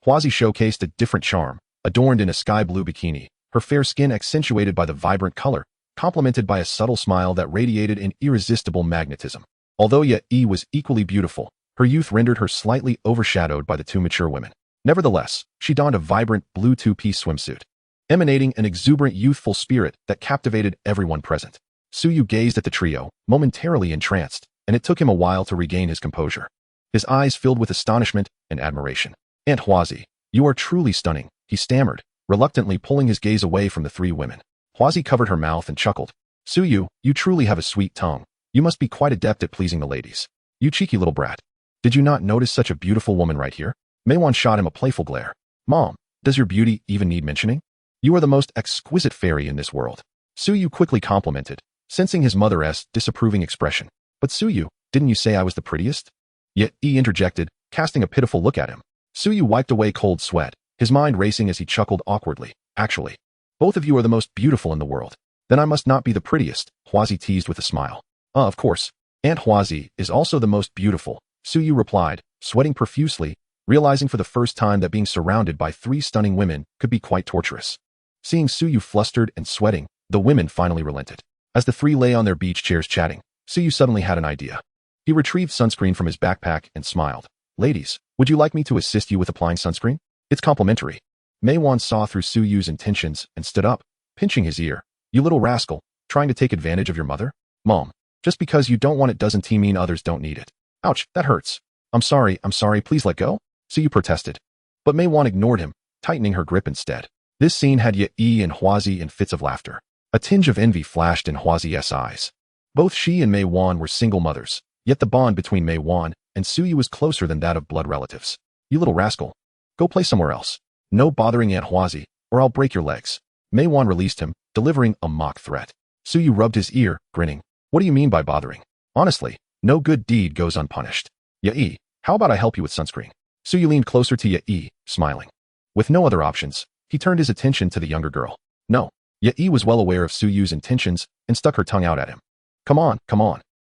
[SPEAKER 1] Huazi showcased a different charm, adorned in a sky blue bikini, her fair skin accentuated by the vibrant color, complemented by a subtle smile that radiated an irresistible magnetism. Although Yi was equally beautiful, her youth rendered her slightly overshadowed by the 2 mature women. Nevertheless, she donned a vibrant blue 2-piece swimsuit, emanating an exuberant youthful spirit that captivated everyone present. Suyu gazed at the trio, momentarily entranced, and it took him a while to regain his composure. His eyes filled with astonishment and admiration. "Aunt Huazi, you are truly stunning," he stammered, reluctantly pulling his gaze away from the 3 women. Huazi covered her mouth and chuckled. "Suyu, you truly have a sweet tongue. You must be quite adept at pleasing the ladies. You cheeky little brat. Did you not notice such a beautiful woman right here?" Mei shot him a playful glare. "Mom, does your beauty even need mentioning? You are the most exquisite fairy in this world." Suyu quickly complimented, sensing his mother's disapproving expression. "But Suyu, didn't you say I was the prettiest?" Yet interjected, casting a pitiful look at him. Suyu wiped away cold sweat, his mind racing as he chuckled awkwardly. "Actually, both of you are the most beautiful in the world. Then I must not be the prettiest," Huazi teased with a smile. Of course. Aunt Huazi is also the most beautiful, Suyu replied, sweating profusely, realizing for the first time that being surrounded by 3 stunning women could be quite torturous. Seeing Suyu flustered and sweating, the women finally relented. As the 3 lay on their beach chairs chatting, Suyu suddenly had an idea. He retrieved sunscreen from his backpack and smiled. Ladies, would you like me to assist you with applying sunscreen? It's complimentary. Maywan saw through Suyu's intentions and stood up, pinching his ear. You little rascal, trying to take advantage of your mother? Mom, just because you don't want it doesn't mean others don't need it. Ouch, that hurts. I'm sorry, please let go. Suyu protested. But Maywan ignored him, tightening her grip instead. This scene had Yi and Huazi in fits of laughter. A tinge of envy flashed in Huazi's eyes. Both she and Maywan were single mothers, yet the bond between Maywan and Suyu was closer than that of blood relatives. You little rascal. Go play somewhere else. No bothering Aunt Huazi, or I'll break your legs. Maywan released him, delivering a mock threat. Suyu rubbed his ear, grinning. What do you mean by bothering? Honestly, no good deed goes unpunished. Yi, how about I help you with sunscreen? Suyu leaned closer to Yi, smiling. With no other options, he turned his attention to the younger girl. No. Yi was well aware of Suyu's intentions and stuck her tongue out at him. Come on.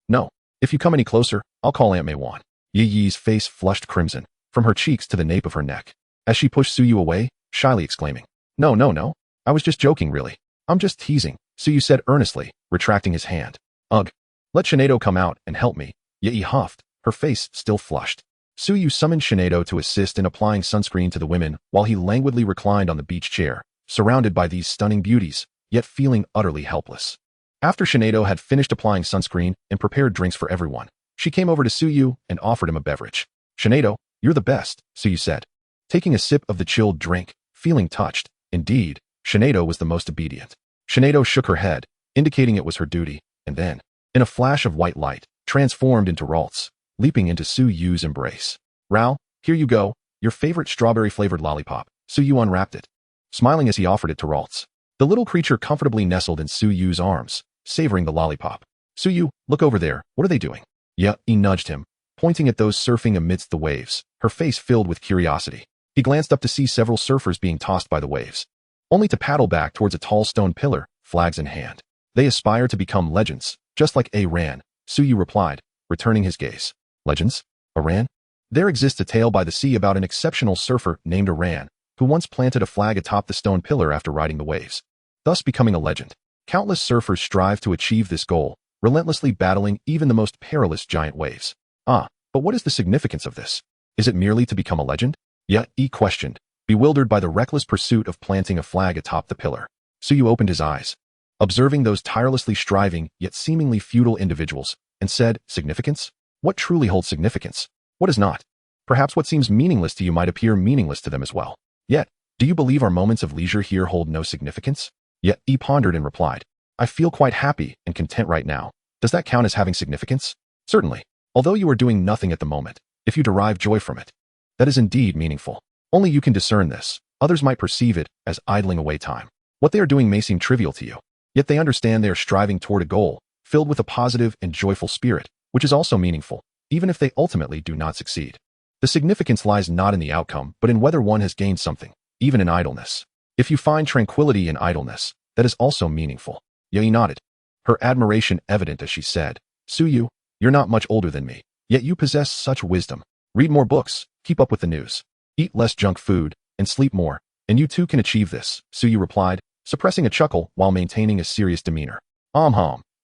[SPEAKER 1] No. If you come any closer, I'll call Aunt Maywan. Yi's face flushed crimson, from her cheeks to the nape of her neck, as she pushed Suyu away, shyly exclaiming. No. I was just joking, really. I'm just teasing, Suyu said earnestly, retracting his hand. Ugh. Let Shinado come out and help me. Yi huffed, her face still flushed. Suyu summoned Shinado to assist in applying sunscreen to the women while he languidly reclined on the beach chair, surrounded by these stunning beauties, yet feeling utterly helpless. After Shinado had finished applying sunscreen and prepared drinks for everyone, she came over to Suyu and offered him a beverage. Shinado, you're the best, Suyu said. Taking a sip of the chilled drink, feeling touched. Indeed, Shinado was the most obedient. Shinado shook her head, indicating it was her duty, and then, in a flash of white light, transformed into Ralts, leaping into Suyu's embrace. Ral, here you go, your favorite strawberry-flavored lollipop. Suyu unwrapped it, smiling as he offered it to Ralts. The little creature comfortably nestled in Suyu's arms, savoring the lollipop. Suyu, look over there, what are they doing? Yi nudged him, pointing at those surfing amidst the waves, her face filled with curiosity. He glanced up to see several surfers being tossed by the waves, only to paddle back towards a tall stone pillar, flags in hand. They aspire to become legends, just like Ran, Suyu replied, returning his gaze. Legends? Ran? There exists a tale by the sea about an exceptional surfer named Ran, who once planted a flag atop the stone pillar after riding the waves, thus becoming a legend. Countless surfers strive to achieve this goal, relentlessly battling even the most perilous giant waves. But what is the significance of this? Is it merely to become a legend? Yi questioned, bewildered by the reckless pursuit of planting a flag atop the pillar. Suyu opened his eyes, observing those tirelessly striving yet seemingly futile individuals, and said, significance? What truly holds significance? What is not? Perhaps what seems meaningless to you might appear meaningless to them as well. Yet, do you believe our moments of leisure here hold no significance? Yi pondered and replied, I feel quite happy and content right now. Does that count as having significance? Certainly. Although you are doing nothing at the moment, if you derive joy from it, that is indeed meaningful. Only you can discern this. Others might perceive it as idling away time. What they are doing may seem trivial to you, yet they understand they are striving toward a goal, filled with a positive and joyful spirit, which is also meaningful, even if they ultimately do not succeed. The significance lies not in the outcome, but in whether one has gained something, even in idleness. If you find tranquility in idleness, that is also meaningful. Yi nodded, her admiration evident as she said, Suyu, you're not much older than me, yet you possess such wisdom. Read more books, keep up with the news, eat less junk food, and sleep more, and you too can achieve this, Suyu replied, suppressing a chuckle while maintaining a serious demeanor.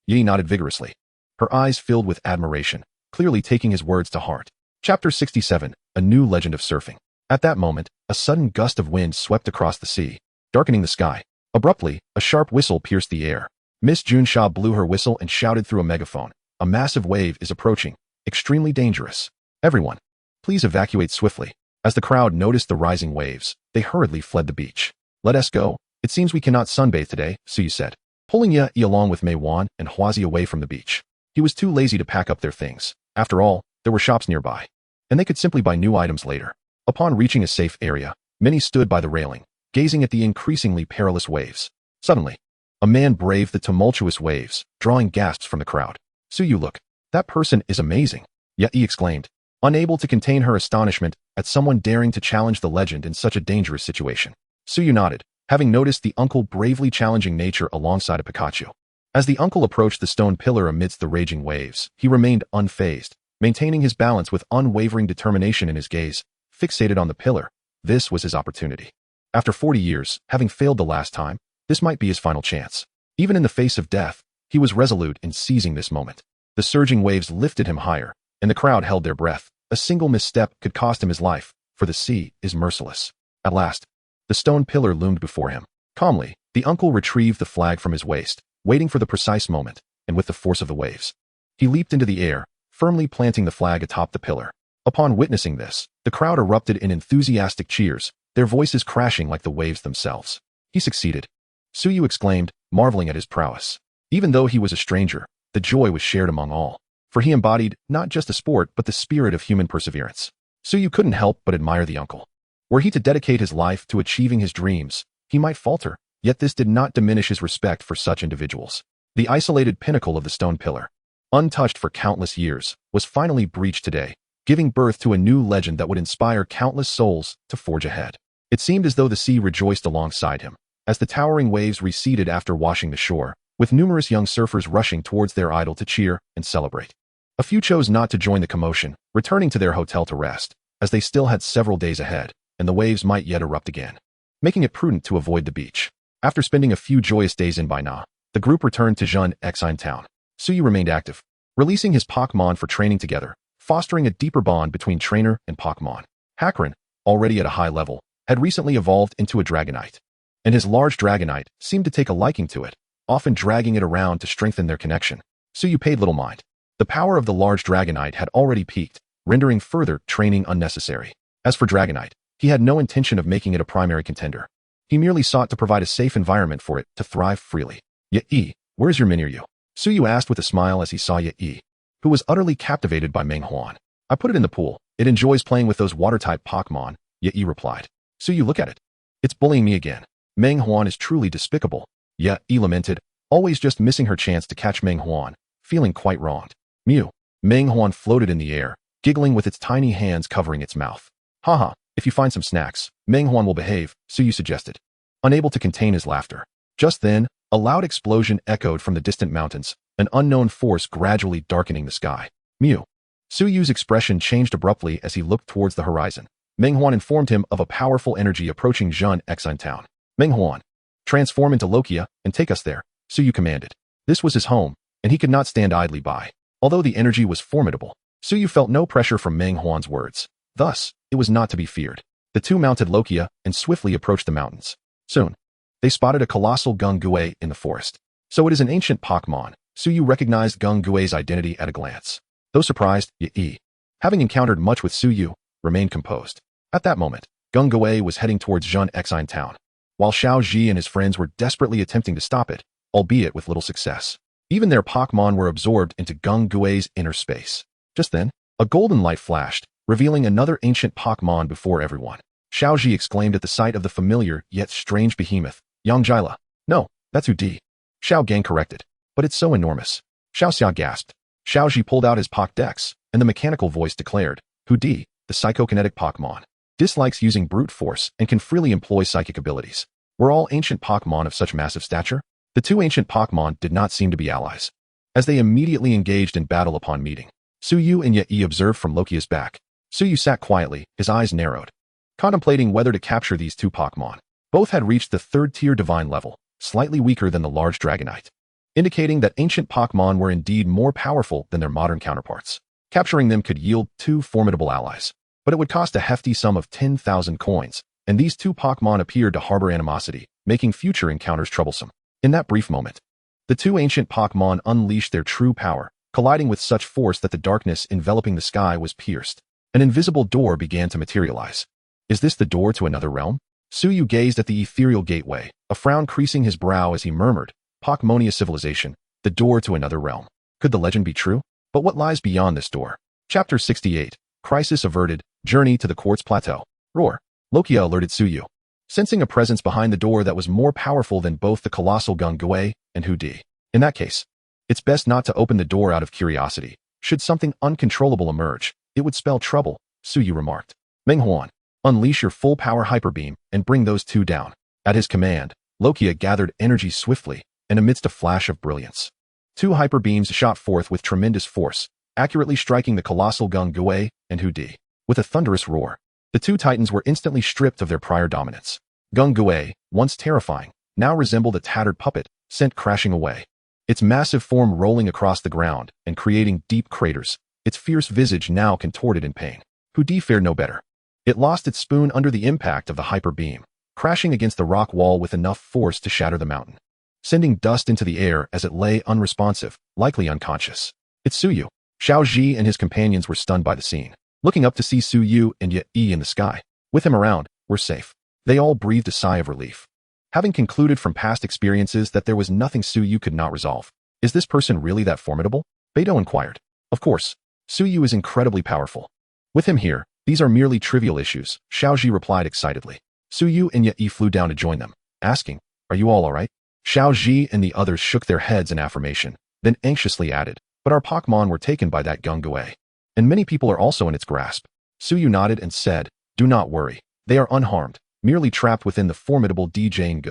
[SPEAKER 1] Yi nodded vigorously, her eyes filled with admiration, clearly taking his words to heart. Chapter 67, A New Legend of Surfing. At that moment, a sudden gust of wind swept across the sea, darkening the sky. Abruptly, a sharp whistle pierced the air. Miss Junsha blew her whistle and shouted through a megaphone. A massive wave is approaching, extremely dangerous. Everyone, please evacuate swiftly. As the crowd noticed the rising waves, they hurriedly fled the beach. Let us go. It seems we cannot sunbathe today, Suyu said, pulling Yi along with Maywan and Huazi away from the beach. He was too lazy to pack up their things. After all, there were shops nearby, and they could simply buy new items later. Upon reaching a safe area, many stood by the railing, gazing at the increasingly perilous waves. Suddenly, a man braved the tumultuous waves, drawing gasps from the crowd. Suyu, look, that person is amazing, Yi exclaimed, unable to contain her astonishment at someone daring to challenge the legend in such a dangerous situation. Suyu nodded, having noticed the uncle bravely challenging nature alongside a Pikachu. As the uncle approached the stone pillar amidst the raging waves, he remained unfazed, maintaining his balance with unwavering determination in his gaze, fixated on the pillar. This was his opportunity. After 40 years, having failed the last time, this might be his final chance. Even in the face of death, he was resolute in seizing this moment. The surging waves lifted him higher, and the crowd held their breath. A single misstep could cost him his life, for the sea is merciless. At last, the stone pillar loomed before him. Calmly, the uncle retrieved the flag from his waist, waiting for the precise moment, and with the force of the waves, he leaped into the air, firmly planting the flag atop the pillar. Upon witnessing this, the crowd erupted in enthusiastic cheers, their voices crashing like the waves themselves. He succeeded. Suyu exclaimed, marveling at his prowess. Even though he was a stranger, the joy was shared among all, for he embodied not just a sport but the spirit of human perseverance. Suyu couldn't help but admire the uncle. Were he to dedicate his life to achieving his dreams, he might falter, yet this did not diminish his respect for such individuals. The isolated pinnacle of the stone pillar, untouched for countless years, was finally breached today, giving birth to a new legend that would inspire countless souls to forge ahead. It seemed as though the sea rejoiced alongside him, as the towering waves receded after washing the shore, with numerous young surfers rushing towards their idol to cheer and celebrate. A few chose not to join the commotion, returning to their hotel to rest, as they still had several days ahead, and the waves might yet erupt again, making it prudent to avoid the beach. After spending a few joyous days in Baina, the group returned to Jian town. Suyu remained active, releasing his Pokémon for training together, fostering a deeper bond between trainer and Pokémon. Hualan, already at a high level, had recently evolved into a Dragonite, and his large Dragonite seemed to take a liking to it, often dragging it around to strengthen their connection. Suyu paid little mind. The power of the large Dragonite had already peaked, rendering further training unnecessary. As for Dragonite, he had no intention of making it a primary contender. He merely sought to provide a safe environment for it to thrive freely. Ye, where's your Miniryu? Suyu asked with a smile as he saw Ye, who was utterly captivated by Meng Huan. I put it in the pool. It enjoys playing with those water-type Pokémon, Ye replied. Suyu, look at it. It's bullying me again. Meng Huan is truly despicable. Ye lamented, always just missing her chance to catch Meng Huan, feeling quite wronged. Mew. Meng Huan floated in the air, giggling with its tiny hands covering its mouth. Haha, if you find some snacks, Meng Huan will behave, Suyu suggested, unable to contain his laughter. Just then, a loud explosion echoed from the distant mountains, an unknown force gradually darkening the sky. Mew. Suyu's expression changed abruptly as he looked towards the horizon. Meng Huan informed him of a powerful energy approaching Jian town. Meng Huan, transform into Lokia and take us there, Suyu commanded. This was his home, and he could not stand idly by. Although the energy was formidable, Suyu felt no pressure from Meng Huan's words. Thus, it was not to be feared. The two mounted Lokia and swiftly approached the mountains. Soon, they spotted a colossal Gung-Gui in the forest. So it is an ancient Pokémon. Suyu recognized Gung-Gui's identity at a glance. Though surprised, Ye, having encountered much with Suyu, remained composed. At that moment, Gung-Gui was heading towards Jian town, while Xiao Ji and his friends were desperately attempting to stop it, albeit with little success. Even their Pokémon were absorbed into Gung-Gui's inner space. Just then, a golden light flashed, revealing another ancient Pokémon before everyone. Xiao Ji exclaimed at the sight of the familiar yet strange behemoth. Yangjila. No, that's Udi. Xiao Gang corrected. But it's so enormous. Xiao Xia gasped. Xiao Ji pulled out his Pokédex, and the mechanical voice declared, Hudi, the psychokinetic Pokémon, dislikes using brute force and can freely employ psychic abilities. Were all ancient Pokémon of such massive stature? The two ancient Pokémon did not seem to be allies, as they immediately engaged in battle upon meeting. Suyu and Ye observed from Lokia's back. Suyu sat quietly, his eyes narrowed, contemplating whether to capture these two Pokémon. Both had reached the third-tier divine level, slightly weaker than the large Dragonite, indicating that ancient Pokémon were indeed more powerful than their modern counterparts. Capturing them could yield two formidable allies, but it would cost a hefty sum of 10,000 coins, and these two Pokémon appeared to harbor animosity, making future encounters troublesome. In that brief moment, the two ancient Pokémon unleashed their true power, colliding with such force that the darkness enveloping the sky was pierced. An invisible door began to materialize. Is this the door to another realm? Suyu gazed at the ethereal gateway, a frown creasing his brow as he murmured, Pokémonia civilization, the door to another realm. Could the legend be true? But what lies beyond this door? Chapter 68, Crisis Averted, Journey to the Quartz Plateau. Roar. Lokia alerted Suyu, sensing a presence behind the door that was more powerful than both the colossal Gung-Gui and Hudi. In that case, it's best not to open the door out of curiosity. Should something uncontrollable emerge, it would spell trouble, Suyu remarked. Meng Huan, unleash your full power hyper beam and bring those two down. At his command, Lokia gathered energy swiftly, and amidst a flash of brilliance, two hyper beams shot forth with tremendous force, accurately striking the colossal Gung Gui and Hu Di. With a thunderous roar, the two titans were instantly stripped of their prior dominance. Gung Gui, once terrifying, now resembled a tattered puppet, sent crashing away. Its massive form rolling across the ground and creating deep craters, its fierce visage now contorted in pain. Hu Di fared no better. It lost its spoon under the impact of the hyper beam, crashing against the rock wall with enough force to shatter the mountain, sending dust into the air as it lay unresponsive, likely unconscious. It's Suyu. Xiao Ji and his companions were stunned by the scene, looking up to see Suyu and Yi in the sky. With him around, we're safe. They all breathed a sigh of relief, having concluded from past experiences that there was nothing Suyu could not resolve. Is this person really that formidable? Beidou inquired. Of course. Suyu is incredibly powerful. With him here, these are merely trivial issues, Xiao Ji replied excitedly. Suyu and Yi flew down to join them, asking, are you all alright? Xiao Ji and the others shook their heads in affirmation, then anxiously added, but our Pokémon were taken by that Gung Gui, and many people are also in its grasp. Suyu nodded and said, do not worry. They are unharmed, merely trapped within the formidable Jian.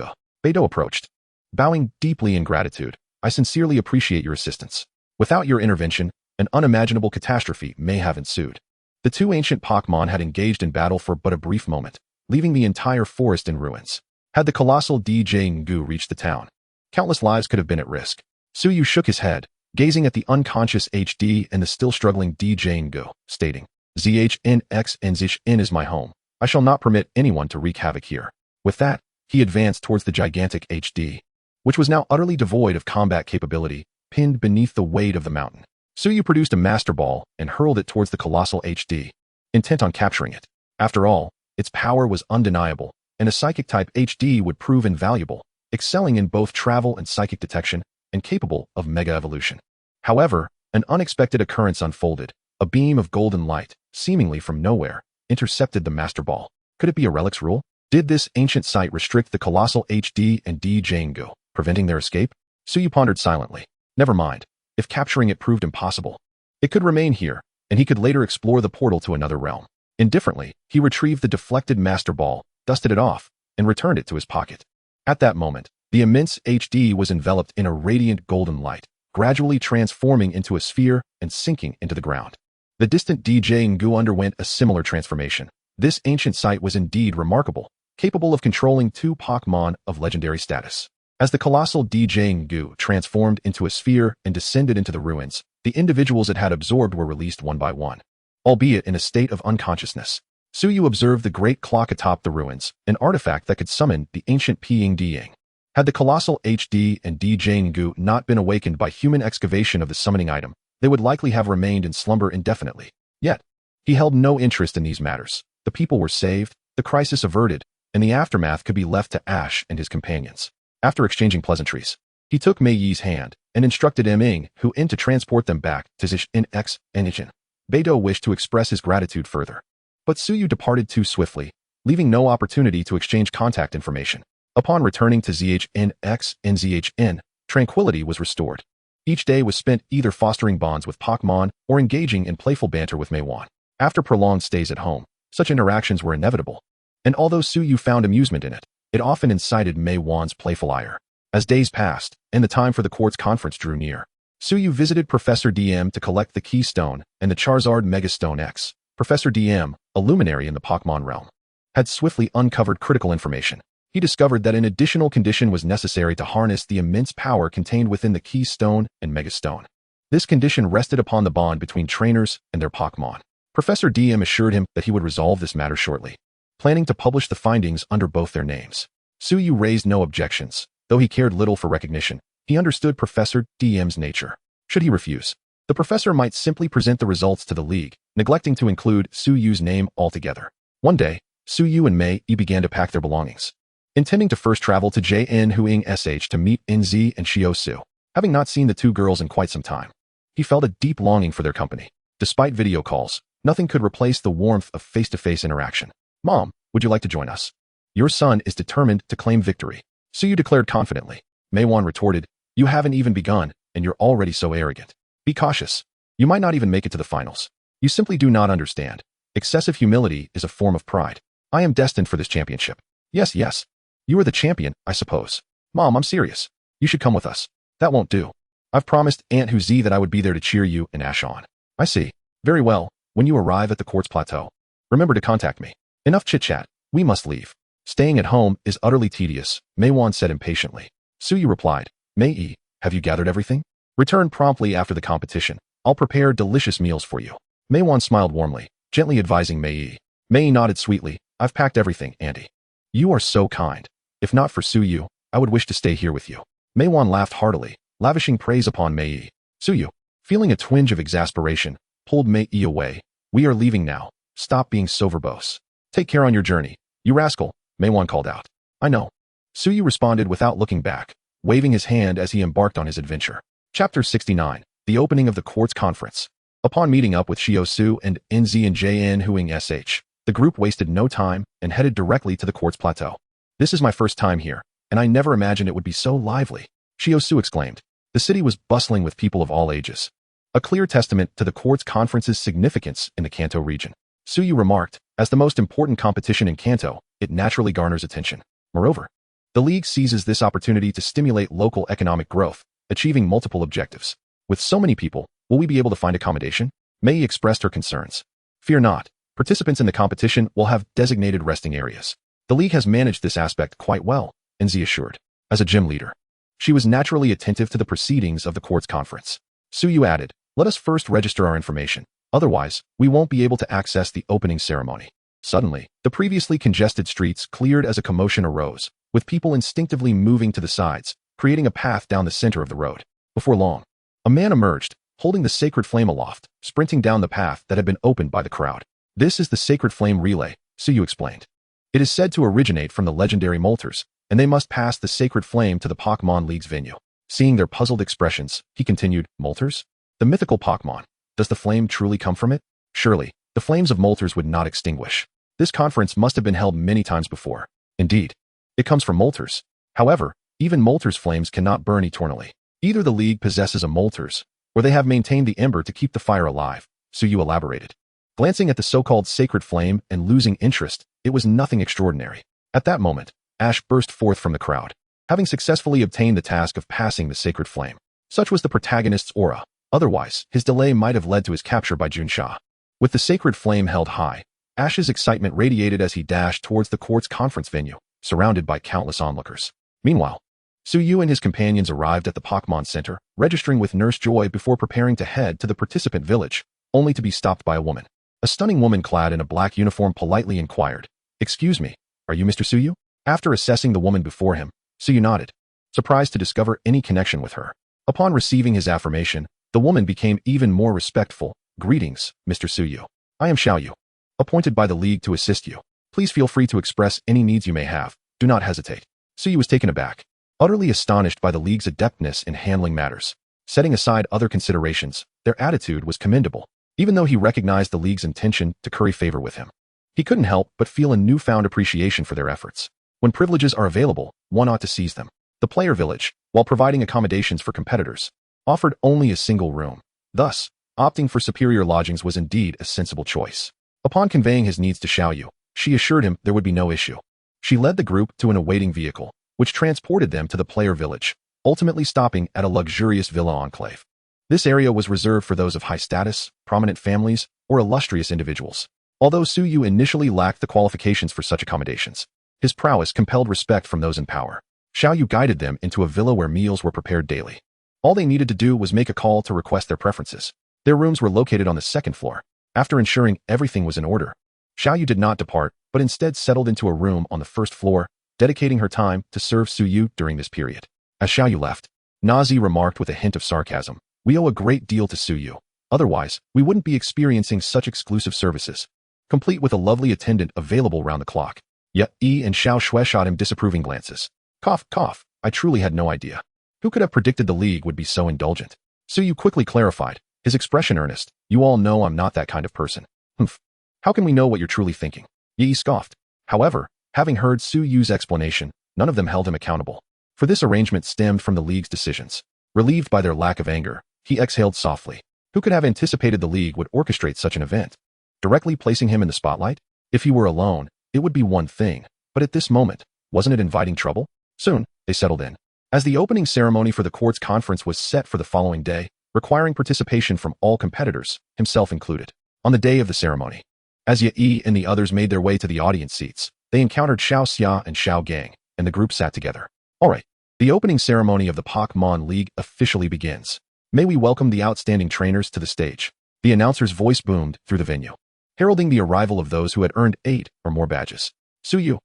[SPEAKER 1] Beidou approached, bowing deeply in gratitude. I sincerely appreciate your assistance. Without your intervention, an unimaginable catastrophe may have ensued. The two ancient Pokémon had engaged in battle for but a brief moment, leaving the entire forest in ruins. Had the colossal Jian reached the town, countless lives could have been at risk. Suyu shook his head, gazing at the unconscious HD and the still struggling Jian, stating, ZHNX and ZHN is my home. I shall not permit anyone to wreak havoc here. With that, he advanced towards the gigantic HD, which was now utterly devoid of combat capability, pinned beneath the weight of the mountain. Suyu produced a Master Ball and hurled it towards the colossal HD, intent on capturing it. After all, its power was undeniable, and a Psychic-type HD would prove invaluable, excelling in both travel and psychic detection, and capable of Mega Evolution. However, an unexpected occurrence unfolded. A beam of golden light, seemingly from nowhere, intercepted the Master Ball. Could it be a relic's rule? Did this ancient sight restrict the colossal HD and Jian, preventing their escape? Suyu pondered silently. Never mind. If capturing it proved impossible, it could remain here, and he could later explore the portal to another realm. Indifferently, he retrieved the deflected Master Ball, dusted it off, and returned it to his pocket. At that moment, the immense HD was enveloped in a radiant golden light, gradually transforming into a sphere and sinking into the ground. The distant Jian underwent a similar transformation. This ancient sight was indeed remarkable, capable of controlling two Pokémon of legendary status. As the colossal Jian transformed into a sphere and descended into the ruins, the individuals it had absorbed were released one by one, albeit in a state of unconsciousness. Suyu observed the great clock atop the ruins, an artifact that could summon the ancient Ping Diying. Had the colossal HD and Jian not been awakened by human excavation of the summoning item, they would likely have remained in slumber indefinitely. Yet, he held no interest in these matters. The people were saved, the crisis averted, and the aftermath could be left to Ash and his companions. After exchanging pleasantries, he took Mei Yi's hand and instructed Ming Hu to transport them back to ZHNX and Chen. Beidou wished to express his gratitude further, but Suyu departed too swiftly, leaving no opportunity to exchange contact information. Upon returning to ZHNX and ZHN, tranquility was restored. Each day was spent either fostering bonds with Pokémon or engaging in playful banter with Mei Wan. After prolonged stays at home, such interactions were inevitable, and although Suyu found amusement in it, it often incited Mei Wan's playful ire. As days passed, and the time for the court's conference drew near, Suyu visited Professor DM to collect the Keystone and the Charizard Megastone X. Professor DM, a luminary in the Pokémon realm, had swiftly uncovered critical information. He discovered that an additional condition was necessary to harness the immense power contained within the Keystone and Megastone. This condition rested upon the bond between trainers and their Pokémon. Professor DM assured him that he would resolve this matter shortly, planning to publish the findings under both their names. Suyu raised no objections. Though he cared little for recognition, he understood Professor DM's nature. Should he refuse, the professor might simply present the results to the League, neglecting to include Suyu's name altogether. One day, Suyu and Mei Yi began to pack their belongings, intending to first travel to Jian Huang SH to meet NZ and Xiao Su. Having not seen the two girls in quite some time, he felt a deep longing for their company. Despite video calls, nothing could replace the warmth of face-to-face interaction. Mom, would you like to join us? Your son is determined to claim victory, Suyu declared confidently. Mei Wan retorted, you haven't even begun, and you're already so arrogant. Be cautious. You might not even make it to the finals. You simply do not understand. Excessive humility is a form of pride. I am destined for this championship. Yes. You are the champion, I suppose. Mom, I'm serious. You should come with us. That won't do. I've promised Aunt Huzi that I would be there to cheer you and Ash on. I see. Very well. When you arrive at the quartz plateau, remember to contact me. Enough chit-chat. We must leave. Staying at home is utterly tedious, Meiwan said impatiently. Suyu replied, Mei, have you gathered everything? Return promptly after the competition. I'll prepare delicious meals for you. Meiwan smiled warmly, gently advising Mei. Mei nodded sweetly. I've packed everything, Auntie. You are so kind. If not for Suyu, I would wish to stay here with you. Meiwan laughed heartily, lavishing praise upon Mei. Suyu, feeling a twinge of exasperation, pulled Mei away. We are leaving now. Stop being so verbose. Take care on your journey. You rascal, Meiwan called out. I know. Suyu responded without looking back, waving his hand as he embarked on his adventure. Chapter 69. The Opening of the Quartz Conference. Upon meeting up with Xiaosu and NZ and Jian Huang SH, the group wasted no time and headed directly to the Quartz Plateau. This is my first time here, and I never imagined it would be so lively, Xiaosu exclaimed. The city was bustling with people of all ages. A clear testament to the Quartz Conference's significance in the Kanto region. Suyu remarked, as the most important competition in Kanto, it naturally garners attention. Moreover, the League seizes this opportunity to stimulate local economic growth, achieving multiple objectives. With so many people, will we be able to find accommodation? Mei expressed her concerns. Fear not. Participants in the competition will have designated resting areas. The League has managed this aspect quite well, Enzi assured. As a gym leader, she was naturally attentive to the proceedings of the Quartz Conference. Suyu added, let us first register our information. Otherwise, we won't be able to access the opening ceremony. Suddenly, the previously congested streets cleared as a commotion arose, with people instinctively moving to the sides, creating a path down the center of the road. Before long, a man emerged, holding the sacred flame aloft, sprinting down the path that had been opened by the crowd. This is the sacred flame relay, Suyu explained. It is said to originate from the legendary molters, and they must pass the sacred flame to the Pokémon League's venue. Seeing their puzzled expressions, he continued, molters? The mythical Pokémon. Does the flame truly come from it? Surely, the flames of molters would not extinguish. This conference must have been held many times before. Indeed, it comes from molters. However, even molters' flames cannot burn eternally. Either the League possesses a molters, or they have maintained the ember to keep the fire alive, Suyu elaborated. Glancing at the so-called sacred flame and losing interest, it was nothing extraordinary. At that moment, Ash burst forth from the crowd, having successfully obtained the task of passing the sacred flame. Such was the protagonist's aura. Otherwise, his delay might have led to his capture by Junsha. With the sacred flame held high, Ash's excitement radiated as he dashed towards the Quartz Conference venue, surrounded by countless onlookers. Meanwhile, Suyu and his companions arrived at the Pokémon Center, registering with Nurse Joy before preparing to head to the participant village, only to be stopped by a woman. A stunning woman clad in a black uniform politely inquired, Excuse me, are you Mr. Suyu? After assessing the woman before him, Suyu nodded, surprised to discover any connection with her. Upon receiving his affirmation, the woman became even more respectful. Greetings, Mr. Suyu. I am Xiaoyu, appointed by the League to assist you. Please feel free to express any needs you may have. Do not hesitate. Suyu was taken aback, utterly astonished by the League's adeptness in handling matters. Setting aside other considerations, their attitude was commendable, even though he recognized the League's intention to curry favor with him. He couldn't help but feel a newfound appreciation for their efforts. When privileges are available, one ought to seize them. The player village, while providing accommodations for competitors, offered only a single room. Thus, opting for superior lodgings was indeed a sensible choice. Upon conveying his needs to Xiaoyu, she assured him there would be no issue. She led the group to an awaiting vehicle, which transported them to the player village, ultimately stopping at a luxurious villa enclave. This area was reserved for those of high status, prominent families, or illustrious individuals. Although Suyu initially lacked the qualifications for such accommodations, his prowess compelled respect from those in power. Xiaoyu guided them into a villa where meals were prepared daily. All they needed to do was make a call to request their preferences. Their rooms were located on the second floor. After ensuring everything was in order, Xiaoyu did not depart, but instead settled into a room on the first floor, dedicating her time to serve Suyu during this period. As Xiaoyu left, Nazi remarked with a hint of sarcasm, We owe a great deal to Suyu. Otherwise, we wouldn't be experiencing such exclusive services, complete with a lovely attendant available round the clock. Yet Yi and Xiao Shui shot him disapproving glances. Cough, cough, I truly had no idea. Who could have predicted the League would be so indulgent? Suyu quickly clarified, his expression earnest, You all know I'm not that kind of person. Humph. How can we know what you're truly thinking? Yi scoffed. However, having heard Suyu's explanation, none of them held him accountable. For this arrangement stemmed from the League's decisions. Relieved by their lack of anger, he exhaled softly. Who could have anticipated the League would orchestrate such an event? Directly placing him in the spotlight? If he were alone, it would be one thing, but at this moment, wasn't it inviting trouble? Soon, they settled in. As the opening ceremony for the court's conference was set for the following day, requiring participation from all competitors, himself included. On the day of the ceremony, as Yi and the others made their way to the audience seats, they encountered Xiao Xia and Xiao Gang, and the group sat together. Alright, the opening ceremony of the Pokémon League officially begins. May we welcome the outstanding trainers to the stage. The announcer's voice boomed through the venue, heralding the arrival of those who had earned 8 or more badges. Suyu,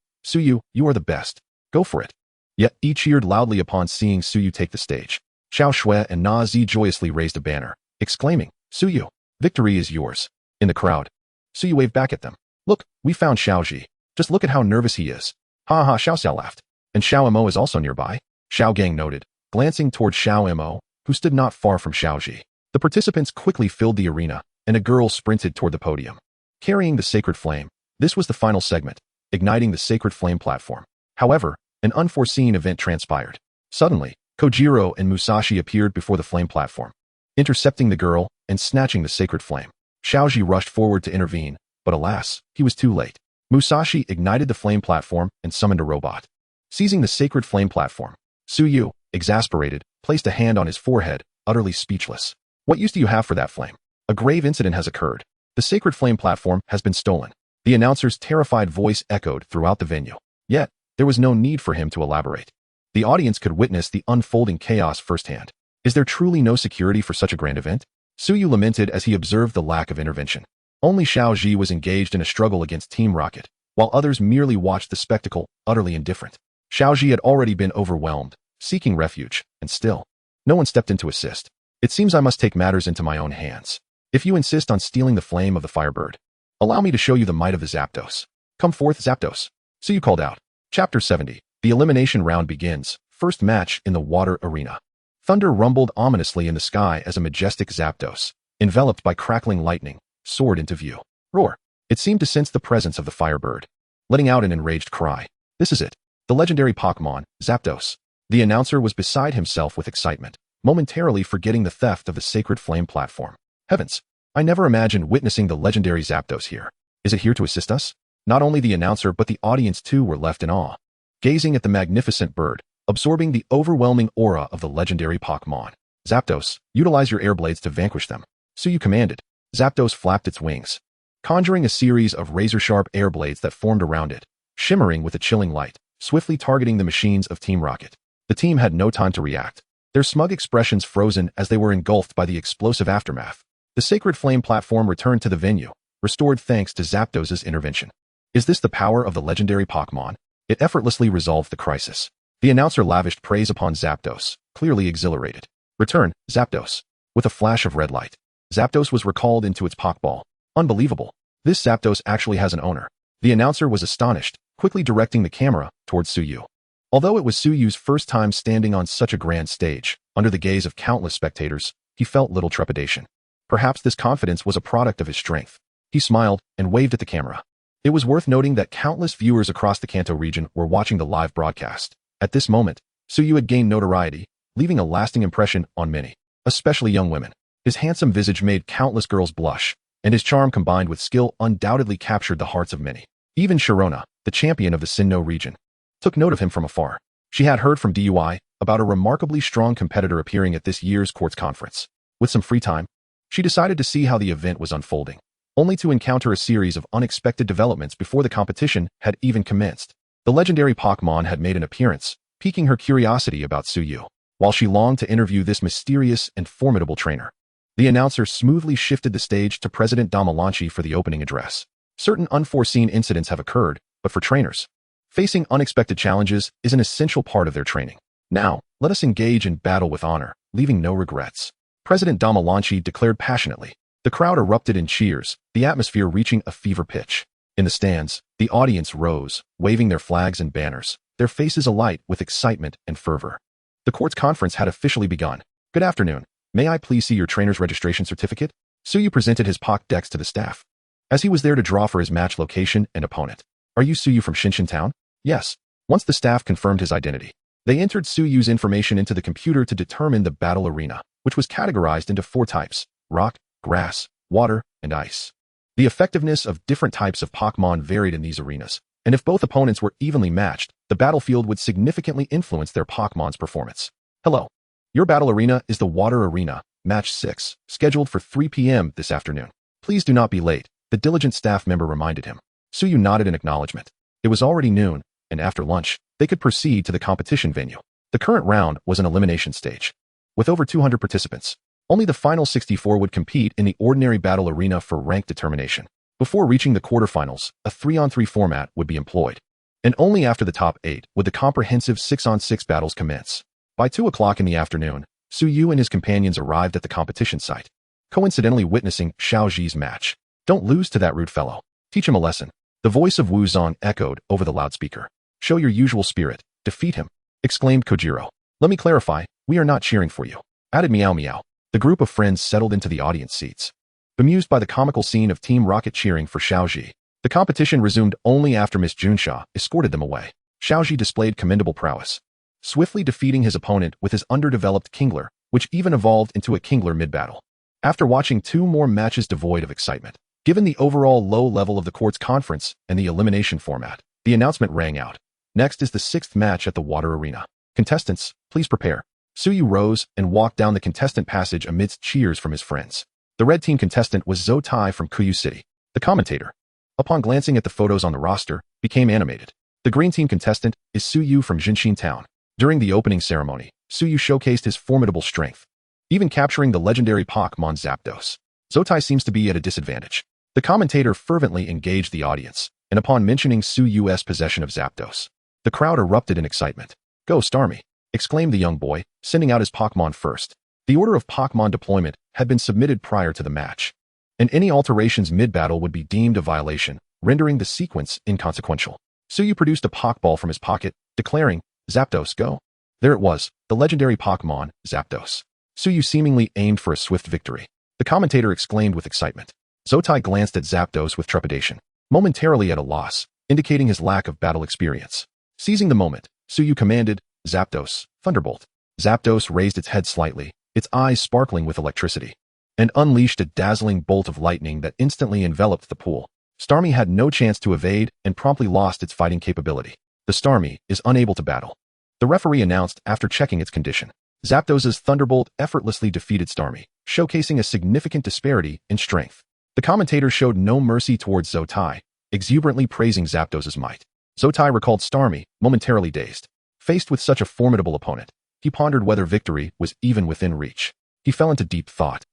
[SPEAKER 1] you are the best. Go for it. Yet Yi cheered loudly upon seeing Suyu take the stage. Xiao Shui and Na Zi joyously raised a banner, exclaiming, Suyu, victory is yours. In the crowd, Suyu waved back at them. Look, we found Xiaoji. Just look at how nervous he is. Ha ha, Xiao Xiao laughed. And Xiao Mo is also nearby, Xiao Gang noted, glancing toward Xiao Mo, who stood not far from Xiaoji. The participants quickly filled the arena, and a girl sprinted toward the podium. Carrying the sacred flame, this was the final segment, igniting the sacred flame platform. However, an unforeseen event transpired. Suddenly, Kojiro and Musashi appeared before the flame platform, intercepting the girl and snatching the sacred flame. Xiaoji rushed forward to intervene, but alas, he was too late. Musashi ignited the flame platform and summoned a robot. Seizing the sacred flame platform, Suyu, exasperated, placed a hand on his forehead, utterly speechless. What use do you have for that flame? A grave incident has occurred. The sacred flame platform has been stolen. The announcer's terrified voice echoed throughout the venue. Yet, there was no need for him to elaborate. The audience could witness the unfolding chaos firsthand. Is there truly no security for such a grand event? Suyu lamented as he observed the lack of intervention. Only Xiao Ji was engaged in a struggle against Team Rocket, while others merely watched the spectacle, utterly indifferent. Xiao Ji had already been overwhelmed, seeking refuge, and still, no one stepped in to assist. It seems I must take matters into my own hands. If you insist on stealing the flame of the Firebird, allow me to show you the might of the Zapdos. Come forth, Zapdos. Suyu called out. Chapter 70. The elimination round begins. First match in the water arena. Thunder rumbled ominously in the sky as a majestic Zapdos, enveloped by crackling lightning, soared into view. Roar! It seemed to sense the presence of the Firebird, letting out an enraged cry. This is it. The legendary Pokémon, Zapdos. The announcer was beside himself with excitement, momentarily forgetting the theft of the sacred flame platform. Heavens! I never imagined witnessing the legendary Zapdos here. Is it here to assist us? Not only the announcer but the audience too were left in awe, gazing at the magnificent bird, absorbing the overwhelming aura of the legendary Pokémon. Zapdos, utilize your air blades to vanquish them. Suyu commanded. Zapdos flapped its wings, conjuring a series of razor-sharp air blades that formed around it, shimmering with a chilling light, swiftly targeting the machines of Team Rocket. The team had no time to react, their smug expressions frozen as they were engulfed by the explosive aftermath. The sacred flame platform returned to the venue, restored thanks to Zapdos' intervention. Is this the power of the legendary Pokémon? It effortlessly resolved the crisis. The announcer lavished praise upon Zapdos, clearly exhilarated. Return, Zapdos. With a flash of red light, Zapdos was recalled into its Pokeball. Unbelievable. This Zapdos actually has an owner. The announcer was astonished, quickly directing the camera towards Suyu. Although it was Suyu's first time standing on such a grand stage, under the gaze of countless spectators, he felt little trepidation. Perhaps this confidence was a product of his strength. He smiled and waved at the camera. It was worth noting that countless viewers across the Kanto region were watching the live broadcast. At this moment, Suyu had gained notoriety, leaving a lasting impression on many, especially young women. His handsome visage made countless girls blush, and his charm combined with skill undoubtedly captured the hearts of many. Even Sharona, the champion of the Sinnoh region, took note of him from afar. She had heard from DUI about a remarkably strong competitor appearing at this year's courts conference. With some free time, she decided to see how the event was unfolding, only to encounter a series of unexpected developments before the competition had even commenced. The legendary Pokémon had made an appearance, piquing her curiosity about Suyu, while she longed to interview this mysterious and formidable trainer. The announcer smoothly shifted the stage to President Damalanchi for the opening address. Certain unforeseen incidents have occurred, but for trainers, facing unexpected challenges is an essential part of their training. Now, let us engage in battle with honor, leaving no regrets. President Damalanchi declared passionately. The crowd erupted in cheers, the atmosphere reaching a fever pitch. In the stands, the audience rose, waving their flags and banners, their faces alight with excitement and fervor. The court's conference had officially begun. Good afternoon. May I please see your trainer's registration certificate? Suyu presented his Pokédex to the staff, as he was there to draw for his match location and opponent. Are you Suyu from Shinshin Town? Yes. Once the staff confirmed his identity, they entered Suyu's information into the computer to determine the battle arena, which was categorized into 4 types: rock, grass, water, and ice. The effectiveness of different types of Pokémon varied in these arenas, and if both opponents were evenly matched, the the battlefield would significantly influence their Pokémon's performance. Hello. Your battle arena is the Water Arena, Match 6, scheduled for 3 p.m. this afternoon. Please do not be late, the diligent staff member reminded him. Suyu nodded in acknowledgement. It was already noon, and after lunch, they could proceed to the competition venue. The current round was an elimination stage. With over 200 participants, only the final 64 would compete in the ordinary battle arena for rank determination. Before reaching the quarterfinals, a 3-on-3 format would be employed. And only after the top 8 would the comprehensive 6-on-6 battles commence. By 2 o'clock in the afternoon, Suyu and his companions arrived at the competition site, coincidentally witnessing Xiaoji's match. Don't lose to that rude fellow. Teach him a lesson. The voice of Wu Zong echoed over the loudspeaker. Show your usual spirit. Defeat him, exclaimed Kojiro. Let me clarify, we are not cheering for you, added Meow Meow. The group of friends settled into the audience seats. Bemused by the comical scene of Team Rocket cheering for Xiaoji, the competition resumed only after Miss Junsha escorted them away. Xiaoji displayed commendable prowess, swiftly defeating his opponent with his underdeveloped Kingler, which even evolved into a Kingler mid-battle. After watching 2 more matches devoid of excitement, given the overall low level of the court's conference and the elimination format, the announcement rang out. Next is the 6th match at the Water Arena. Contestants, please prepare. Suyu rose and walked down the contestant passage amidst cheers from his friends. The red team contestant was Zhou from Hualan City. The commentator, upon glancing at the photos on the roster, became animated. The green team contestant is Suyu from Jinshin Town. During the opening ceremony, Suyu showcased his formidable strength, even capturing the legendary Pokémon Zapdos. Zhou seems to be at a disadvantage. The commentator fervently engaged the audience, and upon mentioning Suyu's possession of Zapdos, the crowd erupted in excitement. Go Starmie, exclaimed the young boy, sending out his Pokémon first. The order of Pokémon deployment had been submitted prior to the match, and any alterations mid-battle would be deemed a violation, rendering the sequence inconsequential. Suyu produced a Pokeball from his pocket, declaring, Zapdos, go. There it was, the legendary Pokémon, Zapdos. Suyu seemingly aimed for a swift victory. The commentator exclaimed with excitement. Zhou glanced at Zapdos with trepidation, momentarily at a loss, indicating his lack of battle experience. Seizing the moment, Suyu commanded, Zapdos, Thunderbolt. Zapdos raised its head slightly, its eyes sparkling with electricity, and unleashed a dazzling bolt of lightning that instantly enveloped the pool. Starmie had no chance to evade and promptly lost its fighting capability. The Starmie is unable to battle, the referee announced after checking its condition. Zapdos's Thunderbolt effortlessly defeated Starmie, showcasing a significant disparity in strength. The commentator showed no mercy towards Zhou, exuberantly praising Zapdos's might. Zhou recalled Starmie, momentarily dazed. Faced with such a formidable opponent, he pondered whether victory was even within reach. He fell into deep thought,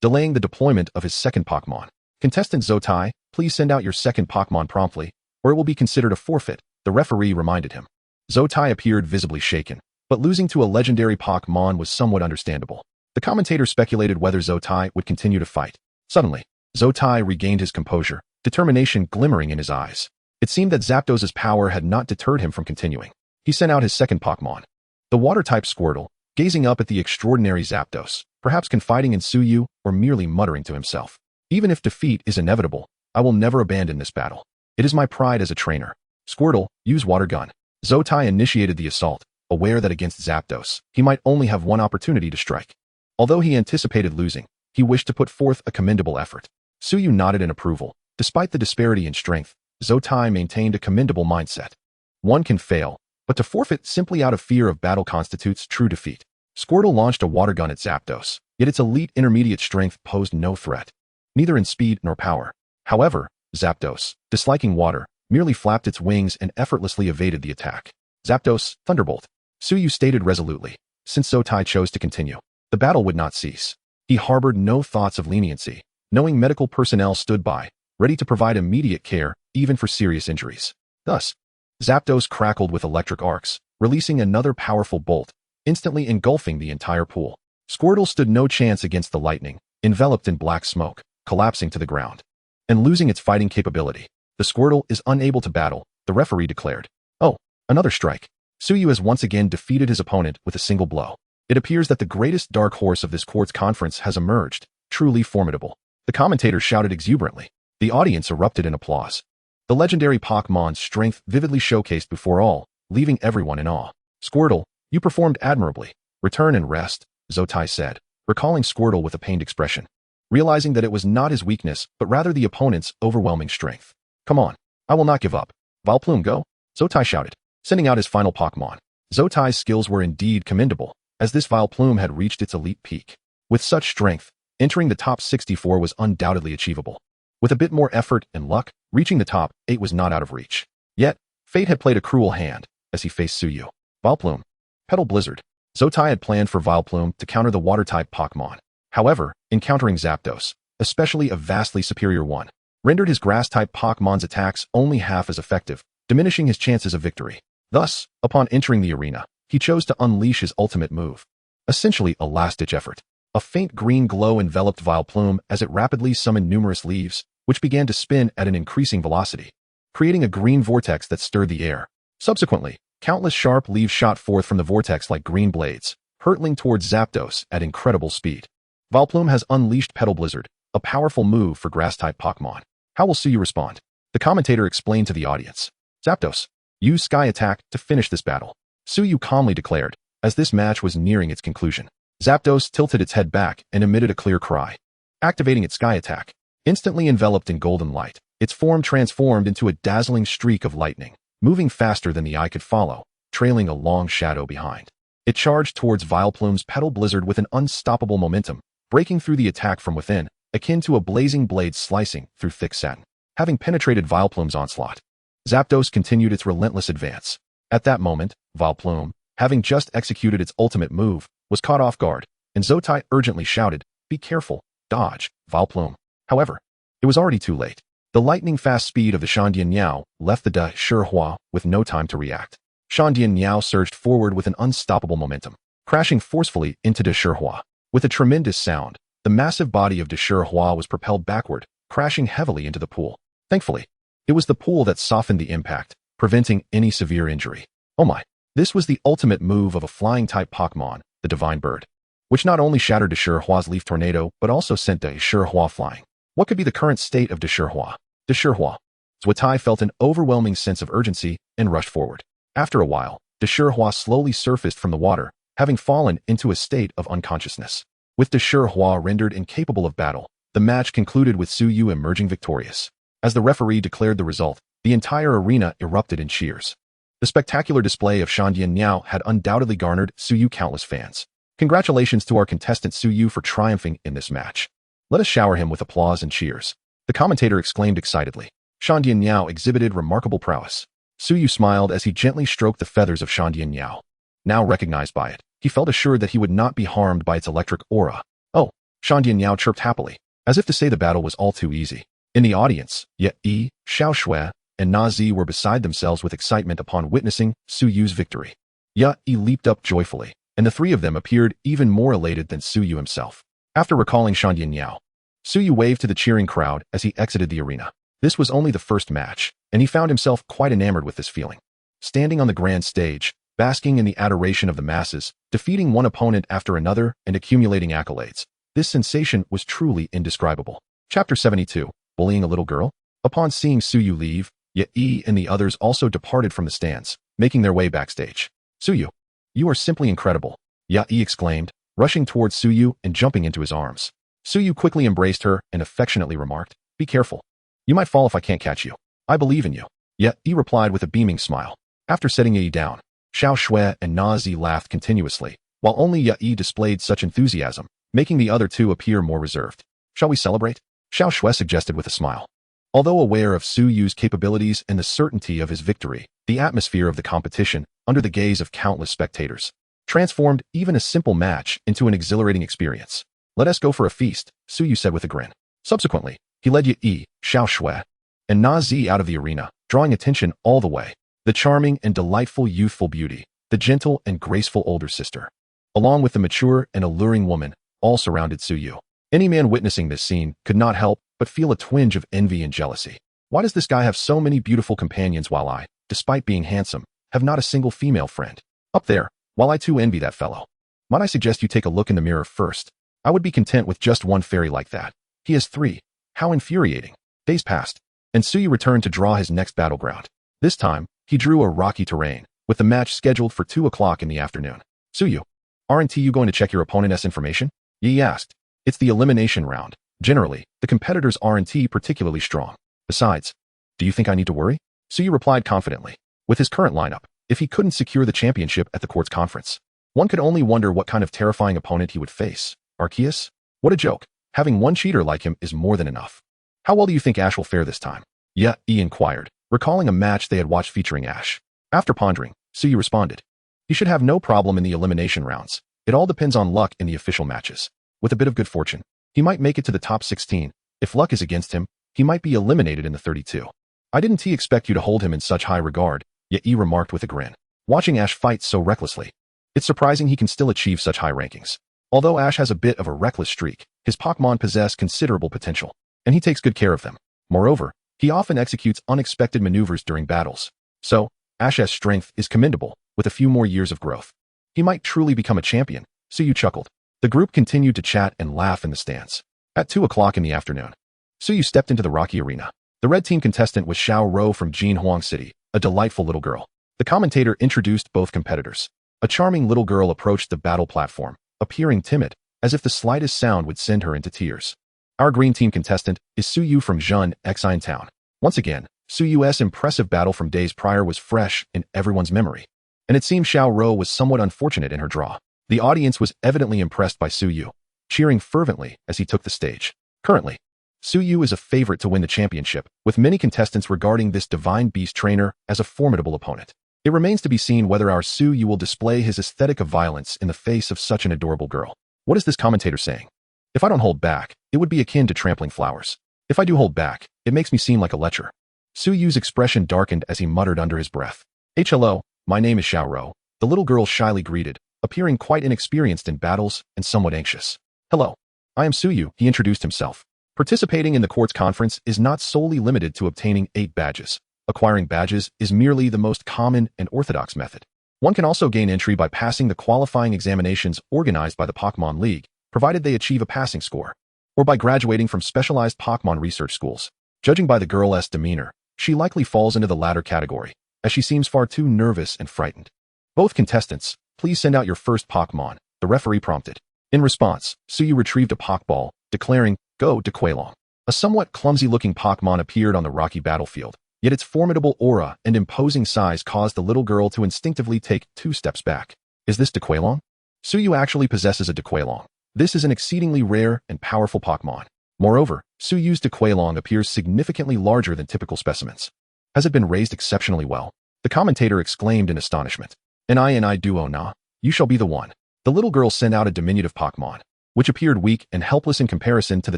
[SPEAKER 1] delaying the deployment of his second Pokémon. Contestant Zhou, please send out your second Pokémon promptly, or it will be considered a forfeit, the referee reminded him. Zhou appeared visibly shaken, but losing to a legendary Pokémon was somewhat understandable. The commentator speculated whether Zhou would continue to fight. Suddenly, Zhou regained his composure, determination glimmering in his eyes. It seemed that Zapdos's power had not deterred him from continuing. He sent out his second Pokémon, the water-type Squirtle, gazing up at the extraordinary Zapdos, perhaps confiding in Suyu or merely muttering to himself. Even if defeat is inevitable, I will never abandon this battle. It is my pride as a trainer. Squirtle, use water gun. Zhou initiated the assault, aware that against Zapdos, he might only have one opportunity to strike. Although he anticipated losing, he wished to put forth a commendable effort. Suyu nodded in approval. Despite the disparity in strength, Zhou maintained a commendable mindset. One can fail, but to forfeit simply out of fear of battle constitutes true defeat. Squirtle launched a water gun at Zapdos, yet its elite intermediate strength posed no threat, neither in speed nor power. However, Zapdos, disliking water, merely flapped its wings and effortlessly evaded the attack. Zapdos, Thunderbolt. Suyu stated resolutely. Since Zhou chose to continue, the battle would not cease. He harbored no thoughts of leniency, knowing medical personnel stood by, ready to provide immediate care, even for serious injuries. Thus, Zapdos crackled with electric arcs, releasing another powerful bolt, instantly engulfing the entire pool. Squirtle stood no chance against the lightning, enveloped in black smoke, collapsing to the ground. And losing its fighting capability, the Squirtle is unable to battle, the referee declared. Oh, another strike. Suyu has once again defeated his opponent with a single blow. It appears that the greatest dark horse of this court's conference has emerged, truly formidable. The commentator shouted exuberantly. The audience erupted in applause. The legendary Pokémon's strength vividly showcased before all, leaving everyone in awe. Squirtle, you performed admirably. Return and rest, Zhou said, recalling Squirtle with a pained expression, realizing that it was not his weakness, but rather the opponent's overwhelming strength. Come on, I will not give up. Vileplume, go, Zhou shouted. sending out his final Pokémon. Zotai's skills were indeed commendable, as this Vileplume had reached its elite peak. With such strength, entering the top 64 was undoubtedly achievable. With a bit more effort and luck, reaching the top 8 was not out of reach. Yet, fate had played a cruel hand as he faced Suyu. Vileplume. Petal Blizzard. Zotai had planned for Vileplume to counter the Water-type Pokémon. However, encountering Zapdos, especially a vastly superior one, rendered his Grass-type Pokémon's attacks only half as effective, diminishing his chances of victory. Thus, upon entering the arena, he chose to unleash his ultimate move. Essentially a last-ditch effort. A faint green glow enveloped Vileplume as it rapidly summoned numerous leaves, which began to spin at an increasing velocity, creating a green vortex that stirred the air. Subsequently, countless sharp leaves shot forth from the vortex like green blades, hurtling towards Zapdos at incredible speed. Vileplume has unleashed Petal Blizzard, a powerful move for Grass-type Pokémon. How will Suyu respond? The commentator explained to the audience. Zapdos, use Sky Attack to finish this battle. Suyu calmly declared, as this match was nearing its conclusion. Zapdos tilted its head back and emitted a clear cry. Activating its Sky Attack, instantly enveloped in golden light, its form transformed into a dazzling streak of lightning, moving faster than the eye could follow, trailing a long shadow behind. It charged towards Vileplume's Petal Blizzard with an unstoppable momentum, breaking through the attack from within, akin to a blazing blade slicing through thick satin. Having penetrated Vileplume's onslaught, Zapdos continued its relentless advance. At that moment, Vileplume, having just executed its ultimate move, was caught off guard, and Zotai urgently shouted, "Be careful, dodge, Vileplume." However, it was already too late. The lightning-fast speed of the Shandian Niao left the De Shihua with no time to react. Shandian Niao surged forward with an unstoppable momentum, crashing forcefully into De Shihua. With a tremendous sound, the massive body of De Shihua was propelled backward, crashing heavily into the pool. Thankfully, it was the pool that softened the impact, preventing any severe injury. Oh my, this was the ultimate move of a flying-type Pokémon, the Divine Bird, which not only shattered De Shihua's Leaf Tornado, but also sent De Shihua flying. What could be the current state of De Shihua? De Shihua. Zotai felt an overwhelming sense of urgency and rushed forward. After a while, De Shihua slowly surfaced from the water, having fallen into a state of unconsciousness. With De Shihua rendered incapable of battle, the match concluded with Suyu emerging victorious. As the referee declared the result, the entire arena erupted in cheers. The spectacular display of Shandian Niao had undoubtedly garnered Suyu countless fans. Congratulations to our contestant Suyu for triumphing in this match. Let us shower him with applause and cheers. The commentator exclaimed excitedly. Shandian Niao exhibited remarkable prowess. Suyu smiled as he gently stroked the feathers of Shandian Niao. Now recognized by it, he felt assured that he would not be harmed by its electric aura. Oh, Shandian Niao chirped happily, as if to say the battle was all too easy. In the audience, Yi, Xiao Shui, and Na Zi were beside themselves with excitement upon witnessing Suyu's victory. Yi leaped up joyfully, and the three of them appeared even more elated than Suyu himself. After recalling Shandian Niao, Suyu waved to the cheering crowd as he exited the arena. This was only the first match, and he found himself quite enamored with this feeling. Standing on the grand stage, basking in the adoration of the masses, defeating one opponent after another and accumulating accolades, this sensation was truly indescribable. Chapter 72, Bullying a Little Girl? Upon seeing Suyu leave, Yi and the others also departed from the stands, making their way backstage. Suyu, you are simply incredible, Yi exclaimed, rushing towards Suyu and jumping into his arms. Suyu quickly embraced her and affectionately remarked, "Be careful. You might fall if I can't catch you. I believe in you." Yi replied with a beaming smile. After setting Yi down, Xiao Shui and Na Zi laughed continuously, while only Yi displayed such enthusiasm, making the other two appear more reserved. "Shall we celebrate?" Xiao Shui suggested with a smile. Although aware of Suyu's capabilities and the certainty of his victory, the atmosphere of the competition, under the gaze of countless spectators, transformed even a simple match into an exhilarating experience. "Let us go for a feast," Suyu said with a grin. Subsequently, he led Yi, Xiao Shui, and Na Zi out of the arena, drawing attention all the way. The charming and delightful youthful beauty, the gentle and graceful older sister, along with the mature and alluring woman, all surrounded Suyu. Any man witnessing this scene could not help but feel a twinge of envy and jealousy. Why does this guy have so many beautiful companions while I, despite being handsome, have not a single female friend? Up there, while I too envy that fellow. Might I suggest you take a look in the mirror first? I would be content with just one fairy like that. He has three. How infuriating. Days passed, and Suyu returned to draw his next battleground. This time, he drew a rocky terrain, with the match scheduled for 2 o'clock in the afternoon. "Suyu, aren't you going to check your opponent's information?" Yi asked. "It's the elimination round. Generally, the competitors aren't particularly strong. Besides, do you think I need to worry?" Suyu replied confidently. With his current lineup, if he couldn't secure the championship at the court's conference. One could only wonder what kind of terrifying opponent he would face. Arceus? What a joke. Having one cheater like him is more than enough. How well do you think Ash will fare this time? Yeah, E inquired, recalling a match they had watched featuring Ash. After pondering, Suyu responded. He should have no problem in the elimination rounds. It all depends on luck in the official matches. With a bit of good fortune, he might make it to the top 16. If luck is against him, he might be eliminated in the 32. I didn't expect you to hold him in such high regard, yet E remarked with a grin, watching Ash fight so recklessly. It's surprising he can still achieve such high rankings. Although Ash has a bit of a reckless streak, his Pokémon possess considerable potential, and he takes good care of them. Moreover, he often executes unexpected maneuvers during battles. So, Ash's strength is commendable, with a few more years of growth. He might truly become a champion, Suyu chuckled. The group continued to chat and laugh in the stands. At 2 o'clock in the afternoon, Suyu stepped into the rocky arena. The red team contestant was Xiao Ro from Jian Hualan City, a delightful little girl. The commentator introduced both competitors. A charming little girl approached the battle platform, appearing timid, as if the slightest sound would send her into tears. Our green team contestant is Suyu from Jian Xian Town. Once again, Suyu's impressive battle from days prior was fresh in everyone's memory, and it seemed Xiao Ro was somewhat unfortunate in her draw. The audience was evidently impressed by Suyu, cheering fervently as he took the stage. Currently, Suyu is a favorite to win the championship, with many contestants regarding this divine beast trainer as a formidable opponent. It remains to be seen whether our Suyu will display his aesthetic of violence in the face of such an adorable girl. What is this commentator saying? If I don't hold back, it would be akin to trampling flowers. If I do hold back, it makes me seem like a lecher. Suyu's expression darkened as he muttered under his breath. Hello, my name is Xiao Ro, the little girl shyly greeted, appearing quite inexperienced in battles and somewhat anxious. Hello, I am Suyu, he introduced himself. Participating in the court's conference is not solely limited to obtaining 8 badges. Acquiring badges is merely the most common and orthodox method. One can also gain entry by passing the qualifying examinations organized by the Pokémon League, provided they achieve a passing score, or by graduating from specialized Pokémon research schools. Judging by the girl's demeanor, she likely falls into the latter category, as she seems far too nervous and frightened. Both contestants, please send out your first Pokémon, the referee prompted. In response, Suyu retrieved a Pokéball, declaring, Go to Hualan. A somewhat clumsy-looking Pokémon appeared on the rocky battlefield, yet its formidable aura and imposing size caused the little girl to instinctively take 2 steps back. Is this Hualan? Suyu actually possesses a Hualan. This is an exceedingly rare and powerful Pokémon. Moreover, Suyu's Hualan appears significantly larger than typical specimens. Has it been raised exceptionally well? The commentator exclaimed in astonishment. I duo na, you shall be the one. The little girl sent out a diminutive Pokémon, which appeared weak and helpless in comparison to the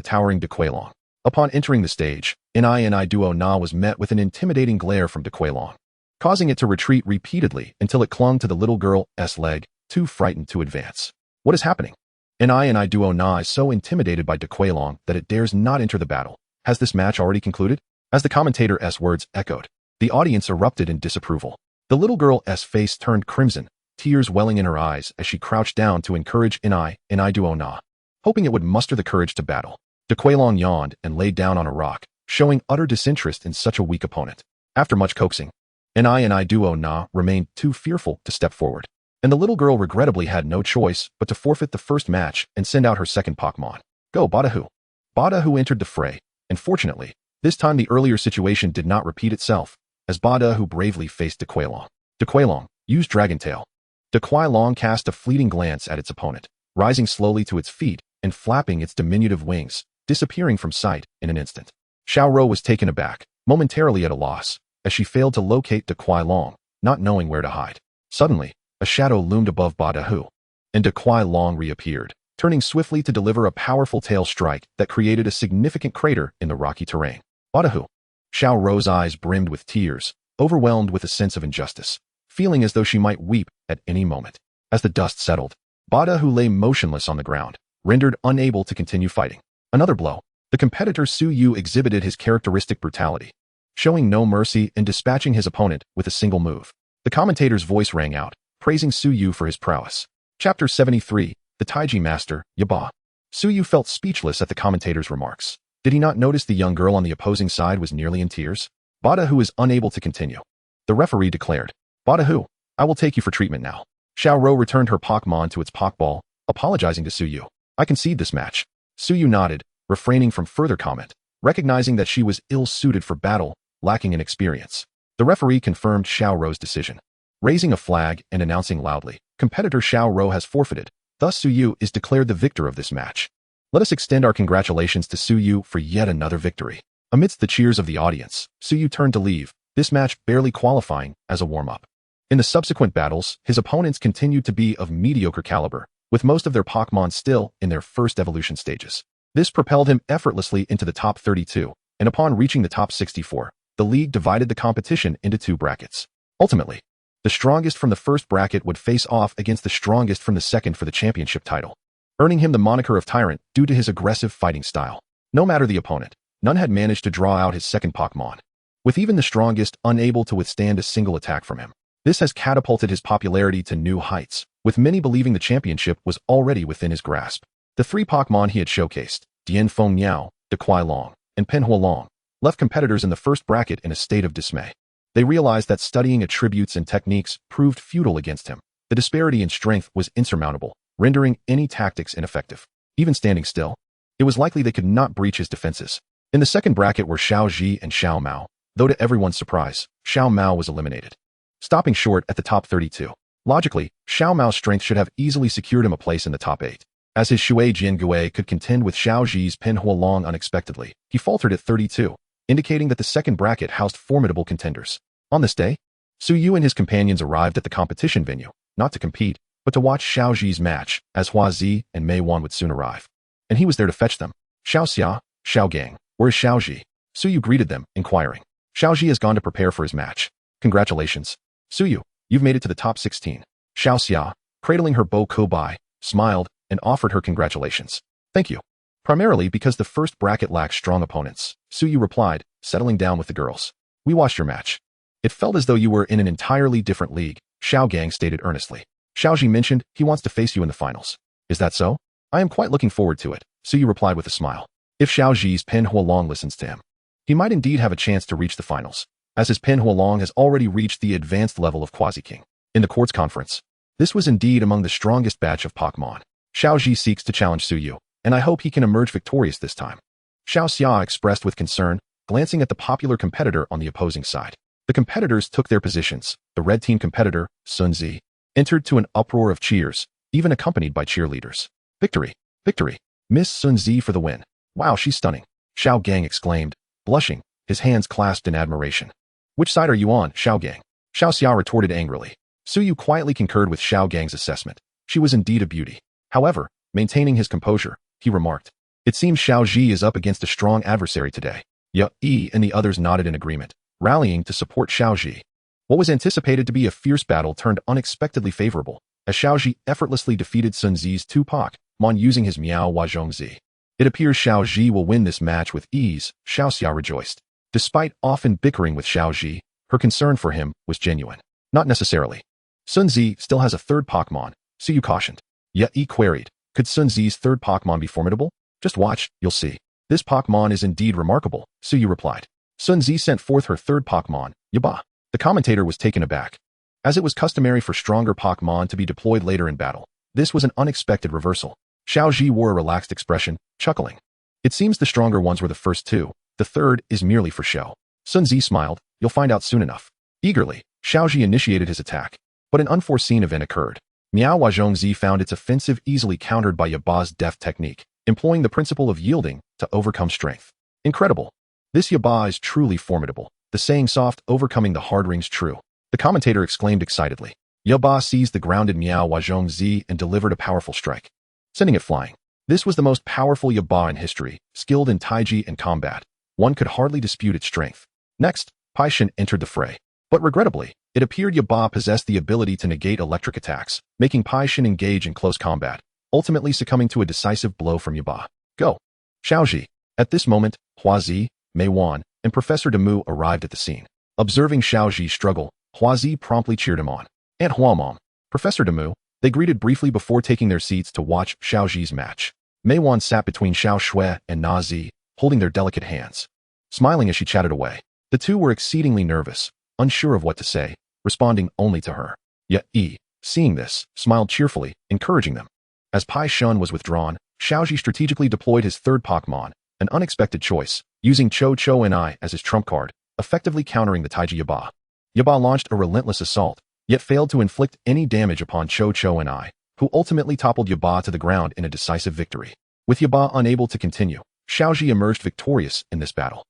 [SPEAKER 1] towering Hualan. Upon entering the stage, I duo na was met with an intimidating glare from Hualan, causing it to retreat repeatedly until it clung to the little girl's leg, too frightened to advance. What is happening? I duo na is so intimidated by Hualan that it dares not enter the battle. Has this match already concluded? As the commentator's words echoed, the audience erupted in disapproval. The little girl's face turned crimson, tears welling in her eyes as she crouched down to encourage I duo na, hoping it would muster the courage to battle. Hualan yawned and laid down on a rock, showing utter disinterest in such a weak opponent. After much coaxing, I duo na remained too fearful to step forward, and the little girl regrettably had no choice but to forfeit the first match and send out her second Pokémon. Go Godhood. Godhood entered the fray, and fortunately, this time the earlier situation did not repeat itself, as Godhood bravely faced Hualan. Hualan used Dragon Tail. Hualan cast a fleeting glance at its opponent, rising slowly to its feet and flapping its diminutive wings, disappearing from sight in an instant. Xiao Ro was taken aback, momentarily at a loss, as she failed to locate Hualan, not knowing where to hide. Suddenly, a shadow loomed above Godhood, and Hualan reappeared, turning swiftly to deliver a powerful tail strike that created a significant crater in the rocky terrain. Godhood. Xiao Ro's eyes brimmed with tears, overwhelmed with a sense of injustice, feeling as though she might weep at any moment. As the dust settled, Godhood lay motionless on the ground, rendered unable to continue fighting. Another blow. The competitor Suyu exhibited his characteristic brutality, showing no mercy and dispatching his opponent with a single move. The commentator's voice rang out, praising Suyu for his prowess. Chapter 73, The Taiji Master, Yaba. Suyu felt speechless at the commentator's remarks. Did he not notice the young girl on the opposing side was nearly in tears? Godhood is unable to continue. The referee declared, Godhood, I will take you for treatment now. Xiao Ro returned her Pokémon to its Pokéball, apologizing to Suyu. I concede this match. Suyu nodded, refraining from further comment, recognizing that she was ill-suited for battle, lacking in experience. The referee confirmed Xiao Ro's decision. raising a flag and announcing loudly, "Competitor Xiao Ro has forfeited. Thus Suyu is declared the victor of this match. Let us extend our congratulations to Suyu for yet another victory." Amidst the cheers of the audience, Suyu turned to leave, this match barely qualifying as a warm-up. In the subsequent battles, his opponents continued to be of mediocre caliber, with most of their Pokémon still in their first evolution stages. This propelled him effortlessly into the top 32, and upon reaching the top 64, the league divided the competition into 2 brackets. Ultimately, the strongest from the first bracket would face off against the strongest from the second for the championship title, earning him the moniker of Tyrant due to his aggressive fighting style. No matter the opponent, none had managed to draw out his second Pokémon, with even the strongest unable to withstand a single attack from him. This has catapulted his popularity to new heights, with many believing the championship was already within his grasp. The 3 Pokémon he had showcased, Dian Feng Miao, De Kuai Long, and Pen Hualang, left competitors in the first bracket in a state of dismay. They realized that studying attributes and techniques proved futile against him. The disparity in strength was insurmountable, rendering any tactics ineffective. Even standing still, it was likely they could not breach his defenses. In the second bracket were Xiao Ji and Xiao Mao, though to everyone's surprise, Xiao Mao was eliminated, stopping short at the top 32. Logically, Xiao Mao's strength should have easily secured him a place in the top 8. As his Shui Jian Gui could contend with Xiao Ji's Pen Hualang unexpectedly, he faltered at 32, indicating that the second bracket housed formidable contenders. On this day, Suyu and his companions arrived at the competition venue, not to compete, but to watch Xiao Ji's match, as Hua Zi and Mei Wan would soon arrive. And he was there to fetch them. "Xiao Xia, Xiao Gang, where is Xiao Ji?" Suyu greeted them, inquiring. "Xiao Ji has gone to prepare for his match. Congratulations. Suyu, you've made it to the top 16. Xiao Xia, cradling her Bo Kobai, smiled and offered her congratulations. "Thank you." Primarily because the first bracket lacked strong opponents, Suyu replied, settling down with the girls. "We watched your match. It felt as though you were in an entirely different league," Xiao Gang stated earnestly. "Xiao Ji mentioned he wants to face you in the finals. Is that so?" "I am quite looking forward to it," Suyu replied with a smile. If Xiao Ji's Pen Hualang listens to him, he might indeed have a chance to reach the finals, as his Pen Hualang has already reached the advanced level of Quasi-King. In the quartz conference, this was indeed among the strongest batch of Pokémon. Xiao Ji seeks to challenge Suyu, and I hope he can emerge victorious this time, Xiao Xia expressed with concern, glancing at the popular competitor on the opposing side. The competitors took their positions. The red team competitor, Sun Zi, entered to an uproar of cheers, even accompanied by cheerleaders. "Victory! Victory! Miss Sun Zi for the win. Wow, she's stunning," Xiao Gang exclaimed, blushing, his hands clasped in admiration. "Which side are you on, Xiao Gang?" Xiao Xia retorted angrily. Suyu quietly concurred with Xiao Gang's assessment. She was indeed a beauty. However, maintaining his composure, he remarked, "It seems Xiao Ji is up against a strong adversary today." Yi and the others nodded in agreement, rallying to support Xiao Ji. What was anticipated to be a fierce battle turned unexpectedly favorable, as Xiao Ji effortlessly defeated Sun Zi's 2 Pokémon using his Miao Huazhong Zi. "It appears Xiao Ji will win this match with ease," Xiao Xia rejoiced. Despite often bickering with Xiao Ji, her concern for him was genuine. "Not necessarily. Sun Zi still has a 3rd Pokémon," Suyu cautioned. Yi queried, "Could Sun Zi's 3rd Pokémon be formidable? Just watch, you'll see." "This Pokémon is indeed remarkable," Suyu replied. Sun Zi sent forth her 3rd Pokémon, Yaba. The commentator was taken aback. As it was customary for stronger Pokémon to be deployed later in battle, this was an unexpected reversal. Xiao Ji wore a relaxed expression, chuckling. "It seems the stronger ones were the first 2. The 3rd is merely for show." Sun Zi smiled. "You'll find out soon enough." Eagerly, Xiao Ji initiated his attack, but an unforeseen event occurred. Miao Huazhong Zi found its offensive easily countered by Yaba's deft technique, employing the principle of yielding to overcome strength. Incredible. This Yaba is truly formidable. The saying soft overcoming the hard rings true. The commentator exclaimed excitedly. Yaba seized the grounded Miao Huazhong Zi and delivered a powerful strike, sending it flying. This was the most powerful Yaba in history, skilled in Taiji and combat. One could hardly dispute its strength. Next, Pai Shen entered the fray. But regrettably, it appeared Yaba possessed the ability to negate electric attacks, making Pai Shen engage in close combat, ultimately succumbing to a decisive blow from Yaba. "Go!" Xiao Ji. At this moment, Hua Zi, Mei Wan, and Professor Demu arrived at the scene. Observing Xiao Ji's struggle, Hua Zi promptly cheered him on. "Aunt Hua Mom, Professor Demu," they greeted briefly before taking their seats to watch Xiao Ji's match. Mei Wan sat between Xiao Shui and Na Zi, holding their delicate hands, smiling as she chatted away. The two were exceedingly nervous, unsure of what to say, responding only to her. Yi, seeing this, smiled cheerfully, encouraging them. As Pai Shen was withdrawn, Xiao Ji strategically deployed his 3rd Pokémon, an unexpected choice, using Cho Cho Ni as his trump card, effectively countering the Taiji Yaba. Yaba launched a relentless assault, yet failed to inflict any damage upon Cho and I, who ultimately toppled Yaba to the ground in a decisive victory. With Yaba unable to continue, Xiaoji emerged victorious in this battle.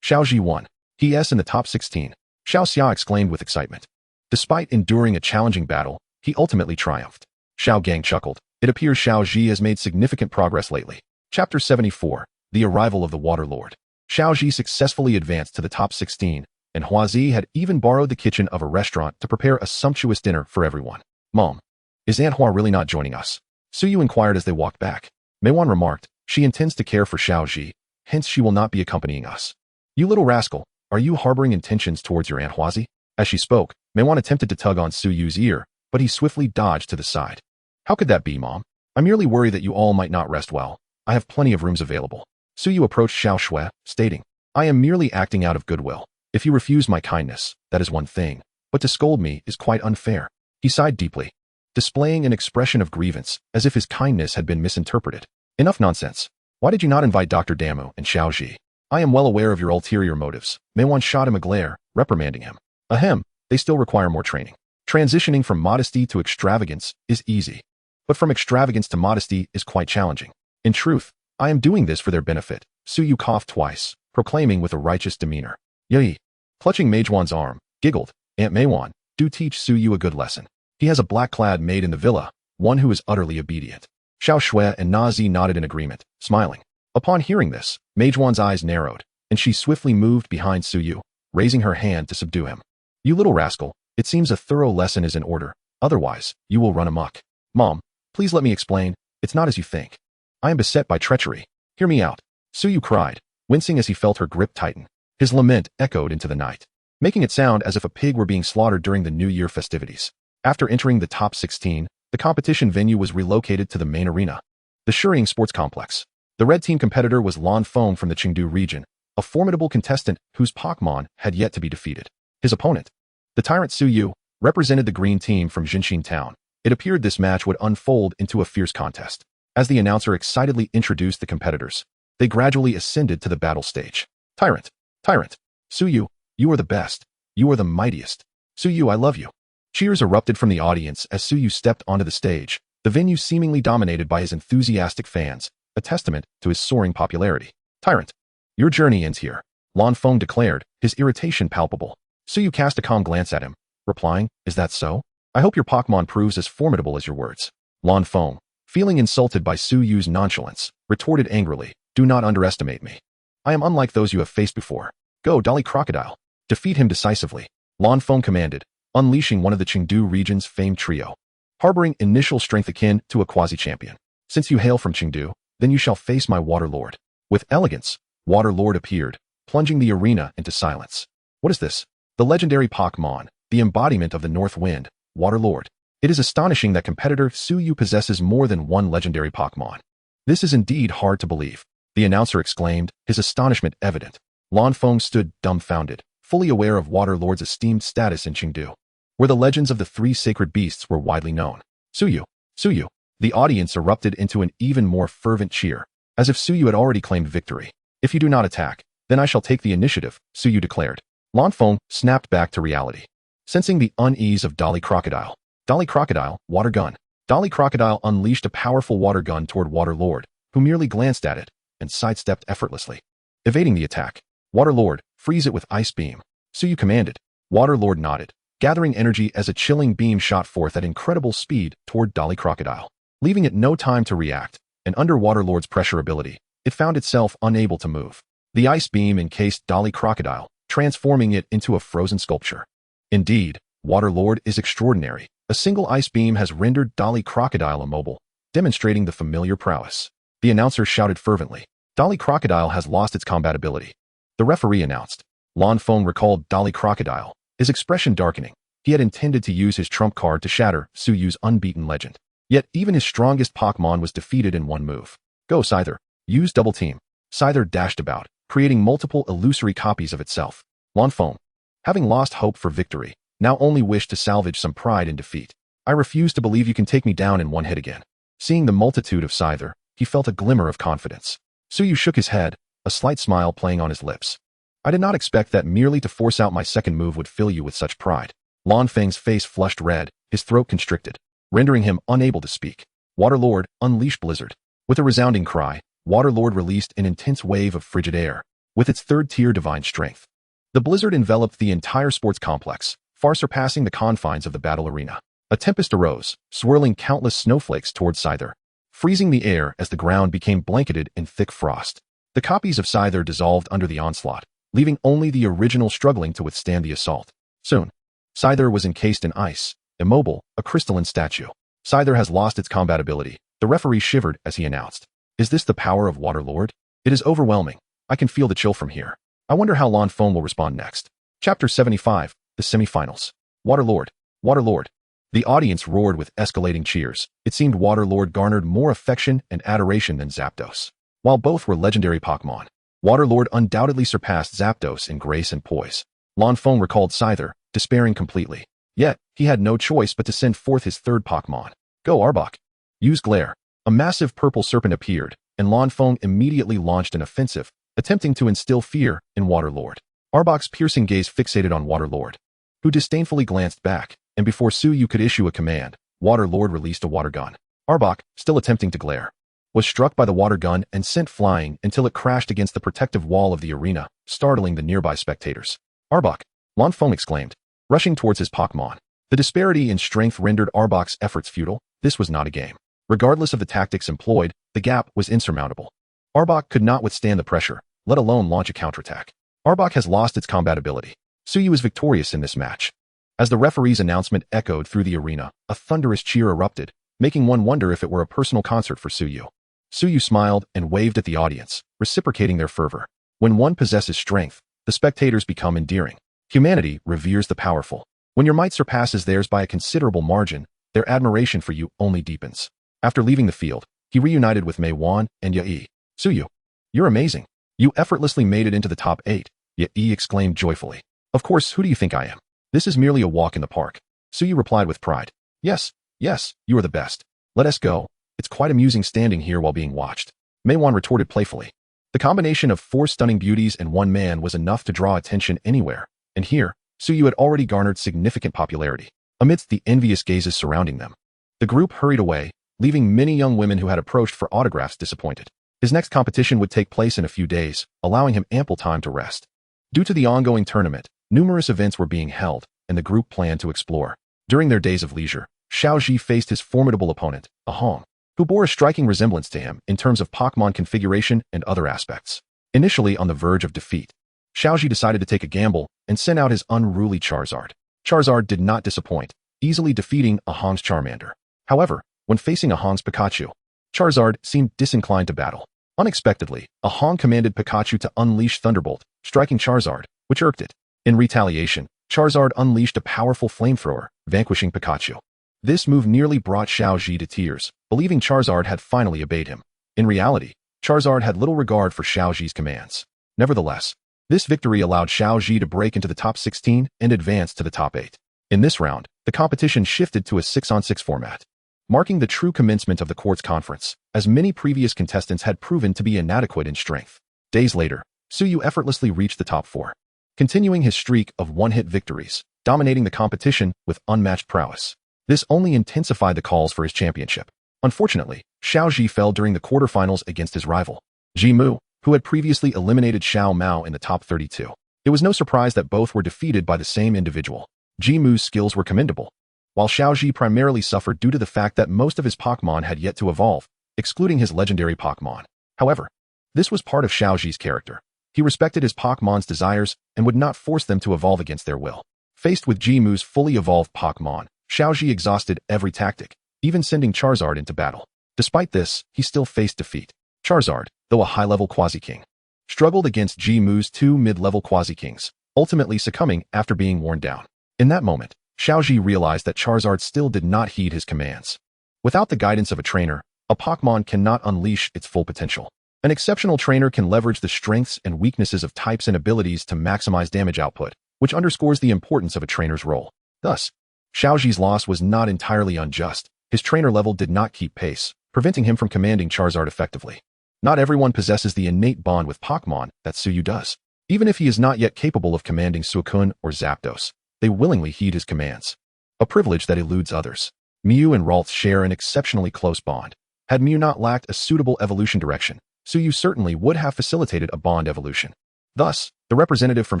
[SPEAKER 1] Xiaoji won. He is in the top 16. Xiao Xia exclaimed with excitement. Despite enduring a challenging battle, he ultimately triumphed. Xiao Gang chuckled. It appears Xiao Ji has made significant progress lately. Chapter 74. The Arrival of the Water Lord. Xiao Ji successfully advanced to the top 16, and Huazi had even borrowed the kitchen of a restaurant to prepare a sumptuous dinner for everyone. Mom, is Aunt Hua really not joining us? Suyu inquired as they walked back. Meiwan remarked, she intends to care for Xiao Ji, hence she will not be accompanying us. You little rascal, are you harboring intentions towards your Aunt Huazi? As she spoke, Meiwan attempted to tug on Suyu's ear, but he swiftly dodged to the side. How could that be, Mom? I merely worry that you all might not rest well. I have plenty of rooms available. Suyu approached Xiao Shui, stating, I am merely acting out of goodwill. If you refuse my kindness, that is one thing, but to scold me is quite unfair. He sighed deeply, displaying an expression of grievance, as if his kindness had been misinterpreted. Enough nonsense. Why did you not invite Dr. Damu and Xiao Ji? I am well aware of your ulterior motives. Meiwan shot him a glare, reprimanding him. Ahem, they still require more training. Transitioning from modesty to extravagance is easy, but from extravagance to modesty is quite challenging. In truth, I am doing this for their benefit. Suyu coughed twice, proclaiming with a righteous demeanor. Yay! Clutching Meijuan's arm, giggled, Aunt Meiwan, do teach Suyu a good lesson. He has a black-clad maid in the villa, one who is utterly obedient. Xiao Shui and Nazi nodded in agreement, smiling. Upon hearing this, Meijuan's eyes narrowed, and she swiftly moved behind Suyu, raising her hand to subdue him. You little rascal, it seems a thorough lesson is in order, otherwise, you will run amok. Mom, please let me explain, it's not as you think. I am beset by treachery. Hear me out. Suyu cried, wincing as he felt her grip tighten. His lament echoed into the night, making it sound as if a pig were being slaughtered during the New Year festivities. After entering the top 16, the competition venue was relocated to the main arena, the Shuying Sports Complex. The red team competitor was Lan Feng from the Chengdu region, a formidable contestant whose Pokémon had yet to be defeated. His opponent, the tyrant Suyu, represented the green team from Jinxin Town. It appeared this match would unfold into a fierce contest. As the announcer excitedly introduced the competitors, they gradually ascended to the battle stage. Tyrant, Suyu, you are the best. You are the mightiest. Suyu, I love you. Cheers erupted from the audience as Suyu stepped onto the stage, the venue seemingly dominated by his enthusiastic fans, a testament to his soaring popularity. Tyrant, your journey ends here, Lan Feng declared, his irritation palpable. Suyu cast a calm glance at him, replying, is that so? I hope your Pokémon proves as formidable as your words. Lan Feng, feeling insulted by Suyu's nonchalance, retorted angrily, do not underestimate me. I am unlike those you have faced before. Go, Dolly Crocodile. Defeat him decisively, Lan Feng commanded, unleashing one of the Chengdu region's famed trio, harboring initial strength akin to a quasi-champion. Since you hail from Chengdu, then you shall face my Water Lord. With elegance, Water Lord appeared, plunging the arena into silence. What is this? The legendary Pokémon, the embodiment of the North Wind, Water Lord. It is astonishing that competitor Suyu possesses more than one legendary Pokémon. This is indeed hard to believe, the announcer exclaimed, his astonishment evident. Lan Feng stood dumbfounded, fully aware of Water Lord's esteemed status in Chengdu, where the legends of the three sacred beasts were widely known. Suyu, Suyu. The audience erupted into an even more fervent cheer, as if Suyu had already claimed victory. If you do not attack, then I shall take the initiative, Suyu declared. Lan Feng snapped back to reality, sensing the unease of Dolly Crocodile. Dolly Crocodile, water gun. Dolly Crocodile unleashed a powerful water gun toward Water Lord, who merely glanced at it and sidestepped effortlessly. Evading the attack, Water Lord, freeze it with Ice Beam, Suyu commanded. Water Lord nodded, gathering energy as a chilling beam shot forth at incredible speed toward Dolly Crocodile. Leaving it no time to react, and under Water Lord's pressure ability, it found itself unable to move. The Ice Beam encased Dolly Crocodile, transforming it into a frozen sculpture. Indeed, Water Lord is extraordinary. A single Ice Beam has rendered Dolly Crocodile immobile, demonstrating the familiar prowess. The announcer shouted fervently, Dolly Crocodile has lost its combat ability. The referee announced. Lan Feng recalled Dolly Crocodile, his expression darkening. He had intended to use his trump card to shatter Suyu's unbeaten legend. Yet even his strongest Pokémon was defeated in one move. Go, Scyther. Use Double Team. Scyther dashed about, creating multiple illusory copies of itself. Lan Feng, having lost hope for victory, now only wished to salvage some pride in defeat. I refuse to believe you can take me down in one hit again. Seeing the multitude of Scyther, he felt a glimmer of confidence. Suyu shook his head, a slight smile playing on his lips. I did not expect that merely to force out my second move would fill you with such pride. Lan Feng's face flushed red, his throat constricted, rendering him unable to speak. Waterlord, unleash Blizzard. With a resounding cry, Waterlord released an intense wave of frigid air, with its third-tier divine strength. The blizzard enveloped the entire sports complex, far surpassing the confines of the battle arena. A tempest arose, swirling countless snowflakes towards Scyther, freezing the air as the ground became blanketed in thick frost. The copies of Scyther dissolved under the onslaught, leaving only the original struggling to withstand the assault. Soon, Scyther was encased in ice, immobile, a crystalline statue. Scyther has lost its combat ability. The referee shivered as he announced. Is this the power of Waterlord? It is overwhelming. I can feel the chill from here. I wonder how Lan Feng will respond next. Chapter 75, The Semifinals. Waterlord. Waterlord. The audience roared with escalating cheers. It seemed Waterlord garnered more affection and adoration than Zapdos. While both were legendary Pokémon, Waterlord undoubtedly surpassed Zapdos in grace and poise. Lan Feng recalled Scyther, despairing completely. Yet, he had no choice but to send forth his third Pokémon. Go Arbok. Use Glare. A massive purple serpent appeared, and Lan Feng immediately launched an offensive, attempting to instill fear in Waterlord. Arbok's piercing gaze fixated on Waterlord, who disdainfully glanced back, and before Suyu could issue a command, Waterlord released a water gun. Arbok, still attempting to glare, was struck by the water gun and sent flying until it crashed against the protective wall of the arena, startling the nearby spectators. Arbok, Lan Feng exclaimed, rushing towards his Pokémon. The disparity in strength rendered Arbok's efforts futile. This was not a game. Regardless of the tactics employed, the gap was insurmountable. Arbok could not withstand the pressure, let alone launch a counterattack. Arbok has lost its combat ability. Suyu is victorious in this match. As the referee's announcement echoed through the arena, a thunderous cheer erupted, making one wonder if it were a personal concert for Suyu. Suyu smiled and waved at the audience, reciprocating their fervor. When one possesses strength, the spectators become endearing. Humanity reveres the powerful. When your might surpasses theirs by a considerable margin, their admiration for you only deepens. After leaving the field, he reunited with Mei Wan and Yi. Suyu, you're amazing. You effortlessly made it into the top 8, Yi exclaimed joyfully. Of course, who do you think I am? This is merely a walk in the park. Suyu replied with pride. Yes, you are the best. Let us go. It's quite amusing standing here while being watched. Mei Wan retorted playfully. The combination of 4 stunning beauties and 1 man was enough to draw attention anywhere, and here, Suyu had already garnered significant popularity. Amidst the envious gazes surrounding them, the group hurried away, leaving many young women who had approached for autographs disappointed. His next competition would take place in a few days, allowing him ample time to rest. Due to the ongoing tournament, numerous events were being held, and the group planned to explore. During their days of leisure, Xiaoji faced his formidable opponent, a Huang, who bore a striking resemblance to him in terms of Pokémon configuration and other aspects. Initially on the verge of defeat, Xiaoji decided to take a gamble and sent out his unruly Charizard. Charizard did not disappoint, easily defeating a Huang's Charmander. However, when facing a Huang's Pikachu, Charizard seemed disinclined to battle. Unexpectedly, a Huang commanded Pikachu to unleash Thunderbolt, striking Charizard, which irked it. In retaliation, Charizard unleashed a powerful flamethrower, vanquishing Pikachu. This move nearly brought Xiaoji to tears, believing Charizard had finally obeyed him. In reality, Charizard had little regard for Xiaoji's commands. Nevertheless, this victory allowed Xiaoji to break into the top 16 and advance to the top 8. In this round, the competition shifted to a 6-on-6 format, marking the true commencement of the quartz conference, as many previous contestants had proven to be inadequate in strength. Days later, Suyu effortlessly reached the top 4, continuing his streak of one-hit victories, dominating the competition with unmatched prowess. This only intensified the calls for his championship. Unfortunately, Xiaoji fell during the quarterfinals against his rival, Jimu, who had previously eliminated Xiao Mao in the top 32. It was no surprise that both were defeated by the same individual. Jimu's skills were commendable, while Xiaoji primarily suffered due to the fact that most of his Pokémon had yet to evolve, excluding his legendary Pokémon. However, this was part of Xiaoji's character. He respected his Pokémon's desires and would not force them to evolve against their will. Faced with Jimu's fully evolved Pokémon, Xiaoji exhausted every tactic, even sending Charizard into battle. Despite this, he still faced defeat. Charizard, though a high-level Quasi-King, struggled against Jimu's 2 mid-level Quasi-Kings, ultimately succumbing after being worn down. In that moment, Xiaoji realized that Charizard still did not heed his commands. Without the guidance of a trainer, a Pokémon cannot unleash its full potential. An exceptional trainer can leverage the strengths and weaknesses of types and abilities to maximize damage output, which underscores the importance of a trainer's role. Thus, Xiaoji's loss was not entirely unjust. His trainer level did not keep pace, preventing him from commanding Charizard effectively. Not everyone possesses the innate bond with Pokémon that Suyu does. Even if he is not yet capable of commanding Suicune or Zapdos, they willingly heed his commands. A privilege that eludes others. Mew and Ralts share an exceptionally close bond. Had Mew not lacked a suitable evolution direction, Suyu certainly would have facilitated a bond evolution. Thus, the representative from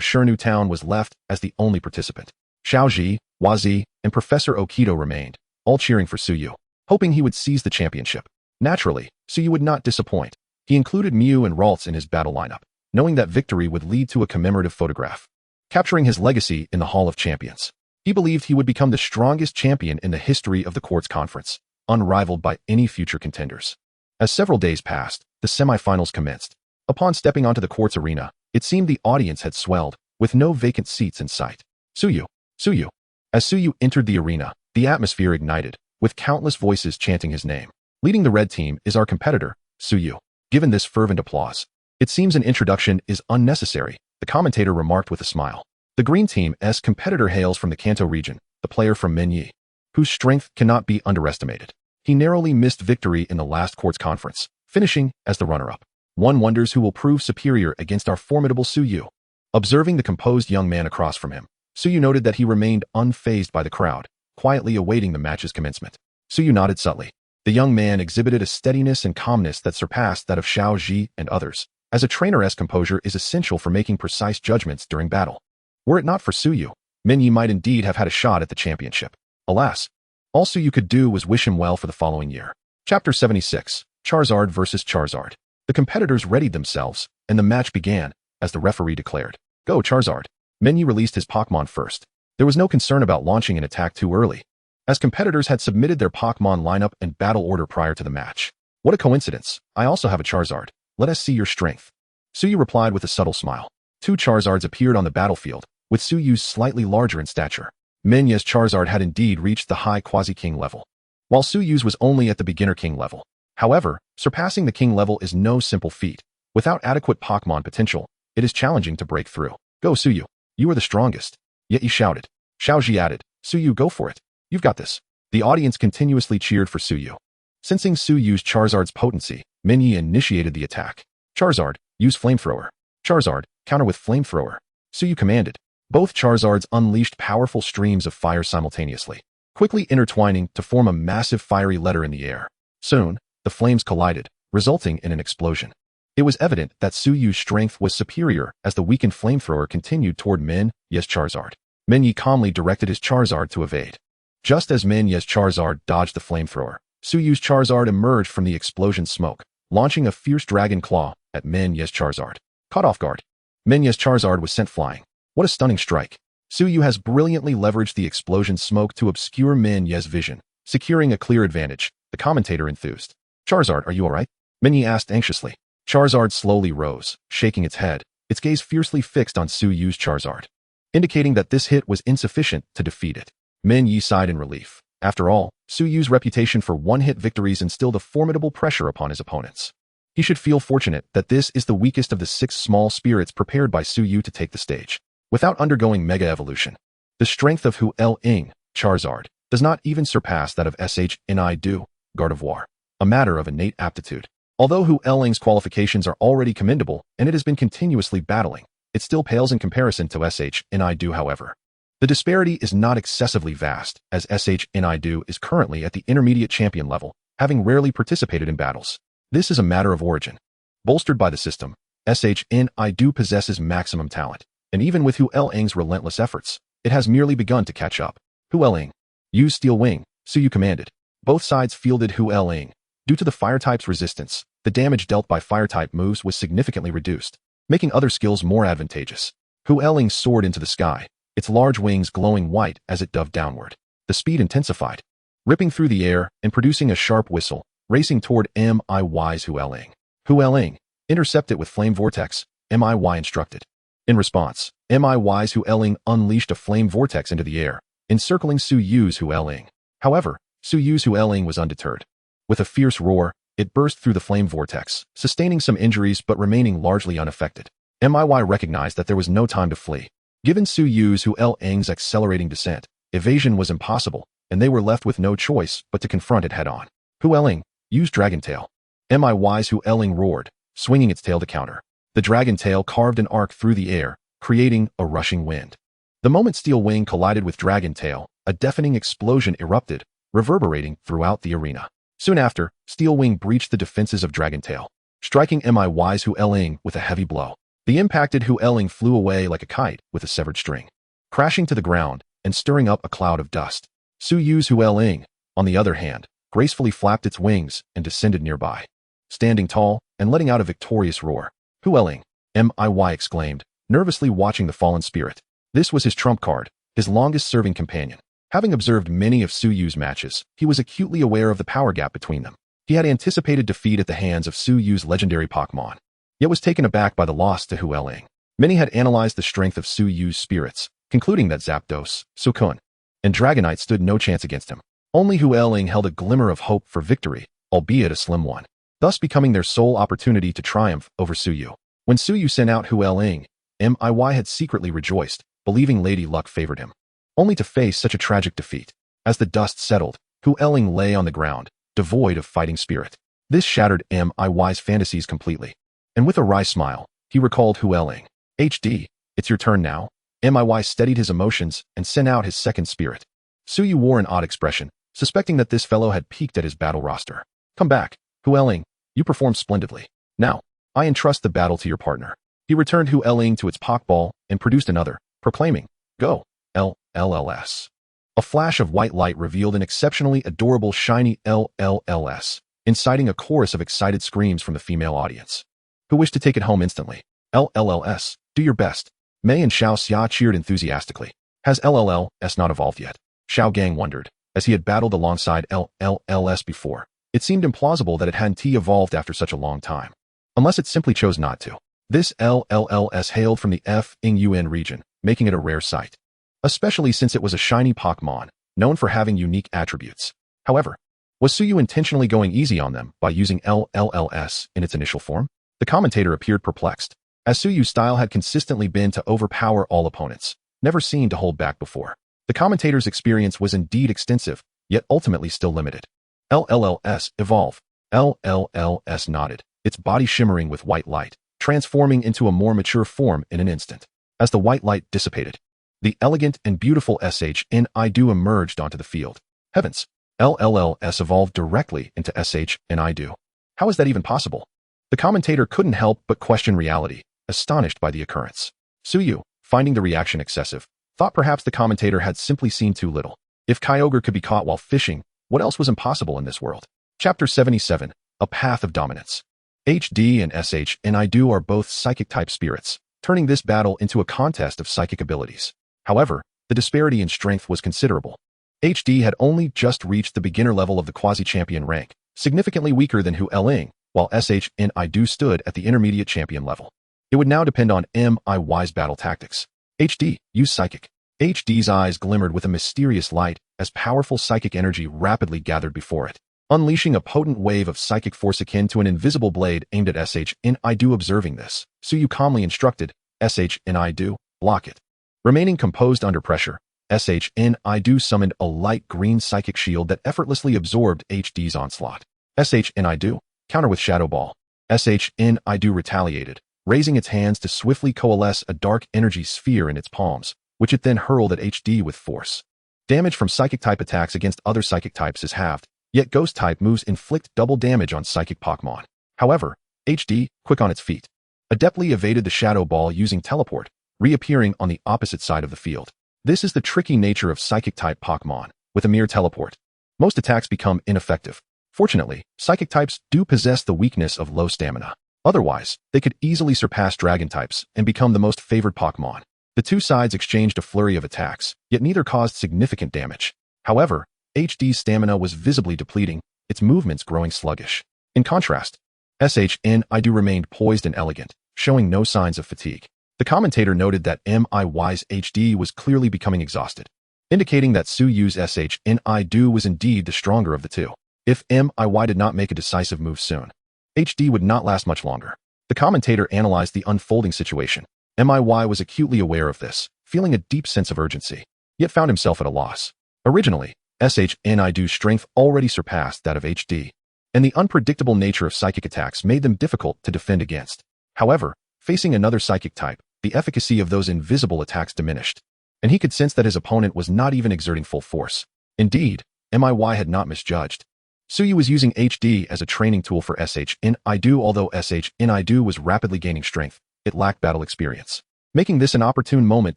[SPEAKER 1] Shirnu Town was left as the only participant. Xiaoji, Wazi, and Professor Okido remained, all cheering for Suyu, hoping he would seize the championship. Naturally, Suyu would not disappoint. He included Mew and Ralts in his battle lineup, knowing that victory would lead to a commemorative photograph, capturing his legacy in the Hall of Champions. He believed he would become the strongest champion in the history of the Quartz Conference, unrivaled by any future contenders. As several days passed, the semifinals commenced. Upon stepping onto the Quartz arena, it seemed the audience had swelled, with no vacant seats in sight. Suyu, Suyu. As Suyu entered the arena, the atmosphere ignited, with countless voices chanting his name. Leading the red team is our competitor, Suyu. Given this fervent applause, it seems an introduction is unnecessary, the commentator remarked with a smile. The green team's competitor hails from the Kanto region, the player from Minyi, whose strength cannot be underestimated. He narrowly missed victory in the last Quartz Conference, finishing as the runner-up. One wonders who will prove superior against our formidable Suyu. Observing the composed young man across from him, Suyu noted that he remained unfazed by the crowd, quietly awaiting the match's commencement. Suyu nodded subtly. The young man exhibited a steadiness and calmness that surpassed that of Xiao Ji and others, as a trainer's composure is essential for making precise judgments during battle. Were it not for Suyu, Minyi might indeed have had a shot at the championship. Alas, all Suyu could do was wish him well for the following year. Chapter 76, Charizard vs. Charizard. The competitors readied themselves, and the match began, as the referee declared. Go Charizard. Minyi released his Pokémon first. There was no concern about launching an attack too early, as competitors had submitted their Pokémon lineup and battle order prior to the match. What a coincidence, I also have a Charizard. Let us see your strength. Suyu replied with a subtle smile. Two Charizards appeared on the battlefield, with Suyu's slightly larger in stature. Minyi's Charizard had indeed reached the high Quasi-King level, while Suyu's was only at the beginner King level. However, surpassing the King level is no simple feat. Without adequate Pokémon potential, it is challenging to break through. Go Suyu, you are the strongest. Yet he shouted. Xiaoji added, Suyu, go for it. You've got this. The audience continuously cheered for Suyu. Sensing Suyu's Charizard's potency, Minyi initiated the attack. Charizard, use Flamethrower. Charizard, counter with Flamethrower. Suyu commanded. Both Charizards unleashed powerful streams of fire simultaneously, quickly intertwining to form a massive fiery letter in the air. Soon, the flames collided, resulting in an explosion. It was evident that Suyu's strength was superior as the weakened Flamethrower continued toward Minyi's Charizard. Minyi calmly directed his Charizard to evade. Just as Minyi's Charizard dodged the Flamethrower, Suyu's Charizard emerged from the explosion smoke, launching a fierce dragon claw at Minyi's Charizard. Caught off guard, Minyi's Charizard was sent flying. What a stunning strike. Suyu has brilliantly leveraged the explosion smoke to obscure Minyi's vision, securing a clear advantage. The commentator enthused. Charizard, are you alright? Minyi asked anxiously. Charizard slowly rose, shaking its head, its gaze fiercely fixed on Suyu's Charizard, indicating that this hit was insufficient to defeat it. Minyi sighed in relief. After all, Suyu's reputation for one-hit victories instilled a formidable pressure upon his opponents. He should feel fortunate that this is the weakest of the 6 small spirits prepared by Suyu to take the stage. Without undergoing mega evolution, the strength of Hualan Charizard does not even surpass that of Shni Gardevoir, a matter of innate aptitude. Although Hualan's qualifications are already commendable and it has been continuously battling, it still pales in comparison to Shni however. The disparity is not excessively vast, as Shni is currently at the intermediate champion level, having rarely participated in battles. This is a matter of origin. Bolstered by the system, Shni possesses maximum talent, and even with Hualan's relentless efforts, it has merely begun to catch up. Hualan, use Steel Wing, Suyu commanded. Both sides fielded Hualan. Due to the Fire-type's resistance, the damage dealt by Fire-type moves was significantly reduced, making other skills more advantageous. Hualan soared into the sky, its large wings glowing white as it dove downward. The speed intensified, ripping through the air and producing a sharp whistle, racing toward Minyi's Hualan. Hualan, intercept it with Flame Vortex, Miy instructed. In response, Minyi's Hualan unleashed a flame vortex into the air, encircling Suyu's Hualan. However, Suyu's Hualan was undeterred. With a fierce roar, it burst through the flame vortex, sustaining some injuries but remaining largely unaffected. Miy recognized that there was no time to flee. Given Suyu's Hualan's accelerating descent, evasion was impossible, and they were left with no choice but to confront it head-on. Hualan, use Dragon Tail. Minyi's Hualan roared, swinging its tail to counter. The dragon tail carved an arc through the air, creating a rushing wind. The moment Steel Wing collided with Dragon Tail, a deafening explosion erupted, reverberating throughout the arena. Soon after, Steel Wing breached the defenses of Dragon Tail, striking Mi's Hualan with a heavy blow. The impacted Hualan flew away like a kite with a severed string, crashing to the ground and stirring up a cloud of dust. Suyu's Hualan, on the other hand, gracefully flapped its wings and descended nearby, standing tall and letting out a victorious roar. Hualan, Miy exclaimed, nervously watching the fallen spirit. This was his trump card, his longest-serving companion. Having observed many of Suyu's matches, he was acutely aware of the power gap between them. He had anticipated defeat at the hands of Suyu's legendary Pokémon, yet was taken aback by the loss to Hualan. Many had analyzed the strength of Suyu's spirits, concluding that Zapdos, Suicune, and Dragonite stood no chance against him. Only Hualan held a glimmer of hope for victory, albeit a slim one, thus becoming their sole opportunity to triumph over Suyu. When Suyu sent out Hualan, Miy had secretly rejoiced, believing Lady Luck favored him, only to face such a tragic defeat. As the dust settled, Hualan lay on the ground, devoid of fighting spirit. This shattered Miy's fantasies completely, and with a wry smile, he recalled Hualan. HD, it's your turn now. Miy steadied his emotions and sent out his second spirit. Suyu wore an odd expression, suspecting that this fellow had peaked at his battle roster. Come back, Hualan, you performed splendidly. Now, I entrust the battle to your partner. He returned Hualan to its Pokeball and produced another, proclaiming, Go, LLS. A flash of white light revealed an exceptionally adorable shiny LLS, inciting a chorus of excited screams from the female audience, who wished to take it home instantly. LLS, do your best. Mei and Xiao Xia cheered enthusiastically. Has LLS not evolved yet? Xiao Gang wondered, as he had battled alongside LLS before. It seemed implausible that it hadn't evolved after such a long time, unless it simply chose not to. This LLS hailed from the F-Yun region, making it a rare sight, especially since it was a shiny Pokémon, known for having unique attributes. However, was Suyu intentionally going easy on them by using LLS in its initial form? The commentator appeared perplexed, as Suyu's style had consistently been to overpower all opponents, never seen to hold back before. The commentator's experience was indeed extensive, yet ultimately still limited. LLS evolve. LLS nodded, its body shimmering with white light, transforming into a more mature form in an instant. As the white light dissipated, the elegant and beautiful SHNIDO emerged onto the field. Heavens! LLS evolved directly into SHNIDO. How is that even possible? The commentator couldn't help but question reality, astonished by the occurrence. Suyu, finding the reaction excessive, thought perhaps the commentator had simply seen too little. If Kyogre could be caught while fishing, what else was impossible in this world? Chapter 77, A Path of Dominance. HD and SHNIDO are both psychic-type spirits, turning this battle into a contest of psychic abilities. However, the disparity in strength was considerable. HD had only just reached the beginner level of the quasi-champion rank, significantly weaker than Hualan, while SHNIDO stood at the intermediate champion level. It would now depend on Miy's battle tactics. HD, use Psychic. HD's eyes glimmered with a mysterious light as powerful psychic energy rapidly gathered before it, unleashing a potent wave of psychic force akin to an invisible blade aimed at SHNIDO. Observing this, Suyu calmly instructed, SHNIDO, block it. Remaining composed under pressure, SHNIDO summoned a light green psychic shield that effortlessly absorbed HD's onslaught. SHNIDO, counter with Shadow Ball. SHNIDO retaliated, raising its hands to swiftly coalesce a dark energy sphere in its palms, which it then hurled at HD with force. Damage from psychic-type attacks against other psychic types is halved, yet ghost-type moves inflict double damage on psychic Pokémon. However, HD, quick on its feet, adeptly evaded the Shadow Ball using Teleport, reappearing on the opposite side of the field. This is the tricky nature of psychic-type Pokémon. With a mere teleport, most attacks become ineffective. Fortunately, psychic types do possess the weakness of low stamina. Otherwise, they could easily surpass dragon types and become the most favored Pokémon. The two sides exchanged a flurry of attacks, yet neither caused significant damage. However, HD's stamina was visibly depleting, its movements growing sluggish. In contrast, SHNIDO remained poised and elegant, showing no signs of fatigue. The commentator noted that Miy's HD was clearly becoming exhausted, indicating that Suyu's SHNIDO was indeed the stronger of the two. If Miy did not make a decisive move soon, HD would not last much longer. The commentator analyzed the unfolding situation. Miy was acutely aware of this, feeling a deep sense of urgency, yet found himself at a loss. Originally, SHNIDO's strength already surpassed that of HD, and the unpredictable nature of psychic attacks made them difficult to defend against. However, facing another psychic type, the efficacy of those invisible attacks diminished. and he could sense that his opponent was not even exerting full force. Indeed, MIY had not misjudged. Suyu was using HD as a training tool for SHNIDO. Although SHNIDO was rapidly gaining strength, it lacked battle experience, making this an opportune moment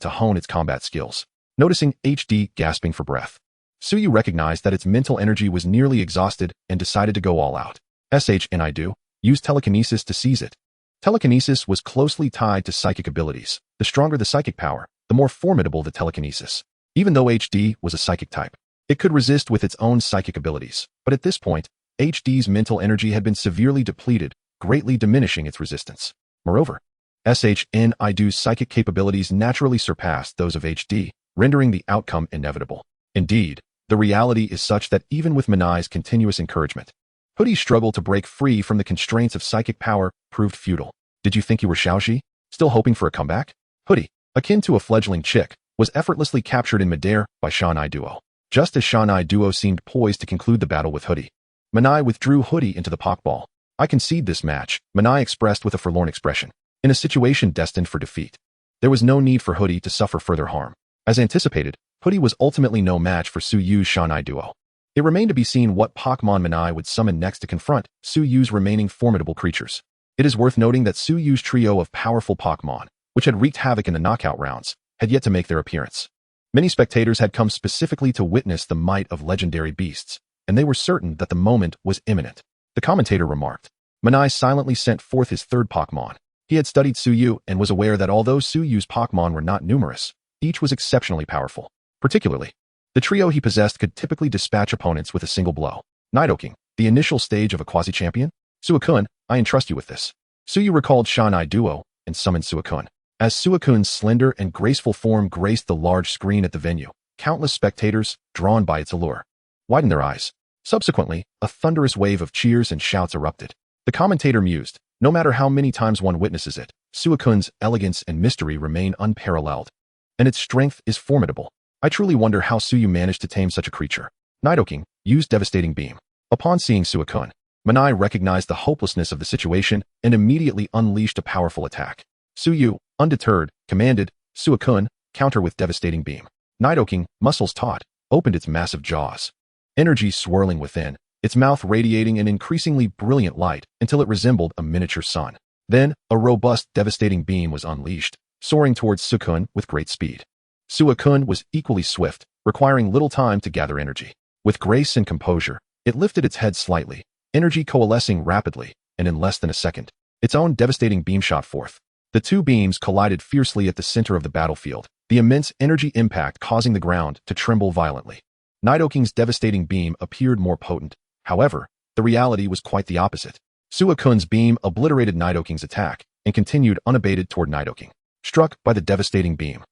[SPEAKER 1] to hone its combat skills. Noticing HD gasping for breath, Suyu recognized that its mental energy was nearly exhausted and decided to go all out. SHNIDO used telekinesis to seize it. Telekinesis was closely tied to psychic abilities. The stronger the psychic power, the more formidable the telekinesis. Even though HD was a psychic type, it could resist with its own psychic abilities. But at this point, HD's mental energy had been severely depleted, greatly diminishing its resistance. Moreover, SHNIDO's psychic capabilities naturally surpassed those of HD, rendering the outcome inevitable. Indeed, the reality is such that even with Manai's continuous encouragement, Hoodie's struggle to break free from the constraints of psychic power proved futile. Did you think you were Xiaoxi, still hoping for a comeback? Hoodie, akin to a fledgling chick, was effortlessly captured in midair by Xiaoming. Just as Xiaoming seemed poised to conclude the battle with Hoodie, Manai withdrew Hoodie into the Pokeball. I concede this match, Manai expressed with a forlorn expression. In a situation destined for defeat, there was no need for Hoodie to suffer further harm. As anticipated, Hoodie was ultimately no match for Suyu's Xiaoming. It remained to be seen what Pokemon Manai would summon next to confront Suyu's remaining formidable creatures. It is worth noting that Suyu's trio of powerful Pokemon, which had wreaked havoc in the knockout rounds, had yet to make their appearance. Many spectators had come specifically to witness the might of legendary beasts, and they were certain that the moment was imminent. The commentator remarked, Manai silently sent forth his third Pokemon. He had studied Suyu and was aware that although Suyu's Pokemon were not numerous, each was exceptionally powerful. Particularly, the trio he possessed could typically dispatch opponents with a single blow. Nidoking, the initial stage of a quasi-champion? Suicune, I entrust you with this. Suyu recalled Xiaoming and summoned Suicune. As Suicune's slender and graceful form graced the large screen at the venue, countless spectators, drawn by its allure, widened their eyes. Subsequently, a thunderous wave of cheers and shouts erupted. The commentator mused, no matter how many times one witnesses it, Suicune's elegance and mystery remain unparalleled, and its strength is formidable. I truly wonder how Suyu managed to tame such a creature. Nidoking used Devastating Beam. Upon seeing Suicune, Manai recognized the hopelessness of the situation and immediately unleashed a powerful attack. Suyu, undeterred, commanded, Suicune, counter with Devastating Beam. Nidoking, muscles taut, opened its massive jaws. Energy swirling within, its mouth radiating an increasingly brilliant light until it resembled a miniature sun. Then, a robust Devastating Beam was unleashed, soaring towards Suicune with great speed. Suicune was equally swift, requiring little time to gather energy. With grace and composure, it lifted its head slightly, energy coalescing rapidly, and in less than a second, its own Devastating Beam shot forth. The two beams collided fiercely at the center of the battlefield, the immense energy impact causing the ground to tremble violently. Nidoking's Devastating Beam appeared more potent. However, the reality was quite the opposite. Suicune's beam obliterated Nidoking's attack and continued unabated toward Nidoking. Struck by the Devastating Beam,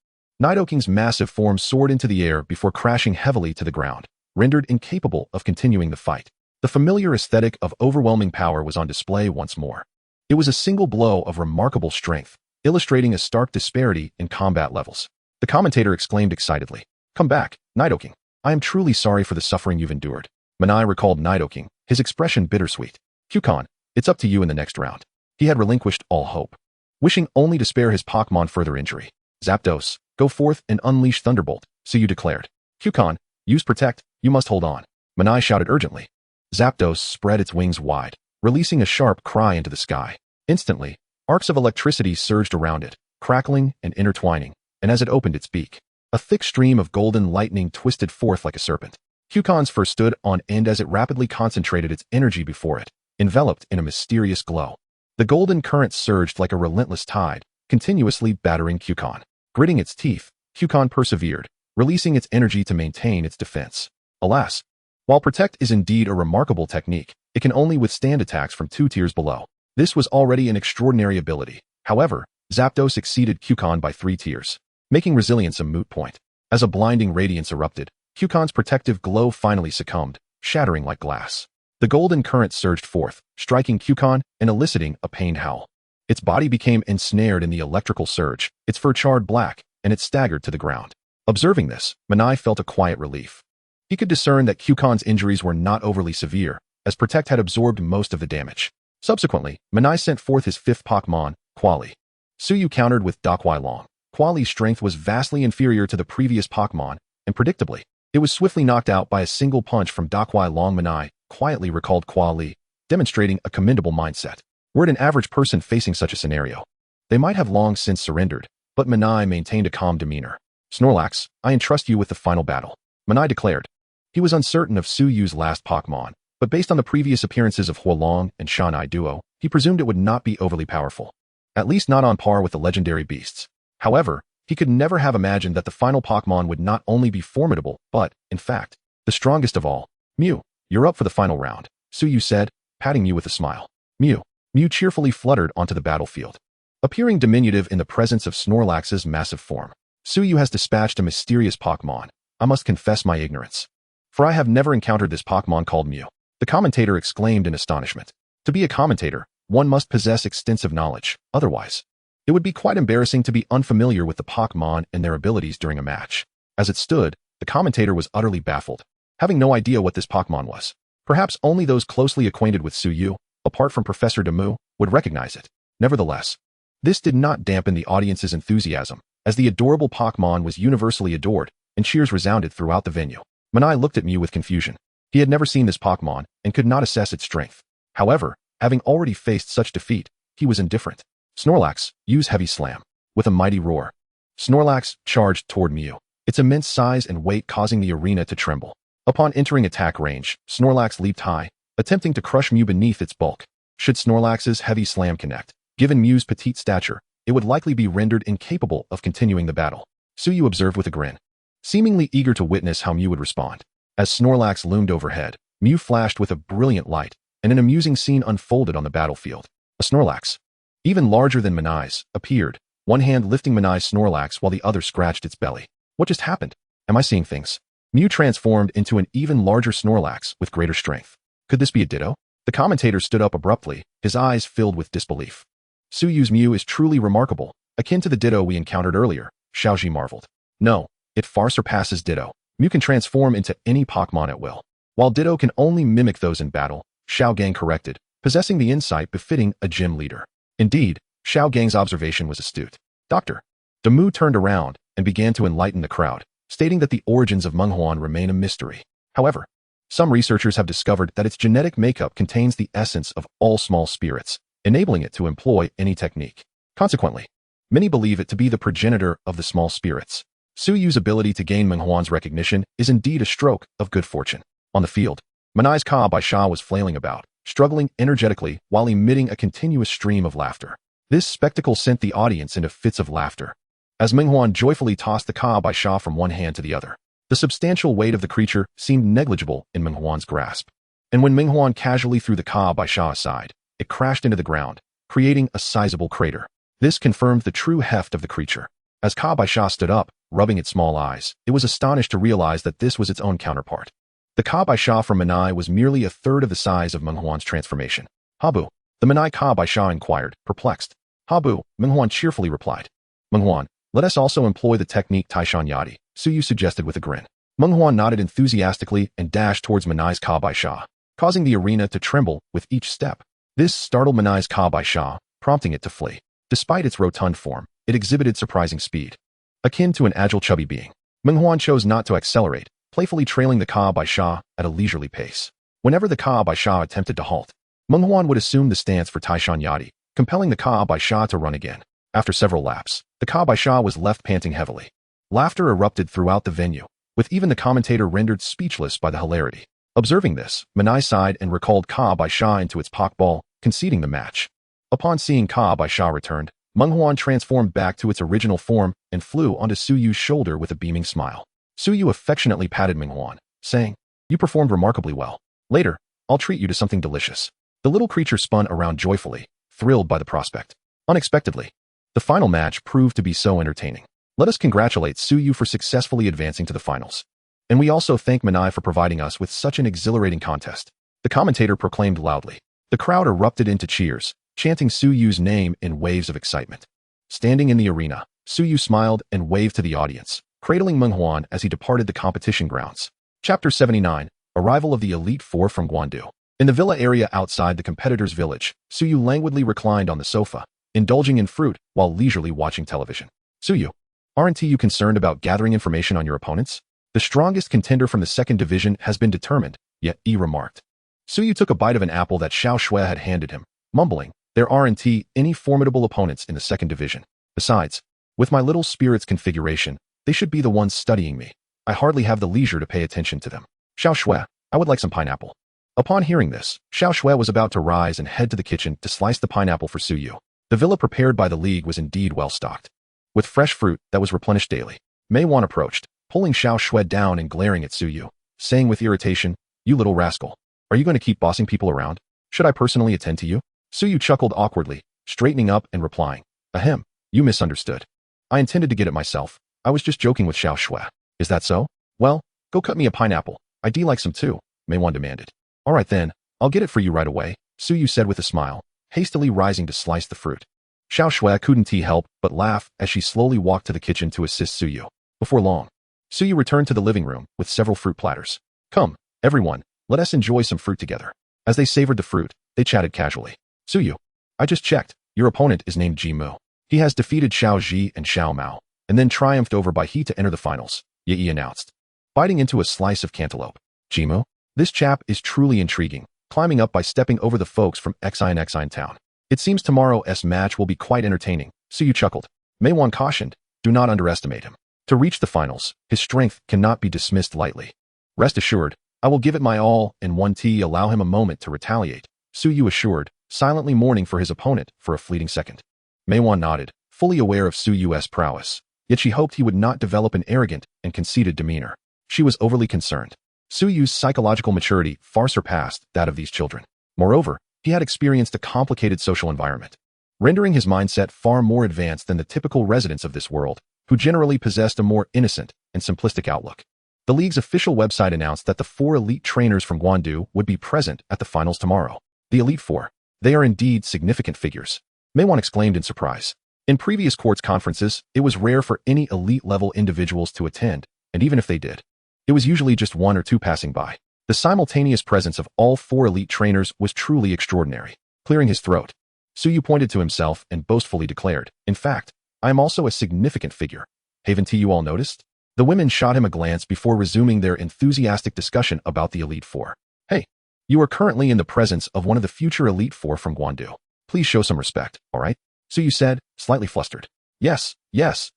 [SPEAKER 1] Nidoking's massive form soared into the air before crashing heavily to the ground, rendered incapable of continuing the fight. The familiar aesthetic of overwhelming power was on display once more. It was a single blow of remarkable strength, illustrating a stark disparity in combat levels. The commentator exclaimed excitedly, Come back, Nidoking. I am truly sorry for the suffering you've endured. Manai recalled Nidoking, his expression bittersweet. Hualan, it's up to you in the next round. He had relinquished all hope, wishing only to spare his Pokemon further injury. Zapdos, go forth and unleash Thunderbolt, Suyu declared. Hualan, use Protect, you must hold on. Manai shouted urgently. Zapdos spread its wings wide, releasing a sharp cry into the sky. Instantly, arcs of electricity surged around it, crackling and intertwining, and as it opened its beak, a thick stream of golden lightning twisted forth like a serpent. Hualan's fur stood on end as it rapidly concentrated its energy before it, enveloped in a mysterious glow. The golden current surged like a relentless tide, continuously battering Hualan. Gritting its teeth, Hualan persevered, releasing its energy to maintain its defense. Alas, while Protect is indeed a remarkable technique, it can only withstand attacks from 2 tiers below. This was already an extraordinary ability. However, Zapdos exceeded Hualan by 3 tiers, making resilience a moot point. As a blinding radiance erupted, Hualan's protective glow finally succumbed, shattering like glass. The golden current surged forth, striking Hualan and eliciting a pained howl. Its body became ensnared in the electrical surge, its fur charred black, and it staggered to the ground. Observing this, Manai felt a quiet relief. He could discern that Hualan's injuries were not overly severe, as Protect had absorbed most of the damage. Subsequently, Manai sent forth his 5th Pokemon, Quali. Suyu countered with Hualan, Huali's strength was vastly inferior to the previous Pokémon, and predictably, it was swiftly knocked out by a single punch from Hualan Manai, quietly recalled Huali, demonstrating a commendable mindset. Were it an average person facing such a scenario, they might have long since surrendered, but Manai maintained a calm demeanor. Snorlax, I entrust you with the final battle, Manai declared. He was uncertain of Suyu's last Pokémon, but based on the previous appearances of Hualang and Shanai duo, he presumed it would not be overly powerful. At least not on par with the legendary beasts. However, he could never have imagined that the final Pokémon would not only be formidable, but, in fact, the strongest of all. Mew, you're up for the final round, Suyu said, patting Mew with a smile. Mew cheerfully fluttered onto the battlefield. Appearing diminutive in the presence of Snorlax's massive form, Suyu has dispatched a mysterious Pokémon. I must confess my ignorance, for I have never encountered this Pokémon called Mew. The commentator exclaimed in astonishment. To be a commentator, one must possess extensive knowledge, otherwise, it would be quite embarrassing to be unfamiliar with the Pokémon and their abilities during a match. As it stood, the commentator was utterly baffled, having no idea what this Pokémon was. Perhaps only those closely acquainted with Suyu, apart from Professor Demu, would recognize it. Nevertheless, this did not dampen the audience's enthusiasm, as the adorable Pokémon was universally adored, and cheers resounded throughout the venue. Manai looked at Mew with confusion. He had never seen this Pokémon and could not assess its strength. However, having already faced such defeat, he was indifferent. Snorlax, use Heavy Slam. With a mighty roar, Snorlax charged toward Mew, its immense size and weight causing the arena to tremble. Upon entering attack range, Snorlax leaped high, attempting to crush Mew beneath its bulk. Should Snorlax's Heavy Slam connect, given Mew's petite stature, it would likely be rendered incapable of continuing the battle. Suyu observed with a grin, seemingly eager to witness how Mew would respond. As Snorlax loomed overhead, Mew flashed with a brilliant light, and an amusing scene unfolded on the battlefield. A Snorlax, even larger than Manai's, appeared, one hand lifting Manai's Snorlax while the other scratched its belly. What just happened? Am I seeing things? Mew transformed into an even larger Snorlax with greater strength. Could this be a Ditto? The commentator stood up abruptly, his eyes filled with disbelief. Suyu's Mew is truly remarkable, akin to the Ditto we encountered earlier, Xiaoji marveled. No, it far surpasses Ditto. Mew can transform into any Pokémon at will, while Ditto can only mimic those in battle, Xiaogang corrected, possessing the insight befitting a gym leader. Indeed, Xiaogang's observation was astute. Dr. Demu turned around and began to enlighten the crowd, stating that the origins of Menghuan remain a mystery. However, some researchers have discovered that its genetic makeup contains the essence of all small spirits, enabling it to employ any technique. Consequently, many believe it to be the progenitor of the small spirits. Suyu's ability to gain Menghuan's recognition is indeed a stroke of good fortune. On the field, Manai's Ka Bai Sha was flailing about, struggling energetically while emitting a continuous stream of laughter. This spectacle sent the audience into fits of laughter, as Menghuan joyfully tossed the Ka Bai Sha from one hand to the other. The substantial weight of the creature seemed negligible in Menghuan's grasp, and when Menghuan casually threw the Ka Bai Sha aside, it crashed into the ground, creating a sizable crater. This confirmed the true heft of the creature. As Ka Bai Sha stood up, rubbing its small eyes, it was astonished to realize that this was its own counterpart. The Ka Bai Sha from Manai was merely a third of the size of Menghuan's transformation. Habu, the Manai Ka Bai Sha inquired, perplexed. Habu, Menghuan cheerfully replied. Menghuan, let us also employ the technique Taishan Yadi, Suyu suggested with a grin. Menghuan nodded enthusiastically and dashed towards Manai's Ka Bai Sha, causing the arena to tremble with each step. This startled Manai's Ka Bai Sha, prompting it to flee. Despite its rotund form, it exhibited surprising speed, akin to an agile chubby being. Menghuan chose not to accelerate, playfully trailing the Ka Bai Sha at a leisurely pace. Whenever the Ka Bai Sha attempted to halt, Menghuan would assume the stance for Taishan Yadi, compelling the Ka Bai Sha to run again. After several laps, the Ka Bai Sha was left panting heavily. Laughter erupted throughout the venue, with even the commentator rendered speechless by the hilarity. Observing this, Manai sighed and recalled Ka Bai Sha into its Pokeball, conceding the match. Upon seeing Ka Bai Sha returned, Menghuan transformed back to its original form and flew onto Suyu's shoulder with a beaming smile. Suyu affectionately patted Menghuan, saying, "You performed remarkably well. Later, I'll treat you to something delicious." The little creature spun around joyfully, thrilled by the prospect. Unexpectedly, the final match proved to be so entertaining. Let us congratulate Suyu for successfully advancing to the finals. And we also thank Manai for providing us with such an exhilarating contest. The commentator proclaimed loudly. The crowd erupted into cheers, chanting Suyu's name in waves of excitement. Standing in the arena, Suyu smiled and waved to the audience, cradling Menghuan as he departed the competition grounds. Chapter 79, Arrival of the Elite Four from Guandu. In the villa area outside the competitor's village, Suyu languidly reclined on the sofa, indulging in fruit while leisurely watching television. Suyu, Aren't you concerned about gathering information on your opponents? The strongest contender from the second division has been determined, yet Yi remarked. Suyu took a bite of an apple that Xiao Shui had handed him, mumbling, there aren't any formidable opponents in the second division. Besides, with my little spirit's configuration, they should be the ones studying me. I hardly have the leisure to pay attention to them. Xiao Shui, I would like some pineapple. Upon hearing this, Xiao Shui was about to rise and head to the kitchen to slice the pineapple for Suyu. The villa prepared by the League was indeed well stocked, with fresh fruit that was replenished daily. Mei Wan approached, pulling Xiao Shui down and glaring at Suyu, saying with irritation, you little rascal. Are you going to keep bossing people around? Should I personally attend to you? Suyu chuckled awkwardly, straightening up and replying, ahem, you misunderstood. I intended to get it myself. I was just joking with Xiao Shui. Is that so? Well, go cut me a pineapple. I'd like some too, Mei Wan demanded. All right then, I'll get it for you right away, Suyu said with a smile, hastily rising to slice the fruit. Xiao Shui couldn't help but laugh as she slowly walked to the kitchen to assist Suyu. Before long, Suyu returned to the living room with several fruit platters. Come, everyone, let us enjoy some fruit together. As they savored the fruit, they chatted casually. Suyu, I just checked, your opponent is named Jimu. He has defeated Xiao Ji and Xiao Mao, and then triumphed over by He to enter the finals, Yi announced, biting into a slice of cantaloupe. Jimu? This chap is truly intriguing, climbing up by stepping over the folks from Xine town. It seems tomorrow's match will be quite entertaining, Suyu chuckled. Mei Wan cautioned, do not underestimate him. To reach the finals, his strength cannot be dismissed lightly. Rest assured, I will give it my all, and allow him a moment to retaliate, Suyu assured, silently mourning for his opponent for a fleeting second. Mei Wan nodded, fully aware of Suyu's prowess, yet she hoped he would not develop an arrogant and conceited demeanor. She was overly concerned. Suyu's psychological maturity far surpassed that of these children. Moreover, he had experienced a complicated social environment, rendering his mindset far more advanced than the typical residents of this world, who generally possessed a more innocent and simplistic outlook. The League's official website announced that the 4 elite trainers from Guandu would be present at the finals tomorrow. The Elite Four. They are indeed significant figures, Mei Wan exclaimed in surprise. In previous quartz conferences, it was rare for any elite-level individuals to attend, and even if they did, it was usually just 1 or 2 passing by. The simultaneous presence of all 4 elite trainers was truly extraordinary. Clearing his throat, Suyu pointed to himself and boastfully declared, in fact, I am also a significant figure. Haven't you all noticed? The women shot him a glance before resuming their enthusiastic discussion about the Elite Four. Hey, you are currently in the presence of one of the future Elite Four from Guandu. Please show some respect, all right? Suyu said, slightly flustered. Yes,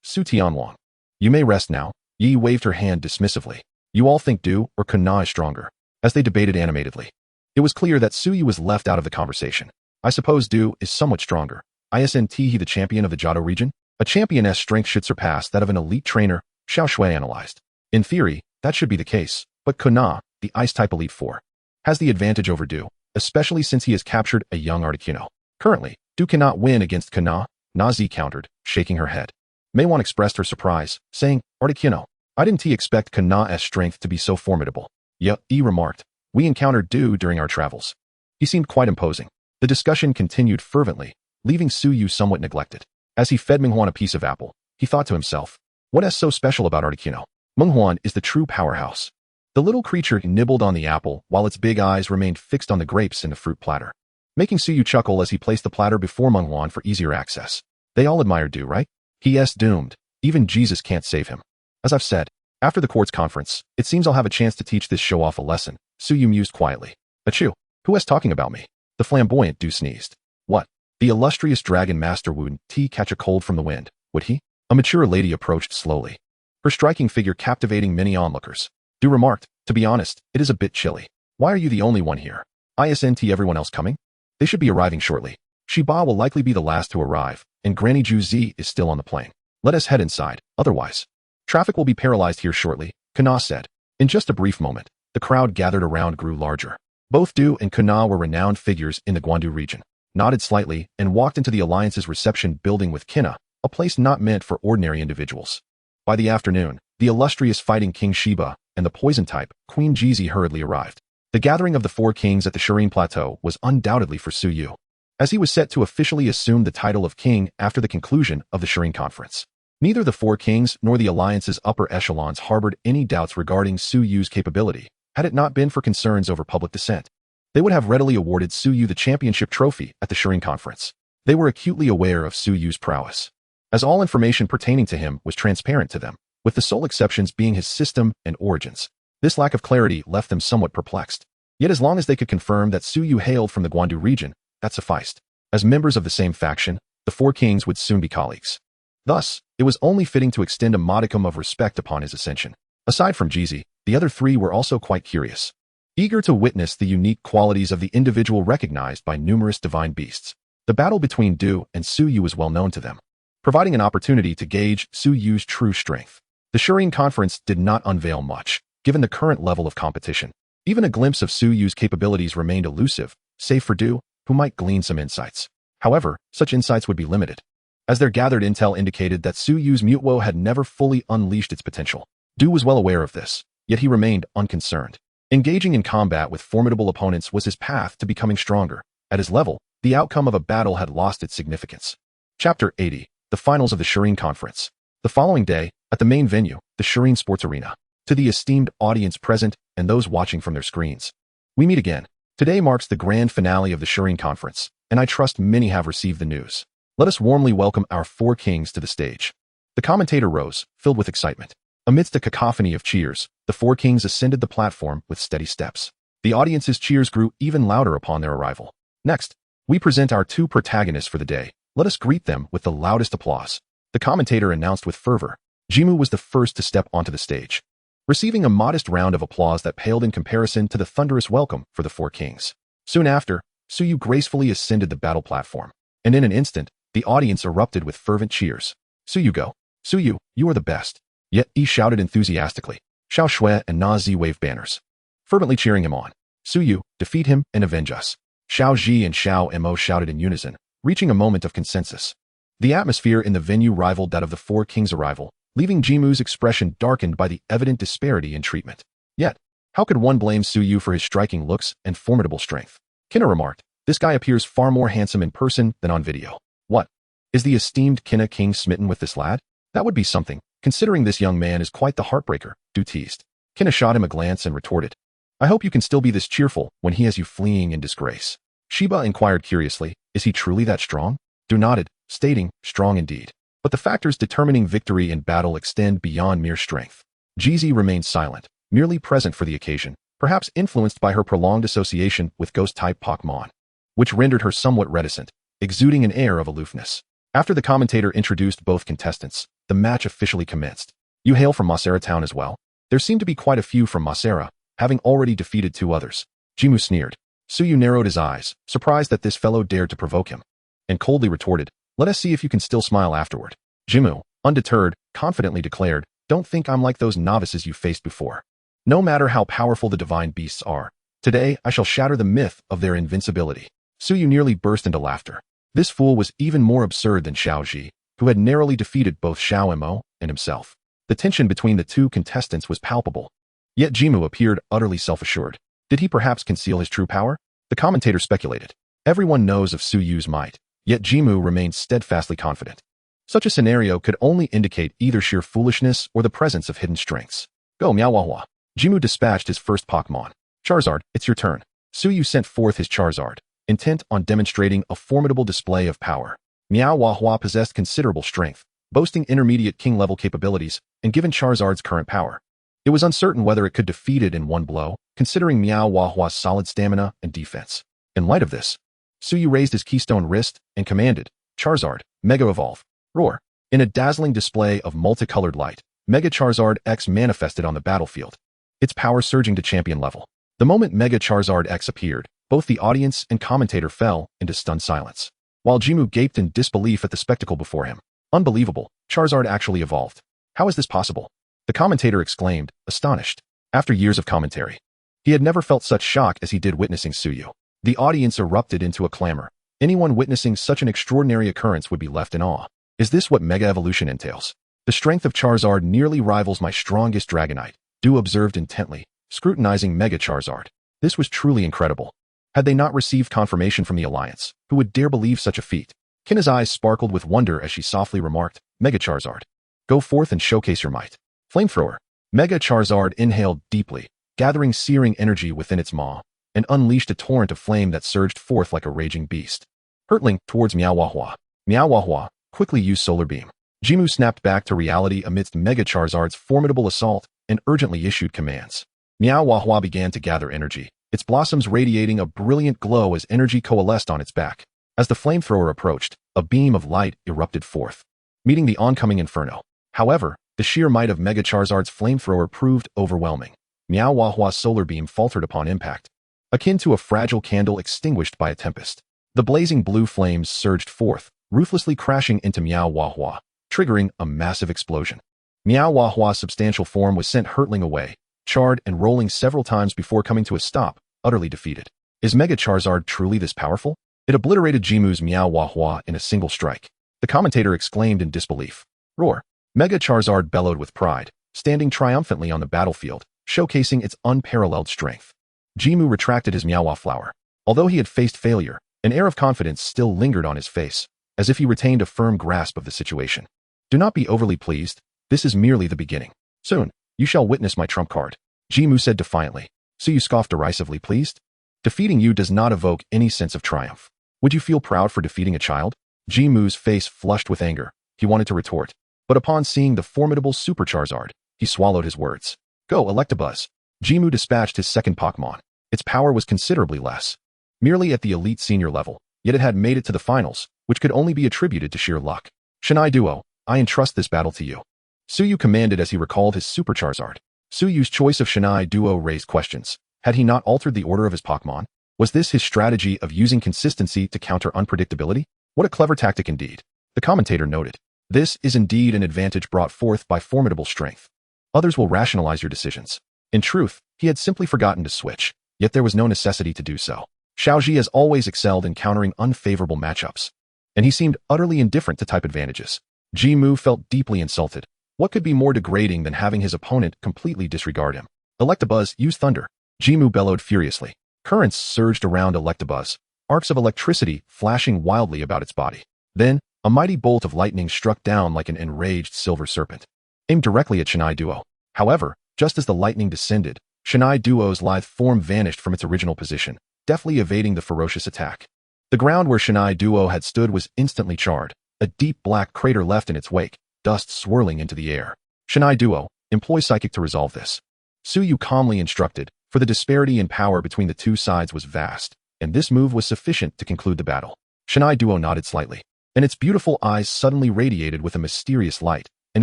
[SPEAKER 1] Su Tianwang. You may rest now. Yi waved her hand dismissively. You all think Du or Kana is stronger? As they debated animatedly, it was clear that Suyu was left out of the conversation. I suppose Du is somewhat stronger. Isn't he the champion of the Johto region? A championess' strength should surpass that of an elite trainer, Xiao Shui analyzed. In theory, that should be the case, but Kana, the Ice-type Elite Four, has the advantage over Du, especially since he has captured a young Articuno. Currently, Du cannot win against Kana, Nazi countered, shaking her head. Mei Wan expressed her surprise, saying, Articuno, I didn't expect Kana's strength to be so formidable. Yi remarked, we encountered Du during our travels. He seemed quite imposing. The discussion continued fervently, leaving Suyu somewhat neglected. As he fed Menghuan a piece of apple, he thought to himself, what is so special about Articuno? Menghuan is the true powerhouse. The little creature nibbled on the apple while its big eyes remained fixed on the grapes in the fruit platter, making Suyu chuckle as he placed the platter before Menghuan for easier access. They all admire Du, right? He is doomed. Even Jesus can't save him. As I've said, after the quartz conference, it seems I'll have a chance to teach this show-off a lesson, Suyu mused quietly. Achoo, who is talking about me? The flamboyant Du sneezed. What? The illustrious dragon master wouldn't catch a cold from the wind, would he? A mature lady approached slowly, her striking figure captivating many onlookers. Du remarked, to be honest, it is a bit chilly. Why are you the only one here? Isn't everyone else coming? They should be arriving shortly. Shiba will likely be the last to arrive, and Granny Ju Zi is still on the plane. Let us head inside, otherwise traffic will be paralyzed here shortly, Kana said. In just a brief moment, the crowd gathered around grew larger. Both Du and Kana were renowned figures in the Guandu region, nodded slightly, and walked into the Alliance's reception building with Kina, a place not meant for ordinary individuals. By the afternoon, the illustrious fighting King Shiba and the poison-type Queen Jizi hurriedly arrived. The gathering of the 4 kings at the Shireen Plateau was undoubtedly for Suyu, as he was set to officially assume the title of king after the conclusion of the Shireen Conference. Neither the 4 kings nor the Alliance's upper echelons harbored any doubts regarding Suyu's capability, had it not been for concerns over public dissent. They would have readily awarded Suyu the championship trophy at the Shireen Conference. They were acutely aware of Suyu's prowess. as all information pertaining to him was transparent to them, with the sole exceptions being his system and origins. This lack of clarity left them somewhat perplexed. Yet as long as they could confirm that Suyu hailed from the Guandu region, that sufficed. As members of the same faction, the four kings would soon be colleagues. Thus, it was only fitting to extend a modicum of respect upon his ascension. Aside from Jizi, the other three were also quite curious, eager to witness the unique qualities of the individual recognized by numerous divine beasts. The battle between Du and Suyu was well known to them, providing an opportunity to gauge Suyu's true strength. The Shurine Conference did not unveil much, given the current level of competition. Even a glimpse of Suyu's capabilities remained elusive, save for Du, who might glean some insights. However, such insights would be limited, as their gathered intel indicated that Suyu's Mutwo had never fully unleashed its potential. Du was well aware of this, yet he remained unconcerned. Engaging in combat with formidable opponents was his path to becoming stronger. At his level, the outcome of a battle had lost its significance. Chapter 80. The Finals of the Shurine Conference. The following day, at the main venue, the Shurine Sports Arena. To the esteemed audience present and those watching from their screens, we meet again. Today marks the grand finale of the Shurine Conference, and I trust many have received the news. Let us warmly welcome our four kings to the stage. The commentator rose, filled with excitement. Amidst a cacophony of cheers, the four kings ascended the platform with steady steps. The audience's cheers grew even louder upon their arrival. Next, we present our two protagonists for the day. Let us greet them with the loudest applause. The commentator announced with fervor. Jimu was the first to step onto the stage, receiving a modest round of applause that paled in comparison to the thunderous welcome for the four kings. Soon after, Suyu gracefully ascended the battle platform, and in an instant, the audience erupted with fervent cheers. Suyu go! Suyu, you are the best! Yet Yi shouted enthusiastically. Xiao Shui and Na Zi waved banners, fervently cheering him on. Suyu, defeat him and avenge us. Xiao Ji and Xiao Mo shouted in unison, reaching a moment of consensus. The atmosphere in the venue rivaled that of the four kings' arrival, leaving Jimu's expression darkened by the evident disparity in treatment. Yet, how could one blame Suyu for his striking looks and formidable strength? Kinna remarked, this guy appears far more handsome in person than on video. What? Is the esteemed Kinna king smitten with this lad? That would be something, considering this young man is quite the heartbreaker, Du teased. Kinna shot him a glance and retorted, I hope you can still be this cheerful when he has you fleeing in disgrace. Shiba inquired curiously, is he truly that strong? Du nodded, stating, strong indeed. But the factors determining victory in battle extend beyond mere strength. Jizi remained silent, merely present for the occasion, perhaps influenced by her prolonged association with ghost-type Pokémon, which rendered her somewhat reticent, exuding an air of aloofness. After the commentator introduced both contestants, the match officially commenced. You hail from Masera town as well? There seemed to be quite a few from Masera, having already defeated two others. Jimu sneered. Suyu narrowed his eyes, surprised that this fellow dared to provoke him, and coldly retorted, let us see if you can still smile afterward. Jimu, undeterred, confidently declared, don't think I'm like those novices you faced before. No matter how powerful the divine beasts are, today I shall shatter the myth of their invincibility. Suyu nearly burst into laughter. This fool was even more absurd than Xiao Ji, who had narrowly defeated both Xiao Mo and himself. The tension between the two contestants was palpable. Yet Jimu appeared utterly self-assured. Did he perhaps conceal his true power? The commentator speculated. Everyone knows of Suyu's might, yet Jimu remained steadfastly confident. Such a scenario could only indicate either sheer foolishness or the presence of hidden strengths. Go Meowahua. Jimu dispatched his first Pokémon. Charizard, it's your turn. Suyu sent forth his Charizard, intent on demonstrating a formidable display of power. Meowahua possessed considerable strength, boasting intermediate king-level capabilities, and given Charizard's current power, it was uncertain whether it could defeat it in one blow, considering Meowahua's solid stamina and defense. In light of this, Suyu raised his keystone wrist and commanded, Charizard, Mega Evolve. Roar. In a dazzling display of multicolored light, Mega Charizard X manifested on the battlefield, its power surging to champion level. The moment Mega Charizard X appeared, both the audience and commentator fell into stunned silence, while Jimu gaped in disbelief at the spectacle before him. Unbelievable, Charizard actually evolved. How is this possible? The commentator exclaimed, astonished. After years of commentary, he had never felt such shock as he did witnessing Suyu. The audience erupted into a clamor. Anyone witnessing such an extraordinary occurrence would be left in awe. Is this what Mega Evolution entails? The strength of Charizard nearly rivals my strongest Dragonite, Du observed intently, scrutinizing Mega Charizard. This was truly incredible. Had they not received confirmation from the Alliance, who would dare believe such a feat? Kinna's eyes sparkled with wonder as she softly remarked, Mega Charizard, go forth and showcase your might. Flamethrower. Mega Charizard inhaled deeply, gathering searing energy within its maw, and unleashed a torrent of flame that surged forth like a raging beast, hurtling towards Meowahua. Meowahua, quickly use Solar Beam. Jimu snapped back to reality amidst Mega Charizard's formidable assault and urgently issued commands. Meow Wahua began to gather energy, its blossoms radiating a brilliant glow as energy coalesced on its back. As the flamethrower approached, a beam of light erupted forth, meeting the oncoming inferno. However, the sheer might of Mega Charizard's flamethrower proved overwhelming. Meow Wahua's solar beam faltered upon impact, akin to a fragile candle extinguished by a tempest. The blazing blue flames surged forth, ruthlessly crashing into Meow Wahua, triggering a massive explosion. Meow Wahua's substantial form was sent hurtling away, charred and rolling several times before coming to a stop, utterly defeated. Is Mega Charizard truly this powerful? It obliterated Jimu's Meow Wahua in a single strike. The commentator exclaimed in disbelief. Roar! Mega Charizard bellowed with pride, standing triumphantly on the battlefield, showcasing its unparalleled strength. Jimu retracted his Meow flower. Although he had faced failure, an air of confidence still lingered on his face, as if he retained a firm grasp of the situation. Do not be overly pleased, this is merely the beginning. Soon, you shall witness my trump card, Jimu said defiantly. Suyu scoffed derisively. Pleased? Defeating you does not evoke any sense of triumph. Would you feel proud for defeating a child? Jimu's face flushed with anger. He wanted to retort, but upon seeing the formidable Super Charizard, he swallowed his words. Go, Electabuzz. Jimu dispatched his second Pokémon. Its power was considerably less, merely at the elite senior level, yet it had made it to the finals, which could only be attributed to sheer luck. Shinai Duo, I entrust this battle to you, Suyu commanded as he recalled his Super Charizard. Suyu's choice of Shinai Duo raised questions. Had he not altered the order of his Pokémon? Was this his strategy of using consistency to counter unpredictability? What a clever tactic indeed. The commentator noted. This is indeed an advantage brought forth by formidable strength. Others will rationalize your decisions. In truth, he had simply forgotten to switch, yet there was no necessity to do so. Xiaoji has always excelled in countering unfavorable matchups, and he seemed utterly indifferent to type advantages. Jimu felt deeply insulted. What could be more degrading than having his opponent completely disregard him? Electabuzz, use thunder. Jimu bellowed furiously. Currents surged around Electabuzz, arcs of electricity flashing wildly about its body. Then, a mighty bolt of lightning struck down like an enraged silver serpent, aimed directly at Shinai Duo. However, just as the lightning descended, Shinai Duo's lithe form vanished from its original position, deftly evading the ferocious attack. The ground where Shinai Duo had stood was instantly charred, a deep black crater left in its wake, dust swirling into the air. Shinai Duo, employ Psychic to resolve this. Suyu calmly instructed, for the disparity in power between the two sides was vast, and this move was sufficient to conclude the battle. Shinai Duo nodded slightly, and its beautiful eyes suddenly radiated with a mysterious light, an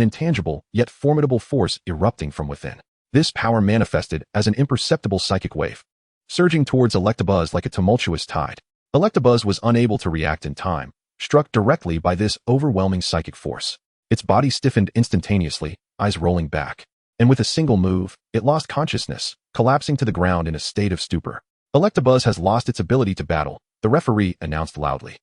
[SPEAKER 1] intangible yet formidable force erupting from within. This power manifested as an imperceptible psychic wave, surging towards Electabuzz like a tumultuous tide. Electabuzz was unable to react in time, struck directly by this overwhelming psychic force. Its body stiffened instantaneously, eyes rolling back, and with a single move, it lost consciousness, collapsing to the ground in a state of stupor. Electabuzz has lost its ability to battle, the referee announced loudly.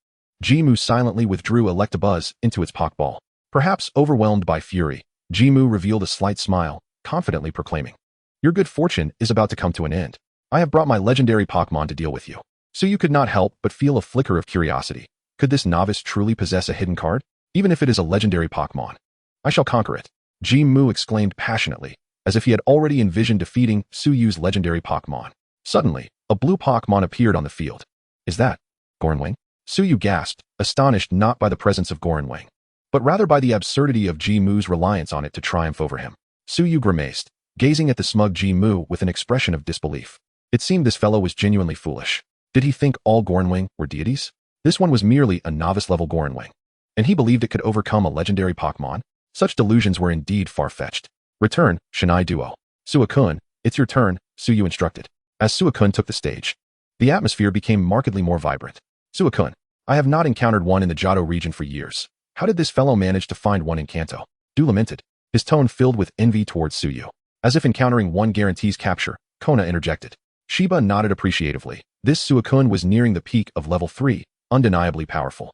[SPEAKER 1] Jimu silently withdrew Electabuzz into its Pokeball. Perhaps overwhelmed by fury, Jimu revealed a slight smile, confidently proclaiming, Your good fortune is about to come to an end. I have brought my legendary Pokémon to deal with you. Suyu could not help but feel a flicker of curiosity. Could this novice truly possess a hidden card? Even if it is a legendary Pokémon, I shall conquer it, Jimu exclaimed passionately, as if he had already envisioned defeating Suyu's legendary Pokémon. Suddenly, a blue Pokémon appeared on the field. Is that Gorenwing? Suyu gasped, astonished not by the presence of Gorenwing, but rather by the absurdity of Jimu's reliance on it to triumph over him. Suyu grimaced, gazing at the smug Jimu with an expression of disbelief. It seemed this fellow was genuinely foolish. Did he think all Gorenwing were deities? This one was merely a novice-level Gorenwing, and he believed it could overcome a legendary Pokémon? Such delusions were indeed far-fetched. Return, Shinai Duo. Suicune, it's your turn, Suyu instructed. As Suicune took the stage, the atmosphere became markedly more vibrant. Suicune, I have not encountered one in the Johto region for years. How did this fellow manage to find one in Kanto? Du lamented, his tone filled with envy towards Suyu. As if encountering one guarantees capture, Kona interjected. Shiba nodded appreciatively. This Suicune was nearing the peak of level 3, undeniably powerful.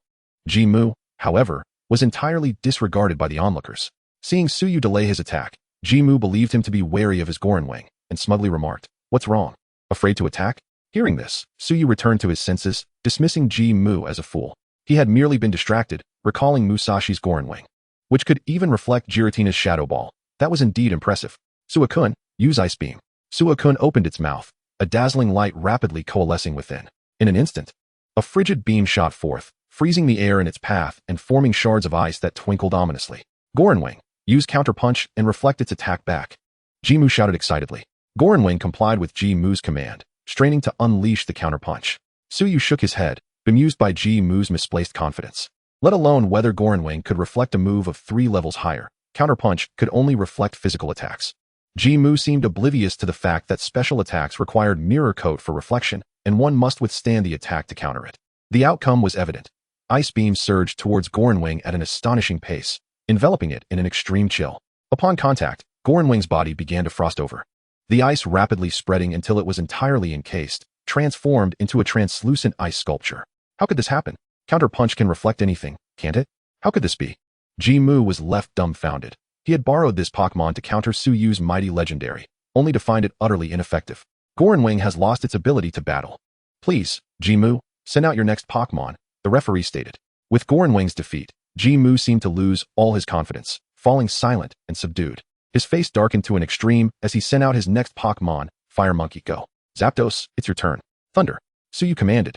[SPEAKER 1] Jimu, however, was entirely disregarded by the onlookers. Seeing Suyu delay his attack, Jimu believed him to be wary of his Gorenwing, and smugly remarked, What's wrong? Afraid to attack? Hearing this, Suyu returned to his senses, dismissing Jimu as a fool. He had merely been distracted, recalling Musashi's Gorenwing, which could even reflect Giratina's Shadow Ball. That was indeed impressive. Suicune, use Ice Beam. Suicune opened its mouth, a dazzling light rapidly coalescing within. In an instant, a frigid beam shot forth, freezing the air in its path and forming shards of ice that twinkled ominously. Wing, use counterpunch and reflect its attack back. Jimu shouted excitedly. Wing complied with Jimu's command, straining to unleash the counterpunch. Suyu shook his head, bemused by Jimu's misplaced confidence. Let alone whether Wing could reflect a move of 3 levels higher, counterpunch could only reflect physical attacks. Jimu seemed oblivious to the fact that special attacks required mirror coat for reflection, and one must withstand the attack to counter it. The outcome was evident. Ice beams surged towards Wing at an astonishing pace, enveloping it in an extreme chill. Upon contact, Wing's body began to frost over. The ice rapidly spreading until it was entirely encased, transformed into a translucent ice sculpture. How could this happen? Counterpunch can reflect anything, can't it? How could this be? Jimu was left dumbfounded. He had borrowed this Pokémon to counter Suyu's mighty legendary, only to find it utterly ineffective. Wing has lost its ability to battle. Please, Jimu, send out your next Pokémon, the referee stated. With Wing's defeat, Jimu seemed to lose all his confidence, falling silent and subdued. His face darkened to an extreme as he sent out his next Pokémon, Fire Monkey Go. Zapdos, it's your turn. Thunder. Suyu commanded.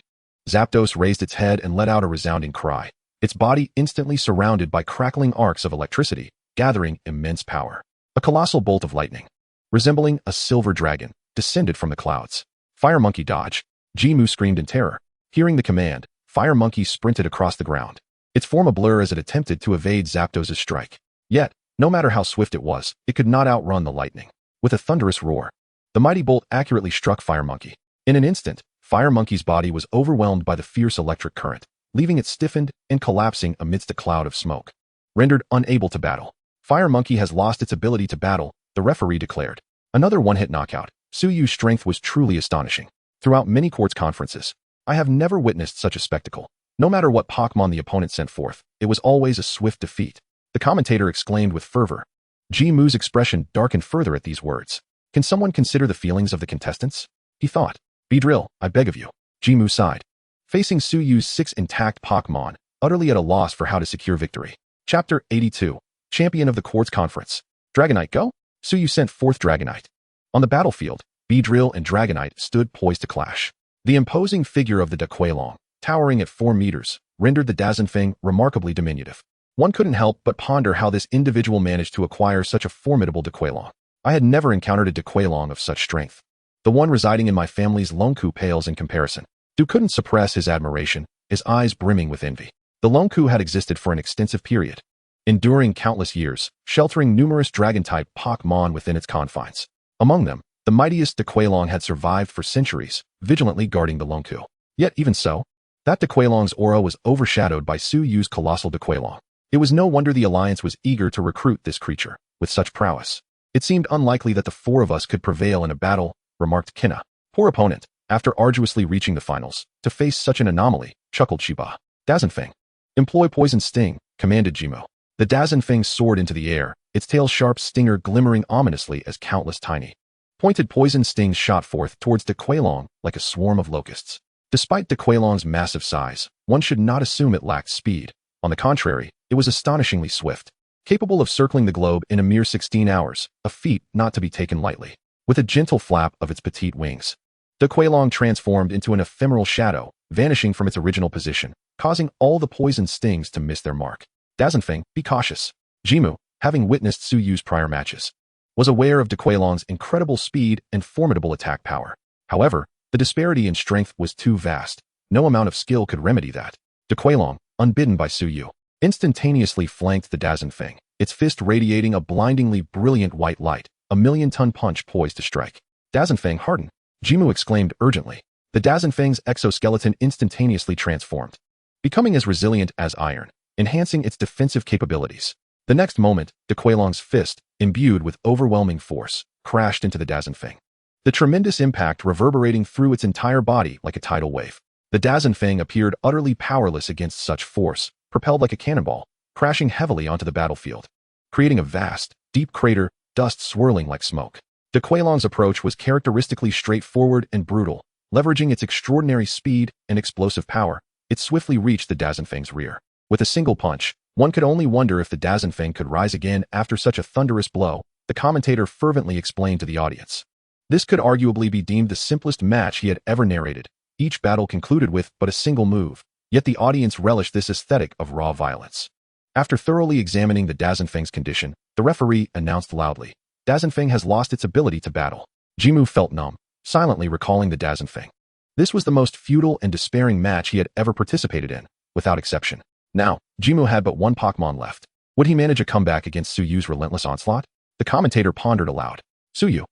[SPEAKER 1] Zapdos raised its head and let out a resounding cry. Its body instantly surrounded by crackling arcs of electricity, gathering immense power. A colossal bolt of lightning, resembling a silver dragon, descended from the clouds. Fire Monkey dodge. Jimu screamed in terror. Hearing the command, Fire Monkey sprinted across the ground. Its form a blur as it attempted to evade Zapdos' strike. Yet, no matter how swift it was, it could not outrun the lightning. With a thunderous roar, the mighty bolt accurately struck Fire Monkey. In an instant, Fire Monkey's body was overwhelmed by the fierce electric current, leaving it stiffened and collapsing amidst a cloud of smoke. Rendered unable to battle. Fire Monkey has lost its ability to battle, the referee declared. Another one-hit knockout. Suyu's strength was truly astonishing. Throughout many courts conferences, I have never witnessed such a spectacle. No matter what Pokémon the opponent sent forth, it was always a swift defeat. The commentator exclaimed with fervor. Jimu's expression darkened further at these words. Can someone consider the feelings of the contestants? He thought. Beedrill, I beg of you. Jimu sighed. Facing Suyu's 6 intact Pokémon, utterly at a loss for how to secure victory. Chapter 82. Champion of the Quartz Conference. Dragonite go? Suyu sent forth Dragonite. On the battlefield, Beedrill and Dragonite stood poised to clash. The imposing figure of the Daquelong, towering at 4 meters, rendered the Dazenfeng remarkably diminutive. One couldn't help but ponder how this individual managed to acquire such a formidable Daquelong. I had never encountered a Daquelong of such strength. The one residing in my family's Lonku pales in comparison. Du couldn't suppress his admiration, his eyes brimming with envy. The Lonku had existed for an extensive period, enduring countless years, sheltering numerous dragon-type Pokémon within its confines. Among them, the mightiest Daquelong had survived for centuries, vigilantly guarding the Lonku. Yet even so, that Daquelong's aura was overshadowed by Suyu's colossal Daquelong. It was no wonder the Alliance was eager to recruit this creature, with such prowess. It seemed unlikely that the 4 of us could prevail in a battle, remarked Kina. Poor opponent, after arduously reaching the finals, to face such an anomaly, chuckled Shiba. Dazenfeng. Employ Poison Sting, commanded Jimu. The Dazenfeng soared into the air, its tail's sharp stinger glimmering ominously as countless tiny, pointed poison stings shot forth towards Daquelong like a swarm of locusts. Despite Daquelong's massive size, one should not assume it lacked speed. On the contrary, it was astonishingly swift, capable of circling the globe in a mere 16 hours, a feat not to be taken lightly. With a gentle flap of its petite wings, Daquelong transformed into an ephemeral shadow, vanishing from its original position, causing all the poison stings to miss their mark. Dazenfeng, be cautious. Jimu, having witnessed Suyu's prior matches, was aware of Daquelong's incredible speed and formidable attack power. However, the disparity in strength was too vast. No amount of skill could remedy that. Daquelong, unbidden by Suyu, instantaneously flanked the Dazenfeng, its fist radiating a blindingly brilliant white light, a million-ton punch poised to strike. Dazenfeng harden, Jimu exclaimed urgently. The Dazenfeng's exoskeleton instantaneously transformed, becoming as resilient as iron, enhancing its defensive capabilities. The next moment, Daquelong's fist, imbued with overwhelming force, crashed into the Dazenfeng. The tremendous impact reverberating through its entire body like a tidal wave. The Dazenfeng appeared utterly powerless against such force, propelled like a cannonball, crashing heavily onto the battlefield, creating a vast, deep crater, dust swirling like smoke. Daquelong's approach was characteristically straightforward and brutal. Leveraging its extraordinary speed and explosive power, it swiftly reached the Dazenfeng's rear. With a single punch, one could only wonder if the Dazenfeng could rise again after such a thunderous blow, the commentator fervently explained to the audience. This could arguably be deemed the simplest match he had ever narrated. Each battle concluded with but a single move, yet the audience relished this aesthetic of raw violence. After thoroughly examining the Dazenfeng's condition, the referee announced loudly, Dazenfeng has lost its ability to battle. Jimu felt numb, silently recalling the Dazenfeng. This was the most futile and despairing match he had ever participated in, without exception. Now, Jimu had but one Pokémon left. Would he manage a comeback against Suyu's relentless onslaught? The commentator pondered aloud. Suyu,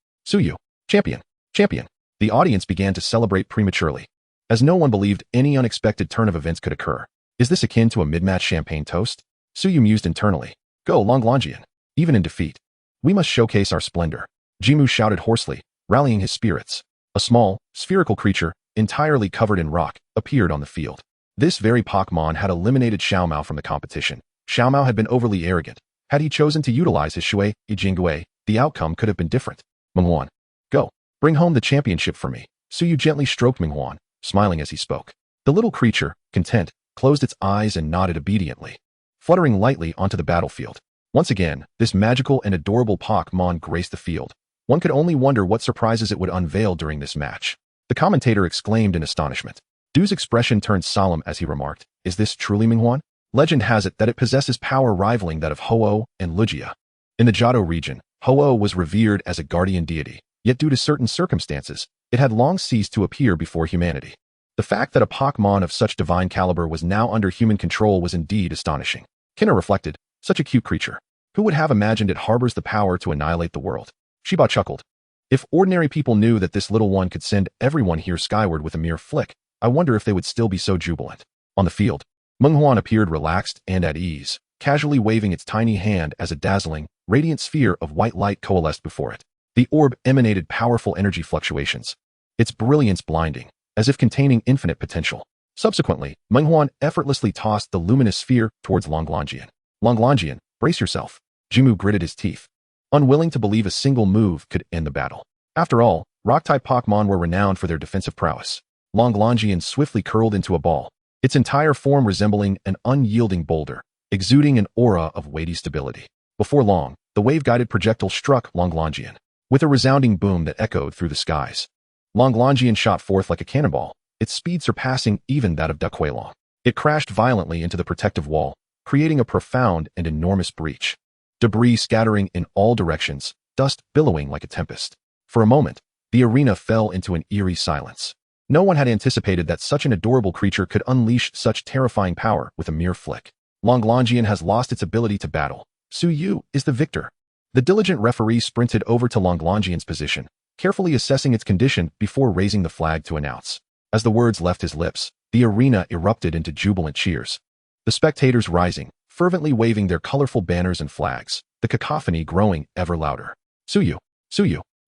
[SPEAKER 1] champion, champion. The audience began to celebrate prematurely, as no one believed any unexpected turn of events could occur. Is this akin to a mid-match champagne toast? Suyu mused internally. Go, Longlongian. Even in defeat, we must showcase our splendor. Jimu shouted hoarsely, rallying his spirits. A small, spherical creature, entirely covered in rock, appeared on the field. This very Pokémon had eliminated Xiaoming from the competition. Xiaoming had been overly arrogant. Had he chosen to utilize his Shui Jingui, the outcome could have been different. Menghuan, go. Bring home the championship for me. Suyu gently stroked Menghuan, smiling as he spoke. The little creature, content, closed its eyes and nodded obediently, fluttering lightly onto the battlefield. Once again, this magical and adorable Pokémon graced the field. One could only wonder what surprises it would unveil during this match. The commentator exclaimed in astonishment. Du's expression turned solemn as he remarked, is this truly Menghuan? Legend has it that it possesses power rivaling that of Ho-Oh and Lugia. In the Johto region, Ho-Oh was revered as a guardian deity, yet due to certain circumstances, it had long ceased to appear before humanity. The fact that a Pokémon of such divine caliber was now under human control was indeed astonishing. Kinna reflected, such a cute creature. Who would have imagined it harbors the power to annihilate the world? Shiba chuckled. If ordinary people knew that this little one could send everyone here skyward with a mere flick, I wonder if they would still be so jubilant. On the field, Menghuan appeared relaxed and at ease, casually waving its tiny hand as a dazzling, radiant sphere of white light coalesced before it. The orb emanated powerful energy fluctuations, its brilliance blinding, as if containing infinite potential. Subsequently, Menghuan effortlessly tossed the luminous sphere towards Longlongian. Longlongian, brace yourself. Jimu gritted his teeth, unwilling to believe a single move could end the battle. After all, rock-type Pokémon were renowned for their defensive prowess. Longlongian swiftly curled into a ball, its entire form resembling an unyielding boulder, exuding an aura of weighty stability. Before long, the wave-guided projectile struck Longlongian, with a resounding boom that echoed through the skies. Longlongian shot forth like a cannonball, its speed surpassing even that of Duquelong. It crashed violently into the protective wall, creating a profound and enormous breach. Debris scattering in all directions, dust billowing like a tempest. For a moment, the arena fell into an eerie silence. No one had anticipated that such an adorable creature could unleash such terrifying power with a mere flick. Longlongian has lost its ability to battle. Suyu is the victor. The diligent referee sprinted over to Longlongian's position, carefully assessing its condition before raising the flag to announce. As the words left his lips, the arena erupted into jubilant cheers. The spectators rising, fervently waving their colorful banners and flags, the cacophony growing ever louder. Suyu,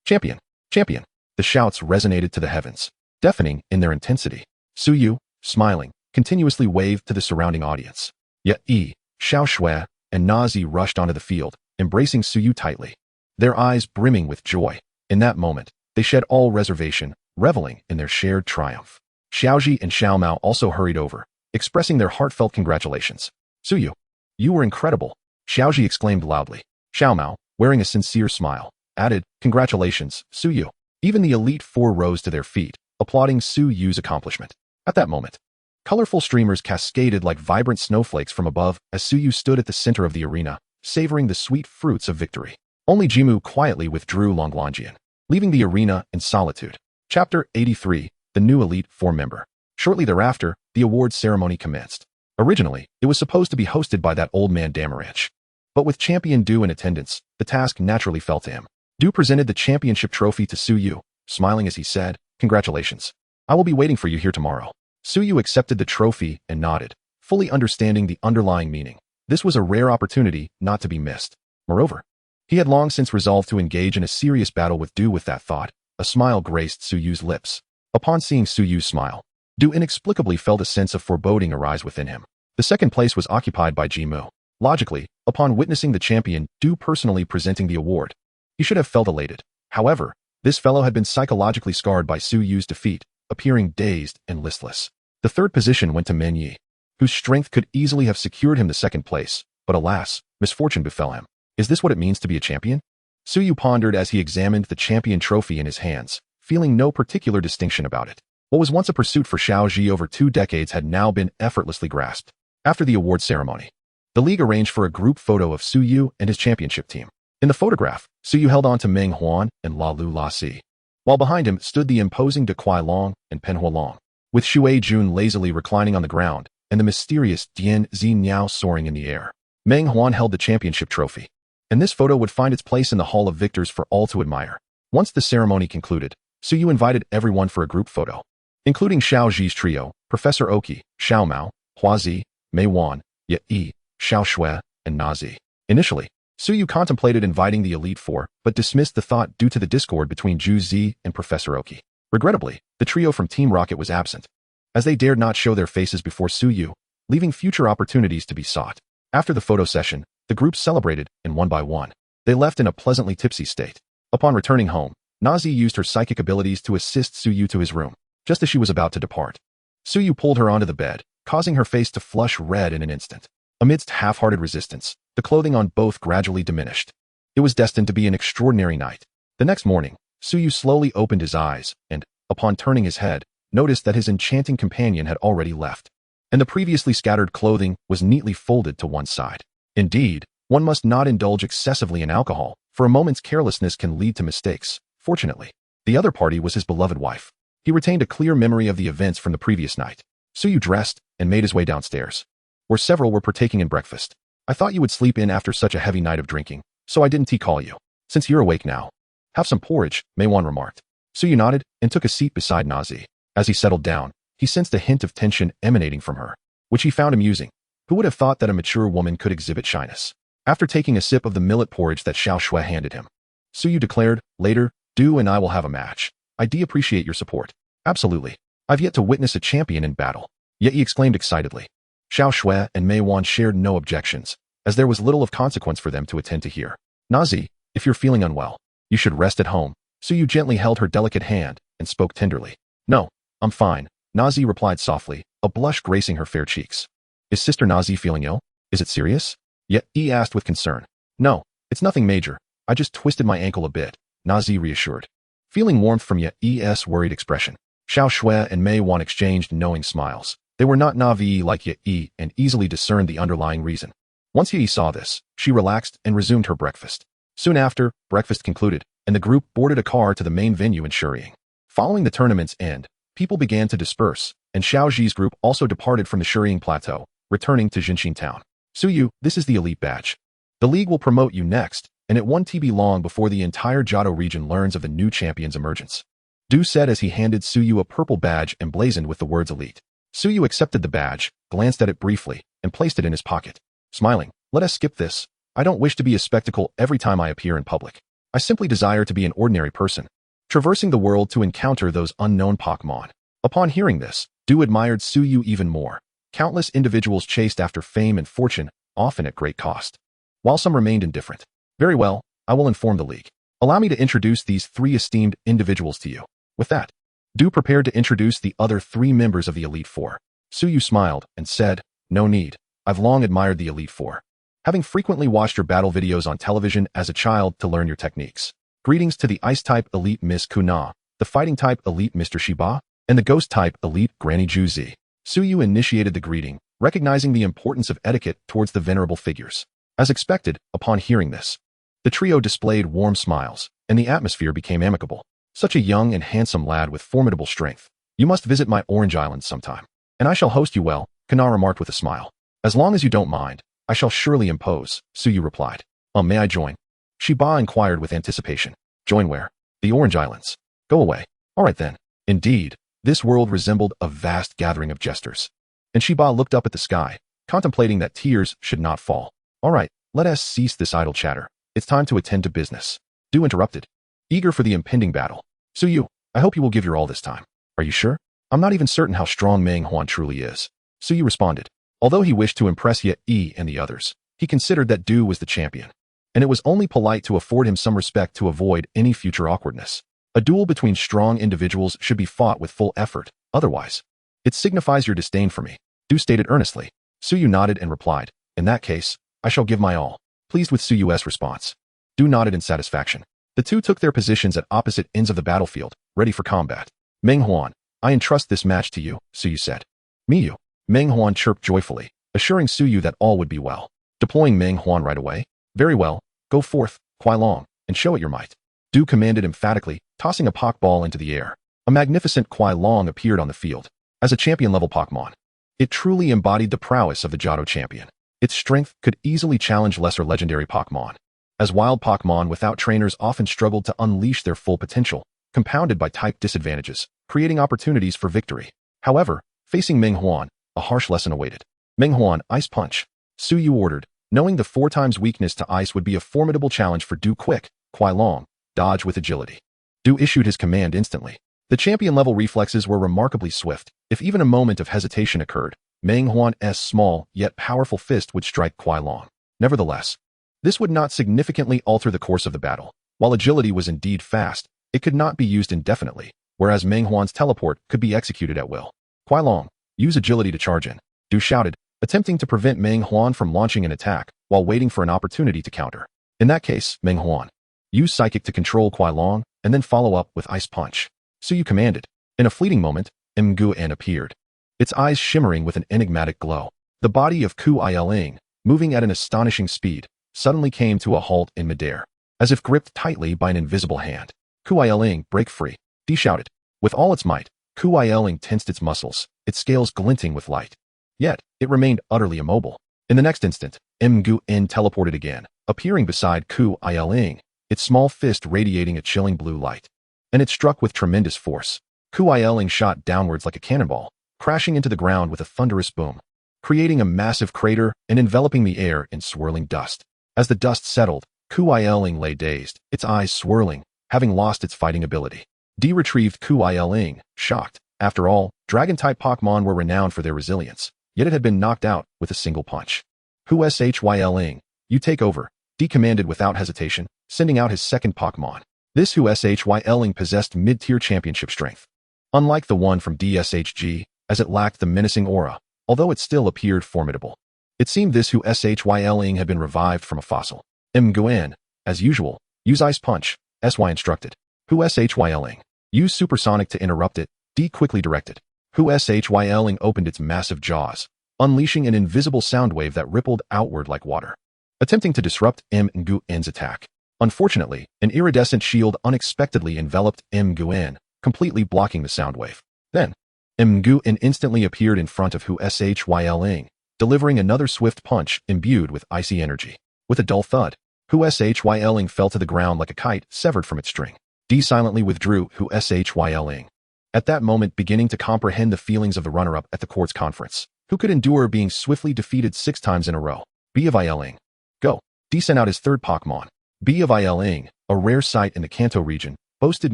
[SPEAKER 1] champion, champion. The shouts resonated to the heavens, deafening in their intensity. Suyu, smiling, continuously waved to the surrounding audience. Yet Xiao Shui, and Nazi rushed onto the field, embracing Suyu tightly, their eyes brimming with joy. In that moment, they shed all reservation, reveling in their shared triumph. Xiaoji and Xiaoming also hurried over, expressing their heartfelt congratulations. Suyu, you were incredible, Xiaoji exclaimed loudly. Xiaoming, wearing a sincere smile, added, congratulations, Suyu. Even the Elite Four rose to their feet, applauding Suyu's accomplishment. At that moment, colorful streamers cascaded like vibrant snowflakes from above as Suyu stood at the center of the arena, savoring the sweet fruits of victory. Only Jimu quietly withdrew Longlongian, leaving the arena in solitude. Chapter 83, The New Elite Four Member. Shortly thereafter, the awards ceremony commenced. Originally, it was supposed to be hosted by that old man Damaranch. But with Champion Du in attendance, the task naturally fell to him. Du presented the championship trophy to Suyu, smiling as he said, congratulations. I will be waiting for you here tomorrow. Suyu accepted the trophy and nodded, fully understanding the underlying meaning. This was a rare opportunity not to be missed. Moreover, he had long since resolved to engage in a serious battle with Du. With that thought, a smile graced Suyu's lips. Upon seeing Suyu's smile, Du inexplicably felt a sense of foreboding arise within him. The second place was occupied by Jimu. Logically, upon witnessing the champion Du personally presenting the award, he should have felt elated. However, this fellow had been psychologically scarred by Suyu's defeat, appearing dazed and listless. The third position went to Menyi, whose strength could easily have secured him the second place, but alas, misfortune befell him. Is this what it means to be a champion? Suyu pondered as he examined the champion trophy in his hands, feeling no particular distinction about it. What was once a pursuit for Xiaoji over 2 decades had now been effortlessly grasped. After the award ceremony, The league arranged for a group photo of Suyu and his championship team. In the photograph, Suyu held on to Meng Huan and La Lu La Si, while behind him stood the imposing De Kuai Long and Pen Hualong, with Shui Jun lazily reclining on the ground and the mysterious Dian Zi Niao soaring in the air. Meng Huan held the championship trophy, and this photo would find its place in the Hall of Victors for all to admire. Once the ceremony concluded, Suyu invited everyone for a group photo, including Xiao Zhi's trio, Professor Oki, Xiao Mao, Hua Zi, Mei Wan, Ye Yi, Xiao Shui, and Na Zi. Initially, Suyu contemplated inviting the Elite Four, but dismissed the thought due to the discord between Zhu Zi and Professor Oki. Regrettably, the trio from Team Rocket was absent, as they dared not show their faces before Suyu, leaving future opportunities to be sought. After the photo session, the group celebrated, and one by one, they left in a pleasantly tipsy state. Upon returning home, Nazi used her psychic abilities to assist Suyu to his room, just as she was about to depart. Suyu pulled her onto the bed, causing her face to flush red in an instant. Amidst half-hearted resistance, the clothing on both gradually diminished. It was destined to be an extraordinary night. The next morning, Suyu slowly opened his eyes and, upon turning his head, noticed that his enchanting companion had already left, and the previously scattered clothing was neatly folded to one side. Indeed, one must not indulge excessively in alcohol, for a moment's carelessness can lead to mistakes. Fortunately, the other party was his beloved wife. He retained a clear memory of the events from the previous night. Suyu dressed and made his way downstairs, where several were partaking in breakfast. I thought you would sleep in after such a heavy night of drinking, so I didn't call you. Since you're awake now, have some porridge, Meiwan remarked. Suyu nodded and took a seat beside Nazi. As he settled down, he sensed a hint of tension emanating from her, which he found amusing. Who would have thought that a mature woman could exhibit shyness? After taking a sip of the millet porridge that Xiao Shui handed him, Suyu declared, later, Du and I will have a match. I appreciate your support. Absolutely. I've yet to witness a champion in battle. Yet he exclaimed excitedly. Xiao Shui and Mei Wan shared no objections, as there was little of consequence for them to attend to here. Nazi, if you're feeling unwell, you should rest at home. Suyu gently held her delicate hand and spoke tenderly. No, I'm fine, Nazi replied softly, a blush gracing her fair cheeks. Is Sister Nazi feeling ill? Is it serious? Yet he asked with concern. No, it's nothing major. I just twisted my ankle a bit, Nazi reassured. Feeling warmth from Ye's worried expression, Xiao Shui and Mei Wan exchanged knowing smiles. They were not Navi like Ye and easily discerned the underlying reason. Once Ye saw this, she relaxed and resumed her breakfast. Soon after, breakfast concluded, and the group boarded a car to the main venue in Shuriying. Following the tournament's end, people began to disperse, and Xiao Zhi's group also departed from the Shuriying Plateau, returning to Jinxin Town. Suyu, this is the elite badge. The league will promote you next, and it won't be long before the entire Johto region learns of the new champion's emergence. Du said as he handed Suyu a purple badge emblazoned with the words elite. Suyu accepted the badge, glanced at it briefly, and placed it in his pocket. Smiling, let us skip this. I don't wish to be a spectacle every time I appear in public. I simply desire to be an ordinary person, traversing the world to encounter those unknown Pokémon. Upon hearing this, Du admired Suyu even more. Countless individuals chased after fame and fortune, often at great cost, while some remained indifferent. Very well, I will inform the league. Allow me to introduce these three esteemed individuals to you. With that, Du prepared to introduce the other three members of the Elite Four. Suyu smiled and said, no need. I've long admired the Elite Four, having frequently watched your battle videos on television as a child to learn your techniques. Greetings to the Ice-type Elite Miss Kuna, the Fighting-type Elite Mr. Shiba, and the Ghost-type Elite Granny Juzi. Suyu initiated the greeting, recognizing the importance of etiquette towards the venerable figures. As expected, upon hearing this, the trio displayed warm smiles, and the atmosphere became amicable. Such a young and handsome lad with formidable strength. You must visit my Orange Island sometime, and I shall host you well, Kana remarked with a smile. As long as you don't mind, I shall surely impose, Suyu replied. May I join? Shiba inquired with anticipation. Join where? The Orange Islands. Go away. All right then. Indeed, this world resembled a vast gathering of jesters. And Shiba looked up at the sky, contemplating that tears should not fall. All right, let us cease this idle chatter. It's time to attend to business. Du interrupted, eager for the impending battle. Suyu, I hope you will give your all this time. Are you sure? I'm not even certain how strong Meng Huan truly is. Suyu responded. Although he wished to impress Ye and the others, he considered that Du was the champion, and it was only polite to afford him some respect to avoid any future awkwardness. A duel between strong individuals should be fought with full effort, otherwise, it signifies your disdain for me, Du stated earnestly. Suyu nodded and replied, in that case, I shall give my all. Pleased with Suyu's response, Du nodded in satisfaction. The two took their positions at opposite ends of the battlefield, ready for combat. Meng Huan, I entrust this match to you, Suyu said. Me you. Meng Huan chirped joyfully, assuring Suyu that all would be well. deploying Meng Huan right away. Very well, go forth, Hualan, and show it your might. Du commanded emphatically, tossing a Pokeball into the air. A magnificent Hualan appeared on the field. As a champion-level Pokemon, it truly embodied the prowess of the Johto champion. Its strength could easily challenge lesser legendary Pokemon. As wild Pokemon without trainers often struggled to unleash their full potential, compounded by type disadvantages, creating opportunities for victory. However, facing Meng Huan, a harsh lesson awaited. Meng Huan, Ice Punch. Suyu ordered, knowing the 4x weakness to ice would be a formidable challenge for Du. Quick, Hualan, dodge with agility. Du issued his command instantly. The champion-level reflexes were remarkably swift. If even a moment of hesitation occurred, Meng Huan's small yet powerful fist would strike Hualan. Nevertheless, this would not significantly alter the course of the battle. While agility was indeed fast, it could not be used indefinitely, whereas Meng Huan's teleport could be executed at will. Hualan, use agility to charge in, Du shouted, attempting to prevent Meng Huan from launching an attack while waiting for an opportunity to counter. In that case, Meng Huan, use Psychic to control Hualan and then follow up with Ice Punch. Suyu commanded. In a fleeting moment, Nguyen appeared, its eyes shimmering with an enigmatic glow. The body of Hualan, moving at an astonishing speed, suddenly came to a halt in midair, as if gripped tightly by an invisible hand. Hualan, break free, he shouted. With all its might, Hualan tensed its muscles, its scales glinting with light. Yet, it remained utterly immobile. In the next instant, Nguyen teleported again, appearing beside Hualan, its small fist radiating a chilling blue light. And it struck with tremendous force. Hualan shot downwards like a cannonball, crashing into the ground with a thunderous boom, creating a massive crater and enveloping the air in swirling dust. As the dust settled, Hualan lay dazed, its eyes swirling, having lost its fighting ability. D retrieved Hualan, shocked. After all, Dragon-type Pokemon were renowned for their resilience, yet it had been knocked out with a single punch. Hualan, you take over, D commanded without hesitation, sending out his second Pokemon. This Hualan possessed mid-tier championship strength. Unlike the one from DSHG, as it lacked the menacing aura, although it still appeared formidable. It seemed this Hualan had been revived from a fossil. Nguyen, as usual, use Ice Punch, SY instructed. Hualan, use Supersonic to interrupt it, D quickly directed. Hualan opened its massive jaws, unleashing an invisible sound wave that rippled outward like water, attempting to disrupt Nguyen's attack. Unfortunately, an iridescent shield unexpectedly enveloped Nguyen, completely blocking the sound wave. Then, Nguyen instantly appeared in front of Hualan, delivering another swift punch imbued with icy energy. With a dull thud, Hualan fell to the ground like a kite severed from its string. D silently withdrew Hualan. At that moment beginning to comprehend the feelings of the runner-up at the court's conference, who could endure being swiftly defeated 6 times in a row. Hualan, go. D sent out his third Pokemon. Hualan, a rare sight in the Kanto region, boasted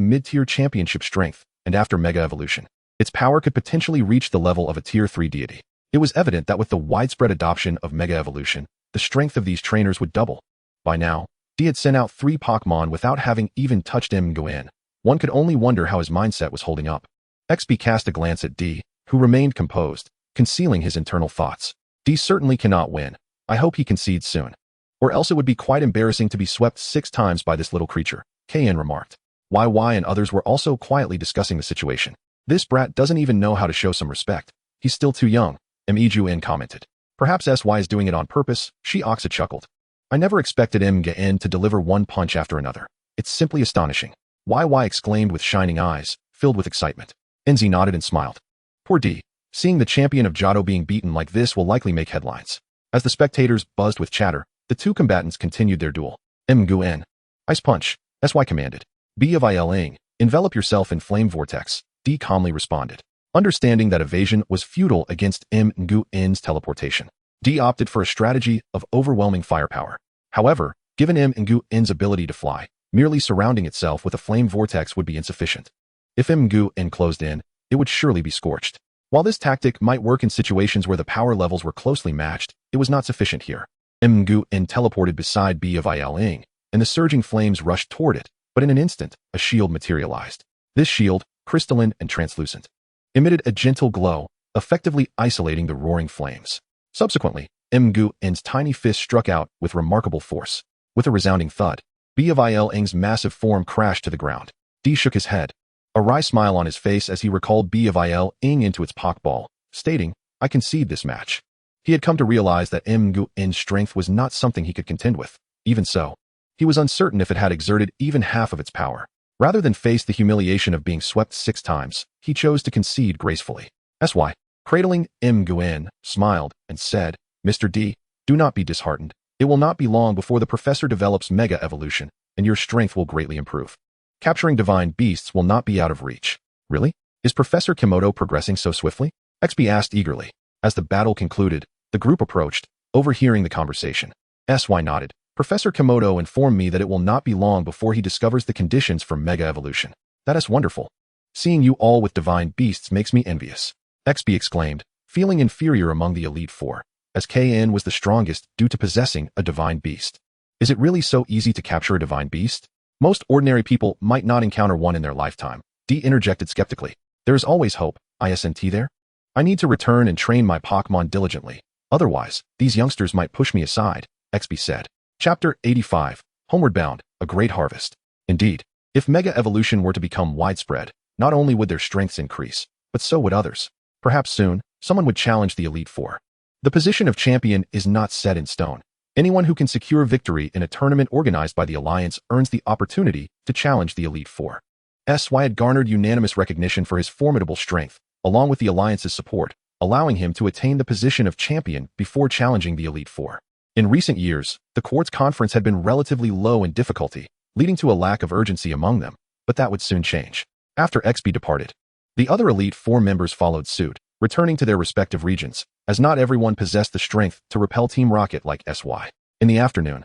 [SPEAKER 1] mid-tier championship strength, and after Mega Evolution, its power could potentially reach the level of a Tier 3 deity. It was evident that with the widespread adoption of Mega Evolution, the strength of these trainers would double. By now, D had sent out 3 Pokemon without having even touched Nguyen. One could only wonder how his mindset was holding up. XP cast a glance at D, who remained composed, concealing his internal thoughts. D certainly cannot win. I hope he concedes soon. Or else it would be quite embarrassing to be swept 6 times by this little creature, KN remarked. YY and others were also quietly discussing the situation. This brat doesn't even know how to show some respect. He's still too young, Mejuin commented. Perhaps SY is doing it on purpose, Shi Oxa chuckled. I never expected Nguyen to deliver one punch after another. It's simply astonishing. YY exclaimed with shining eyes, filled with excitement. NZ nodded and smiled. Poor D. Seeing the champion of Johto being beaten like this will likely make headlines. As the spectators buzzed with chatter, the 2 combatants continued their duel. Nguyen, Ice Punch, SY commanded. Hualan, envelop yourself in Flame Vortex, D calmly responded. Understanding that evasion was futile against Nguyen's teleportation, D opted for a strategy of overwhelming firepower. However, given Nguyen's ability to fly, merely surrounding itself with a Flame Vortex would be insufficient. If Nguyen closed in, it would surely be scorched. While this tactic might work in situations where the power levels were closely matched, it was not sufficient here. Nguyen teleported beside Hualan, and the surging flames rushed toward it, but in an instant, a shield materialized. This shield, crystalline and translucent, emitted a gentle glow, effectively isolating the roaring flames. Subsequently, Nguyen's tiny fist struck out with remarkable force. With a resounding thud, Hualan's massive form crashed to the ground. D shook his head, a wry smile on his face as he recalled Hualan into its Pokeball, stating, I concede this match. He had come to realize that Nguyen's strength was not something he could contend with. Even so, he was uncertain if it had exerted even half of its power. Rather than face the humiliation of being swept 6 times, he chose to concede gracefully. Sy, cradling Nguyen, smiled and said, "Mr. D, do not be disheartened. It will not be long before the professor develops Mega Evolution, and your strength will greatly improve. Capturing divine beasts will not be out of reach." "Really? Is Professor Kimoto progressing so swiftly?" XB asked eagerly. As the battle concluded, the group approached, overhearing the conversation. Sy nodded. "Professor Kimoto informed me that it will not be long before he discovers the conditions for Mega Evolution. That is wonderful. Seeing you all with divine beasts makes me envious." XB exclaimed, feeling inferior among the Elite Four, as KN was the strongest due to possessing a divine beast. Is it really so easy to capture a divine beast? Most ordinary people might not encounter one in their lifetime. D interjected skeptically. "There is always hope, isn't there? I need to return and train my Pokémon diligently. Otherwise, these youngsters might push me aside," XB said. Chapter 85, Homeward Bound, A Great Harvest. Indeed, if Mega Evolution were to become widespread, not only would their strengths increase, but so would others. Perhaps soon, someone would challenge the Elite Four. The position of champion is not set in stone. Anyone who can secure victory in a tournament organized by the Alliance earns the opportunity to challenge the Elite Four. Sy had garnered unanimous recognition for his formidable strength, along with the Alliance's support, allowing him to attain the position of champion before challenging the Elite Four. In recent years, the Quartz Conference had been relatively low in difficulty, leading to a lack of urgency among them, but that would soon change. After XB departed, the other Elite Four members followed suit, returning to their respective regions, as not everyone possessed the strength to repel Team Rocket like Sy. In the afternoon,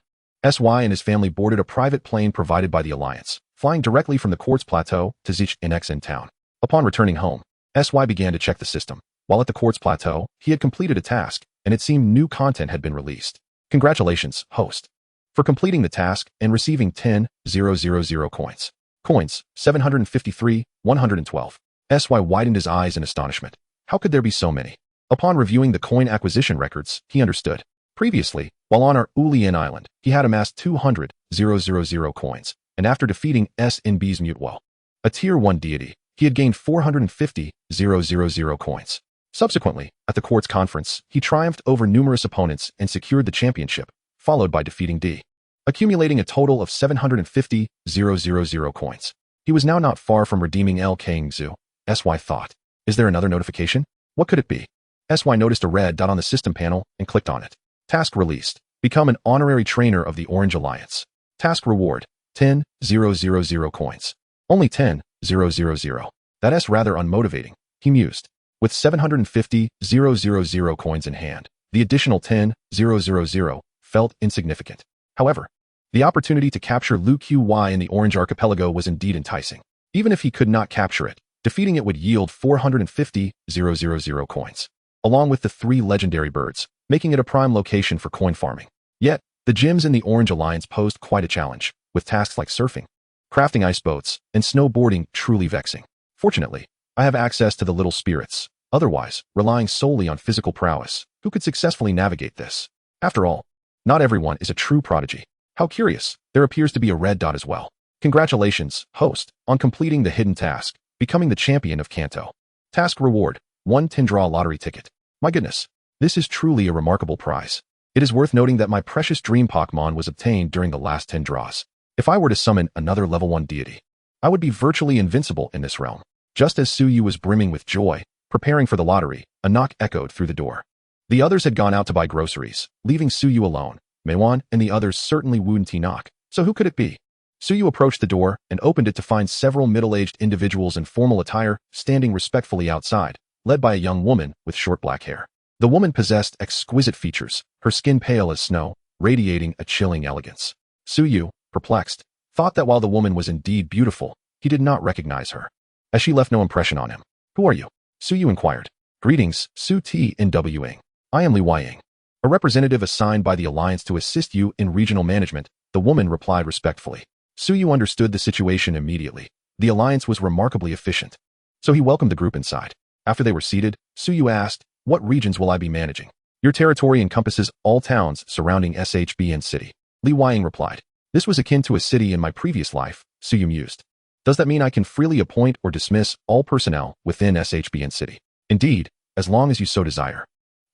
[SPEAKER 1] Sy and his family boarded a private plane provided by the Alliance, flying directly from the Quartz Plateau to Xiaoming town. Upon returning home, Sy began to check the system. While at the Quartz Plateau, he had completed a task, and it seemed new content had been released. "Congratulations, host, for completing the task and receiving 10,000 coins. Coins, 753, 112. Sy widened his eyes in astonishment. How could there be so many? Upon reviewing the coin acquisition records, he understood. Previously, while on our Hualan Island, he had amassed 200,000 coins, and after defeating SNB's Mutewell, a Tier 1 deity, he had gained 450,000 coins. Subsequently, at the Quartz Conference, he triumphed over numerous opponents and secured the championship, followed by defeating D, accumulating a total of 750,000 coins. He was now not far from redeeming L. Kangzu. Sy thought. Is there another notification? What could it be? Sy noticed a red dot on the system panel and clicked on it. Task released. Become an honorary trainer of the Orange Alliance. Task reward. 10,000 coins. Only 10,000. That's rather unmotivating, he mused. With 750,000 coins in hand, the additional 10,000 felt insignificant. However, the opportunity to capture Lu Qy in the Orange Archipelago was indeed enticing. Even if he could not capture it, defeating it would yield 450,000 coins, along with the 3 legendary birds, making it a prime location for coin farming. Yet, the gyms in the Orange Alliance posed quite a challenge, with tasks like surfing, crafting ice boats, and snowboarding truly vexing. Fortunately, I have access to the little spirits. Otherwise, relying solely on physical prowess, who could successfully navigate this? After all, not everyone is a true prodigy. How curious, there appears to be a red dot as well. Congratulations, host, on completing the hidden task, becoming the champion of Kanto. Task reward, 1 10-draw lottery ticket. My goodness, this is truly a remarkable prize. It is worth noting that my precious dream Pokémon was obtained during the last 10 draws. If I were to summon another level 1 deity, I would be virtually invincible in this realm. Just as Suyu was brimming with joy, preparing for the lottery, a knock echoed through the door. The others had gone out to buy groceries, leaving Suyu alone. Meiwan and the others certainly wouldn't knock, so who could it be? Suyu approached the door and opened it to find several middle-aged individuals in formal attire standing respectfully outside, led by a young woman with short black hair. The woman possessed exquisite features, her skin pale as snow, radiating a chilling elegance. Suyu, perplexed, thought that while the woman was indeed beautiful, he did not recognize her, as she left no impression on him. Who are you? Suyu inquired. Greetings, Su T in Wing. I am Li Huang, a representative assigned by the Alliance to assist you in regional management, the woman replied respectfully. Suyu understood the situation immediately. The Alliance was remarkably efficient, so he welcomed the group inside. After they were seated, Suyu asked, what regions will I be managing? Your territory encompasses all towns surrounding SHBN City. Li Huang replied. This was akin to a city in my previous life, Suyu mused. Does that mean I can freely appoint or dismiss all personnel within SHBN City? Indeed, as long as you so desire.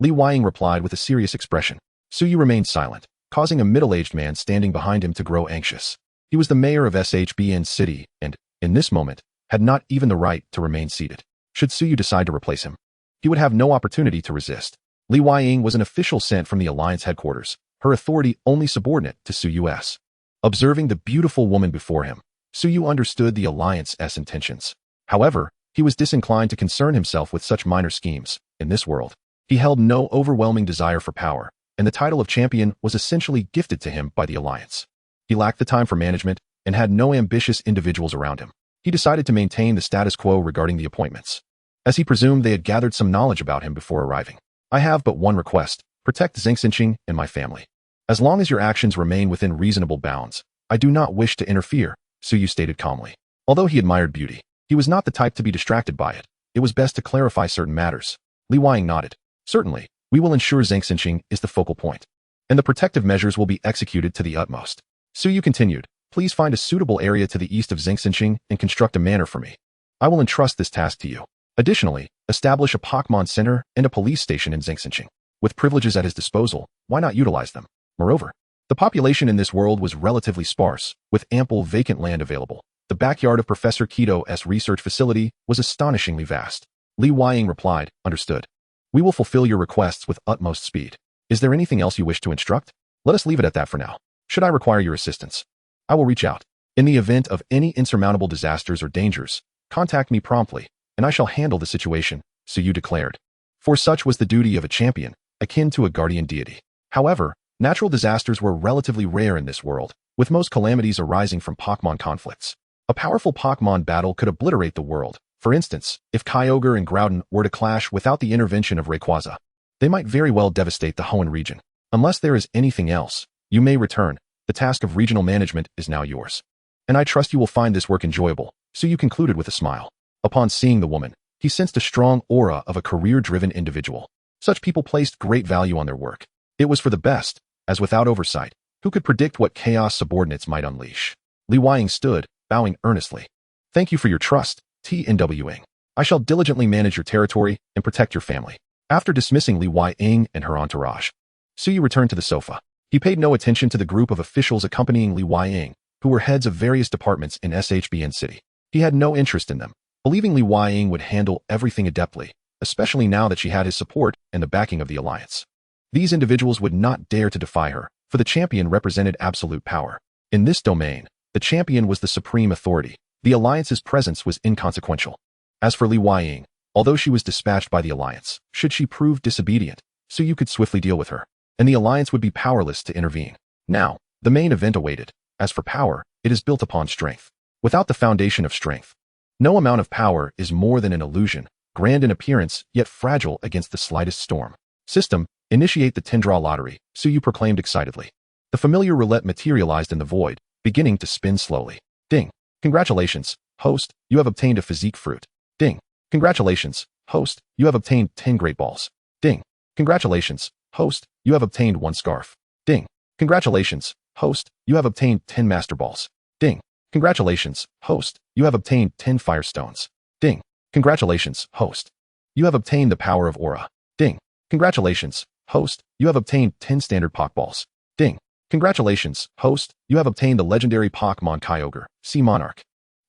[SPEAKER 1] Li Weiying replied with a serious expression. Suyu remained silent, causing a middle-aged man standing behind him to grow anxious. He was the mayor of Hualan City and, in this moment, had not even the right to remain seated. Should Suyu decide to replace him, he would have no opportunity to resist. Li Weiying was an official sent from the Alliance headquarters, her authority only subordinate to Suyu's. Observing the beautiful woman before him, Suyu understood the Alliance's intentions. However, he was disinclined to concern himself with such minor schemes. In this world, he held no overwhelming desire for power, and the title of champion was essentially gifted to him by the Alliance. He lacked the time for management and had no ambitious individuals around him. He decided to maintain the status quo regarding the appointments, as he presumed they had gathered some knowledge about him before arriving. I have but one request: protect Zhengxinqing and my family. As long as your actions remain within reasonable bounds, I do not wish to interfere, Suyu stated calmly. Although he admired beauty, he was not the type to be distracted by it. It was best to clarify certain matters. Li Weiying nodded. Certainly, we will ensure Zhengxinqing is the focal point, and the protective measures will be executed to the utmost. Suyu continued, please find a suitable area to the east of Zhengxinqing and construct a manor for me. I will entrust this task to you. Additionally, establish a Pokémon Center and a police station in Zhengxinqing. With privileges at his disposal, why not utilize them? Moreover, the population in this world was relatively sparse, with ample vacant land available. The backyard of Professor Kito's research facility was astonishingly vast. Li Weiying replied, understood. We will fulfill your requests with utmost speed. Is there anything else you wish to instruct? Let us leave it at that for now. Should I require your assistance, I will reach out. In the event of any insurmountable disasters or dangers, contact me promptly, and I shall handle the situation, Suyu declared. For such was the duty of a champion, akin to a guardian deity. However, natural disasters were relatively rare in this world, with most calamities arising from Pokémon conflicts. A powerful Pokémon battle could obliterate the world. For instance, if Kyogre and Groudon were to clash without the intervention of Rayquaza, they might very well devastate the Hualan region. Unless there is anything else, you may return. The task of regional management is now yours. And I trust you will find this work enjoyable, Suyu concluded with a smile. Upon seeing the woman, he sensed a strong aura of a career-driven individual. Such people placed great value on their work. It was for the best, as without oversight, who could predict what chaos subordinates might unleash? Li Weiying stood, bowing earnestly. Thank you for your trust, TNWing. I shall diligently manage your territory and protect your family. After dismissing Li Weiying and her entourage, Suyu returned to the sofa. He paid no attention to the group of officials accompanying Li Weiying, who were heads of various departments in Hualan City. He had no interest in them, believing Li Weiying would handle everything adeptly, especially now that she had his support and the backing of the Alliance. These individuals would not dare to defy her, for the champion represented absolute power. In this domain, the champion was the supreme authority. The Alliance's presence was inconsequential. As for Li Weiying, although she was dispatched by the Alliance, should she prove disobedient, Suyu could swiftly deal with her, and the Alliance would be powerless to intervene. Now, the main event awaited. As for power, it is built upon strength. Without the foundation of strength, no amount of power is more than an illusion, grand in appearance, yet fragile against the slightest storm. System, initiate the 10-draw lottery, Suyu proclaimed excitedly. The familiar roulette materialized in the void, beginning to spin slowly. Ding. Congratulations, host, you have obtained a physique fruit. Ding. Congratulations, host, you have obtained 10 great balls. Ding. Congratulations, host, you have obtained 1 scarf. Ding. Congratulations, host, you have obtained 10 master balls. Ding. Congratulations, host, you have obtained 10 firestones. Ding. Congratulations, host, you have obtained the power of aura. Ding. Congratulations, host, you have obtained 10 standard Pokeballs. Ding. Congratulations, host, you have obtained the legendary Pokémon Kyogre, Sea Monarch.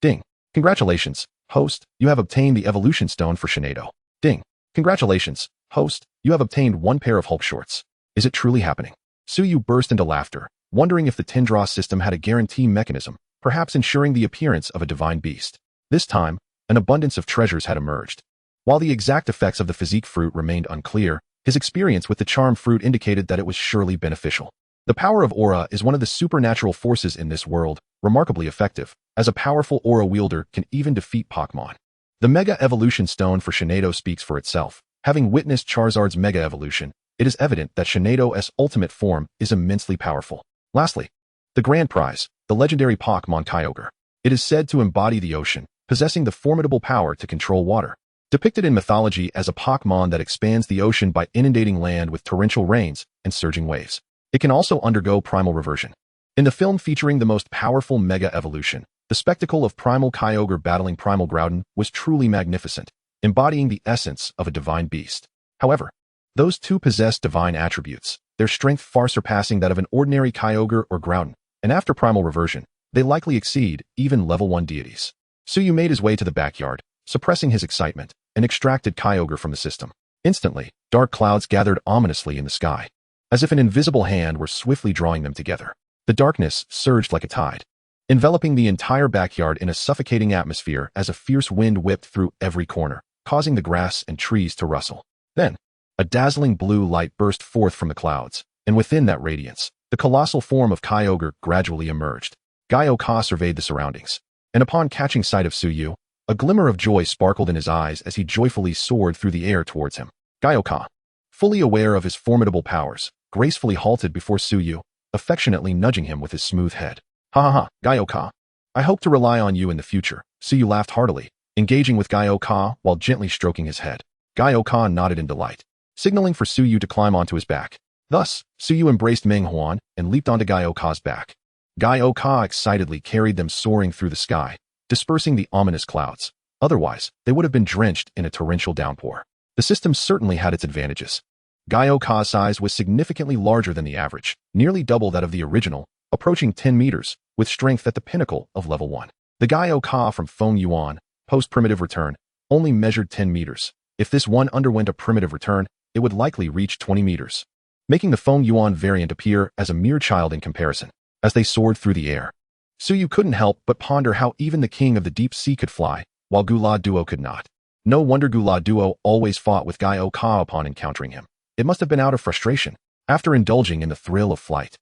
[SPEAKER 1] Ding. Congratulations, host, you have obtained the evolution stone for Shinado. Ding. Congratulations, host, you have obtained 1 pair of Hulk shorts. Is it truly happening? Suyu burst into laughter, wondering if the 10-draw system had a guarantee mechanism, perhaps ensuring the appearance of a divine beast. This time, an abundance of treasures had emerged. While the exact effects of the physique fruit remained unclear, his experience with the charm fruit indicated that it was surely beneficial. The power of aura is one of the supernatural forces in this world, remarkably effective, as a powerful aura wielder can even defeat Pokémon. The Mega Evolution Stone for Shinado speaks for itself. Having witnessed Charizard's Mega Evolution, it is evident that Shinado's ultimate form is immensely powerful. Lastly, the grand prize, the legendary Pokémon Kyogre. It is said to embody the ocean, possessing the formidable power to control water. Depicted in mythology as a Pokémon that expands the ocean by inundating land with torrential rains and surging waves. It can also undergo primal reversion. In the film featuring the most powerful Mega Evolution, the spectacle of Primal Kyogre battling Primal Groudon was truly magnificent, embodying the essence of a divine beast. However, Those two possessed divine attributes, their strength far surpassing that of an ordinary Kyogre or Groudon, and after primal reversion, they likely exceed even level 1 deities. Suyu made his way to the backyard, suppressing his excitement, and extracted Kyogre from the system. Instantly, dark clouds gathered ominously in the sky, as if an invisible hand were swiftly drawing them together. The darkness surged like a tide, enveloping the entire backyard in a suffocating atmosphere as a fierce wind whipped through every corner, causing the grass and trees to rustle. Then, a dazzling blue light burst forth from the clouds, and within that radiance, the colossal form of Kyogre gradually emerged. Gaio-Ka surveyed the surroundings, and upon catching sight of Suyu, a glimmer of joy sparkled in his eyes as he joyfully soared through the air towards him. Gaio-Ka, fully aware of his formidable powers, gracefully halted before Suyu, affectionately nudging him with his smooth head. Ha ha ha, Gaio-Ka. I hope to rely on you in the future. Suyu laughed heartily, engaging with Gaio-Ka while gently stroking his head. Gaio-Ka nodded in delight, signaling for Suyu to climb onto his back. Thus, Suyu embraced Meng Huan and leaped onto Gaio-Ka's back. Gaio-Ka excitedly carried them soaring through the sky, dispersing the ominous clouds. Otherwise, they would have been drenched in a torrential downpour. The system certainly had its advantages. Gaio-Ka's size was significantly larger than the average, nearly double that of the original, approaching 10 meters, with strength at the pinnacle of level 1. The Gaio-Ka from Feng Yuan, post-primitive return, only measured 10 meters. If this one underwent a primitive return, it would likely reach 20 meters, making the Feng Yuan variant appear as a mere child in comparison. As they soared through the air, Suyu couldn't help but ponder how even the king of the deep sea could fly, while Gula Duo could not. No wonder Gula Duo always fought with Gaio-Ka upon encountering him. It must have been out of frustration. After indulging in the thrill of flight,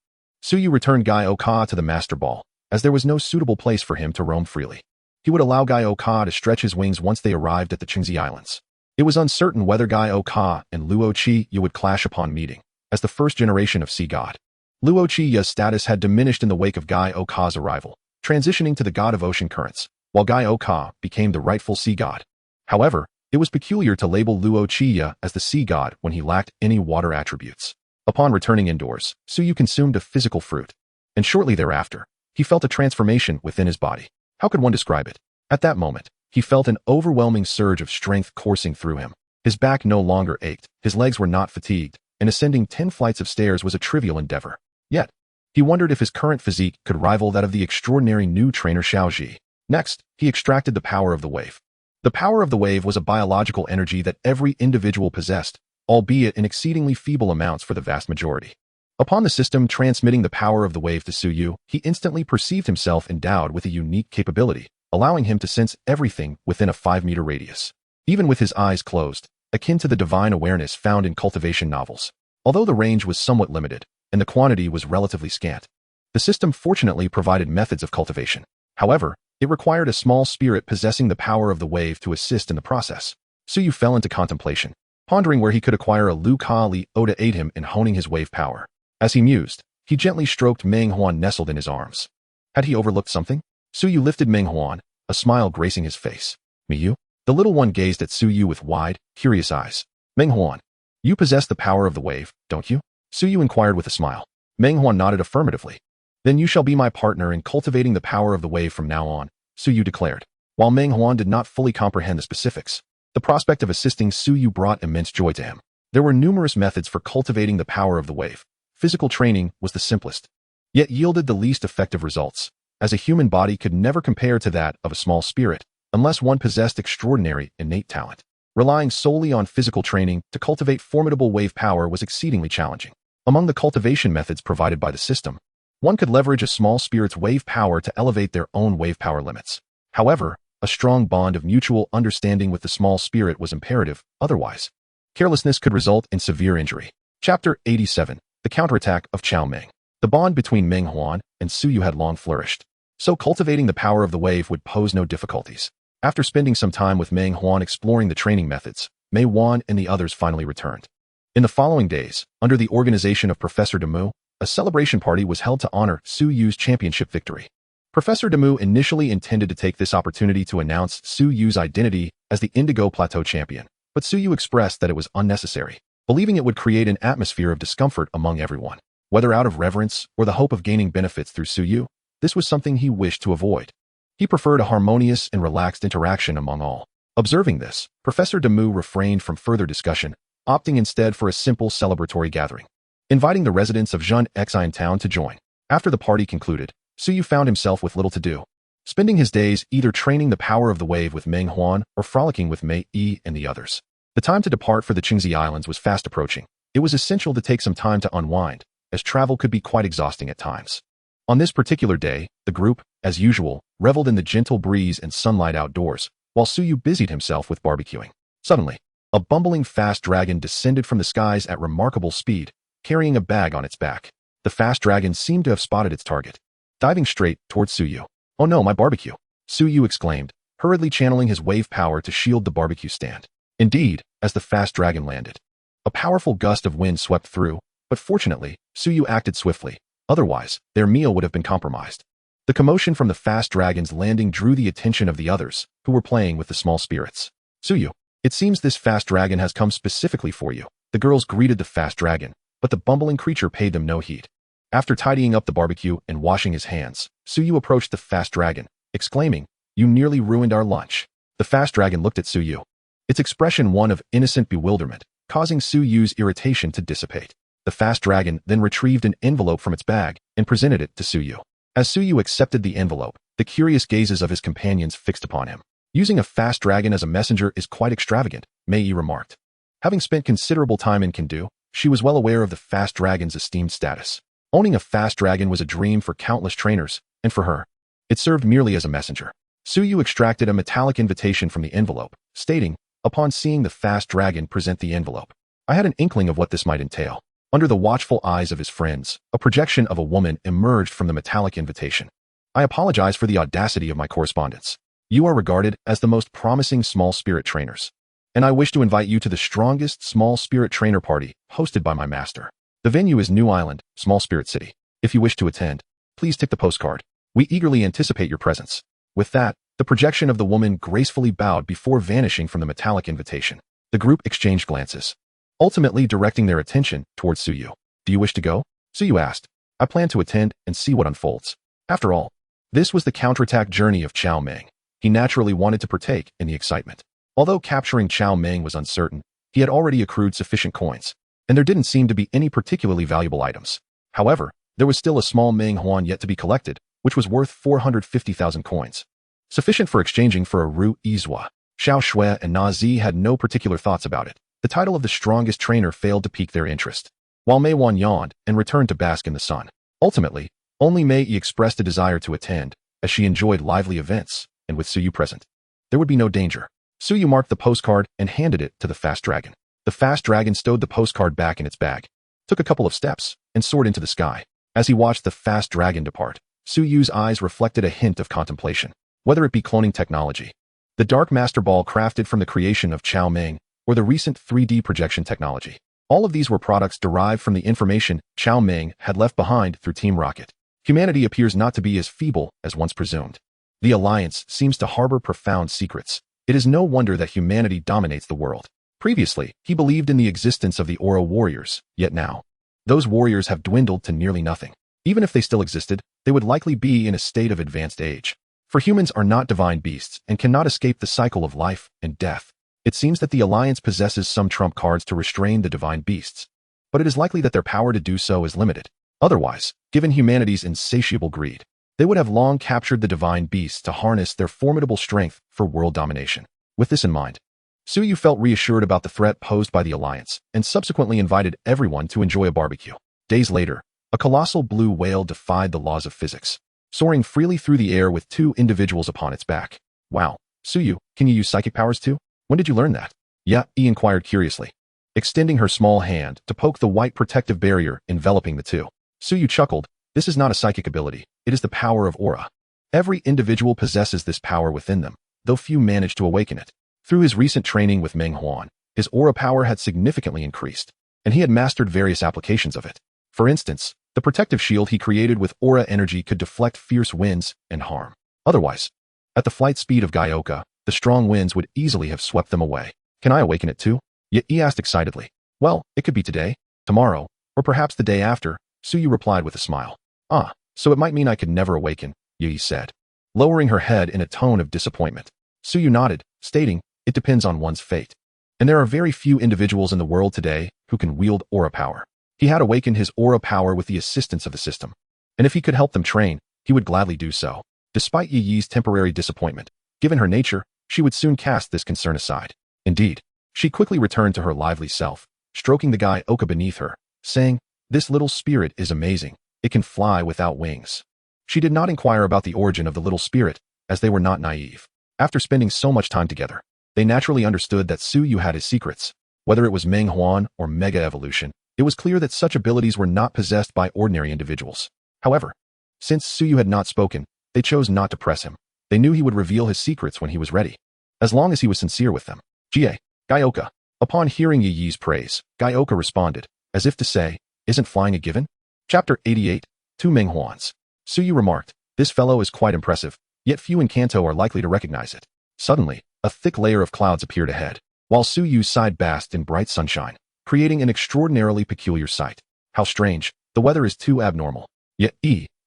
[SPEAKER 1] Suyu returned Gaio-Ka to the Master Ball, as there was no suitable place for him to roam freely. He would allow Gaio-Ka to stretch his wings once they arrived at the Qingzi Islands. It was uncertain whether Gaio-Ka and Luo Qi would clash upon meeting, as the first generation of sea god. Luo Qi's status had diminished in the wake of Gaio-Ka's arrival, transitioning to the god of ocean currents, while Gaio-Ka became the rightful sea god. However, it was peculiar to label Luo Qi as the sea god when he lacked any water attributes. Upon returning indoors, Suyu consumed a physical fruit, and shortly thereafter, he felt a transformation within his body. How could one describe it? At that moment, he felt an overwhelming surge of strength coursing through him. His back no longer ached, his legs were not fatigued, and ascending 10 flights of stairs was a trivial endeavor. Yet, he wondered if his current physique could rival that of the extraordinary new trainer Xiaoji. Next, he extracted the power of the wave. The power of the wave was a biological energy that every individual possessed, albeit in exceedingly feeble amounts for the vast majority. Upon the system transmitting the power of the wave to Suyu, he instantly perceived himself endowed with a unique capability, allowing him to sense everything within a 5-meter radius. Even with his eyes closed, akin to the divine awareness found in cultivation novels. Although the range was somewhat limited, and the quantity was relatively scant, the system fortunately provided methods of cultivation. However, it required a small spirit possessing the power of the wave to assist in the process. Suyu fell into contemplation, pondering where he could acquire a Lu Ka Li O to aid him in honing his wave power. As he mused, he gently stroked Meng Huan nestled in his arms. Had he overlooked something? Suyu lifted Meng Huan, a smile gracing his face. Miyu? The little one gazed at Suyu with wide, curious eyes. Meng Huan, you possess the power of the wave, don't you? Suyu inquired with a smile. Meng Huan nodded affirmatively. Then you shall be my partner in cultivating the power of the wave from now on, Suyu declared. While Meng Huan did not fully comprehend the specifics, the prospect of assisting Suyu brought immense joy to him. There were numerous methods for cultivating the power of the wave. Physical training was the simplest, yet yielded the least effective results, as a human body could never compare to that of a small spirit, unless one possessed extraordinary innate talent. Relying solely on physical training to cultivate formidable wave power was exceedingly challenging. Among the cultivation methods provided by the system, one could leverage a small spirit's wave power to elevate their own wave power limits. However, a strong bond of mutual understanding with the small spirit was imperative, otherwise, carelessness could result in severe injury. Chapter 87. The Counterattack of Xiaoming. The bond between Meng Huan and Suyu had long flourished, so cultivating the power of the wave would pose no difficulties. After spending some time with Meng Huan exploring the training methods, Mei Wan and the others finally returned. In the following days, under the organization of Professor Demu, a celebration party was held to honor Suyu's championship victory. Professor Demu initially intended to take this opportunity to announce Suyu's identity as the Indigo Plateau champion, but Suyu expressed that it was unnecessary, believing it would create an atmosphere of discomfort among everyone. Whether out of reverence or the hope of gaining benefits through Suyu, this was something he wished to avoid. He preferred a harmonious and relaxed interaction among all. Observing this, Professor Demu refrained from further discussion, opting instead for a simple celebratory gathering, inviting the residents of Jian town to join. After the party concluded, Suyu found himself with little to do, spending his days either training the power of the wave with Meng Huan or frolicking with Mei Yi and the others. The time to depart for the Qingzi Islands was fast approaching. It was essential to take some time to unwind, as travel could be quite exhausting at times. On this particular day, the group, as usual, reveled in the gentle breeze and sunlight outdoors, while Suyu busied himself with barbecuing. Suddenly, a bumbling fast dragon descended from the skies at remarkable speed, carrying a bag on its back. The fast dragon seemed to have spotted its target, diving straight towards Suyu. "Oh no, my barbecue!" Suyu exclaimed, hurriedly channeling his wave power to shield the barbecue stand. Indeed, as the fast dragon landed, a powerful gust of wind swept through, but fortunately, Suyu acted swiftly. Otherwise, their meal would have been compromised. The commotion from the fast dragon's landing drew the attention of the others, who were playing with the small spirits. "Suyu, it seems this fast dragon has come specifically for you." The girls greeted the fast dragon, but the bumbling creature paid them no heed. After tidying up the barbecue and washing his hands, Suyu approached the fast dragon, exclaiming, "You nearly ruined our lunch." The fast dragon looked at Suyu, its expression one of innocent bewilderment, causing Suyu's irritation to dissipate. The fast dragon then retrieved an envelope from its bag and presented it to Suyu. As Suyu accepted the envelope, the curious gazes of his companions fixed upon him. "Using a fast dragon as a messenger is quite extravagant," Mei Yi remarked. Having spent considerable time in Kindu, she was well aware of the fast dragon's esteemed status. Owning a fast dragon was a dream for countless trainers, and for her, it served merely as a messenger. Suyu extracted a metallic invitation from the envelope, stating, upon seeing the fast dragon present the envelope, "I had an inkling of what this might entail." Under the watchful eyes of his friends, a projection of a woman emerged from the metallic invitation. "I apologize for the audacity of my correspondence. You are regarded as the most promising small spirit trainers, and I wish to invite you to the strongest small spirit trainer party hosted by my master. The venue is New Island, Small Spirit City. If you wish to attend, please tick the postcard. We eagerly anticipate your presence." With that, the projection of the woman gracefully bowed before vanishing from the metallic invitation. The group exchanged glances, ultimately directing their attention towards Suyu. "Do you wish to go?" Suyu asked. "I plan to attend and see what unfolds." After all, this was the counterattack journey of Xiaoming. He naturally wanted to partake in the excitement. Although capturing Xiaoming was uncertain, he had already accrued sufficient coins, and there didn't seem to be any particularly valuable items. However, there was still a small Meng Huan yet to be collected, which was worth 450,000 coins, sufficient for exchanging for a Ru Izhua. Xiao Shui and Na Zi had no particular thoughts about it. The title of the strongest trainer failed to pique their interest, while Mei Wan yawned and returned to bask in the sun. Ultimately, only Mei Yi expressed a desire to attend, as she enjoyed lively events, and with Suyu present, there would be no danger. Suyu marked the postcard and handed it to the fast dragon. The fast dragon stowed the postcard back in its bag, took a couple of steps, and soared into the sky. As he watched the fast dragon depart, Suyu's eyes reflected a hint of contemplation, whether it be cloning technology, the Dark Master Ball crafted from the creation of Xiaoming, or the recent 3D projection technology. All of these were products derived from the information Xiaoming had left behind through Team Rocket. Humanity appears not to be as feeble as once presumed. The Alliance seems to harbor profound secrets. It is no wonder that humanity dominates the world. Previously, he believed in the existence of the Aura warriors, yet now, those warriors have dwindled to nearly nothing. Even if they still existed, they would likely be in a state of advanced age. For humans are not divine beasts and cannot escape the cycle of life and death. It seems that the Alliance possesses some trump cards to restrain the divine beasts, but it is likely that their power to do so is limited. Otherwise, given humanity's insatiable greed, they would have long captured the divine beasts to harness their formidable strength for world domination. With this in mind, Suyu felt reassured about the threat posed by the Alliance and subsequently invited everyone to enjoy a barbecue. Days later, a colossal blue whale defied the laws of physics, soaring freely through the air with 2 individuals upon its back. "Wow, Suyu, can you use psychic powers too? When did you learn that?" Yi inquired curiously, extending her small hand to poke the white protective barrier enveloping the two. Suyu chuckled. "This is not a psychic ability, it is the power of aura. Every individual possesses this power within them, though few manage to awaken it. Through his recent training with Meng Huan, his aura power had significantly increased, and he had mastered various applications of it. For instance, the protective shield he created with aura energy could deflect fierce winds and harm. Otherwise, at the flight speed of Gaioka, the strong winds would easily have swept them away. Can I awaken it too?" Yi asked excitedly. "Well, it could be today, tomorrow, or perhaps the day after," Suyu replied with a smile. "Ah, so it might mean I could never awaken," Yi said, lowering her head in a tone of disappointment. Suyu nodded, stating, "It depends on one's fate." And there are very few individuals in the world today who can wield aura power. He had awakened his aura power with the assistance of the system. And if he could help them train, he would gladly do so. Despite Yi's temporary disappointment, given her nature, she would soon cast this concern aside. Indeed, she quickly returned to her lively self, stroking the Gaioka beneath her, saying, "This little spirit is amazing. It can fly without wings." She did not inquire about the origin of the little spirit, as they were not naive. After spending so much time together, they naturally understood that Suyu had his secrets. Whether it was Meng Huan or Mega Evolution, it was clear that such abilities were not possessed by ordinary individuals. However, since Suyu had not spoken, they chose not to press him. They knew he would reveal his secrets when he was ready, as long as he was sincere with them. Jie, Gaioka. Upon hearing Yi's praise, Gaioka responded, as if to say, "Isn't flying a given?" Chapter 88, Two Meng Huans. Suyu remarked, "This fellow is quite impressive, yet few in Kanto are likely to recognize it." Suddenly, a thick layer of clouds appeared ahead, while Suyu's side basked in bright sunshine, creating an extraordinarily peculiar sight. How strange, the weather is too abnormal. Yet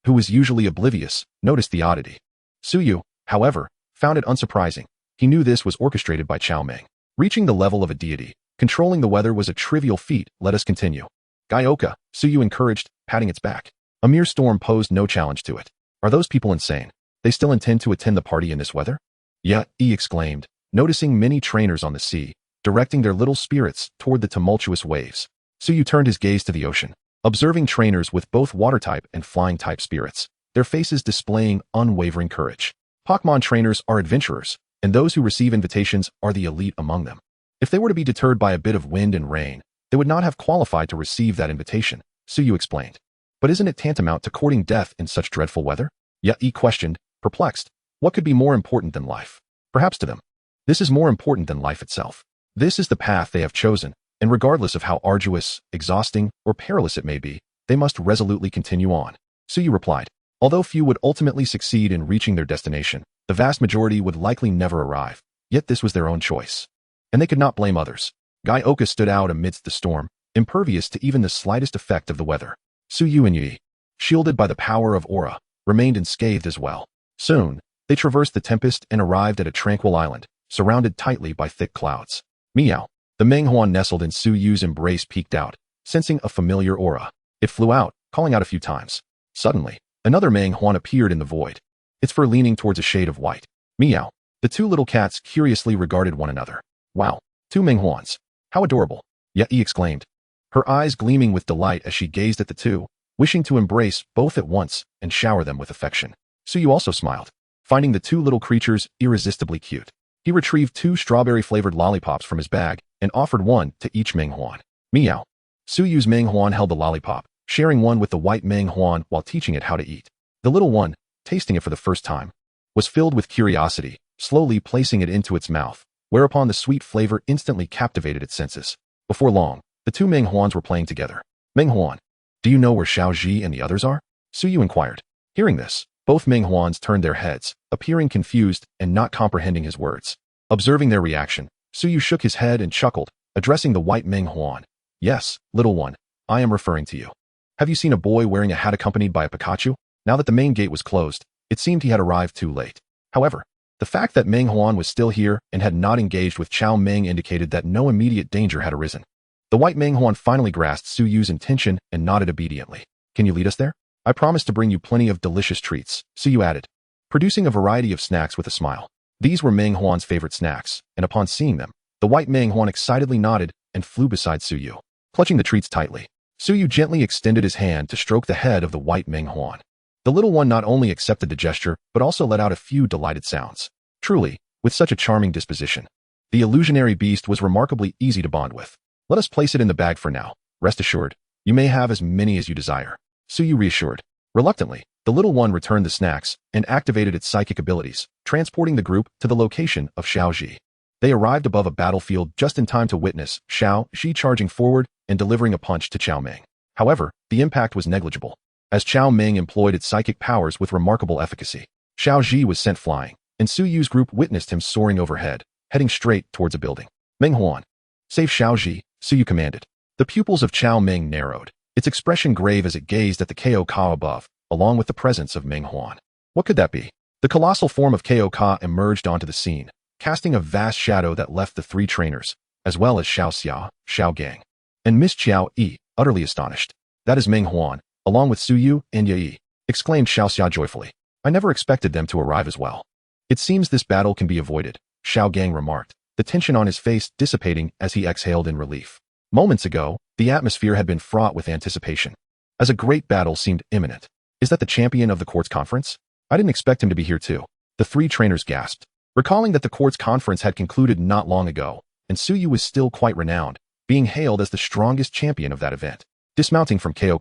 [SPEAKER 1] who was usually oblivious, noticed the oddity. Suyu, however, found it unsurprising. He knew this was orchestrated by Xiaoming. Reaching the level of a deity, controlling the weather was a trivial feat. Let us continue. Gaioka, Suyu encouraged, patting its back. A mere storm posed no challenge to it. Are those people insane? They still intend to attend the party in this weather? Yeah, exclaimed, noticing many trainers on the sea, directing their little spirits toward the tumultuous waves. Suyu turned his gaze to the ocean, observing trainers with both water-type and flying-type spirits, their faces displaying unwavering courage. Pokémon trainers are adventurers, and those who receive invitations are the elite among them. If they were to be deterred by a bit of wind and rain, they would not have qualified to receive that invitation, Suyu explained. But isn't it tantamount to courting death in such dreadful weather? Yi questioned, perplexed. What could be more important than life? Perhaps to them, this is more important than life itself. This is the path they have chosen, and regardless of how arduous, exhausting, or perilous it may be, they must resolutely continue on. Suyu replied. Although few would ultimately succeed in reaching their destination, the vast majority would likely never arrive, yet this was their own choice. And they could not blame others. Gaioka stood out amidst the storm, impervious to even the slightest effect of the weather. Suyu and Yi, shielded by the power of aura, remained unscathed as well. Soon, they traversed the tempest and arrived at a tranquil island, surrounded tightly by thick clouds. Meow. The Meng Huan nestled in Suyu's embrace peeked out, sensing a familiar aura. It flew out, calling out a few times. Suddenly, another Meng Huan appeared in the void, its fur leaning towards a shade of white. Meow. The two little cats curiously regarded one another. Wow, two Meng Huans. How adorable. Yi exclaimed, her eyes gleaming with delight as she gazed at the two, wishing to embrace both at once and shower them with affection. Suyu also smiled, finding the two little creatures irresistibly cute. He retrieved 2 strawberry-flavored lollipops from his bag and offered one to each Meng Huan. Meow. Suyu's Meng Huan held the lollipop, sharing one with the white Meng Huan while teaching it how to eat. The little one, tasting it for the first time, was filled with curiosity, slowly placing it into its mouth, whereupon the sweet flavor instantly captivated its senses. Before long, the two Meng Huans were playing together. Meng Huan, do you know where Xiaoji and the others are? Suyu inquired. Hearing this, both Meng Huans turned their heads, appearing confused and not comprehending his words. Observing their reaction, Suyu shook his head and chuckled, addressing the white Meng Huan. Yes, little one, I am referring to you. Have you seen a boy wearing a hat accompanied by a Pikachu? Now that the main gate was closed, it seemed he had arrived too late. However, the fact that Meng Huan was still here and had not engaged with Xiaoming indicated that no immediate danger had arisen. The white Meng Huan finally grasped Suyu's intention and nodded obediently. Can you lead us there? I promise to bring you plenty of delicious treats, Suyu added, producing a variety of snacks with a smile. These were Meng Huan's favorite snacks, and upon seeing them, the white Meng Huan excitedly nodded and flew beside Suyu, clutching the treats tightly. Suyu gently extended his hand to stroke the head of the white Meng Huan. The little one not only accepted the gesture, but also let out a few delighted sounds. Truly, with such a charming disposition, the illusionary beast was remarkably easy to bond with. Let us place it in the bag for now. Rest assured, you may have as many as you desire. Suyu reassured. Reluctantly, the little one returned the snacks and activated its psychic abilities, transporting the group to the location of Xiaoji. They arrived above a battlefield just in time to witness Xiaoji charging forward and delivering a punch to Xiaoming. However, the impact was negligible, as Xiaoming employed its psychic powers with remarkable efficacy. Xiaoji was sent flying, and Suyu's group witnessed him soaring overhead, heading straight towards a building. Meng Huan, save Xiaoji, Suyu commanded. The pupils of Xiaoming narrowed, its expression grave as it gazed at the Ko above, along with the presence of Meng Huan. What could that be? The colossal form of Ko emerged onto the scene, casting a vast shadow that left the 3 trainers, as well as Xiao Xia, Xiao Gang, and Miss Qiao Yi, utterly astonished. That is Ming Huan, along with Suyu and Yi, exclaimed Xiao Xia joyfully. I never expected them to arrive as well. It seems this battle can be avoided, Xiao Gang remarked, the tension on his face dissipating as he exhaled in relief. Moments ago, the atmosphere had been fraught with anticipation, as a great battle seemed imminent. Is that the champion of the Quartz Conference? I didn't expect him to be here too. The three trainers gasped, recalling that the Quartz Conference had concluded not long ago, and Suyu was still quite renowned, being hailed as the strongest champion of that event. Dismounting from Ko,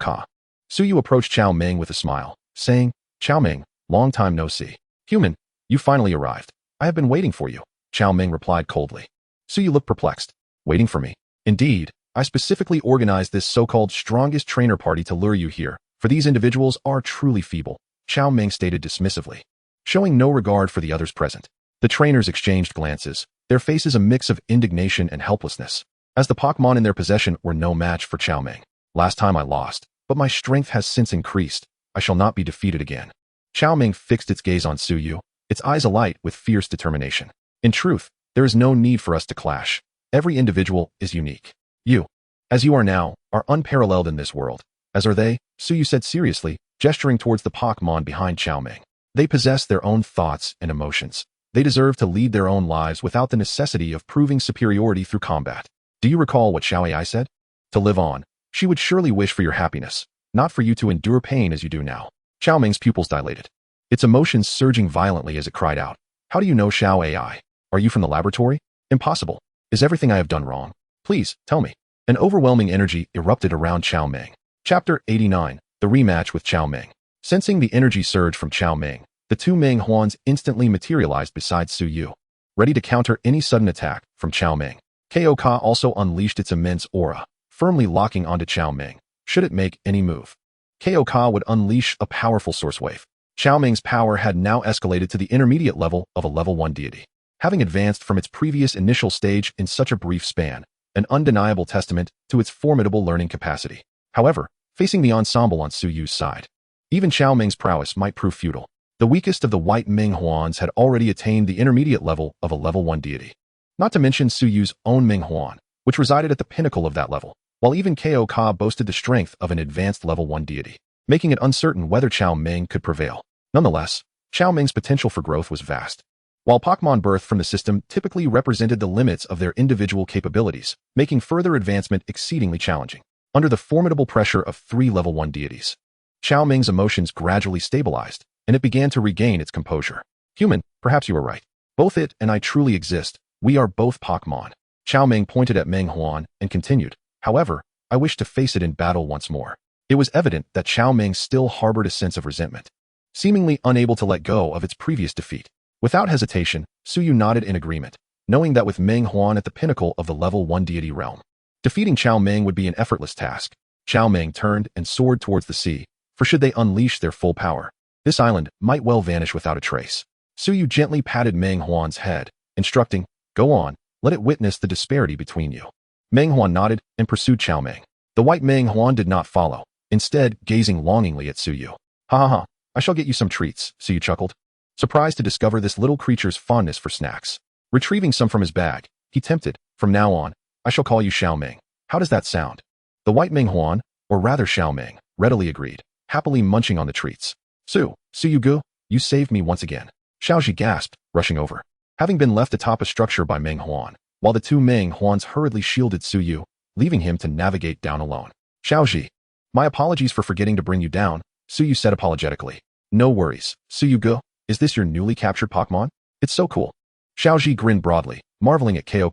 [SPEAKER 1] Suyu approached Xiaoming with a smile, saying, Xiaoming, long time no see. Human, you finally arrived. I have been waiting for you, Xiaoming replied coldly. Suyu looked perplexed. Waiting for me? Indeed, I specifically organized this so-called strongest trainer party to lure you here, for these individuals are truly feeble, Xiaoming stated dismissively, showing no regard for the others present. The trainers exchanged glances, their faces a mix of indignation and helplessness, as the Pokémon in their possession were no match for Xiaoming. Last time I lost, but my strength has since increased. I shall not be defeated again. Xiaoming fixed its gaze on Suyu, its eyes alight with fierce determination. In truth, there is no need for us to clash. Every individual is unique. You, as you are now, are unparalleled in this world, as are they, Suyu said seriously, gesturing towards the Pokémon behind Xiaoming. They possess their own thoughts and emotions. They deserve to lead their own lives without the necessity of proving superiority through combat. Do you recall what Xiao Ai said? To live on, she would surely wish for your happiness, not for you to endure pain as you do now. Xiaoming's pupils dilated, its emotions surging violently as it cried out. How do you know Xiao Ai? Are you from the laboratory? Impossible. Is everything I have done wrong? Please, tell me. An overwhelming energy erupted around Xiaoming. Chapter 89, The Rematch with Xiaoming. Sensing the energy surge from Xiaoming, the two Ming Huans instantly materialized beside Suyu, ready to counter any sudden attack from Xiaoming. Ko also unleashed its immense aura, firmly locking onto Xiaoming, should it make any move. Ko would unleash a powerful source wave. Xiaoming's power had now escalated to the intermediate level of a level 1 deity, having advanced from its previous initial stage in such a brief span, an undeniable testament to its formidable learning capacity. However, facing the ensemble on Suyu's side, even Xiaoming's prowess might prove futile. The weakest of the white Ming Huans had already attained the intermediate level of a level 1 deity. Not to mention Suyu's own Ming Huan, which resided at the pinnacle of that level, while even Ko boasted the strength of an advanced level 1 deity, making it uncertain whether Xiaoming could prevail. Nonetheless, Xiaoming's potential for growth was vast. While Pokémon birthed from the system typically represented the limits of their individual capabilities, making further advancement exceedingly challenging. Under the formidable pressure of 3 level 1 deities, Xiaoming's emotions gradually stabilized, and it began to regain its composure. Human, perhaps you are right. Both it and I truly exist. We are both Pokémon. Xiaoming pointed at Ming Huan and continued, however, I wish to face it in battle once more. It was evident that Xiaoming still harbored a sense of resentment, seemingly unable to let go of its previous defeat. Without hesitation, Suyu nodded in agreement, knowing that with Ming Huan at the pinnacle of the level 1 deity realm, defeating Xiaoming would be an effortless task. Xiaoming turned and soared towards the sea, for should they unleash their full power, this island might well vanish without a trace. Suyu gently patted Ming Huan's head, instructing, go on, let it witness the disparity between you. Ming Huan nodded and pursued Xiaoming. The white Ming Huan did not follow, instead gazing longingly at Suyu. Ha ha ha, I shall get you some treats, Suyu chuckled, surprised to discover this little creature's fondness for snacks. Retrieving some from his bag, he tempted, from now on, I shall call you Xiaoming. How does that sound? The white Ming Huan, or rather Xiaoming, readily agreed, happily munching on the treats. Suyu, you saved me once again. Xiaoji gasped, rushing over, having been left atop a structure by Ming Huan, while the two Ming Huans hurriedly shielded Suyu, leaving him to navigate down alone. Xiaoji, my apologies for forgetting to bring you down, Suyu said apologetically. No worries, Suyu, is this your newly captured Pokémon? It's so cool. Xiaoji grinned broadly, marveling at Ko.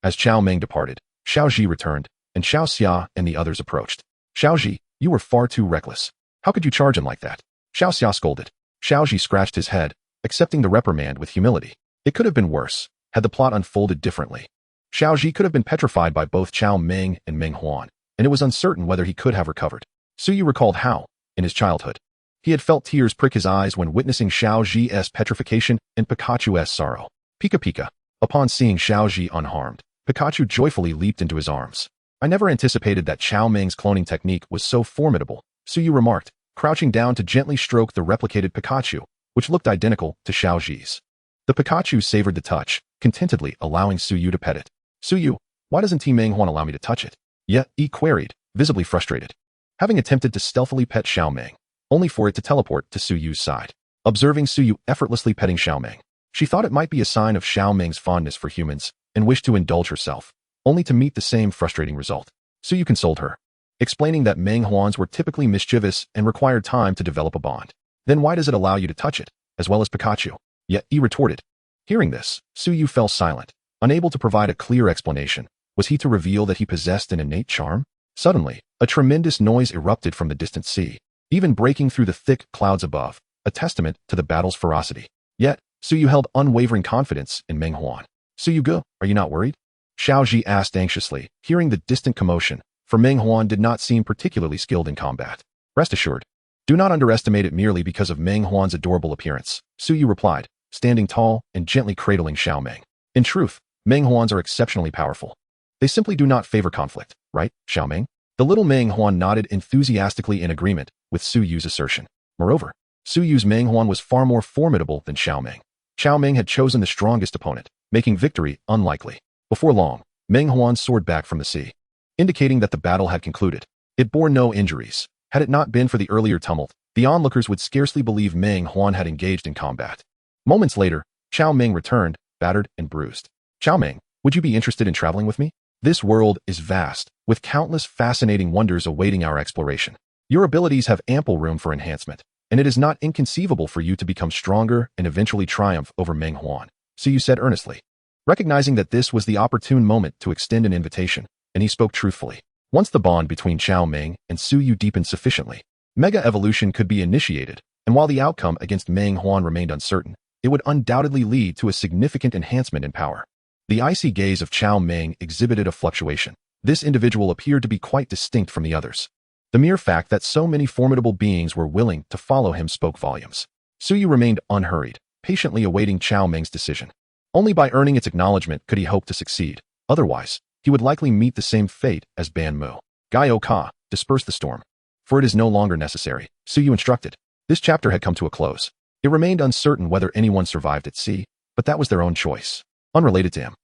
[SPEAKER 1] As Xiaoming departed, Xiaoji returned, and Xiao Xia and the others approached. Xiaoji, you were far too reckless. How could you charge him like that? Xiao Xia scolded. Xiaoji scratched his head, accepting the reprimand with humility. It could have been worse, had the plot unfolded differently. Xiaoji could have been petrified by both Xiaoming and Ming Huan, and it was uncertain whether he could have recovered. Suyu recalled how, in his childhood, he had felt tears prick his eyes when witnessing Xiaoji's petrification and Pikachu's sorrow. Pika. Upon seeing Xiaoji unharmed, Pikachu joyfully leaped into his arms. I never anticipated that Xiaoming's cloning technique was so formidable, Suyu remarked, crouching down to gently stroke the replicated Pikachu, which looked identical to Xiaoji's. The Pikachu savored the touch, contentedly allowing Suyu to pet it. Suyu, Why doesn't Team Huan allow me to touch it? Yet, Yi queried, visibly frustrated. Having attempted to stealthily pet Xiaoming, only for it to teleport to Suyu's side. Observing Suyu effortlessly petting Xiaoming, she thought it might be a sign of Xiaoming's fondness for humans and wished to indulge herself, only to meet the same frustrating result. Suyu consoled her, explaining that Huans were typically mischievous and required time to develop a bond. Then why does it allow you to touch it, as well as Pikachu? Yet Yi retorted. Hearing this, Suyu fell silent, unable to provide a clear explanation. Was he to reveal that he possessed an innate charm? Suddenly, a tremendous noise erupted from the distant sea, even breaking through the thick clouds above, a testament to the battle's ferocity. Yet, Suyu held unwavering confidence in Huan. Suyu, are you not worried? Xiaoji asked anxiously, hearing the distant commotion, for Huan did not seem particularly skilled in combat. Rest assured, do not underestimate it merely because of Huan's adorable appearance, Suyu replied, standing tall and gently cradling Xiaoming. In truth, Huans are exceptionally powerful. They simply do not favor conflict, right, Xiaoming? The little Huan nodded enthusiastically in agreement with Suyu's assertion. Moreover, Suyu's Huan was far more formidable than Xiaoming. Xiaoming had chosen the strongest opponent, making victory unlikely. Before long, Huan soared back from the sea, indicating that the battle had concluded. It bore no injuries. Had it not been for the earlier tumult, the onlookers would scarcely believe Huan had engaged in combat. Moments later, Xiaoming returned, battered and bruised. Xiaoming, would you be interested in traveling with me? This world is vast, with countless fascinating wonders awaiting our exploration. Your abilities have ample room for enhancement, and it is not inconceivable for you to become stronger and eventually triumph over Huan, Suyu said earnestly. Recognizing that this was the opportune moment to extend an invitation, and he spoke truthfully. Once the bond between Xiaoming and Suyu deepened sufficiently, Mega Evolution could be initiated, and while the outcome against Huan remained uncertain, it would undoubtedly lead to a significant enhancement in power. The icy gaze of Xiaoming exhibited a fluctuation. This individual appeared to be quite distinct from the others. The mere fact that so many formidable beings were willing to follow him spoke volumes. Suyu remained unhurried, patiently awaiting Xiaoming's decision. Only by earning its acknowledgement could he hope to succeed. Otherwise, he would likely meet the same fate as Ban Mu. Gai-O-Ka, disperse the storm. For it is no longer necessary, Suyu instructed. This chapter had come to a close. It remained uncertain whether anyone survived at sea, but that was their own choice. Unrelated to him,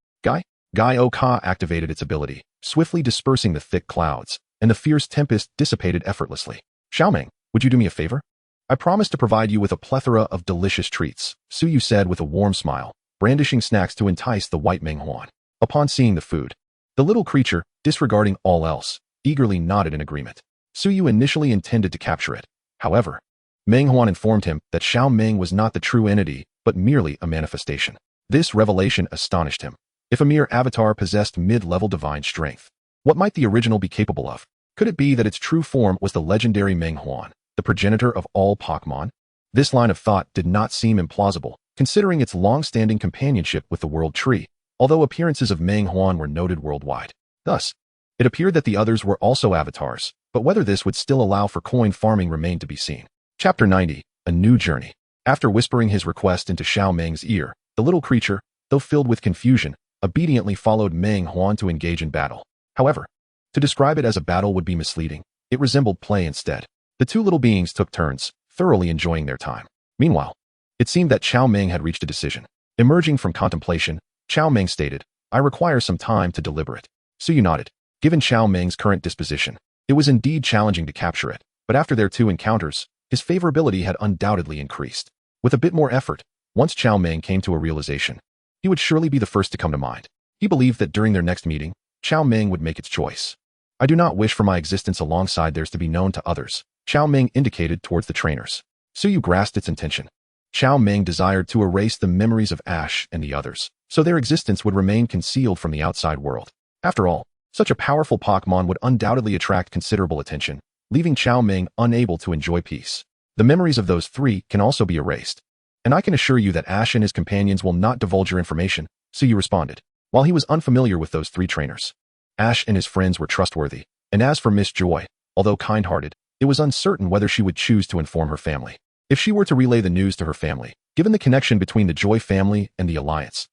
[SPEAKER 1] Gai-O-Ka activated its ability, swiftly dispersing the thick clouds, and the fierce tempest dissipated effortlessly. Xiaoming, would you do me a favor? I promise to provide you with a plethora of delicious treats, Suyu said with a warm smile, brandishing snacks to entice the white Huan. Upon seeing the food, the little creature, disregarding all else, eagerly nodded in agreement. Suyu initially intended to capture it. However, Huan informed him that Xiaoming was not the true entity, but merely a manifestation. This revelation astonished him. If a mere avatar possessed mid-level divine strength, what might the original be capable of? Could it be that its true form was the legendary Huan, the progenitor of all Pokémon? This line of thought did not seem implausible, considering its long-standing companionship with the World Tree, although appearances of Huan were noted worldwide. Thus, it appeared that the others were also avatars, but whether this would still allow for coin farming remained to be seen. Chapter 90, A New Journey. After whispering his request into Xiaoming's ear, the little creature, though filled with confusion, obediently followed Huan to engage in battle. However, to describe it as a battle would be misleading. It resembled play instead. The two little beings took turns, thoroughly enjoying their time. Meanwhile, it seemed that Xiaoming had reached a decision. Emerging from contemplation, Xiaoming stated, I require some time to deliberate. Suyu nodded. Given Xiaoming's current disposition, it was indeed challenging to capture it, but after their two encounters, his favorability had undoubtedly increased. With a bit more effort, once Xiaoming came to a realization, he would surely be the first to come to mind. He believed that during their next meeting, Xiaoming would make its choice. I do not wish for my existence alongside theirs to be known to others, Xiaoming indicated towards the trainers. Suyu grasped its intention. Xiaoming desired to erase the memories of Ash and the others, so their existence would remain concealed from the outside world. After all, such a powerful Pokémon would undoubtedly attract considerable attention, leaving Xiaoming unable to enjoy peace. The memories of those three can also be erased. And I can assure you that Ash and his companions will not divulge your information, Suyu responded. While he was unfamiliar with those three trainers, Ash and his friends were trustworthy, and as for Miss Joy, although kind-hearted, it was uncertain whether she would choose to inform her family. If she were to relay the news to her family, given the connection between the Joy family and the Alliance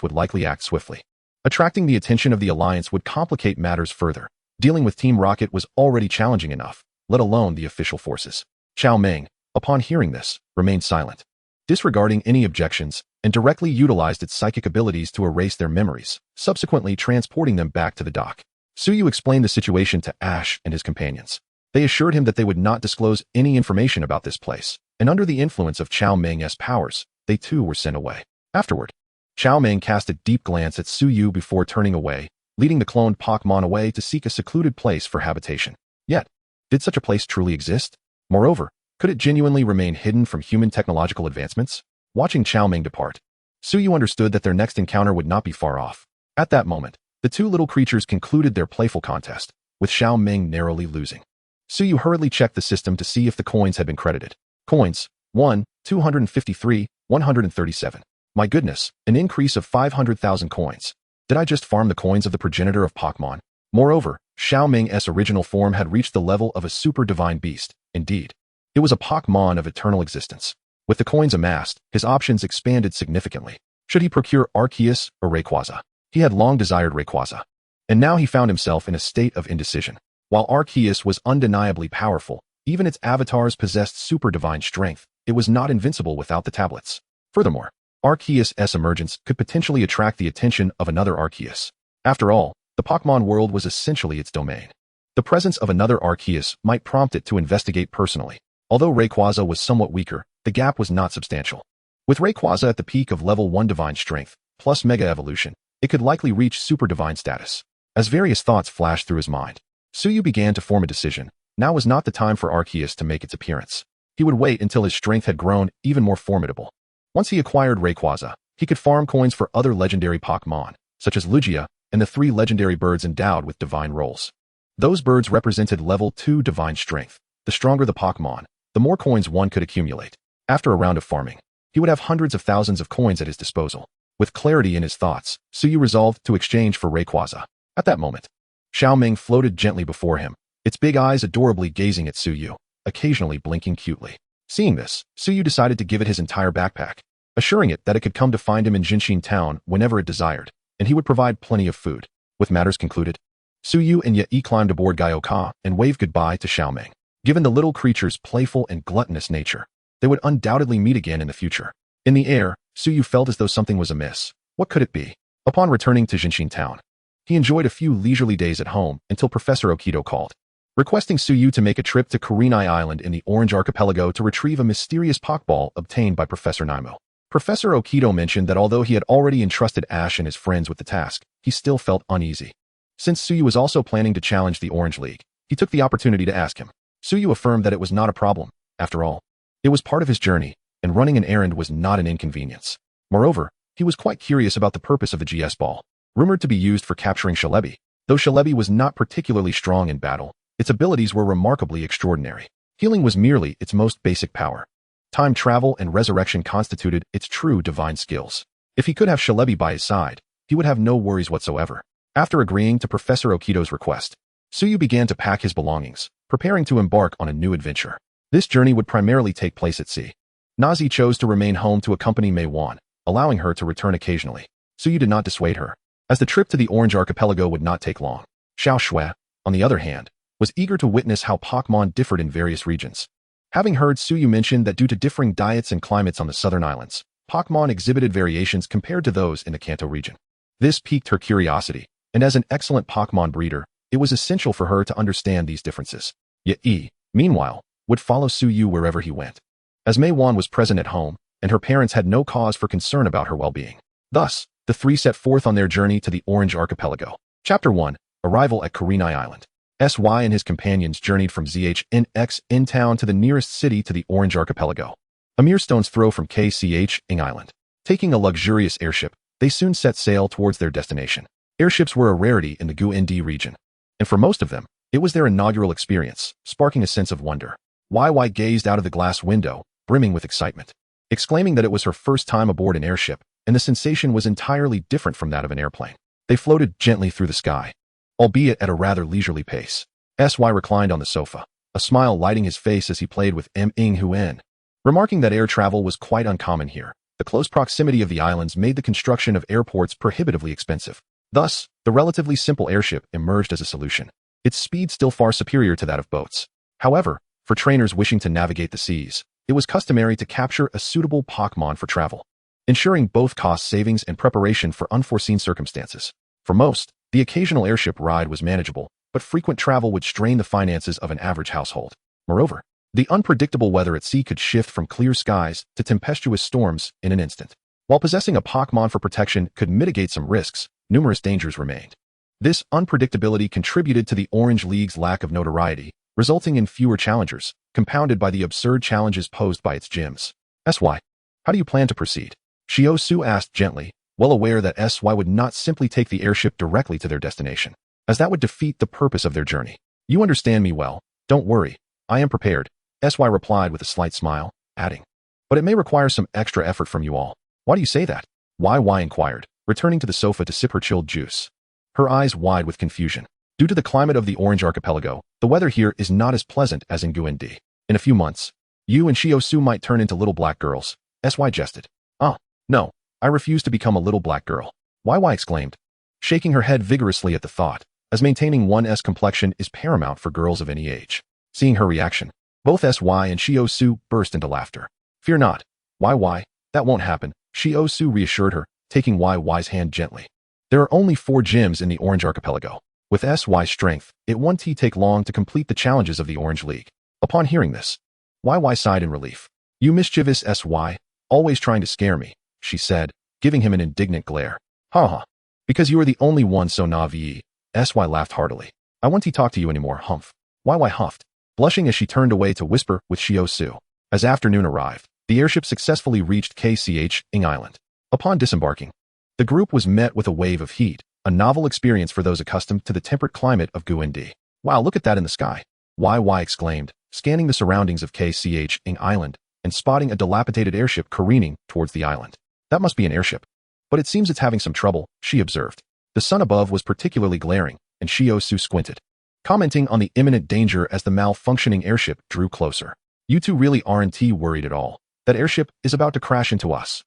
[SPEAKER 1] would likely act swiftly. Attracting the attention of the Alliance would complicate matters further. Dealing with Team Rocket was already challenging enough, let alone the official forces. Xiaoming, upon hearing this, remained silent. Disregarding any objections, and directly utilized its psychic abilities to erase their memories, subsequently transporting them back to the dock. Suyu explained the situation to Ash and his companions. They assured him that they would not disclose any information about this place, and under the influence of Xiaoming's powers, they too were sent away. Afterward, Xiaoming cast a deep glance at Suyu before turning away, leading the cloned Pokémon away to seek a secluded place for habitation. Yet, did such a place truly exist? Moreover, could it genuinely remain hidden from human technological advancements? Watching Xiaoming depart, Suyu understood that their next encounter would not be far off. At that moment, the two little creatures concluded their playful contest, with Xiaoming narrowly losing. Suyu hurriedly checked the system to see if the coins had been credited. Coins, 1, 253, 137. My goodness, an increase of 500,000 coins. Did I just farm the coins of the progenitor of Pokémon? Moreover, Xiaoming's original form had reached the level of a super divine beast. Indeed, it was a Pokémon of eternal existence. With the coins amassed, his options expanded significantly. Should he procure Arceus or Rayquaza? He had long desired Rayquaza, and now he found himself in a state of indecision. While Arceus was undeniably powerful, even its avatars possessed super divine strength. It was not invincible without the tablets. Furthermore, Arceus' emergence could potentially attract the attention of another Arceus. After all, the Pokémon world was essentially its domain. The presence of another Arceus might prompt it to investigate personally. Although Rayquaza was somewhat weaker, the gap was not substantial. With Rayquaza at the peak of level 1 divine strength, plus Mega Evolution, it could likely reach super divine status. As various thoughts flashed through his mind, Suyu began to form a decision. Now was not the time for Arceus to make its appearance. He would wait until his strength had grown even more formidable. Once he acquired Rayquaza, he could farm coins for other legendary Pokémon, such as Lugia and the 3 legendary birds endowed with divine roles. Those birds represented level 2 divine strength. The stronger the Pokémon, the more coins one could accumulate. After a round of farming, he would have hundreds of thousands of coins at his disposal. With clarity in his thoughts, Suyu resolved to exchange for Rayquaza. At that moment, Xiaoming floated gently before him, its big eyes adorably gazing at Suyu, occasionally blinking cutely. Seeing this, Suyu decided to give it his entire backpack, assuring it that it could come to find him in Jinshin town whenever it desired, and he would provide plenty of food. With matters concluded, Suyu and Yi climbed aboard Gyoka and waved goodbye to Xiaoming. Given the little creature's playful and gluttonous nature, they would undoubtedly meet again in the future. In the air, Suyu felt as though something was amiss. What could it be? Upon returning to Jinshin town, he enjoyed a few leisurely days at home until Professor Okito called, requesting Suyu to make a trip to Kurenai Island in the Orange Archipelago to retrieve a mysterious Pokeball obtained by Professor Nimo. Professor Okito mentioned that although he had already entrusted Ash and his friends with the task, he still felt uneasy. Since Suyu was also planning to challenge the Orange League, he took the opportunity to ask him. Suyu affirmed that it was not a problem. After all, it was part of his journey, and running an errand was not an inconvenience. Moreover, he was quite curious about the purpose of the GS ball, rumored to be used for capturing Celebi. Though Celebi was not particularly strong in battle, its abilities were remarkably extraordinary. Healing was merely its most basic power. Time travel and resurrection constituted its true divine skills. If he could have Celebi by his side, he would have no worries whatsoever. After agreeing to Professor Okito's request, Suyu began to pack his belongings, preparing to embark on a new adventure. This journey would primarily take place at sea. Nazi chose to remain home to accompany Mei Wan, allowing her to return occasionally. Suyu did not dissuade her, as the trip to the Orange Archipelago would not take long. Xiao Shui, on the other hand, was eager to witness how Pokémon differed in various regions. Having heard Suyu mention that due to differing diets and climates on the southern islands, Pokémon exhibited variations compared to those in the Kanto region. This piqued her curiosity, and as an excellent Pokémon breeder, it was essential for her to understand these differences. Yi, meanwhile, would follow Suyu wherever he went, as Mei Wan was present at home, and her parents had no cause for concern about her well-being. Thus, the three set forth on their journey to the Orange Archipelago. Chapter 1. Arrival at Kurenai Island. SY and his companions journeyed from ZHNX in town to the nearest city to the Orange Archipelago, a mere stone's throw from KCH-ing Island. Taking a luxurious airship, they soon set sail towards their destination. Airships were a rarity in the GUND region, and for most of them, it was their inaugural experience, sparking a sense of wonder. YY gazed out of the glass window, brimming with excitement, exclaiming that it was her first time aboard an airship, and the sensation was entirely different from that of an airplane. They floated gently through the sky, albeit at a rather leisurely pace. SY reclined on the sofa, a smile lighting his face as he played with Ming Huan. Remarking that air travel was quite uncommon here, the close proximity of the islands made the construction of airports prohibitively expensive. Thus, the relatively simple airship emerged as a solution, its speed still far superior to that of boats. However, for trainers wishing to navigate the seas, it was customary to capture a suitable Pokémon for travel. ensuring both cost savings and preparation for unforeseen circumstances. For most, the occasional airship ride was manageable, but frequent travel would strain the finances of an average household. Moreover, the unpredictable weather at sea could shift from clear skies to tempestuous storms in an instant. While possessing a Pokémon for protection could mitigate some risks, numerous dangers remained. This unpredictability contributed to the Orange League's lack of notoriety, resulting in fewer challengers, compounded by the absurd challenges posed by its gyms. SY, how do you plan to proceed? Xiaoming asked gently, well aware that SY would not simply take the airship directly to their destination, as that would defeat the purpose of their journey. You understand me well, don't worry, I am prepared, SY replied with a slight smile, adding. But it may require some extra effort from you all. Why do you say that? YY inquired, returning to the sofa to sip her chilled juice. Her eyes wide with confusion. Due to the climate of the Orange Archipelago, the weather here is not as pleasant as in Guindi. In a few months, you and Xiaoming might turn into little black girls, SY jested. Ah, no, I refuse to become a little black girl, YY exclaimed, shaking her head vigorously at the thought, as maintaining one's complexion is paramount for girls of any age. Seeing her reaction, both SY and Xiaoming burst into laughter. Fear not, YY, that won't happen, Xiaoming reassured her, taking YY's hand gently. There are only 4 gyms in the Orange Archipelago. With SY's strength, it won't take long to complete the challenges of the Orange League. Upon hearing this, YY sighed in relief. You mischievous SY, always trying to scare me, she said, giving him an indignant glare. Haha, because you are the only one so naive, SY laughed heartily. I won't talk to you anymore, humph. YY huffed, blushing as she turned away to whisper with Xiaoming. As afternoon arrived, the airship successfully reached Cascade Island. Upon disembarking, the group was met with a wave of heat, a novel experience for those accustomed to the temperate climate of Guindi. Wow, look at that in the sky, YY exclaimed, scanning the surroundings of Cascade Island and spotting a dilapidated airship careening towards the island. That must be an airship. But it seems it's having some trouble, she observed. The sun above was particularly glaring, and Xiaoming squinted, commenting on the imminent danger as the malfunctioning airship drew closer. You two really aren't worried at all. That airship is about to crash into us,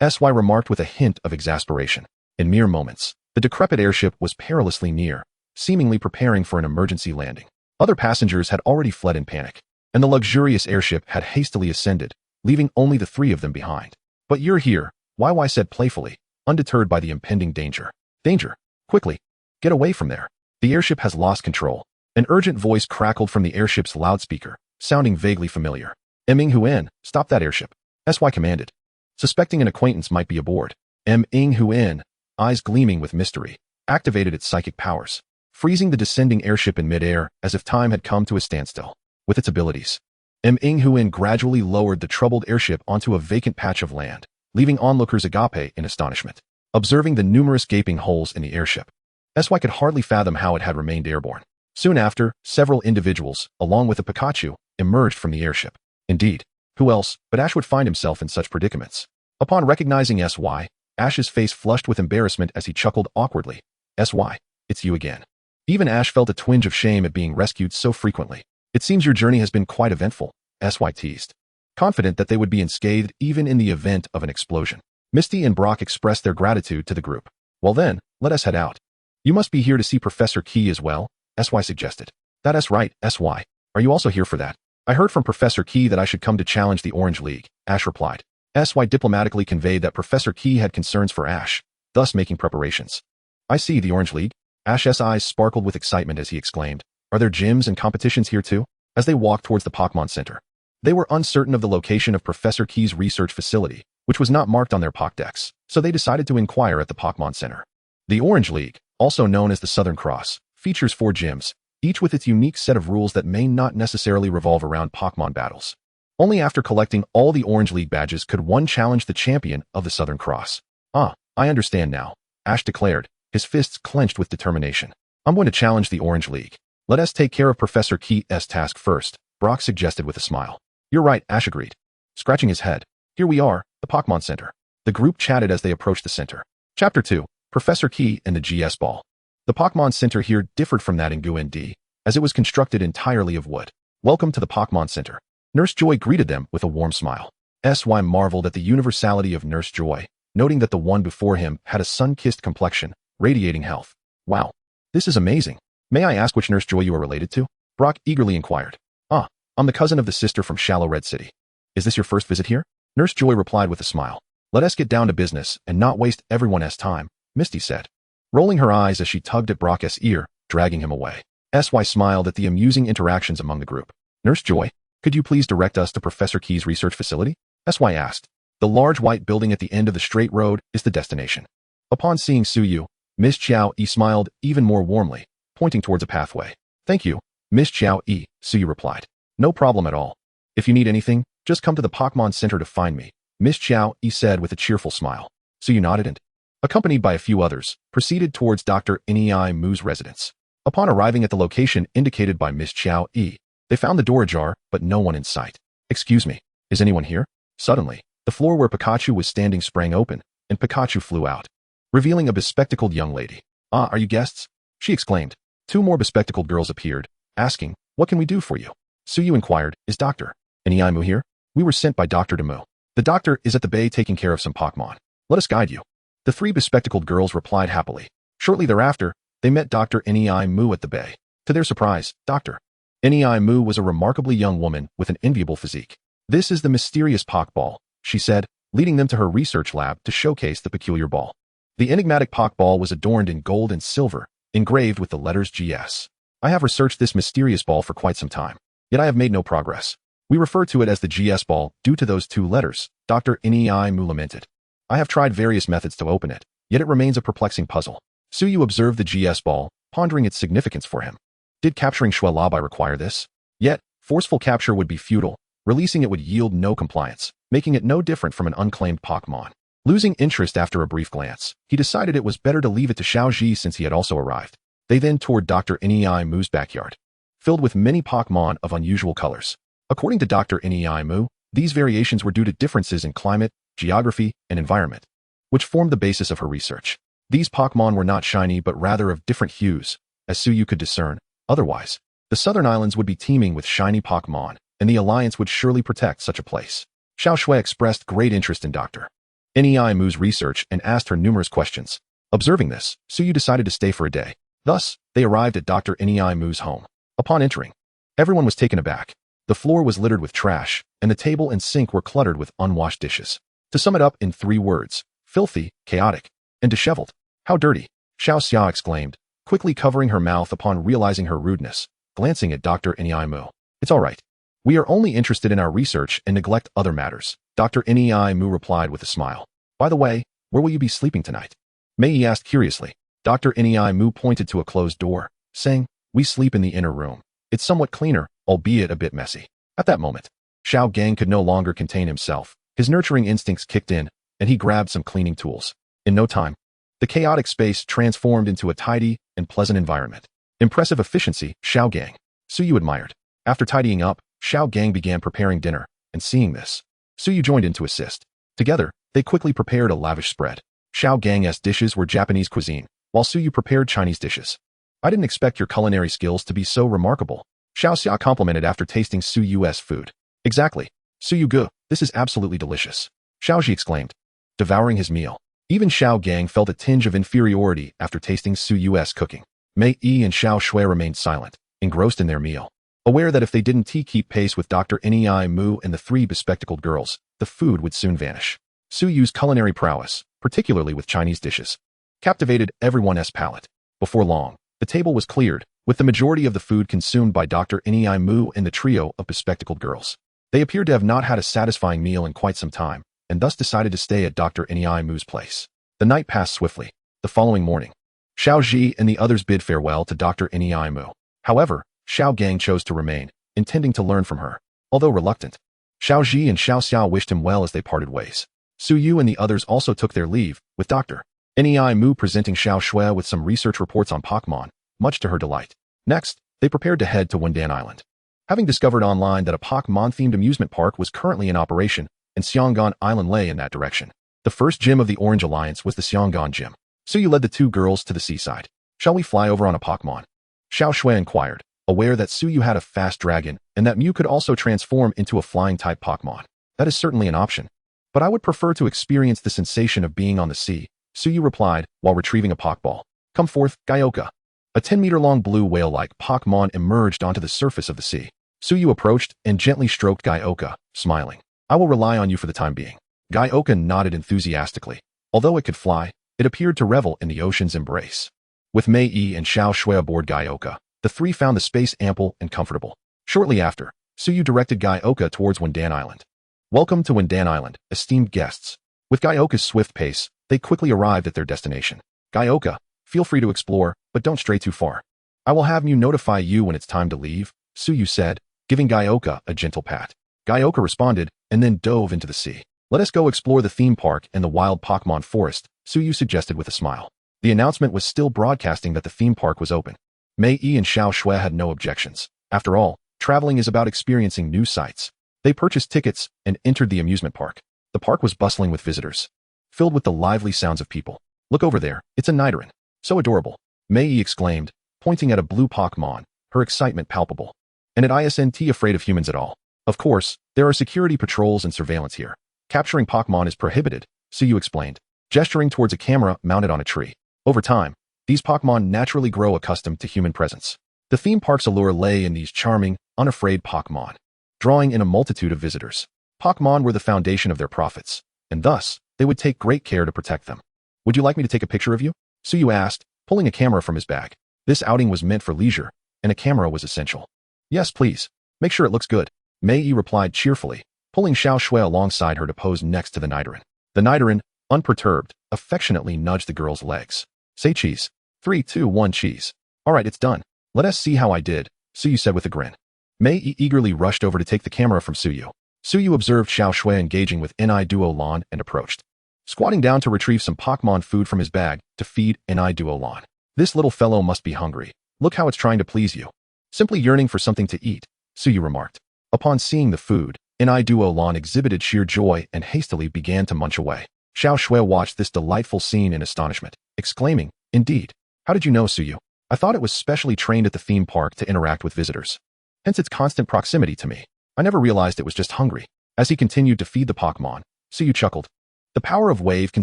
[SPEAKER 1] SY remarked with a hint of exasperation. In mere moments, the decrepit airship was perilously near, seemingly preparing for an emergency landing. Other passengers had already fled in panic, and the luxurious airship had hastily ascended, leaving only the 3 of them behind. But you're here, YY said playfully, undeterred by the impending danger. Danger! Quickly! Get away from there! The airship has lost control. An urgent voice crackled from the airship's loudspeaker, sounding vaguely familiar. Huan, stop that airship, SY commanded, suspecting an acquaintance might be aboard. Huan, eyes gleaming with mystery, activated its psychic powers, freezing the descending airship in midair as if time had come to a standstill. With its abilities, Huan gradually lowered the troubled airship onto a vacant patch of land, leaving onlookers agape in astonishment. Observing the numerous gaping holes in the airship, SY could hardly fathom how it had remained airborne. Soon after, several individuals, along with a Pikachu, emerged from the airship. Indeed, who else but Ash would find himself in such predicaments? Upon recognizing SY, Ash's face flushed with embarrassment as he chuckled awkwardly. SY, it's you again. Even Ash felt a twinge of shame at being rescued so frequently. It seems your journey has been quite eventful, SY teased, confident that they would be unscathed even in the event of an explosion. Misty and Brock expressed their gratitude to the group. Well then, let us head out. You must be here to see Professor Key as well, SY suggested. That's right, SY. Are you also here for that? I heard from Professor Key that I should come to challenge the Orange League, Ash replied. SY diplomatically conveyed that Professor Key had concerns for Ash, thus making preparations. I see, the Orange League. Ash's eyes sparkled with excitement as he exclaimed. Are there gyms and competitions here too? As they walked towards the Pokémon Center, they were uncertain of the location of Professor Key's research facility, which was not marked on their Pokédex, so they decided to inquire at the Pokémon Center. The Orange League, also known as the Southern Cross, features 4 gyms, each with its unique set of rules that may not necessarily revolve around Pokémon battles. Only after collecting all the Orange League badges could one challenge the champion of the Southern Cross. Ah, I understand now, Ash declared, his fists clenched with determination. I'm going to challenge the Orange League. Let us take care of Professor Key's task first, Brock suggested with a smile. You're right, Ash agreed, scratching his head. Here we are, the Pokémon Center. The group chatted as they approached the center. Chapter 2, Professor Key and the GS Ball. The Pokémon Center here differed from that in Guindi, as it was constructed entirely of wood. Welcome to the Pokémon Center. Nurse Joy greeted them with a warm smile. SY marveled at the universality of Nurse Joy, noting that the one before him had a sun-kissed complexion, radiating health. Wow, this is amazing. May I ask which Nurse Joy you are related to? Brock eagerly inquired. Ah, I'm the cousin of the sister from Shallow Red City. Is this your first visit here? Nurse Joy replied with a smile. Let us get down to business and not waste everyone's time, Misty said, rolling her eyes as she tugged at Brock's ear, dragging him away. SY smiled at the amusing interactions among the group. Nurse Joy, could you please direct us to Professor Key's research facility? SY asked. The large white building at the end of the straight road is the destination. Upon seeing Suyu, Miss Xiao-yi smiled even more warmly, pointing towards a pathway. Thank you, Miss Xiao-yi, Suyu replied. No problem at all. If you need anything, just come to the Pokémon Center to find me, Miss Xiao-yi said with a cheerful smile. Suyu nodded and, accompanied by a few others, proceeded towards Dr. Nei Mu's residence. Upon arriving at the location indicated by Miss Xiao-yi, they found the door ajar, but no one in sight. Excuse me, is anyone here? Suddenly, the floor where Pikachu was standing sprang open, and Pikachu flew out, revealing a bespectacled young lady. Ah, are you guests? She exclaimed. Two more bespectacled girls appeared, asking, what can we do for you? Suyu inquired, is Dr. Nei Mu here? We were sent by Dr. Mu. The doctor is at the bay taking care of some Pokémon. Let us guide you. The three bespectacled girls replied happily. Shortly thereafter, they met Dr. Nei Mu at the bay. To their surprise, Dr. Nei Mu was a remarkably young woman with an enviable physique. This is the mysterious Pokeball, she said, leading them to her research lab to showcase the peculiar ball. The enigmatic Pokeball was adorned in gold and silver, engraved with the letters GS. I have researched this mysterious ball for quite some time, yet I have made no progress. We refer to it as the GS ball due to those two letters, Dr. Nei Mu lamented. I have tried various methods to open it, yet it remains a perplexing puzzle. Suyu observed the GS ball, pondering its significance for him. Did capturing Shualabai require this? Yet, forceful capture would be futile. Releasing it would yield no compliance, making it no different from an unclaimed Pokémon. Losing interest after a brief glance, he decided it was better to leave it to Xiaoji since he had also arrived. They then toured Dr. Nei Mu's backyard, filled with many Pokémon of unusual colors. According to Dr. Nei Mu, these variations were due to differences in climate, geography, and environment, which formed the basis of her research. These Pokémon were not shiny but rather of different hues, as Suyu could discern. Otherwise, the southern islands would be teeming with shiny Pokémon, and the Alliance would surely protect such a place. Xiao Shui expressed great interest in Dr. Nei Mu's research and asked her numerous questions. Observing this, Suyu decided to stay for a day. Thus, they arrived at Dr. Nei Mu's home. Upon entering, everyone was taken aback. The floor was littered with trash, and the table and sink were cluttered with unwashed dishes. To sum it up in 3 words, filthy, chaotic, and disheveled. How dirty, Xiao Xia exclaimed, quickly covering her mouth upon realizing her rudeness, glancing at Dr. Nei Mu. It's all right. We are only interested in our research and neglect other matters, Dr. Nei Mu replied with a smile. By the way, where will you be sleeping tonight? Mei asked curiously. Dr. Nei Mu pointed to a closed door, saying, we sleep in the inner room. It's somewhat cleaner, albeit a bit messy. At that moment, Xiao Gang could no longer contain himself. His nurturing instincts kicked in, and he grabbed some cleaning tools. In no time, the chaotic space transformed into a tidy and pleasant environment. Impressive efficiency, Xiao Gang, Suyu admired. After tidying up, Xiao Gang began preparing dinner, and seeing this, Suyu joined in to assist. Together, they quickly prepared a lavish spread. Xiao Gang's dishes were Japanese cuisine, while Suyu prepared Chinese dishes. I didn't expect your culinary skills to be so remarkable, Xiao Xia complimented after tasting Suyu's food. Exactly. Suyu Gu, this is absolutely delicious, Xiaoji exclaimed, devouring his meal. Even Xiao Gang felt a tinge of inferiority after tasting Suyu's cooking. Mei Yi and Xiao Shui remained silent, engrossed in their meal, aware that if they didn't keep pace with Dr. Nei Mu and the 3 bespectacled girls, the food would soon vanish. Suyu's culinary prowess, particularly with Chinese dishes, captivated everyone's palate. Before long, the table was cleared, with the majority of the food consumed by Dr. Nei Mu and the trio of bespectacled girls. They appeared to have not had a satisfying meal in quite some time, and thus decided to stay at Dr. Nei Mu's place. The night passed swiftly. The following morning, Xiao Ji and the others bid farewell to Dr. Nei Mu. However, Xiao Gang chose to remain, intending to learn from her. Although reluctant, Xiao Ji and Xiao Xiao wished him well as they parted ways. Suyu and the others also took their leave, with Dr. Nei Mu presenting Xiao Shui with some research reports on Pokémon, much to her delight. Next, they prepared to head to Wendan Island. Having discovered online that a Pokémon-themed amusement park was currently in operation, and Xiang'an Island lay in that direction. The first gym of the Orange Alliance was the Xiang'an Gym. Suyu led the 2 girls to the seaside. Shall we fly over on a Pokémon? Xiao Shui inquired, aware that Suyu had a fast dragon, and that Mew could also transform into a flying-type Pokémon. That is certainly an option. But I would prefer to experience the sensation of being on the sea, Suyu replied, while retrieving a Pokeball. Come forth, Gyoka. A 10-meter-long blue whale-like Pokémon emerged onto the surface of the sea. Suyu approached and gently stroked Gyoka, smiling. I will rely on you for the time being. Gaioka nodded enthusiastically. Although it could fly, it appeared to revel in the ocean's embrace. With Mei and Xiao Shui aboard Gaioka, the three found the space ample and comfortable. Shortly after, Suyu directed Gaioka towards Wendan Island. Welcome to Wendan Island, esteemed guests. With Gaioka's swift pace, they quickly arrived at their destination. Gaioka, feel free to explore, but don't stray too far. I will have Mew notify you when it's time to leave, Suyu said, giving Gaioka a gentle pat. Gaioka responded, and then dove into the sea. Let us go explore the theme park and the wild Pokémon forest, Suyu suggested with a smile. The announcement was still broadcasting that the theme park was open. Mei and Xiao Shui had no objections. After all, traveling is about experiencing new sights. They purchased tickets and entered the amusement park. The park was bustling with visitors, filled with the lively sounds of people. Look over there, it's a Nidoran. So adorable, Mei exclaimed, pointing at a blue Pokémon, her excitement palpable. And isn't afraid of humans at all. Of course, there are security patrols and surveillance here. Capturing Pokémon is prohibited, Suyu explained, gesturing towards a camera mounted on a tree. Over time, these Pokémon naturally grow accustomed to human presence. The theme park's allure lay in these charming, unafraid Pokémon, drawing in a multitude of visitors. Pokémon were the foundation of their profits, and thus, they would take great care to protect them. Would you like me to take a picture of you? Suyu asked, pulling a camera from his bag. This outing was meant for leisure, and a camera was essential. Yes, please. Make sure it looks good, Mei replied cheerfully, pulling Xiao Shui alongside her to pose next to the Nidoran. The Nidoran, unperturbed, affectionately nudged the girl's legs. Say cheese. 3, 2, 1 cheese. Alright, it's done. Let us see how I did, Suyu said with a grin. Mei eagerly rushed over to take the camera from Suyu. Suyu observed Xiao Shui engaging with Ni Duo Lan and approached, squatting down to retrieve some Pokémon food from his bag to feed Ni Duo Lan. This little fellow must be hungry. Look how it's trying to please you. Simply yearning for something to eat, Suyu remarked. Upon seeing the food, Ni Duo Lan exhibited sheer joy and hastily began to munch away. Xiao Shui watched this delightful scene in astonishment, exclaiming, Indeed. How did you know, Suyu? I thought it was specially trained at the theme park to interact with visitors. Hence its constant proximity to me. I never realized it was just hungry. As he continued to feed the Pokémon, Suyu chuckled. The power of Wave can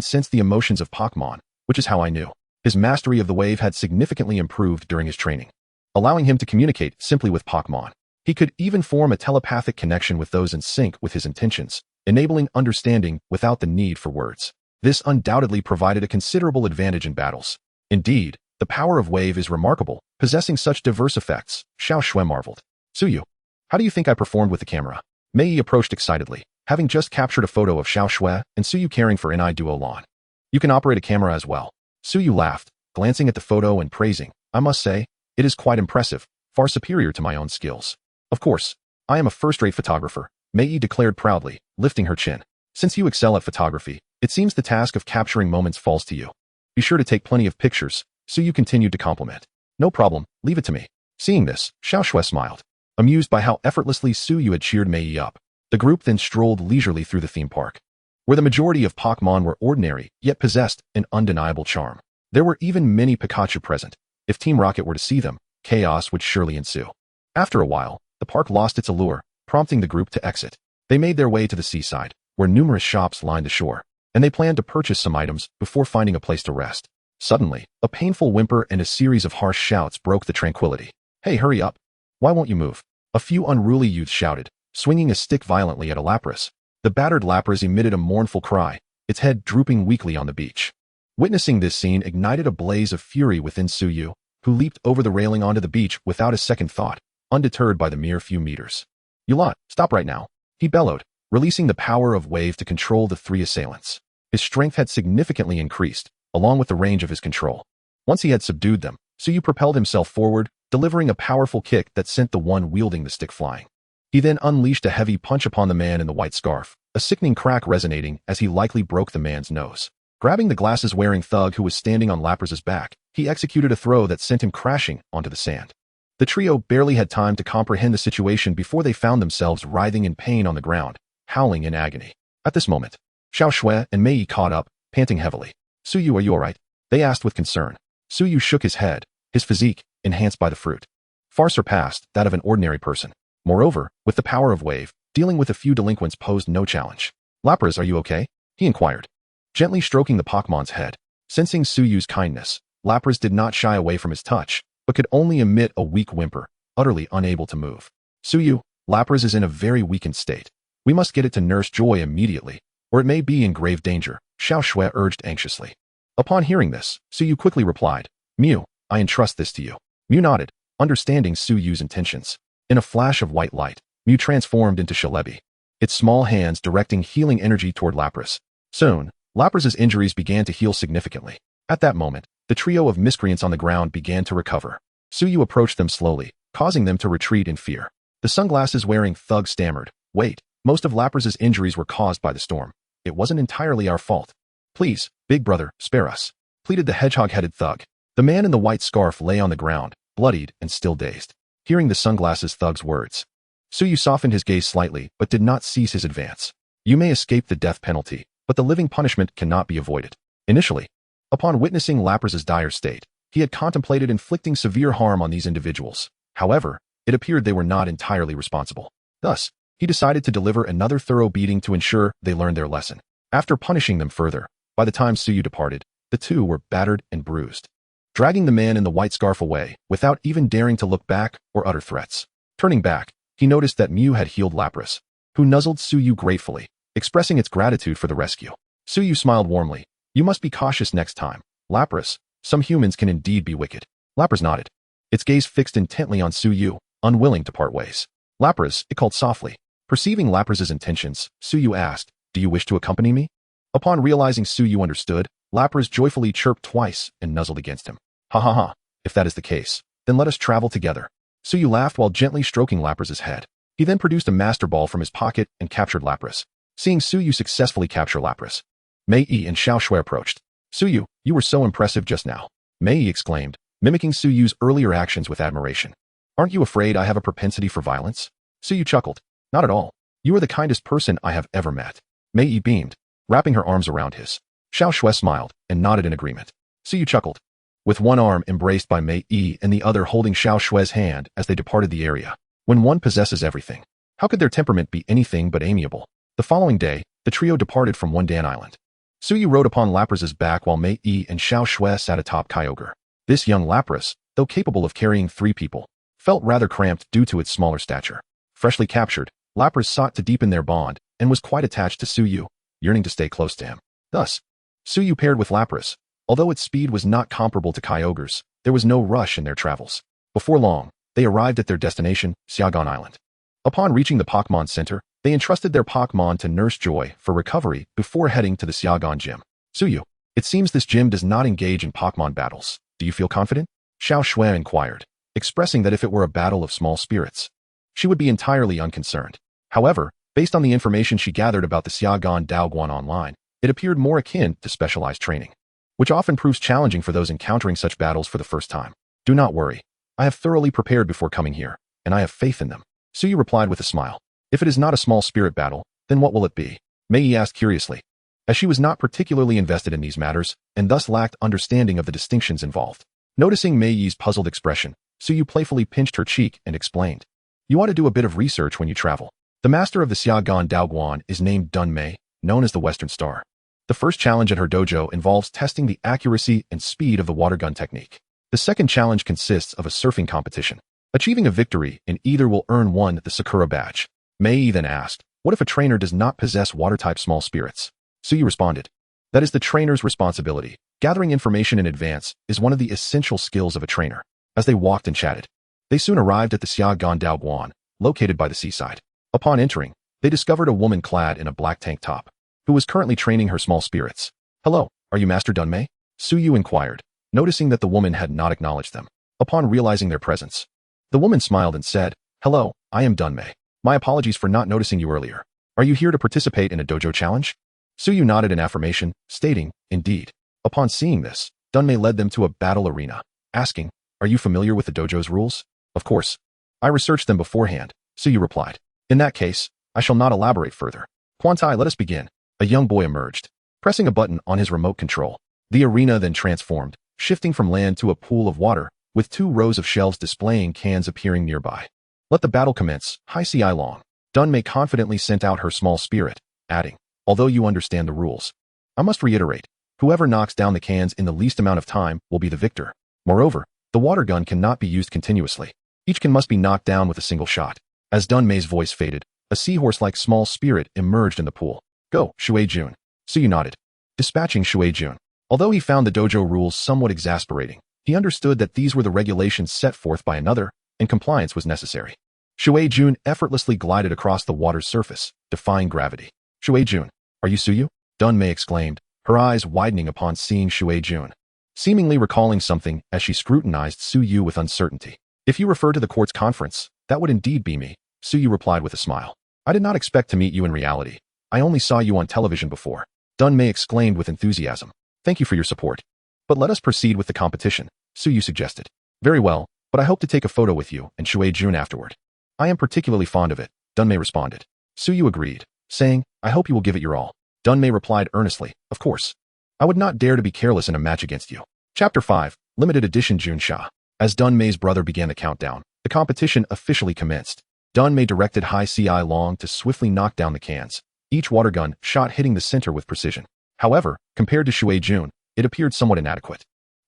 [SPEAKER 1] sense the emotions of Pokémon, which is how I knew. His mastery of the Wave had significantly improved during his training, allowing him to communicate simply with Pokémon. He could even form a telepathic connection with those in sync with his intentions, enabling understanding without the need for words. This undoubtedly provided a considerable advantage in battles. Indeed, the power of Wave is remarkable, possessing such diverse effects, Xiao Shui marveled. Suyu, how do you think I performed with the camera? Mei approached excitedly, having just captured a photo of Xiao Shui and Suyu caring for Ni Duo Lan. You can operate a camera as well. Suyu laughed, glancing at the photo and praising, I must say, it is quite impressive, far superior to my own skills. Of course, I am a first-rate photographer, Mei declared proudly, lifting her chin. Since you excel at photography, it seems the task of capturing moments falls to you. Be sure to take plenty of pictures, Suyu continued to compliment. No problem, leave it to me. Seeing this, Xiao Shui smiled, amused by how effortlessly Suyu had cheered Mei up. The group then strolled leisurely through the theme park, where the majority of Pokémon were ordinary, yet possessed an undeniable charm. There were even many Pikachu present. If Team Rocket were to see them, chaos would surely ensue. After a while, the park lost its allure, prompting the group to exit. They made their way to the seaside, where numerous shops lined the shore, and they planned to purchase some items before finding a place to rest. Suddenly, a painful whimper and a series of harsh shouts broke the tranquility. Hey, hurry up. Why won't you move? A few unruly youths shouted, swinging a stick violently at a Lapras. The battered Lapras emitted a mournful cry, its head drooping weakly on the beach. Witnessing this scene ignited a blaze of fury within Suyu, who leaped over the railing onto the beach without a second thought, undeterred by the mere few meters. You lot, stop right now, he bellowed, releasing the power of Wave to control the three assailants. His strength had significantly increased, along with the range of his control. Once he had subdued them, Suyu propelled himself forward, delivering a powerful kick that sent the one wielding the stick flying. He then unleashed a heavy punch upon the man in the white scarf, a sickening crack resonating as he likely broke the man's nose. Grabbing the glasses-wearing thug who was standing on Lapras's back, he executed a throw that sent him crashing onto the sand. The trio barely had time to comprehend the situation before they found themselves writhing in pain on the ground, howling in agony. At this moment, Xiao Shui and Mei caught up, panting heavily. Suyu, are you alright? They asked with concern. Suyu shook his head, his physique, enhanced by the fruit, far surpassed that of an ordinary person. Moreover, with the power of Wave, dealing with a few delinquents posed no challenge. Lapras, are you okay? He inquired, gently stroking the Pokémon's head. Sensing Suyu's kindness, Lapras did not shy away from his touch, but could only emit a weak whimper, utterly unable to move. Suyu, Lapras is in a very weakened state. We must get it to Nurse Joy immediately, or it may be in grave danger, Xiao Shui urged anxiously. Upon hearing this, Suyu quickly replied, Mew, I entrust this to you. Mew nodded, understanding Suyu's intentions. In a flash of white light, Mew transformed into Celebi, its small hands directing healing energy toward Lapras. Soon, Lapras's injuries began to heal significantly. At that moment, the trio of miscreants on the ground began to recover. Suyu approached them slowly, causing them to retreat in fear. The sunglasses-wearing thug stammered, Wait, most of Lapras's injuries were caused by the storm. It wasn't entirely our fault. Please, big brother, spare us, pleaded the hedgehog-headed thug. The man in the white scarf lay on the ground, bloodied and still dazed. Hearing the sunglasses thug's words, Suyu softened his gaze slightly but did not cease his advance. You may escape the death penalty, but the living punishment cannot be avoided. Initially, upon witnessing Lapras's dire state, he had contemplated inflicting severe harm on these individuals. However, it appeared they were not entirely responsible. Thus, he decided to deliver another thorough beating to ensure they learned their lesson. After punishing them further, by the time Suyu departed, the two were battered and bruised, dragging the man in the white scarf away without even daring to look back or utter threats. Turning back, he noticed that Mew had healed Lapras, who nuzzled Suyu gratefully, expressing its gratitude for the rescue. Suyu smiled warmly. You must be cautious next time, Lapras. Some humans can indeed be wicked. Lapras nodded, its gaze fixed intently on Suyu, unwilling to part ways. Lapras, it called softly. Perceiving Lapras's intentions, Suyu asked, Do you wish to accompany me? Upon realizing Suyu understood, Lapras joyfully chirped twice and nuzzled against him. Ha ha ha, if that is the case, then let us travel together. Suyu laughed while gently stroking Lapras's head. He then produced a Master Ball from his pocket and captured Lapras. Seeing Suyu successfully capture Lapras, Mei and Xiao Shui approached. Suyu, you were so impressive just now, Mei exclaimed, mimicking Suyu's earlier actions with admiration. Aren't you afraid I have a propensity for violence? Suyu chuckled. Not at all. You are the kindest person I have ever met. Mei beamed, wrapping her arms around his. Xiao Shui smiled and nodded in agreement. Suyu chuckled, with one arm embraced by Mei and the other holding Xiao Shui's hand as they departed the area. When one possesses everything, how could their temperament be anything but amiable? The following day, the trio departed from Wandan Island. Suyu rode upon Lapras's back while Mei and Xiao Shui sat atop Kyogre. This young Lapras, though capable of carrying 3 people, felt rather cramped due to its smaller stature. Freshly captured, Lapras sought to deepen their bond and was quite attached to Suyu, yearning to stay close to him. Thus, Suyu paired with Lapras. Although its speed was not comparable to Kyogre's, there was no rush in their travels. Before long, they arrived at their destination, Xiaogan Island. Upon reaching the Pokémon Center, they entrusted their Pokémon to Nurse Joy for recovery before heading to the Xiaogan Gym. Suyu, it seems this gym does not engage in Pokémon battles. Do you feel confident? Xiao Shui inquired, expressing that if it were a battle of small spirits, she would be entirely unconcerned. However, based on the information she gathered about the Xiaogan Daoguan online, it appeared more akin to specialized training, which often proves challenging for those encountering such battles for the first time. Do not worry. I have thoroughly prepared before coming here, and I have faith in them. Suyu replied with a smile. If it is not a small spirit battle, then what will it be? Mei asked curiously, as she was not particularly invested in these matters, and thus lacked understanding of the distinctions involved. Noticing Mei's puzzled expression, Suyu playfully pinched her cheek and explained, You ought to do a bit of research when you travel. The master of the Xiaogan Daoguan is named Dun Mei, known as the Western Star. The first challenge at her dojo involves testing the accuracy and speed of the water gun technique. The second challenge consists of a surfing competition. Achieving a victory in either will earn one the Sakura badge. Mei then asked, What if a trainer does not possess water-type small spirits? Suyu responded, That is the trainer's responsibility. Gathering information in advance is one of the essential skills of a trainer. As they walked and chatted, they soon arrived at the Xiaogan Daoguan, located by the seaside. Upon entering, they discovered a woman clad in a black tank top, who was currently training her small spirits. Hello, are you Master Dun Mei? Suyu inquired, noticing that the woman had not acknowledged them. Upon realizing their presence, the woman smiled and said, Hello, I am Dun Mei. My apologies for not noticing you earlier. Are you here to participate in a dojo challenge? Suyu nodded in affirmation, stating, Indeed. Upon seeing this, Dun Mei led them to a battle arena, asking, Are you familiar with the dojo's rules? Of course. I researched them beforehand, Suyu replied. In that case, I shall not elaborate further. Quantai, let us begin. A young boy emerged, pressing a button on his remote control. The arena then transformed, shifting from land to a pool of water, with 2 rows of shelves displaying cans appearing nearby. Let the battle commence, Hai Si Long. Dun Mei confidently sent out her small spirit, adding, Although you understand the rules, I must reiterate, whoever knocks down the cans in the least amount of time will be the victor. Moreover, the water gun cannot be used continuously. Each can must be knocked down with a single shot. As Dun Mei's voice faded, a seahorse-like small spirit emerged in the pool. Go, Shuei-jun. Suyu nodded, dispatching Shuei-jun. Although he found the dojo rules somewhat exasperating, he understood that these were the regulations set forth by another, and compliance was necessary. Shuei-jun effortlessly glided across the water's surface, defying gravity. Shuei-jun, are you Suyu? Dunmei exclaimed, her eyes widening upon seeing Shuei-jun, seemingly recalling something as she scrutinized Suyu with uncertainty. If you refer to the court's conference, that would indeed be me, Suyu replied with a smile. I did not expect to meet you in reality. I only saw you on television before. Dunmei exclaimed with enthusiasm. Thank you for your support. But let us proceed with the competition, Suyu suggested. Very well, but I hope to take a photo with you and Shuei-jun afterward. I am particularly fond of it, Dunmei responded. Suyu agreed, saying, I hope you will give it your all. Dunmei replied earnestly, of course. I would not dare to be careless in a match against you. Chapter 5, Limited Edition Junsha. As Dunmei's brother began the countdown, the competition officially commenced. Dunmei directed Hualan to swiftly knock down the cans, each water gun shot hitting the center with precision. However, compared to Shuei-jun, it appeared somewhat inadequate.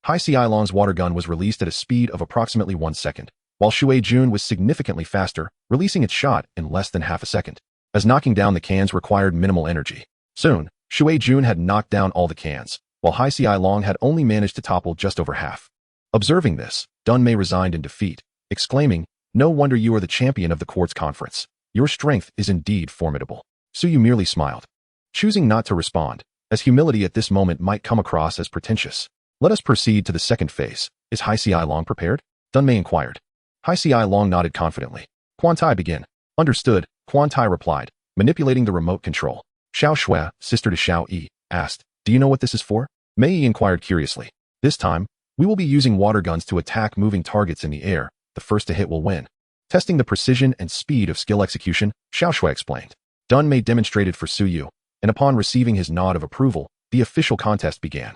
[SPEAKER 1] Hualan's water gun was released at a speed of approximately 1 second, while Shuei-jun was significantly faster, releasing its shot in less than half a second, as knocking down the cans required minimal energy. Soon, Shuei-jun had knocked down all the cans, while Hualan had only managed to topple just over half. Observing this, Dunmei resigned in defeat, exclaiming, no wonder you are the champion of the court's conference. Your strength is indeed formidable. Suyu merely smiled, choosing not to respond, as humility at this moment might come across as pretentious. Let us proceed to the second phase. Is Hualan prepared? Dunmei inquired. Hualan nodded confidently. Quantai begin. Understood, Quantai replied, manipulating the remote control. Xiao Shui, sister to Xiao Yi, asked, do you know what this is for? Mei Yi inquired curiously. This time, we will be using water guns to attack moving targets in the air. The first to hit will win. Testing the precision and speed of skill execution, Xiao Shui explained. Dunmei demonstrated for Suyu, and upon receiving his nod of approval, the official contest began.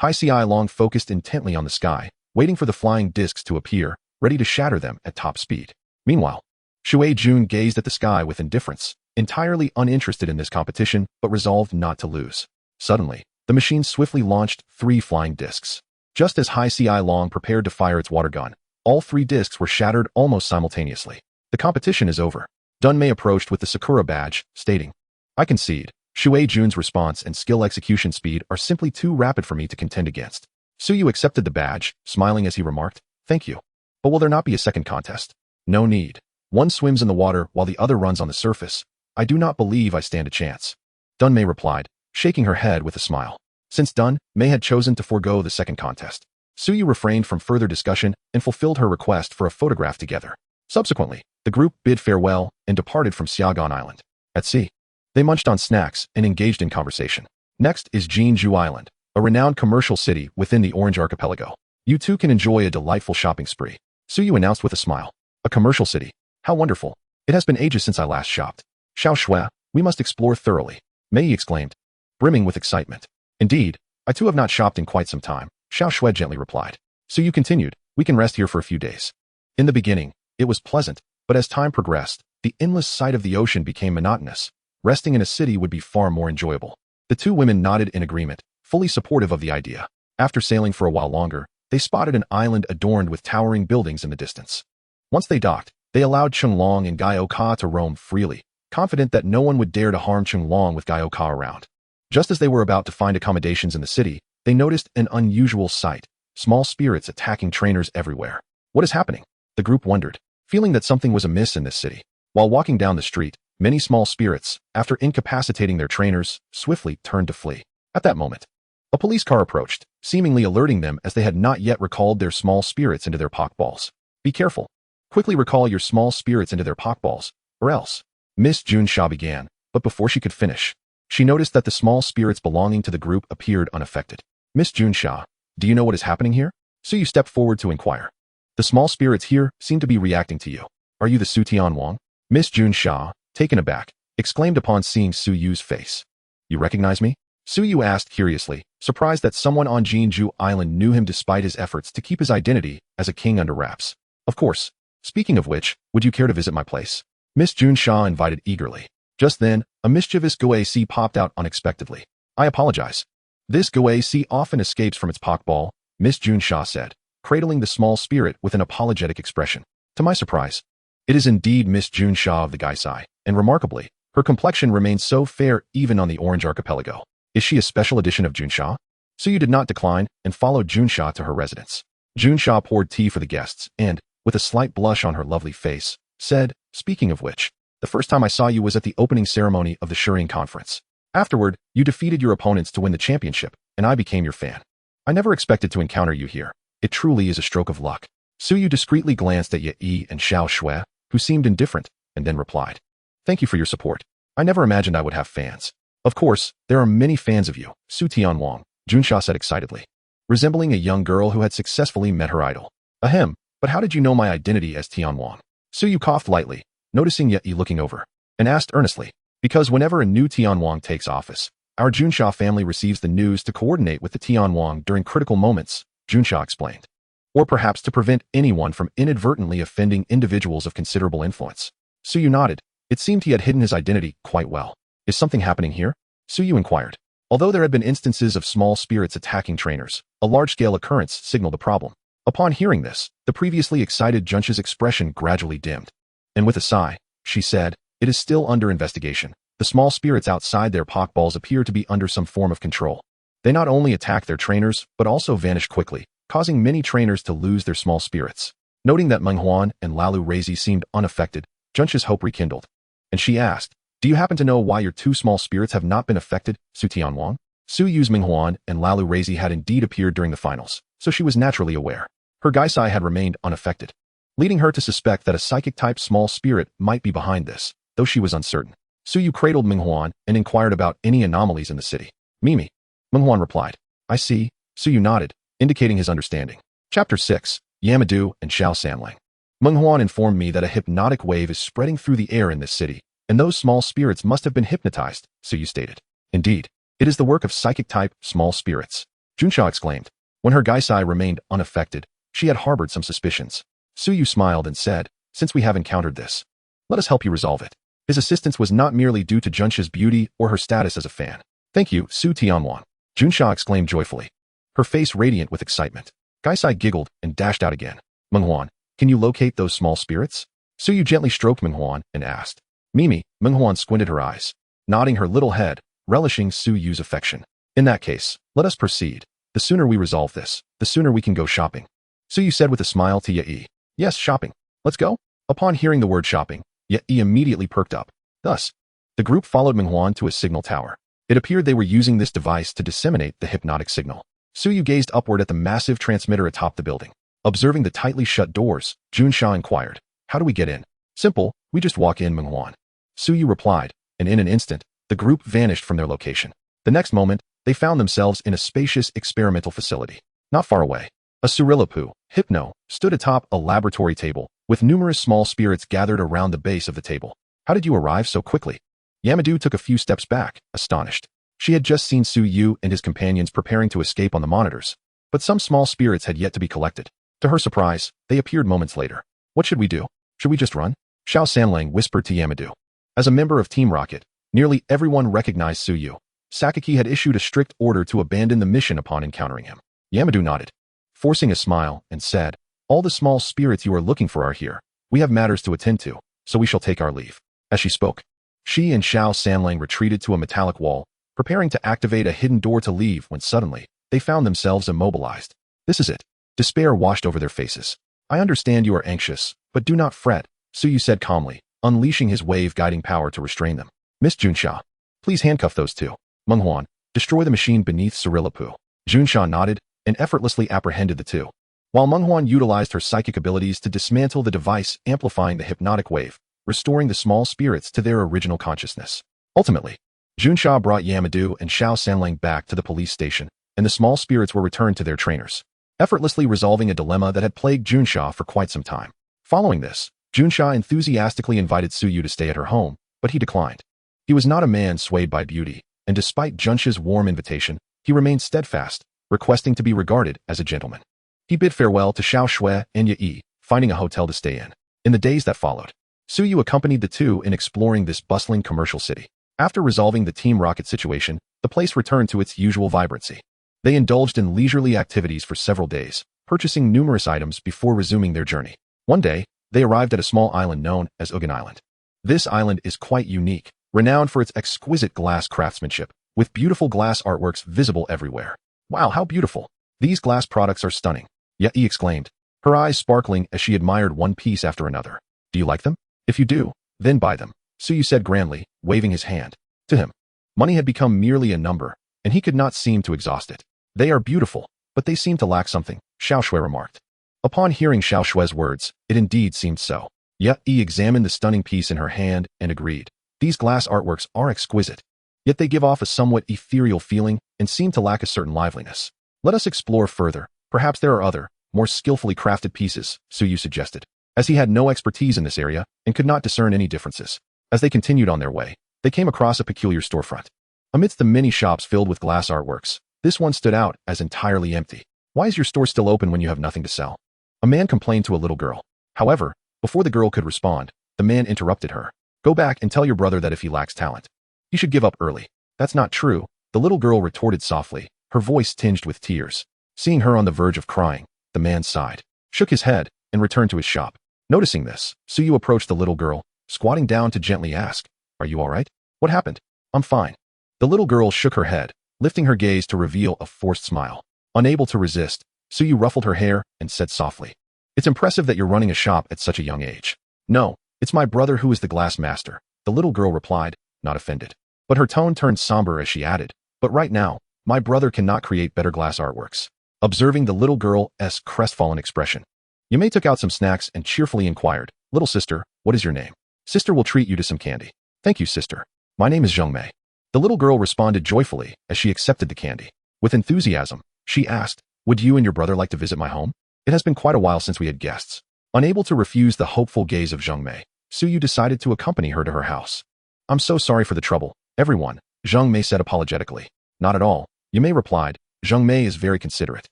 [SPEAKER 1] Hualan focused intently on the sky, waiting for the flying discs to appear, ready to shatter them at top speed. Meanwhile, Shuei-jun gazed at the sky with indifference, entirely uninterested in this competition, but resolved not to lose. Suddenly, the machine swiftly launched 3 flying discs. Just as Hualan prepared to fire its water gun, all 3 discs were shattered almost simultaneously. The competition is over. Dunmei approached with the Sakura badge, stating, I concede. Shuei-jun's response and skill execution speed are simply too rapid for me to contend against. Suyu accepted the badge, smiling as he remarked, thank you. But will there not be a second contest? No need. One swims in the water while the other runs on the surface. I do not believe I stand a chance. Dunmei replied, shaking her head with a smile. Since Dunmei had chosen to forego the second contest, Suyu refrained from further discussion and fulfilled her request for a photograph together. Subsequently, the group bid farewell and departed from Xiaogan Island. At sea, they munched on snacks and engaged in conversation. Next is Jeonju Island, a renowned commercial city within the Orange Archipelago. You too can enjoy a delightful shopping spree, Suyu announced with a smile. A commercial city. How wonderful. It has been ages since I last shopped. Xiao Shui, we must explore thoroughly, Mei Yi exclaimed, brimming with excitement. Indeed, I too have not shopped in quite some time, Xiao Shui gently replied. Suyu continued, we can rest here for a few days. In the beginning, it was pleasant, but as time progressed, the endless sight of the ocean became monotonous. Resting in a city would be far more enjoyable. The two women nodded in agreement, fully supportive of the idea. After sailing for a while longer, they spotted an island adorned with towering buildings in the distance. Once they docked, they allowed Chenglong and Gaioka to roam freely, confident that no one would dare to harm Chenglong with Gaioka around. Just as they were about to find accommodations in the city, they noticed an unusual sight, small spirits attacking trainers everywhere. What is happening? The group wondered, feeling that something was amiss in this city. While walking down the street, many small spirits, after incapacitating their trainers, swiftly turned to flee. At that moment, a police car approached, seemingly alerting them as they had not yet recalled their small spirits into their pokeballs. Be careful. Quickly recall your small spirits into their pokeballs, or else. Miss Junsha began, but before she could finish, she noticed that the small spirits belonging to the group appeared unaffected. Miss Junsha, do you know what is happening here? Suyu stepped forward to inquire. The small spirits here seem to be reacting to you. Are you the Sutian Huang? Miss Junsha, taken aback, exclaimed upon seeing Suyu's face. You recognize me? Suyu asked curiously, surprised that someone on Jeonju Island knew him despite his efforts to keep his identity as a king under wraps. Of course. Speaking of which, would you care to visit my place? Miss Junsha invited eagerly. Just then, a mischievous Goac popped out unexpectedly. I apologize. This Goac often escapes from its pokeball, Miss Junsha said, cradling the small spirit with an apologetic expression. To my surprise, it is indeed Miss Junsha of the Gaisai, and remarkably, Her complexion remained so fair even on the Orange Archipelago. Is she a special edition of Junsha? Suyu did not decline and followed Junsha to her residence. Junsha poured tea for the guests and, with a slight blush on her lovely face, said, "Speaking of which, the first time I saw you was at the opening ceremony of the Shurian Conference. Afterward, you defeated your opponents to win the championship, and I became your fan. I never expected to encounter you here. It truly is a stroke of luck." Suyu discreetly glanced at Yi and Xiao Shui, who seemed indifferent, and then replied, "Thank you for your support. I never imagined I would have fans." "Of course, there are many fans of you," Su Tianwang, Junsha said excitedly, resembling a young girl who had successfully met her idol. "Ahem, but how did you know my identity as Tianwang?" Suyu coughed lightly, noticing Yi looking over, and asked earnestly, "Because whenever a new Tianwang takes office, our Junsha family receives the news to coordinate with the Tianwang during critical moments," Junsha explained. "Or perhaps to prevent anyone from inadvertently offending individuals of considerable influence." Suyu nodded. It seemed he had hidden his identity quite well. "Is something happening here?" Suyu inquired. Although there had been instances of small spirits attacking trainers, a large-scale occurrence signaled the problem. Upon hearing this, the previously excited Junsha's expression gradually dimmed. And with a sigh, she said, "It is still under investigation. The small spirits outside their Pokeballs appear to be under some form of control. They not only attack their trainers, but also vanish quickly, causing many trainers to lose their small spirits." Noting that Menghuan and Lalu Reizi seemed unaffected, Junsha's hope rekindled. And she asked, "Do you happen to know why your two small spirits have not been affected, Su Tianwang?" Suyu's Menghuan and Lalu Reizi had indeed appeared during the finals, so she was naturally aware. Her Gaisai had remained unaffected, leading her to suspect that a psychic-type small spirit might be behind this, though she was uncertain. Suyu cradled Menghuan and inquired about any anomalies in the city. "Mimi," Menghuan replied. "I see." Suyu nodded, indicating his understanding. Chapter 6, Yamadu and Xiao Sanlang. Menghuan informed me that a hypnotic wave is spreading through the air in this city, and those small spirits must have been hypnotized, Suyu stated. "Indeed, it is the work of psychic-type small spirits," Junsha exclaimed. When her Gaisai remained unaffected, she had harbored some suspicions. Suyu smiled and said, "Since we have encountered this, let us help you resolve it." His assistance was not merely due to Junsha's beauty or her status as a fan. "Thank you, Su Tianwang," Junsha exclaimed joyfully, her face radiant with excitement. Gaisai giggled and dashed out again. "Menghuan, can you locate those small spirits?" Suyu gently stroked Menghuan and asked. "Mimi," Menghuan squinted her eyes, nodding her little head, relishing Suyu's affection. "In that case, let us proceed. The sooner we resolve this, the sooner we can go shopping." Suyu said with a smile to Yi. "Yes, shopping. Let's go." Upon hearing the word shopping, Yi immediately perked up. Thus, the group followed Menghuan to a signal tower. It appeared they were using this device to disseminate the hypnotic signal. Suyu gazed upward at the massive transmitter atop the building. Observing the tightly shut doors, Junsha inquired, "How do we get in?" "Simple, we just walk in," Menghuan. Suyu replied, and in an instant, the group vanished from their location. The next moment, they found themselves in a spacious experimental facility. Not far away, a Surilapu, Hypno, stood atop a laboratory table, with numerous small spirits gathered around the base of the table. "How did you arrive so quickly?" Yamadu took a few steps back, astonished. She had just seen Suyu and his companions preparing to escape on the monitors, but some small spirits had yet to be collected. To her surprise, they appeared moments later. "What should we do? Should we just run?" Xiao Sanlang whispered to Yamadu. As a member of Team Rocket, nearly everyone recognized Suyu. Sakaki had issued a strict order to abandon the mission upon encountering him. Yamadu nodded, forcing a smile, and said, "All the small spirits you are looking for are here. We have matters to attend to, so we shall take our leave." As she spoke, she and Xiao Sanlang retreated to a metallic wall, preparing to activate a hidden door to leave when suddenly, they found themselves immobilized. "This is it." Despair washed over their faces. "I understand you are anxious, but do not fret," Suyu said calmly, unleashing his wave-guiding power to restrain them. "Miss Junsha, please handcuff those two. Menghuan, destroy the machine beneath Surilapu." Junsha nodded and effortlessly apprehended the two, while Menghuan utilized her psychic abilities to dismantle the device amplifying the hypnotic wave, restoring the small spirits to their original consciousness. Ultimately, Junsha brought Yamadu and Xiao Sanlang back to the police station, and the small spirits were returned to their trainers, effortlessly resolving a dilemma that had plagued Junsha for quite some time. Following this, Junsha enthusiastically invited Suyu to stay at her home, but he declined. He was not a man swayed by beauty, and despite Junsha's warm invitation, he remained steadfast, requesting to be regarded as a gentleman. He bid farewell to Xiao Shui and Yi, finding a hotel to stay in. In the days that followed, Suyu accompanied the two in exploring this bustling commercial city. After resolving the Team Rocket situation, the place returned to its usual vibrancy. They indulged in leisurely activities for several days, purchasing numerous items before resuming their journey. One day, they arrived at a small island known as Ugan Island. This island is quite unique, renowned for its exquisite glass craftsmanship, with beautiful glass artworks visible everywhere. Wow, how beautiful! These glass products are stunning, Yi exclaimed, her eyes sparkling as she admired one piece after another. Do you like them? If you do, then buy them, Suyu said grandly, waving his hand. To him, money had become merely a number, and he could not seem to exhaust it. They are beautiful, but they seem to lack something, Xiaoshui remarked. Upon hearing Xiaoshui's words, it indeed seemed so. Yi examined the stunning piece in her hand and agreed. These glass artworks are exquisite, yet they give off a somewhat ethereal feeling and seem to lack a certain liveliness. Let us explore further. Perhaps there are other, more skillfully crafted pieces, Suyu suggested, as he had no expertise in this area and could not discern any differences. As they continued on their way, they came across a peculiar storefront. Amidst the many shops filled with glass artworks, this one stood out as entirely empty. Why is your store still open when you have nothing to sell? A man complained to a little girl. However, before the girl could respond, the man interrupted her. Go back and tell your brother that if he lacks talent, he should give up early. That's not true, the little girl retorted softly, her voice tinged with tears. Seeing her on the verge of crying, the man sighed, shook his head, and returned to his shop. Noticing this, Suyu approached the little girl, squatting down to gently ask, Are you all right? What happened? I'm fine. The little girl shook her head, lifting her gaze to reveal a forced smile. Unable to resist, Suyu ruffled her hair and said softly, It's impressive that you're running a shop at such a young age. No, it's my brother who is the glass master, the little girl replied, not offended. But her tone turned somber as she added, But right now, my brother cannot create better glass artworks. Observing the little girl's crestfallen expression, Yumei took out some snacks and cheerfully inquired, Little sister, what is your name? Sister will treat you to some candy. Thank you, sister. My name is Xiaoming. The little girl responded joyfully as she accepted the candy. With enthusiasm, she asked, Would you and your brother like to visit my home? It has been quite a while since we had guests. Unable to refuse the hopeful gaze of Xiaoming, Suyu decided to accompany her to her house. I'm so sorry for the trouble, everyone, Xiaoming said apologetically. Not at all, Yumei replied. Xiaoming is very considerate.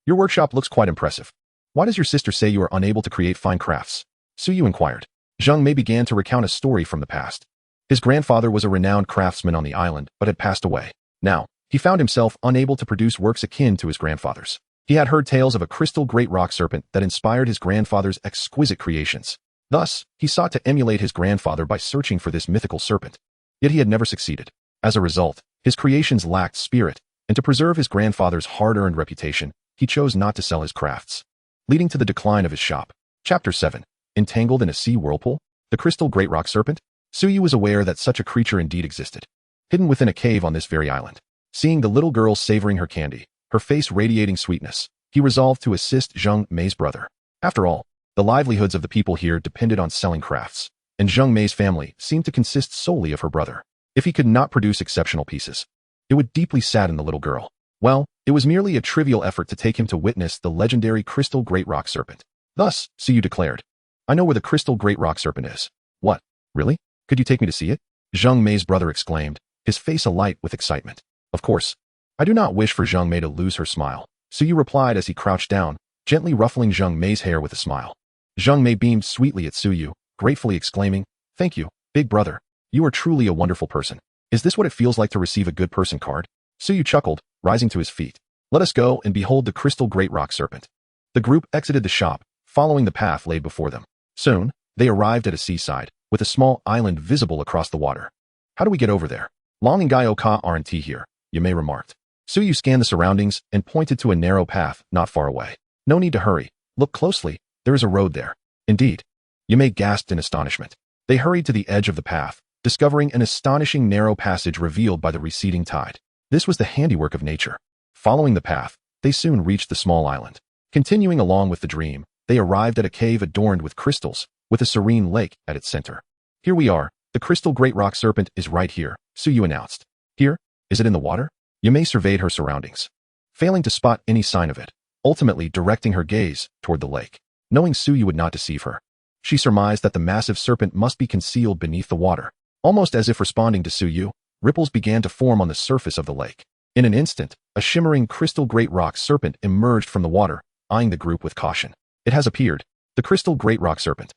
[SPEAKER 1] Your workshop looks quite impressive. Why does your sister say you are unable to create fine crafts? Suyu inquired. Xiaoming began to recount a story from the past. His grandfather was a renowned craftsman on the island, but had passed away. Now, he found himself unable to produce works akin to his grandfather's. He had heard tales of a crystal great rock serpent that inspired his grandfather's exquisite creations. Thus, he sought to emulate his grandfather by searching for this mythical serpent. Yet he had never succeeded. As a result, his creations lacked spirit, and to preserve his grandfather's hard-earned reputation, he chose not to sell his crafts, leading to the decline of his shop. Chapter 7. Entangled in a sea whirlpool? The crystal great rock serpent? Suyu was aware that such a creature indeed existed, hidden within a cave on this very island. Seeing the little girl savoring her candy, her face radiating sweetness, he resolved to assist Xiaoming's brother. After all, the livelihoods of the people here depended on selling crafts, and Xiaoming's family seemed to consist solely of her brother. If he could not produce exceptional pieces, it would deeply sadden the little girl. Well, it was merely a trivial effort to take him to witness the legendary crystal great rock serpent. Thus, Suyu declared, I know where the crystal great rock serpent is. What? Really? Could you take me to see it? Xiaoming's brother exclaimed, his face alight with excitement. Of course. I do not wish for Xiaoming to lose her smile, Suyu replied as he crouched down, gently ruffling Xiaoming's hair with a smile. Xiaoming beamed sweetly at Suyu, gratefully exclaiming, Thank you, big brother. You are truly a wonderful person. Is this what it feels like to receive a good person card? Suyu chuckled, rising to his feet. Let us go and behold the crystal great rock serpent. The group exited the shop, following the path laid before them. Soon, they arrived at a seaside, with a small island visible across the water. How do we get over there? Long and Gai Oka aren't here, Yumei remarked. Suyu scanned the surroundings and pointed to a narrow path not far away. No need to hurry. Look closely, there is a road there. Indeed. Yumei gasped in astonishment. They hurried to the edge of the path, discovering an astonishing narrow passage revealed by the receding tide. This was the handiwork of nature. Following the path, they soon reached the small island. Continuing along with the dream, they arrived at a cave adorned with crystals, with a serene lake at its center. Here we are, the crystal great rock serpent is right here, Suyu announced. Here? Is it in the water? Yumei surveyed her surroundings, failing to spot any sign of it, ultimately directing her gaze toward the lake. Knowing Suyu would not deceive her, she surmised that the massive serpent must be concealed beneath the water. Almost as if responding to Suyu, ripples began to form on the surface of the lake. In an instant, a shimmering crystal great rock serpent emerged from the water, eyeing the group with caution. It has appeared. The crystal great rock serpent.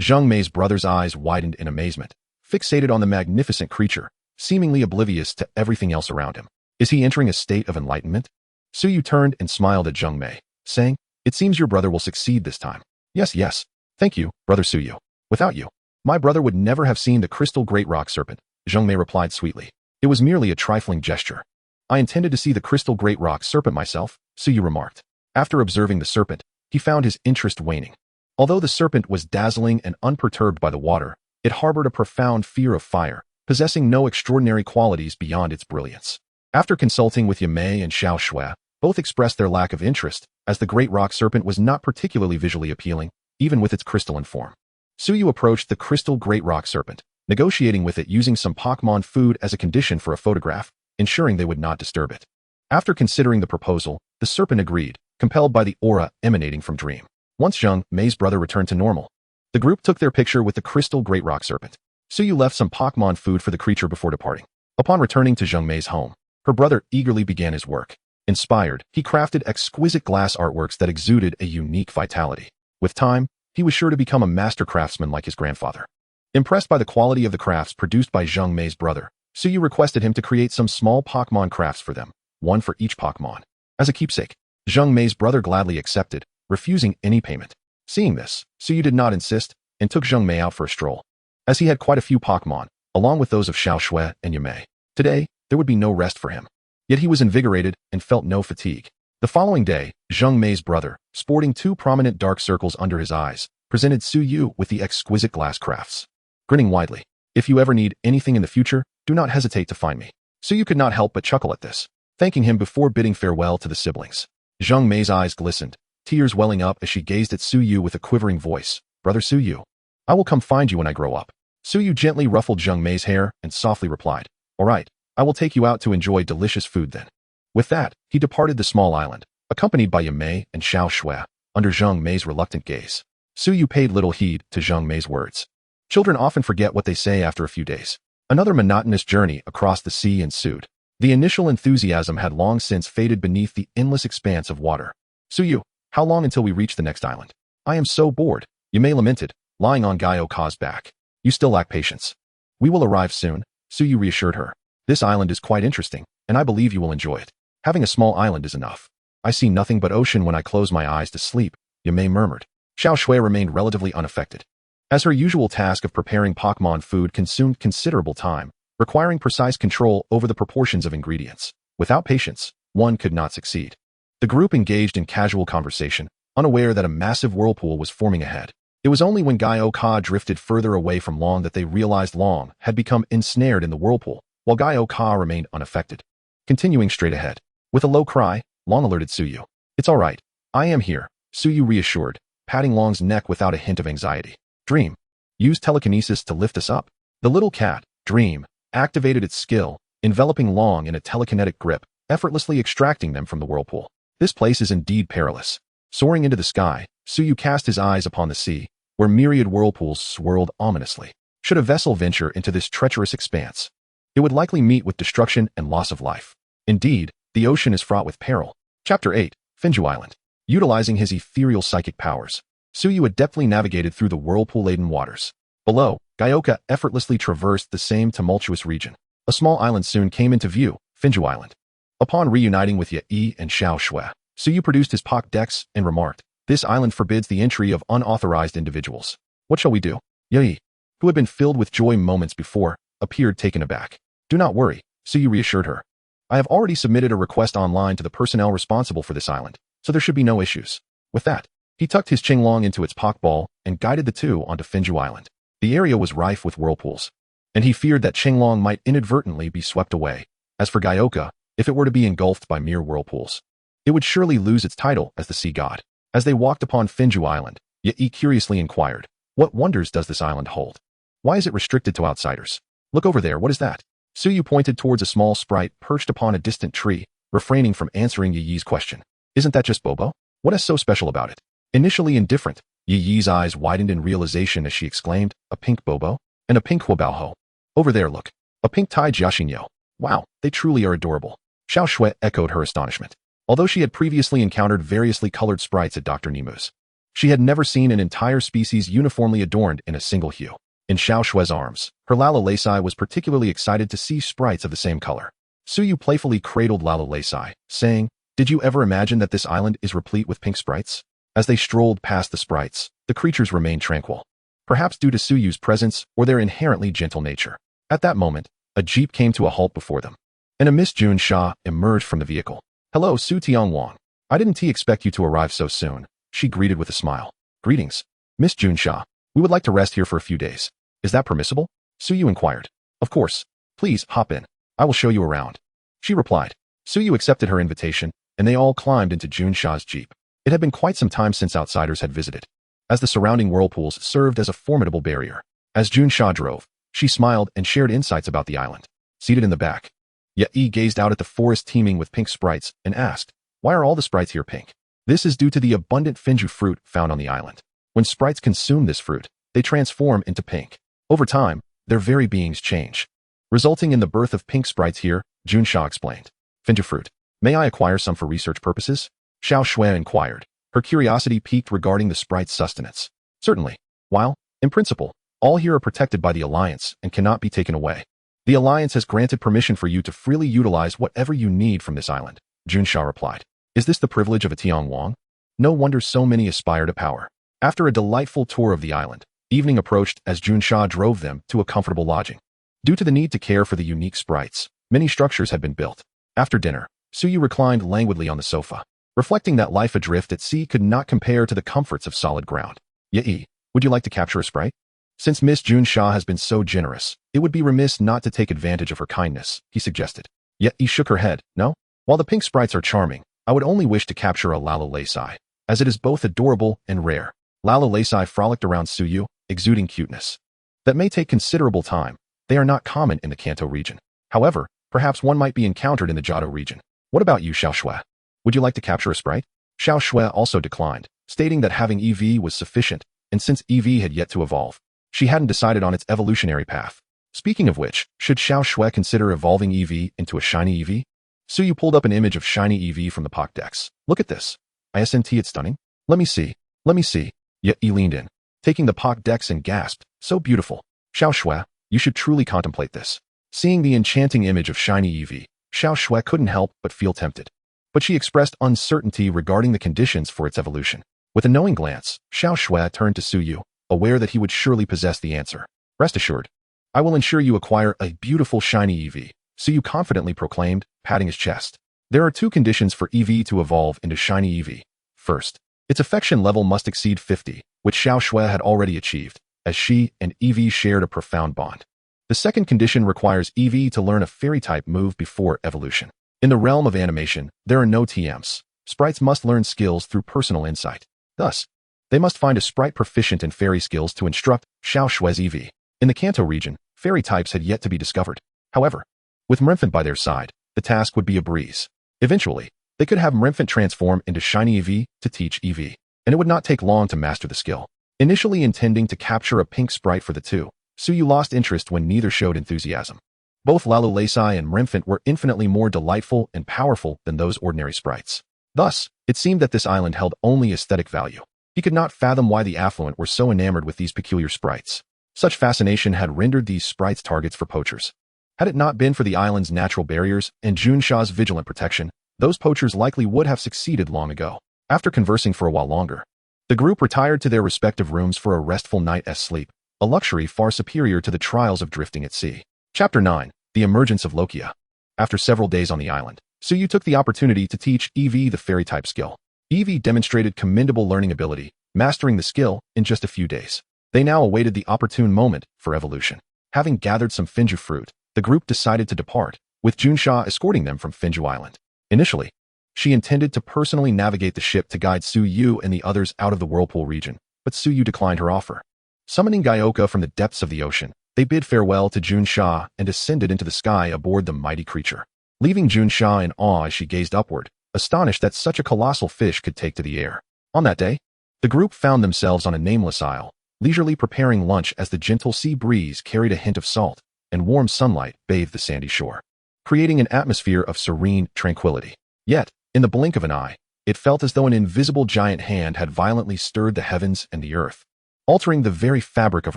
[SPEAKER 1] Xiaoming's brother's eyes widened in amazement, fixated on the magnificent creature, seemingly oblivious to everything else around him. Is he entering a state of enlightenment? Suyu turned and smiled at Xiaoming, saying, It seems your brother will succeed this time. Yes. Thank you, brother Suyu. Without you, my brother would never have seen the crystal great rock serpent. Xiaoming replied sweetly. It was merely a trifling gesture. I intended to see the crystal great rock serpent myself, Suyu remarked. After observing the serpent, he found his interest waning. Although the serpent was dazzling and unperturbed by the water, it harbored a profound fear of fire, possessing no extraordinary qualities beyond its brilliance. After consulting with Yamei and Xiao Shui, both expressed their lack of interest, as the great rock serpent was not particularly visually appealing, even with its crystalline form. Suyu approached the crystal great rock serpent, negotiating with it using some Pokémon food as a condition for a photograph, ensuring they would not disturb it. After considering the proposal, the serpent agreed, compelled by the aura emanating from Dream. Once Xiaoming's brother returned to normal, the group took their picture with the crystal great rock serpent. Suyu left some Pokémon food for the creature before departing. Upon returning to Xiaoming's home, her brother eagerly began his work. Inspired, he crafted exquisite glass artworks that exuded a unique vitality. With time, he was sure to become a master craftsman like his grandfather. Impressed by the quality of the crafts produced by Xiaoming's brother, Suyu requested him to create some small Pokémon crafts for them, one for each Pokémon. As a keepsake, Xiaoming's brother gladly accepted, refusing any payment. Seeing this, Suyu did not insist, and took Xiaoming out for a stroll. As he had quite a few Pokémon, along with those of Xiao Shui and Yamei, today, there would be no rest for him. Yet he was invigorated and felt no fatigue. The following day, Xiaoming's brother, sporting 2 prominent dark circles under his eyes, presented Suyu with the exquisite glass crafts. Grinning widely, if you ever need anything in the future, do not hesitate to find me. Suyu could not help but chuckle at this, thanking him before bidding farewell to the siblings. Xiaoming's eyes glistened, tears welling up as she gazed at Suyu with a quivering voice. Brother Suyu, I will come find you when I grow up. Suyu gently ruffled Xiaoming's hair and softly replied, all right, I will take you out to enjoy delicious food then. With that, he departed the small island, accompanied by Yamei and Xiao Shui, under Xiaoming's reluctant gaze. Suyu paid little heed to Xiaoming's words. Children often forget what they say after a few days. Another monotonous journey across the sea ensued. The initial enthusiasm had long since faded beneath the endless expanse of water. Suyu, how long until we reach the next island? I am so bored, Yamei lamented, lying on Gaioka's back. You still lack patience. We will arrive soon, Suyu reassured her. This island is quite interesting, and I believe you will enjoy it. Having a small island is enough. I see nothing but ocean when I close my eyes to sleep, Yamei murmured. Xiao Shui remained relatively unaffected. As her usual task of preparing Pokémon food consumed considerable time, requiring precise control over the proportions of ingredients. Without patience, one could not succeed. The group engaged in casual conversation, unaware that a massive whirlpool was forming ahead. It was only when Gaioka drifted further away from Long that they realized Long had become ensnared in the whirlpool, while Gaioka remained unaffected. Continuing straight ahead. With a low cry, Long alerted Suyu. It's all right. I am here, Suyu reassured, patting Long's neck without a hint of anxiety. Dream. Use telekinesis to lift us up. The little cat, Dream, activated its skill, enveloping Long in a telekinetic grip, effortlessly extracting them from the whirlpool. This place is indeed perilous. Soaring into the sky, Suyu cast his eyes upon the sea, where myriad whirlpools swirled ominously. Should a vessel venture into this treacherous expanse, it would likely meet with destruction and loss of life. Indeed, the ocean is fraught with peril. Chapter 8, Finju Island. Utilizing his ethereal psychic powers, Suyu adeptly navigated through the whirlpool-laden waters. Below, Gaioka effortlessly traversed the same tumultuous region. A small island soon came into view, Finju Island. Upon reuniting with Yi and Xiao Shui, Suyu produced his Pokédex and remarked, this island forbids the entry of unauthorized individuals. What shall we do? Yi, who had been filled with joy moments before, appeared taken aback. Do not worry, Suyu reassured her. I have already submitted a request online to the personnel responsible for this island, so there should be no issues. With that, he tucked his Qinglong into its Pokeball and guided the two onto Finju Island. The area was rife with whirlpools, and he feared that Qinglong might inadvertently be swept away. As for Gaioka, if it were to be engulfed by mere whirlpools, it would surely lose its title as the sea god. As they walked upon Finju Island, Yi curiously inquired, what wonders does this island hold? Why is it restricted to outsiders? Look over there, what is that? Suyu pointed towards a small sprite perched upon a distant tree, refraining from answering Yi's question. Isn't that just Bobo? What is so special about it? Initially indifferent, Yi's eyes widened in realization as she exclaimed, a pink Bobo? And a pink Huabaoho. Over there, look. A pink Tai Jiaxinyo. Wow, they truly are adorable. Xiao Shui echoed her astonishment. Although she had previously encountered variously colored sprites at Dr. Nemu's, she had never seen an entire species uniformly adorned in a single hue. In Xiao Shui's arms, her Lalalaisai was particularly excited to see sprites of the same color. Suyu playfully cradled Lalalaisai, saying, did you ever imagine that this island is replete with pink sprites? As they strolled past the sprites, the creatures remained tranquil. Perhaps due to Suyu's presence or their inherently gentle nature. At that moment, a jeep came to a halt before them, and a Miss Jun Sha emerged from the vehicle. "Hello, Su Tiang Wang. I didn't expect you to arrive so soon," she greeted with a smile. "Greetings, Miss Jun Sha. We would like to rest here for a few days. Is that permissible?" Suyu inquired. "Of course. Please, hop in. I will show you around," she replied. Suyu accepted her invitation, and they all climbed into Jun Sha's jeep. It had been quite some time since outsiders had visited, as the surrounding whirlpools served as a formidable barrier. As Jun Sha drove, she smiled and shared insights about the island. Seated in the back, Yachong gazed out at the forest teeming with pink sprites and asked, "Why are all the sprites here pink?" This is due to the abundant Finju fruit found on the island. When sprites consume this fruit, they transform into pink. Over time, their very beings change, resulting in the birth of pink sprites here, Jun Sha explained. "Finju fruit. May I acquire some for research purposes?" Xiao Shui inquired, her curiosity piqued regarding the sprite's sustenance. "Certainly. While, in principle, all here are protected by the Alliance and cannot be taken away, the Alliance has granted permission for you to freely utilize whatever you need from this island," Jun Sha replied. "Is this the privilege of a Tiang Wang? No wonder so many aspire to power." After a delightful tour of the island, evening approached as Jun Sha drove them to a comfortable lodging. Due to the need to care for the unique sprites, many structures had been built. After dinner, Suyu reclined languidly on the sofa, reflecting that life adrift at sea could not compare to the comforts of solid ground. "Yi, would you like to capture a sprite?" "Since Miss Jun Sha has been so generous, it would be remiss not to take advantage of her kindness," he suggested. Yi shook her head. "No. While the pink sprites are charming, I would only wish to capture a Lalolesai, as it is both adorable and rare." Lalolesai frolicked around Suyu, exuding cuteness. "That may take considerable time. They are not common in the Kanto region. However, perhaps one might be encountered in the Jiado region. What about you, Xiao Shui? Would you like to capture a sprite?" Xiao Shui also declined, stating that having Eevee was sufficient, and since Eevee had yet to evolve, she hadn't decided on its evolutionary path. Speaking of which, should Xiao Shui consider evolving Eevee into a shiny Eevee? Suyu pulled up an image of shiny Eevee from the Pokédex. "Look at this. Isn't it stunning? Let me see. Let me see." Yi leaned in, taking the Pokédex and gasped, "So beautiful. Xiao Shui, you should truly contemplate this." Seeing the enchanting image of shiny Eevee, Xiao Shui couldn't help but feel tempted. But she expressed uncertainty regarding the conditions for its evolution. With a knowing glance, Xiao Shui turned to Suyu, aware that he would surely possess the answer. "Rest assured, I will ensure you acquire a beautiful shiny Eevee," Suyu confidently proclaimed, patting his chest. There are two conditions for Eevee to evolve into shiny Eevee. First, its affection level must exceed 50, which Xiao Shui had already achieved, as she and Eevee shared a profound bond. The second condition requires Eevee to learn a fairy-type move before evolution. In the realm of animation, there are no TMs. Sprites must learn skills through personal insight. Thus, they must find a sprite proficient in fairy skills to instruct Xiao Shui's Eevee. In the Kanto region, fairy types had yet to be discovered. However, with Mremphant by their side, the task would be a breeze. Eventually, they could have Mremphant transform into shiny Eevee to teach Eevee, and it would not take long to master the skill. Initially intending to capture a pink sprite for the two, Suyu lost interest when neither showed enthusiasm. Both Lalolesai and Mremphant were infinitely more delightful and powerful than those ordinary sprites. Thus, it seemed that this island held only aesthetic value. He could not fathom why the affluent were so enamored with these peculiar sprites. Such fascination had rendered these sprites targets for poachers. Had it not been for the island's natural barriers and Jun Sha's vigilant protection, those poachers likely would have succeeded long ago. After conversing for a while longer, the group retired to their respective rooms for a restful night's sleep, a luxury far superior to the trials of drifting at sea. Chapter 9. The Emergence of Lokia. After several days on the island, Suyu took the opportunity to teach Eevee the fairy-type skill. Eevee demonstrated commendable learning ability, mastering the skill in just a few days. They now awaited the opportune moment for evolution. Having gathered some Finju fruit, the group decided to depart, with Junsha escorting them from Finju Island. Initially, she intended to personally navigate the ship to guide Suyu and the others out of the Whirlpool region, but Suyu declined her offer. Summoning Gyoka from the depths of the ocean, they bid farewell to Junsha and ascended into the sky aboard the mighty creature, leaving Junsha in awe as she gazed upward, astonished that such a colossal fish could take to the air. On that day, the group found themselves on a nameless isle, leisurely preparing lunch as the gentle sea breeze carried a hint of salt, and warm sunlight bathed the sandy shore, creating an atmosphere of serene tranquility. Yet, in the blink of an eye, it felt as though an invisible giant hand had violently stirred the heavens and the earth, altering the very fabric of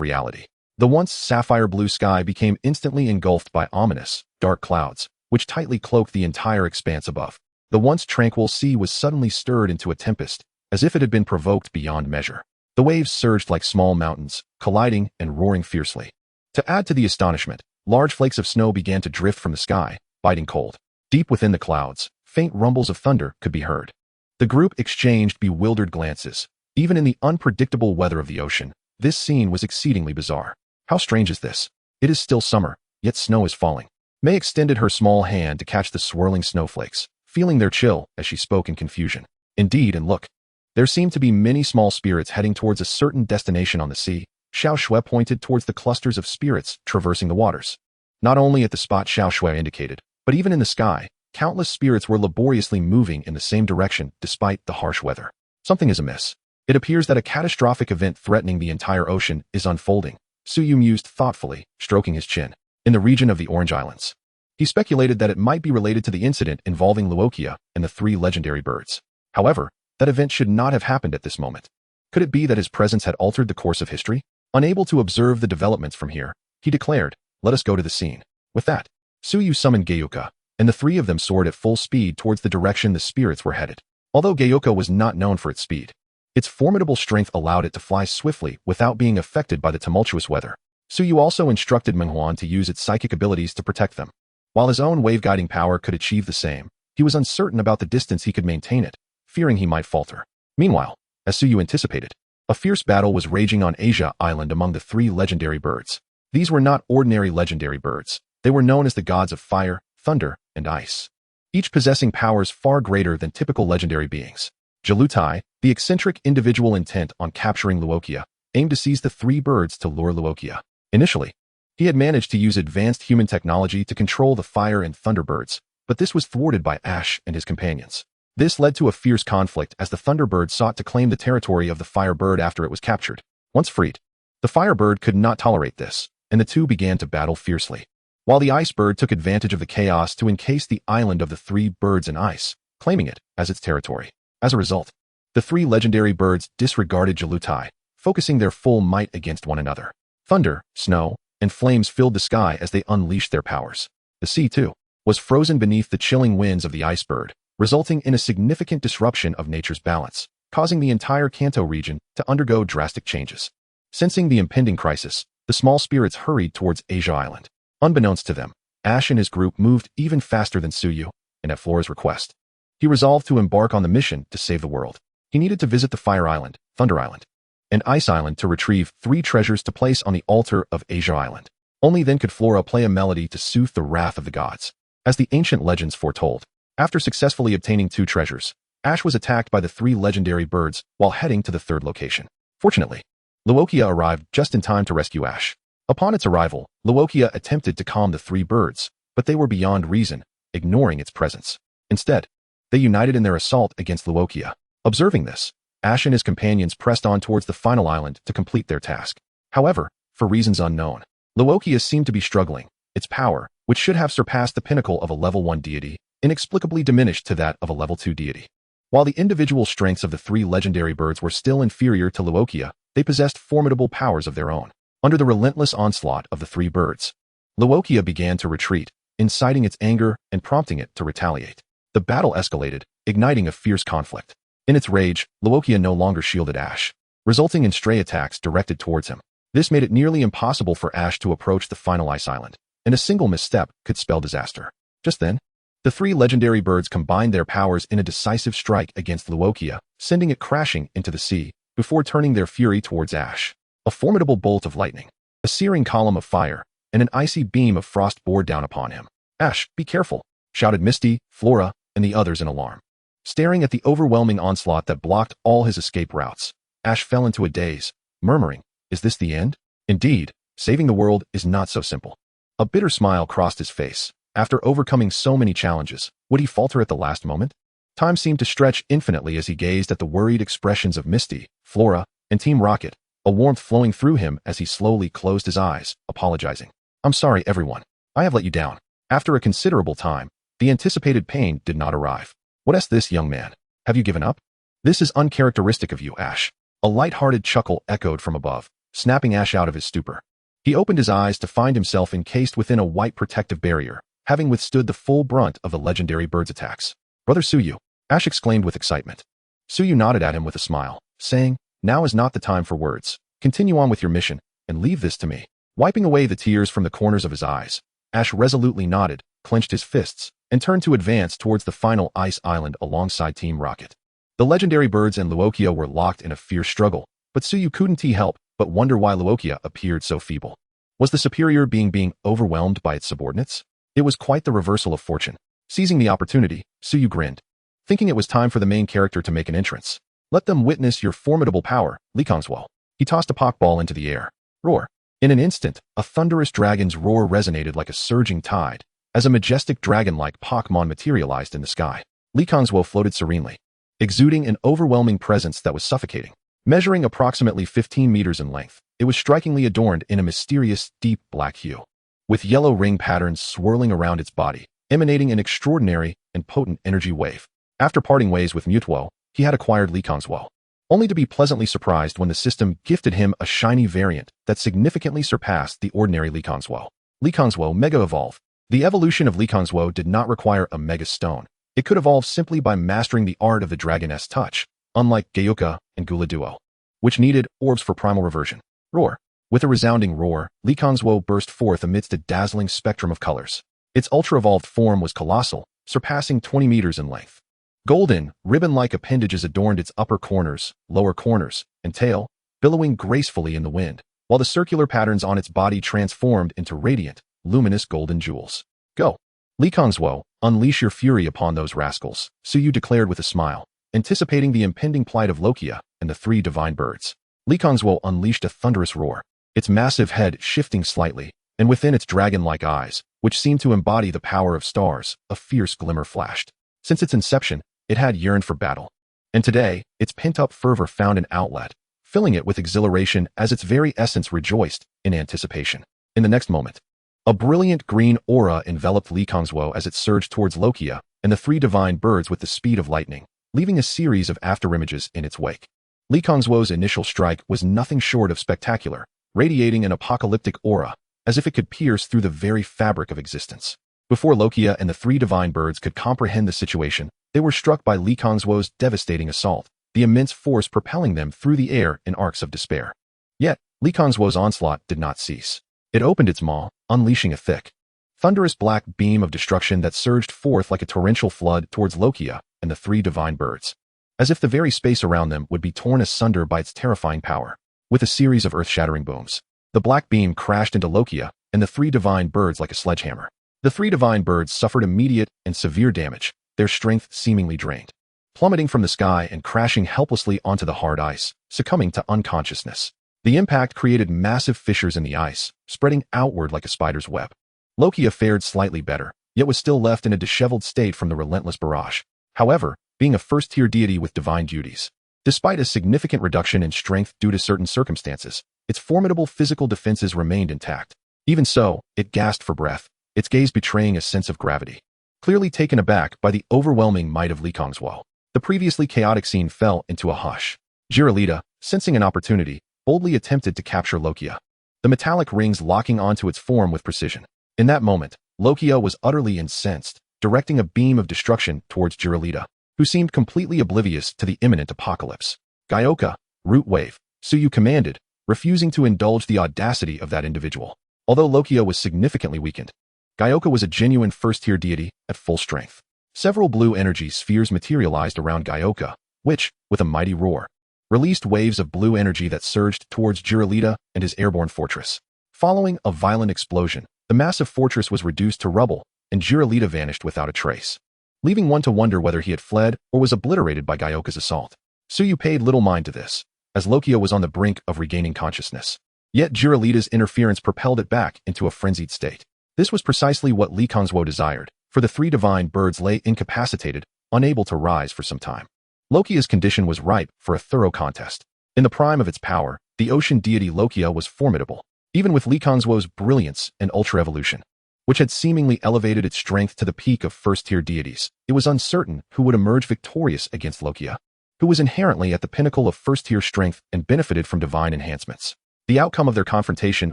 [SPEAKER 1] reality. The once sapphire blue sky became instantly engulfed by ominous, dark clouds, which tightly cloaked the entire expanse above. The once tranquil sea was suddenly stirred into a tempest, as if it had been provoked beyond measure. The waves surged like small mountains, colliding and roaring fiercely. To add to the astonishment, Large flakes of snow began to drift from the sky, biting cold. Deep within the clouds, faint rumbles of thunder could be heard. The group exchanged bewildered glances. Even in the unpredictable weather of the ocean, this scene was exceedingly bizarre. How strange is this? It is still summer, yet snow is falling. May extended her small hand to catch the swirling snowflakes, feeling their chill as she spoke in confusion. Indeed, and look. There seemed to be many small spirits heading towards a certain destination on the sea. Xiao Shui pointed towards the clusters of spirits traversing the waters. Not only at the spot Xiao Shui indicated, but even in the sky, countless spirits were laboriously moving in the same direction despite the harsh weather. Something is amiss. It appears that a catastrophic event threatening the entire ocean is unfolding. Suyu mused thoughtfully, stroking his chin. In the region of the Orange Islands. He speculated that it might be related to the incident involving Luokia and the 3 legendary birds. However, that event should not have happened at this moment. Could it be that his presence had altered the course of history? Unable to observe the developments from here, he declared, "Let us go to the scene." With that, Suyu summoned Gayuka, and the 3 of them soared at full speed towards the direction the spirits were headed. Although Gayuka was not known for its speed, its formidable strength allowed it to fly swiftly without being affected by the tumultuous weather. Suyu also instructed Menghuan to use its psychic abilities to protect them. While his own wave-guiding power could achieve the same, he was uncertain about the distance he could maintain it, fearing he might falter. Meanwhile, as Suyu anticipated, a fierce battle was raging on Asia Island among the 3 legendary birds. These were not ordinary legendary birds. They were known as the gods of fire, thunder, and ice, each possessing powers far greater than typical legendary beings. Jalutai, the eccentric individual intent on capturing Luokia, aimed to seize the 3 birds to lure Luokia. Initially, he had managed to use advanced human technology to control the fire and thunderbirds, but this was thwarted by Ash and his companions. This led to a fierce conflict as the thunderbird sought to claim the territory of the firebird after it was captured. Once freed, the firebird could not tolerate this, and the two began to battle fiercely. While the icebird took advantage of the chaos to encase the island of the 3 birds in ice, claiming it as its territory. As a result, the 3 legendary birds disregarded Jalutai, focusing their full might against one another. Thunder, snow, and flames filled the sky as they unleashed their powers. The sea, too, was frozen beneath the chilling winds of the icebird, resulting in a significant disruption of nature's balance, causing the entire Kanto region to undergo drastic changes. Sensing the impending crisis, the small spirits hurried towards Asia Island. Unbeknownst to them, Ash and his group moved even faster than Suyu, and at Flora's request, he resolved to embark on the mission to save the world. He needed to visit the Fire Island, Thunder Island, and Ice Island to retrieve 3 treasures to place on the altar of Asia Island. Only then could Flora play a melody to soothe the wrath of the gods. As the ancient legends foretold, after successfully obtaining 2 treasures, Ash was attacked by the 3 legendary birds while heading to the 3rd location. Fortunately, Luokia arrived just in time to rescue Ash. Upon its arrival, Luokia attempted to calm the 3 birds, but they were beyond reason, ignoring its presence. Instead, they united in their assault against Luokia. Observing this, Ash and his companions pressed on towards the final island to complete their task. However, for reasons unknown, Luokia seemed to be struggling. Its power, which should have surpassed the pinnacle of a level 1 deity, inexplicably diminished to that of a level 2 deity. While the individual strengths of the 3 legendary birds were still inferior to Luokia, they possessed formidable powers of their own. Under the relentless onslaught of the 3 birds, Luokia began to retreat, inciting its anger and prompting it to retaliate. The battle escalated, igniting a fierce conflict. In its rage, Luokia no longer shielded Ash, resulting in stray attacks directed towards him. This made it nearly impossible for Ash to approach the final ice island, and a single misstep could spell disaster. Just then, the 3 legendary birds combined their powers in a decisive strike against Luokia, sending it crashing into the sea, before turning their fury towards Ash. A formidable bolt of lightning, a searing column of fire, and an icy beam of frost bore down upon him. "Ash, be careful!" shouted Misty, Flora, and the others in alarm. Staring at the overwhelming onslaught that blocked all his escape routes, Ash fell into a daze, murmuring, "Is this the end?" Indeed, saving the world is not so simple. A bitter smile crossed his face. After overcoming so many challenges, would he falter at the last moment? Time seemed to stretch infinitely as he gazed at the worried expressions of Misty, Flora, and Team Rocket, a warmth flowing through him as he slowly closed his eyes, apologizing. "I'm sorry, everyone. I have let you down." After a considerable time, the anticipated pain did not arrive. "What is this, young man? Have you given up?" "This is uncharacteristic of you, Ash." A light-hearted chuckle echoed from above, snapping Ash out of his stupor. He opened his eyes to find himself encased within a white protective barrier, having withstood the full brunt of the legendary bird's attacks. "Brother Suyu," Ash exclaimed with excitement. Suyu nodded at him with a smile, saying, "Now is not the time for words. Continue on with your mission, and leave this to me." Wiping away the tears from the corners of his eyes, Ash resolutely nodded, clenched his fists, and turned to advance towards the final ice island alongside Team Rocket. The legendary birds and Luokia were locked in a fierce struggle, but Suyu couldn't help but wonder why Luokia appeared so feeble. Was the superior being overwhelmed by its subordinates? It was quite the reversal of fortune. Seizing the opportunity, Suyu grinned, thinking it was time for the main character to make an entrance. Let them witness your formidable power, Licangswell. He tossed a Pokeball into the air. Roar. In an instant, a thunderous dragon's roar resonated like a surging tide, as a majestic dragon-like Pokémon materialized in the sky. Licangswell floated serenely, exuding an overwhelming presence that was suffocating. Measuring approximately 15 meters in length, it was strikingly adorned in a mysterious, deep black hue, with yellow ring patterns swirling around its body, emanating an extraordinary and potent energy wave. After parting ways with Mewtwo, he had acquired Licangswell, only to be pleasantly surprised when the system gifted him a shiny variant that significantly surpassed the ordinary Licangswell. Licangswell Mega Evolve. The evolution of Licangswell did not require a Mega Stone. It could evolve simply by mastering the art of the Dragoness touch, unlike Gayuka and Guladuo, which needed orbs for primal reversion. Roar. With a resounding roar, Licangswell burst forth amidst a dazzling spectrum of colors. Its ultra-evolved form was colossal, surpassing 20 meters in length. Golden, ribbon-like appendages adorned its upper corners, lower corners, and tail, billowing gracefully in the wind, while the circular patterns on its body transformed into radiant, luminous golden jewels. Go. Licangswell, unleash your fury upon those rascals, Suyu declared with a smile, anticipating the impending plight of Lokia and the three divine birds. Licangswell unleashed a thunderous roar, its massive head shifting slightly, and within its dragon-like eyes, which seemed to embody the power of stars, a fierce glimmer flashed. Since its inception, it had yearned for battle. And today, its pent-up fervor found an outlet, filling it with exhilaration as its very essence rejoiced in anticipation. In the next moment, a brilliant green aura enveloped Licangswell as it surged towards Lokia and the three divine birds with the speed of lightning, leaving a series of afterimages in its wake. Licangswell's initial strike was nothing short of spectacular, radiating an apocalyptic aura, as if it could pierce through the very fabric of existence. Before Lokia and the three divine birds could comprehend the situation, they were struck by Licangswell's devastating assault, the immense force propelling them through the air in arcs of despair. Yet, Licangswell's onslaught did not cease. It opened its maw, unleashing a thick, thunderous black beam of destruction that surged forth like a torrential flood towards Lokia and the three divine birds, as if the very space around them would be torn asunder by its terrifying power. With a series of earth-shattering booms, the black beam crashed into Lokia and the three divine birds like a sledgehammer. The three divine birds suffered immediate and severe damage, their strength seemingly drained, plummeting from the sky and crashing helplessly onto the hard ice, succumbing to unconsciousness. The impact created massive fissures in the ice, spreading outward like a spider's web. Lokia fared slightly better, yet was still left in a disheveled state from the relentless barrage. However, being a first-tier deity with divine duties, despite a significant reduction in strength due to certain circumstances, its formidable physical defenses remained intact. Even so, it gasped for breath, its gaze betraying a sense of gravity. Clearly taken aback by the overwhelming might of Licangswell, the previously chaotic scene fell into a hush. Jiralita, sensing an opportunity, boldly attempted to capture Lokia, the metallic rings locking onto its form with precision. In that moment, Lokia was utterly incensed, directing a beam of destruction towards Jiralita, who seemed completely oblivious to the imminent apocalypse. Gyoka, Root Wave, Suyu commanded, refusing to indulge the audacity of that individual. Although Lokia was significantly weakened, Gyoka was a genuine first-tier deity at full strength. Several blue energy spheres materialized around Gyoka, which, with a mighty roar, released waves of blue energy that surged towards Jiralita and his airborne fortress. Following a violent explosion, the massive fortress was reduced to rubble, and Jiralita vanished without a trace, leaving one to wonder whether he had fled or was obliterated by Gyoka's assault. Suyu paid little mind to this, as Lokia was on the brink of regaining consciousness. Yet Jiralita's interference propelled it back into a frenzied state. This was precisely what Licangswell desired, for the three divine birds lay incapacitated, unable to rise for some time. Lokia's condition was ripe for a thorough contest. In the prime of its power, the ocean deity Lokia was formidable, even with Licangswell's brilliance and ultra-evolution, which had seemingly elevated its strength to the peak of first-tier deities. It was uncertain who would emerge victorious against Lokia, who was inherently at the pinnacle of first-tier strength and benefited from divine enhancements. The outcome of their confrontation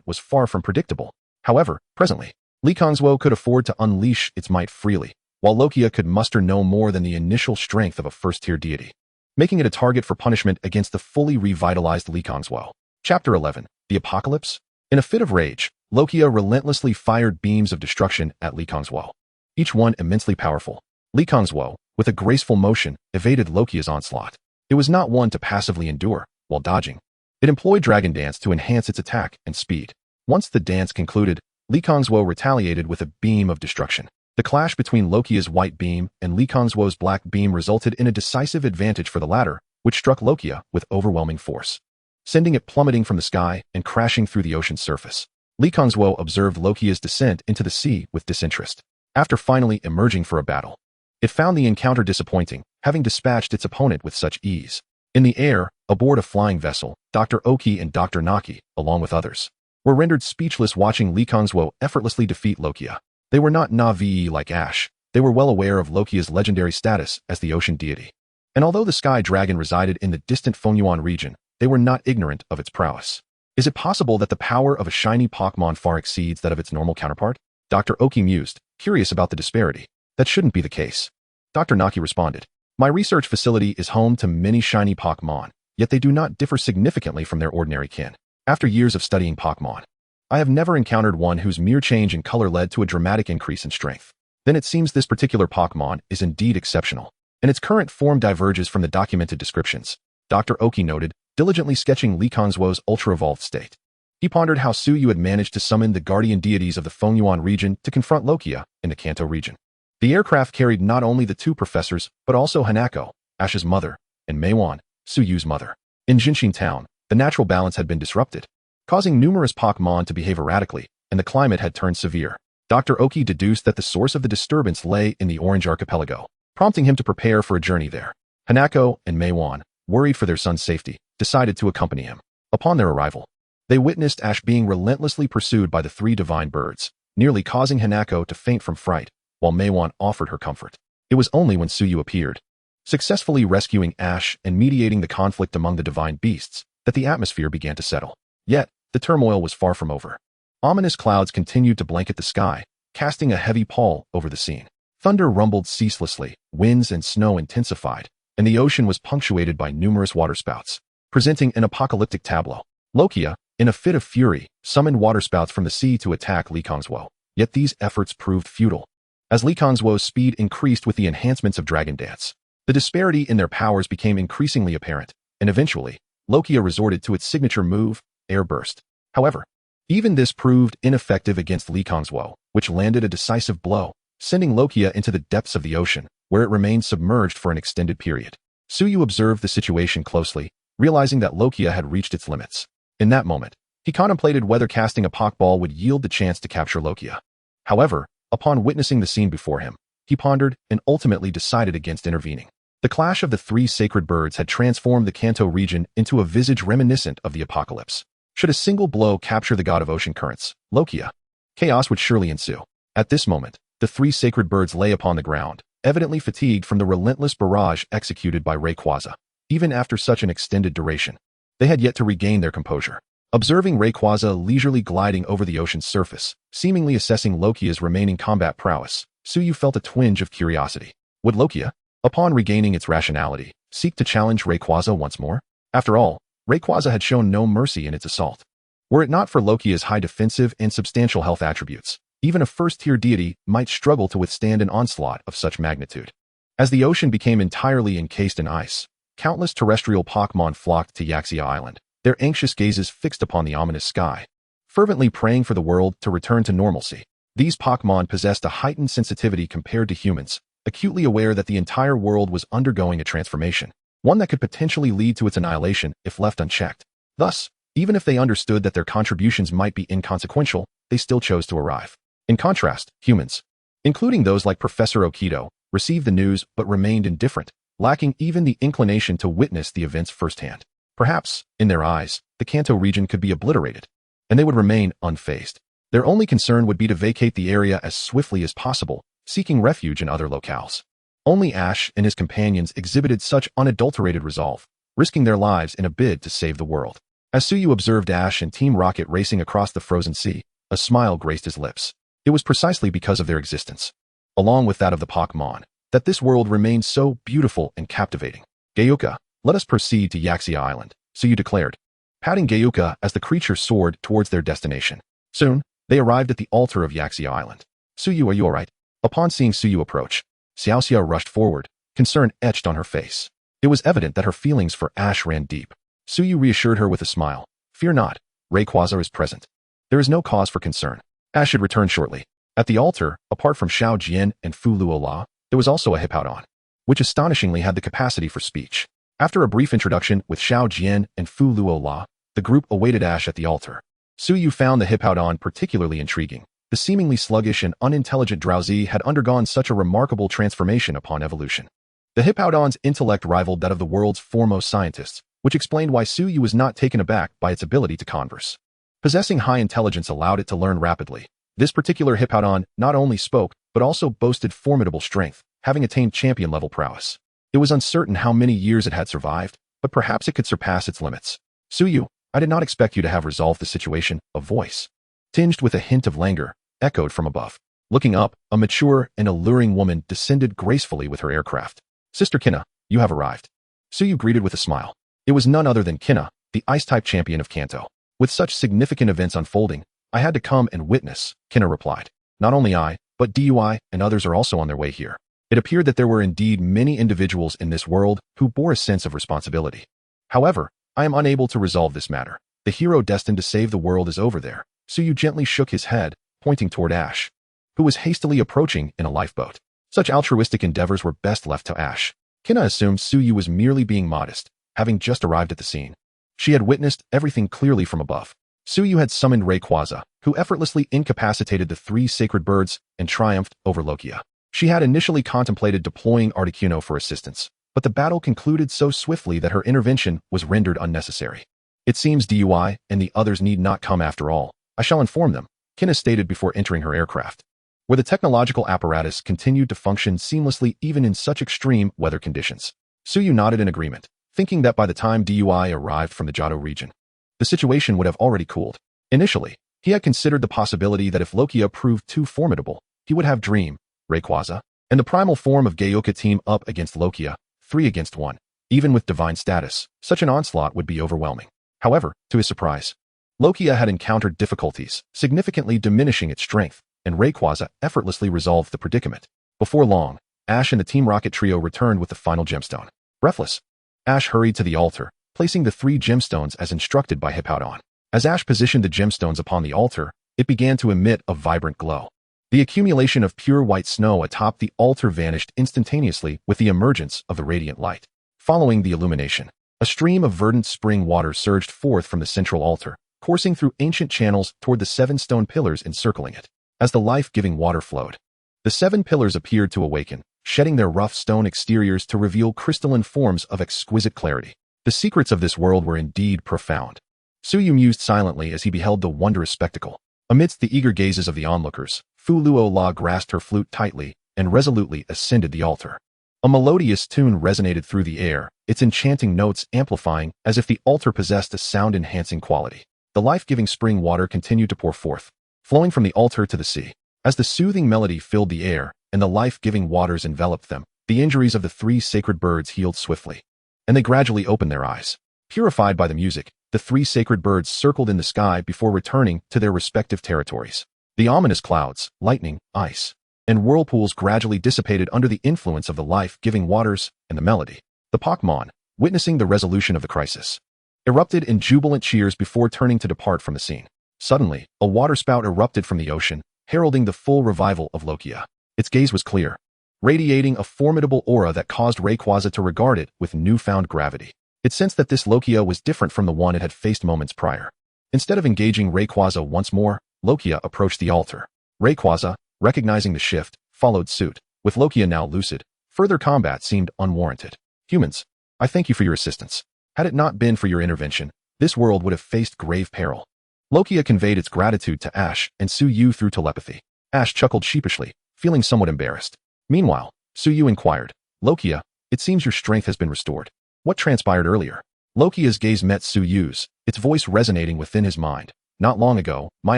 [SPEAKER 1] was far from predictable. However, presently, Licangswell could afford to unleash its might freely, while Lokia could muster no more than the initial strength of a first-tier deity, making it a target for punishment against the fully revitalized Licangswell. Chapter 11. The Apocalypse? In a fit of rage, Lokia relentlessly fired beams of destruction at Li Kongzuo, each one immensely powerful. Li Kongzuo, with a graceful motion, evaded Lokia's onslaught. It was not one to passively endure while dodging. It employed Dragon Dance to enhance its attack and speed. Once the dance concluded, Li Kongzuo retaliated with a beam of destruction. The clash between Lokia's white beam and Li Kongzuo's black beam resulted in a decisive advantage for the latter, which struck Lokia with overwhelming force, sending it plummeting from the sky and crashing through the ocean's surface. Li Kongzuo observed Lokia's descent into the sea with disinterest. After finally emerging for a battle, it found the encounter disappointing, having dispatched its opponent with such ease. In the air, aboard a flying vessel, Dr. Oki and Dr. Naki, along with others, were rendered speechless watching Li Kongzuo effortlessly defeat Lokia. They were not naive like Ash. They were well aware of Lokia's legendary status as the ocean deity. And although the Sky Dragon resided in the distant Fengyuan region, they were not ignorant of its prowess. Is it possible that the power of a shiny Pokémon far exceeds that of its normal counterpart? Dr. Oki mused, curious about the disparity. That shouldn't be the case. Dr. Naki responded, my research facility is home to many shiny Pokémon, yet they do not differ significantly from their ordinary kin. After years of studying Pokémon, I have never encountered one whose mere change in color led to a dramatic increase in strength. Then it seems this particular Pokémon is indeed exceptional, and its current form diverges from the documented descriptions. Dr. Oki noted, diligently sketching Li Kongzuo's ultra-evolved state. He pondered how Suyu had managed to summon the guardian deities of the Fengyuan region to confront Lokia in the Kanto region. The aircraft carried not only the two professors, but also Hanako, Ash's mother, and Meiwan, Suyu's mother. In Jinshin Town, the natural balance had been disrupted, causing numerous Pokémon to behave erratically, and the climate had turned severe. Dr. Oki deduced that the source of the disturbance lay in the Orange Archipelago, prompting him to prepare for a journey there. Hanako and Meiwan, worried for their son's safety, decided to accompany him. Upon their arrival, they witnessed Ash being relentlessly pursued by the three divine birds, nearly causing Hanako to faint from fright, while Meiwan offered her comfort. It was only when Suyu appeared, successfully rescuing Ash and mediating the conflict among the divine beasts, that the atmosphere began to settle. Yet, the turmoil was far from over. Ominous clouds continued to blanket the sky, casting a heavy pall over the scene. Thunder rumbled ceaselessly, winds and snow intensified, and the ocean was punctuated by numerous waterspouts, presenting an apocalyptic tableau. Lokia, in a fit of fury, summoned waterspouts from the sea to attack Li Kongzuo. Yet these efforts proved futile. As Li Kongzuo's speed increased with the enhancements of Dragon Dance, the disparity in their powers became increasingly apparent, and eventually, Lokia resorted to its signature move, Air Burst. However, even this proved ineffective against Li Kongzuo, which landed a decisive blow, sending Lokia into the depths of the ocean, where it remained submerged for an extended period. Suyu observed the situation closely, realizing that Lokia had reached its limits. In that moment, he contemplated whether casting a Pokeball would yield the chance to capture Lokia. However, upon witnessing the scene before him, he pondered and ultimately decided against intervening. The clash of the three sacred birds had transformed the Kanto region into a visage reminiscent of the apocalypse. Should a single blow capture the god of ocean currents, Lokia, chaos would surely ensue. At this moment, the three sacred birds lay upon the ground, evidently fatigued from the relentless barrage executed by Rayquaza. Even after such an extended duration, they had yet to regain their composure. Observing Rayquaza leisurely gliding over the ocean's surface, seemingly assessing Lokia's remaining combat prowess, Suyu felt a twinge of curiosity. Would Lokia, upon regaining its rationality, seek to challenge Rayquaza once more? After all, Rayquaza had shown no mercy in its assault. Were it not for Lokia's high defensive and substantial health attributes, even a first-tier deity might struggle to withstand an onslaught of such magnitude. As the ocean became entirely encased in ice, countless terrestrial Pokémon flocked to Yaxia Island, their anxious gazes fixed upon the ominous sky, fervently praying for the world to return to normalcy. These Pokémon possessed a heightened sensitivity compared to humans, acutely aware that the entire world was undergoing a transformation, one that could potentially lead to its annihilation if left unchecked. Thus, even if they understood that their contributions might be inconsequential, they still chose to arrive. In contrast, humans, including those like Professor Okito, received the news but remained indifferent, lacking even the inclination to witness the events firsthand. Perhaps, in their eyes, the Kanto region could be obliterated, and they would remain unfazed. Their only concern would be to vacate the area as swiftly as possible, seeking refuge in other locales. Only Ash and his companions exhibited such unadulterated resolve, risking their lives in a bid to save the world. As Suyu observed Ash and Team Rocket racing across the frozen sea, a smile graced his lips. It was precisely because of their existence, along with that of the Pokémon, that this world remained so beautiful and captivating. Gayuka, let us proceed to Yaxia Island, Suyu declared. patting Gayuka as the creature soared towards their destination. Soon, they arrived at the altar of Yaxia Island. Suyu, are you alright? Upon seeing Suyu approach, Xiaoxia rushed forward, concern etched on her face. It was evident that her feelings for Ash ran deep. Suyu reassured her with a smile. Fear not, Rayquaza is present. There is no cause for concern. Ash should return shortly. At the altar, apart from Xiao Jian and Fu Luola, there was also a Hippowdon, which astonishingly had the capacity for speech. After a brief introduction with Xiao Jian and Fu Luola, the group awaited Ash at the altar. Suyu found the Hippowdon particularly intriguing. The seemingly sluggish and unintelligent Drowsy had undergone such a remarkable transformation upon evolution. The Hippowdon's intellect rivaled that of the world's foremost scientists, which explained why Suyu was not taken aback by its ability to converse. Possessing high intelligence allowed it to learn rapidly. This particular Hippowdon not only spoke, but also boasted formidable strength, having attained champion-level prowess. It was uncertain how many years it had survived, but perhaps it could surpass its limits. Suyu, I did not expect you to have resolved the situation, a voice, tinged with a hint of languor, echoed from above. Looking up, a mature and alluring woman descended gracefully with her aircraft. Sister Kinna, you have arrived. Suyu greeted with a smile. It was none other than Kinna, the Ice-type champion of Kanto. With such significant events unfolding, I had to come and witness, Kinna replied. Not only I, but DUI and others are also on their way here. It appeared that there were indeed many individuals in this world who bore a sense of responsibility. However, I am unable to resolve this matter. The hero destined to save the world is over there. Suyu gently shook his head, pointing toward Ash, who was hastily approaching in a lifeboat. Such altruistic endeavors were best left to Ash. Kinna assumed Suyu was merely being modest, having just arrived at the scene. She had witnessed everything clearly from above. Suyu had summoned Rayquaza, who effortlessly incapacitated the 3 sacred birds and triumphed over Lokia. She had initially contemplated deploying Articuno for assistance, but the battle concluded so swiftly that her intervention was rendered unnecessary. It seems DUI and the others need not come after all. I shall inform them, Kinna stated before entering her aircraft, where the technological apparatus continued to function seamlessly even in such extreme weather conditions. Suyu nodded in agreement, thinking that by the time DUI arrived from the Johto region, the situation would have already cooled. Initially, he had considered the possibility that if Lokia proved too formidable, he would have Dream, Rayquaza, and the primal form of Gayuka team up against Lokia, 3 against 1. Even with divine status, such an onslaught would be overwhelming. However, to his surprise, Lokia had encountered difficulties, significantly diminishing its strength, and Rayquaza effortlessly resolved the predicament. Before long, Ash and the Team Rocket trio returned with the final gemstone. Breathless, Ash hurried to the altar, placing the 3 gemstones as instructed by Hippowdon. As Ash positioned the gemstones upon the altar, it began to emit a vibrant glow. The accumulation of pure white snow atop the altar vanished instantaneously with the emergence of the radiant light. Following the illumination, a stream of verdant spring water surged forth from the central altar, coursing through ancient channels toward the 7 stone pillars encircling it. As the life-giving water flowed, the 7 pillars appeared to awaken, shedding their rough stone exteriors to reveal crystalline forms of exquisite clarity. The secrets of this world were indeed profound. Suyu mused silently as he beheld the wondrous spectacle. Amidst the eager gazes of the onlookers, Fu Luola grasped her flute tightly and resolutely ascended the altar. A melodious tune resonated through the air, its enchanting notes amplifying as if the altar possessed a sound-enhancing quality. The life-giving spring water continued to pour forth, flowing from the altar to the sea. As the soothing melody filled the air and the life-giving waters enveloped them, the injuries of the 3 sacred birds healed swiftly, and they gradually opened their eyes. Purified by the music, the 3 sacred birds circled in the sky before returning to their respective territories. The ominous clouds, lightning, ice, and whirlpools gradually dissipated under the influence of the life-giving waters and the melody. The Pokémon, witnessing the resolution of the crisis, erupted in jubilant cheers before turning to depart from the scene. Suddenly, a waterspout erupted from the ocean, heralding the full revival of Lokia. Its gaze was clear, radiating a formidable aura that caused Rayquaza to regard it with newfound gravity. It sensed that this Lokia was different from the one it had faced moments prior. Instead of engaging Rayquaza once more, Lokia approached the altar. Rayquaza, recognizing the shift, followed suit. With Lokia now lucid, further combat seemed unwarranted. Humans, I thank you for your assistance. Had it not been for your intervention, this world would have faced grave peril. Lokia conveyed its gratitude to Ash and Suyu through telepathy. Ash chuckled sheepishly, feeling somewhat embarrassed. Meanwhile, Suyu inquired, Lokia, it seems your strength has been restored. What transpired earlier? Lokia's gaze met Suyu's, its voice resonating within his mind. Not long ago, my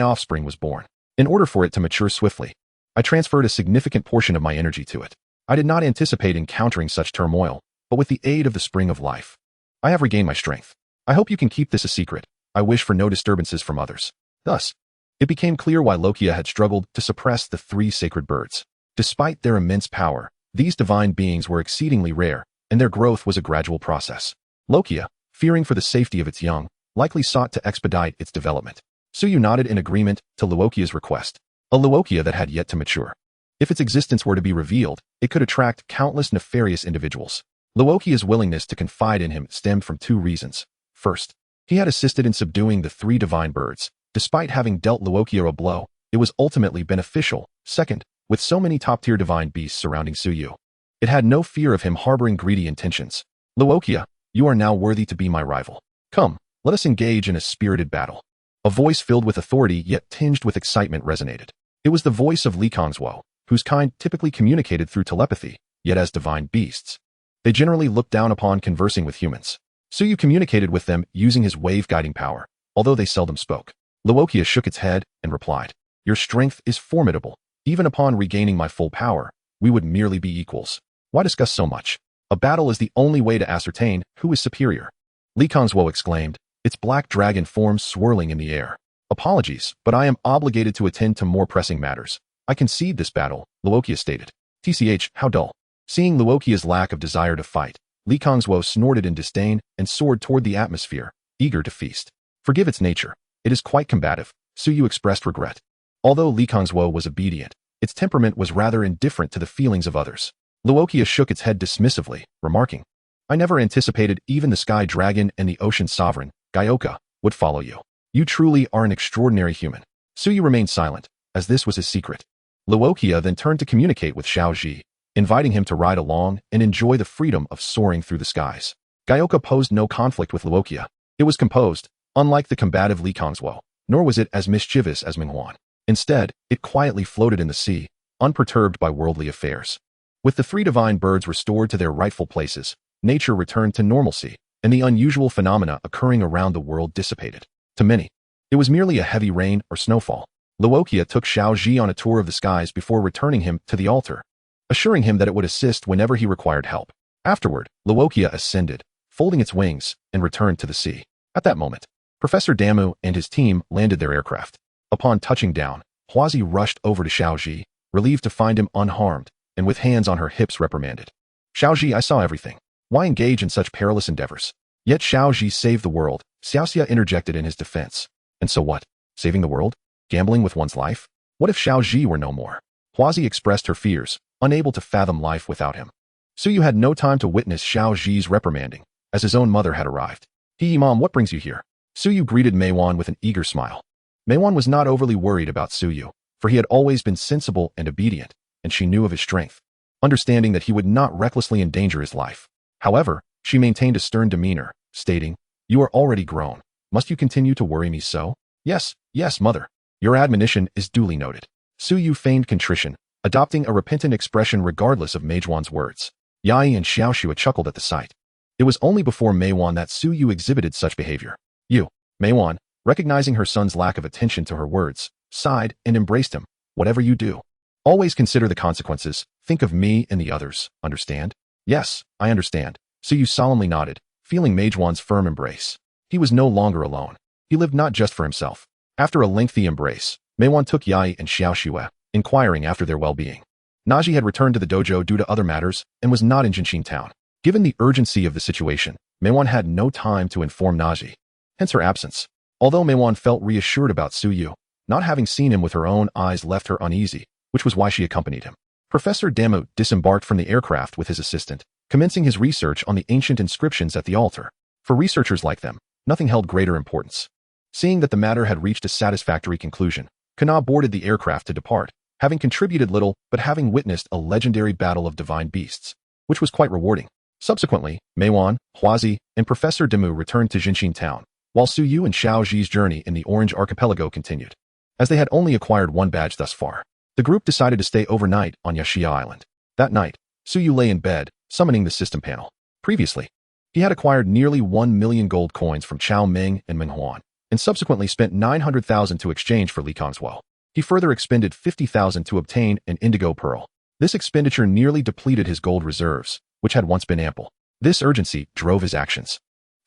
[SPEAKER 1] offspring was born. In order for it to mature swiftly, I transferred a significant portion of my energy to it. I did not anticipate encountering such turmoil, but with the aid of the spring of life, I have regained my strength. I hope you can keep this a secret. I wish for no disturbances from others. Thus, it became clear why Lokia had struggled to suppress the three sacred birds. Despite their immense power, these divine beings were exceedingly rare, and their growth was a gradual process. Lokia, fearing for the safety of its young, likely sought to expedite its development. Suyu nodded in agreement to Luokia's request, a Luokia that had yet to mature. If its existence were to be revealed, it could attract countless nefarious individuals. Luokia's willingness to confide in him stemmed from two reasons. First, he had assisted in subduing the three divine birds. Despite having dealt Luokia a blow, it was ultimately beneficial. Second, with so many top-tier divine beasts surrounding Suyu, it had no fear of him harboring greedy intentions. Luokia, you are now worthy to be my rival. Come, let us engage in a spirited battle. A voice filled with authority yet tinged with excitement resonated. It was the voice of Licangswo, whose kind typically communicated through telepathy, yet as divine beasts. They generally looked down upon conversing with humans. Suyu communicated with them using his wave-guiding power, although they seldom spoke. Luokia shook its head and replied, "Your strength is formidable. Even upon regaining my full power, we would merely be equals. Why discuss so much? A battle is the only way to ascertain who is superior." Licangswo exclaimed, its black dragon form swirling in the air. "Apologies, but I am obligated to attend to more pressing matters. I concede this battle," Luokia stated. "TCH, how dull." Seeing Luokia's lack of desire to fight, Licangswo snorted in disdain and soared toward the atmosphere, eager to feast. "Forgive its nature. It is quite combative," Suyu expressed regret. Although Licangswo was obedient, its temperament was rather indifferent to the feelings of others. Luokia shook its head dismissively, remarking, "I never anticipated even the Sky Dragon and the Ocean Sovereign, Gyoka, would follow you. You truly are an extraordinary human." Suyu remained silent, as this was his secret. Luokia then turned to communicate with Xiaoji, inviting him to ride along and enjoy the freedom of soaring through the skies. Gyoka posed no conflict with Luokia. It was composed, unlike the combative Licangswo, nor was it as mischievous as Minghuan. Instead, it quietly floated in the sea, unperturbed by worldly affairs. With the three divine birds restored to their rightful places, nature returned to normalcy, and the unusual phenomena occurring around the world dissipated. To many, it was merely a heavy rain or snowfall. Luokia took Xiaoji on a tour of the skies before returning him to the altar, assuring him that it would assist whenever he required help. Afterward, Luokia ascended, folding its wings, and returned to the sea. At that moment, Professor Damu and his team landed their aircraft. Upon touching down, Huazi rushed over to Xiaoji, relieved to find him unharmed, and with hands on her hips reprimanded. "Xiaoji, I saw everything. Why engage in such perilous endeavors?" Yet Xiaoji saved the world, Xiaoxia interjected in his defense. "And so what? Saving the world? Gambling with one's life? What if Xiaoji were no more?" Huazi expressed her fears, unable to fathom life without him. Suyu had no time to witness Xiaoji's reprimanding, as his own mother had arrived. "Hee Mom, what brings you here?" Suyu greeted Meiwan with an eager smile. Meiwan was not overly worried about Suyu, for he had always been sensible and obedient, and she knew of his strength, understanding that he would not recklessly endanger his life. However, she maintained a stern demeanor, stating, "You are already grown. Must you continue to worry me so?" Yes, mother. Your admonition is duly noted." Suyu feigned contrition, adopting a repentant expression regardless of Meiwan's words. Yai and Xiaoxua chuckled at the sight. It was only before Meiwan that Suyu exhibited such behavior. Meiwan, recognizing her son's lack of attention to her words, sighed and embraced him. "Whatever you do, always consider the consequences. Think of me and the others, understand?" "Yes, I understand." Suyu solemnly nodded, feeling Meiwan's firm embrace. He was no longer alone. He lived not just for himself. After a lengthy embrace, Meiwan took Yai and Xiaoxua, inquiring after their well-being. Naji had returned to the dojo due to other matters and was not in Jinshin town. Given the urgency of the situation, Meiwan had no time to inform Naji, hence her absence. Although Meiwan felt reassured about Suyu, not having seen him with her own eyes left her uneasy, which was why she accompanied him. Professor Damu disembarked from the aircraft with his assistant, commencing his research on the ancient inscriptions at the altar. For researchers like them, nothing held greater importance. Seeing that the matter had reached a satisfactory conclusion, Kana boarded the aircraft to depart, having contributed little but having witnessed a legendary battle of divine beasts, which was quite rewarding. Subsequently, Meiwan, Huazi, and Professor Damu returned to Jinshin town, while Suyu and Xiaoji's journey in the Orange Archipelago continued. As they had only acquired one badge thus far, the group decided to stay overnight on Yashia Island. That night, Suyu lay in bed, summoning the system panel. Previously, he had acquired nearly 1 million gold coins from Xiaoming and Minghuan, and subsequently spent 900,000 to exchange for Licangswo. He further expended 50,000 to obtain an indigo pearl. This expenditure nearly depleted his gold reserves, which had once been ample. This urgency drove his actions.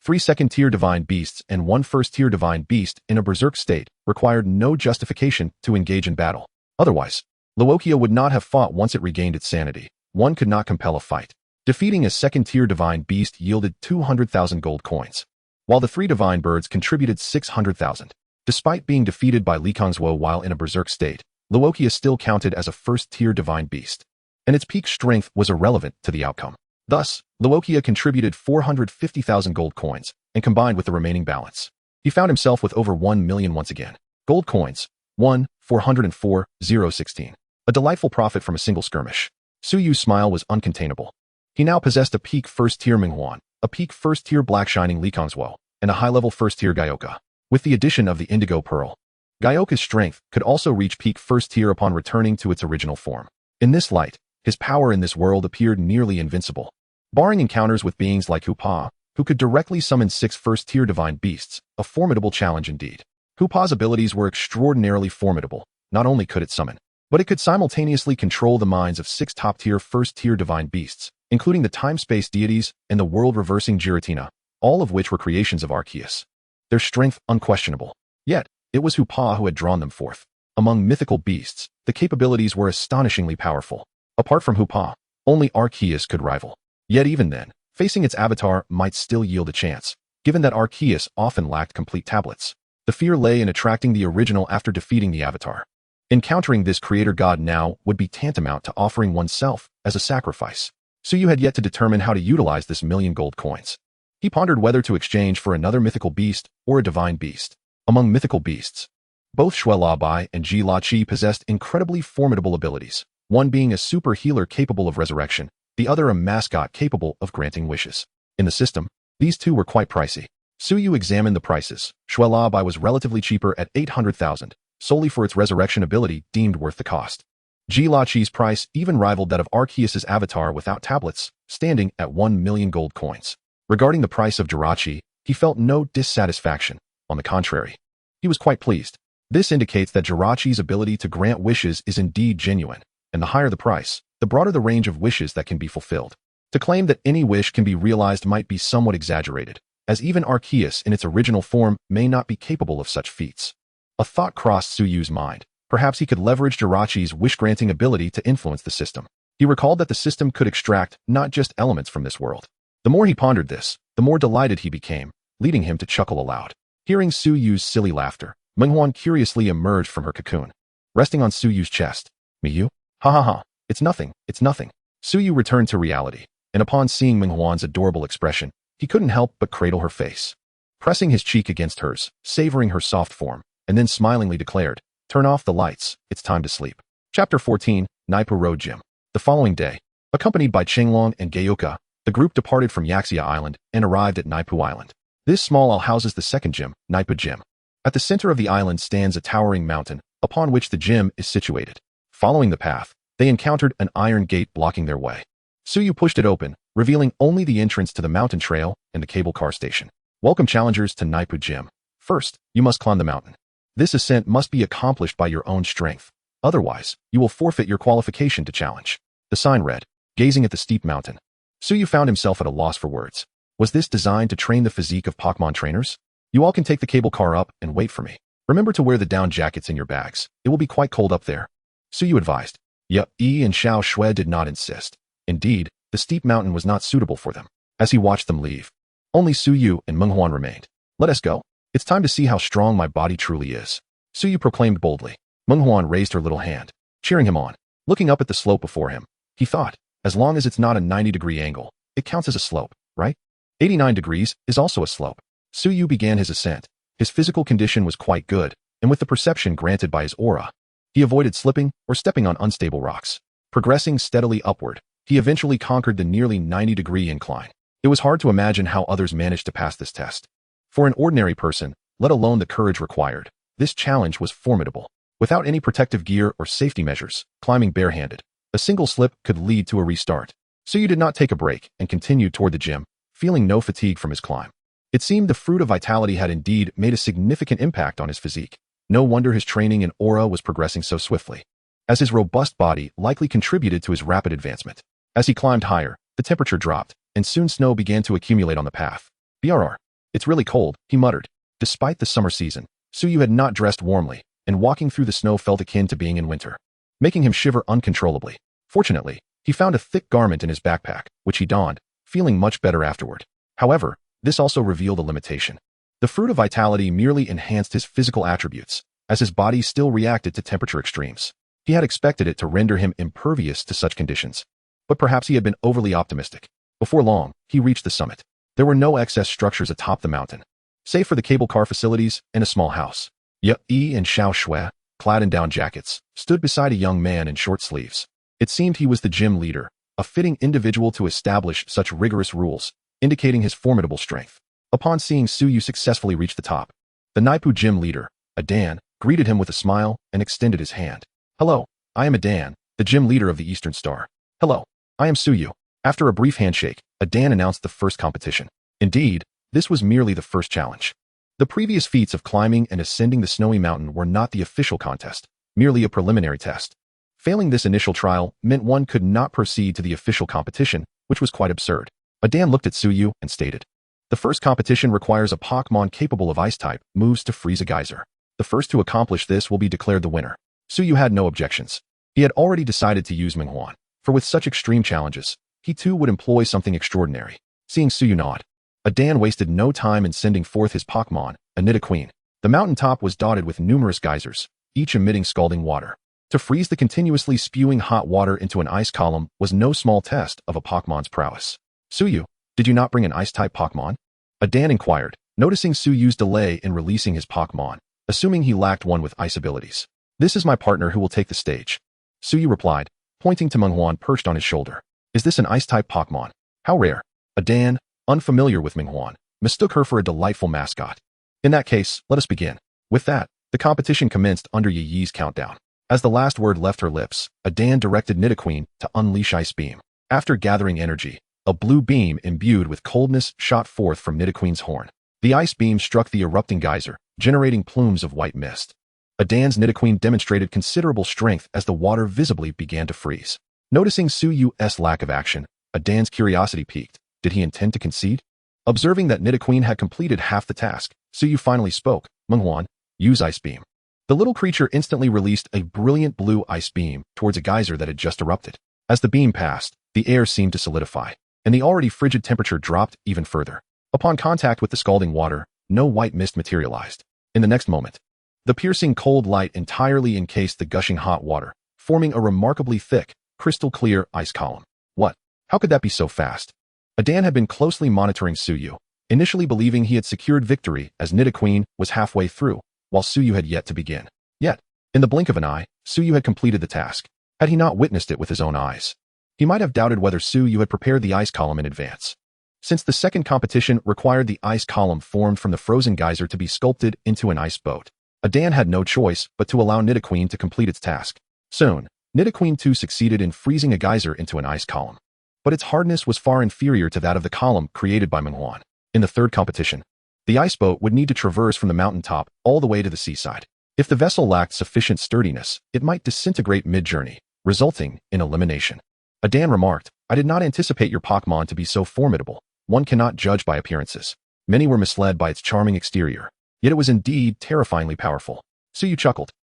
[SPEAKER 1] 3 second-tier divine beasts and 1 first-tier divine beast in a berserk state required no justification to engage in battle. Otherwise, Luokia would not have fought once it regained its sanity. One could not compel a fight. Defeating a second-tier divine beast yielded 200,000 gold coins, while the 3 divine birds contributed 600,000. Despite being defeated by Li Kongzuo while in a berserk state, Luokia still counted as a first-tier divine beast, and its peak strength was irrelevant to the outcome. Thus, Luokia contributed 450,000 gold coins, and combined with the remaining balance, he found himself with over 1 million once again. Gold coins, 1,404,016. A delightful profit from a single skirmish. Suyu's smile was uncontainable. He now possessed a peak first-tier Minghuan, a peak first-tier black shining Li Kongzuo, and a high-level first-tier Gaioka. With the addition of the Indigo Pearl, Gaioka's strength could also reach peak first-tier upon returning to its original form. In this light, his power in this world appeared nearly invincible. Barring encounters with beings like Hupa, who could directly summon 6 first-tier divine beasts, a formidable challenge indeed. Hupa's abilities were extraordinarily formidable. Not only could it summon, but it could simultaneously control the minds of 6 top-tier first-tier divine beasts, including the time-space deities and the world-reversing Giratina, all of which were creations of Arceus. Their strength unquestionable. Yet, it was Hupa who had drawn them forth. Among mythical beasts, the capabilities were astonishingly powerful. Apart from Hupa, only Arceus could rival. Yet even then, facing its avatar might still yield a chance, given that Arceus often lacked complete tablets. The fear lay in attracting the original after defeating the avatar. Encountering this creator god now would be tantamount to offering oneself as a sacrifice. Suyu had yet to determine how to utilize this 1,000,000 gold coins. He pondered whether to exchange for another mythical beast or a divine beast. Among mythical beasts, both Shuai and Ji Chi possessed incredibly formidable abilities, one being a super healer capable of resurrection, the other a mascot capable of granting wishes. In the system, these two were quite pricey. Suyu examined the prices. Shuai was relatively cheaper at 800,000, solely for its resurrection ability deemed worth the cost. Ji Chi's price even rivaled that of Arceus's avatar without tablets, standing at 1,000,000 gold coins. Regarding the price of Jirachi, he felt no dissatisfaction. On the contrary, he was quite pleased. This indicates that Jirachi's ability to grant wishes is indeed genuine, and the higher the price, the broader the range of wishes that can be fulfilled. To claim that any wish can be realized might be somewhat exaggerated, as even Arceus in its original form may not be capable of such feats. A thought crossed Suyu's mind. Perhaps he could leverage Jirachi's wish-granting ability to influence the system. He recalled that the system could extract not just elements from this world. The more he pondered this, the more delighted he became, leading him to chuckle aloud. Hearing Suyu's silly laughter, Minghuan curiously emerged from her cocoon, resting on Suyu's chest. Miyu? Ha ha ha. It's nothing, it's nothing. Suyu returned to reality, and upon seeing Minghuan's adorable expression, he couldn't help but cradle her face. Pressing his cheek against hers, savoring her soft form, and then smilingly declared, "Turn off the lights, it's time to sleep." Chapter 14, Naipu Road Gym. The following day, accompanied by Chenglong and Gaioka, the group departed from Yaxia Island and arrived at Naipu Island. This small isle houses the second gym, Naipu Gym. At the center of the island stands a towering mountain, upon which the gym is situated. Following the path, they encountered an iron gate blocking their way. Suyu pushed it open, revealing only the entrance to the mountain trail and the cable car station. Welcome challengers to Naipu Gym. First, you must climb the mountain. This ascent must be accomplished by your own strength. Otherwise, you will forfeit your qualification to challenge. The sign read, gazing at the steep mountain. Suyu found himself at a loss for words. Was this designed to train the physique of Pokémon trainers? You all can take the cable car up and wait for me. Remember to wear the down jackets in your bags. It will be quite cold up there. Suyu advised. Yi and Xiao Shui did not insist. Indeed, the steep mountain was not suitable for them. As he watched them leave, only Suyu and Minghuan remained. Let us go. It's time to see how strong my body truly is. Suyu proclaimed boldly. Minghuan raised her little hand, cheering him on. Looking up at the slope before him, he thought, as long as it's not a 90-degree angle, it counts as a slope, right? 89 degrees is also a slope. Suyu began his ascent. His physical condition was quite good, and with the perception granted by his aura, he avoided slipping or stepping on unstable rocks. Progressing steadily upward, he eventually conquered the nearly 90-degree incline. It was hard to imagine how others managed to pass this test. For an ordinary person, let alone the courage required, this challenge was formidable. Without any protective gear or safety measures, climbing barehanded, a single slip could lead to a restart. Suyu did not take a break and continued toward the gym, feeling no fatigue from his climb. It seemed the fruit of vitality had indeed made a significant impact on his physique. No wonder his training and aura was progressing so swiftly, as his robust body likely contributed to his rapid advancement. As he climbed higher, the temperature dropped, and soon snow began to accumulate on the path. BRR. It's really cold, he muttered. Despite the summer season, Suyu had not dressed warmly, and walking through the snow felt akin to being in winter, making him shiver uncontrollably. Fortunately, he found a thick garment in his backpack, which he donned, feeling much better afterward. However, this also revealed a limitation. The Fruit of Vitality merely enhanced his physical attributes, as his body still reacted to temperature extremes. He had expected it to render him impervious to such conditions. But perhaps he had been overly optimistic. Before long, he reached the summit. There were no excess structures atop the mountain, save for the cable car facilities and a small house. Yi and Xiao Shui, clad in down jackets, stood beside a young man in short sleeves. It seemed he was the gym leader, a fitting individual to establish such rigorous rules, indicating his formidable strength. Upon seeing Suyu successfully reach the top, the Naipu gym leader, Adan, greeted him with a smile and extended his hand. Hello, I am Adan, the gym leader of the Eastern Star. Hello, I am Suyu. After a brief handshake, Adan announced the first competition. Indeed, this was merely the first challenge. The previous feats of climbing and ascending the snowy mountain were not the official contest, merely a preliminary test. Failing this initial trial meant one could not proceed to the official competition, which was quite absurd. Adan looked at Suyu and stated, the first competition requires a Pokémon capable of Ice-type moves to freeze a geyser. The first to accomplish this will be declared the winner. Suyu had no objections. He had already decided to use Minghuan, for with such extreme challenges, he too would employ something extraordinary. Seeing Suyu nod, Adan wasted no time in sending forth his Pokémon, a Nidoqueen. The mountaintop was dotted with numerous geysers, each emitting scalding water. To freeze the continuously spewing hot water into an ice column was no small test of a Pokémon's prowess. Suyu, did you not bring an Ice-type Pokémon? Adan inquired, noticing Suyu's delay in releasing his Pokémon, assuming he lacked one with ice abilities. This is my partner who will take the stage. Suyu replied, pointing to Minghuan perched on his shoulder. Is this an Ice-type Pokémon? How rare. Adan, unfamiliar with Minghuan, mistook her for a delightful mascot. In that case, let us begin. With that, the competition commenced under Yi's countdown. As the last word left her lips, Adan directed Nidoqueen to unleash Ice Beam. After gathering energy, a blue beam imbued with coldness shot forth from Nidoqueen's horn. The ice beam struck the erupting geyser, generating plumes of white mist. Adan's Nidoqueen demonstrated considerable strength as the water visibly began to freeze. Noticing Suyu's lack of action, Adan's curiosity piqued. Did he intend to concede? Observing that Nidoqueen had completed half the task, Suyu finally spoke. Minghuan, use Ice Beam. The little creature instantly released a brilliant blue ice beam towards a geyser that had just erupted. As the beam passed, the air seemed to solidify, and the already frigid temperature dropped even further. Upon contact with the scalding water, no white mist materialized. In the next moment, the piercing cold light entirely encased the gushing hot water, forming a remarkably thick, crystal-clear ice column. What? How could that be so fast? Adan had been closely monitoring Suyu, initially believing he had secured victory as Nidoqueen was halfway through, while Suyu had yet to begin. Yet, in the blink of an eye, Suyu had completed the task. Had he not witnessed it with his own eyes, he might have doubted whether Suyu had prepared the ice column in advance. Since the second competition required the ice column formed from the frozen geyser to be sculpted into an ice boat, Adan had no choice but to allow Nidoqueen to complete its task. Soon, Nidoqueen too succeeded in freezing a geyser into an ice column. But its hardness was far inferior to that of the column created by Minghuan. In the third competition, the ice boat would need to traverse from the mountaintop all the way to the seaside. If the vessel lacked sufficient sturdiness, it might disintegrate mid-journey, resulting in elimination. Adan remarked, I did not anticipate your Pokémon to be so formidable. One cannot judge by appearances. Many were misled by its charming exterior, yet it was indeed terrifyingly powerful. Suyu chuckled.